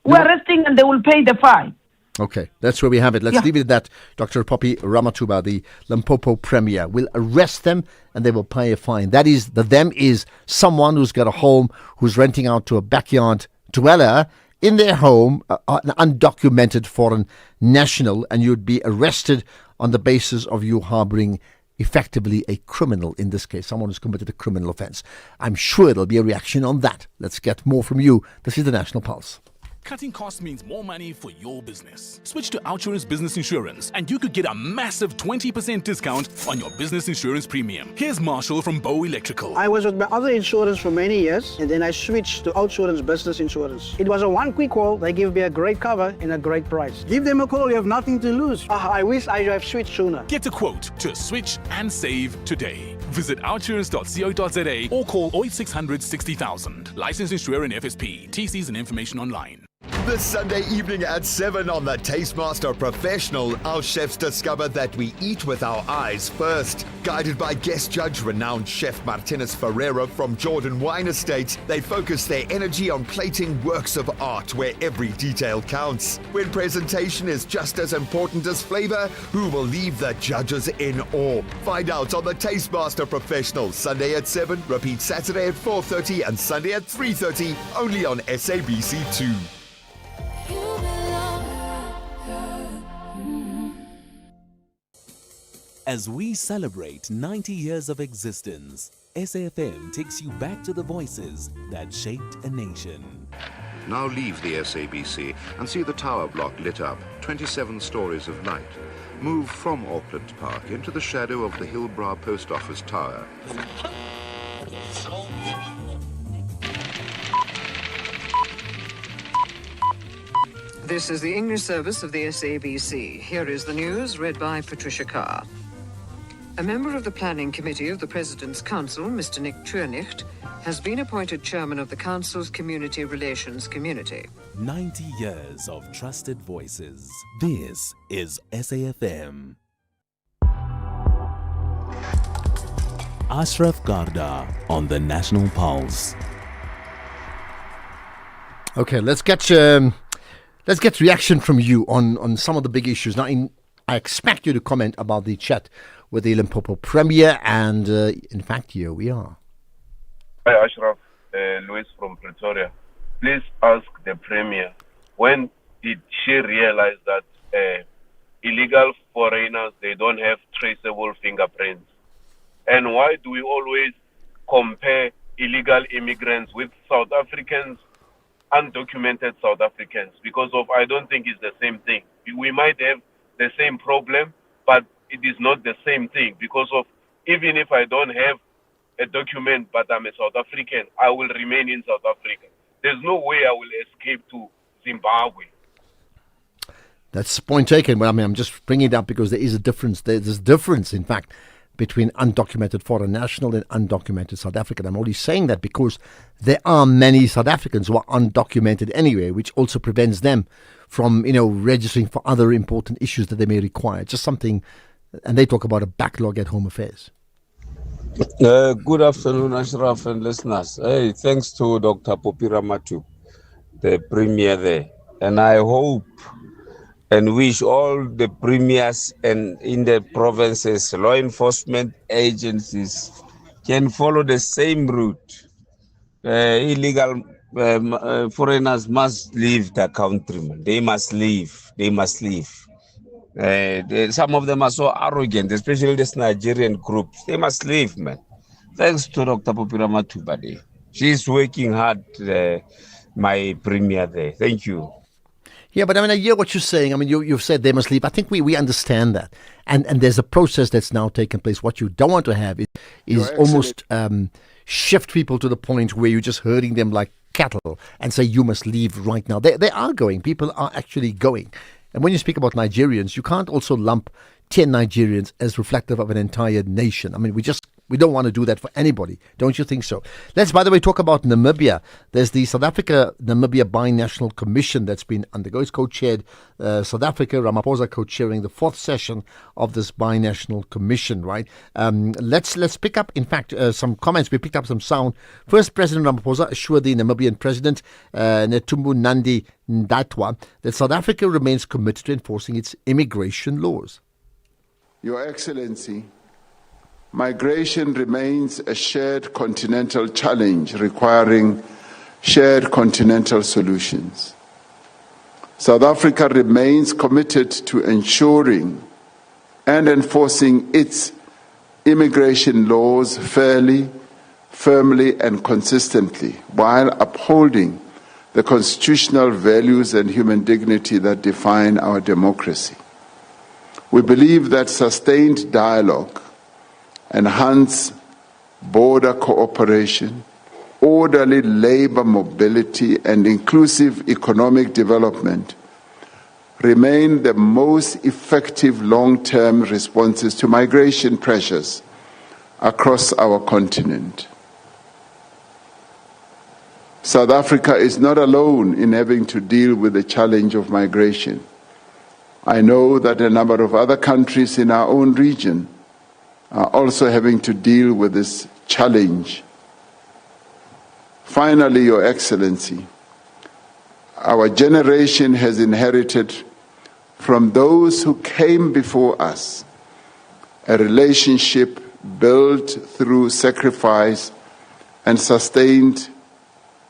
Speaker 18: We're arresting and they will pay the fine.
Speaker 27: Okay, that's where we have it. Let's leave it at that. Dr. Poppy Ramathuba, the Limpopo Premier, will arrest them and they will pay a fine. That is, them is someone who's got a home, who's renting out to a backyard dweller in their home, an undocumented foreign national, and you'd be arrested on the basis of you harboring effectively a criminal, in this case, someone who's committed a criminal offense. I'm sure there'll be a reaction on that. Let's get more from you. This is the National Pulse.
Speaker 23: Cutting costs means more money for your business. Switch to Outsurance Business Insurance and you could get a massive 20% discount on your business insurance premium. Here's Marshall from Bow Electrical.
Speaker 2: I was with my other insurance for many years and then I switched to Outsurance Business Insurance. It was a one quick call. They give me a great cover and a great price. Give them a call. You have nothing to lose. I wish I have switched sooner.
Speaker 23: Get a quote to switch and save today. Visit outsurance.co.za or call 0800 60,000. Licensed insurer in FSP. TCs and information online.
Speaker 3: This Sunday evening at 7 on the Tastemaster Professional, our chefs discover that we eat with our eyes first. Guided by guest judge renowned chef Martinez Ferreira from Jordan Wine Estate, they focus their energy on plating works of art where every detail counts. When presentation is just as important as flavor, who will leave the judges in awe? Find out on the Tastemaster Professional, Sunday at 7, repeat Saturday at 4:30 and Sunday at 3:30, only on SABC2.
Speaker 5: As we celebrate 90 years of existence, SAFM takes you back to the voices that shaped a nation.
Speaker 6: Now leave the SABC and see the tower block lit up, 27 stories of light. Move from Auckland Park into the shadow of the Hillbrow Post Office Tower.
Speaker 15: This is the English service of the SABC. Here is the news, read by Patricia Carr. A member of the Planning Committee of the President's Council, Mr. Nick Tuernicht, has been appointed chairman of the Council's Community Relations Community.
Speaker 5: 90 years of trusted voices. This is SAFM. Ashraf Garda on the National Pulse.
Speaker 27: Okay, let's get reaction from you on some of the big issues. Now, I expect you to comment about the chat with the Limpopo Premier, and in fact, here we are.
Speaker 19: Hi, Ashraf. Luis from Pretoria. Please ask the Premier, when did she realize that illegal foreigners, they don't have traceable fingerprints? And why do we always compare illegal immigrants with South Africans, undocumented South Africans? Because I don't think it's the same thing. We might have the same problem, but it is not the same thing, because even if I don't have a document but I'm a South African, I will remain in South Africa. There's no way I will escape to Zimbabwe.
Speaker 27: That's point taken. Well, I'm just bringing it up because there is a difference. There's a difference, in fact, between undocumented foreign national and undocumented South African. I'm only saying that because there are many South Africans who are undocumented anyway, which also prevents them from, registering for other important issues that they may require. Just something, and they talk about a backlog at Home Affairs.
Speaker 20: Good afternoon, Ashraf and listeners. Hey, thanks to Dr. Popiramatu, the Premier there. And I hope and wish all the premiers and in the provinces, law enforcement agencies can follow the same route. Illegal foreigners must leave the country, man. They must leave. They must leave. Some of them are so arrogant, especially this Nigerian group. They must leave, man. Thanks to Dr. Popiramatu, buddy. She's working hard, my premier there. Thank you.
Speaker 27: Yeah, but I hear what you're saying. You've said they must leave. I think we understand that. And there's a process that's now taken place. What you don't want to have is almost shift people to the point where you're just herding them like cattle and say you must leave right now. They are going. People are actually going. And when you speak about Nigerians, you can't also lump 10 Nigerians as reflective of an entire nation. We don't want to do that for anybody. Don't you think so? Let's, by the way, talk about Namibia. There's the South Africa-Namibia Bi-National Commission that's been undergoing. It's co-chaired, South Africa, Ramaphosa co-chairing the 4th session of this Bi-National Commission, right? Let's pick up, in fact, some comments. We picked up some sound. First, President Ramaphosa assured the Namibian President, Netumbo Nandi Ndaitwa, that South Africa remains committed to enforcing its immigration laws.
Speaker 21: Your Excellency, migration remains a shared continental challenge requiring shared continental solutions. South Africa remains committed to ensuring and enforcing its immigration laws fairly, firmly, and consistently, while upholding the constitutional values and human dignity that define our democracy. We believe that sustained dialogue, enhanced border cooperation, orderly labor mobility, and inclusive economic development remain the most effective long-term responses to migration pressures across our continent. South Africa is not alone in having to deal with the challenge of migration. I know that a number of other countries in our own region are also having to deal with this challenge. Finally, Your Excellency, our generation has inherited from those who came before us a relationship built through sacrifice and sustained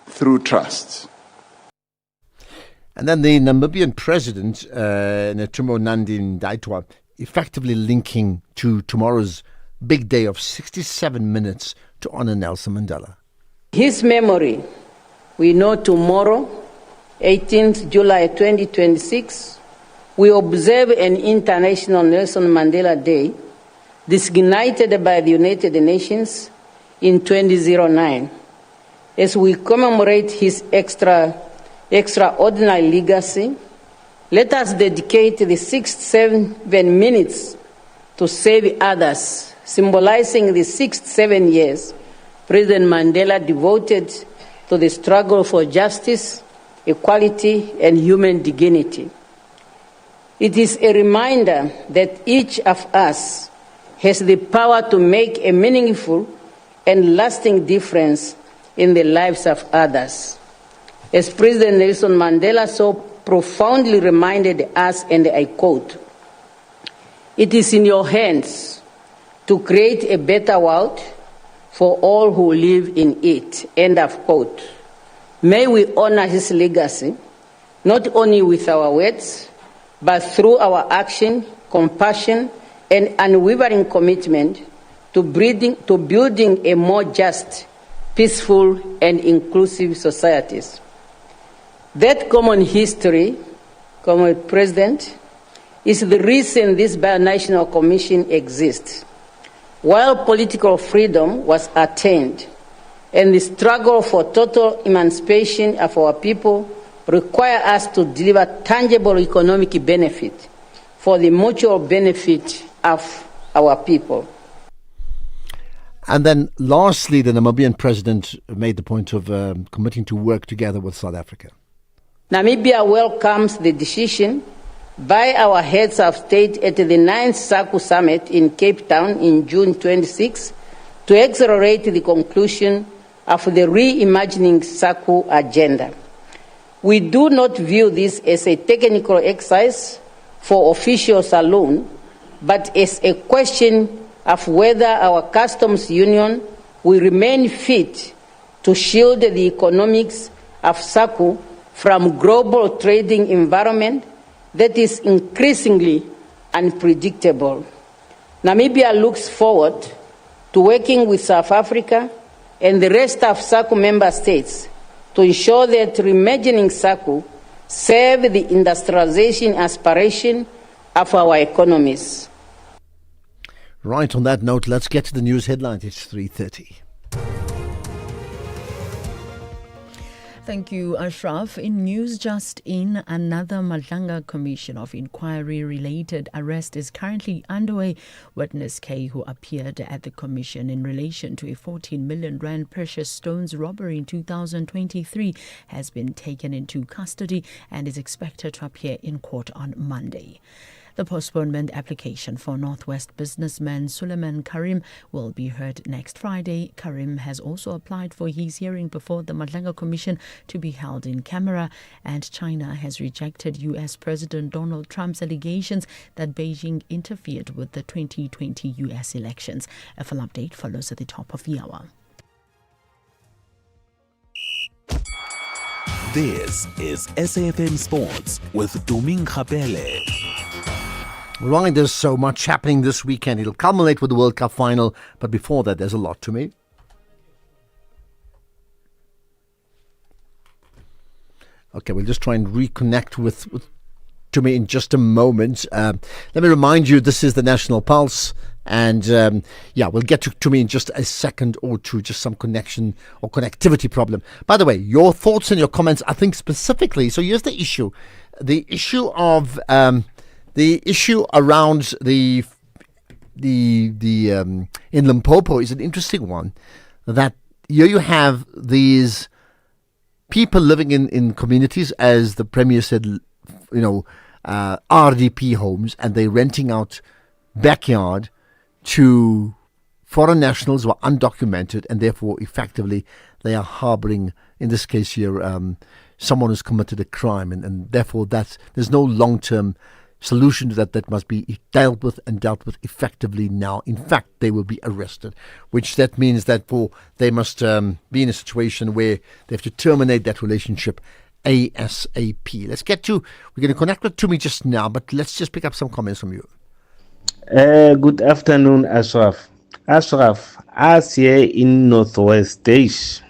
Speaker 21: through trust.
Speaker 27: And then the Namibian president, Netumbo Nandi Ndaitwah, effectively linking to tomorrow's big day of 67 minutes to honor Nelson Mandela.
Speaker 1: His memory, we know tomorrow, 18th July 2026, we observe an International Nelson Mandela Day designated by the United Nations in 2009. As we commemorate his extraordinary legacy, let us dedicate the 67 minutes to save others, symbolizing the 67 years President Mandela devoted to the struggle for justice, equality, and human dignity. It is a reminder that each of us has the power to make a meaningful and lasting difference in the lives of others. As President Nelson Mandela so profoundly reminded us, and I quote, "It is in your hands to create a better world for all who live in it," end of quote. May we honor his legacy, not only with our words, but through our action, compassion, and unwavering commitment to building a more just, peaceful, and inclusive societies. That common history, Comrade President, is the reason this binational commission exists. While political freedom was attained and the struggle for total emancipation of our people require us to deliver tangible economic benefit for the mutual benefit of our people.
Speaker 27: And then lastly, the Namibian president made the point of committing to work together with South Africa.
Speaker 1: Namibia welcomes the decision by our heads of state at the 9th SACU Summit in Cape Town in June 26 to accelerate the conclusion of the reimagining SACU agenda. We do not view this as a technical exercise for officials alone, but as a question of whether our customs union will remain fit to shield the economics of SACU from global trading environment that is increasingly unpredictable. Namibia looks forward to working with South Africa and the rest of SACU member states to ensure that reimagining SACU serve the industrialization aspiration of our economies.
Speaker 27: Right, on that note, let's get to the news headlines. It's 3:30.
Speaker 10: Thank you, Ashraf. In news just in, another Madlanga Commission of Inquiry-related arrest is currently underway. Witness K, who appeared at the commission in relation to a 14 million rand precious stones robbery in 2023, has been taken into custody and is expected to appear in court on Monday. The postponement application for Northwest businessman Suleiman Karim will be heard next Friday. Karim has also applied for his hearing before the Madlanga Commission to be held in camera, and China has rejected U.S. President Donald Trump's allegations that Beijing interfered with the 2020 U.S. elections. A full update follows at the top of the hour.
Speaker 5: This is SAFM Sports with Domin Khapele.
Speaker 27: Right, there's so much happening this weekend. It'll culminate with the World Cup final, but before that, there's a lot to me. Okay, we'll just try and reconnect with Tumi in just a moment. Let me remind you, this is the National Pulse. And we'll get to Tumi in just a second or two, just some connection or connectivity problem. By the way, your thoughts and your comments, I think specifically, so here's the issue. The issue of the issue around the in Limpopo is an interesting one. That here you have these people living in communities, as the Premier said, RDP homes, and they're renting out backyard to foreign nationals who are undocumented, and therefore effectively they are harboring, in this case here, someone who's committed a crime, and therefore there's no long-term solution to that must be dealt with effectively now. In fact, they will be arrested, which that means that they must be in a situation where they have to terminate that relationship ASAP. We're going to connect with Tumi just now, but let's just pick up some comments from you.
Speaker 4: Good afternoon, Ashraf. Ashraf, us here in Northwest Dash,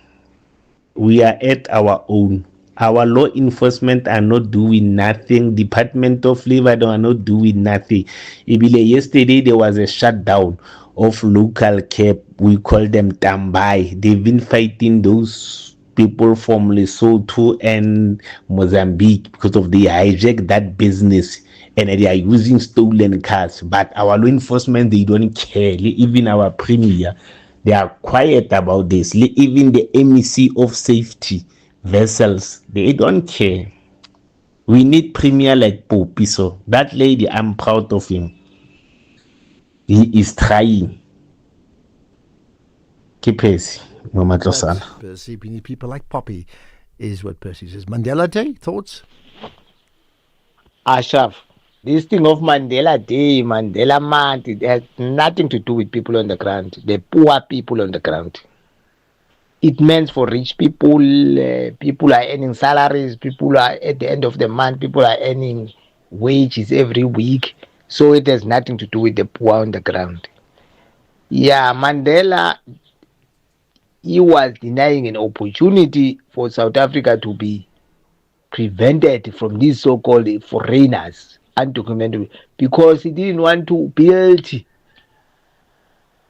Speaker 4: we are at our own. Our law enforcement are not doing nothing. Department of Labor are not doing nothing. Yesterday there was a shutdown of local cap. We call them Tambai. They've been fighting those people from Lesotho and Mozambique because of they hijack that business and they are using stolen cars. But our law enforcement, they don't care. Even our premier, they are quiet about this. Even the MEC of safety vessels, they don't care. We need premier like Popi. So that lady, I'm proud of him. He is trying. Keep pace, Mama Tlosana.
Speaker 27: Percy, we need people like Poppy, is what Percy says. Mandela Day, thoughts?
Speaker 7: Ashraf, this thing of Mandela Day, Mandela Month, it has nothing to do with people on the ground, the poor people on the ground. It meant for rich people, people are earning salaries, people are at the end of the month, people are earning wages every week. So it has nothing to do with the poor on the ground. Yeah, Mandela, he was denying an opportunity for South Africa to be prevented from these so-called foreigners, undocumented, because he didn't want to build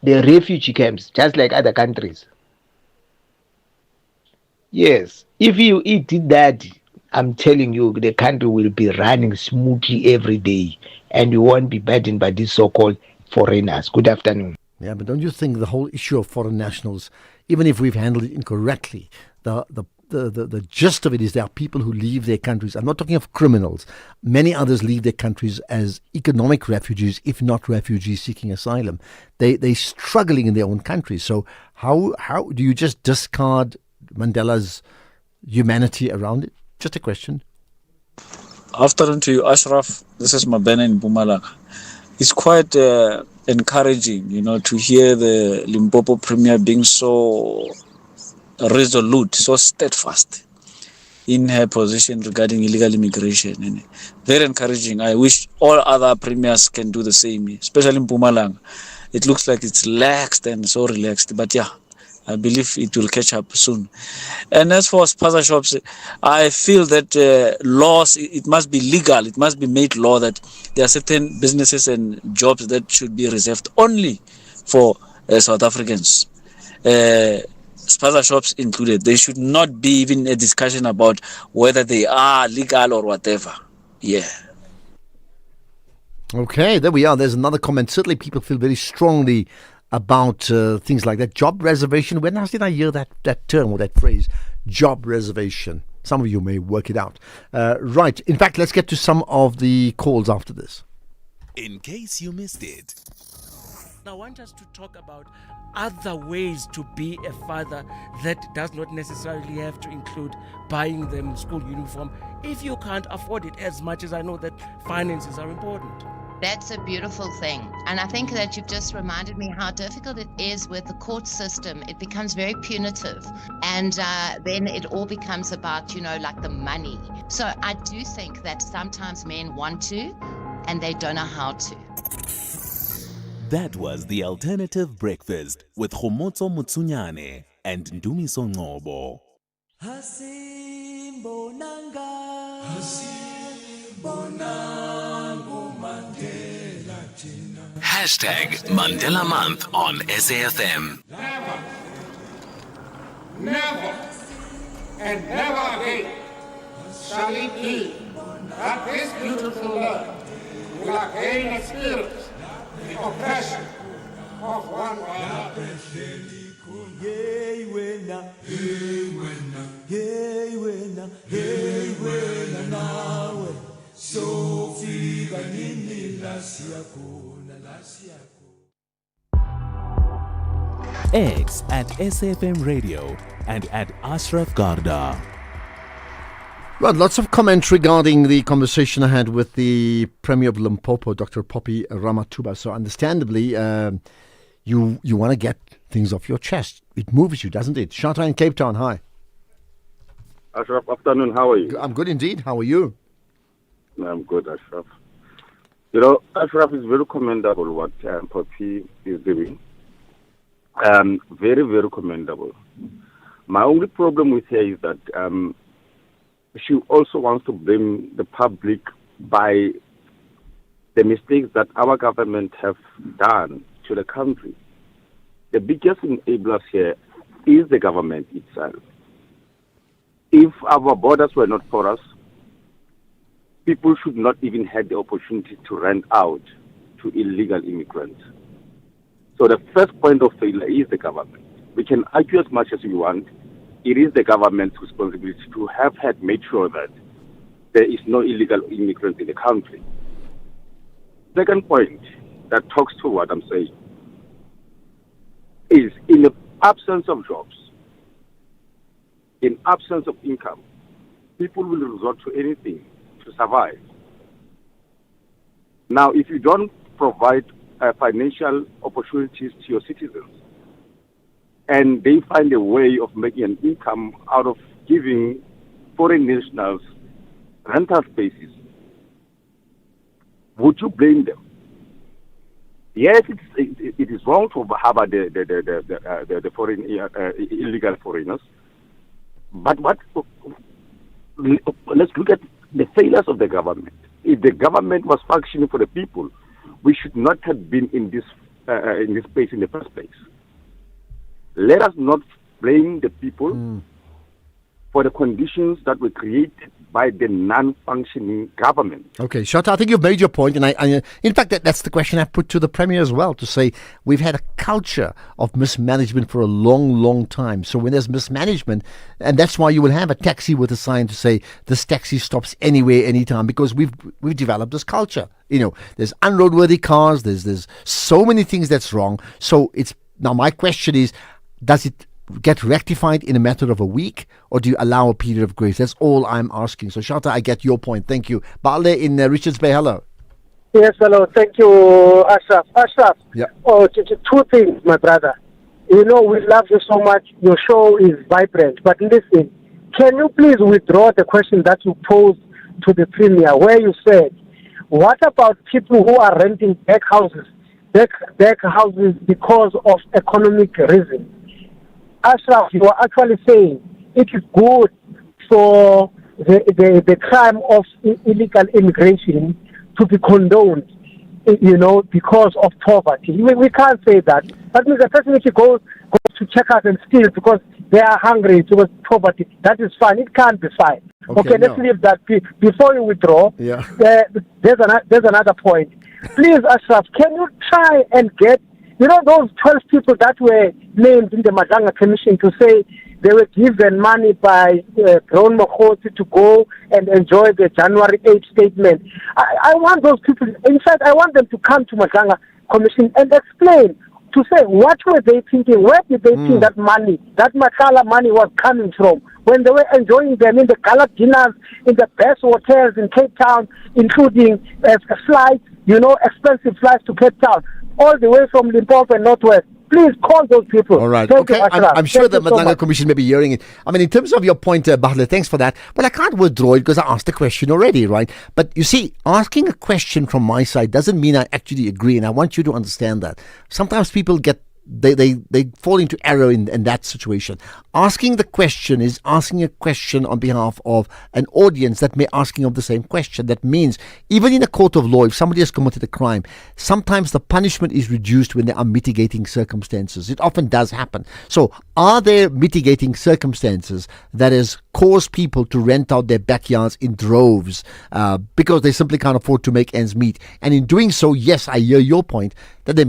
Speaker 7: the refugee camps just like other countries. Yes, if he did that, I'm telling you, the country will be running smoothly every day, and we won't be burdened by these so-called foreigners. Good afternoon.
Speaker 27: Yeah, but don't you think the whole issue of foreign nationals, even if we've handled it incorrectly, the gist of it is there are people who leave their countries. I'm not talking of criminals. Many others leave their countries as economic refugees, if not refugees seeking asylum. They're struggling in their own countries. So how do you just discard Mandela's humanity around it? Just a question.
Speaker 8: Afternoon to you, Ashraf. This is Mabena in Mpumalanga. It's quite encouraging, to hear the Limpopo Premier being so resolute, so steadfast in her position regarding illegal immigration. Very encouraging. I wish all other premiers can do the same, especially in Mpumalanga. It looks like it's laxed and so relaxed, but yeah, I believe it will catch up soon. And as for spaza shops, I feel that laws, it must be legal, it must be made law that there are certain businesses and jobs that should be reserved only for South Africans. Spaza shops included. There should not be even a discussion about whether they are legal or whatever. Yeah.
Speaker 27: Okay, there we are. There's another comment. Certainly people feel very strongly about things like that. Job reservation. When last did I hear that term or that phrase? Job reservation. Some of you may work it out. Right. In fact, let's get to some of the calls after this.
Speaker 5: In case you missed it.
Speaker 9: I want us to talk about other ways to be a father that does not necessarily have to include buying them school uniform if you can't afford it, as much as I know that finances are important.
Speaker 12: That's a beautiful thing. And I think that you've just reminded me how difficult it is with the court system. It becomes very punitive. And then it all becomes about, like the money. So I do think that sometimes men want to, and they don't know how to.
Speaker 5: That was the Alternative Breakfast with Khomotso Mutsunyane and Ndumiso Ngobo.
Speaker 23: Hashtag Mandela Month on SAFM.
Speaker 13: Never and never again shall it be that this beautiful land will again experience the oppression of one another.
Speaker 5: X at SAFM Radio and at Ashraf Garda.
Speaker 27: Well, lots of comments regarding the conversation I had with the Premier of Limpopo, Dr. Poppy Ramatuba. So understandably, you want to get things off your chest. It moves you, doesn't it? Shata in Cape Town, hi.
Speaker 14: Ashraf, afternoon, how are you?
Speaker 27: I'm good indeed. How are you?
Speaker 14: I'm good, Ashraf. You know, Ashraf is very commendable what Poppy is doing. Very, very commendable. My only problem with her is that she also wants to blame the public by the mistakes that our government have done to the country. The biggest enablers here is the government itself. If our borders were not porous, people should not even have the opportunity to rent out to illegal immigrants. So the first point of failure is the government. We can argue as much as we want. It is the government's responsibility to have had made sure that there is no illegal immigrants in the country. Second point that talks to what I'm saying is in the absence of jobs, in absence of income, people will resort to anything to survive. Now, if you don't provide financial opportunities to your citizens, and they find a way of making an income out of giving foreign nationals rental spaces, would you blame them? Yes, it is wrong to harbor the foreign illegal foreigners, but let's look at the failures of the government. If the government was functioning for the people, we should not have been in this space in the first place. Let us not blame the people for the conditions that were created by the non-functioning government.
Speaker 27: Okay, Shata, I think you've made your point, and I in fact, that's the question I put to the Premier as well, to say we've had a culture of mismanagement for a long, long time. So when there's mismanagement, and that's why you will have a taxi with a sign to say this taxi stops anywhere, anytime, because we've developed this culture. You know, there's unroadworthy cars, there's so many things that's wrong. So it's now my question is, does it get rectified in a matter of a week, or do you allow a period of grace? That's all I'm asking. So, Shata, I get your point. Thank you. Bale in Richards Bay, hello.
Speaker 17: Yes, hello. Thank you, Ashraf. Ashraf,
Speaker 27: yeah.
Speaker 17: Two things, my brother. You know, we love you so much. Your show is vibrant. But listen, can you please withdraw the question that you posed to the Premier, where you said, what about people who are renting back houses because of economic reasons? Ashraf, you are actually saying it is good for the crime of illegal immigration to be condoned, you know, because of poverty. We can't say that. That means the person if he goes to check out and steal because they are hungry because poverty, that is fine. It can't be fine. Okay, let's leave that. Before you withdraw, there's another point. Please, Ashraf, can you try and get, you know, those 12 people that were named in the Madanga Commission to say they were given money by Brown Mokhosi to go and enjoy the January 8th statement. I want those people, in fact, I want them to come to Madanga Commission and explain, to say what were they thinking, where did they think that money, that Makala money was coming from, when they were enjoying them in the gala dinners, in the best hotels in Cape Town, including flights, you know, expensive flights to Cape Town, all the way from Limpopo and Northwest. Please call those people.
Speaker 27: All right.
Speaker 17: Thank
Speaker 27: Okay.
Speaker 17: you,
Speaker 27: I'm sure the
Speaker 17: Thank you so
Speaker 27: Madanga
Speaker 17: much.
Speaker 27: Commission may be hearing it. I mean, in terms of your point, Bahle, thanks for that. But I can't withdraw it because I asked the question already, right? But you see, asking a question from my side doesn't mean I actually agree, and I want you to understand that. Sometimes people get they fall into error in that situation. Asking the question is asking a question on behalf of an audience that may asking of the same question. That means even in a court of law, if somebody has committed a crime, sometimes the punishment is reduced when there are mitigating circumstances. It often does happen. So are there mitigating circumstances that has caused people to rent out their backyards in droves because they simply can't afford to make ends meet? And in doing so, yes, I hear your point that they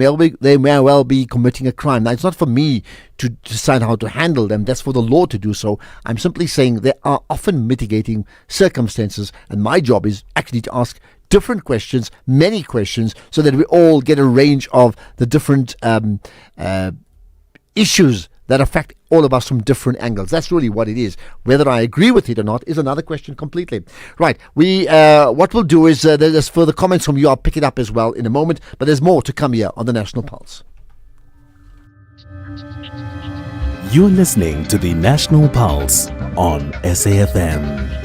Speaker 27: may well be committing a crime. Now, it's not for me to decide how to handle them. That's for the law to do so. I'm simply saying there are often mitigating circumstances, and my job is actually to ask different questions, many questions, so that we all get a range of the different issues that affect all of us from different angles. That's really what it is. Whether I agree with it or not is another question completely. Right. What we'll do is there's further comments from you. I'll pick it up as well in a moment, but there's more to come here on the National Pulse.
Speaker 5: You're listening to the National Pulse on SAFM.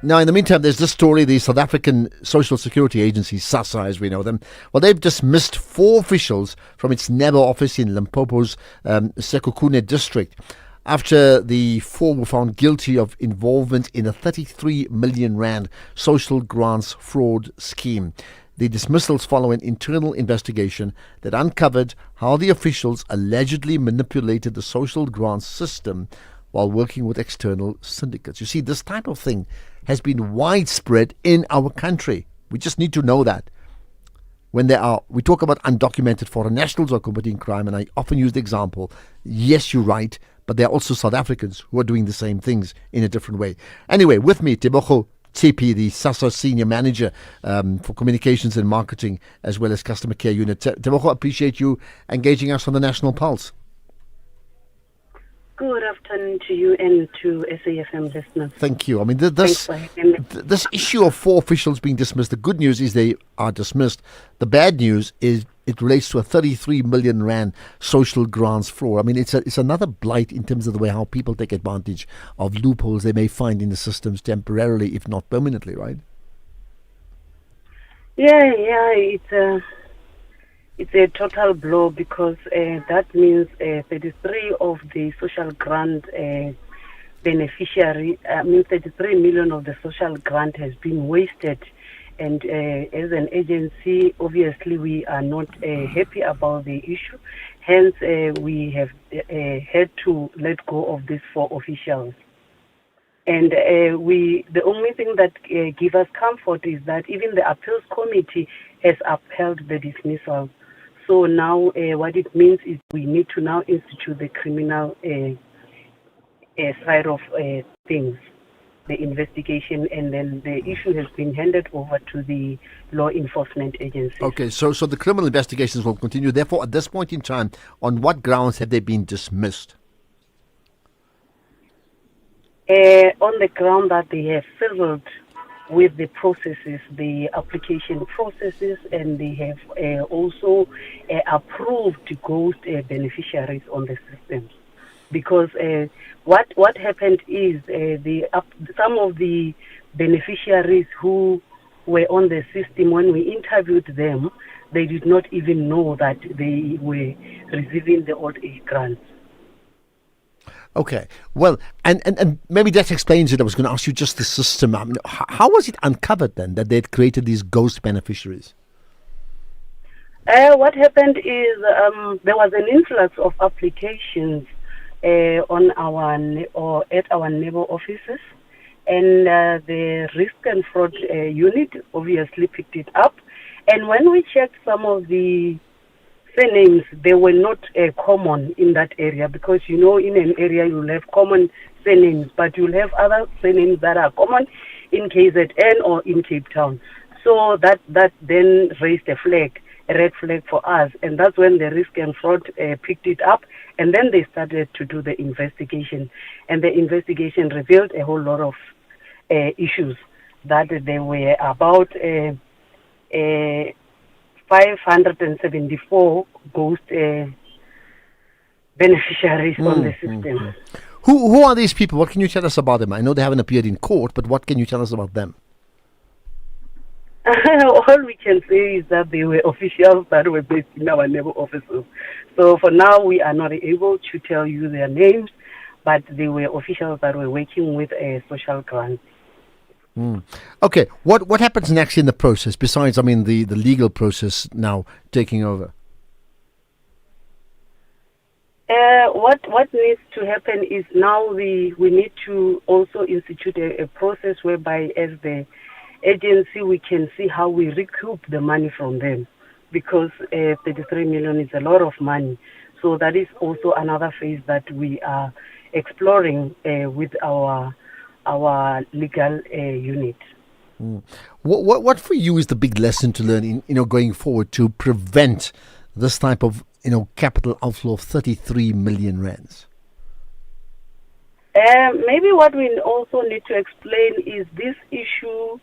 Speaker 27: Now, in the meantime, there's this story. The South African Social Security Agency, SASSA as we know them, well, they've dismissed 4 officials from its NEBO office in Limpopo's Sekhukhune district after the 4 were found guilty of involvement in a 33 million rand social grants fraud scheme. The dismissals follow an internal investigation that uncovered how the officials allegedly manipulated the social grants system while working with external syndicates. You see, this type of thing has been widespread in our country. We just need to know that. We talk about undocumented foreign nationals who are committing crime, and I often use the example, yes, you're right, but there are also South Africans who are doing the same things in a different way. Anyway, with me, Tebogo Tshipi, the SASSA Senior Manager for Communications and Marketing, as well as Customer Care Unit. Tebogo, appreciate you engaging us on the National Pulse.
Speaker 11: Good afternoon to you and to SAFM listeners.
Speaker 27: Thank you. I mean, this issue of 4 officials being dismissed, the good news is they are dismissed. The bad news is it relates to a 33 million rand social grants fraud. I mean, it's another blight in terms of the way how people take advantage of loopholes they may find in the systems temporarily, if not permanently, right?
Speaker 11: Yeah, it's a total blow because that means 33 of the social grant beneficiary, 33 million of the social grant has been wasted. And as an agency, obviously, we are not happy about the issue. Hence, we have had to let go of these 4 officials. And the only thing that gives us comfort is that even the appeals committee has upheld the dismissal. So now what it means is we need to now institute the criminal side of things, the investigation, and then the issue has been handed over to the law enforcement agency.
Speaker 27: Okay, so the criminal investigations will continue. Therefore, at this point in time, on what grounds have they been dismissed?
Speaker 11: On the ground that they have fizzled with the processes, the application processes, and they have also approved ghost beneficiaries on the systems. Because what happened is some of the beneficiaries who were on the system, when we interviewed them, they did not even know that they were receiving the old age grants.
Speaker 27: Okay, well, and maybe that explains it. I was going to ask you just the system. I mean, how was it uncovered then that they had created these ghost beneficiaries?
Speaker 11: What happened is there was an influx of applications at our NEBO offices, and the risk and fraud unit obviously picked it up. And when we checked some of the surnames, they were not common in that area, because in an area you'll have common surnames, but you'll have other surnames that are common in KZN or in Cape Town. So that then raised a red flag for us, and that's when the risk and fraud picked it up, and then they started to do the investigation, and the investigation revealed a whole lot of issues, that there were about 574 ghost beneficiaries on the system.
Speaker 27: Who are these people? What can you tell us about them? I know they haven't appeared in court, but what can you tell us about them?
Speaker 11: All we can say is that they were officials that were based in our neighbor offices. So for now, we are not able to tell you their names, but they were officials that were working with a social grant.
Speaker 27: Okay, what happens next in the process besides, the legal process now taking over?
Speaker 11: What needs to happen is now we need to also institute a process whereby as the agency we can see how we recoup the money from them, because 33 million is a lot of money. So that is also another phase that we are exploring with our legal unit.
Speaker 27: What for you is the big lesson to learn in going forward to prevent this type of capital outflow of 33 million rands?
Speaker 11: Maybe what we also need to explain is this issue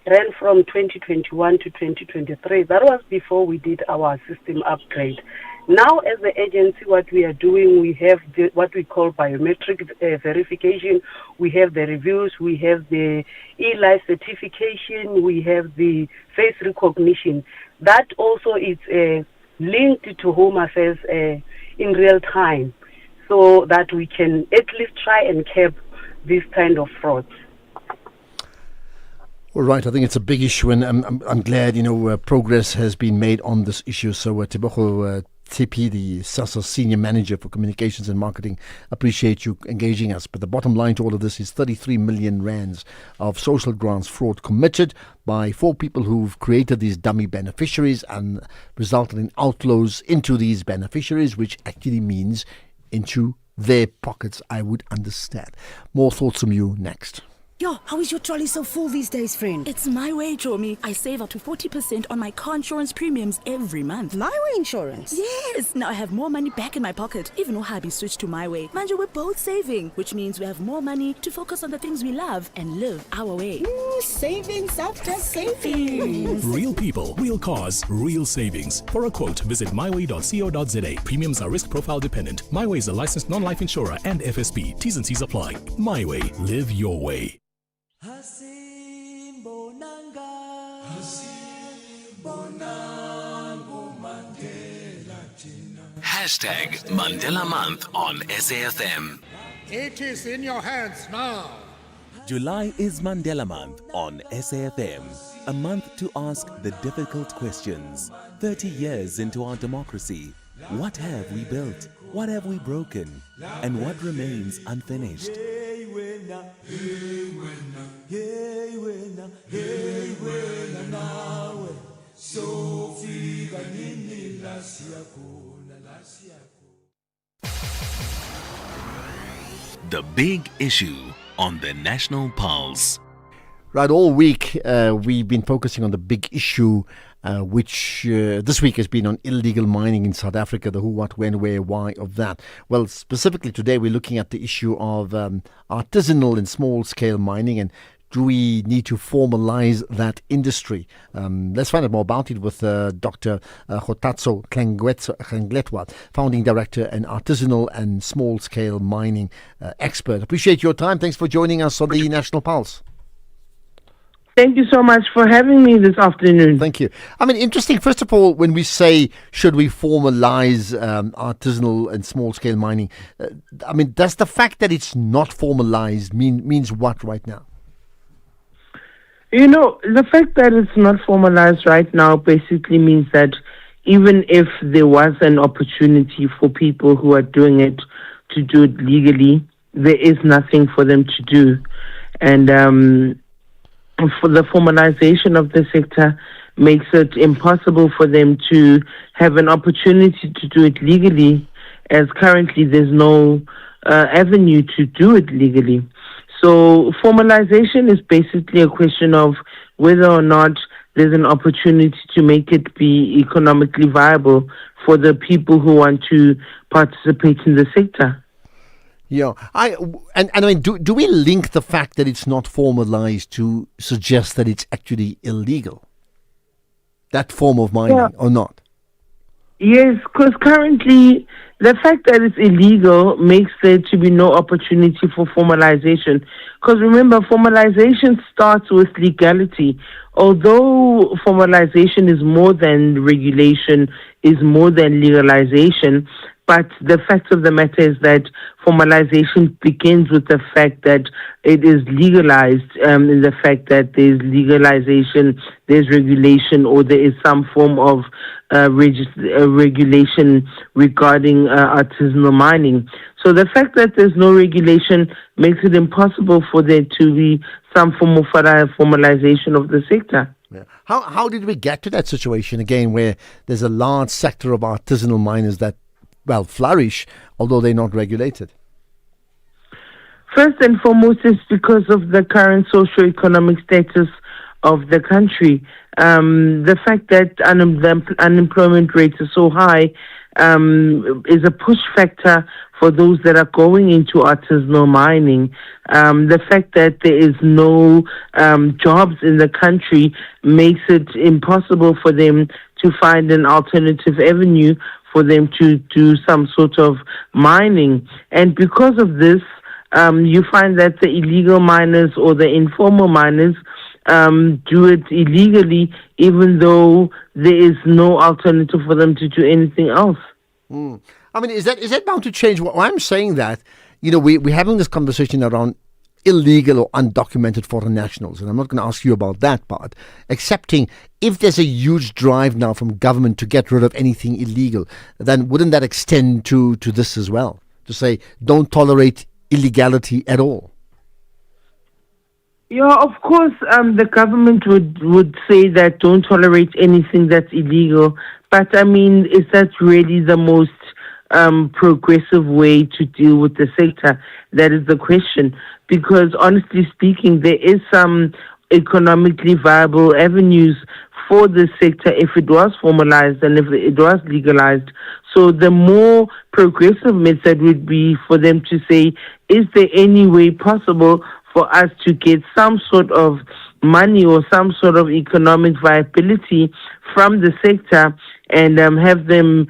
Speaker 11: ran from 2021 to 2023. That was before we did our system upgrade. Now, as the agency, what we are doing, we have what we call biometric verification. We have the reviews. We have the e-life certification. We have the face recognition. That also is linked to Home Affairs in real time, so that we can at least try and curb this kind of fraud.
Speaker 27: All right, I think it's a big issue, and I'm glad progress has been made on this issue. So Tebogo TP, the SASSA Senior Manager for Communications and Marketing, appreciate you engaging us. But the bottom line to all of this is 33 million rands of social grants fraud committed by 4 people who've created these dummy beneficiaries and resulted in outflows into these beneficiaries, which actually means into their pockets, I would understand. More thoughts from you next.
Speaker 2: Yo, how is your trolley so full these days, friend? It's my way, Chomi. I save up to 40% on my car insurance premiums every month. My way insurance? Yes. Now I have more money back in my pocket. Even though hubby switched to my way. Manja, we're both saving, which means we have more money to focus on the things we love and live our way. Savings after savings.
Speaker 23: Real people, real cars, real savings. For a quote, visit myway.co.za. Premiums are risk profile dependent. MyWay is a licensed non-life insurer and FSP. T's and C's apply. MyWay. Live your way.
Speaker 5: Hashtag Mandela Month on SAFM.
Speaker 13: It is in your hands now.
Speaker 5: July is Mandela Month on SAFM. A month to ask the difficult questions. 30 years into our democracy, what have we built? What have we broken? And what remains unfinished? The big issue on the National Pulse.
Speaker 27: Right, all week we've been focusing on the big issue, which this week has been on illegal mining in South Africa, the who, what, when, where, why of that. Well, specifically today we're looking at the issue of artisanal and small-scale mining, and do we need to formalize that industry? Let's find out more about it with Dr. Kgotatso Kgengletwa, founding director and artisanal and small-scale mining expert. Appreciate your time. Thanks for joining us on the National Pulse.
Speaker 16: Thank you so much for having me this afternoon.
Speaker 27: Thank you. Interesting. First of all, when we say, should we formalize artisanal and small-scale mining, does the fact that it's not formalized means what right now?
Speaker 16: The fact that it's not formalized right now basically means that even if there was an opportunity for people who are doing it to do it legally, there is nothing for them to do. And for the formalization of the sector makes it impossible for them to have an opportunity to do it legally, as currently there's no avenue to do it legally. So formalization is basically a question of whether or not there's an opportunity to make it be economically viable for the people who want to participate in the sector.
Speaker 27: Yeah, do we link the fact that it's not formalized to suggest that it's actually illegal? That form of mining, or not?
Speaker 16: Yes, because currently The fact that it's illegal makes there to be no opportunity for formalization. Because remember, formalization starts with legality. Although formalization is more than regulation, is more than legalization, but the fact of the matter is that formalization begins with the fact that it is legalized, in the fact that there's legalization, there's regulation, or there is some form of regulation regarding artisanal mining. So the fact that there's no regulation makes it impossible for there to be some form of formalization of the sector.
Speaker 27: Yeah. How did we get to that situation again where there's a large sector of artisanal miners that, well, flourish, although they're not regulated?
Speaker 16: First and foremost, it's because of the current socio-economic status of the country. The fact that the unemployment rate is so high is a push factor for those that are going into artisanal mining. The fact that there is no jobs in the country makes it impossible for them to find an alternative avenue for them to do some sort of mining. And because of this, you find that the illegal miners or the informal miners do it illegally, even though there is no alternative for them to do anything else.
Speaker 27: I mean, is that bound to change? Well, I'm saying that, we're having this conversation around illegal or undocumented foreign nationals, and I'm not going to ask you about that part, excepting if there's a huge drive now from government to get rid of anything illegal, then wouldn't that extend to this as well? To say, don't tolerate illegality at all?
Speaker 16: Yeah, of course, the government would say that don't tolerate anything that's illegal. But, I mean, is that really the most progressive way to deal with the sector? That is the question. Because, honestly speaking, there is some economically viable avenues for the sector if it was formalized and if it was legalized. So the more progressive method would be for them to say, is there any way possible for us to get some sort of money or some sort of economic viability from the sector and have them,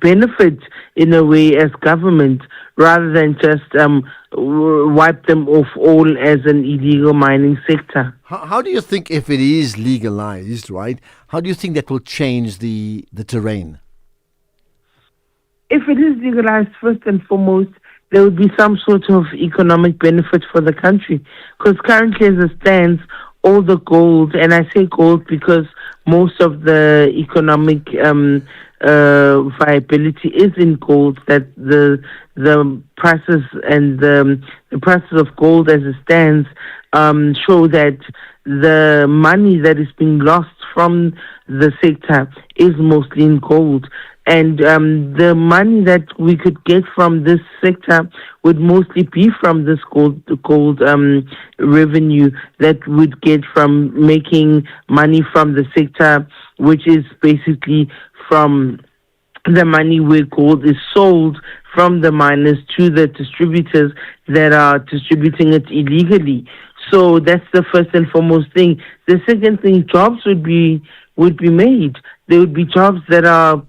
Speaker 16: benefit in a way as government rather than just wipe them off all as an illegal mining sector.
Speaker 27: How do you think, if it is legalized, right, how do you think that will change the terrain?
Speaker 16: If it is legalized, first and foremost, there would be some sort of economic benefit for the country. Because currently, as it stands, all the gold, and I say gold because most of the economic viability is in gold, that the prices and the prices of gold as it stands show that the money that is being lost from the sector is mostly in gold. And the money that we could get from this sector would mostly be from this gold revenue that we'd get from making money from the sector, which is basically from the money where gold is sold from the miners to the distributors that are distributing it illegally. So that's the first and foremost thing. The second thing, jobs would be made. There would be jobs that are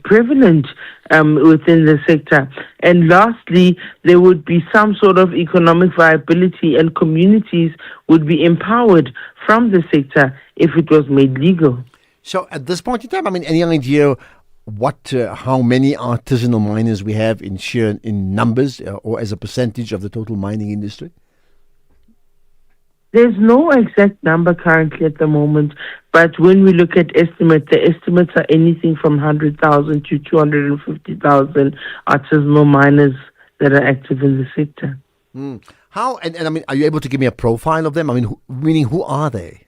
Speaker 16: prevalent within the sector. And lastly, there would be some sort of economic viability and communities would be empowered from the sector if it was made legal.
Speaker 27: So at this point in time, I mean, any idea how many artisanal miners we have in numbers or as a percentage of the total mining industry?
Speaker 16: There's no exact number currently at the moment, but when we look at estimates, the estimates are anything from 100,000 to 250,000 artisanal miners that are active in the sector.
Speaker 27: How, and I mean, are you able to give me a profile of them? I mean, meaning who are they?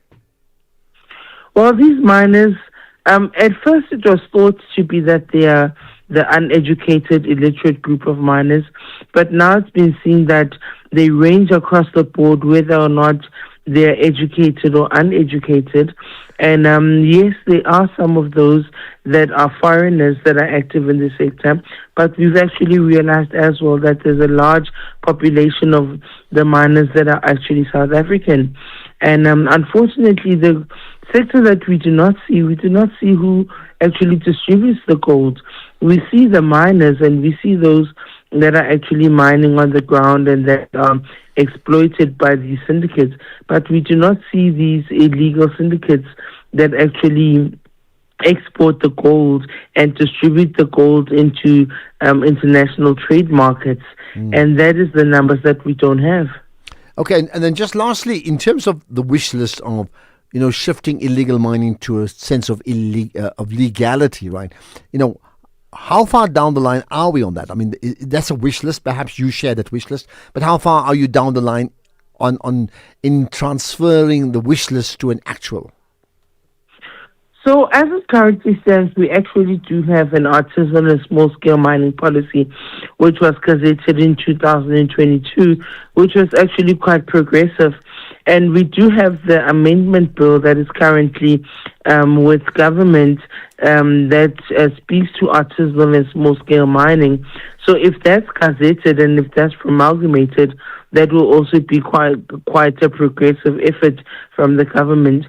Speaker 16: Well, these miners, at first it was thought to be that they are the uneducated, illiterate group of miners, but now it's been seen that they range across the board, whether or not they're educated or uneducated. And yes, there are some of those that are foreigners that are active in the sector, but we've actually realized as well that there's a large population of the miners that are actually South African. And unfortunately, the sector that we do not see who actually distributes the gold. we see the miners and we see those that are actually mining on the ground and that are exploited by these syndicates, but we do not see these illegal syndicates that actually export the gold and distribute the gold into international trade markets. And that is the numbers that we don't have.
Speaker 27: Okay, and then just lastly, in terms of the wish list of, shifting illegal mining to a sense of legality, right? How far down the line are we on that? I mean, that's a wish list. Perhaps you share that wish list, but how far are you down the line in transferring the wish list to an actual?
Speaker 16: So as it currently stands, we actually do have an artisanal and small-scale mining policy, which was gazetted in 2022, which was actually quite progressive. And we do have the amendment bill that is currently with government that speaks to artisanal and small-scale mining. So if that's gazetted and if that's promulgated, that will also be quite a progressive effort from the government.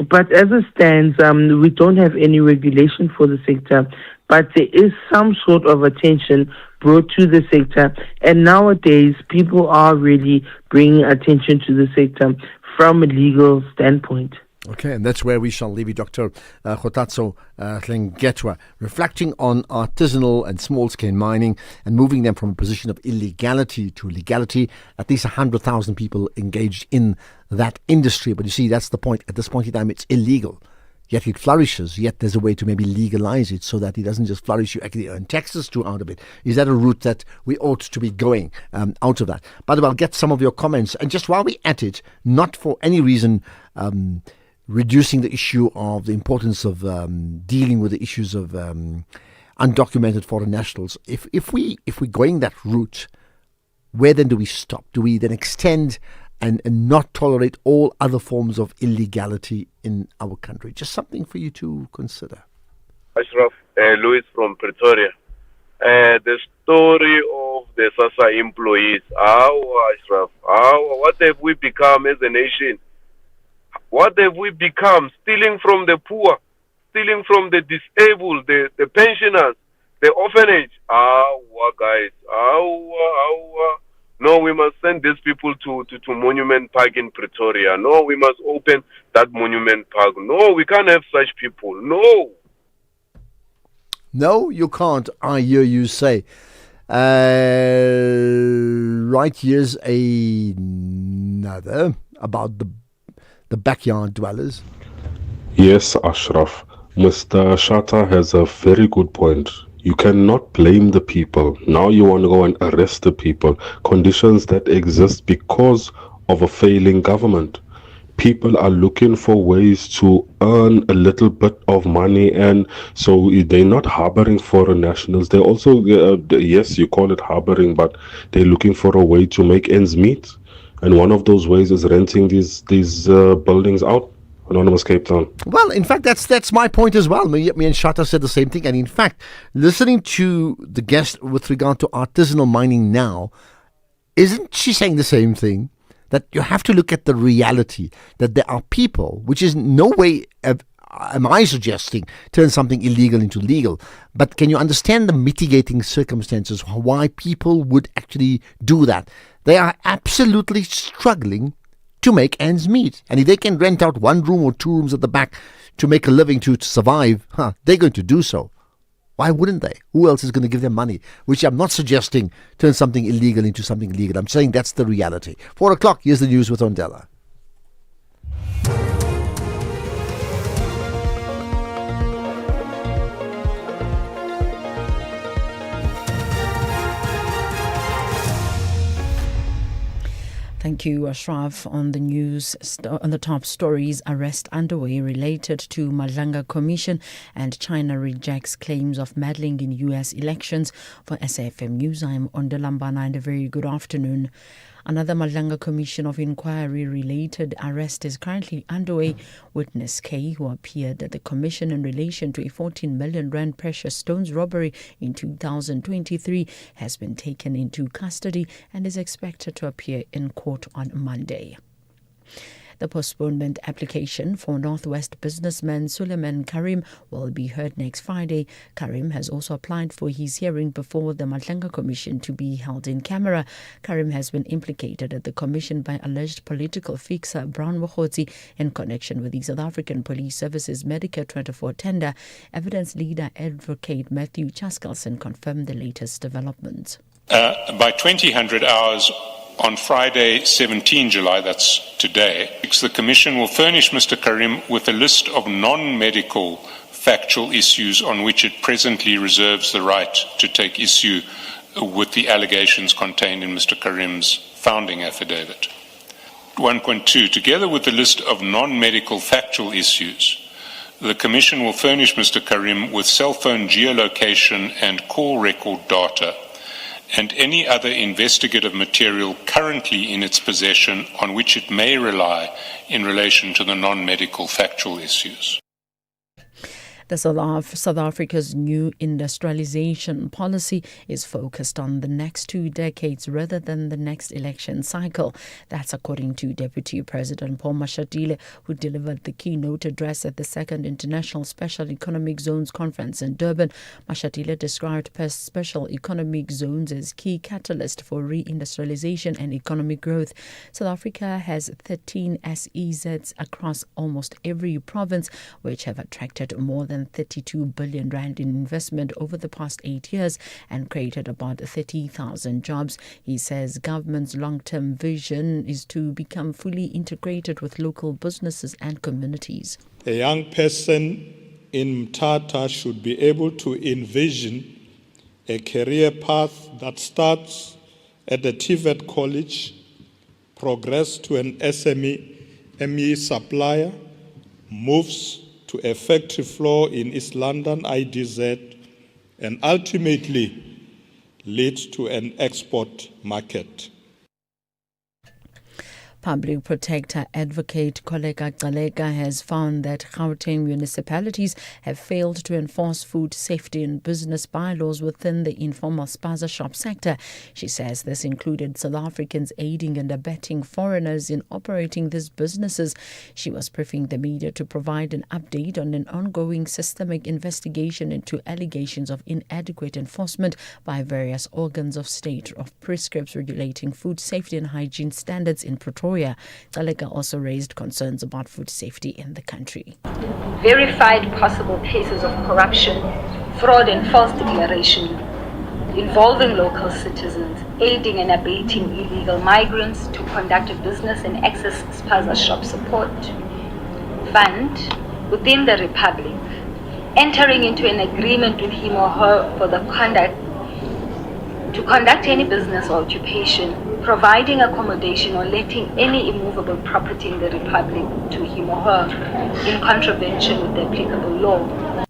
Speaker 16: But as it stands, we don't have any regulation for the sector, but there is some sort of attention brought to the sector. And nowadays, people are really bringing attention to the sector from a legal standpoint.
Speaker 27: Okay, and that's where we shall leave you, Dr. Kgotatso Hlengetwa, reflecting on artisanal and small-scale mining and moving them from a position of illegality to legality. At least 100,000 people engaged in that industry. But you see, that's the point. At this point in time, it's illegal. Yet it flourishes, yet there's a way to maybe legalize it so that it doesn't just flourish, you actually earn taxes too out of it. Is that a route that we ought to be going out of that? By the way, I'll get some of your comments. And just while we're at it, not for any reason reducing the issue of the importance of dealing with the issues of undocumented foreign nationals. If we're going that route, where then do we stop? Do we then extend and not tolerate all other forms of illegality in our country? Just something for you to consider.
Speaker 19: Ashraf, Louis from Pretoria. The story of the SASSA employees. Ashraf, what have we become as a nation? What have we become? Stealing from the poor, stealing from the disabled, the pensioners, the orphanage. Guys. No, we must send these people to Monument Park in Pretoria. No, we must open that Monument Park. No, we can't have such people. No.
Speaker 27: No, you can't, I hear you say. Right, here's another about the backyard dwellers.
Speaker 3: Yes, Ashraf. Mr. Shatta has a very good point. You cannot blame the people. Now you want to go and arrest the people. Conditions that exist because of a failing government. People are looking for ways to earn a little bit of money, and so they're not harboring foreign nationals. They also, yes, you call it harboring, but they're looking for a way to make ends meet. And one of those ways is renting these buildings out. Anonymous Cape Town.
Speaker 27: Well, in fact, that's my point as well. Me and Shatta said the same thing. And in fact, listening to the guest with regard to artisanal mining now, isn't she saying the same thing? That you have to look at the reality, that there are people, which is no way am I suggesting turn something illegal into legal. But can you understand the mitigating circumstances, why people would actually do that? They are absolutely struggling to make ends meet. And if they can rent out one room or two rooms at the back to make a living, to survive, they're going to do so. Why wouldn't they? Who else is going to give them money? Which I'm not suggesting turn something illegal into something legal. I'm saying that's the reality. 4 o'clock, here's the news with Ondela.
Speaker 10: Thank you, Ashraf. On the news, on the top stories, arrest underway related to Madlanga Commission, and China rejects claims of meddling in U.S. elections. For SAFM News, I'm Ondela Mbana, and a very good afternoon. Another Madlanga Commission of Inquiry related arrest is currently underway. Witness K, who appeared at the commission in relation to a 14 million rand precious stones robbery in 2023, has been taken into custody and is expected to appear in court on Monday. The postponement application for Northwest businessman Suleiman Karim will be heard next Friday. Karim has also applied for his hearing before the Mahlenga Commission to be held in camera. Karim has been implicated at the commission by alleged political fixer Brown Mokhotsi in connection with the South African Police Service's Medicare 24 tender. Evidence leader Advocate Matthew Chaskelson confirmed the latest developments.
Speaker 6: By 2000 hours on Friday, 17 July, that's today, the Commission will furnish Mr. Karim with a list of non-medical factual issues on which it presently reserves the right to take issue with the allegations contained in Mr. Karim's founding affidavit. 1.2. Together with the list of non-medical factual issues, the Commission will furnish Mr. Karim with cell phone geolocation and call record data and any other investigative material currently in its possession on which it may rely in relation to the non-medical factual issues.
Speaker 10: South Africa's new industrialization policy is focused on the next 2 decades rather than the next election cycle. That's according to Deputy President Paul Mashatile, who delivered the keynote address at the second International Special Economic Zones Conference in Durban. Mashatile described special economic zones as key catalyst for reindustrialization and economic growth. South Africa has 13 SEZs across almost every province, which have attracted more than 32 billion rand in investment over the past 8 years and created about 30,000 jobs. He says government's long-term vision is to become fully integrated with local businesses and communities.
Speaker 15: A young person in Mthatha should be able to envision a career path that starts at the TVET college, progress to an SME supplier, moves to a factory floor in East London, IDZ, and ultimately leads to an export market.
Speaker 10: Public Protector Advocate Koleka Gcaleka has found that Gauteng municipalities have failed to enforce food safety and business bylaws within the informal spaza shop sector. She says this included South Africans aiding and abetting foreigners in operating these businesses. She was briefing the media to provide an update on an ongoing systemic investigation into allegations of inadequate enforcement by various organs of state of prescripts regulating food safety and hygiene standards in Pretoria. Gcaleka also raised concerns about food safety in the country.
Speaker 18: Verified possible cases of corruption, fraud and false declaration involving local citizens, aiding and abating illegal migrants to conduct a business and access spaza shop support fund within the Republic, entering into an agreement with him or her for the conduct any business or occupation, providing accommodation or letting any immovable property in the Republic to him or her in contravention with the applicable law.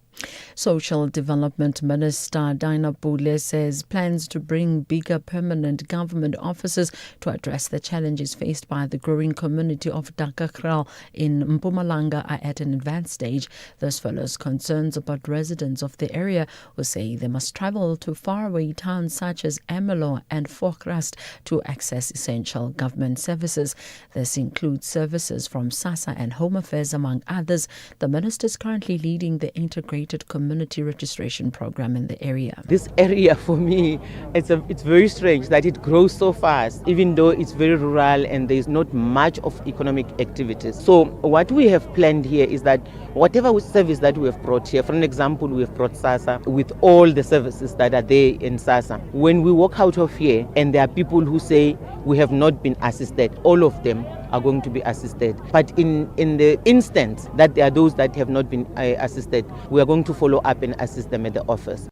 Speaker 10: Social Development Minister Dinah Bule says plans to bring bigger permanent government offices to address the challenges faced by the growing community of Dakakral in Mpumalanga are at an advanced stage. This follows concerns about residents of the area who say they must travel to faraway towns such as Ermelo and Forecrest to access essential government services. This includes services from SASSA and Home Affairs, among others. The minister is currently leading the integrated community registration program in the area.
Speaker 22: This area for me, it's very strange that it grows so fast, even though it's very rural and there's not much of economic activities. So what we have planned here is that whatever service that we have brought here, for an example, we have brought SASSA with all the services that are there in SASSA. When we walk out of here and there are people who say we have not been assisted, all of them are going to be assisted. But in the instance that there are those that have not been assisted, we are going to follow up and assist them at the office.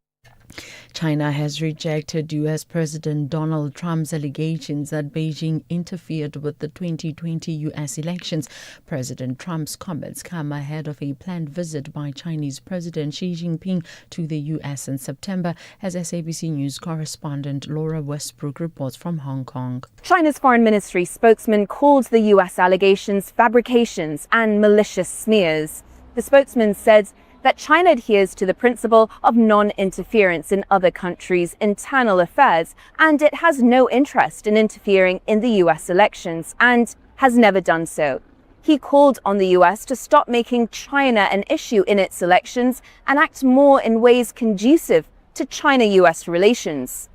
Speaker 10: China has rejected U.S. President Donald Trump's allegations that Beijing interfered with the 2020 U.S. elections. President Trump's comments come ahead of a planned visit by Chinese President Xi Jinping to the U.S. in September, as SABC News correspondent Laura Westbrook reports from Hong Kong.
Speaker 24: China's foreign ministry spokesman called the U.S. allegations fabrications and malicious smears. The spokesman said that China adheres to the principle of non-interference in other countries' internal affairs, and it has no interest in interfering in the US elections and has never done so. He called on the US to stop making China an issue in its elections and act more in ways conducive to China-US relations.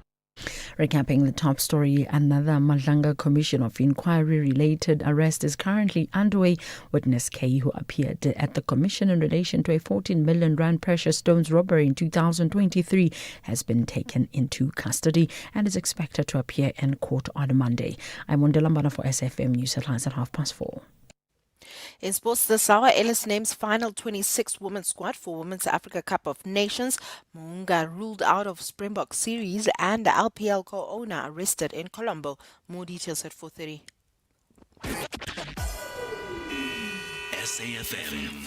Speaker 10: Recapping the top story, another Madlanga Commission of Inquiry-related arrest is currently underway. Witness K, who appeared at the commission in relation to a 14 million rand precious stones robbery in 2023, has been taken into custody and is expected to appear in court on Monday. I'm Mondelambana for SAfm News Headlines at 4:30.
Speaker 1: In sports, the Sawa Ellis names final 26 women's squad for Women's Africa Cup of Nations. Muunga ruled out of Springbok series and LPL co-owner arrested in Colombo. More details at 4:30.
Speaker 5: SAfm,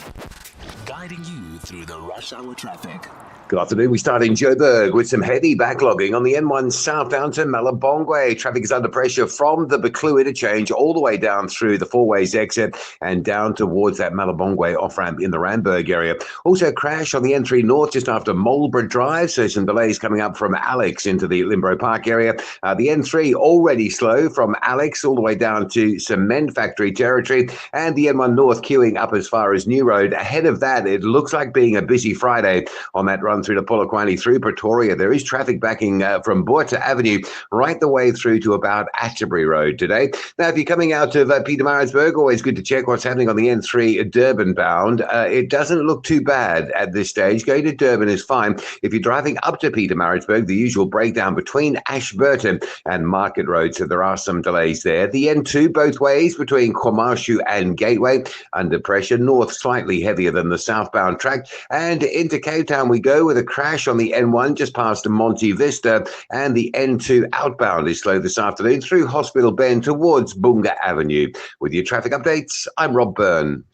Speaker 5: guiding you through the rush hour traffic.
Speaker 4: Good afternoon. We start in Joburg with some heavy backlogging on the N1 southbound to Malabongwe. Traffic is under pressure from the Baklu interchange all the way down through the Four Ways exit and down towards that Malabongwe off-ramp in the Randburg area. Also, crash on the N3 North just after Marlborough Drive, so some delays coming up from Alex into the Limbro Park area. The N3 already slow from Alex all the way down to Cement Factory territory, and the N1 North queuing up as far as New Road. Ahead of that, it looks like being a busy Friday on that run through to Polokwane through Pretoria. There is traffic backing from Botha Avenue right the way through to about Atterbury Road today. Now, if you're coming out of Pietermaritzburg, always good to check what's happening on the N3 Durban bound. It doesn't look too bad at this stage. Going to Durban is fine. If you're driving up to Pietermaritzburg, the usual breakdown between Ashburton and Market Road, so there are some delays there. The N2 both ways between Kwamashu and Gateway under pressure. North slightly heavier than the southbound track. And into Cape Town we go with a crash on the N1 just past Monte Vista, and the N2 outbound is slow this afternoon through Hospital Bend towards Bunga Avenue. With your traffic updates, I'm Rob Byrne.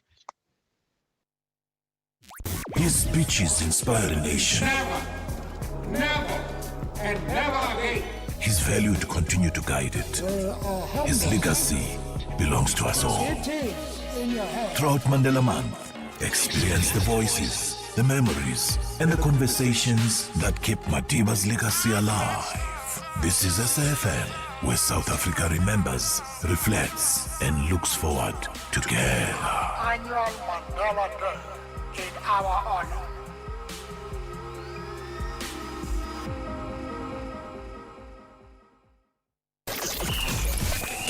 Speaker 7: His speeches inspire a nation.
Speaker 13: Never, and never again.
Speaker 7: His values continue to guide it. His legacy belongs to us all. Throughout Mandela Month, experience the voices, the memories, and the conversations that keep Madiba's legacy alive. This is SAfm, where South Africa remembers, reflects, and looks forward together.
Speaker 13: Annual Mandela Day in our honor.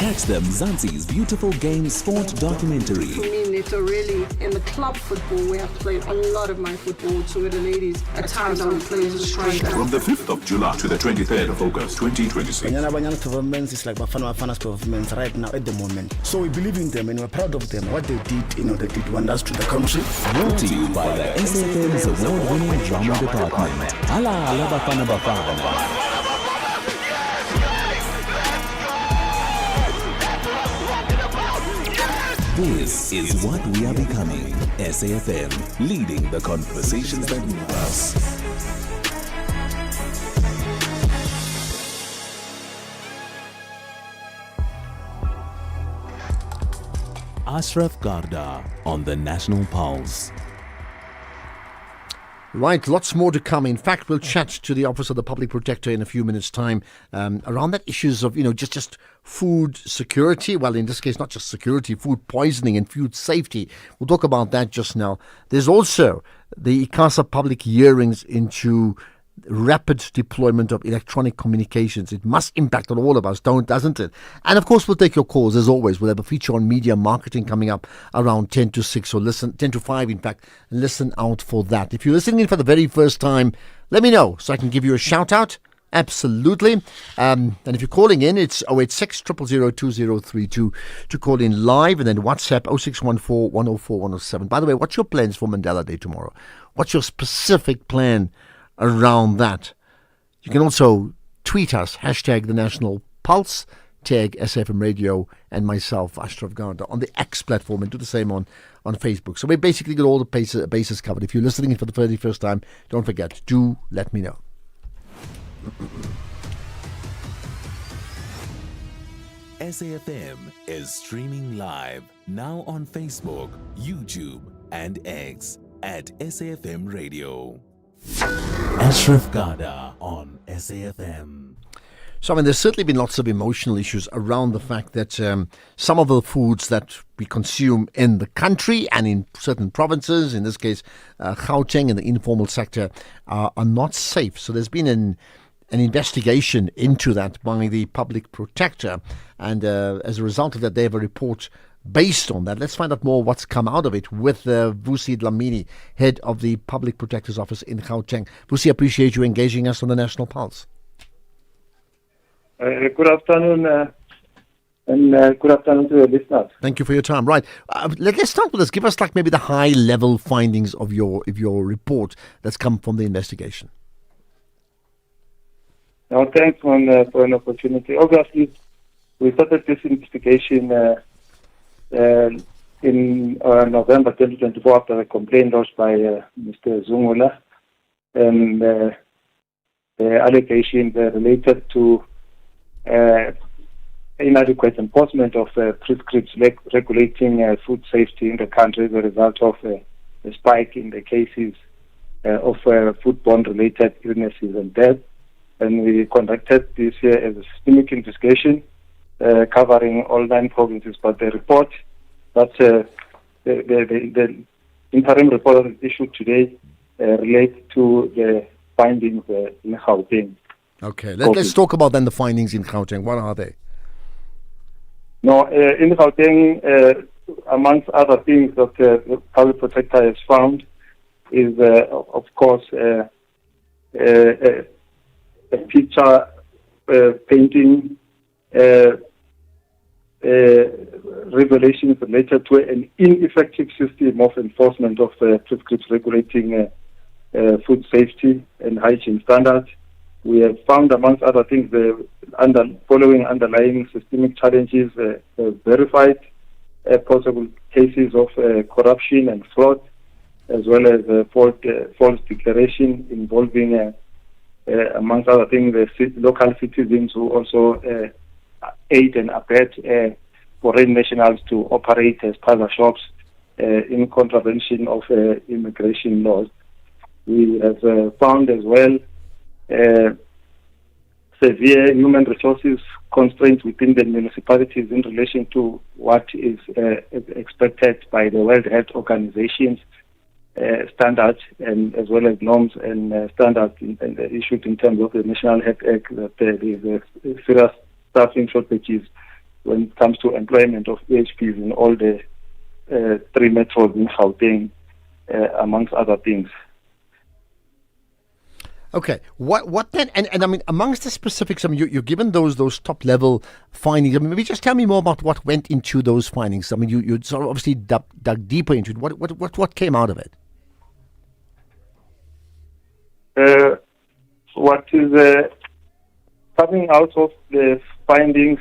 Speaker 5: Catch them Mzansi's beautiful game sport documentary.
Speaker 20: For me, Neto, really, in the club football where I've played a lot of my football, so with the ladies, at times I would play as a striker.
Speaker 23: From the 5th of July to the 23rd of August 2026.
Speaker 21: Banyana governments is like Bafana governments right now at the moment. So we believe in them and we're proud of them. What they did, they did wonders to the country.
Speaker 5: Brought to you by the SAfm's award-winning drama department. Hala Bafana Bafana. This is what we are becoming. SAfm, leading the conversations that move us. Ashraf Garda on the National Pulse.
Speaker 27: Right, lots more to come. In fact, we'll chat to the Office of the Public Protector in a few minutes' time around that issues of, just food security. Well, in this case, not just security, food poisoning and food safety. We'll talk about that just now. There's also the ICASA public hearings into rapid deployment of electronic communications. It must impact on all of us, doesn't it? And of course, we'll take your calls as always. We'll have a feature on media marketing coming up around 10 to 6 or 10 to 5, in fact. Listen out for that. If you're listening in for the very first time, let me know so I can give you a shout out. Absolutely. And if you're calling in, it's 086 000 2032 to call in live, and then WhatsApp 0614 104 107. By the way, what's your plans for Mandela Day tomorrow? What's your specific plan around that? You can also tweet us, hashtag the National Pulse, tag SAfmRadio and myself, Ashraf Garda, on the X platform, and do the same on Facebook. So we basically got all the bases covered. If you're listening in for the very first time, don't forget, do let me know.
Speaker 5: SAfm is streaming live now on Facebook, YouTube, and X at SAfm Radio. Ashraf Garda on SAfm.
Speaker 27: So, I mean, there's certainly been lots of emotional issues around the fact that some of the foods that we consume in the country and in certain provinces, in this case, Gauteng in the informal sector, are not safe. So there's been an investigation into that by the public protector. And as a result of that, they have a report based on that. Let's find out more what's come out of it with Vusi Dlamini, head of the Public Protector's Office in Gauteng. Vusi, appreciate you engaging us on the National Pulse.
Speaker 8: Good afternoon, and good afternoon to your listeners.
Speaker 27: Thank you for your time. Right, let's start with this. Give us like maybe the high-level findings of your report that's come from the investigation.
Speaker 8: No, thanks for an opportunity. Obviously, we started this investigation in November 2024 after a complaint lodged by Mr. Zungula, and the allegations related to inadequate enforcement of prescripts regulating food safety in the country as a result of a spike in the cases of foodborne related illnesses and death. And we conducted this year as a systemic investigation covering all 9 provinces. But the report that the interim report that is issued today relates to the findings in Gauteng.
Speaker 27: Okay, let's talk about then the findings in Gauteng. What are they?
Speaker 8: No, in Gauteng, amongst other things that the public protector has found is, of course, a picture painting revelations related to an ineffective system of enforcement of prescriptions regulating food safety and hygiene standards. We have found, amongst other things, the following underlying systemic challenges verified, possible cases of corruption and fraud, as well as false declaration involving, amongst other things, the local citizens who also aid and abet foreign nationals to operate as private shops in contravention of immigration laws. We have found as well severe human resources constraints within the municipalities in relation to what is expected by the World Health Organization's standards, and as well as norms and standards issued in terms of the National Health Act, that there is serious staffing shortages when it comes to employment of EHPs in all the 3 metros in Gauteng, amongst other things.
Speaker 27: Okay, what then? And I mean, amongst the specifics, I mean, you're given those top level findings. I mean, maybe just tell me more about what went into those findings. I mean, you sort of obviously dug deeper into it. What came out of it?
Speaker 8: What is coming out of the findings?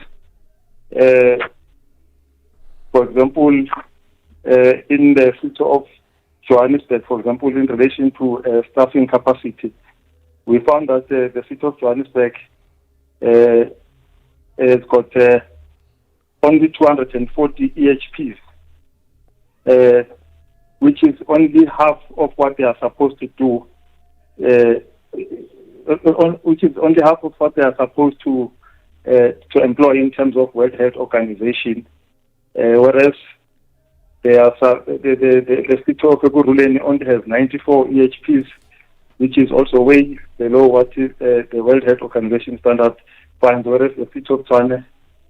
Speaker 8: For example, in the city of Johannesburg, for example, in relation to staffing capacity, we found that the city of Johannesburg has got only 240 EHPs, which is only half of what they are supposed to do, which is only half of what they are supposed to employ in terms of World Health Organization, whereas the city of Ekurhuleni only has 94 EHPs, which is also way below what is the World Health Organization standard finds, whereas the city of Tshwane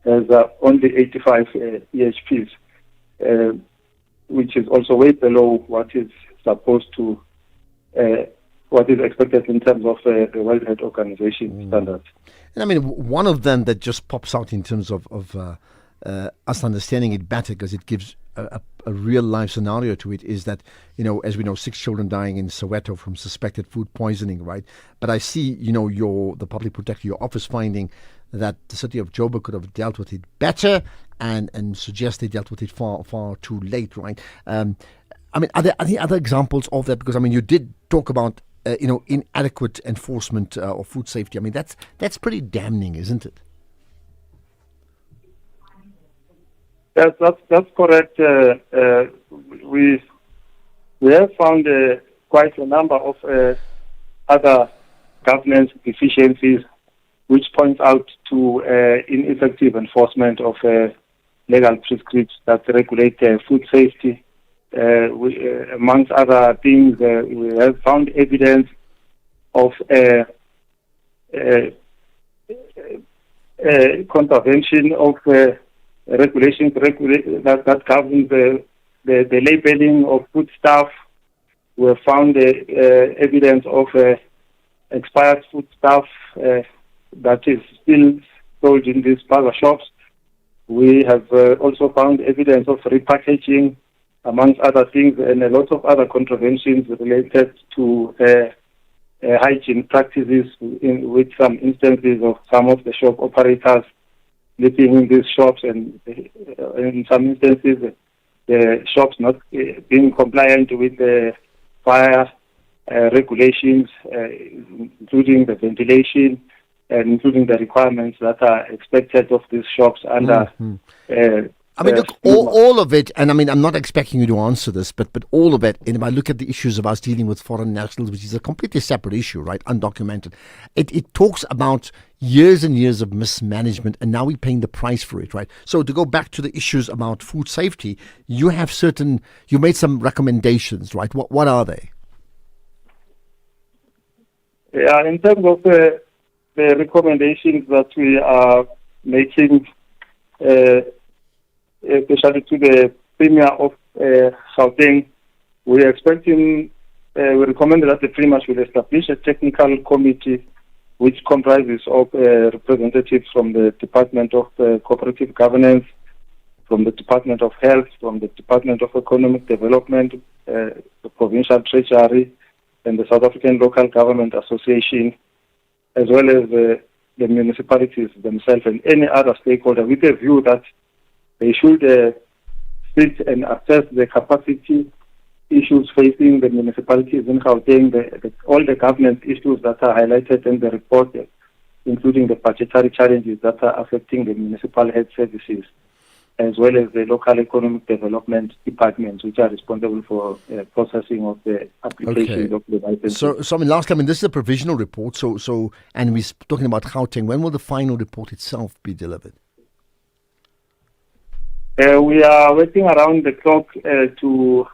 Speaker 8: has only 85 EHPs, which is also way below what is supposed to, what is expected in terms of the World Health Organization standards.
Speaker 27: And I mean, one of them that just pops out in terms of us understanding it better, because it gives a real life scenario to it, is that, you know, as we know, 6 children dying in Soweto from suspected food poisoning, right? But I see, you know, the public protector, your office finding that the city of Joburg could have dealt with it better and suggest they dealt with it far too late, right? I mean, are there any other examples of that? Because I mean, you did talk about inadequate enforcement of food safety. I mean, that's pretty damning, isn't it?
Speaker 8: Yes, that's correct. We have found quite a number of other governance deficiencies which points out to ineffective enforcement of legal prescripts that regulate food safety. Amongst other things, we have found evidence of contravention of regulations that governs the labeling of foodstuff. We have found evidence of expired foodstuff that is still sold in these plaza shops. We have also found evidence of repackaging, amongst other things, and a lot of other contraventions related to hygiene practices, with some instances of some of the shop operators living in these shops, and in some instances the shops not being compliant with the fire regulations, including the ventilation and including the requirements that are expected of these shops under.
Speaker 27: I mean, look, all of it, and I mean, I'm not expecting you to answer this, but all of it, and if I look at the issues of us dealing with foreign nationals, which is a completely separate issue, right, undocumented, it talks about years and years of mismanagement, and now we're paying the price for it, right? So to go back to the issues about food safety, you made some recommendations, right? What are they?
Speaker 8: Yeah, in terms of the recommendations that we are making, especially to the Premier of Gauteng, we recommend that the Premier should establish a technical committee which comprises of representatives from the Department of Cooperative Governance, from the Department of Health, from the Department of Economic Development, the Provincial Treasury, and the South African Local Government Association, as well as the municipalities themselves and any other stakeholder, with a view that they should sit and assess the capacity issues facing the municipalities in Gauteng, all the governance issues that are highlighted in the report, including the budgetary challenges that are affecting the municipal health services, as well as the local economic development departments, which are responsible for processing of the applications of the licenses.
Speaker 27: So I mean, last time, this is a provisional report. And we're talking about Gauteng. When will the final report itself be delivered?
Speaker 8: We are working around the clock to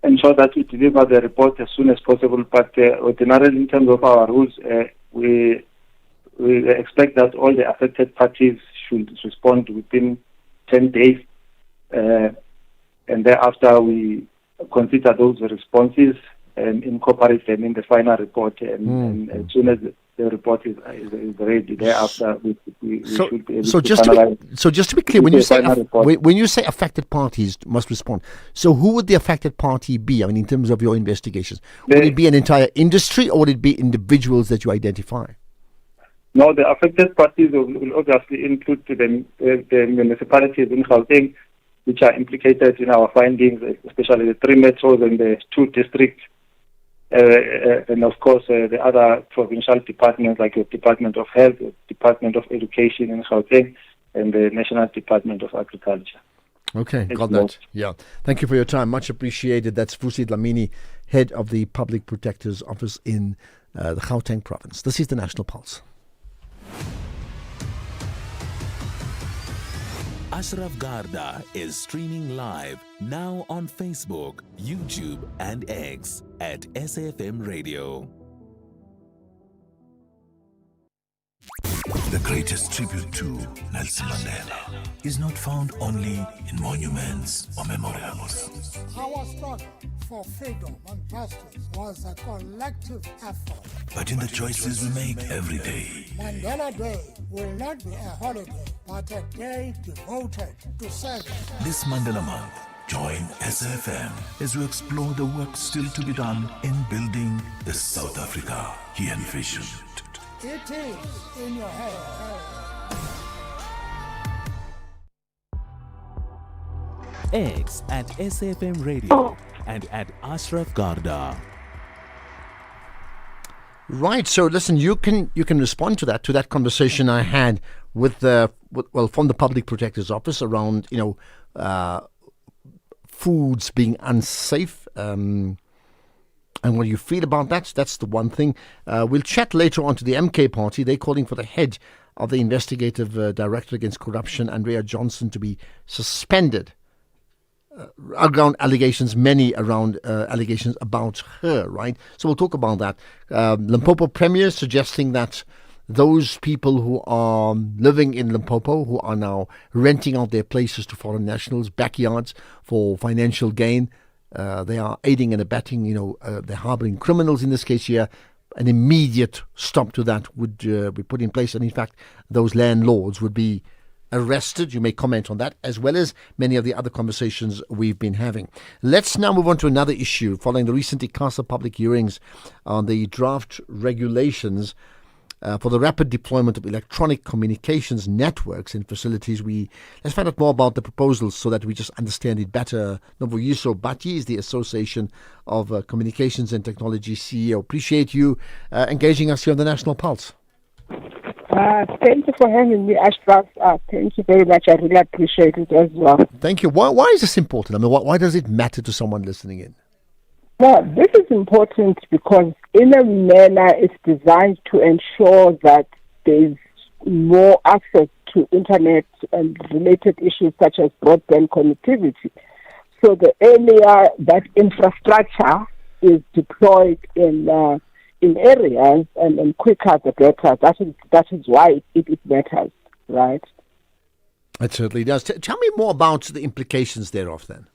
Speaker 8: ensure that we deliver the report as soon as possible. But ordinarily, in terms of our rules, we expect that all the affected parties should respond within 10 days, and thereafter we consider those responses and incorporate them in the final report. And as soon as the report is ready, thereafter we should be able to finalize.
Speaker 27: So just to be clear, when you say affected parties must respond, so who would the affected party be? I mean, in terms of your investigations, would it be an entire industry, or would it be individuals that you identify?
Speaker 8: No, the affected parties will obviously include the municipalities in Gauteng, which are implicated in our findings, especially the 3 metros and the 2 districts, and of course the other provincial departments like the Department of Health, the Department of Education in Gauteng, and the National Department of Agriculture.
Speaker 27: Okay, got that. Yeah. Thank you for your time. Much appreciated. That's Vusi Dlamini, Head of the Public Protector's Office in the Gauteng province. This is the National Pulse.
Speaker 5: Ashraf Garda is streaming live now on Facebook, YouTube, and X at SAfmRadio.
Speaker 7: The greatest tribute to Nelson Mandela is not found only in monuments or memorials.
Speaker 13: Our struggle for freedom and justice was a collective effort.
Speaker 7: But in the choices we make every day.
Speaker 13: Mandela Day will not be a holiday, but a day devoted to service.
Speaker 7: This Mandela Month, join SAfm as we explore the work still to be done in building the South Africa he envisioned.
Speaker 13: It is in your head.
Speaker 5: X at SAfmRadio and at Ashraf Garda.
Speaker 27: Right. So listen, you can respond to that conversation I had with from the Public Protector's Office around foods being unsafe. And what you feel about that, that's the one thing. We'll chat later on to the MK party. They're calling for the head of the investigative director against corruption, Andrea Johnson, to be suspended. Around allegations, many around allegations about her, right? So we'll talk about that. Limpopo Premier suggesting that those people who are living in Limpopo, who are now renting out their places to foreign nationals, backyards for financial gain, they are aiding and abetting, they're harboring criminals in this case here. An immediate stop to that would be put in place. And in fact, those landlords would be arrested. You may comment on that, as well as many of the other conversations we've been having. Let's now move on to another issue. Following the recent ICASA public hearings on the draft regulations for the rapid deployment of electronic communications networks and facilities, let's find out more about the proposals so that we just understand it better. Novoyiso Bati is the Association of Communications and Technology CEO. Appreciate you engaging us here on the National Pulse.
Speaker 9: Thank you for having me, Ashraf. Thank you very much. I really appreciate it as well.
Speaker 27: Thank you. Why is this important? I mean, why does it matter to someone listening in?
Speaker 9: Well, this is important because in a manner it's designed to ensure that there's more access to internet and related issues such as broadband connectivity. So the earlier that infrastructure is deployed in areas and quicker the better. That is why it matters, right?
Speaker 27: It certainly does. Tell me more about the implications thereof then.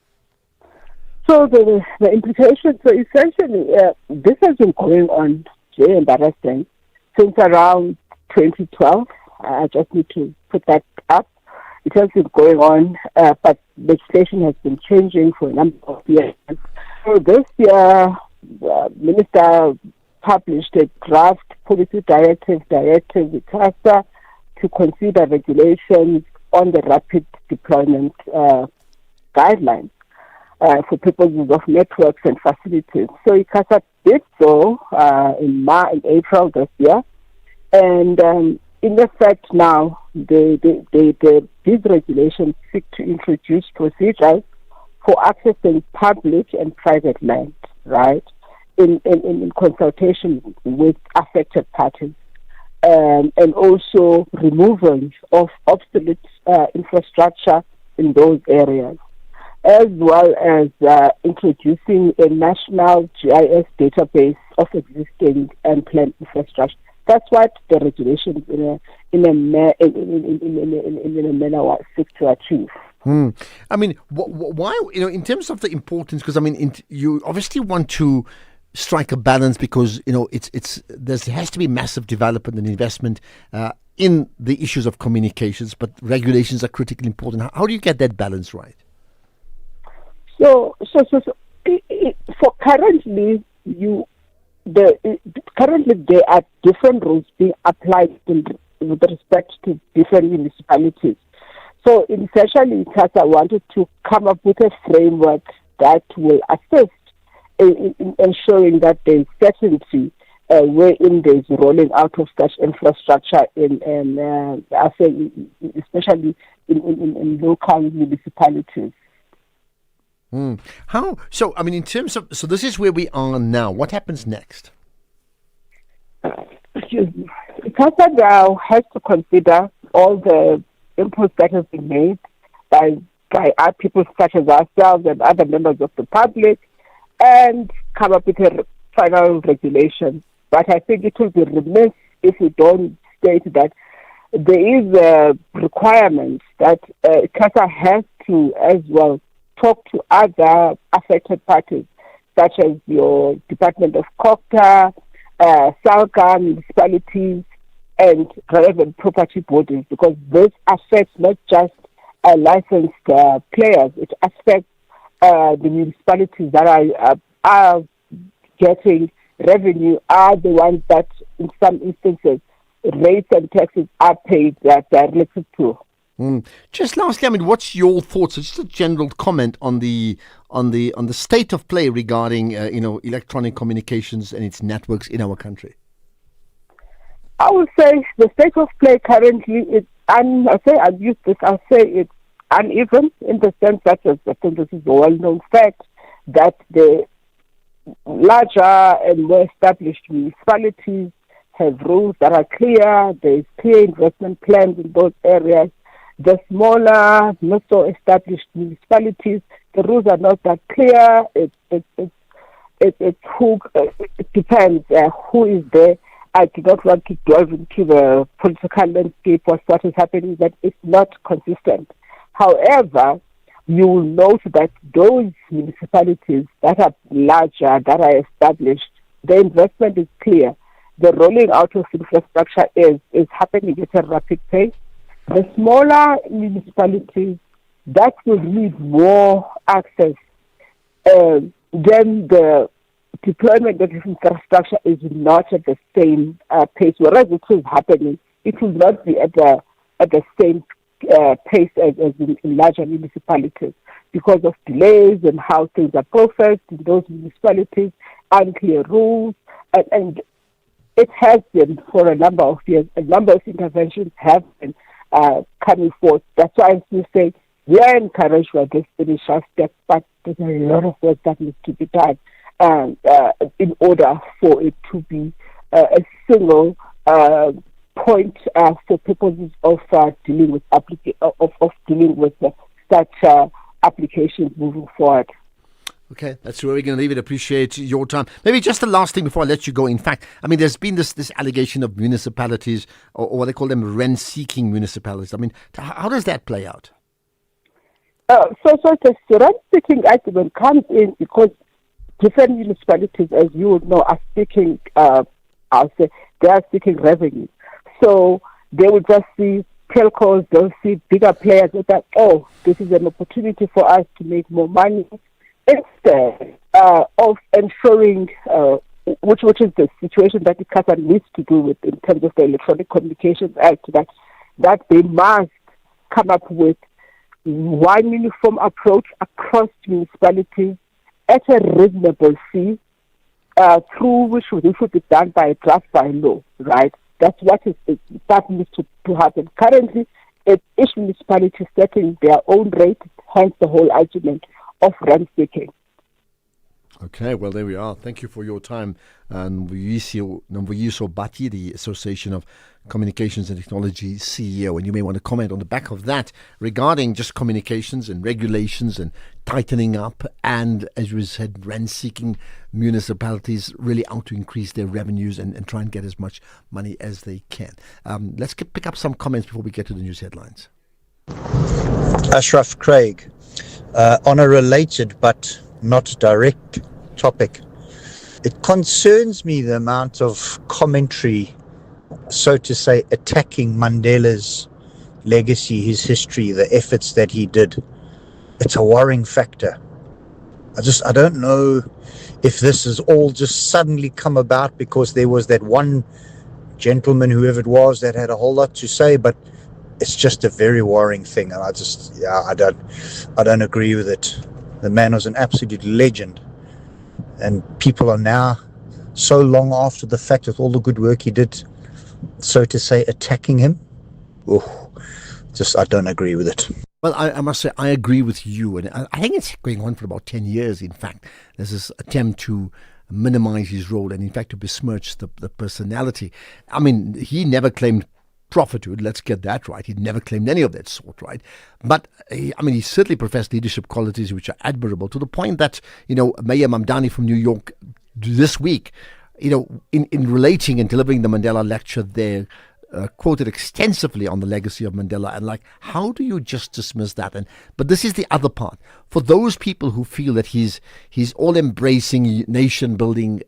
Speaker 9: So the implications, so essentially, this has been going on, very embarrassing, since around 2012. I just need to put that up. It has been going on, but legislation has been changing for a number of years. So this year, Minister published a draft policy directive with ICASA to consider regulations on the rapid deployment guidelines for purposes of networks and facilities. So ICASA did so in April this year, and in effect now, these regulations seek to introduce procedures for accessing public and private land, right? In consultation with affected parties, and also removal of obsolete infrastructure in those areas, as well as introducing a national GIS database of existing and planned infrastructure. That's what the regulations in a manner seek to achieve.
Speaker 27: I mean, why? In terms of the importance, because I mean, you obviously want to strike a balance because there has to be massive development and investment in the issues of communications, but regulations are critically important. How do you get that balance right?
Speaker 9: So for currently there are different rules being applied with respect to different municipalities. So essentially, ICASA wanted to come up with a framework that will assist in ensuring that there is certainty wherein there is rolling out of such infrastructure especially in local municipalities.
Speaker 27: How? So, I mean, in terms of, so this is where we are now. What happens next?
Speaker 9: ICASA now has to consider all the inputs that have been made by our people such as ourselves and other members of the public, and come up with a final regulation. But I think it will be remiss if we don't state that there is a requirement that ICASA has to as well talk to other affected parties, such as your Department of Copter, SALGA, municipalities, and relevant property bodies, because this affects not just licensed players, it affects the municipalities that are getting revenue, are the ones that in some instances rates and taxes are paid that are related to.
Speaker 27: Just lastly, I mean, what's your thoughts? Just a general comment on the state of play regarding electronic communications and its networks in our country.
Speaker 9: I would say the state of play currently is, I'll say it's uneven in the sense that I think this is a well-known fact that the larger and more established municipalities have rules that are clear. There is clear investment plans in those areas. The smaller, not so established municipalities, the rules are not that clear. It depends who is there. I do not want to delve into the political landscape or what is happening, that it's not consistent. However, you will note that those municipalities that are larger, that are established, the investment is clear. The rolling out of infrastructure is happening at a rapid pace. The smaller municipalities, that will need more access. Then the deployment of infrastructure is not at the same pace. Whereas it is happening, it will not be at the same pace as in larger municipalities because of delays and how things are processed in those municipalities, unclear rules, and it has been for a number of years. A number of interventions have been coming forth. That's why I'm still saying we are encouraged by this initial step, but there's a lot of work that needs to be done in order for it to be a single point for purposes of dealing with such applications moving forward.
Speaker 27: Okay, that's where we're going to leave it. Appreciate your time. Maybe just the last thing before I let you go. In fact, I mean, there's been this allegation of municipalities, or what they call them, rent-seeking municipalities. I mean, how does that play out?
Speaker 9: So the rent-seeking argument comes in because different municipalities, as you would know, are seeking, they are seeking revenue. So they will just see telcos, they'll see bigger players with that, oh, this is an opportunity for us to make more money. Instead of ensuring, which is the situation that the ICASA needs to do with in terms of the Electronic Communications Act, that they must come up with one uniform approach across municipalities at a reasonable fee, through which should be done by a draft by law, right? That's that needs to happen. Currently, each municipality is setting their own rate, hence the whole argument of rent seeking.
Speaker 27: Okay, well, there we are. Thank you for your time. And Nomvuyiso Bati, the Association of Communications and Technology CEO. And you may want to comment on the back of that regarding just communications and regulations and tightening up. And as you said, rent-seeking municipalities really out to increase their revenues and try and get as much money as they can. Let's pick up some comments before we get to the news headlines.
Speaker 2: Ashraf Craig, on a related but not direct topic. It concerns me the amount of commentary, so to say, attacking Mandela's legacy, his history, the efforts that he did. It's a worrying factor. I don't know if this has all just suddenly come about because there was that one gentleman, whoever it was, that had a whole lot to say, but it's just a very worrying thing, and I don't agree with it. The man was an absolute legend, and people are now, so long after the fact, with all the good work he did, so to say, attacking him. I don't agree with it.
Speaker 27: Well, I must say, I agree with you, and I think it's going on for about 10 years, in fact. There's this attempt to minimize his role and, in fact, to besmirch the personality. I mean, he never claimed prophethood, let's get that right. He never claimed any of that sort, right? But, he certainly professed leadership qualities which are admirable, to the point that, Mayor Mamdani from New York this week, in relating and delivering the Mandela lecture there, quoted extensively on the legacy of Mandela, and how do you just dismiss that? But this is the other part. For those people who feel that his all-embracing, nation-building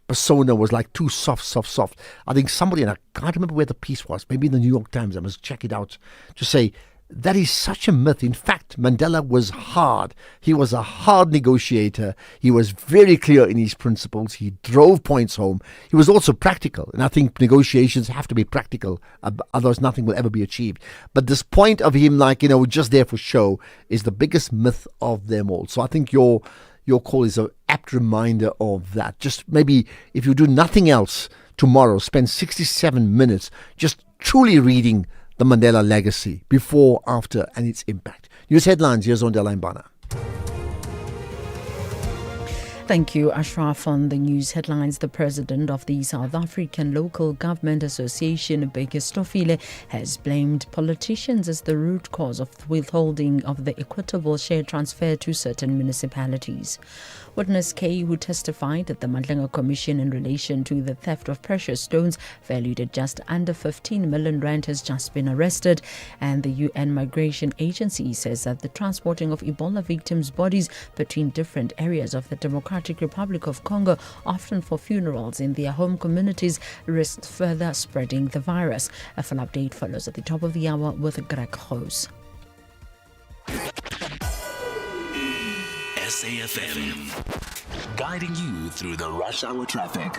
Speaker 27: persona was too soft. I think somebody, and I can't remember where the piece was, maybe in the New York Times, I must check it out, to say that is such a myth. In fact, Mandela was hard. He was a hard negotiator. He was very clear in his principles. He drove points home. He was also practical. And I think negotiations have to be practical, otherwise nothing will ever be achieved. But this point of him, just there for show, is the biggest myth of them all. So I think your call is an apt reminder of that. Just maybe, if you do nothing else tomorrow, spend 67 minutes just truly reading the Mandela legacy, before, after, and its impact. News headlines, here's Ondela Mbana.
Speaker 10: Thank you, Ashraf. On the news headlines, the president of the South African Local Government Association, Bheki Stofile, has blamed politicians as the root cause of withholding of the equitable share transfer to certain municipalities. Witness K, who testified at the Mandlenga Commission in relation to the theft of precious stones valued at just under 15 million rand, has just been arrested. And the UN Migration Agency says that the transporting of Ebola victims' bodies between different areas of the Democratic Republic of Congo, often for funerals in their home communities, risks further spreading the virus. A full update follows at the top of the hour with Greg Hose.
Speaker 7: SAFM, guiding you through the rush hour traffic.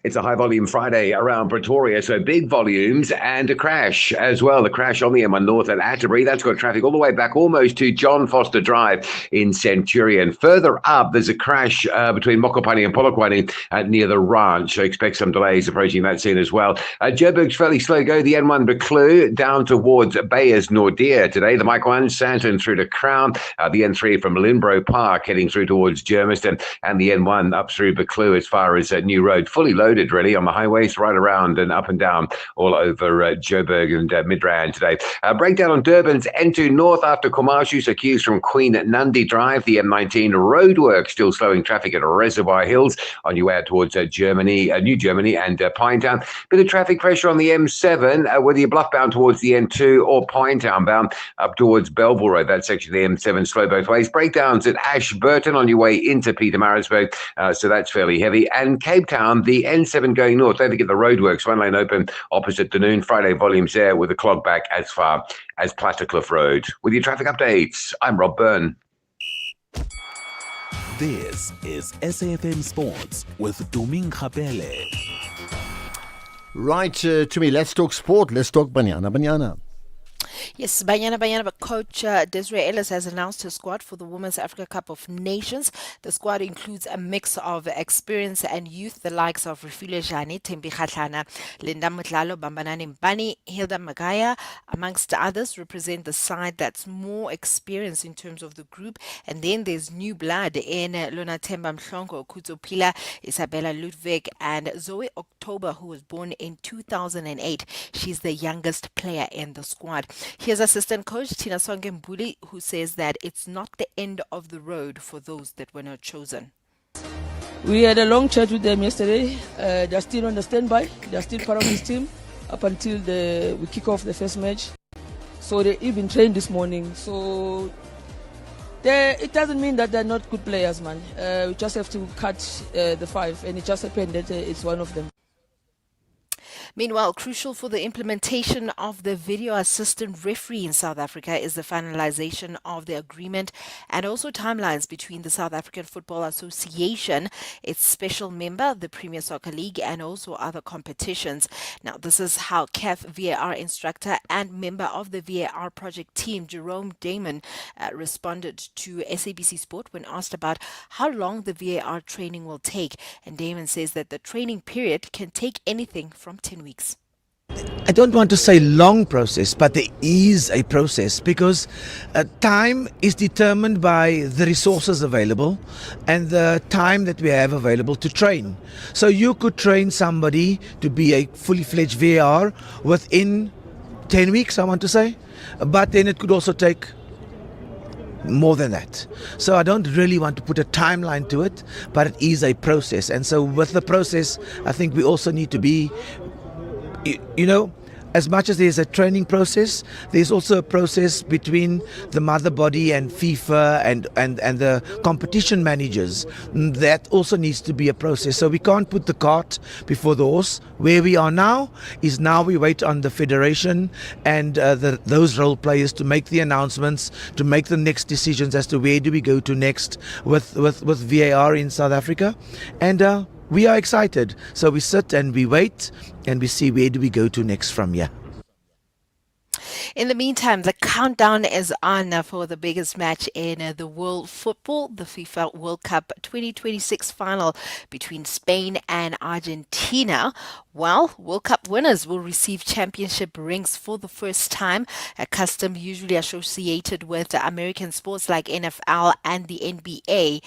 Speaker 4: It's a high volume Friday around Pretoria, so big volumes and a crash as well. The crash on the M1 North at Atterbury, that's got traffic all the way back almost to John Foster Drive in Centurion. Further up, there's a crash between Mokopane and Polokwane near the ranch, so expect some delays approaching that scene as well. Joburg's fairly slow go, the N1 Beclue down towards Bayers Nordia today. The Mike 1 Santon through to Crown, the N3 from Linbro Park heading through towards Germiston, and the N1 up through Beclue as far as New Road. Fully loaded really on the highways, right around and up and down all over Joburg and Midrand today. Breakdown on Durban's N2 North after Komashu, so queues from Queen Nandi Drive. The M19 roadwork still slowing traffic at Reservoir Hills on your way out towards Germany, New Germany and Pinetown. Bit of traffic pressure on the M7, whether you're bluff bound towards the N2 or Pinetown bound up towards Belleville Road. That section of the M7 slow both ways. Breakdowns at Ashburton on your way into Pietermaritzburg, so that's fairly heavy. And Cape Town, the N7 going north, don't forget the roadworks, one lane open opposite Dunoon. Friday volumes there with a clog back as far as Plattercliff Road. With your traffic updates, I'm Rob Byrne.
Speaker 5: This is SAFM Sports with Duming Khapele.
Speaker 27: Right, to me, let's talk sport. Let's talk Banyana.
Speaker 1: Yes, Banyana, but Coach Desiree Ellis has announced her squad for the Women's Africa Cup of Nations. The squad includes a mix of experience and youth, the likes of Refile Jani, Tembi Khatlana, Linda Mutlalo, Bambanani Mbani, Hilda Magaya, amongst others, represent the side that's more experienced in terms of the group. And then there's new blood in Luna Temba Mhlongo, Kuzo Pila, Isabella Ludwig, and Zoe October, who was born in 2008. She's the youngest player in the squad. Here's assistant coach Tina Songe, who says that it's not the end of the road for those that were not chosen.
Speaker 11: We had a long chat with them yesterday. They're still on the standby. They're still part of this team up until we kick off the first match. So they even trained this morning. So it doesn't mean that they're not good players, man. We just have to cut the five, and it just happened that it's one of them.
Speaker 1: Meanwhile, crucial for the implementation of the video assistant referee in South Africa is the finalization of the agreement and also timelines between the South African Football Association, its special member, the Premier Soccer League, and also other competitions. Now, this is how CAF VAR instructor and member of the VAR project team, Jerome Damon, responded to SABC Sport when asked about how long the VAR training will take. And Damon says that the training period can take anything from 10 weeks.
Speaker 12: I don't want to say long process, but there is a process because time is determined by the resources available and the time that we have available to train. So you could train somebody to be a fully fledged VAR within 10 weeks, I want to say, but then it could also take more than that. So I don't really want to put a timeline to it, but it is a process. And so with the process, I think we also need to be, as much as there's a training process, there's also a process between the mother body and FIFA and the competition managers. That also needs to be a process. So we can't put the cart before the horse. Where we are now is now we wait on the federation and those role players to make the announcements, to make the next decisions as to where do we go to next with VAR in South Africa. And we are excited. So we sit and we wait and we see where do we go to next from here.
Speaker 1: In the meantime, the countdown is on for the biggest match in the world football, the FIFA World Cup 2026 final between Spain and Argentina. Well, World Cup winners will receive championship rings for the first time, a custom usually associated with American sports like NFL and the NBA.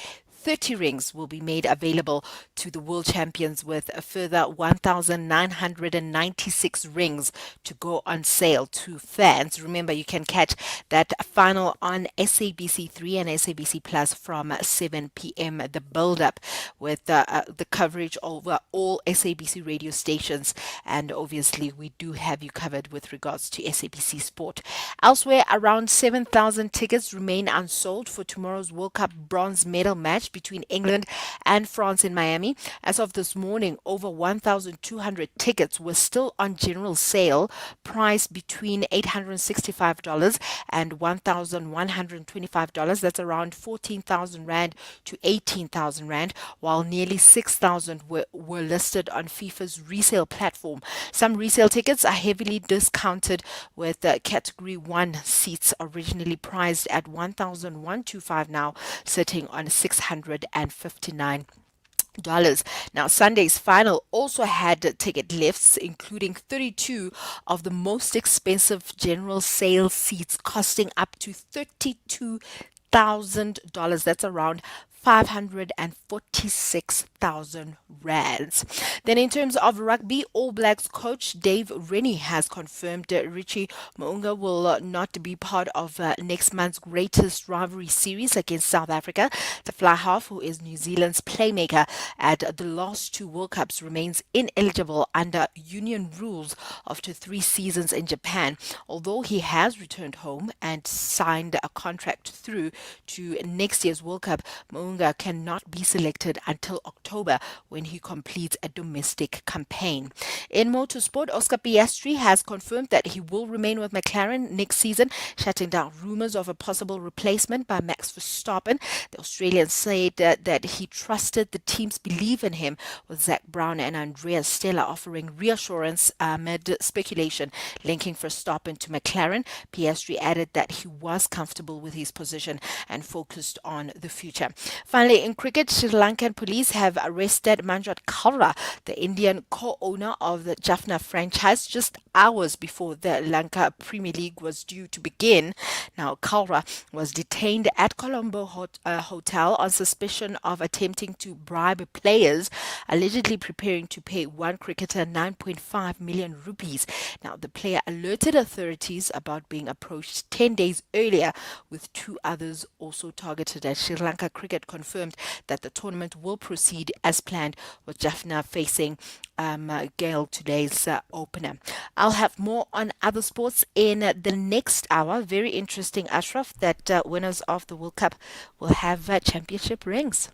Speaker 1: 30 rings will be made available to the world champions, with a further 1,996 rings to go on sale to fans. Remember, you can catch that final on SABC3 and SABC Plus from 7 p.m. The build-up with the coverage over all SABC radio stations, and obviously we do have you covered with regards to SABC Sport. Elsewhere, around 7,000 tickets remain unsold for tomorrow's World Cup bronze medal match between England and France in Miami. As of this morning, over 1,200 tickets were still on general sale, priced between $865 and $1,125. That's around 14,000 Rand to 18,000 Rand, while nearly 6,000 were listed on FIFA's resale platform. Some resale tickets are heavily discounted, with Category 1 seats originally priced at 1,125 now sitting on $659. Now, Sunday's final also had ticket lifts, including 32 of the most expensive general sale seats costing up to $32,000. That's around 546,000 rands. Then in terms of rugby, All Blacks coach Dave Rennie has confirmed Richie Mo'unga will not be part of next month's greatest rivalry series against South Africa. The fly half, who is New Zealand's playmaker at the last two World Cups, remains ineligible under union rules after 3 seasons in Japan. Although he has returned home and signed a contract through to next year's World Cup, Mo'unga cannot be selected until October, when he completes a domestic campaign. In motorsport, Oscar Piastri has confirmed that he will remain with McLaren next season, shutting down rumours of a possible replacement by Max Verstappen. The Australian said that he trusted the team's belief in him, with Zach Brown and Andreas Stella offering reassurance amid speculation linking Verstappen to McLaren. Piastri added that he was comfortable with his position and focused on the future. Finally, in cricket, Sri Lankan police have arrested Manjot Kalra, the Indian co-owner of the Jaffna franchise, just hours before the Lanka Premier League was due to begin. Now, Kalra was detained at Colombo Hotel on suspicion of attempting to bribe players, allegedly preparing to pay one cricketer 9.5 million rupees. Now, the player alerted authorities about being approached 10 days earlier, with 2 others also targeted. As Sri Lanka Cricket confirmed that the tournament will proceed as planned, with Jaffna facing Gale today's opener. I'll have more on other sports in the next hour. Very interesting, Ashraf, that winners of the World Cup will have championship rings.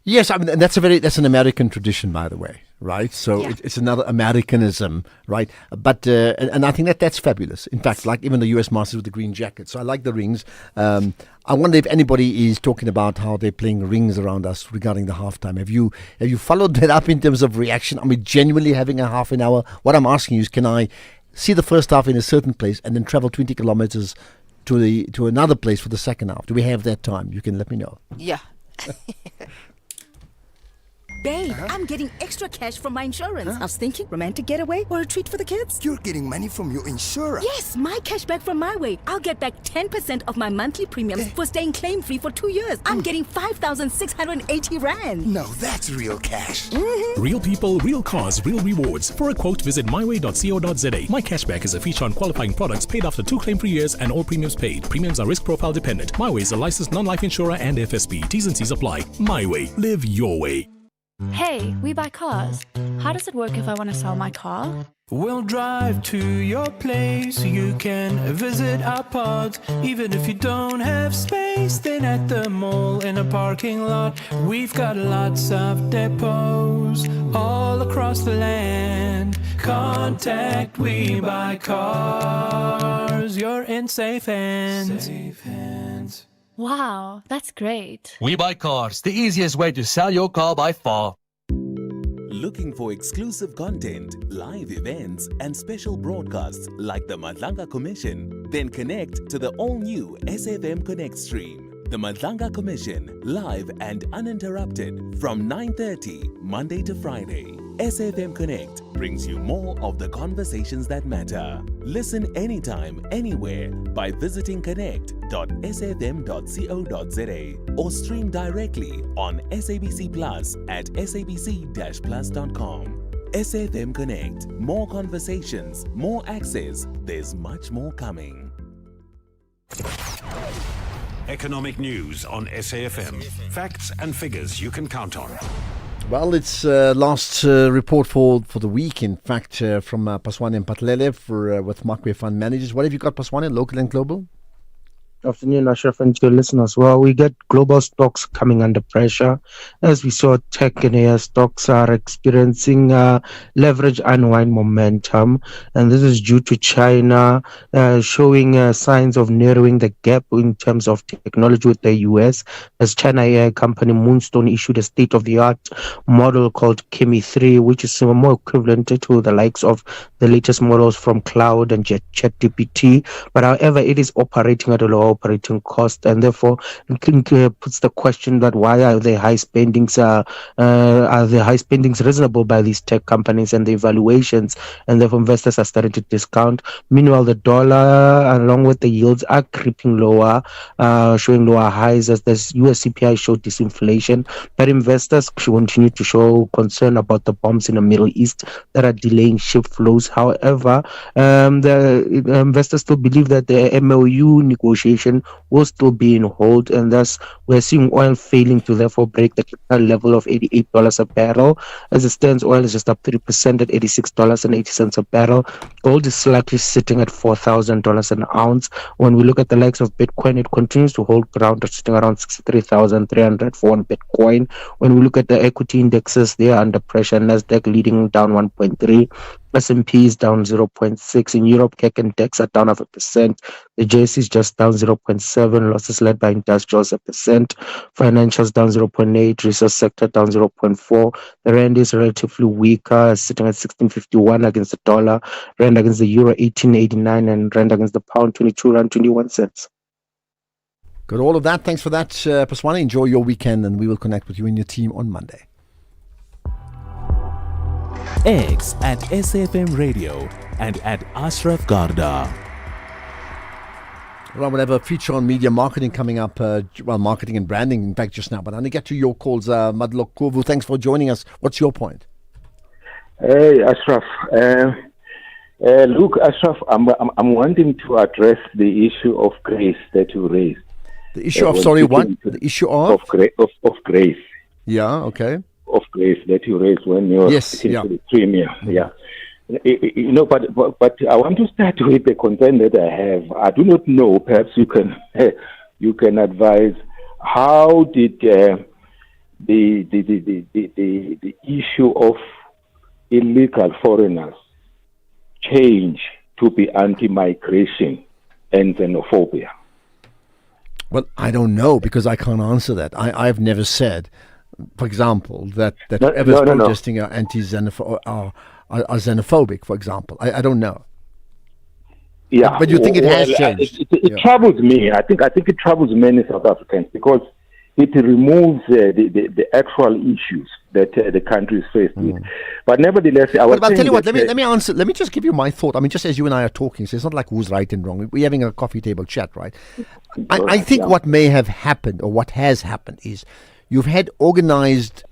Speaker 27: Yes, I mean, that's an American tradition, by the way, right? So
Speaker 1: Yeah.
Speaker 27: it's another Americanism, right? But and I think that's fabulous. In fact, like even the US Masters with the green jacket. So I like the rings. I wonder if anybody is talking about how they're playing rings around us regarding the halftime. Have you followed that up in terms of reaction? Are we genuinely having a half an hour? What I'm asking you is, can I see the first half in a certain place and then travel 20 kilometers to another place for the second half? Do we have that time? You can let me know.
Speaker 1: Yeah.
Speaker 3: Babe, I'm getting extra cash from my insurance. I was thinking romantic getaway or a treat for the kids.
Speaker 14: You're getting money from your insurer?
Speaker 3: Yes, my cash back from my way. I'll get back 10% of my monthly premiums for staying claim-free for 2 years. I'm getting 5,680 Rand.
Speaker 14: No, that's real cash.
Speaker 23: Real people, real cars, real rewards. For a quote, visit myway.co.za. My Cashback is a feature on qualifying products paid after 2 claim-free years and all premiums paid. Premiums are risk profile dependent. MyWay is a licensed non-life insurer and FSP. T's and C's apply. MyWay. Live your way.
Speaker 16: Hey, we buy cars. How does it work if I want to sell my car?
Speaker 17: We'll drive to your place. You can visit our pods. Even if you don't have space, then at the mall in a parking lot, we've got lots of depots all across the land. Contact We Buy Cars. You're in safe hands. Safe hands.
Speaker 16: Wow, that's great.
Speaker 19: We Buy Cars, the easiest way to sell your car by far.
Speaker 5: Looking for exclusive content, live events, and special broadcasts like the Madlanga Commission? Then connect to the all-new SAfm Connect stream. The Madlanga Commission, live and uninterrupted from 9:30 Monday to Friday. SAFM Connect brings you more of the conversations that matter. Listen anytime, anywhere by visiting connect.safm.co.za or stream directly on SABC Plus at sabc-plus.com. SAFM Connect. More conversations, more access. There's much more coming.
Speaker 6: Economic news on SAFM. Facts and figures you can count on.
Speaker 27: Well, it's last report for the week, in fact, from Paswane and Patlele with Markway Fund Managers. What have you got, Paswane, local and global?
Speaker 15: Afternoon, Ashraf, and to your listeners. Well, we get global stocks coming under pressure. As we saw, tech and AI stocks are experiencing leverage unwind momentum, and this is due to China showing signs of narrowing the gap in terms of technology with the US, as China AI company Moonstone issued a state-of-the-art model called Kimi 3, which is more equivalent to the likes of the latest models from Cloud and ChatGPT, but however, it is operating at a lower operating cost, and therefore it puts the question that why are the high spendings reasonable by these tech companies and the evaluations, and therefore investors are starting to discount. Meanwhile, the dollar along with the yields are creeping lower, showing lower highs as the US CPI showed disinflation, but investors continue to show concern about the bombs in the Middle East that are delaying ship flows. However, the investors still believe that the MOU negotiation will still be in hold, and thus we're seeing oil failing to therefore break the level of $88 a barrel. As it stands, oil is just up 3% at $86.80 a barrel. Gold is slightly sitting at $4,000 an ounce. When we look at the likes of Bitcoin, it continues to hold ground at sitting around 63,300 for one Bitcoin. When we look at the equity indexes, they are under pressure. Nasdaq leading down 1.3. S&P is down 0.6. In Europe, CAC and DAX are down 0.5%. The JSE is just down 0.7. Losses led by industrials 1%. Financials down 0.8. Resource sector down 0.4. The rand is relatively weaker, sitting at 16.51 against the dollar. Rand against the euro 18.89, and rand against the pound 22 rand 21 cents.
Speaker 27: Got all of that. Thanks for that, Paswane. Enjoy your weekend, and we will connect with you and your team on Monday.
Speaker 5: X at SAFM Radio and at Ashraf Garda.
Speaker 27: Well, we'll have a feature on media marketing coming up, marketing and branding, in fact, just now. But I'm going to get to your calls. Madlok Kovu, thanks for joining us. What's your point?
Speaker 18: Hey, Ashraf. Look, Ashraf, I'm wanting to address the issue of grace that you raised.
Speaker 27: The issue of, sorry, what? The issue of?
Speaker 18: Of grace.
Speaker 27: Yeah, okay.
Speaker 18: Of grace that you raised when you were speaking to the Premier. Mm-hmm. Yeah. You know, but I want to start with the concern that I have. I do not know. Perhaps you can advise. How did the issue of illegal foreigners change to be anti-migration and xenophobia?
Speaker 27: Well, I don't know, because I can't answer that. I've never said, for example, that whoever's protesting are are xenophobic, for example. I don't know.
Speaker 18: Yeah,
Speaker 27: but you think it has changed?
Speaker 18: It troubles me. I think it troubles many South Africans, because it removes the actual issues that the country is faced with. But nevertheless,
Speaker 27: I'll tell you what. Let me answer. Let me just give you my thought. I mean, just as you and I are talking, so it's not like who's right and wrong. We're having a coffee table chat, right? I think what may have happened, or what has happened, is you've had organized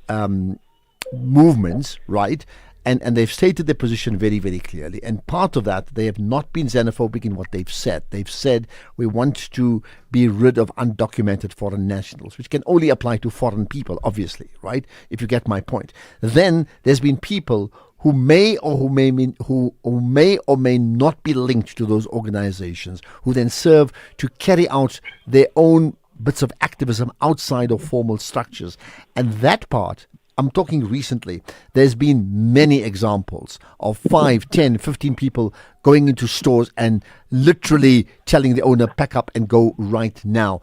Speaker 27: movements, right? And they've stated their position very, very clearly. And part of that, they have not been xenophobic in what they've said. They've said, we want to be rid of undocumented foreign nationals, which can only apply to foreign people, obviously, right? If you get my point. Then there's been people who may or may not be linked to those organizations, who then serve to carry out their own bits of activism outside of formal structures. And that part, I'm talking recently, there's been many examples of 5, 10, 15 people going into stores and literally telling the owner, pack up and go right now.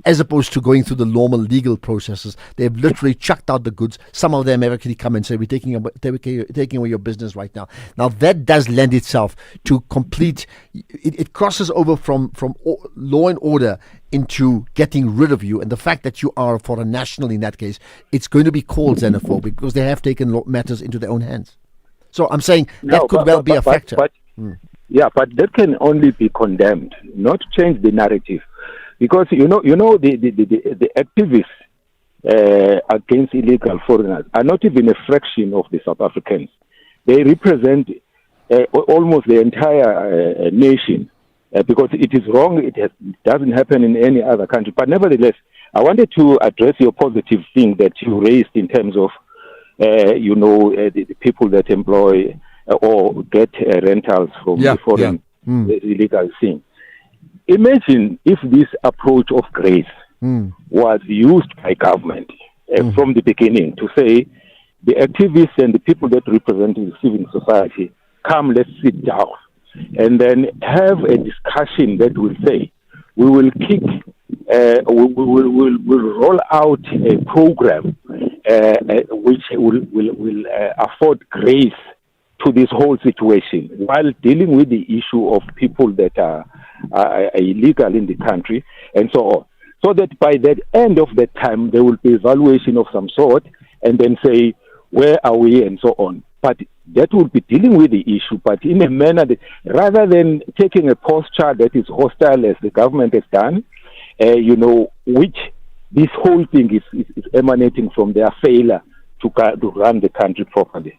Speaker 27: As opposed to going through the normal legal processes, they've literally chucked out the goods. Some of them have actually come and say, we're taking away your business right now. Now, that does lend itself to complete, it crosses over from law and order into getting rid of you, and the fact that you are a foreign national in that case, it's going to be called xenophobic because they have taken matters into their own hands. So I'm saying that could well be a factor.
Speaker 18: Yeah, but that can only be condemned, not change the narrative, because the activists against illegal foreigners are not even a fraction of the South Africans. They represent almost the entire nation, because it is wrong. It doesn't happen in any other country. But nevertheless, I wanted to address your positive thing that you raised in terms of the people that employ or get rentals from the foreign illegal thing. Imagine if this approach of grace was used by government from the beginning to say the activists and the people that represent the civil society, come, let's sit down and then have a discussion that will say we will we'll roll out a program which will afford grace to this whole situation while dealing with the issue of people that are illegal in the country and so on. So that by the end of the time, there will be evaluation of some sort and then say, where are we and so on. But that will be dealing with the issue, but in a manner that, rather than taking a posture that is hostile as the government has done, which this whole thing is emanating from their failure to run the country properly.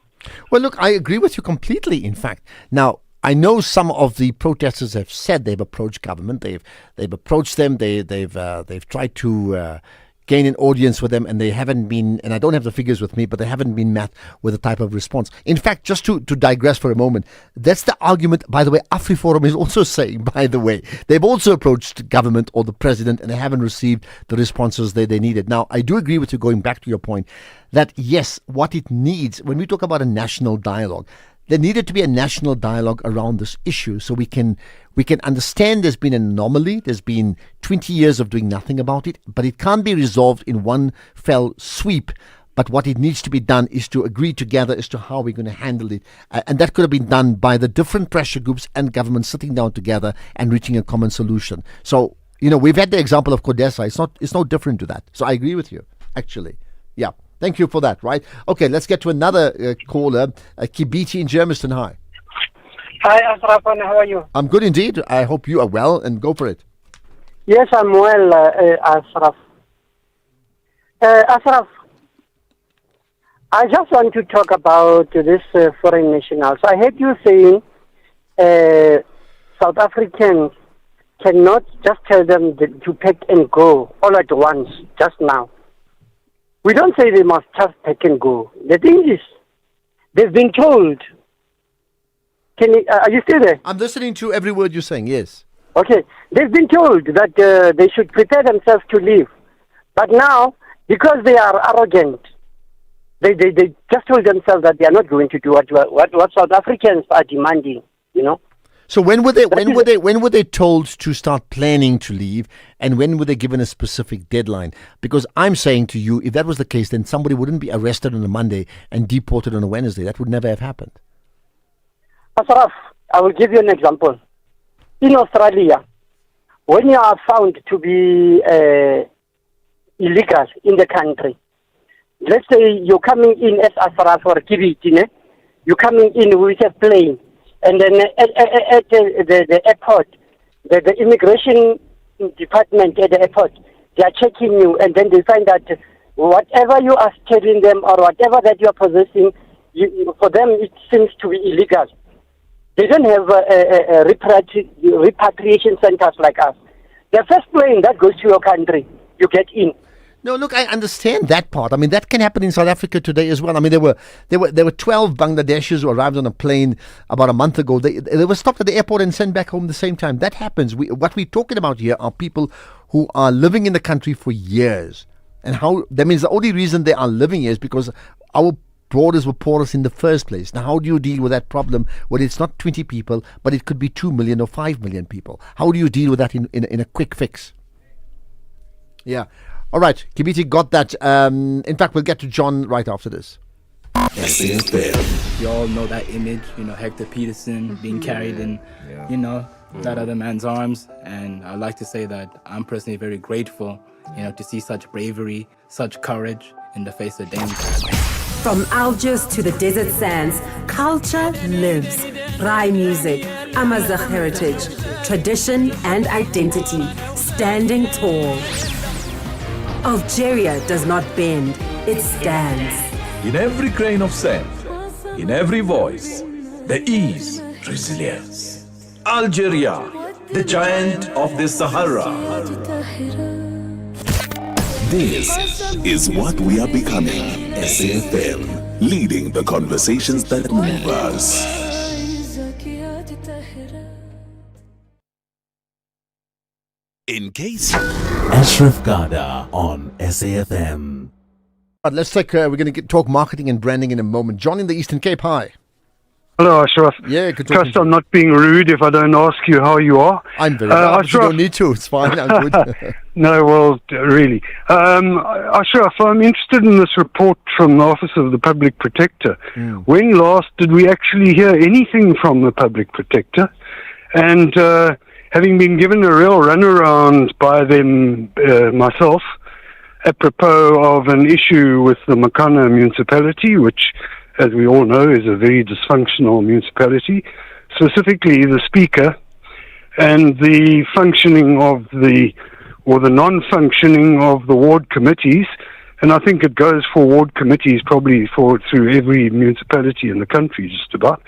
Speaker 27: Well, look, I agree with you completely, in fact. Now, I know some of the protesters have said they've approached government. They've approached them. They've tried to gain an audience with them, and they haven't been, and I don't have the figures with me, but they haven't been met with a type of response. In fact, just to digress for a moment, that's the argument, by the way, AfriForum is also saying, by the way. They've also approached government or the president, and they haven't received the responses they needed. Now, I do agree with you, going back to your point, that yes, what it needs, when we talk about a national dialogue, there needed to be a national dialogue around this issue so we can understand there's been an anomaly, there's been 20 years of doing nothing about it, but it can't be resolved in one fell sweep. But what it needs to be done is to agree together as to how we're going to handle it. And that could have been done by the different pressure groups and governments sitting down together and reaching a common solution. So, we've had the example of Codesa. It's no different to that. So I agree with you, actually. Yeah. Thank you for that, right? Okay, let's get to another caller. Kibiti in Germiston, hi.
Speaker 8: Hi, Ashraf, and how are you?
Speaker 27: I'm good indeed. I hope you are well, and go for it.
Speaker 8: Yes, I'm well, Ashraf. Ashraf, I just want to talk about this foreign nationals. I heard you saying South Africans cannot just tell them to pack and go all at once, just now. We don't say they must just pack and go. The thing is, they've been told. Are you still there?
Speaker 27: I'm listening to every word you're saying, yes.
Speaker 8: Okay. They've been told that they should prepare themselves to leave. But now, because they are arrogant, they just told themselves that they are not going to do what South Africans are demanding,
Speaker 27: So when were they told to start planning to leave, and when were they given a specific deadline? Because I'm saying to you, if that was the case, then somebody wouldn't be arrested on a Monday and deported on a Wednesday. That would never have happened.
Speaker 8: Ashraf, I will give you an example. In Australia, when you are found to be illegal in the country, let's say you're coming in as Ashraf or Kibiti, you're coming in with a plane. And then at the airport, the immigration department at the airport, they are checking you, and then they find that whatever you are telling them or whatever that you are possessing, for them it seems to be illegal. They don't have repatriation centers like us. The first plane that goes to your country, you get in.
Speaker 27: No, look, I understand that part. I mean, that can happen in South Africa today as well. I mean, there were 12 Bangladeshis who arrived on a plane about a month ago. They were stopped at the airport and sent back home the same time. That happens. What we're talking about here are people who are living in the country for years. And that means the only reason they are living here is because our borders were porous in the first place. Now, how do you deal with that problem when it's not 20 people, but it could be 2 million or 5 million people? How do you deal with that in a quick fix? Yeah. All right, Kibiti got that. In fact, we'll get to John right after this.
Speaker 20: You all know that image, Hector Peterson being carried in,
Speaker 13: that other man's arms. And I'd like to say that I'm personally very grateful, to see such bravery, such courage in the face of danger.
Speaker 20: From Algiers to the desert sands, culture lives. Rai music, Amazigh heritage, tradition and identity, standing tall. Algeria does not bend, it stands.
Speaker 7: In every grain of sand, in every voice, there is resilience. Algeria, the giant of the Sahara.
Speaker 21: This is what we are becoming. SAfm, leading the conversations that move us. In case
Speaker 5: Ashraf Garda on SAfm.
Speaker 27: Let's take. We're going to talk marketing and branding in a moment. John in the Eastern Cape. Hi.
Speaker 22: Hello, Ashraf.
Speaker 27: Yeah, good
Speaker 22: Trust I'm not being rude if I don't ask you how you are.
Speaker 27: I'm very well, but you don't need to. It's fine. I'm good.
Speaker 22: No, well, really. Ashraf, I'm interested in this report from the Office of the Public Protector. When last did we actually hear anything from the Public Protector? And having been given a real runaround by them, myself, apropos of an issue with the Makana municipality, which, as we all know, is a very dysfunctional municipality, specifically the speaker and the functioning of the non-functioning of the ward committees, and I think it goes for ward committees probably through every municipality in the country, just about,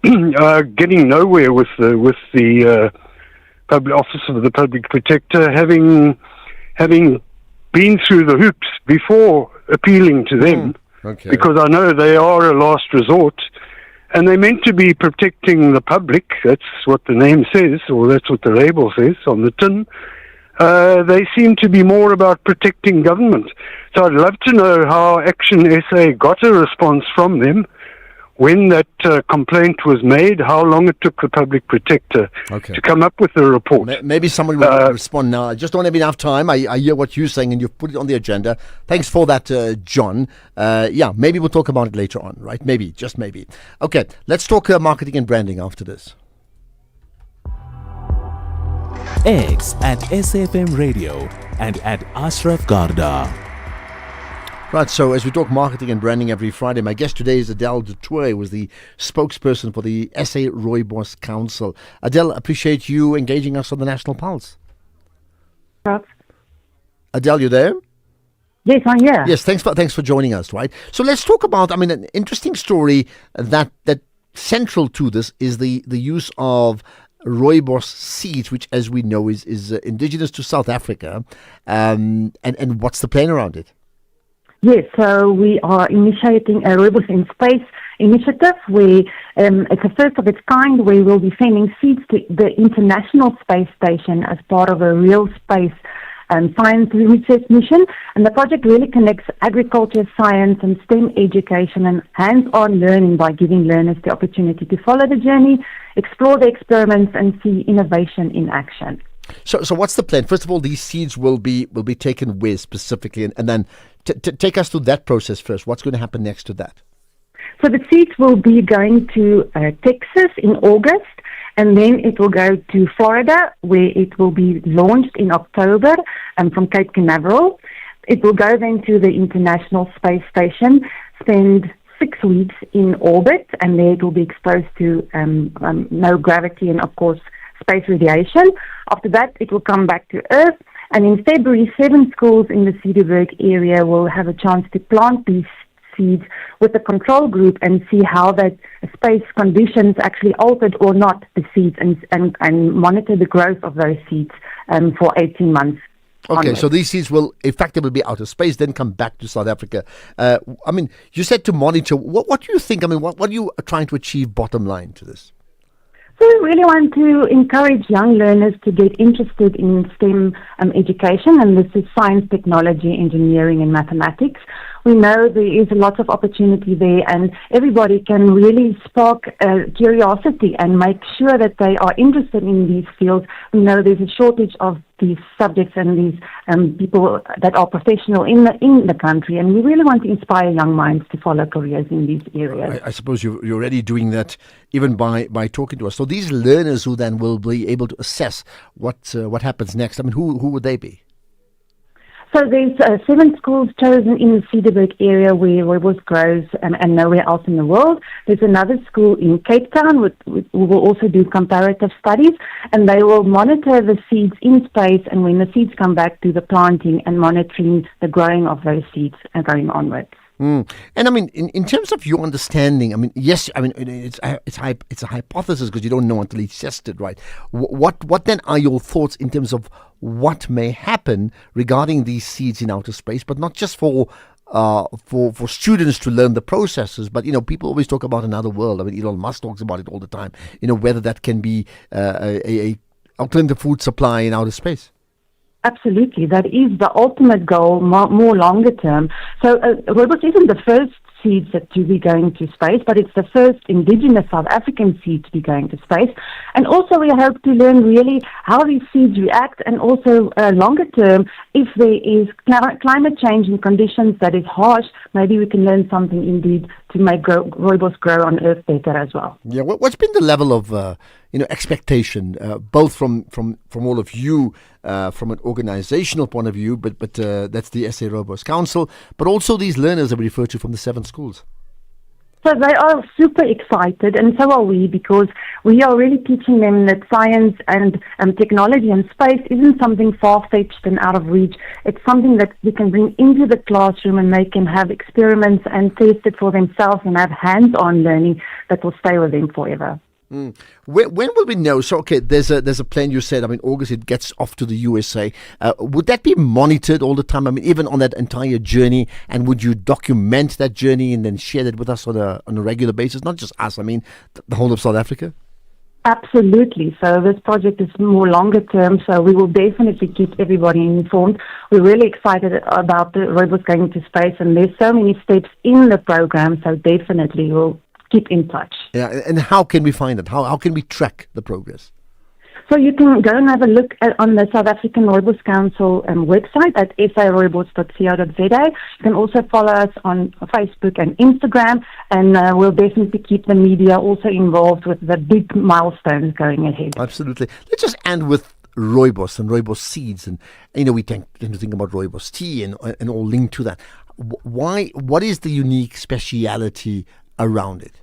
Speaker 22: getting nowhere with the public Office of the Public Protector, having been through the hoops before appealing to them.
Speaker 27: Okay.
Speaker 22: Because I know they are a last resort, and they're meant to be protecting the public. That's what the name says, or that's what the label says on the tin. They seem to be more about protecting government. So I'd love to know how Action SA got a response from them, when that complaint was made, how long it took the Public Protector to come up with the report.
Speaker 27: Maybe someone will respond now. I just don't have enough time. I hear what you're saying, and you've put it on the agenda. Thanks for that, John. Yeah, maybe we'll talk about it later on, right? Maybe, just maybe. Okay, let's talk marketing and branding after this.
Speaker 5: X at SAfmRadio and at Ashraf Garda.
Speaker 27: Right, so as we talk marketing and branding every Friday, my guest today is Adele Dutour, who is the spokesperson for the SA Rooibos Council. Adele, appreciate you engaging us on the National Pulse. Adele, you there?
Speaker 24: Yes, I'm here.
Speaker 27: Yes, thanks for joining us, right? So let's talk about, an interesting story that central to this is the use of rooibos seeds, which, as we know, is indigenous to South Africa, and what's the plan around it?
Speaker 24: Yes, so we are initiating a Rooibos in Space initiative where it's a first of its kind, where we'll be sending seeds to the International Space Station as part of a real space science research mission. And the project really connects agriculture, science, and STEM education and hands-on learning by giving learners the opportunity to follow the journey, explore the experiments, and see innovation in action.
Speaker 27: So what's the plan? First of all, these seeds will be taken where specifically, and then take us through that process first. What's going to happen next to that?
Speaker 24: So the seeds will be going to Texas in August, and then it will go to Florida, where it will be launched in October from Cape Canaveral. It will go then to the International Space Station, spend 6 weeks in orbit, and there it will be exposed to no gravity and, of course, space radiation. After that, it will come back to Earth, and in February, 7 schools in the Cedarburg area will have a chance to plant these seeds with a control group and see how that space conditions actually altered or not the seeds, and monitor the growth of those seeds for 18 months.
Speaker 27: Okay,
Speaker 24: onwards.
Speaker 27: so these seeds will effectively be out of space, then come back to South Africa. You said to monitor. What do you think? What are you trying to achieve, bottom line, to this?
Speaker 24: So we really want to encourage young learners to get interested in STEM education, and this is science, technology, engineering, and mathematics. we know there is a lot of opportunity there, and everybody can really spark curiosity and make sure that they are interested in these fields. We know there's a shortage of these subjects and these people that are professional in the country, and we really want to inspire young minds to follow careers in these areas.
Speaker 27: I suppose you're already doing that even by talking to us. So these learners who then will be able to assess what happens next, I mean, who would they be?
Speaker 24: So there's 7 schools chosen in the Cederberg area where rooibos grows and nowhere else in the world. There's another school in Cape Town who will also do comparative studies, and they will monitor the seeds in space, and when the seeds come back, do the planting and monitoring the growing of those seeds and going onwards.
Speaker 27: And I mean, in terms of your understanding, I mean, yes, I mean, it's a hypothesis because you don't know until it's tested, right? What then are your thoughts in terms of what may happen regarding these seeds in outer space, but not just for students to learn the processes, but people always talk about another world. I mean, Elon Musk talks about it all the time. Whether that can be a alternative food supply in outer space.
Speaker 24: Absolutely. That is the ultimate goal, more longer term. So rooibos isn't the first seeds to be going to space, but it's the first indigenous South African seed to be going to space. And also we hope to learn really how these seeds react, and also longer term, if there is climate change and conditions that is harsh, maybe we can learn something indeed to make rooibos grow on Earth better as well.
Speaker 27: Yeah, what's been the level of expectation, both from all of you, from an organizational point of view, but that's the SA Rooibos Council, but also these learners that we refer to from the 7 schools?
Speaker 24: So they are super excited, and so are we, because we are really teaching them that science and technology and space isn't something far-fetched and out of reach. It's something that we can bring into the classroom, and they can have experiments and test it for themselves and have hands-on learning that will stay with them forever.
Speaker 27: When will we know? So, okay, there's a plane. You said, I mean, August it gets off to the USA. Would that be monitored all the time? I mean, even on that entire journey, and would you document that journey and then share that with us on a regular basis? Not just us. I mean, the whole of South Africa.
Speaker 24: Absolutely. So this project is more longer term, so we will definitely keep everybody informed. We're really excited about the rooibos going to space, and there's so many steps in the program, so definitely we'll keep in touch.
Speaker 27: Yeah, and how can we find it? How can we track the progress?
Speaker 24: So you can go and have a look on the South African Rooibos Council website at sarooibos.co.za. You can also follow us on Facebook and Instagram, and we'll definitely keep the media also involved with the big milestones going ahead.
Speaker 27: Absolutely. Let's just end with rooibos and rooibos seeds, and we tend to think about rooibos tea and all linked to that. What is the unique speciality around it?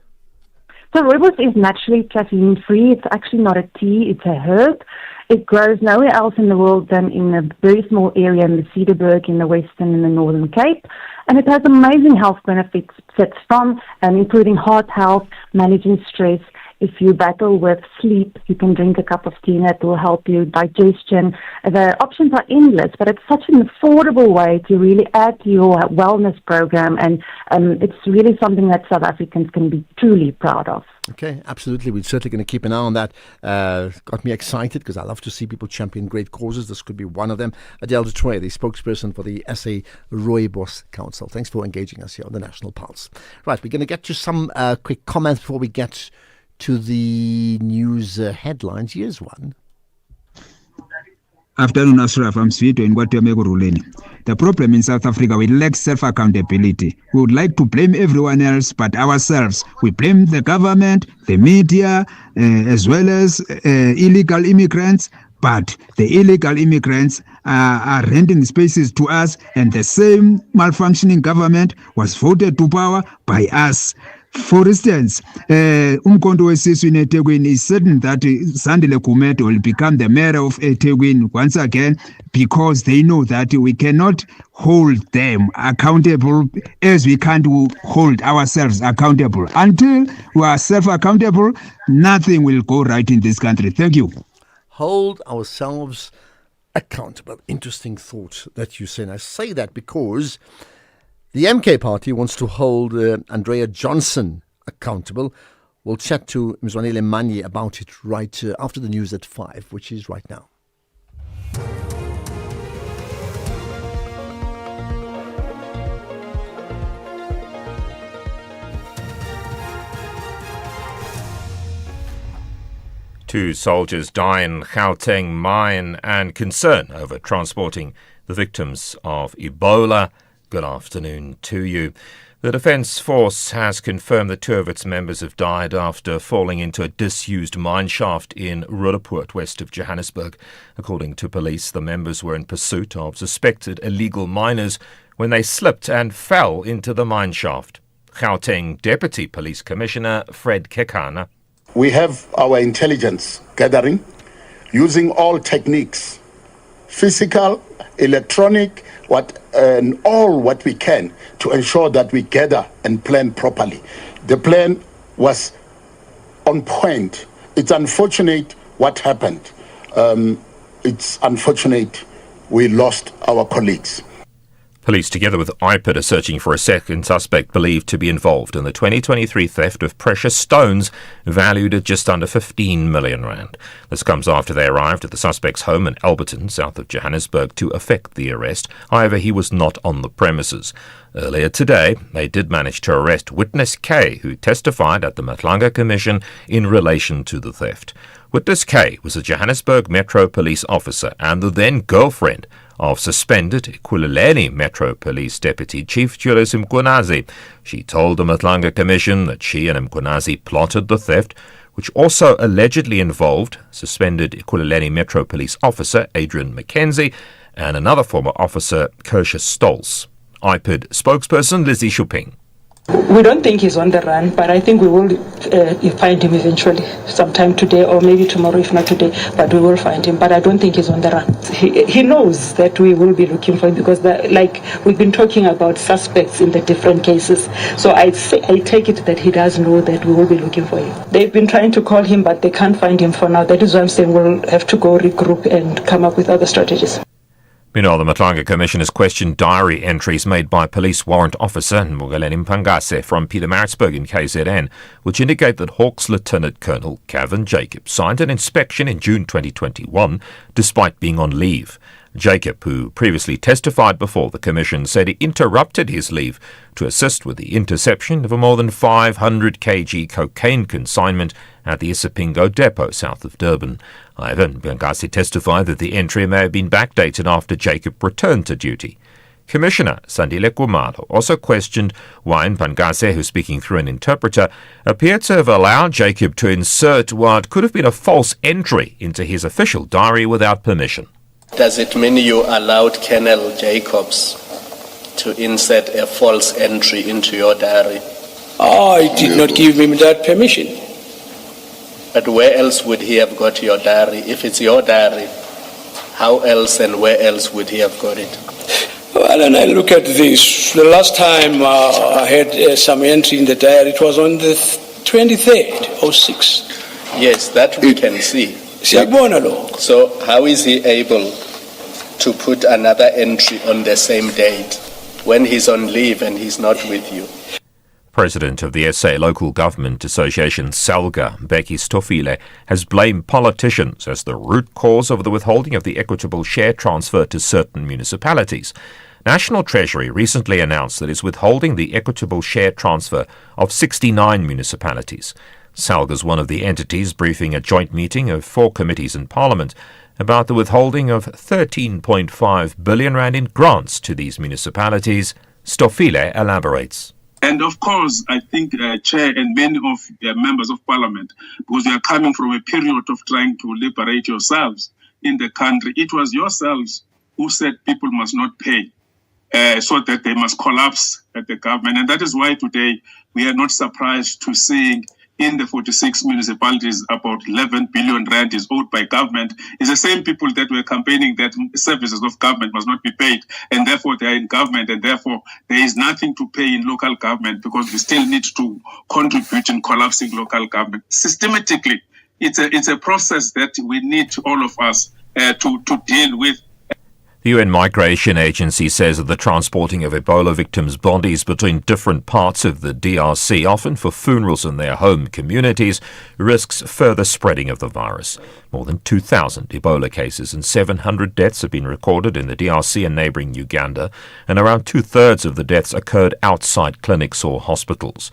Speaker 24: So rooibos is naturally caffeine-free. It's actually not a tea, it's a herb. It grows nowhere else in the world than in a very small area in the Cederberg, in the Western and the Northern Cape. And it has amazing health benefits from including heart health, managing stress. If you battle with sleep, you can drink a cup of tea and that will help you. Digestion. The options are endless, but it's such an affordable way to really add to your wellness program, and it's really something that South Africans can be truly proud of.
Speaker 27: Okay, absolutely. We're certainly going to keep an eye on that. Got me excited because I love to see people champion great causes. This could be one of them. Adele Detroit, the spokesperson for the SA Rooibos Council. Thanks for engaging us here on the National Pulse. Right, we're going to get to some quick comments before we get to the news headlines. Here's one.
Speaker 2: Afternoon, Ashraf. I'm Swito in Guatemala. The problem in South Africa, we lack self-accountability. We would like to blame everyone else but ourselves. We blame the government, the media, as well as illegal immigrants. But the illegal immigrants are renting spaces to us, and the same malfunctioning government was voted to power by us. For instance, Umkhonto weSizwe in eThekwini is certain that Sandile Gumede will become the mayor of eThekwini once again, because they know that we cannot hold them accountable as we can't hold ourselves accountable. Until we are self-accountable, nothing will go right in this country. Thank you.
Speaker 27: Hold ourselves accountable. Interesting thought that you say. And I say that because the MK party wants to hold Andrea Johnson accountable. We'll chat to Mzwanele Manye about it right after the news at 5, which is right now.
Speaker 4: 2 soldiers die in Gauteng mine and concern over transporting the victims of Ebola. Good afternoon to you. The Defence Force has confirmed that 2 of its members have died after falling into a disused mine shaft in Roodepoort, west of Johannesburg. According to police, the members were in pursuit of suspected illegal miners when they slipped and fell into the mine shaft. Gauteng Deputy Police Commissioner Fred Kekana.
Speaker 9: We have our intelligence gathering using all techniques, physical, electronic, and all what we can to ensure that we gather and plan properly. The plan was on point. It's unfortunate what happened. It's unfortunate we lost our colleagues.
Speaker 4: Police, together with IPID, are searching for a second suspect believed to be involved in the 2023 theft of precious stones valued at just under 15 million rand. This comes after they arrived at the suspect's home in Alberton, south of Johannesburg, to effect the arrest. However, he was not on the premises. Earlier today, they did manage to arrest Witness K, who testified at the Matlanga Commission in relation to the theft. Witness K was a Johannesburg Metro Police officer and the then girlfriend of suspended Ekhululeni Metro Police Deputy Chief Julius Mkhwanazi. She told the Matlanga Commission that she and Mkhwanazi plotted the theft, which also allegedly involved suspended Ekhululeni Metro Police officer Adrian Mackenzie and another former officer, Kersha Stolz. IPID spokesperson Lizzie Shuping.
Speaker 10: We don't think he's on the run, but I think we will find him eventually, sometime today or maybe tomorrow, if not today, but we will find him. But I don't think he's on the run. He knows that we will be looking for him because, we've been talking about suspects in the different cases. So I take it that he does know that we will be looking for him. They've been trying to call him, but they can't find him for now. That is why I'm saying we'll have to go regroup and come up with other strategies.
Speaker 4: Meanwhile, the Matlanga Commission has questioned diary entries made by police warrant officer Mbugaleni Mpangase from Pietermaritzburg in KZN, which indicate that Hawks Lieutenant Colonel Kevin Jacob signed an inspection in June 2021 despite being on leave. Jacob, who previously testified before the Commission, said he interrupted his leave to assist with the interception of a more than 500 kg cocaine consignment at the Isipingo depot south of Durban. However, Mpangase testified that the entry may have been backdated after Jacob returned to duty. Commissioner Sandile Kumalo also questioned why Mpangase, who's speaking through an interpreter, appeared to have allowed Jacob to insert what could have been a false entry into his official diary without permission.
Speaker 11: Does it mean you allowed Colonel Jacobs to insert a false entry into your diary?
Speaker 12: I did not give him that permission.
Speaker 11: But where else would he have got your diary? If it's your diary, how else and where else would he have got it?
Speaker 12: Well, and I look at this. The last time I had some entry in the diary, it was on the 23rd or 6th.
Speaker 11: Yes, that we can see.
Speaker 12: So
Speaker 11: how is he able to put another entry on the same date when he's on leave and he's not with you?
Speaker 4: President of the SA Local Government Association, SALGA, Becky Stofile, has blamed politicians as the root cause of the withholding of the equitable share transfer to certain municipalities. National Treasury recently announced that it's withholding the equitable share transfer of 69 municipalities. SALGA is one of the entities briefing a joint meeting of 4 committees in Parliament about the withholding of 13.5 billion rand in grants to these municipalities. Stofile elaborates.
Speaker 25: And of course, I think Chair and many of the members of Parliament, because you are coming from a period of trying to liberate yourselves in the country, it was yourselves who said people must not pay so that they must collapse at the government. And that is why today we are not surprised to seeing in the 46 municipalities about 11 billion rand is owed by government. It's the same people that were campaigning that services of government must not be paid, and therefore they are in government, and therefore there is nothing to pay in local government because we still need to contribute in collapsing local government. Systematically, it's a process that we need all of us to deal with.
Speaker 4: The UN Migration Agency says that the transporting of Ebola victims' bodies between different parts of the DRC, often for funerals in their home communities, risks further spreading of the virus. More than 2,000 Ebola cases and 700 deaths have been recorded in the DRC and neighbouring Uganda, and around 2/3 of the deaths occurred outside clinics or hospitals.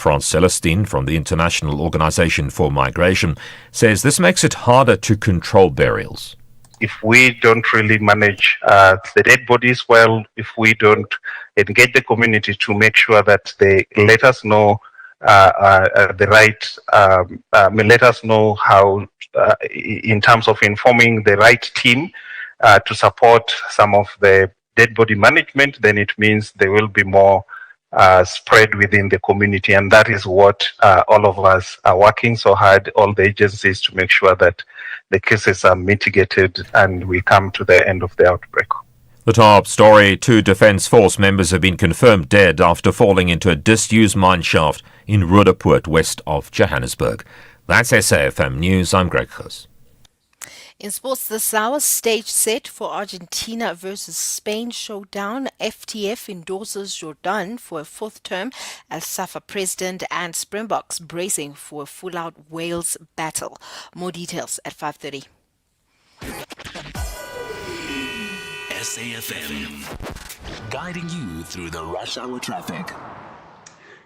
Speaker 4: Frans Celestine from the International Organization for Migration says this makes it harder to control burials.
Speaker 1: If we don't really manage the dead bodies well, if we don't engage the community to make sure that they let us know let us know how, in terms of informing the right team to support some of the dead body management, then it means there will be more spread within the community. And that is what all of us are working so hard, all the agencies, to make sure that the cases are mitigated and we come to the end of the outbreak.
Speaker 4: The top story: 2 Defence Force members have been confirmed dead after falling into a disused mine shaft in Roodepoort, west of Johannesburg. That's SAfm News. I'm Greg Khus.
Speaker 3: In sports this hour, stage set for Argentina versus Spain showdown. FTF endorses Jordan for a 4th term as SAFA president, and Springboks bracing for a full-out Wales battle. More details at 5:30.
Speaker 21: SAfm, guiding you through the rush hour traffic.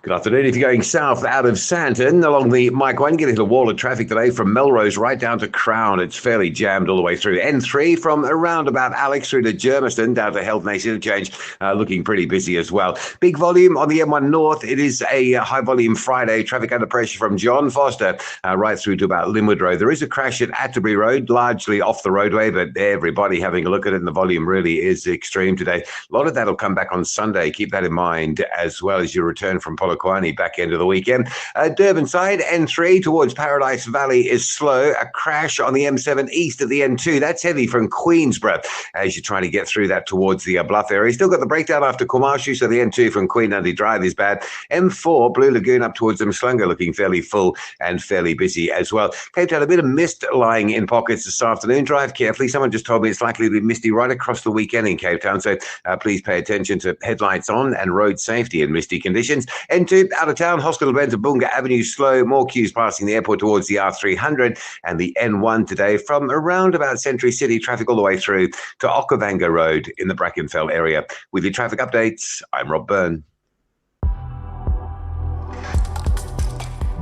Speaker 14: Good afternoon. If you're going south out of Sandton along the Mike 1, getting a wall of traffic today from Melrose right down to Crown. It's fairly jammed all the way through. N3 from around about Alex through to Germiston down to Health Nation Interchange, looking pretty busy as well. Big volume on the M1 North. It is a high volume Friday. Traffic under pressure from John Foster right through to about Linwood Road. There is a crash at Atterbury Road, largely off the roadway, but everybody having a look at it, and the volume really is extreme today. A lot of that will come back on Sunday. Keep that in mind as well as you return from Polokwane back end of the weekend. Durban side, N3 towards Paradise Valley is slow. A crash on the M7 east of the N2. That's heavy from Queensborough as you're trying to get through that towards the Bluff area. Still got the breakdown after Kumashu, so the N2 from Queen Nandi Drive is bad. M4, Blue Lagoon up towards Mslunga, looking fairly full and fairly busy as well. Cape Town, a bit of mist lying in pockets this afternoon. Drive carefully. Someone just told me it's likely to be misty right across the weekend in Cape Town, so please pay attention to headlights on and road safety in misty conditions. N2, out of town, Hospital Bend to Bunga Avenue slow, more queues passing the airport towards the R300 and the N1 today from around about Century City, traffic all the way through to Okavango Road in the Brackenfell area. With your traffic updates, I'm Rob Byrne.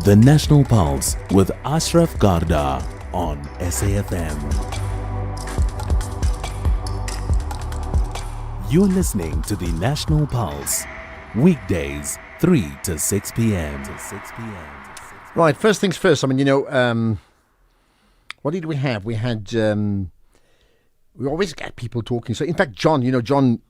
Speaker 5: The National Pulse with Ashraf Garda on SAfm. You're listening to the National Pulse, weekdays 3 to 6 p.m.
Speaker 27: Right, first things first. I mean, what did we have? We had, we always get people talking. So, in fact, John, John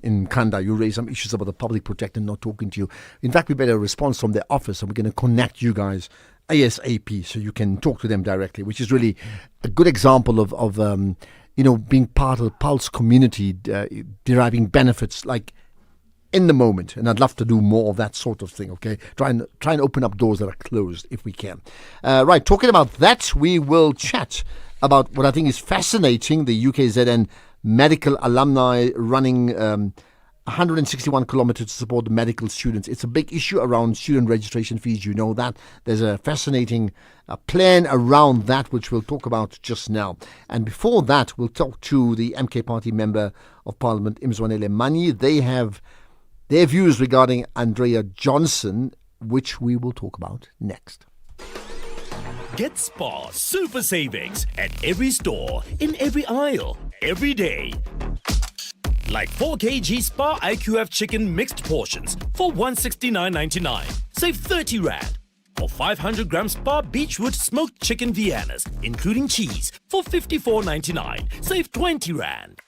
Speaker 27: in Kanda, you raised some issues about the public protector not talking to you. In fact, we better response from their office, and we're going to connect you guys ASAP so you can talk to them directly, which is really a good example of being part of the Pulse community, deriving benefits like in the moment. And I'd love to do more of that sort of thing, okay? Try and open up doors that are closed if we can. Right, talking about that, we will chat about what I think is fascinating, the UKZN medical alumni running 161 kilometers to support the medical students. It's a big issue around student registration fees, you know that. There's a fascinating plan around that, which we'll talk about just now. And before that, we'll talk to the MK Party Member of Parliament, Imzwanele Mani. They have their views regarding Andrea Johnson, which we will talk about next.
Speaker 16: Get Spar Super Savings at every store, in every aisle, every day. Like 4 kg Spar IQF chicken mixed portions for $169.99. Save 30 Rand. Or 500 gram Spar Beechwood smoked chicken Viennas, including cheese, for $54.99. Save 20 Rand.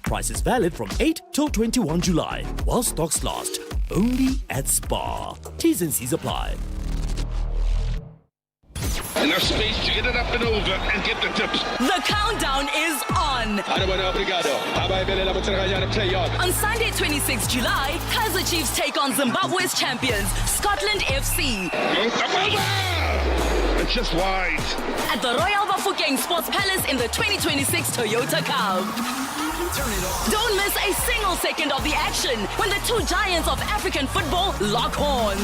Speaker 16: Price is valid from 8 till 21 July, while stocks last. Only at Spar. T's and C's apply.
Speaker 17: Enough space to get it up and over and get the tips.
Speaker 23: The countdown is on. On Sunday, 26 July, Kaizer Chiefs take on Zimbabwe's champions, Scotland FC.
Speaker 17: It's just wide.
Speaker 23: At the Royal Bafokeng Sports Palace in the 2026 Toyota Cup. Don't miss a single second of the action when the two giants of African football lock horns.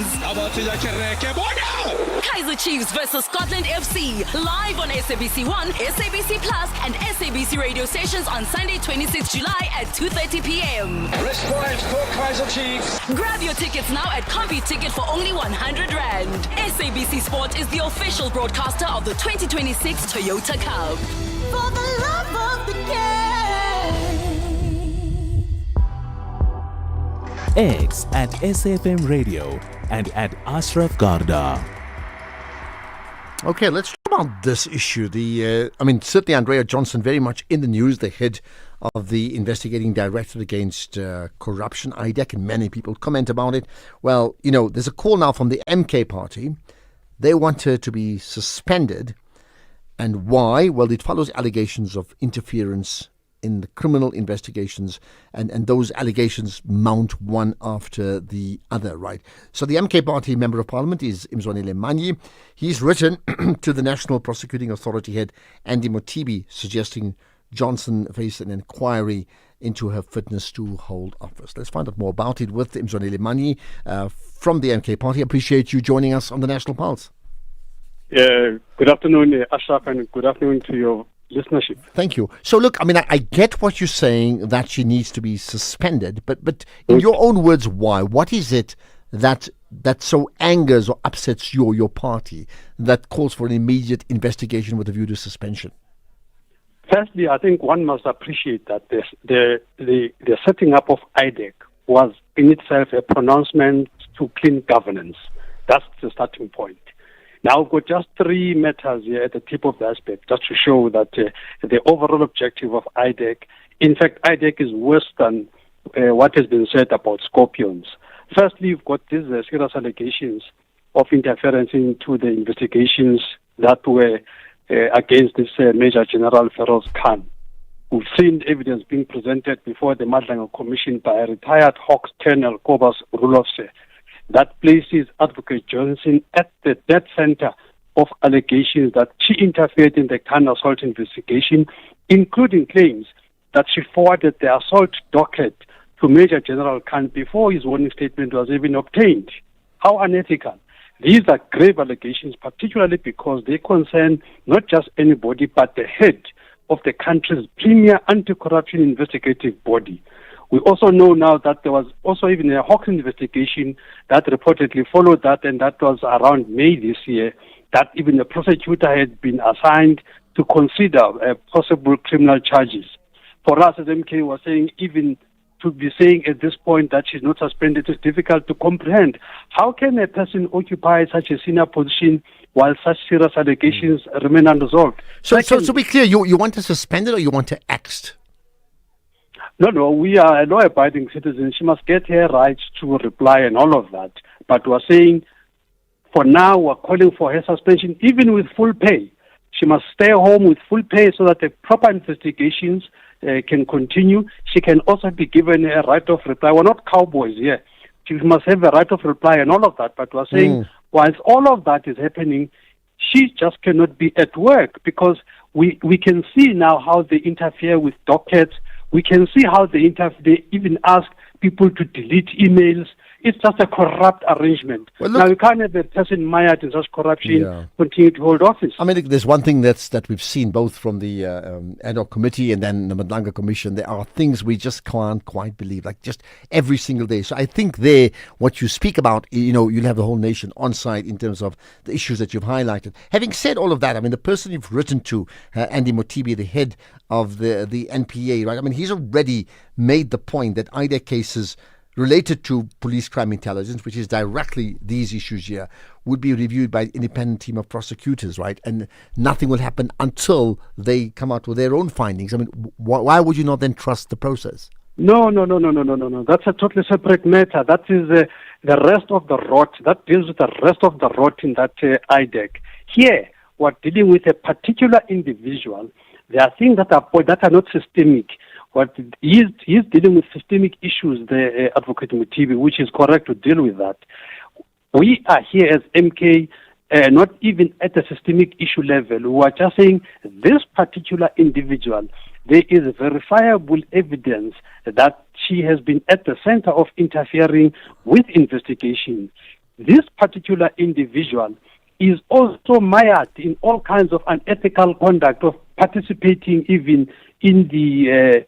Speaker 23: Kaizer Chiefs versus Scotland FC, live on SABC1, SABC Plus, and SABC radio stations on Sunday, 26 July at 2:30 p.m.
Speaker 6: Wristwatch for Kaizer Chiefs.
Speaker 23: Grab your tickets now at CompuTicket for only 100 Rand. SABC Sport is the official broadcaster of the 2026 Toyota Cup.
Speaker 8: For the love of the game.
Speaker 5: X at SAfmRadio and at Ashraf Garda.
Speaker 27: Okay, let's talk about this issue. Certainly Andrea Johnson very much in the news, the head of the investigating directorate against corruption, IDEC, and many people comment about it. Well, there's a call now from the MK party. They want her to be suspended. And why? Well, it follows allegations of interference in the criminal investigations, and those allegations mount one after the other, right? So the MK party member of parliament is Mzwanele Manyi. He's written to the National Prosecuting Authority head, Andy Motibi, suggesting Johnson face an inquiry into her fitness to hold office. Let's find out more about it with Mzwanele Manyi from the MK party. Appreciate you joining us on the National Pulse.
Speaker 13: Good afternoon, Ashraf, and good afternoon to your listenership.
Speaker 27: Thank you. So look, I get what you're saying, that she needs to be suspended, but in your own words, why? What is it that so angers or upsets your party that calls for an immediate investigation with a view to suspension?
Speaker 13: Firstly, I think one must appreciate that the setting up of IDEC was in itself a pronouncement to clean governance. That's the starting point. Now, I've got just three matters here at the tip of the iceberg, just to show that the overall objective of IDEC, in fact, IDEC is worse than what has been said about scorpions. Firstly, you've got these serious allegations of interference into the investigations that were against this Major General Feroz Khan. We've seen evidence being presented before the Madlanga Commission by a retired Hawks Colonel Kobus Rulofse that places Advocate Johnson at the dead center of allegations that she interfered in the Khan assault investigation, including claims that she forwarded the assault docket to Major General Khan before his warning statement was even obtained. How unethical. These are grave allegations, particularly because they concern not just anybody, but the head of the country's premier anti-corruption investigative body. We also know now that there was also even a Hawks investigation that reportedly followed that, and that was around May this year, that even the prosecutor had been assigned to consider possible criminal charges. For us as MK was saying, even to be saying at this point that she's not suspended is difficult to comprehend. How can a person occupy such a senior position while such serious allegations remain unresolved?
Speaker 27: So to be clear, you want to suspend it or you want to axed?
Speaker 13: No, we are a law-abiding citizens. She must get her rights to reply and all of that. But we're saying, for now, we're calling for her suspension, even with full pay. She must stay home with full pay so that the proper investigations can continue. She can also be given a right of reply. We're not cowboys here. She must have a right of reply and all of that. But we're saying, whilst all of that is happening, she just cannot be at work, because we can see now how they interfere with dockets. We can see how they even ask people to delete emails. It's just a corrupt arrangement. Well, look, now, you can't have a person mired in such corruption continue to hold office.
Speaker 27: There's one thing that we've seen both from the ad hoc committee and then the Madlanga Commission. There are things we just can't quite believe, like just every single day. So I think what you speak about, you'll have the whole nation on side in terms of the issues that you've highlighted. Having said all of that, the person you've written to, Andy Motibi, the head of the NPA, right? He's already made the point that IDEC cases related to police crime intelligence, which is directly these issues here, would be reviewed by an independent team of prosecutors, right? And nothing will happen until they come out with their own findings. Why would you not then trust the process?
Speaker 13: No. That's a totally separate matter. That is the rest of the rot. That deals with the rest of the rot in that IDEC. Here, we're dealing with a particular individual. There are things that are not systemic. What he's dealing with systemic issues, the Advocate Motibi, which is correct to deal with that. We are here as MK, not even at the systemic issue level. We are just saying this particular individual, there is verifiable evidence that she has been at the center of interfering with investigation. This particular individual is also mired in all kinds of unethical conduct of participating even in the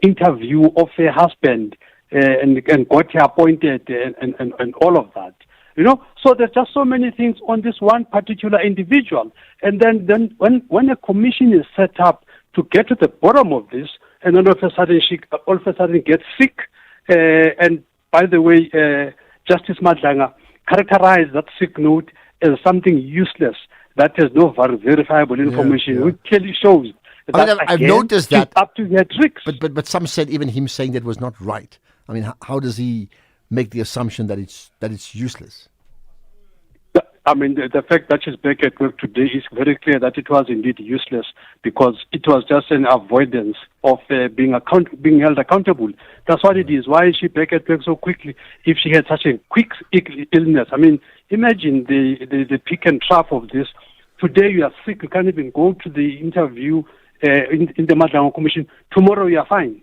Speaker 13: interview of her husband and got her appointed and all of that. So there's just so many things on this one particular individual. And then when a commission is set up to get to the bottom of this, and then all of a sudden gets sick, and by the way, Justice Madlanga characterized that sick note as something useless that has no verifiable information, which clearly shows that
Speaker 27: I've noticed that
Speaker 13: up to their tricks.
Speaker 27: But some said even him saying that was not right. I mean, how does he make the assumption that it's useless?
Speaker 13: I mean, the fact that she's back at work today is very clear that it was indeed useless, because it was just an avoidance of being held accountable. That's what it is. Why is she back at work so quickly if she had such a quick illness? I mean, imagine the peak and trough of this. Today you are sick, you can't even go to the interview in the Madlango Commission. Tomorrow you are fine.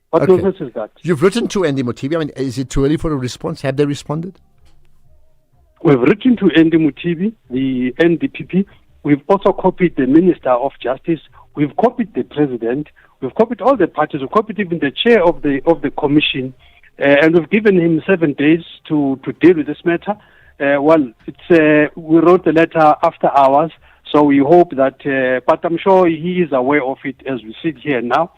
Speaker 13: What nonsense is that?
Speaker 27: You've written to Andy Mutibi. I mean, is it too early for a response? Have they responded?
Speaker 13: We've written to Andy Mutibi, the NDPP. We've also copied the Minister of Justice. We've copied the President. We've copied all the parties. We've copied even the chair of the commission, and we've given him 7 days to deal with this matter. We wrote the letter after hours, so we hope that. But I'm sure he is aware of it as we sit here now.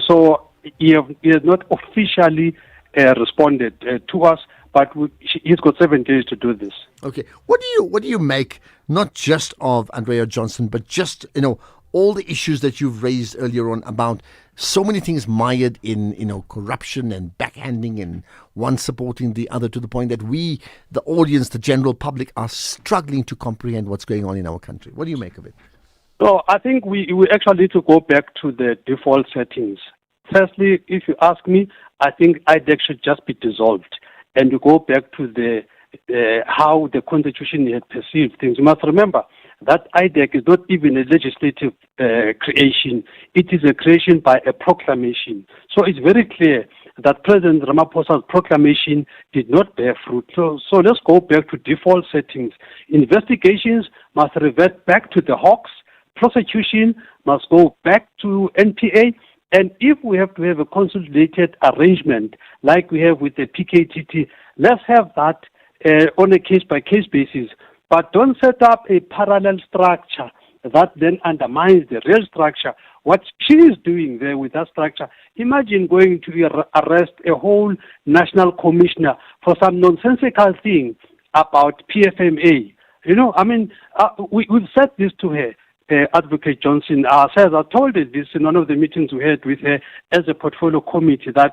Speaker 13: So he has not officially responded to us. But he's got 7 days to do this.
Speaker 27: Okay. What do you make not just of Andrea Johnson, but just all the issues that you've raised earlier on about so many things mired in corruption and backhanding and one supporting the other, to the point that we, the audience, the general public, are struggling to comprehend what's going on in our country. What do you make of it?
Speaker 13: So I think we actually need to go back to the default settings. Firstly, if you ask me, I think IDEC should just be dissolved. And you go back to how the Constitution had perceived things. You must remember that IDEC is not even a legislative creation. It is a creation by a proclamation. So it's very clear that President Ramaphosa's proclamation did not bear fruit. So let's go back to default settings. Investigations must revert back to the Hawks. Prosecution must go back to NPA. And if we have to have a consolidated arrangement like we have with the PKTT, let's have that on a case-by-case basis. But don't set up a parallel structure that then undermines the real structure. What she is doing there with that structure, imagine going to arrest a whole national commissioner for some nonsensical thing about PFMA. We've said this to her. Advocate Johnson says, I told her this in one of the meetings we had with her as a portfolio committee, that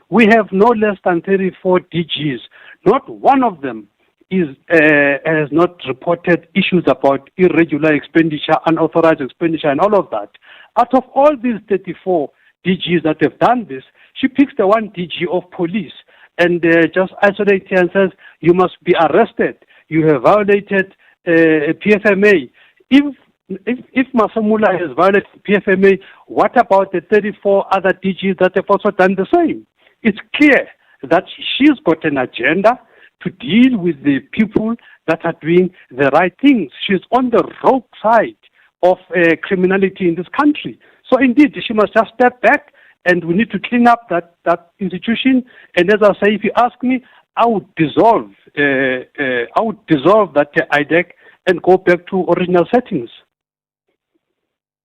Speaker 13: we have no less than 34 DGs. Not one of them has not reported issues about irregular expenditure, unauthorized expenditure, and all of that. Out of all these 34 DGs that have done this, she picks the one DG of police and just isolates her and says, you must be arrested. You have violated PFMA. If Masamula has violated PFMA, what about the 34 other DGs that have also done the same? It's clear that she's got an agenda to deal with the people that are doing the right things. She's on the rogue side of criminality in this country. So indeed, she must just step back, and we need to clean up that institution. And as I say, if you ask me, I would dissolve that IDEC and go back to original settings.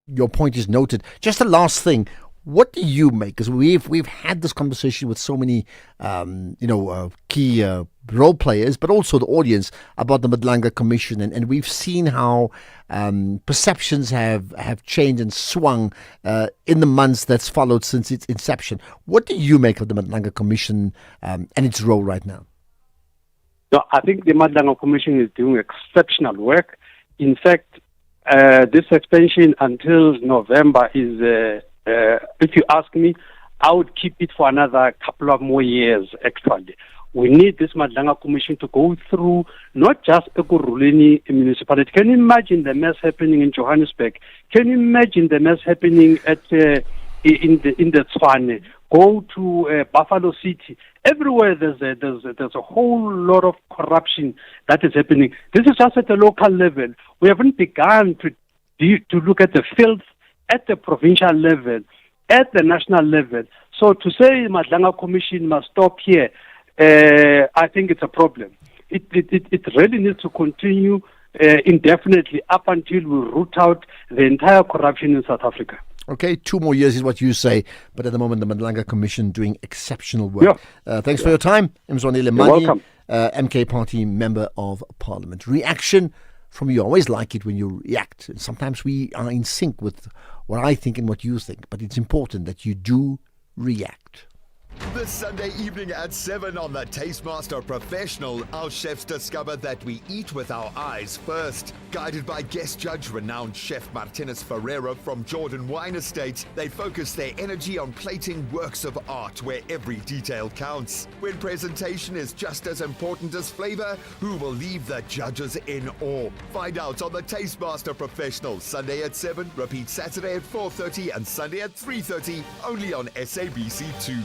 Speaker 27: Your point is noted. Just the last thing. What do you make? Because we've had this conversation with so many, key role players, but also the audience about the Madlanga Commission, and we've seen how perceptions have changed and swung in the months that's followed since its inception. What do you make of the Madlanga Commission and its role right now?
Speaker 13: No, I think the Madlanga Commission is doing exceptional work. In fact, this extension until November is, if you ask me, I would keep it for another couple of more years, actually. We need this Madlanga Commission to go through not just Ekurhuleni municipality. Can you imagine the mess happening in Johannesburg? Can you imagine the mess happening at in the Tshwane? Go to Buffalo City. Everywhere there's a whole lot of corruption that is happening. This is just at the local level. We haven't begun to look at the filth at the provincial level, at the national level. So to say Madlanga Commission must stop here, I think it's a problem. It really needs to continue indefinitely up until we root out the entire corruption in South Africa.
Speaker 27: Okay, 2 more years is what you say, but at the moment the Madlanga Commission doing exceptional work. Thanks for your time. Mzwanele Mani, MK Party Member of Parliament. Reaction from you. I always like it when you react. Sometimes we are in sync with what I think and what you think, but it's important that you do react.
Speaker 7: This Sunday evening at 7 on the Tastemaster Professional, our chefs discover that we eat with our eyes first. Guided by guest judge renowned chef Martinez Ferreira from Jordan Wine Estate, they focus their energy on plating works of art where every detail counts. When presentation is just as important as flavor, who will leave the judges in awe? Find out on the Tastemaster Professional, Sunday at 7, repeat Saturday at 4:30 and Sunday at 3:30, only on SABC2.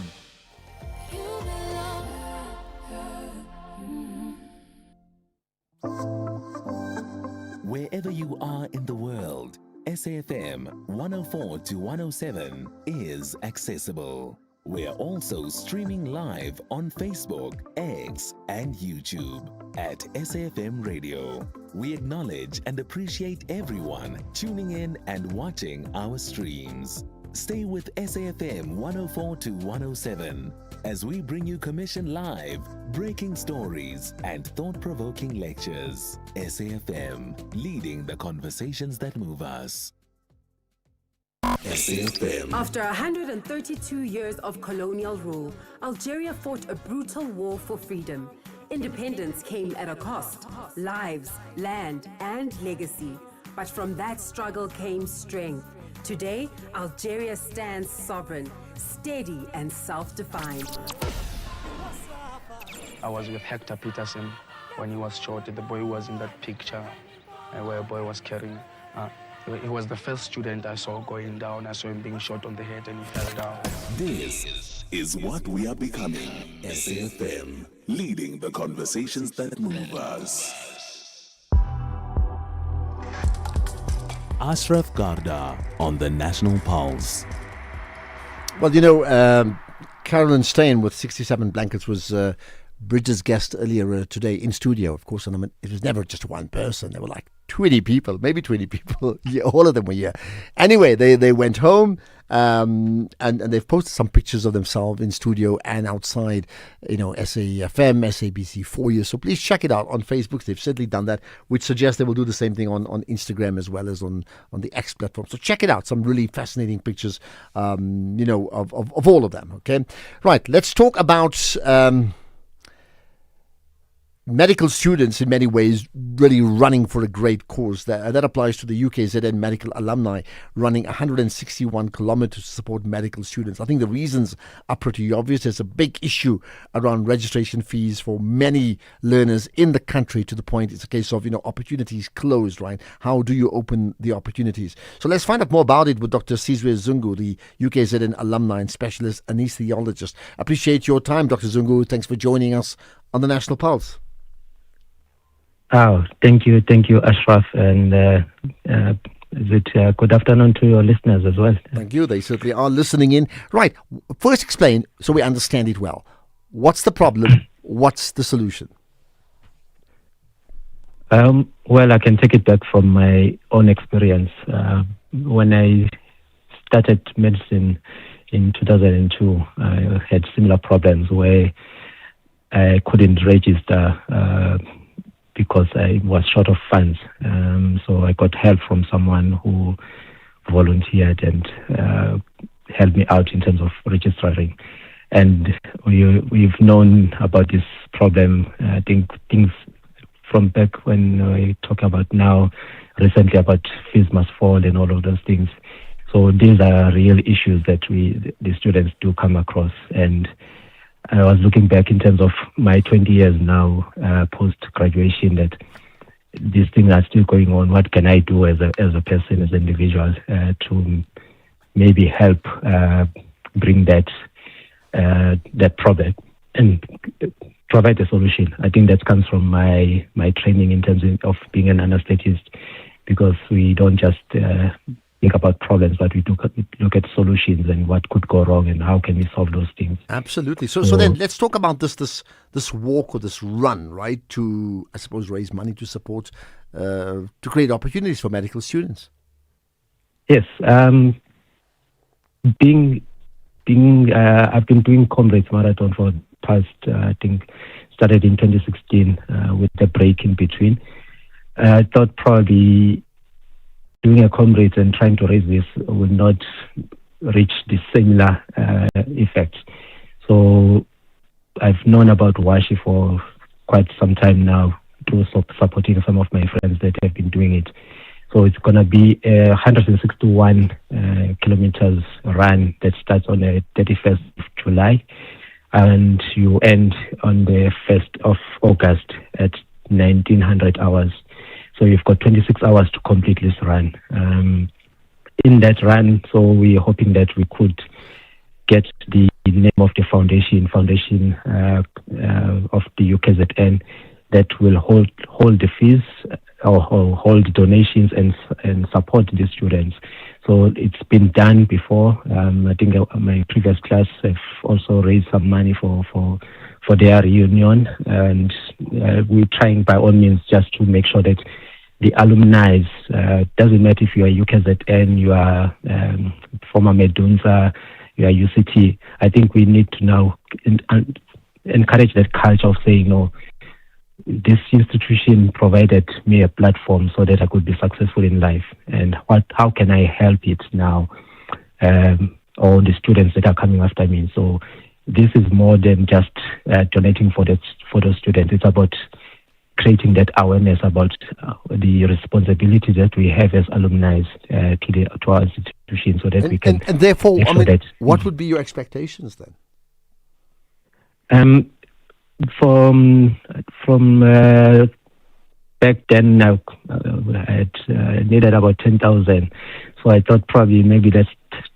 Speaker 5: Wherever you are in the world, SAFM 104 to 107 is accessible. We're also streaming live on Facebook, X, and YouTube at SAFM Radio. We acknowledge and appreciate everyone tuning in and watching our streams. Stay with SAFM 104 to 107 as we bring you Commission Live, breaking stories, and thought-provoking lectures. SAFM, leading the conversations that move us.
Speaker 21: SAFM.
Speaker 15: After 132 years of colonial rule, Algeria fought a brutal war for freedom. Independence came at a cost: lives, land, and legacy. But from that struggle came strength. Today, Algeria stands sovereign, steady, and self-defined.
Speaker 18: I was with Hector Peterson when he was shot. The boy was in that picture where a boy was carrying. He was the first student I saw going down. I saw him being shot on the head and he fell down.
Speaker 21: This is what we are becoming. SAFM, leading the conversations that move us.
Speaker 5: Ashraf Garda on the National Pulse.
Speaker 27: Well, Carolyn Steyn with 67 Blankets was Bridget's guest earlier today in studio, of course. And I mean, it was never just one person. There were like 20 people, maybe 20 people. Yeah, all of them were here. Anyway, they went home and they've posted some pictures of themselves in studio and outside, SAFM, SABC 4 years. So please check it out on Facebook. They've certainly done that, which suggests they will do the same thing on Instagram as well as on the X platform. So check it out. Some really fascinating pictures, of all of them. Okay. Right. Let's talk about medical students in many ways really running for a great cause. That applies to the UKZN medical alumni running 161 kilometers to support medical students. I think the reasons are pretty obvious. There's a big issue around registration fees for many learners in the country, to the point it's a case of, opportunities closed, right? How do you open the opportunities? So let's find out more about it with Dr. Sizwe Zungu, the UKZN alumni and specialist anesthesiologist. Appreciate your time, Dr. Zungu. Thanks for joining us on the National Pulse.
Speaker 19: Oh, thank you, Ashraf, and good afternoon to your listeners as well.
Speaker 27: Thank you. They certainly are listening in. Right. First, explain so we understand it well. What's the problem? What's the solution?
Speaker 19: Well, I can take it back from my own experience. When I started medicine in 2002, I had similar problems where I couldn't register because I was short of funds. So I got help from someone who volunteered and helped me out in terms of registering. And we've known about this problem. I think things from back when we talk about now, recently about fees must fall and all of those things. So these are real issues that the students do come across. And I was looking back in terms of my 20 years now post-graduation, that these things are still going on. What can I do as a person, as an individual, to maybe help bring that problem and provide a solution? I think that comes from my training in terms of being an anesthetist, because we don't just think about problems, but we look at solutions and what could go wrong and how can we solve those things.
Speaker 27: Absolutely. So then let's talk about this walk or this run, right, to, I suppose, raise money to support, to create opportunities for medical students.
Speaker 19: Yes. I've been doing Comrades Marathon for the past, I think, started in 2016 with the break in between. I thought probably doing a Comrades and trying to raise this would not reach the similar effect. So I've known about Washi for quite some time now, through supporting some of my friends that have been doing it. So it's going to be a 161 kilometers run that starts on the 31st of July, and you end on the 1st of August at 1900 hours. So you've got 26 hours to complete this run. In that run, so we're hoping that we could get the name of the foundation of the UKZN that will hold the fees or hold donations and support the students. So it's been done before. I think my previous class have also raised some money for their reunion, and we're trying by all means just to make sure that the alumni, doesn't matter if you are UKZN, you are former Medunza, you are UCT. I think we need to now encourage that culture of saying, no, this institution provided me a platform so that I could be successful in life, and how can I help it now, or the students that are coming after me. So this is more than just donating for those students. It's about creating that awareness about the responsibility that we have as alumni to our institution, so that we can.
Speaker 27: And therefore,
Speaker 19: make sure that,
Speaker 27: what would be your expectations then?
Speaker 19: From back then, I had needed about 10,000. So I thought probably maybe let's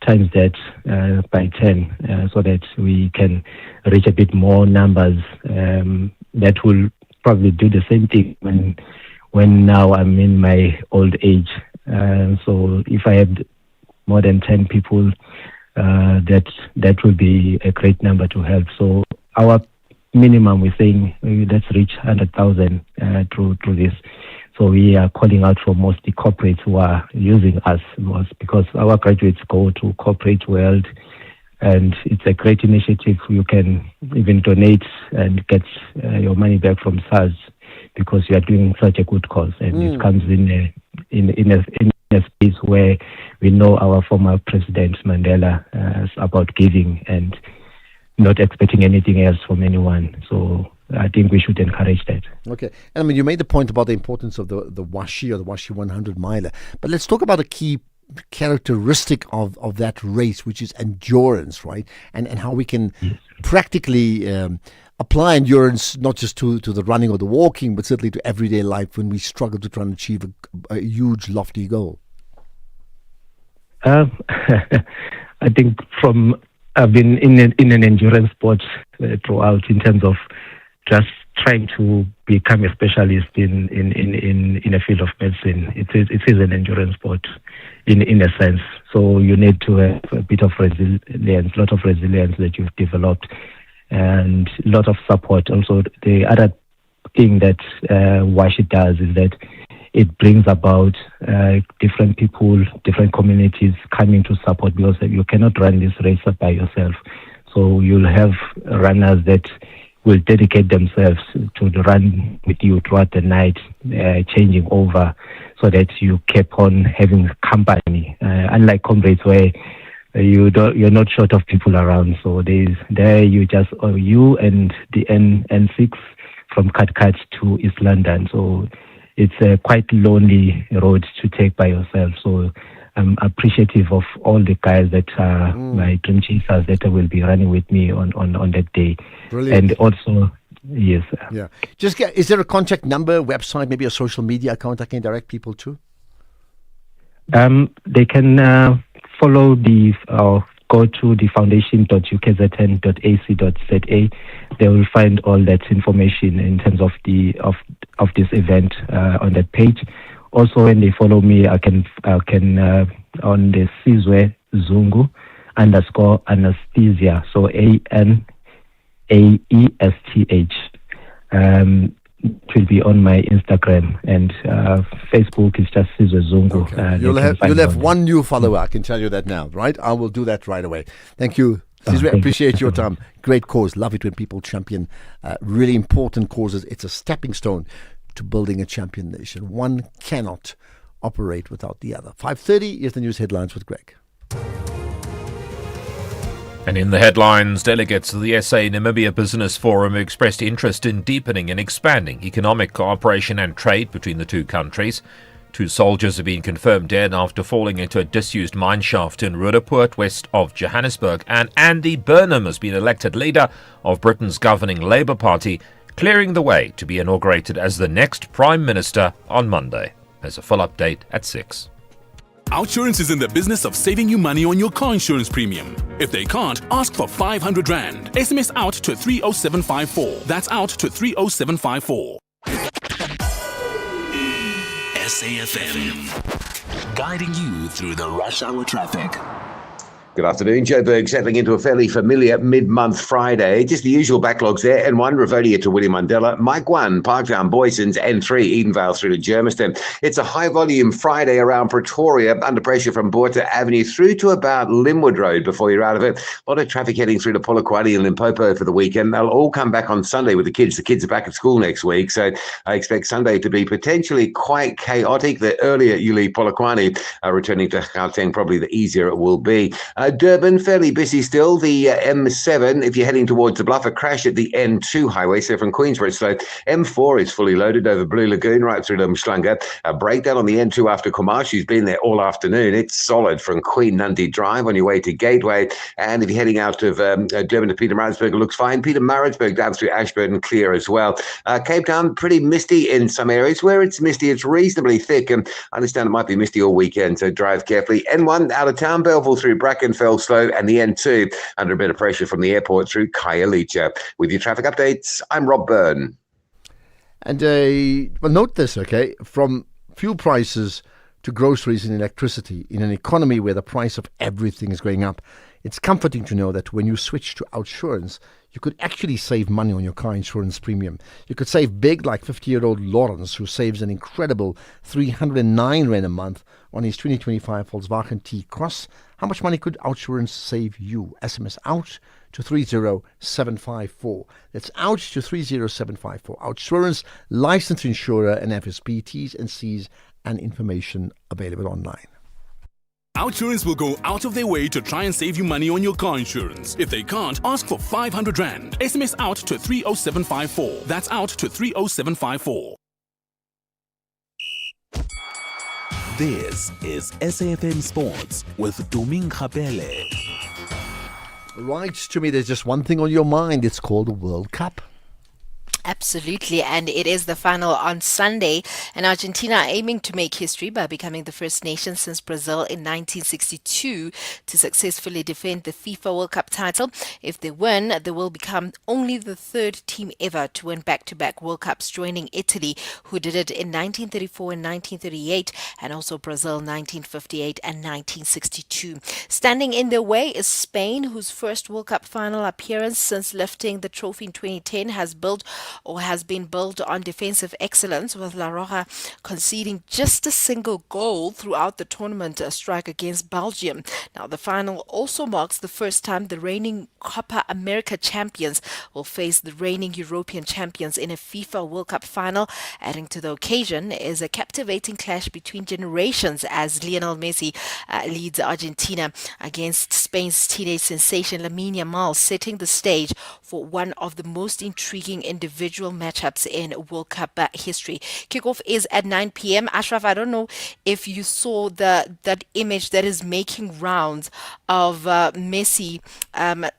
Speaker 19: times that by 10, so that we can reach a bit more numbers. That will probably do the same thing when now I'm in my old age. So if I had more than 10 people, that will be a great number to help. So our minimum, we're saying let's reach 100,000 through this. So we are calling out for most the corporates who are using us, because our graduates go to corporate world, and it's a great initiative. You can even donate and get your money back from SARS, because you are doing such a good cause, and it comes in a space where we know our former President Mandela is about giving and not expecting anything else from anyone. So I think we should encourage that.
Speaker 27: Okay. And I mean, you made the point about the importance of the Washi or the Washi 100 miler. But let's talk about a key characteristic of that race, which is endurance, right? And how we can practically apply endurance not just to the running or the walking, but certainly to everyday life when we struggle to try and achieve a huge, lofty goal.
Speaker 19: I think I've been in an endurance sport throughout, in terms of just trying to become a specialist in a field of medicine. It is an endurance sport in a sense. So you need to have a bit of resilience, lot of resilience that you've developed, and a lot of support. Also, the other thing that Washi does is that it brings about different people, different communities coming to support, because you cannot run this race by yourself. So you'll have runners that will dedicate themselves to run with you throughout the night, changing over, so that you keep on having company. Unlike Comrades, where you're not short of people around. So you and the N6 from Katkat to East London. So it's a quite lonely road to take by yourself. So I'm appreciative of all the guys that are my dream chasers that will be running with me on that day.
Speaker 27: Brilliant.
Speaker 19: And also, yes.
Speaker 27: Yeah. Is there a contact number, website, maybe a social media account I can direct people to?
Speaker 19: They can follow go to the foundation.ukzn.ac.za. They will find all that information in terms of of this event on that page. Also, when they follow me, I can on the Sizwe Zungu _anesthesia. So ANAESTH. It will be on my Instagram, and Facebook is just Sizwe Zungu.
Speaker 27: Okay. You'll have one new follower, I can tell you that now, right? I will do that right away. Thank you, Sizwe. Appreciate your time. Great cause. Love it when people champion really important causes. It's a stepping stone to building a champion nation. One cannot operate without the other. 5:30 is the news headlines with Greg.
Speaker 4: And in the headlines, delegates of the SA Namibia Business Forum expressed interest in deepening and expanding economic cooperation and trade between the two countries. 2 soldiers have been confirmed dead after falling into a disused mine shaft in Roodepoort, west of Johannesburg. And Andy Burnham has been elected leader of Britain's governing Labour Party, clearing the way to be inaugurated as the next Prime Minister on Monday. There's a full update at 6.
Speaker 21: OUTsurance is in the business of saving you money on your car insurance premium. If they can't, ask for 500 Rand. SMS out to 30754. That's out to 30754. SAFM, guiding you through the rush hour traffic.
Speaker 14: Good afternoon. Joburg settling into a fairly familiar mid-month Friday. Just the usual backlogs there. N1, Rivonia to William Mandela. Mike 1, Parktown, Boysons. N3, Edenvale through to Germiston. It's a high-volume Friday around Pretoria, under pressure from Botha Avenue through to about Linwood Road before you're out of it. A lot of traffic heading through to Polokwane and Limpopo for the weekend. They'll all come back on Sunday with the kids. The kids are back at school next week, so I expect Sunday to be potentially quite chaotic. The earlier you leave Polokwane, returning to Gauteng, probably the easier it will be. Durban, fairly busy still. The M7, if you're heading towards the Bluff, a crash at the N2 highway, so from Queensborough slow. M4 is fully loaded over Blue Lagoon, right through to Mshlanga. A breakdown on the N2 after Komashi's been there all afternoon. It's solid from Queen Nundy Drive on your way to Gateway. And if you're heading out of Durban to Pietermaritzburg, it looks fine. Pietermaritzburg down through Ashburton, clear as well. Cape Town, pretty misty in some areas. Where it's misty, it's reasonably thick. And I understand it might be misty all weekend, so drive carefully. N1 out of town, Belleville through Brackenfell slow, and the N2 under a bit of pressure from the airport through Khayelitsha. With your traffic updates, I'm Rob Byrne.
Speaker 27: And well, note this, okay? From fuel prices to groceries and electricity, in an economy where the price of everything is going up, it's comforting to know that when you switch to OUTsurance, you could actually save money on your car insurance premium. You could save big, like 50-year-old Lawrence, who saves an incredible 309 Rand a month on his 2025 Volkswagen T-Cross. How much money could OUTsurance save you? SMS out to 30754. That's out to 30754. OUTsurance, licensed insurer and FSP, T's and C's and information available online.
Speaker 21: OUTsurance will go out of their way to try and save you money on your car insurance. If they can't, ask for 500 Rand. SMS out to 30754. That's out to 30754. This is SAFM Sports with Duming Khapele.
Speaker 27: Right, to me, there's just one thing on your mind. It's called the World Cup.
Speaker 3: Absolutely, and it is the final on Sunday, and Argentina aiming to make history by becoming the first nation since Brazil in 1962 to successfully defend the FIFA World Cup title. If they win, they will become only the third team ever to win back-to-back World Cups, joining Italy, who did it in 1934 and 1938, and also Brazil 1958 and 1962. Standing in their way is Spain, whose first World Cup final appearance since lifting the trophy in 2010 has been built on defensive excellence, with La Roja conceding just a single goal throughout the tournament strike against Belgium. Now, the final also marks the first time the reigning Copa America champions will face the reigning European champions in a FIFA World Cup final. Adding to the occasion is a captivating clash between generations as Lionel Messi leads Argentina against Spain's teenage sensation Lamine Yamal, setting the stage for for one of the most intriguing individual matchups in World Cup history. Kickoff is at 9 p.m. Ashraf, I don't know if you saw that image that is making rounds of Messi and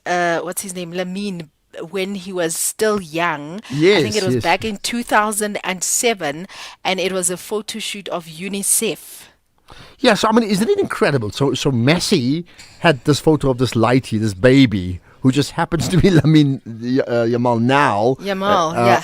Speaker 3: what's his name, Lamine, when he was still young. I think it was back in 2007, and it was a photo shoot of UNICEF.
Speaker 27: Yeah, so I mean, isn't it incredible? So Messi had this photo of this lighty, this baby, who just happens to be Lamine Yamal now.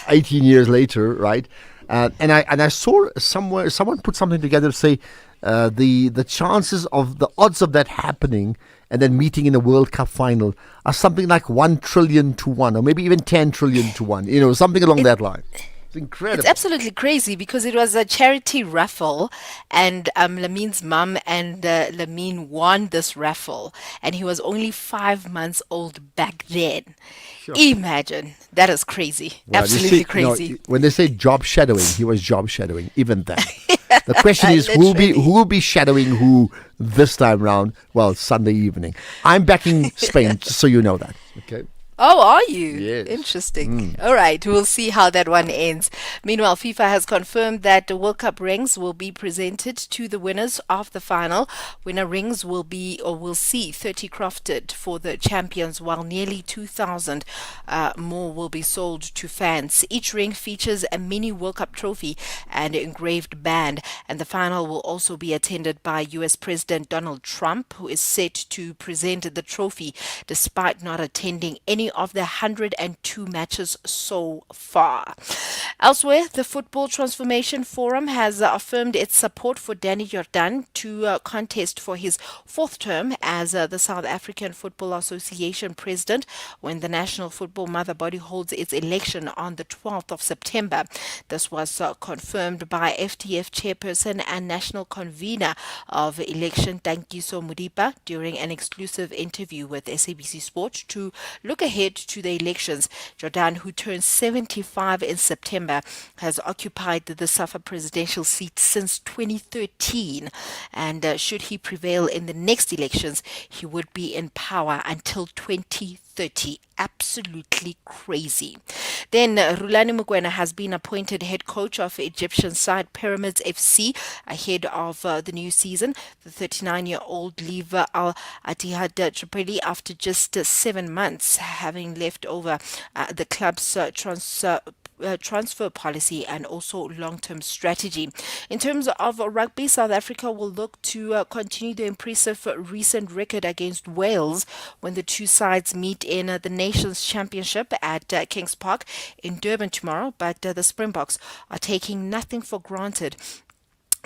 Speaker 27: 18 years later, right? And I saw somewhere someone put something together to say the chances of the odds of that happening and then meeting in a World Cup final are something like 1 trillion to 1, or maybe even 10 trillion to 1. You know, something along that line. It's incredible.
Speaker 3: It's absolutely crazy because it was a charity raffle, and Lamine's mum and Lamine won this raffle, and he was only 5 months old back then. Sure. Imagine. That is crazy. Well, absolutely crazy.
Speaker 27: When they say job shadowing, he was job shadowing, even then. The question is, who will be shadowing who this time round? Well, Sunday evening. I'm backing Spain, so you know that. Okay.
Speaker 3: Oh, are you?
Speaker 27: Yes.
Speaker 3: Interesting. All right, we'll see how that one ends. Meanwhile, FIFA has confirmed that the World Cup rings will be presented to the winners of the final. Winner rings will see 30 crafted for the champions, while nearly 2,000 more will be sold to fans. Each ring features a mini World Cup trophy and engraved band, and the final will also be attended by U.S. President Donald Trump, who is set to present the trophy despite not attending any of the 102 matches so far. Elsewhere, the Football Transformation Forum has affirmed its support for Danny Jordan to contest for his fourth term as the South African Football Association president when the National Football Mother Body holds its election on the 12th of September. This was confirmed by FTF chairperson and national convener of election, Tankiso Mudipa, during an exclusive interview with SABC Sport to look ahead to the elections. Jordan, who turns 75 in September, has occupied the SAFA presidential seat since 2013, and should he prevail in the next elections, he would be in power until 2030. Absolutely crazy. Then Rulani Mokoena has been appointed head coach of Egyptian side Pyramids FC ahead of the new season. The 39-year-old leaves Al Ittihad Tripoli after just 7 months, having left over the club's transfer policy and also long-term strategy. In terms of rugby, South Africa will look to continue the impressive recent record against Wales when the two sides meet in the Nations Championship at Kings Park in Durban tomorrow, but the Springboks are taking nothing for granted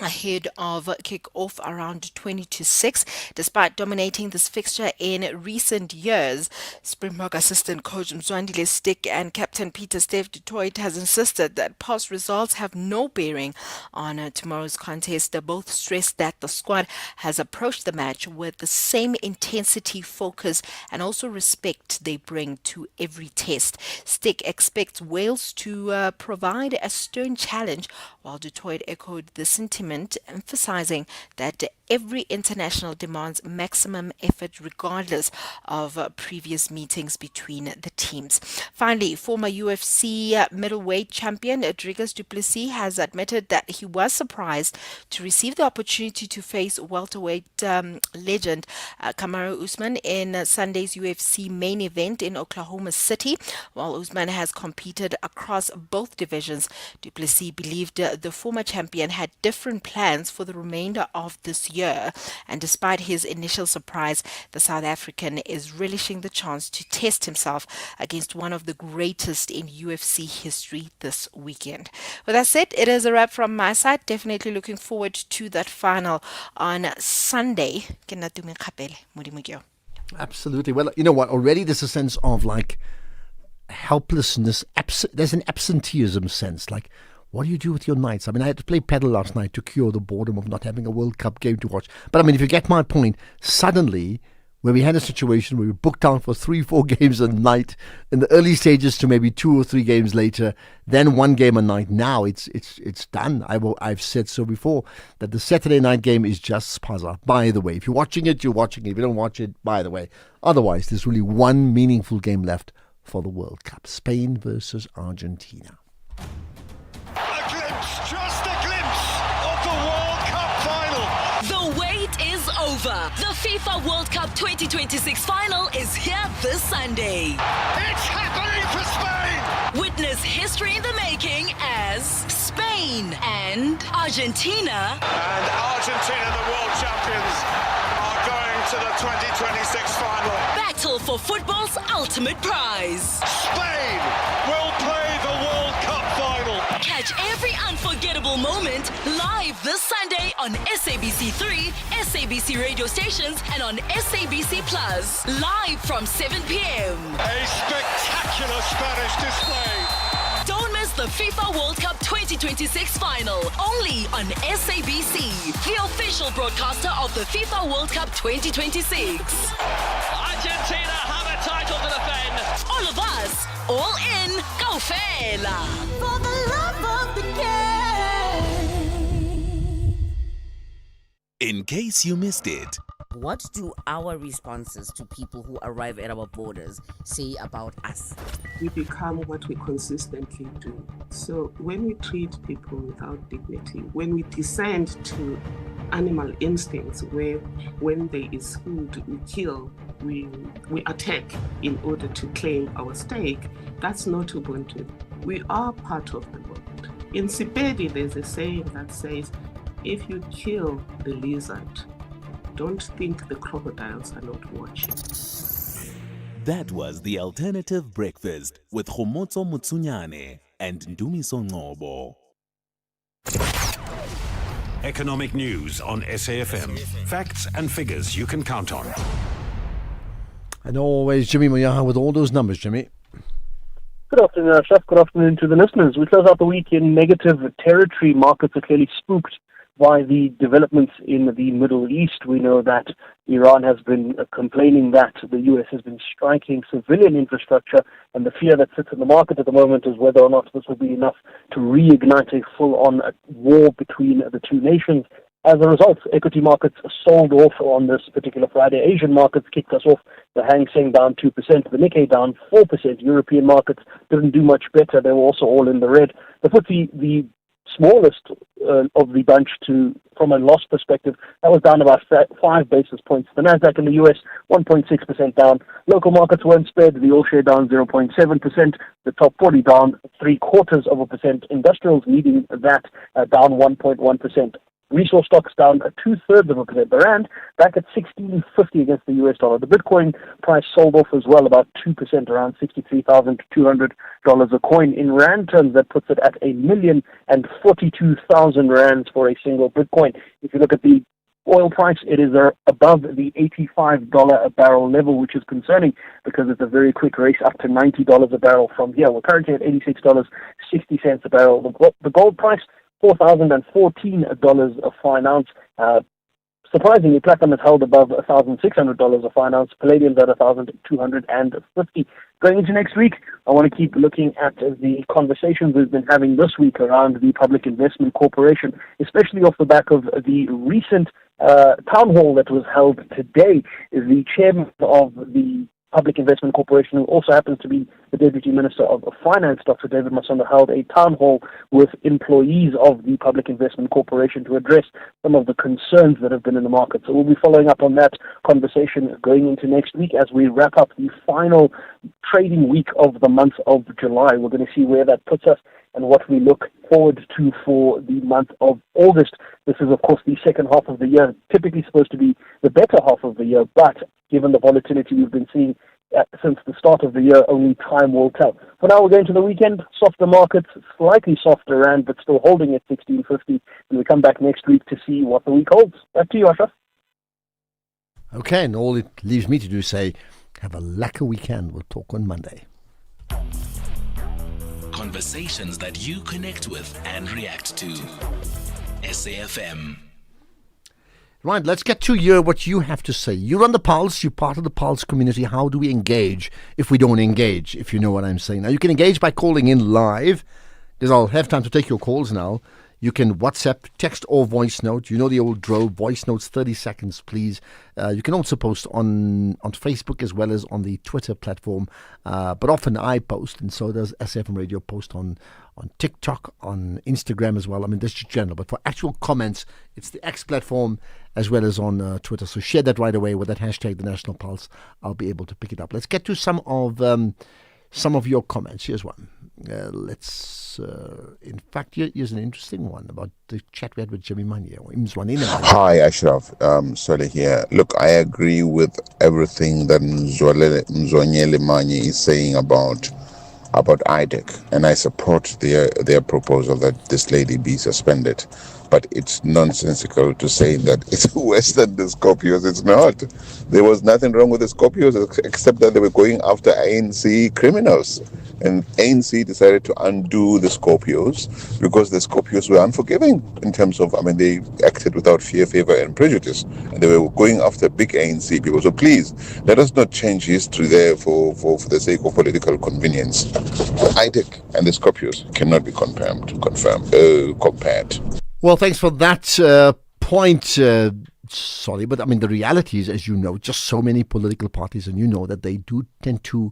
Speaker 3: ahead of kick-off around 20-6. Despite dominating this fixture in recent years, Springbok assistant coach Mzwandile Stick and captain Peter Steph du Toit has insisted that past results have no bearing on tomorrow's contest. They both stressed that the squad has approached the match with the same intensity, focus and also respect they bring to every test. Stick expects Wales to provide a stern challenge, while du Toit echoed the sentiment, emphasizing that every international demands maximum effort regardless of previous meetings between the teams. Finally, former UFC middleweight champion Dricus du Plessis has admitted that he was surprised to receive the opportunity to face welterweight legend Kamaru Usman in Sunday's UFC main event in Oklahoma City. While Usman has competed across both divisions, du Plessis believed the former champion had different plans for the remainder of this year, and despite his initial surprise, the South African is relishing the chance to test himself against one of the greatest in UFC history this weekend. With that said, it is a wrap from my side. Definitely looking forward to that final on Sunday.
Speaker 27: Absolutely. Well, you know what? Already there's a sense of like helplessness. There's an absenteeism sense. Like, what do you do with your nights? I mean, I had to play pedal last night to cure the boredom of not having a World Cup game to watch. But I mean, if you get my point, suddenly where we had a situation where we booked out for 3-4 games a night in the early stages to maybe 2 or 3 games later, then 1 game a night. Now it's done. I've said so before that the Saturday night game is just spaza. By the way, if you're watching it, you're watching it. If you don't watch it, by the way. Otherwise, there's really one meaningful game left for the World Cup. Spain versus Argentina.
Speaker 6: Just a glimpse of the World Cup final.
Speaker 23: The wait is over. The FIFA World Cup 2026 final is here this Sunday.
Speaker 6: It's happening for Spain.
Speaker 23: Witness history in the making as Spain and Argentina.
Speaker 6: And Argentina, the world champions, are going to the 2026 final.
Speaker 23: Battle for football's ultimate prize.
Speaker 6: Spain will play the World Cup final.
Speaker 23: Catch every unforgettable moment live this Sunday on SABC3, SABC radio stations, and on SABC Plus. Live from 7 p.m.
Speaker 6: A spectacular Spanish display.
Speaker 23: Don't miss the FIFA World Cup 2026 final. Only on SABC, the official broadcaster of the FIFA World Cup 2026.
Speaker 6: Argentina have a title to defend.
Speaker 23: All of us, all in, go Fela.
Speaker 8: For the love of the game.
Speaker 5: In case you missed it.
Speaker 2: What do our responses to people who arrive at our borders say about us?
Speaker 9: We become what we consistently do. So when we treat people without dignity, when we descend to animal instincts where when there is food, we kill, we attack in order to claim our stake, that's not Ubuntu. We are part of the world. In Sepedi, there's a saying that says, if you kill the lizard, don't think the crocodiles are not watching.
Speaker 5: That was the Alternative Breakfast with Khomotso Mutsunyane and Ndumiso Ngobo.
Speaker 10: Economic news on SAFM. Facts and figures you can count on.
Speaker 27: And always Jimmy Moyaha with all those numbers, Jimmy.
Speaker 20: Good afternoon, Ashraf. Good afternoon to the listeners. We close out the week in negative territory. Markets are clearly spooked by the developments in the Middle East. We know that Iran has been complaining that the U.S. has been striking civilian infrastructure, and the fear that sits in the market at the moment is whether or not this will be enough to reignite a full-on war between the two nations. As a result, equity markets sold off on this particular Friday. Asian markets kicked us off. The Hang Seng down 2%, the Nikkei down 4%. European markets didn't do much better. They were also all in the red. The FTSE, the smallest of the bunch from a loss perspective, that was down about 5 basis points. The Nasdaq in the US, 1.6% down. Local markets weren't spared. The All Share down 0.7%. The top 40 down 0.75%. Industrials leading that down 1.1%. Resource stocks down 2/3%. The rand back at 16.50 against the US dollar. The Bitcoin price sold off as well, about 2%, around $63,200 a coin. In rand terms, that puts it at 1,042,000 rands for a single Bitcoin. If you look at the oil price, it is above the $85 a barrel level, which is concerning because it's a very quick race up to $90 a barrel from here. We're currently at $86.60 a barrel. The gold price, $4,014 a fine ounce. Surprisingly, platinum is held above $1,600 a fine ounce. Palladium's at $1,250. Going into next week, I want to keep looking at the conversations we've been having this week around the Public Investment Corporation, especially off the back of the recent town hall that was held today. The chairman of the Public Investment Corporation, who also happens to be the Deputy Minister of Finance, Dr. David Masondo, held a town hall with employees of the Public Investment Corporation to address some of the concerns that have been in the market. So we'll be following up on that conversation going into next week as we wrap up the final trading week of the month of July. We're going to see where that puts us and what we look forward to for the month of August. This is, of course, the second half of the year, typically supposed to be the better half of the year, but given the volatility we've been seeing since the start of the year, only time will tell. For now, we're going to the weekend. Softer markets, slightly softer rand, but still holding at 16.50. And we come back next week to see what the week holds. Back to you, Ashraf.
Speaker 27: Okay, and all it leaves me to do is say, have a lacquer weekend. We'll talk on Monday.
Speaker 5: Conversations that you connect with and react to. SAFM.
Speaker 27: Right, let's get to hear what you have to say. You're on the Pulse, you're part of the Pulse community. How do we engage if we don't engage, if you know what I'm saying? Now, you can engage by calling in live, because I'll have time to take your calls now. You can WhatsApp, text or voice note. You know the old drill, voice notes, 30 seconds, please. You can also post on Facebook as well as on the Twitter platform. But often I post, and so does SAfmRadio post on TikTok, on Instagram as well. I mean, that's just general. But for actual comments, it's the X platform as well as on Twitter. So share that right away with that hashtag, The National Pulse. I'll be able to pick it up. Let's get to some of your comments. Here's one. In fact, here's an interesting one about the chat we had with Jimmy Manye.
Speaker 1: Hi, Ashraf. Sorry here. Look, I agree with everything that Mzwanyele Manye is saying about IDEC, and I support their proposal that this lady be suspended. But it's nonsensical to say that it's worse than the Scorpios. It's not. There was nothing wrong with the Scorpios except that they were going after ANC criminals. And ANC decided to undo the Scorpios because the Scorpios were unforgiving in terms of, they acted without fear, favor, and prejudice. And they were going after big ANC people. So please, let us not change history there for the sake of political convenience. IDEC and the Scorpios cannot be compared.
Speaker 27: Well, thanks for that point. Sorry, but the reality is, as you know, just so many political parties, and you know that they do tend to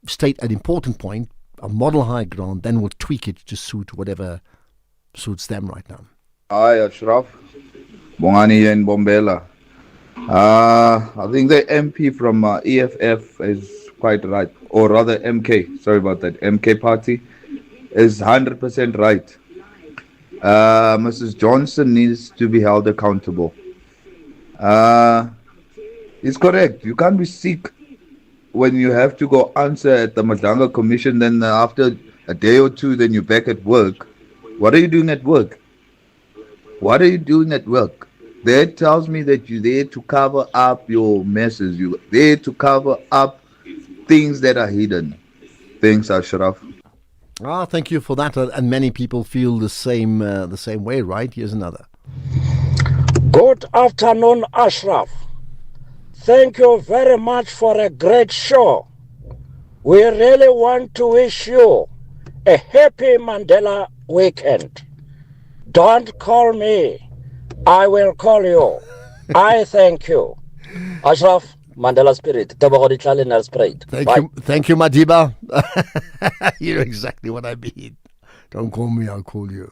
Speaker 27: state an important point, a model high ground, then will tweak it to suit whatever suits them right now.
Speaker 11: Hi, Ashraf. Bongani and Bombela. I think the MP from EFF is quite right, or rather MK, sorry about that, MK party is 100% right. Mrs. Johnson needs to be held accountable. It's correct. You can't be sick when you have to go answer at the Madanga Commission, then after a day or two, then you're back at work. What are you doing at work? That tells me that you're there to cover up your messes. You're there to cover up things that are hidden. Thanks, Ashraf.
Speaker 27: Thank you for that. And many people feel the same way, right? Here's another.
Speaker 12: Good afternoon, Ashraf. Thank you very much for a great show. We really want to wish you a happy Mandela weekend. Don't call me. I will call you. I thank you. Ashraf, Mandela spirit.
Speaker 27: Thank you, Madiba. You know exactly what I mean. Don't call me, I'll call you.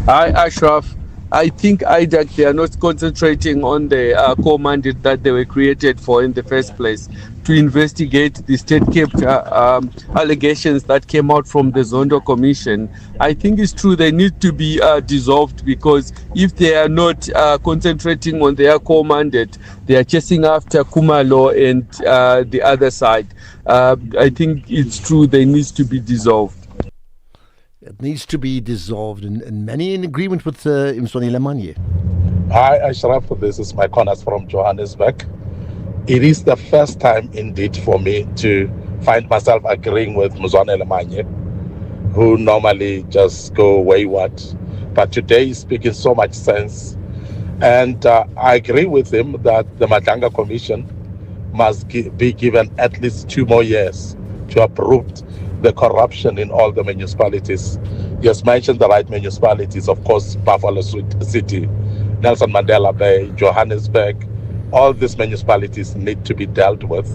Speaker 22: Hi, Ashraf. I think IDEC, they are not concentrating on the core mandate that they were created for in the first place, to investigate the state capture allegations that came out from the Zondo Commission. I think it's true they need to be dissolved, because if they are not concentrating on their core mandate, they are chasing after Kumalo and the other side. I think it's true they need to be dissolved.
Speaker 27: It needs to be dissolved, and many in agreement with Mzwanyele Manye.
Speaker 24: Hi, Ashraf. This is my Connors from Johannesburg. It is the first time indeed for me to find myself agreeing with Mzwanyele Manye, who normally just go wayward. But today he's speaking so much sense. And I agree with him that the Madanga Commission must be given at least 2 more years to uproot the corruption in all the municipalities. He has mentioned the right municipalities, of course, Buffalo City, Nelson Mandela Bay, Johannesburg. All these municipalities need to be dealt with,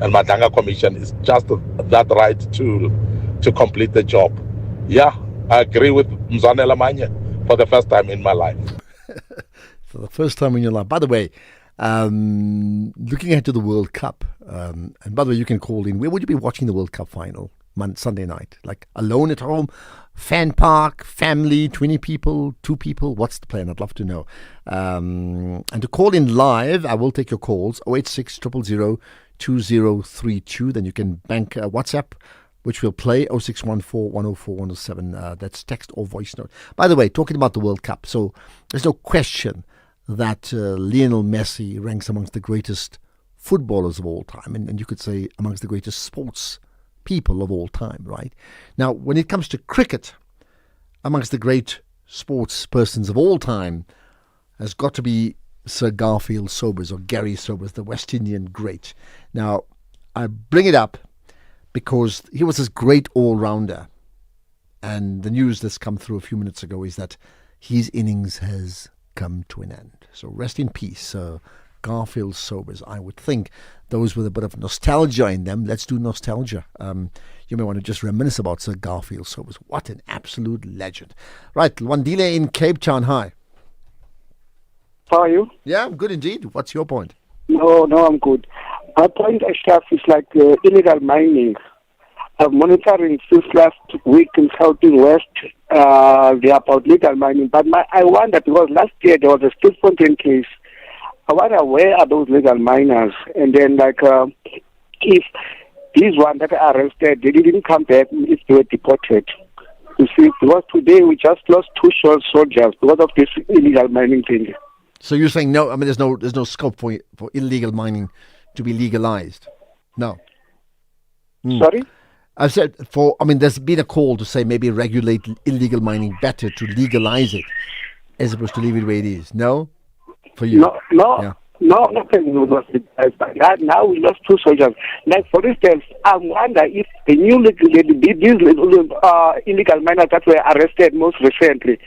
Speaker 24: and Madanga Commission is just that right tool to complete the job. Yeah, I agree with Mzwanyele Manye for the first time in my life.
Speaker 27: For the first time in your life. By the way, looking ahead to the World Cup, and by the way, you can call in. Where would you be watching the World Cup final? Sunday night, like alone at home, fan park, family, 20 people, 2 people. What's the plan? I'd love to know. And to call in live, I will take your calls 086 000 2032. Then you can bank WhatsApp, which will play 0614 104 107. That's text or voice note. By the way, talking about the World Cup, so there's no question that Lionel Messi ranks amongst the greatest footballers of all time, and you could say amongst the greatest sports people of all time, right? Now, when it comes to cricket, amongst the great sports persons of all time has got to be Sir Garfield Sobers, or Gary Sobers, the West Indian great. Now, I bring it up because he was this great all-rounder. And the news that's come through a few minutes ago is that his innings has come to an end. So rest in peace, Sir Garfield Sobers. I would think those with a bit of nostalgia in them. Let's do nostalgia. You may want to just reminisce about Sir Garfield Sobers. What an absolute legend. Right, Wandile in Cape Town. Hi.
Speaker 7: How are you?
Speaker 27: Yeah, I'm good indeed. What's your point?
Speaker 7: No, I'm good. My point, Ashraf, is like illegal mining. I'm monitoring since last week in South-West, they are about legal mining. But I wonder, because last year there was a Stilfontein case, I wonder where are those legal miners? And then, if these ones that are arrested, they didn't come back if they were deported. You see, because today we just lost 2 soldiers because of this illegal mining thing.
Speaker 27: So you're saying no? I mean, there's no scope for illegal mining to be legalized. No.
Speaker 7: Sorry?
Speaker 27: I said there's been a call to say maybe regulate illegal mining better, to legalize it as opposed to leave it where it is. No, for you.
Speaker 7: No, nothing was legalized. But now we lost 2 soldiers. Like for instance, I wonder if the new illegal miners that were arrested most recently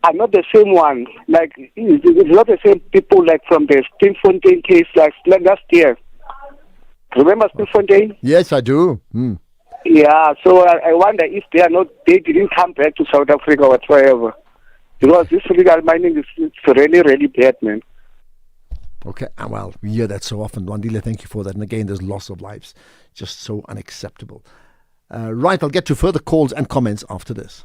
Speaker 7: are not the same one. Like it's not the same people like from the Stilfontein case like last year. Remember Stilfontein?
Speaker 27: Yes, I do.
Speaker 7: Yeah, so I wonder if they didn't come back to South Africa whatsoever. Because this illegal mining is really, really bad, man.
Speaker 27: Okay, well, we hear that so often. Wandile, thank you for that. And again, there's loss of lives. Just so unacceptable. Right, I'll get to further calls and comments after this.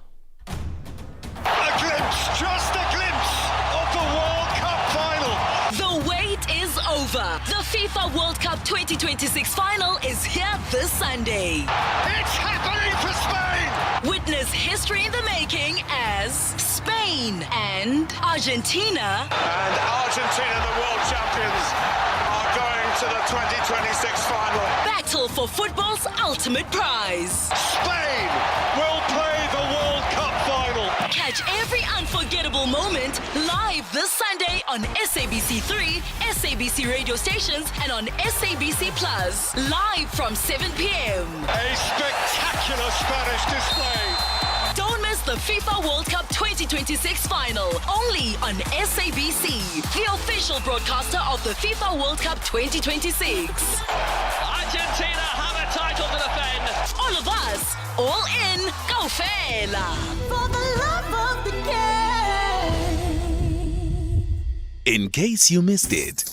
Speaker 6: Just a glimpse of the World Cup final.
Speaker 23: The wait is over. The FIFA World Cup 2026 final is here this Sunday.
Speaker 6: It's happening for Spain.
Speaker 23: Witness history in the making as Spain and Argentina.
Speaker 6: And Argentina, the world champions, are going to the 2026 final.
Speaker 23: Battle for football's ultimate prize.
Speaker 6: Spain will play the World Cup final.
Speaker 23: Catch every unforgettable moment live this Sunday on SABC3, SABC radio stations, and on SABC Plus. Live from 7 p.m.
Speaker 6: A spectacular Spanish display.
Speaker 23: Don't miss the FIFA World Cup 2026 final. Only on SABC, the official broadcaster of the FIFA World Cup 2026.
Speaker 13: Argentina have a title to defend.
Speaker 23: All of us, all in, go Fela.
Speaker 8: For the love of the game.
Speaker 5: In case you missed it.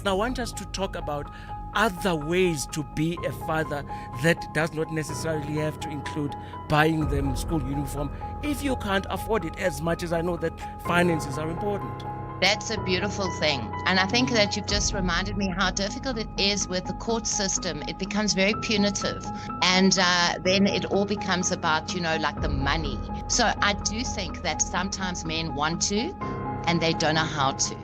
Speaker 15: I want us to talk about other ways to be a father that does not necessarily have to include buying them school uniform if you can't afford it, as much as I know that finances are important.
Speaker 16: That's a beautiful thing. And I think that you've just reminded me how difficult it is with the court system. It becomes very punitive. And then it all becomes about, like the money. So I do think that sometimes men want to, and they don't know how to.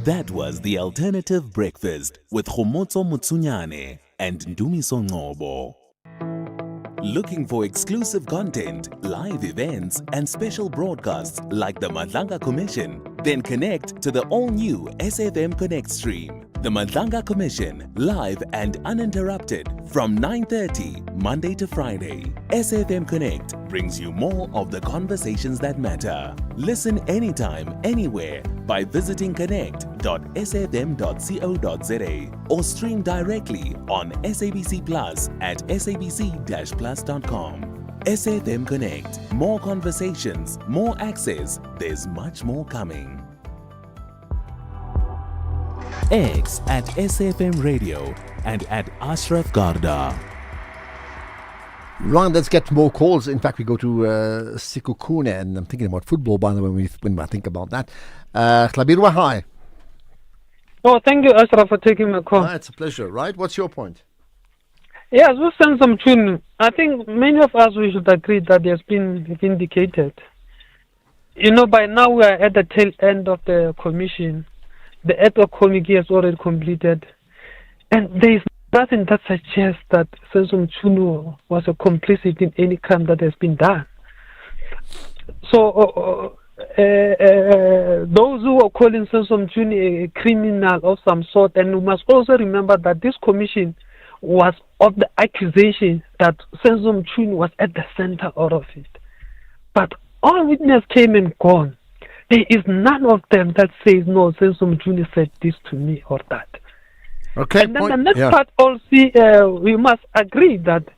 Speaker 5: That was The Alternative Breakfast with Khomotso Mutsunyane and Ndumiso Ngobo. Looking for exclusive content, live events, and special broadcasts like the Madlanga Commission? Then connect to the all-new SAFM Connect stream. The Madlanga Commission, live and uninterrupted from 9:30 Monday to Friday. SAFM Connect brings you more of the conversations that matter. Listen anytime, anywhere by visiting connect.safm.co.za or stream directly on SABC Plus at sabc-plus.com. SAFM Connect. More conversations, more access. There's much more coming. X at SAFM Radio and at Ashraf Garda.
Speaker 27: Right, let's get more calls. In fact, we go to Sikukune, and I'm thinking about football, by the way, when I think about that. Hlabirwa, hi.
Speaker 17: Oh, thank you, Ashraf, for taking my call.
Speaker 27: It's a pleasure, right? What's your point?
Speaker 17: Yes, we'll send some tune. I think many of us, we should agree that he has been vindicated. By now we are at the tail end of the commission. The ad hoc committee has already completed. And there is nothing that suggests that Sensum was a complicit in any crime that has been done. So those who are calling Sensum Juni a criminal of some sort, and we must also remember that this commission was of the accusation that Sensum Juni was at the center of it. But all witnesses came and gone. There is none of them that says, no, Sensum Juni said this to me or that.
Speaker 27: Okay.
Speaker 17: And then the next part also, we must agree that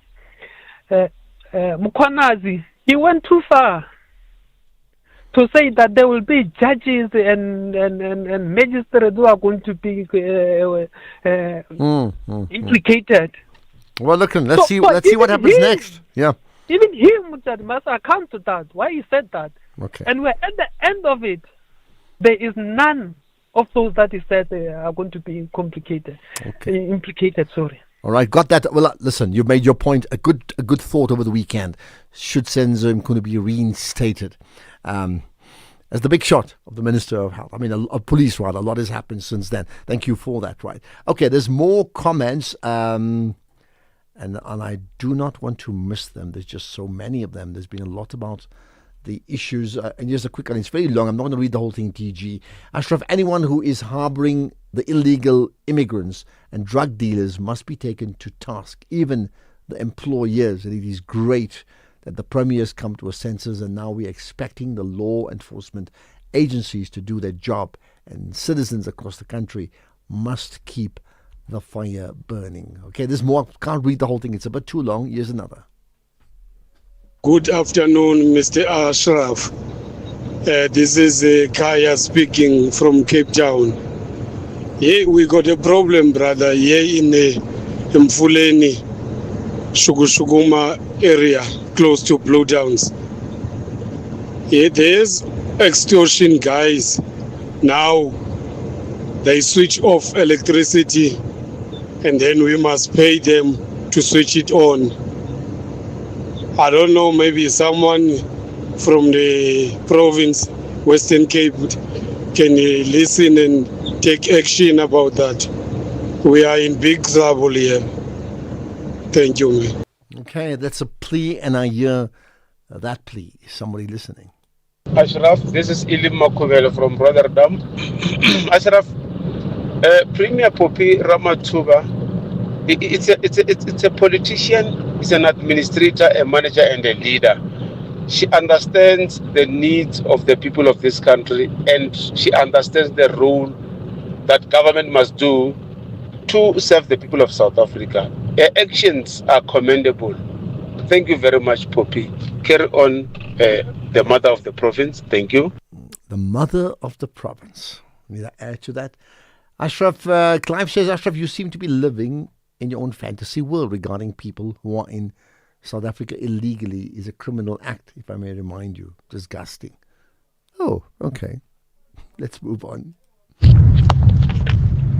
Speaker 17: Mukwanazi, he went too far to say that there will be judges and magistrates who are going to be implicated.
Speaker 27: Well, look, let's see what happens next. Yeah.
Speaker 17: Even him must account to that, why he said that.
Speaker 27: Okay.
Speaker 17: And we're at the end of it, there is none of those that he said are going to be implicated. Sorry.
Speaker 27: All right, got that. Well, listen, you made your point. A good thought over the weekend. Should Sensum Mkhunu be reinstated as the big shot of the Minister of Health? I mean, of police, rather. A lot has happened since then. Thank you for that. Right. Okay, there's more comments, and I do not want to miss them. There's just so many of them. There's been a lot about the issues. And just a quick one. It's very long. I'm not going to read the whole thing, TG. Ashraf, anyone who is harboring the illegal immigrants and drug dealers must be taken to task, even the employers. And it is great that the Premier's come to a senses, and now we're expecting the law enforcement agencies to do their job, and citizens across the country must keep the fire burning. Okay, there's more. Can't read the whole thing. It's a bit too long. Here's another.
Speaker 4: Good afternoon, Mr. Ashraf. This is Kaya speaking from Cape Town. Yeah, we got a problem, brother. Here in Mfuleni, Shuguma area, close to Blue Downs. Yeah, there's extortion guys. Now they switch off electricity, and then we must pay them to switch it on. I don't know, maybe someone from the province, Western Cape, can listen and take action about that. We are in big trouble here. Thank you, man.
Speaker 27: Okay, that's a plea, and I hear that plea. Is somebody listening?
Speaker 22: Ashraf, this is Ilim Makubele from Rotterdam. Ashraf, Premier Poppy Ramathuba, it's a politician, he's an administrator, a manager, and a leader. She understands the needs of the people of this country, and she understands the role that government must do to serve the people of South Africa. Her actions are commendable. Thank you very much, Poppy. Carry on, the mother of the province. Thank you.
Speaker 27: The mother of the province. Need I add to that? Ashraf, Clive says, Ashraf, you seem to be living in your own fantasy world regarding people who are in South Africa illegally is a criminal act, if I may remind you. Disgusting. Oh, okay. Let's move on.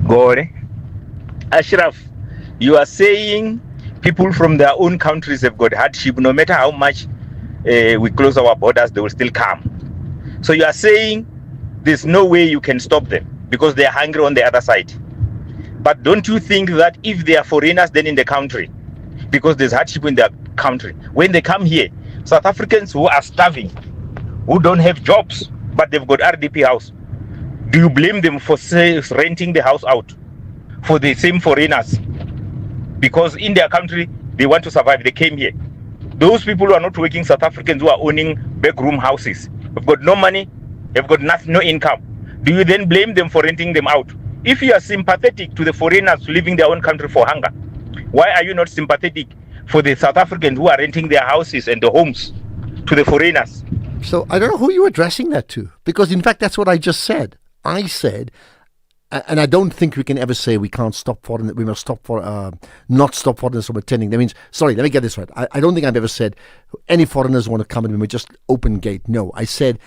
Speaker 14: Gore. Ashraf, you are saying people from their own countries have got hardship. No matter how much we close our borders, they will still come. So you are saying there's no way you can stop them because they are hungry on the other side. But don't you think that if they are foreigners then in the country, because there's hardship in their country, when they come here, South Africans who are starving, who don't have jobs, but they've got RDP house, do you blame them for renting the house out for the same foreigners? Because in their country, they want to survive, they came here. Those people who are not working, South Africans who are owning backroom houses, have got no money, have got no income. Do you then blame them for renting them out? If you are sympathetic to the foreigners leaving their own country for hunger, why are you not sympathetic for the South Africans who are renting their houses and the homes to the foreigners?
Speaker 27: So I don't know who you're addressing that to, because in fact that's what I just said. I said, and I don't think we can ever say we can't stop foreigners, we must not stop foreigners from attending. That means, sorry, let me get this right. I don't think I've ever said any foreigners want to come and we just open gate. No, I said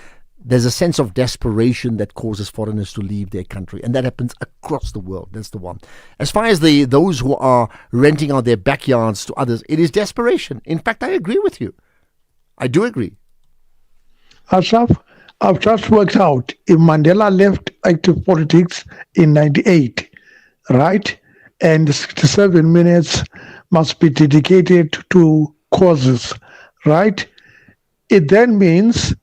Speaker 27: there's a sense of desperation that causes foreigners to leave their country, and that happens across the world. That's the one. As far as those who are renting out their backyards to others, it is desperation. In fact, I agree with you. I do agree.
Speaker 18: Ashraf, I've just worked out if Mandela left active politics in 98, right? And 67 minutes must be dedicated to causes, right? It then means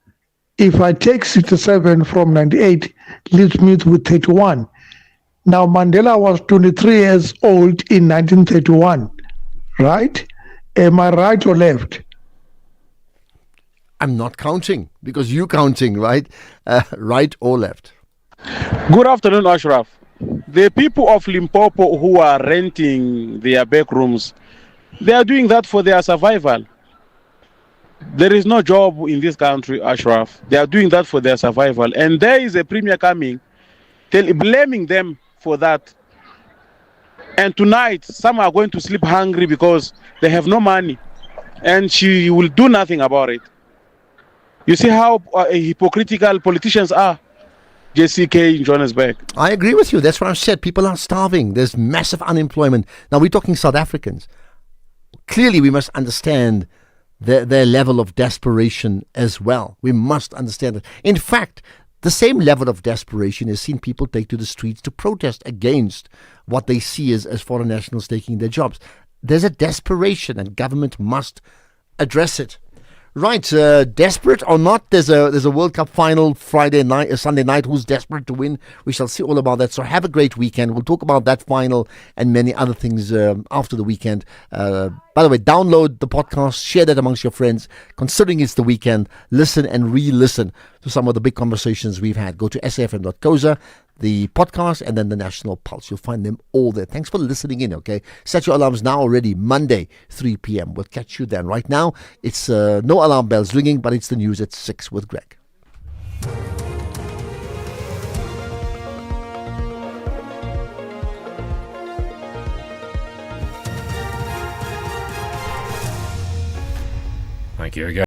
Speaker 18: If I take 67 from 98, leaves me with 31. Now, Mandela was 23 years old in 1931, right? Am I right or left?
Speaker 27: I'm not counting because you're counting, right? Right or left?
Speaker 2: Good afternoon, Ashraf. The people of Limpopo who are renting their back rooms, they are doing that for their survival. There is no job in this country, Ashraf. They are doing that for their survival. And there is a premier coming, blaming them for that. And tonight, some are going to sleep hungry because they have no money. And she will do nothing about it. You see how hypocritical politicians are? JCK in Johannesburg.
Speaker 27: I agree with you. That's what I've said. People are starving. There's massive unemployment. Now, we're talking South Africans. Clearly, we must understand their level of desperation as well. We must understand it. In fact, the same level of desperation is seen people take to the streets to protest against what they see as foreign nationals taking their jobs. There's a desperation, and government must address it. Right, desperate or not, there's a World Cup final Sunday night. Who's desperate to win? We shall see all about that. So have a great weekend. We'll talk about that final and many other things after the weekend. By the way, download the podcast, share that amongst your friends. Considering it's the weekend, listen and re-listen to some of the big conversations we've had. Go to SAfm.co.za, the podcast, and then the National Pulse. You'll find them all there. Thanks for listening in, okay? Set your alarms now already, Monday, 3 p.m. We'll catch you then. Right now, it's no alarm bells ringing, but it's the news at 6 with Greg.
Speaker 3: Thank you again.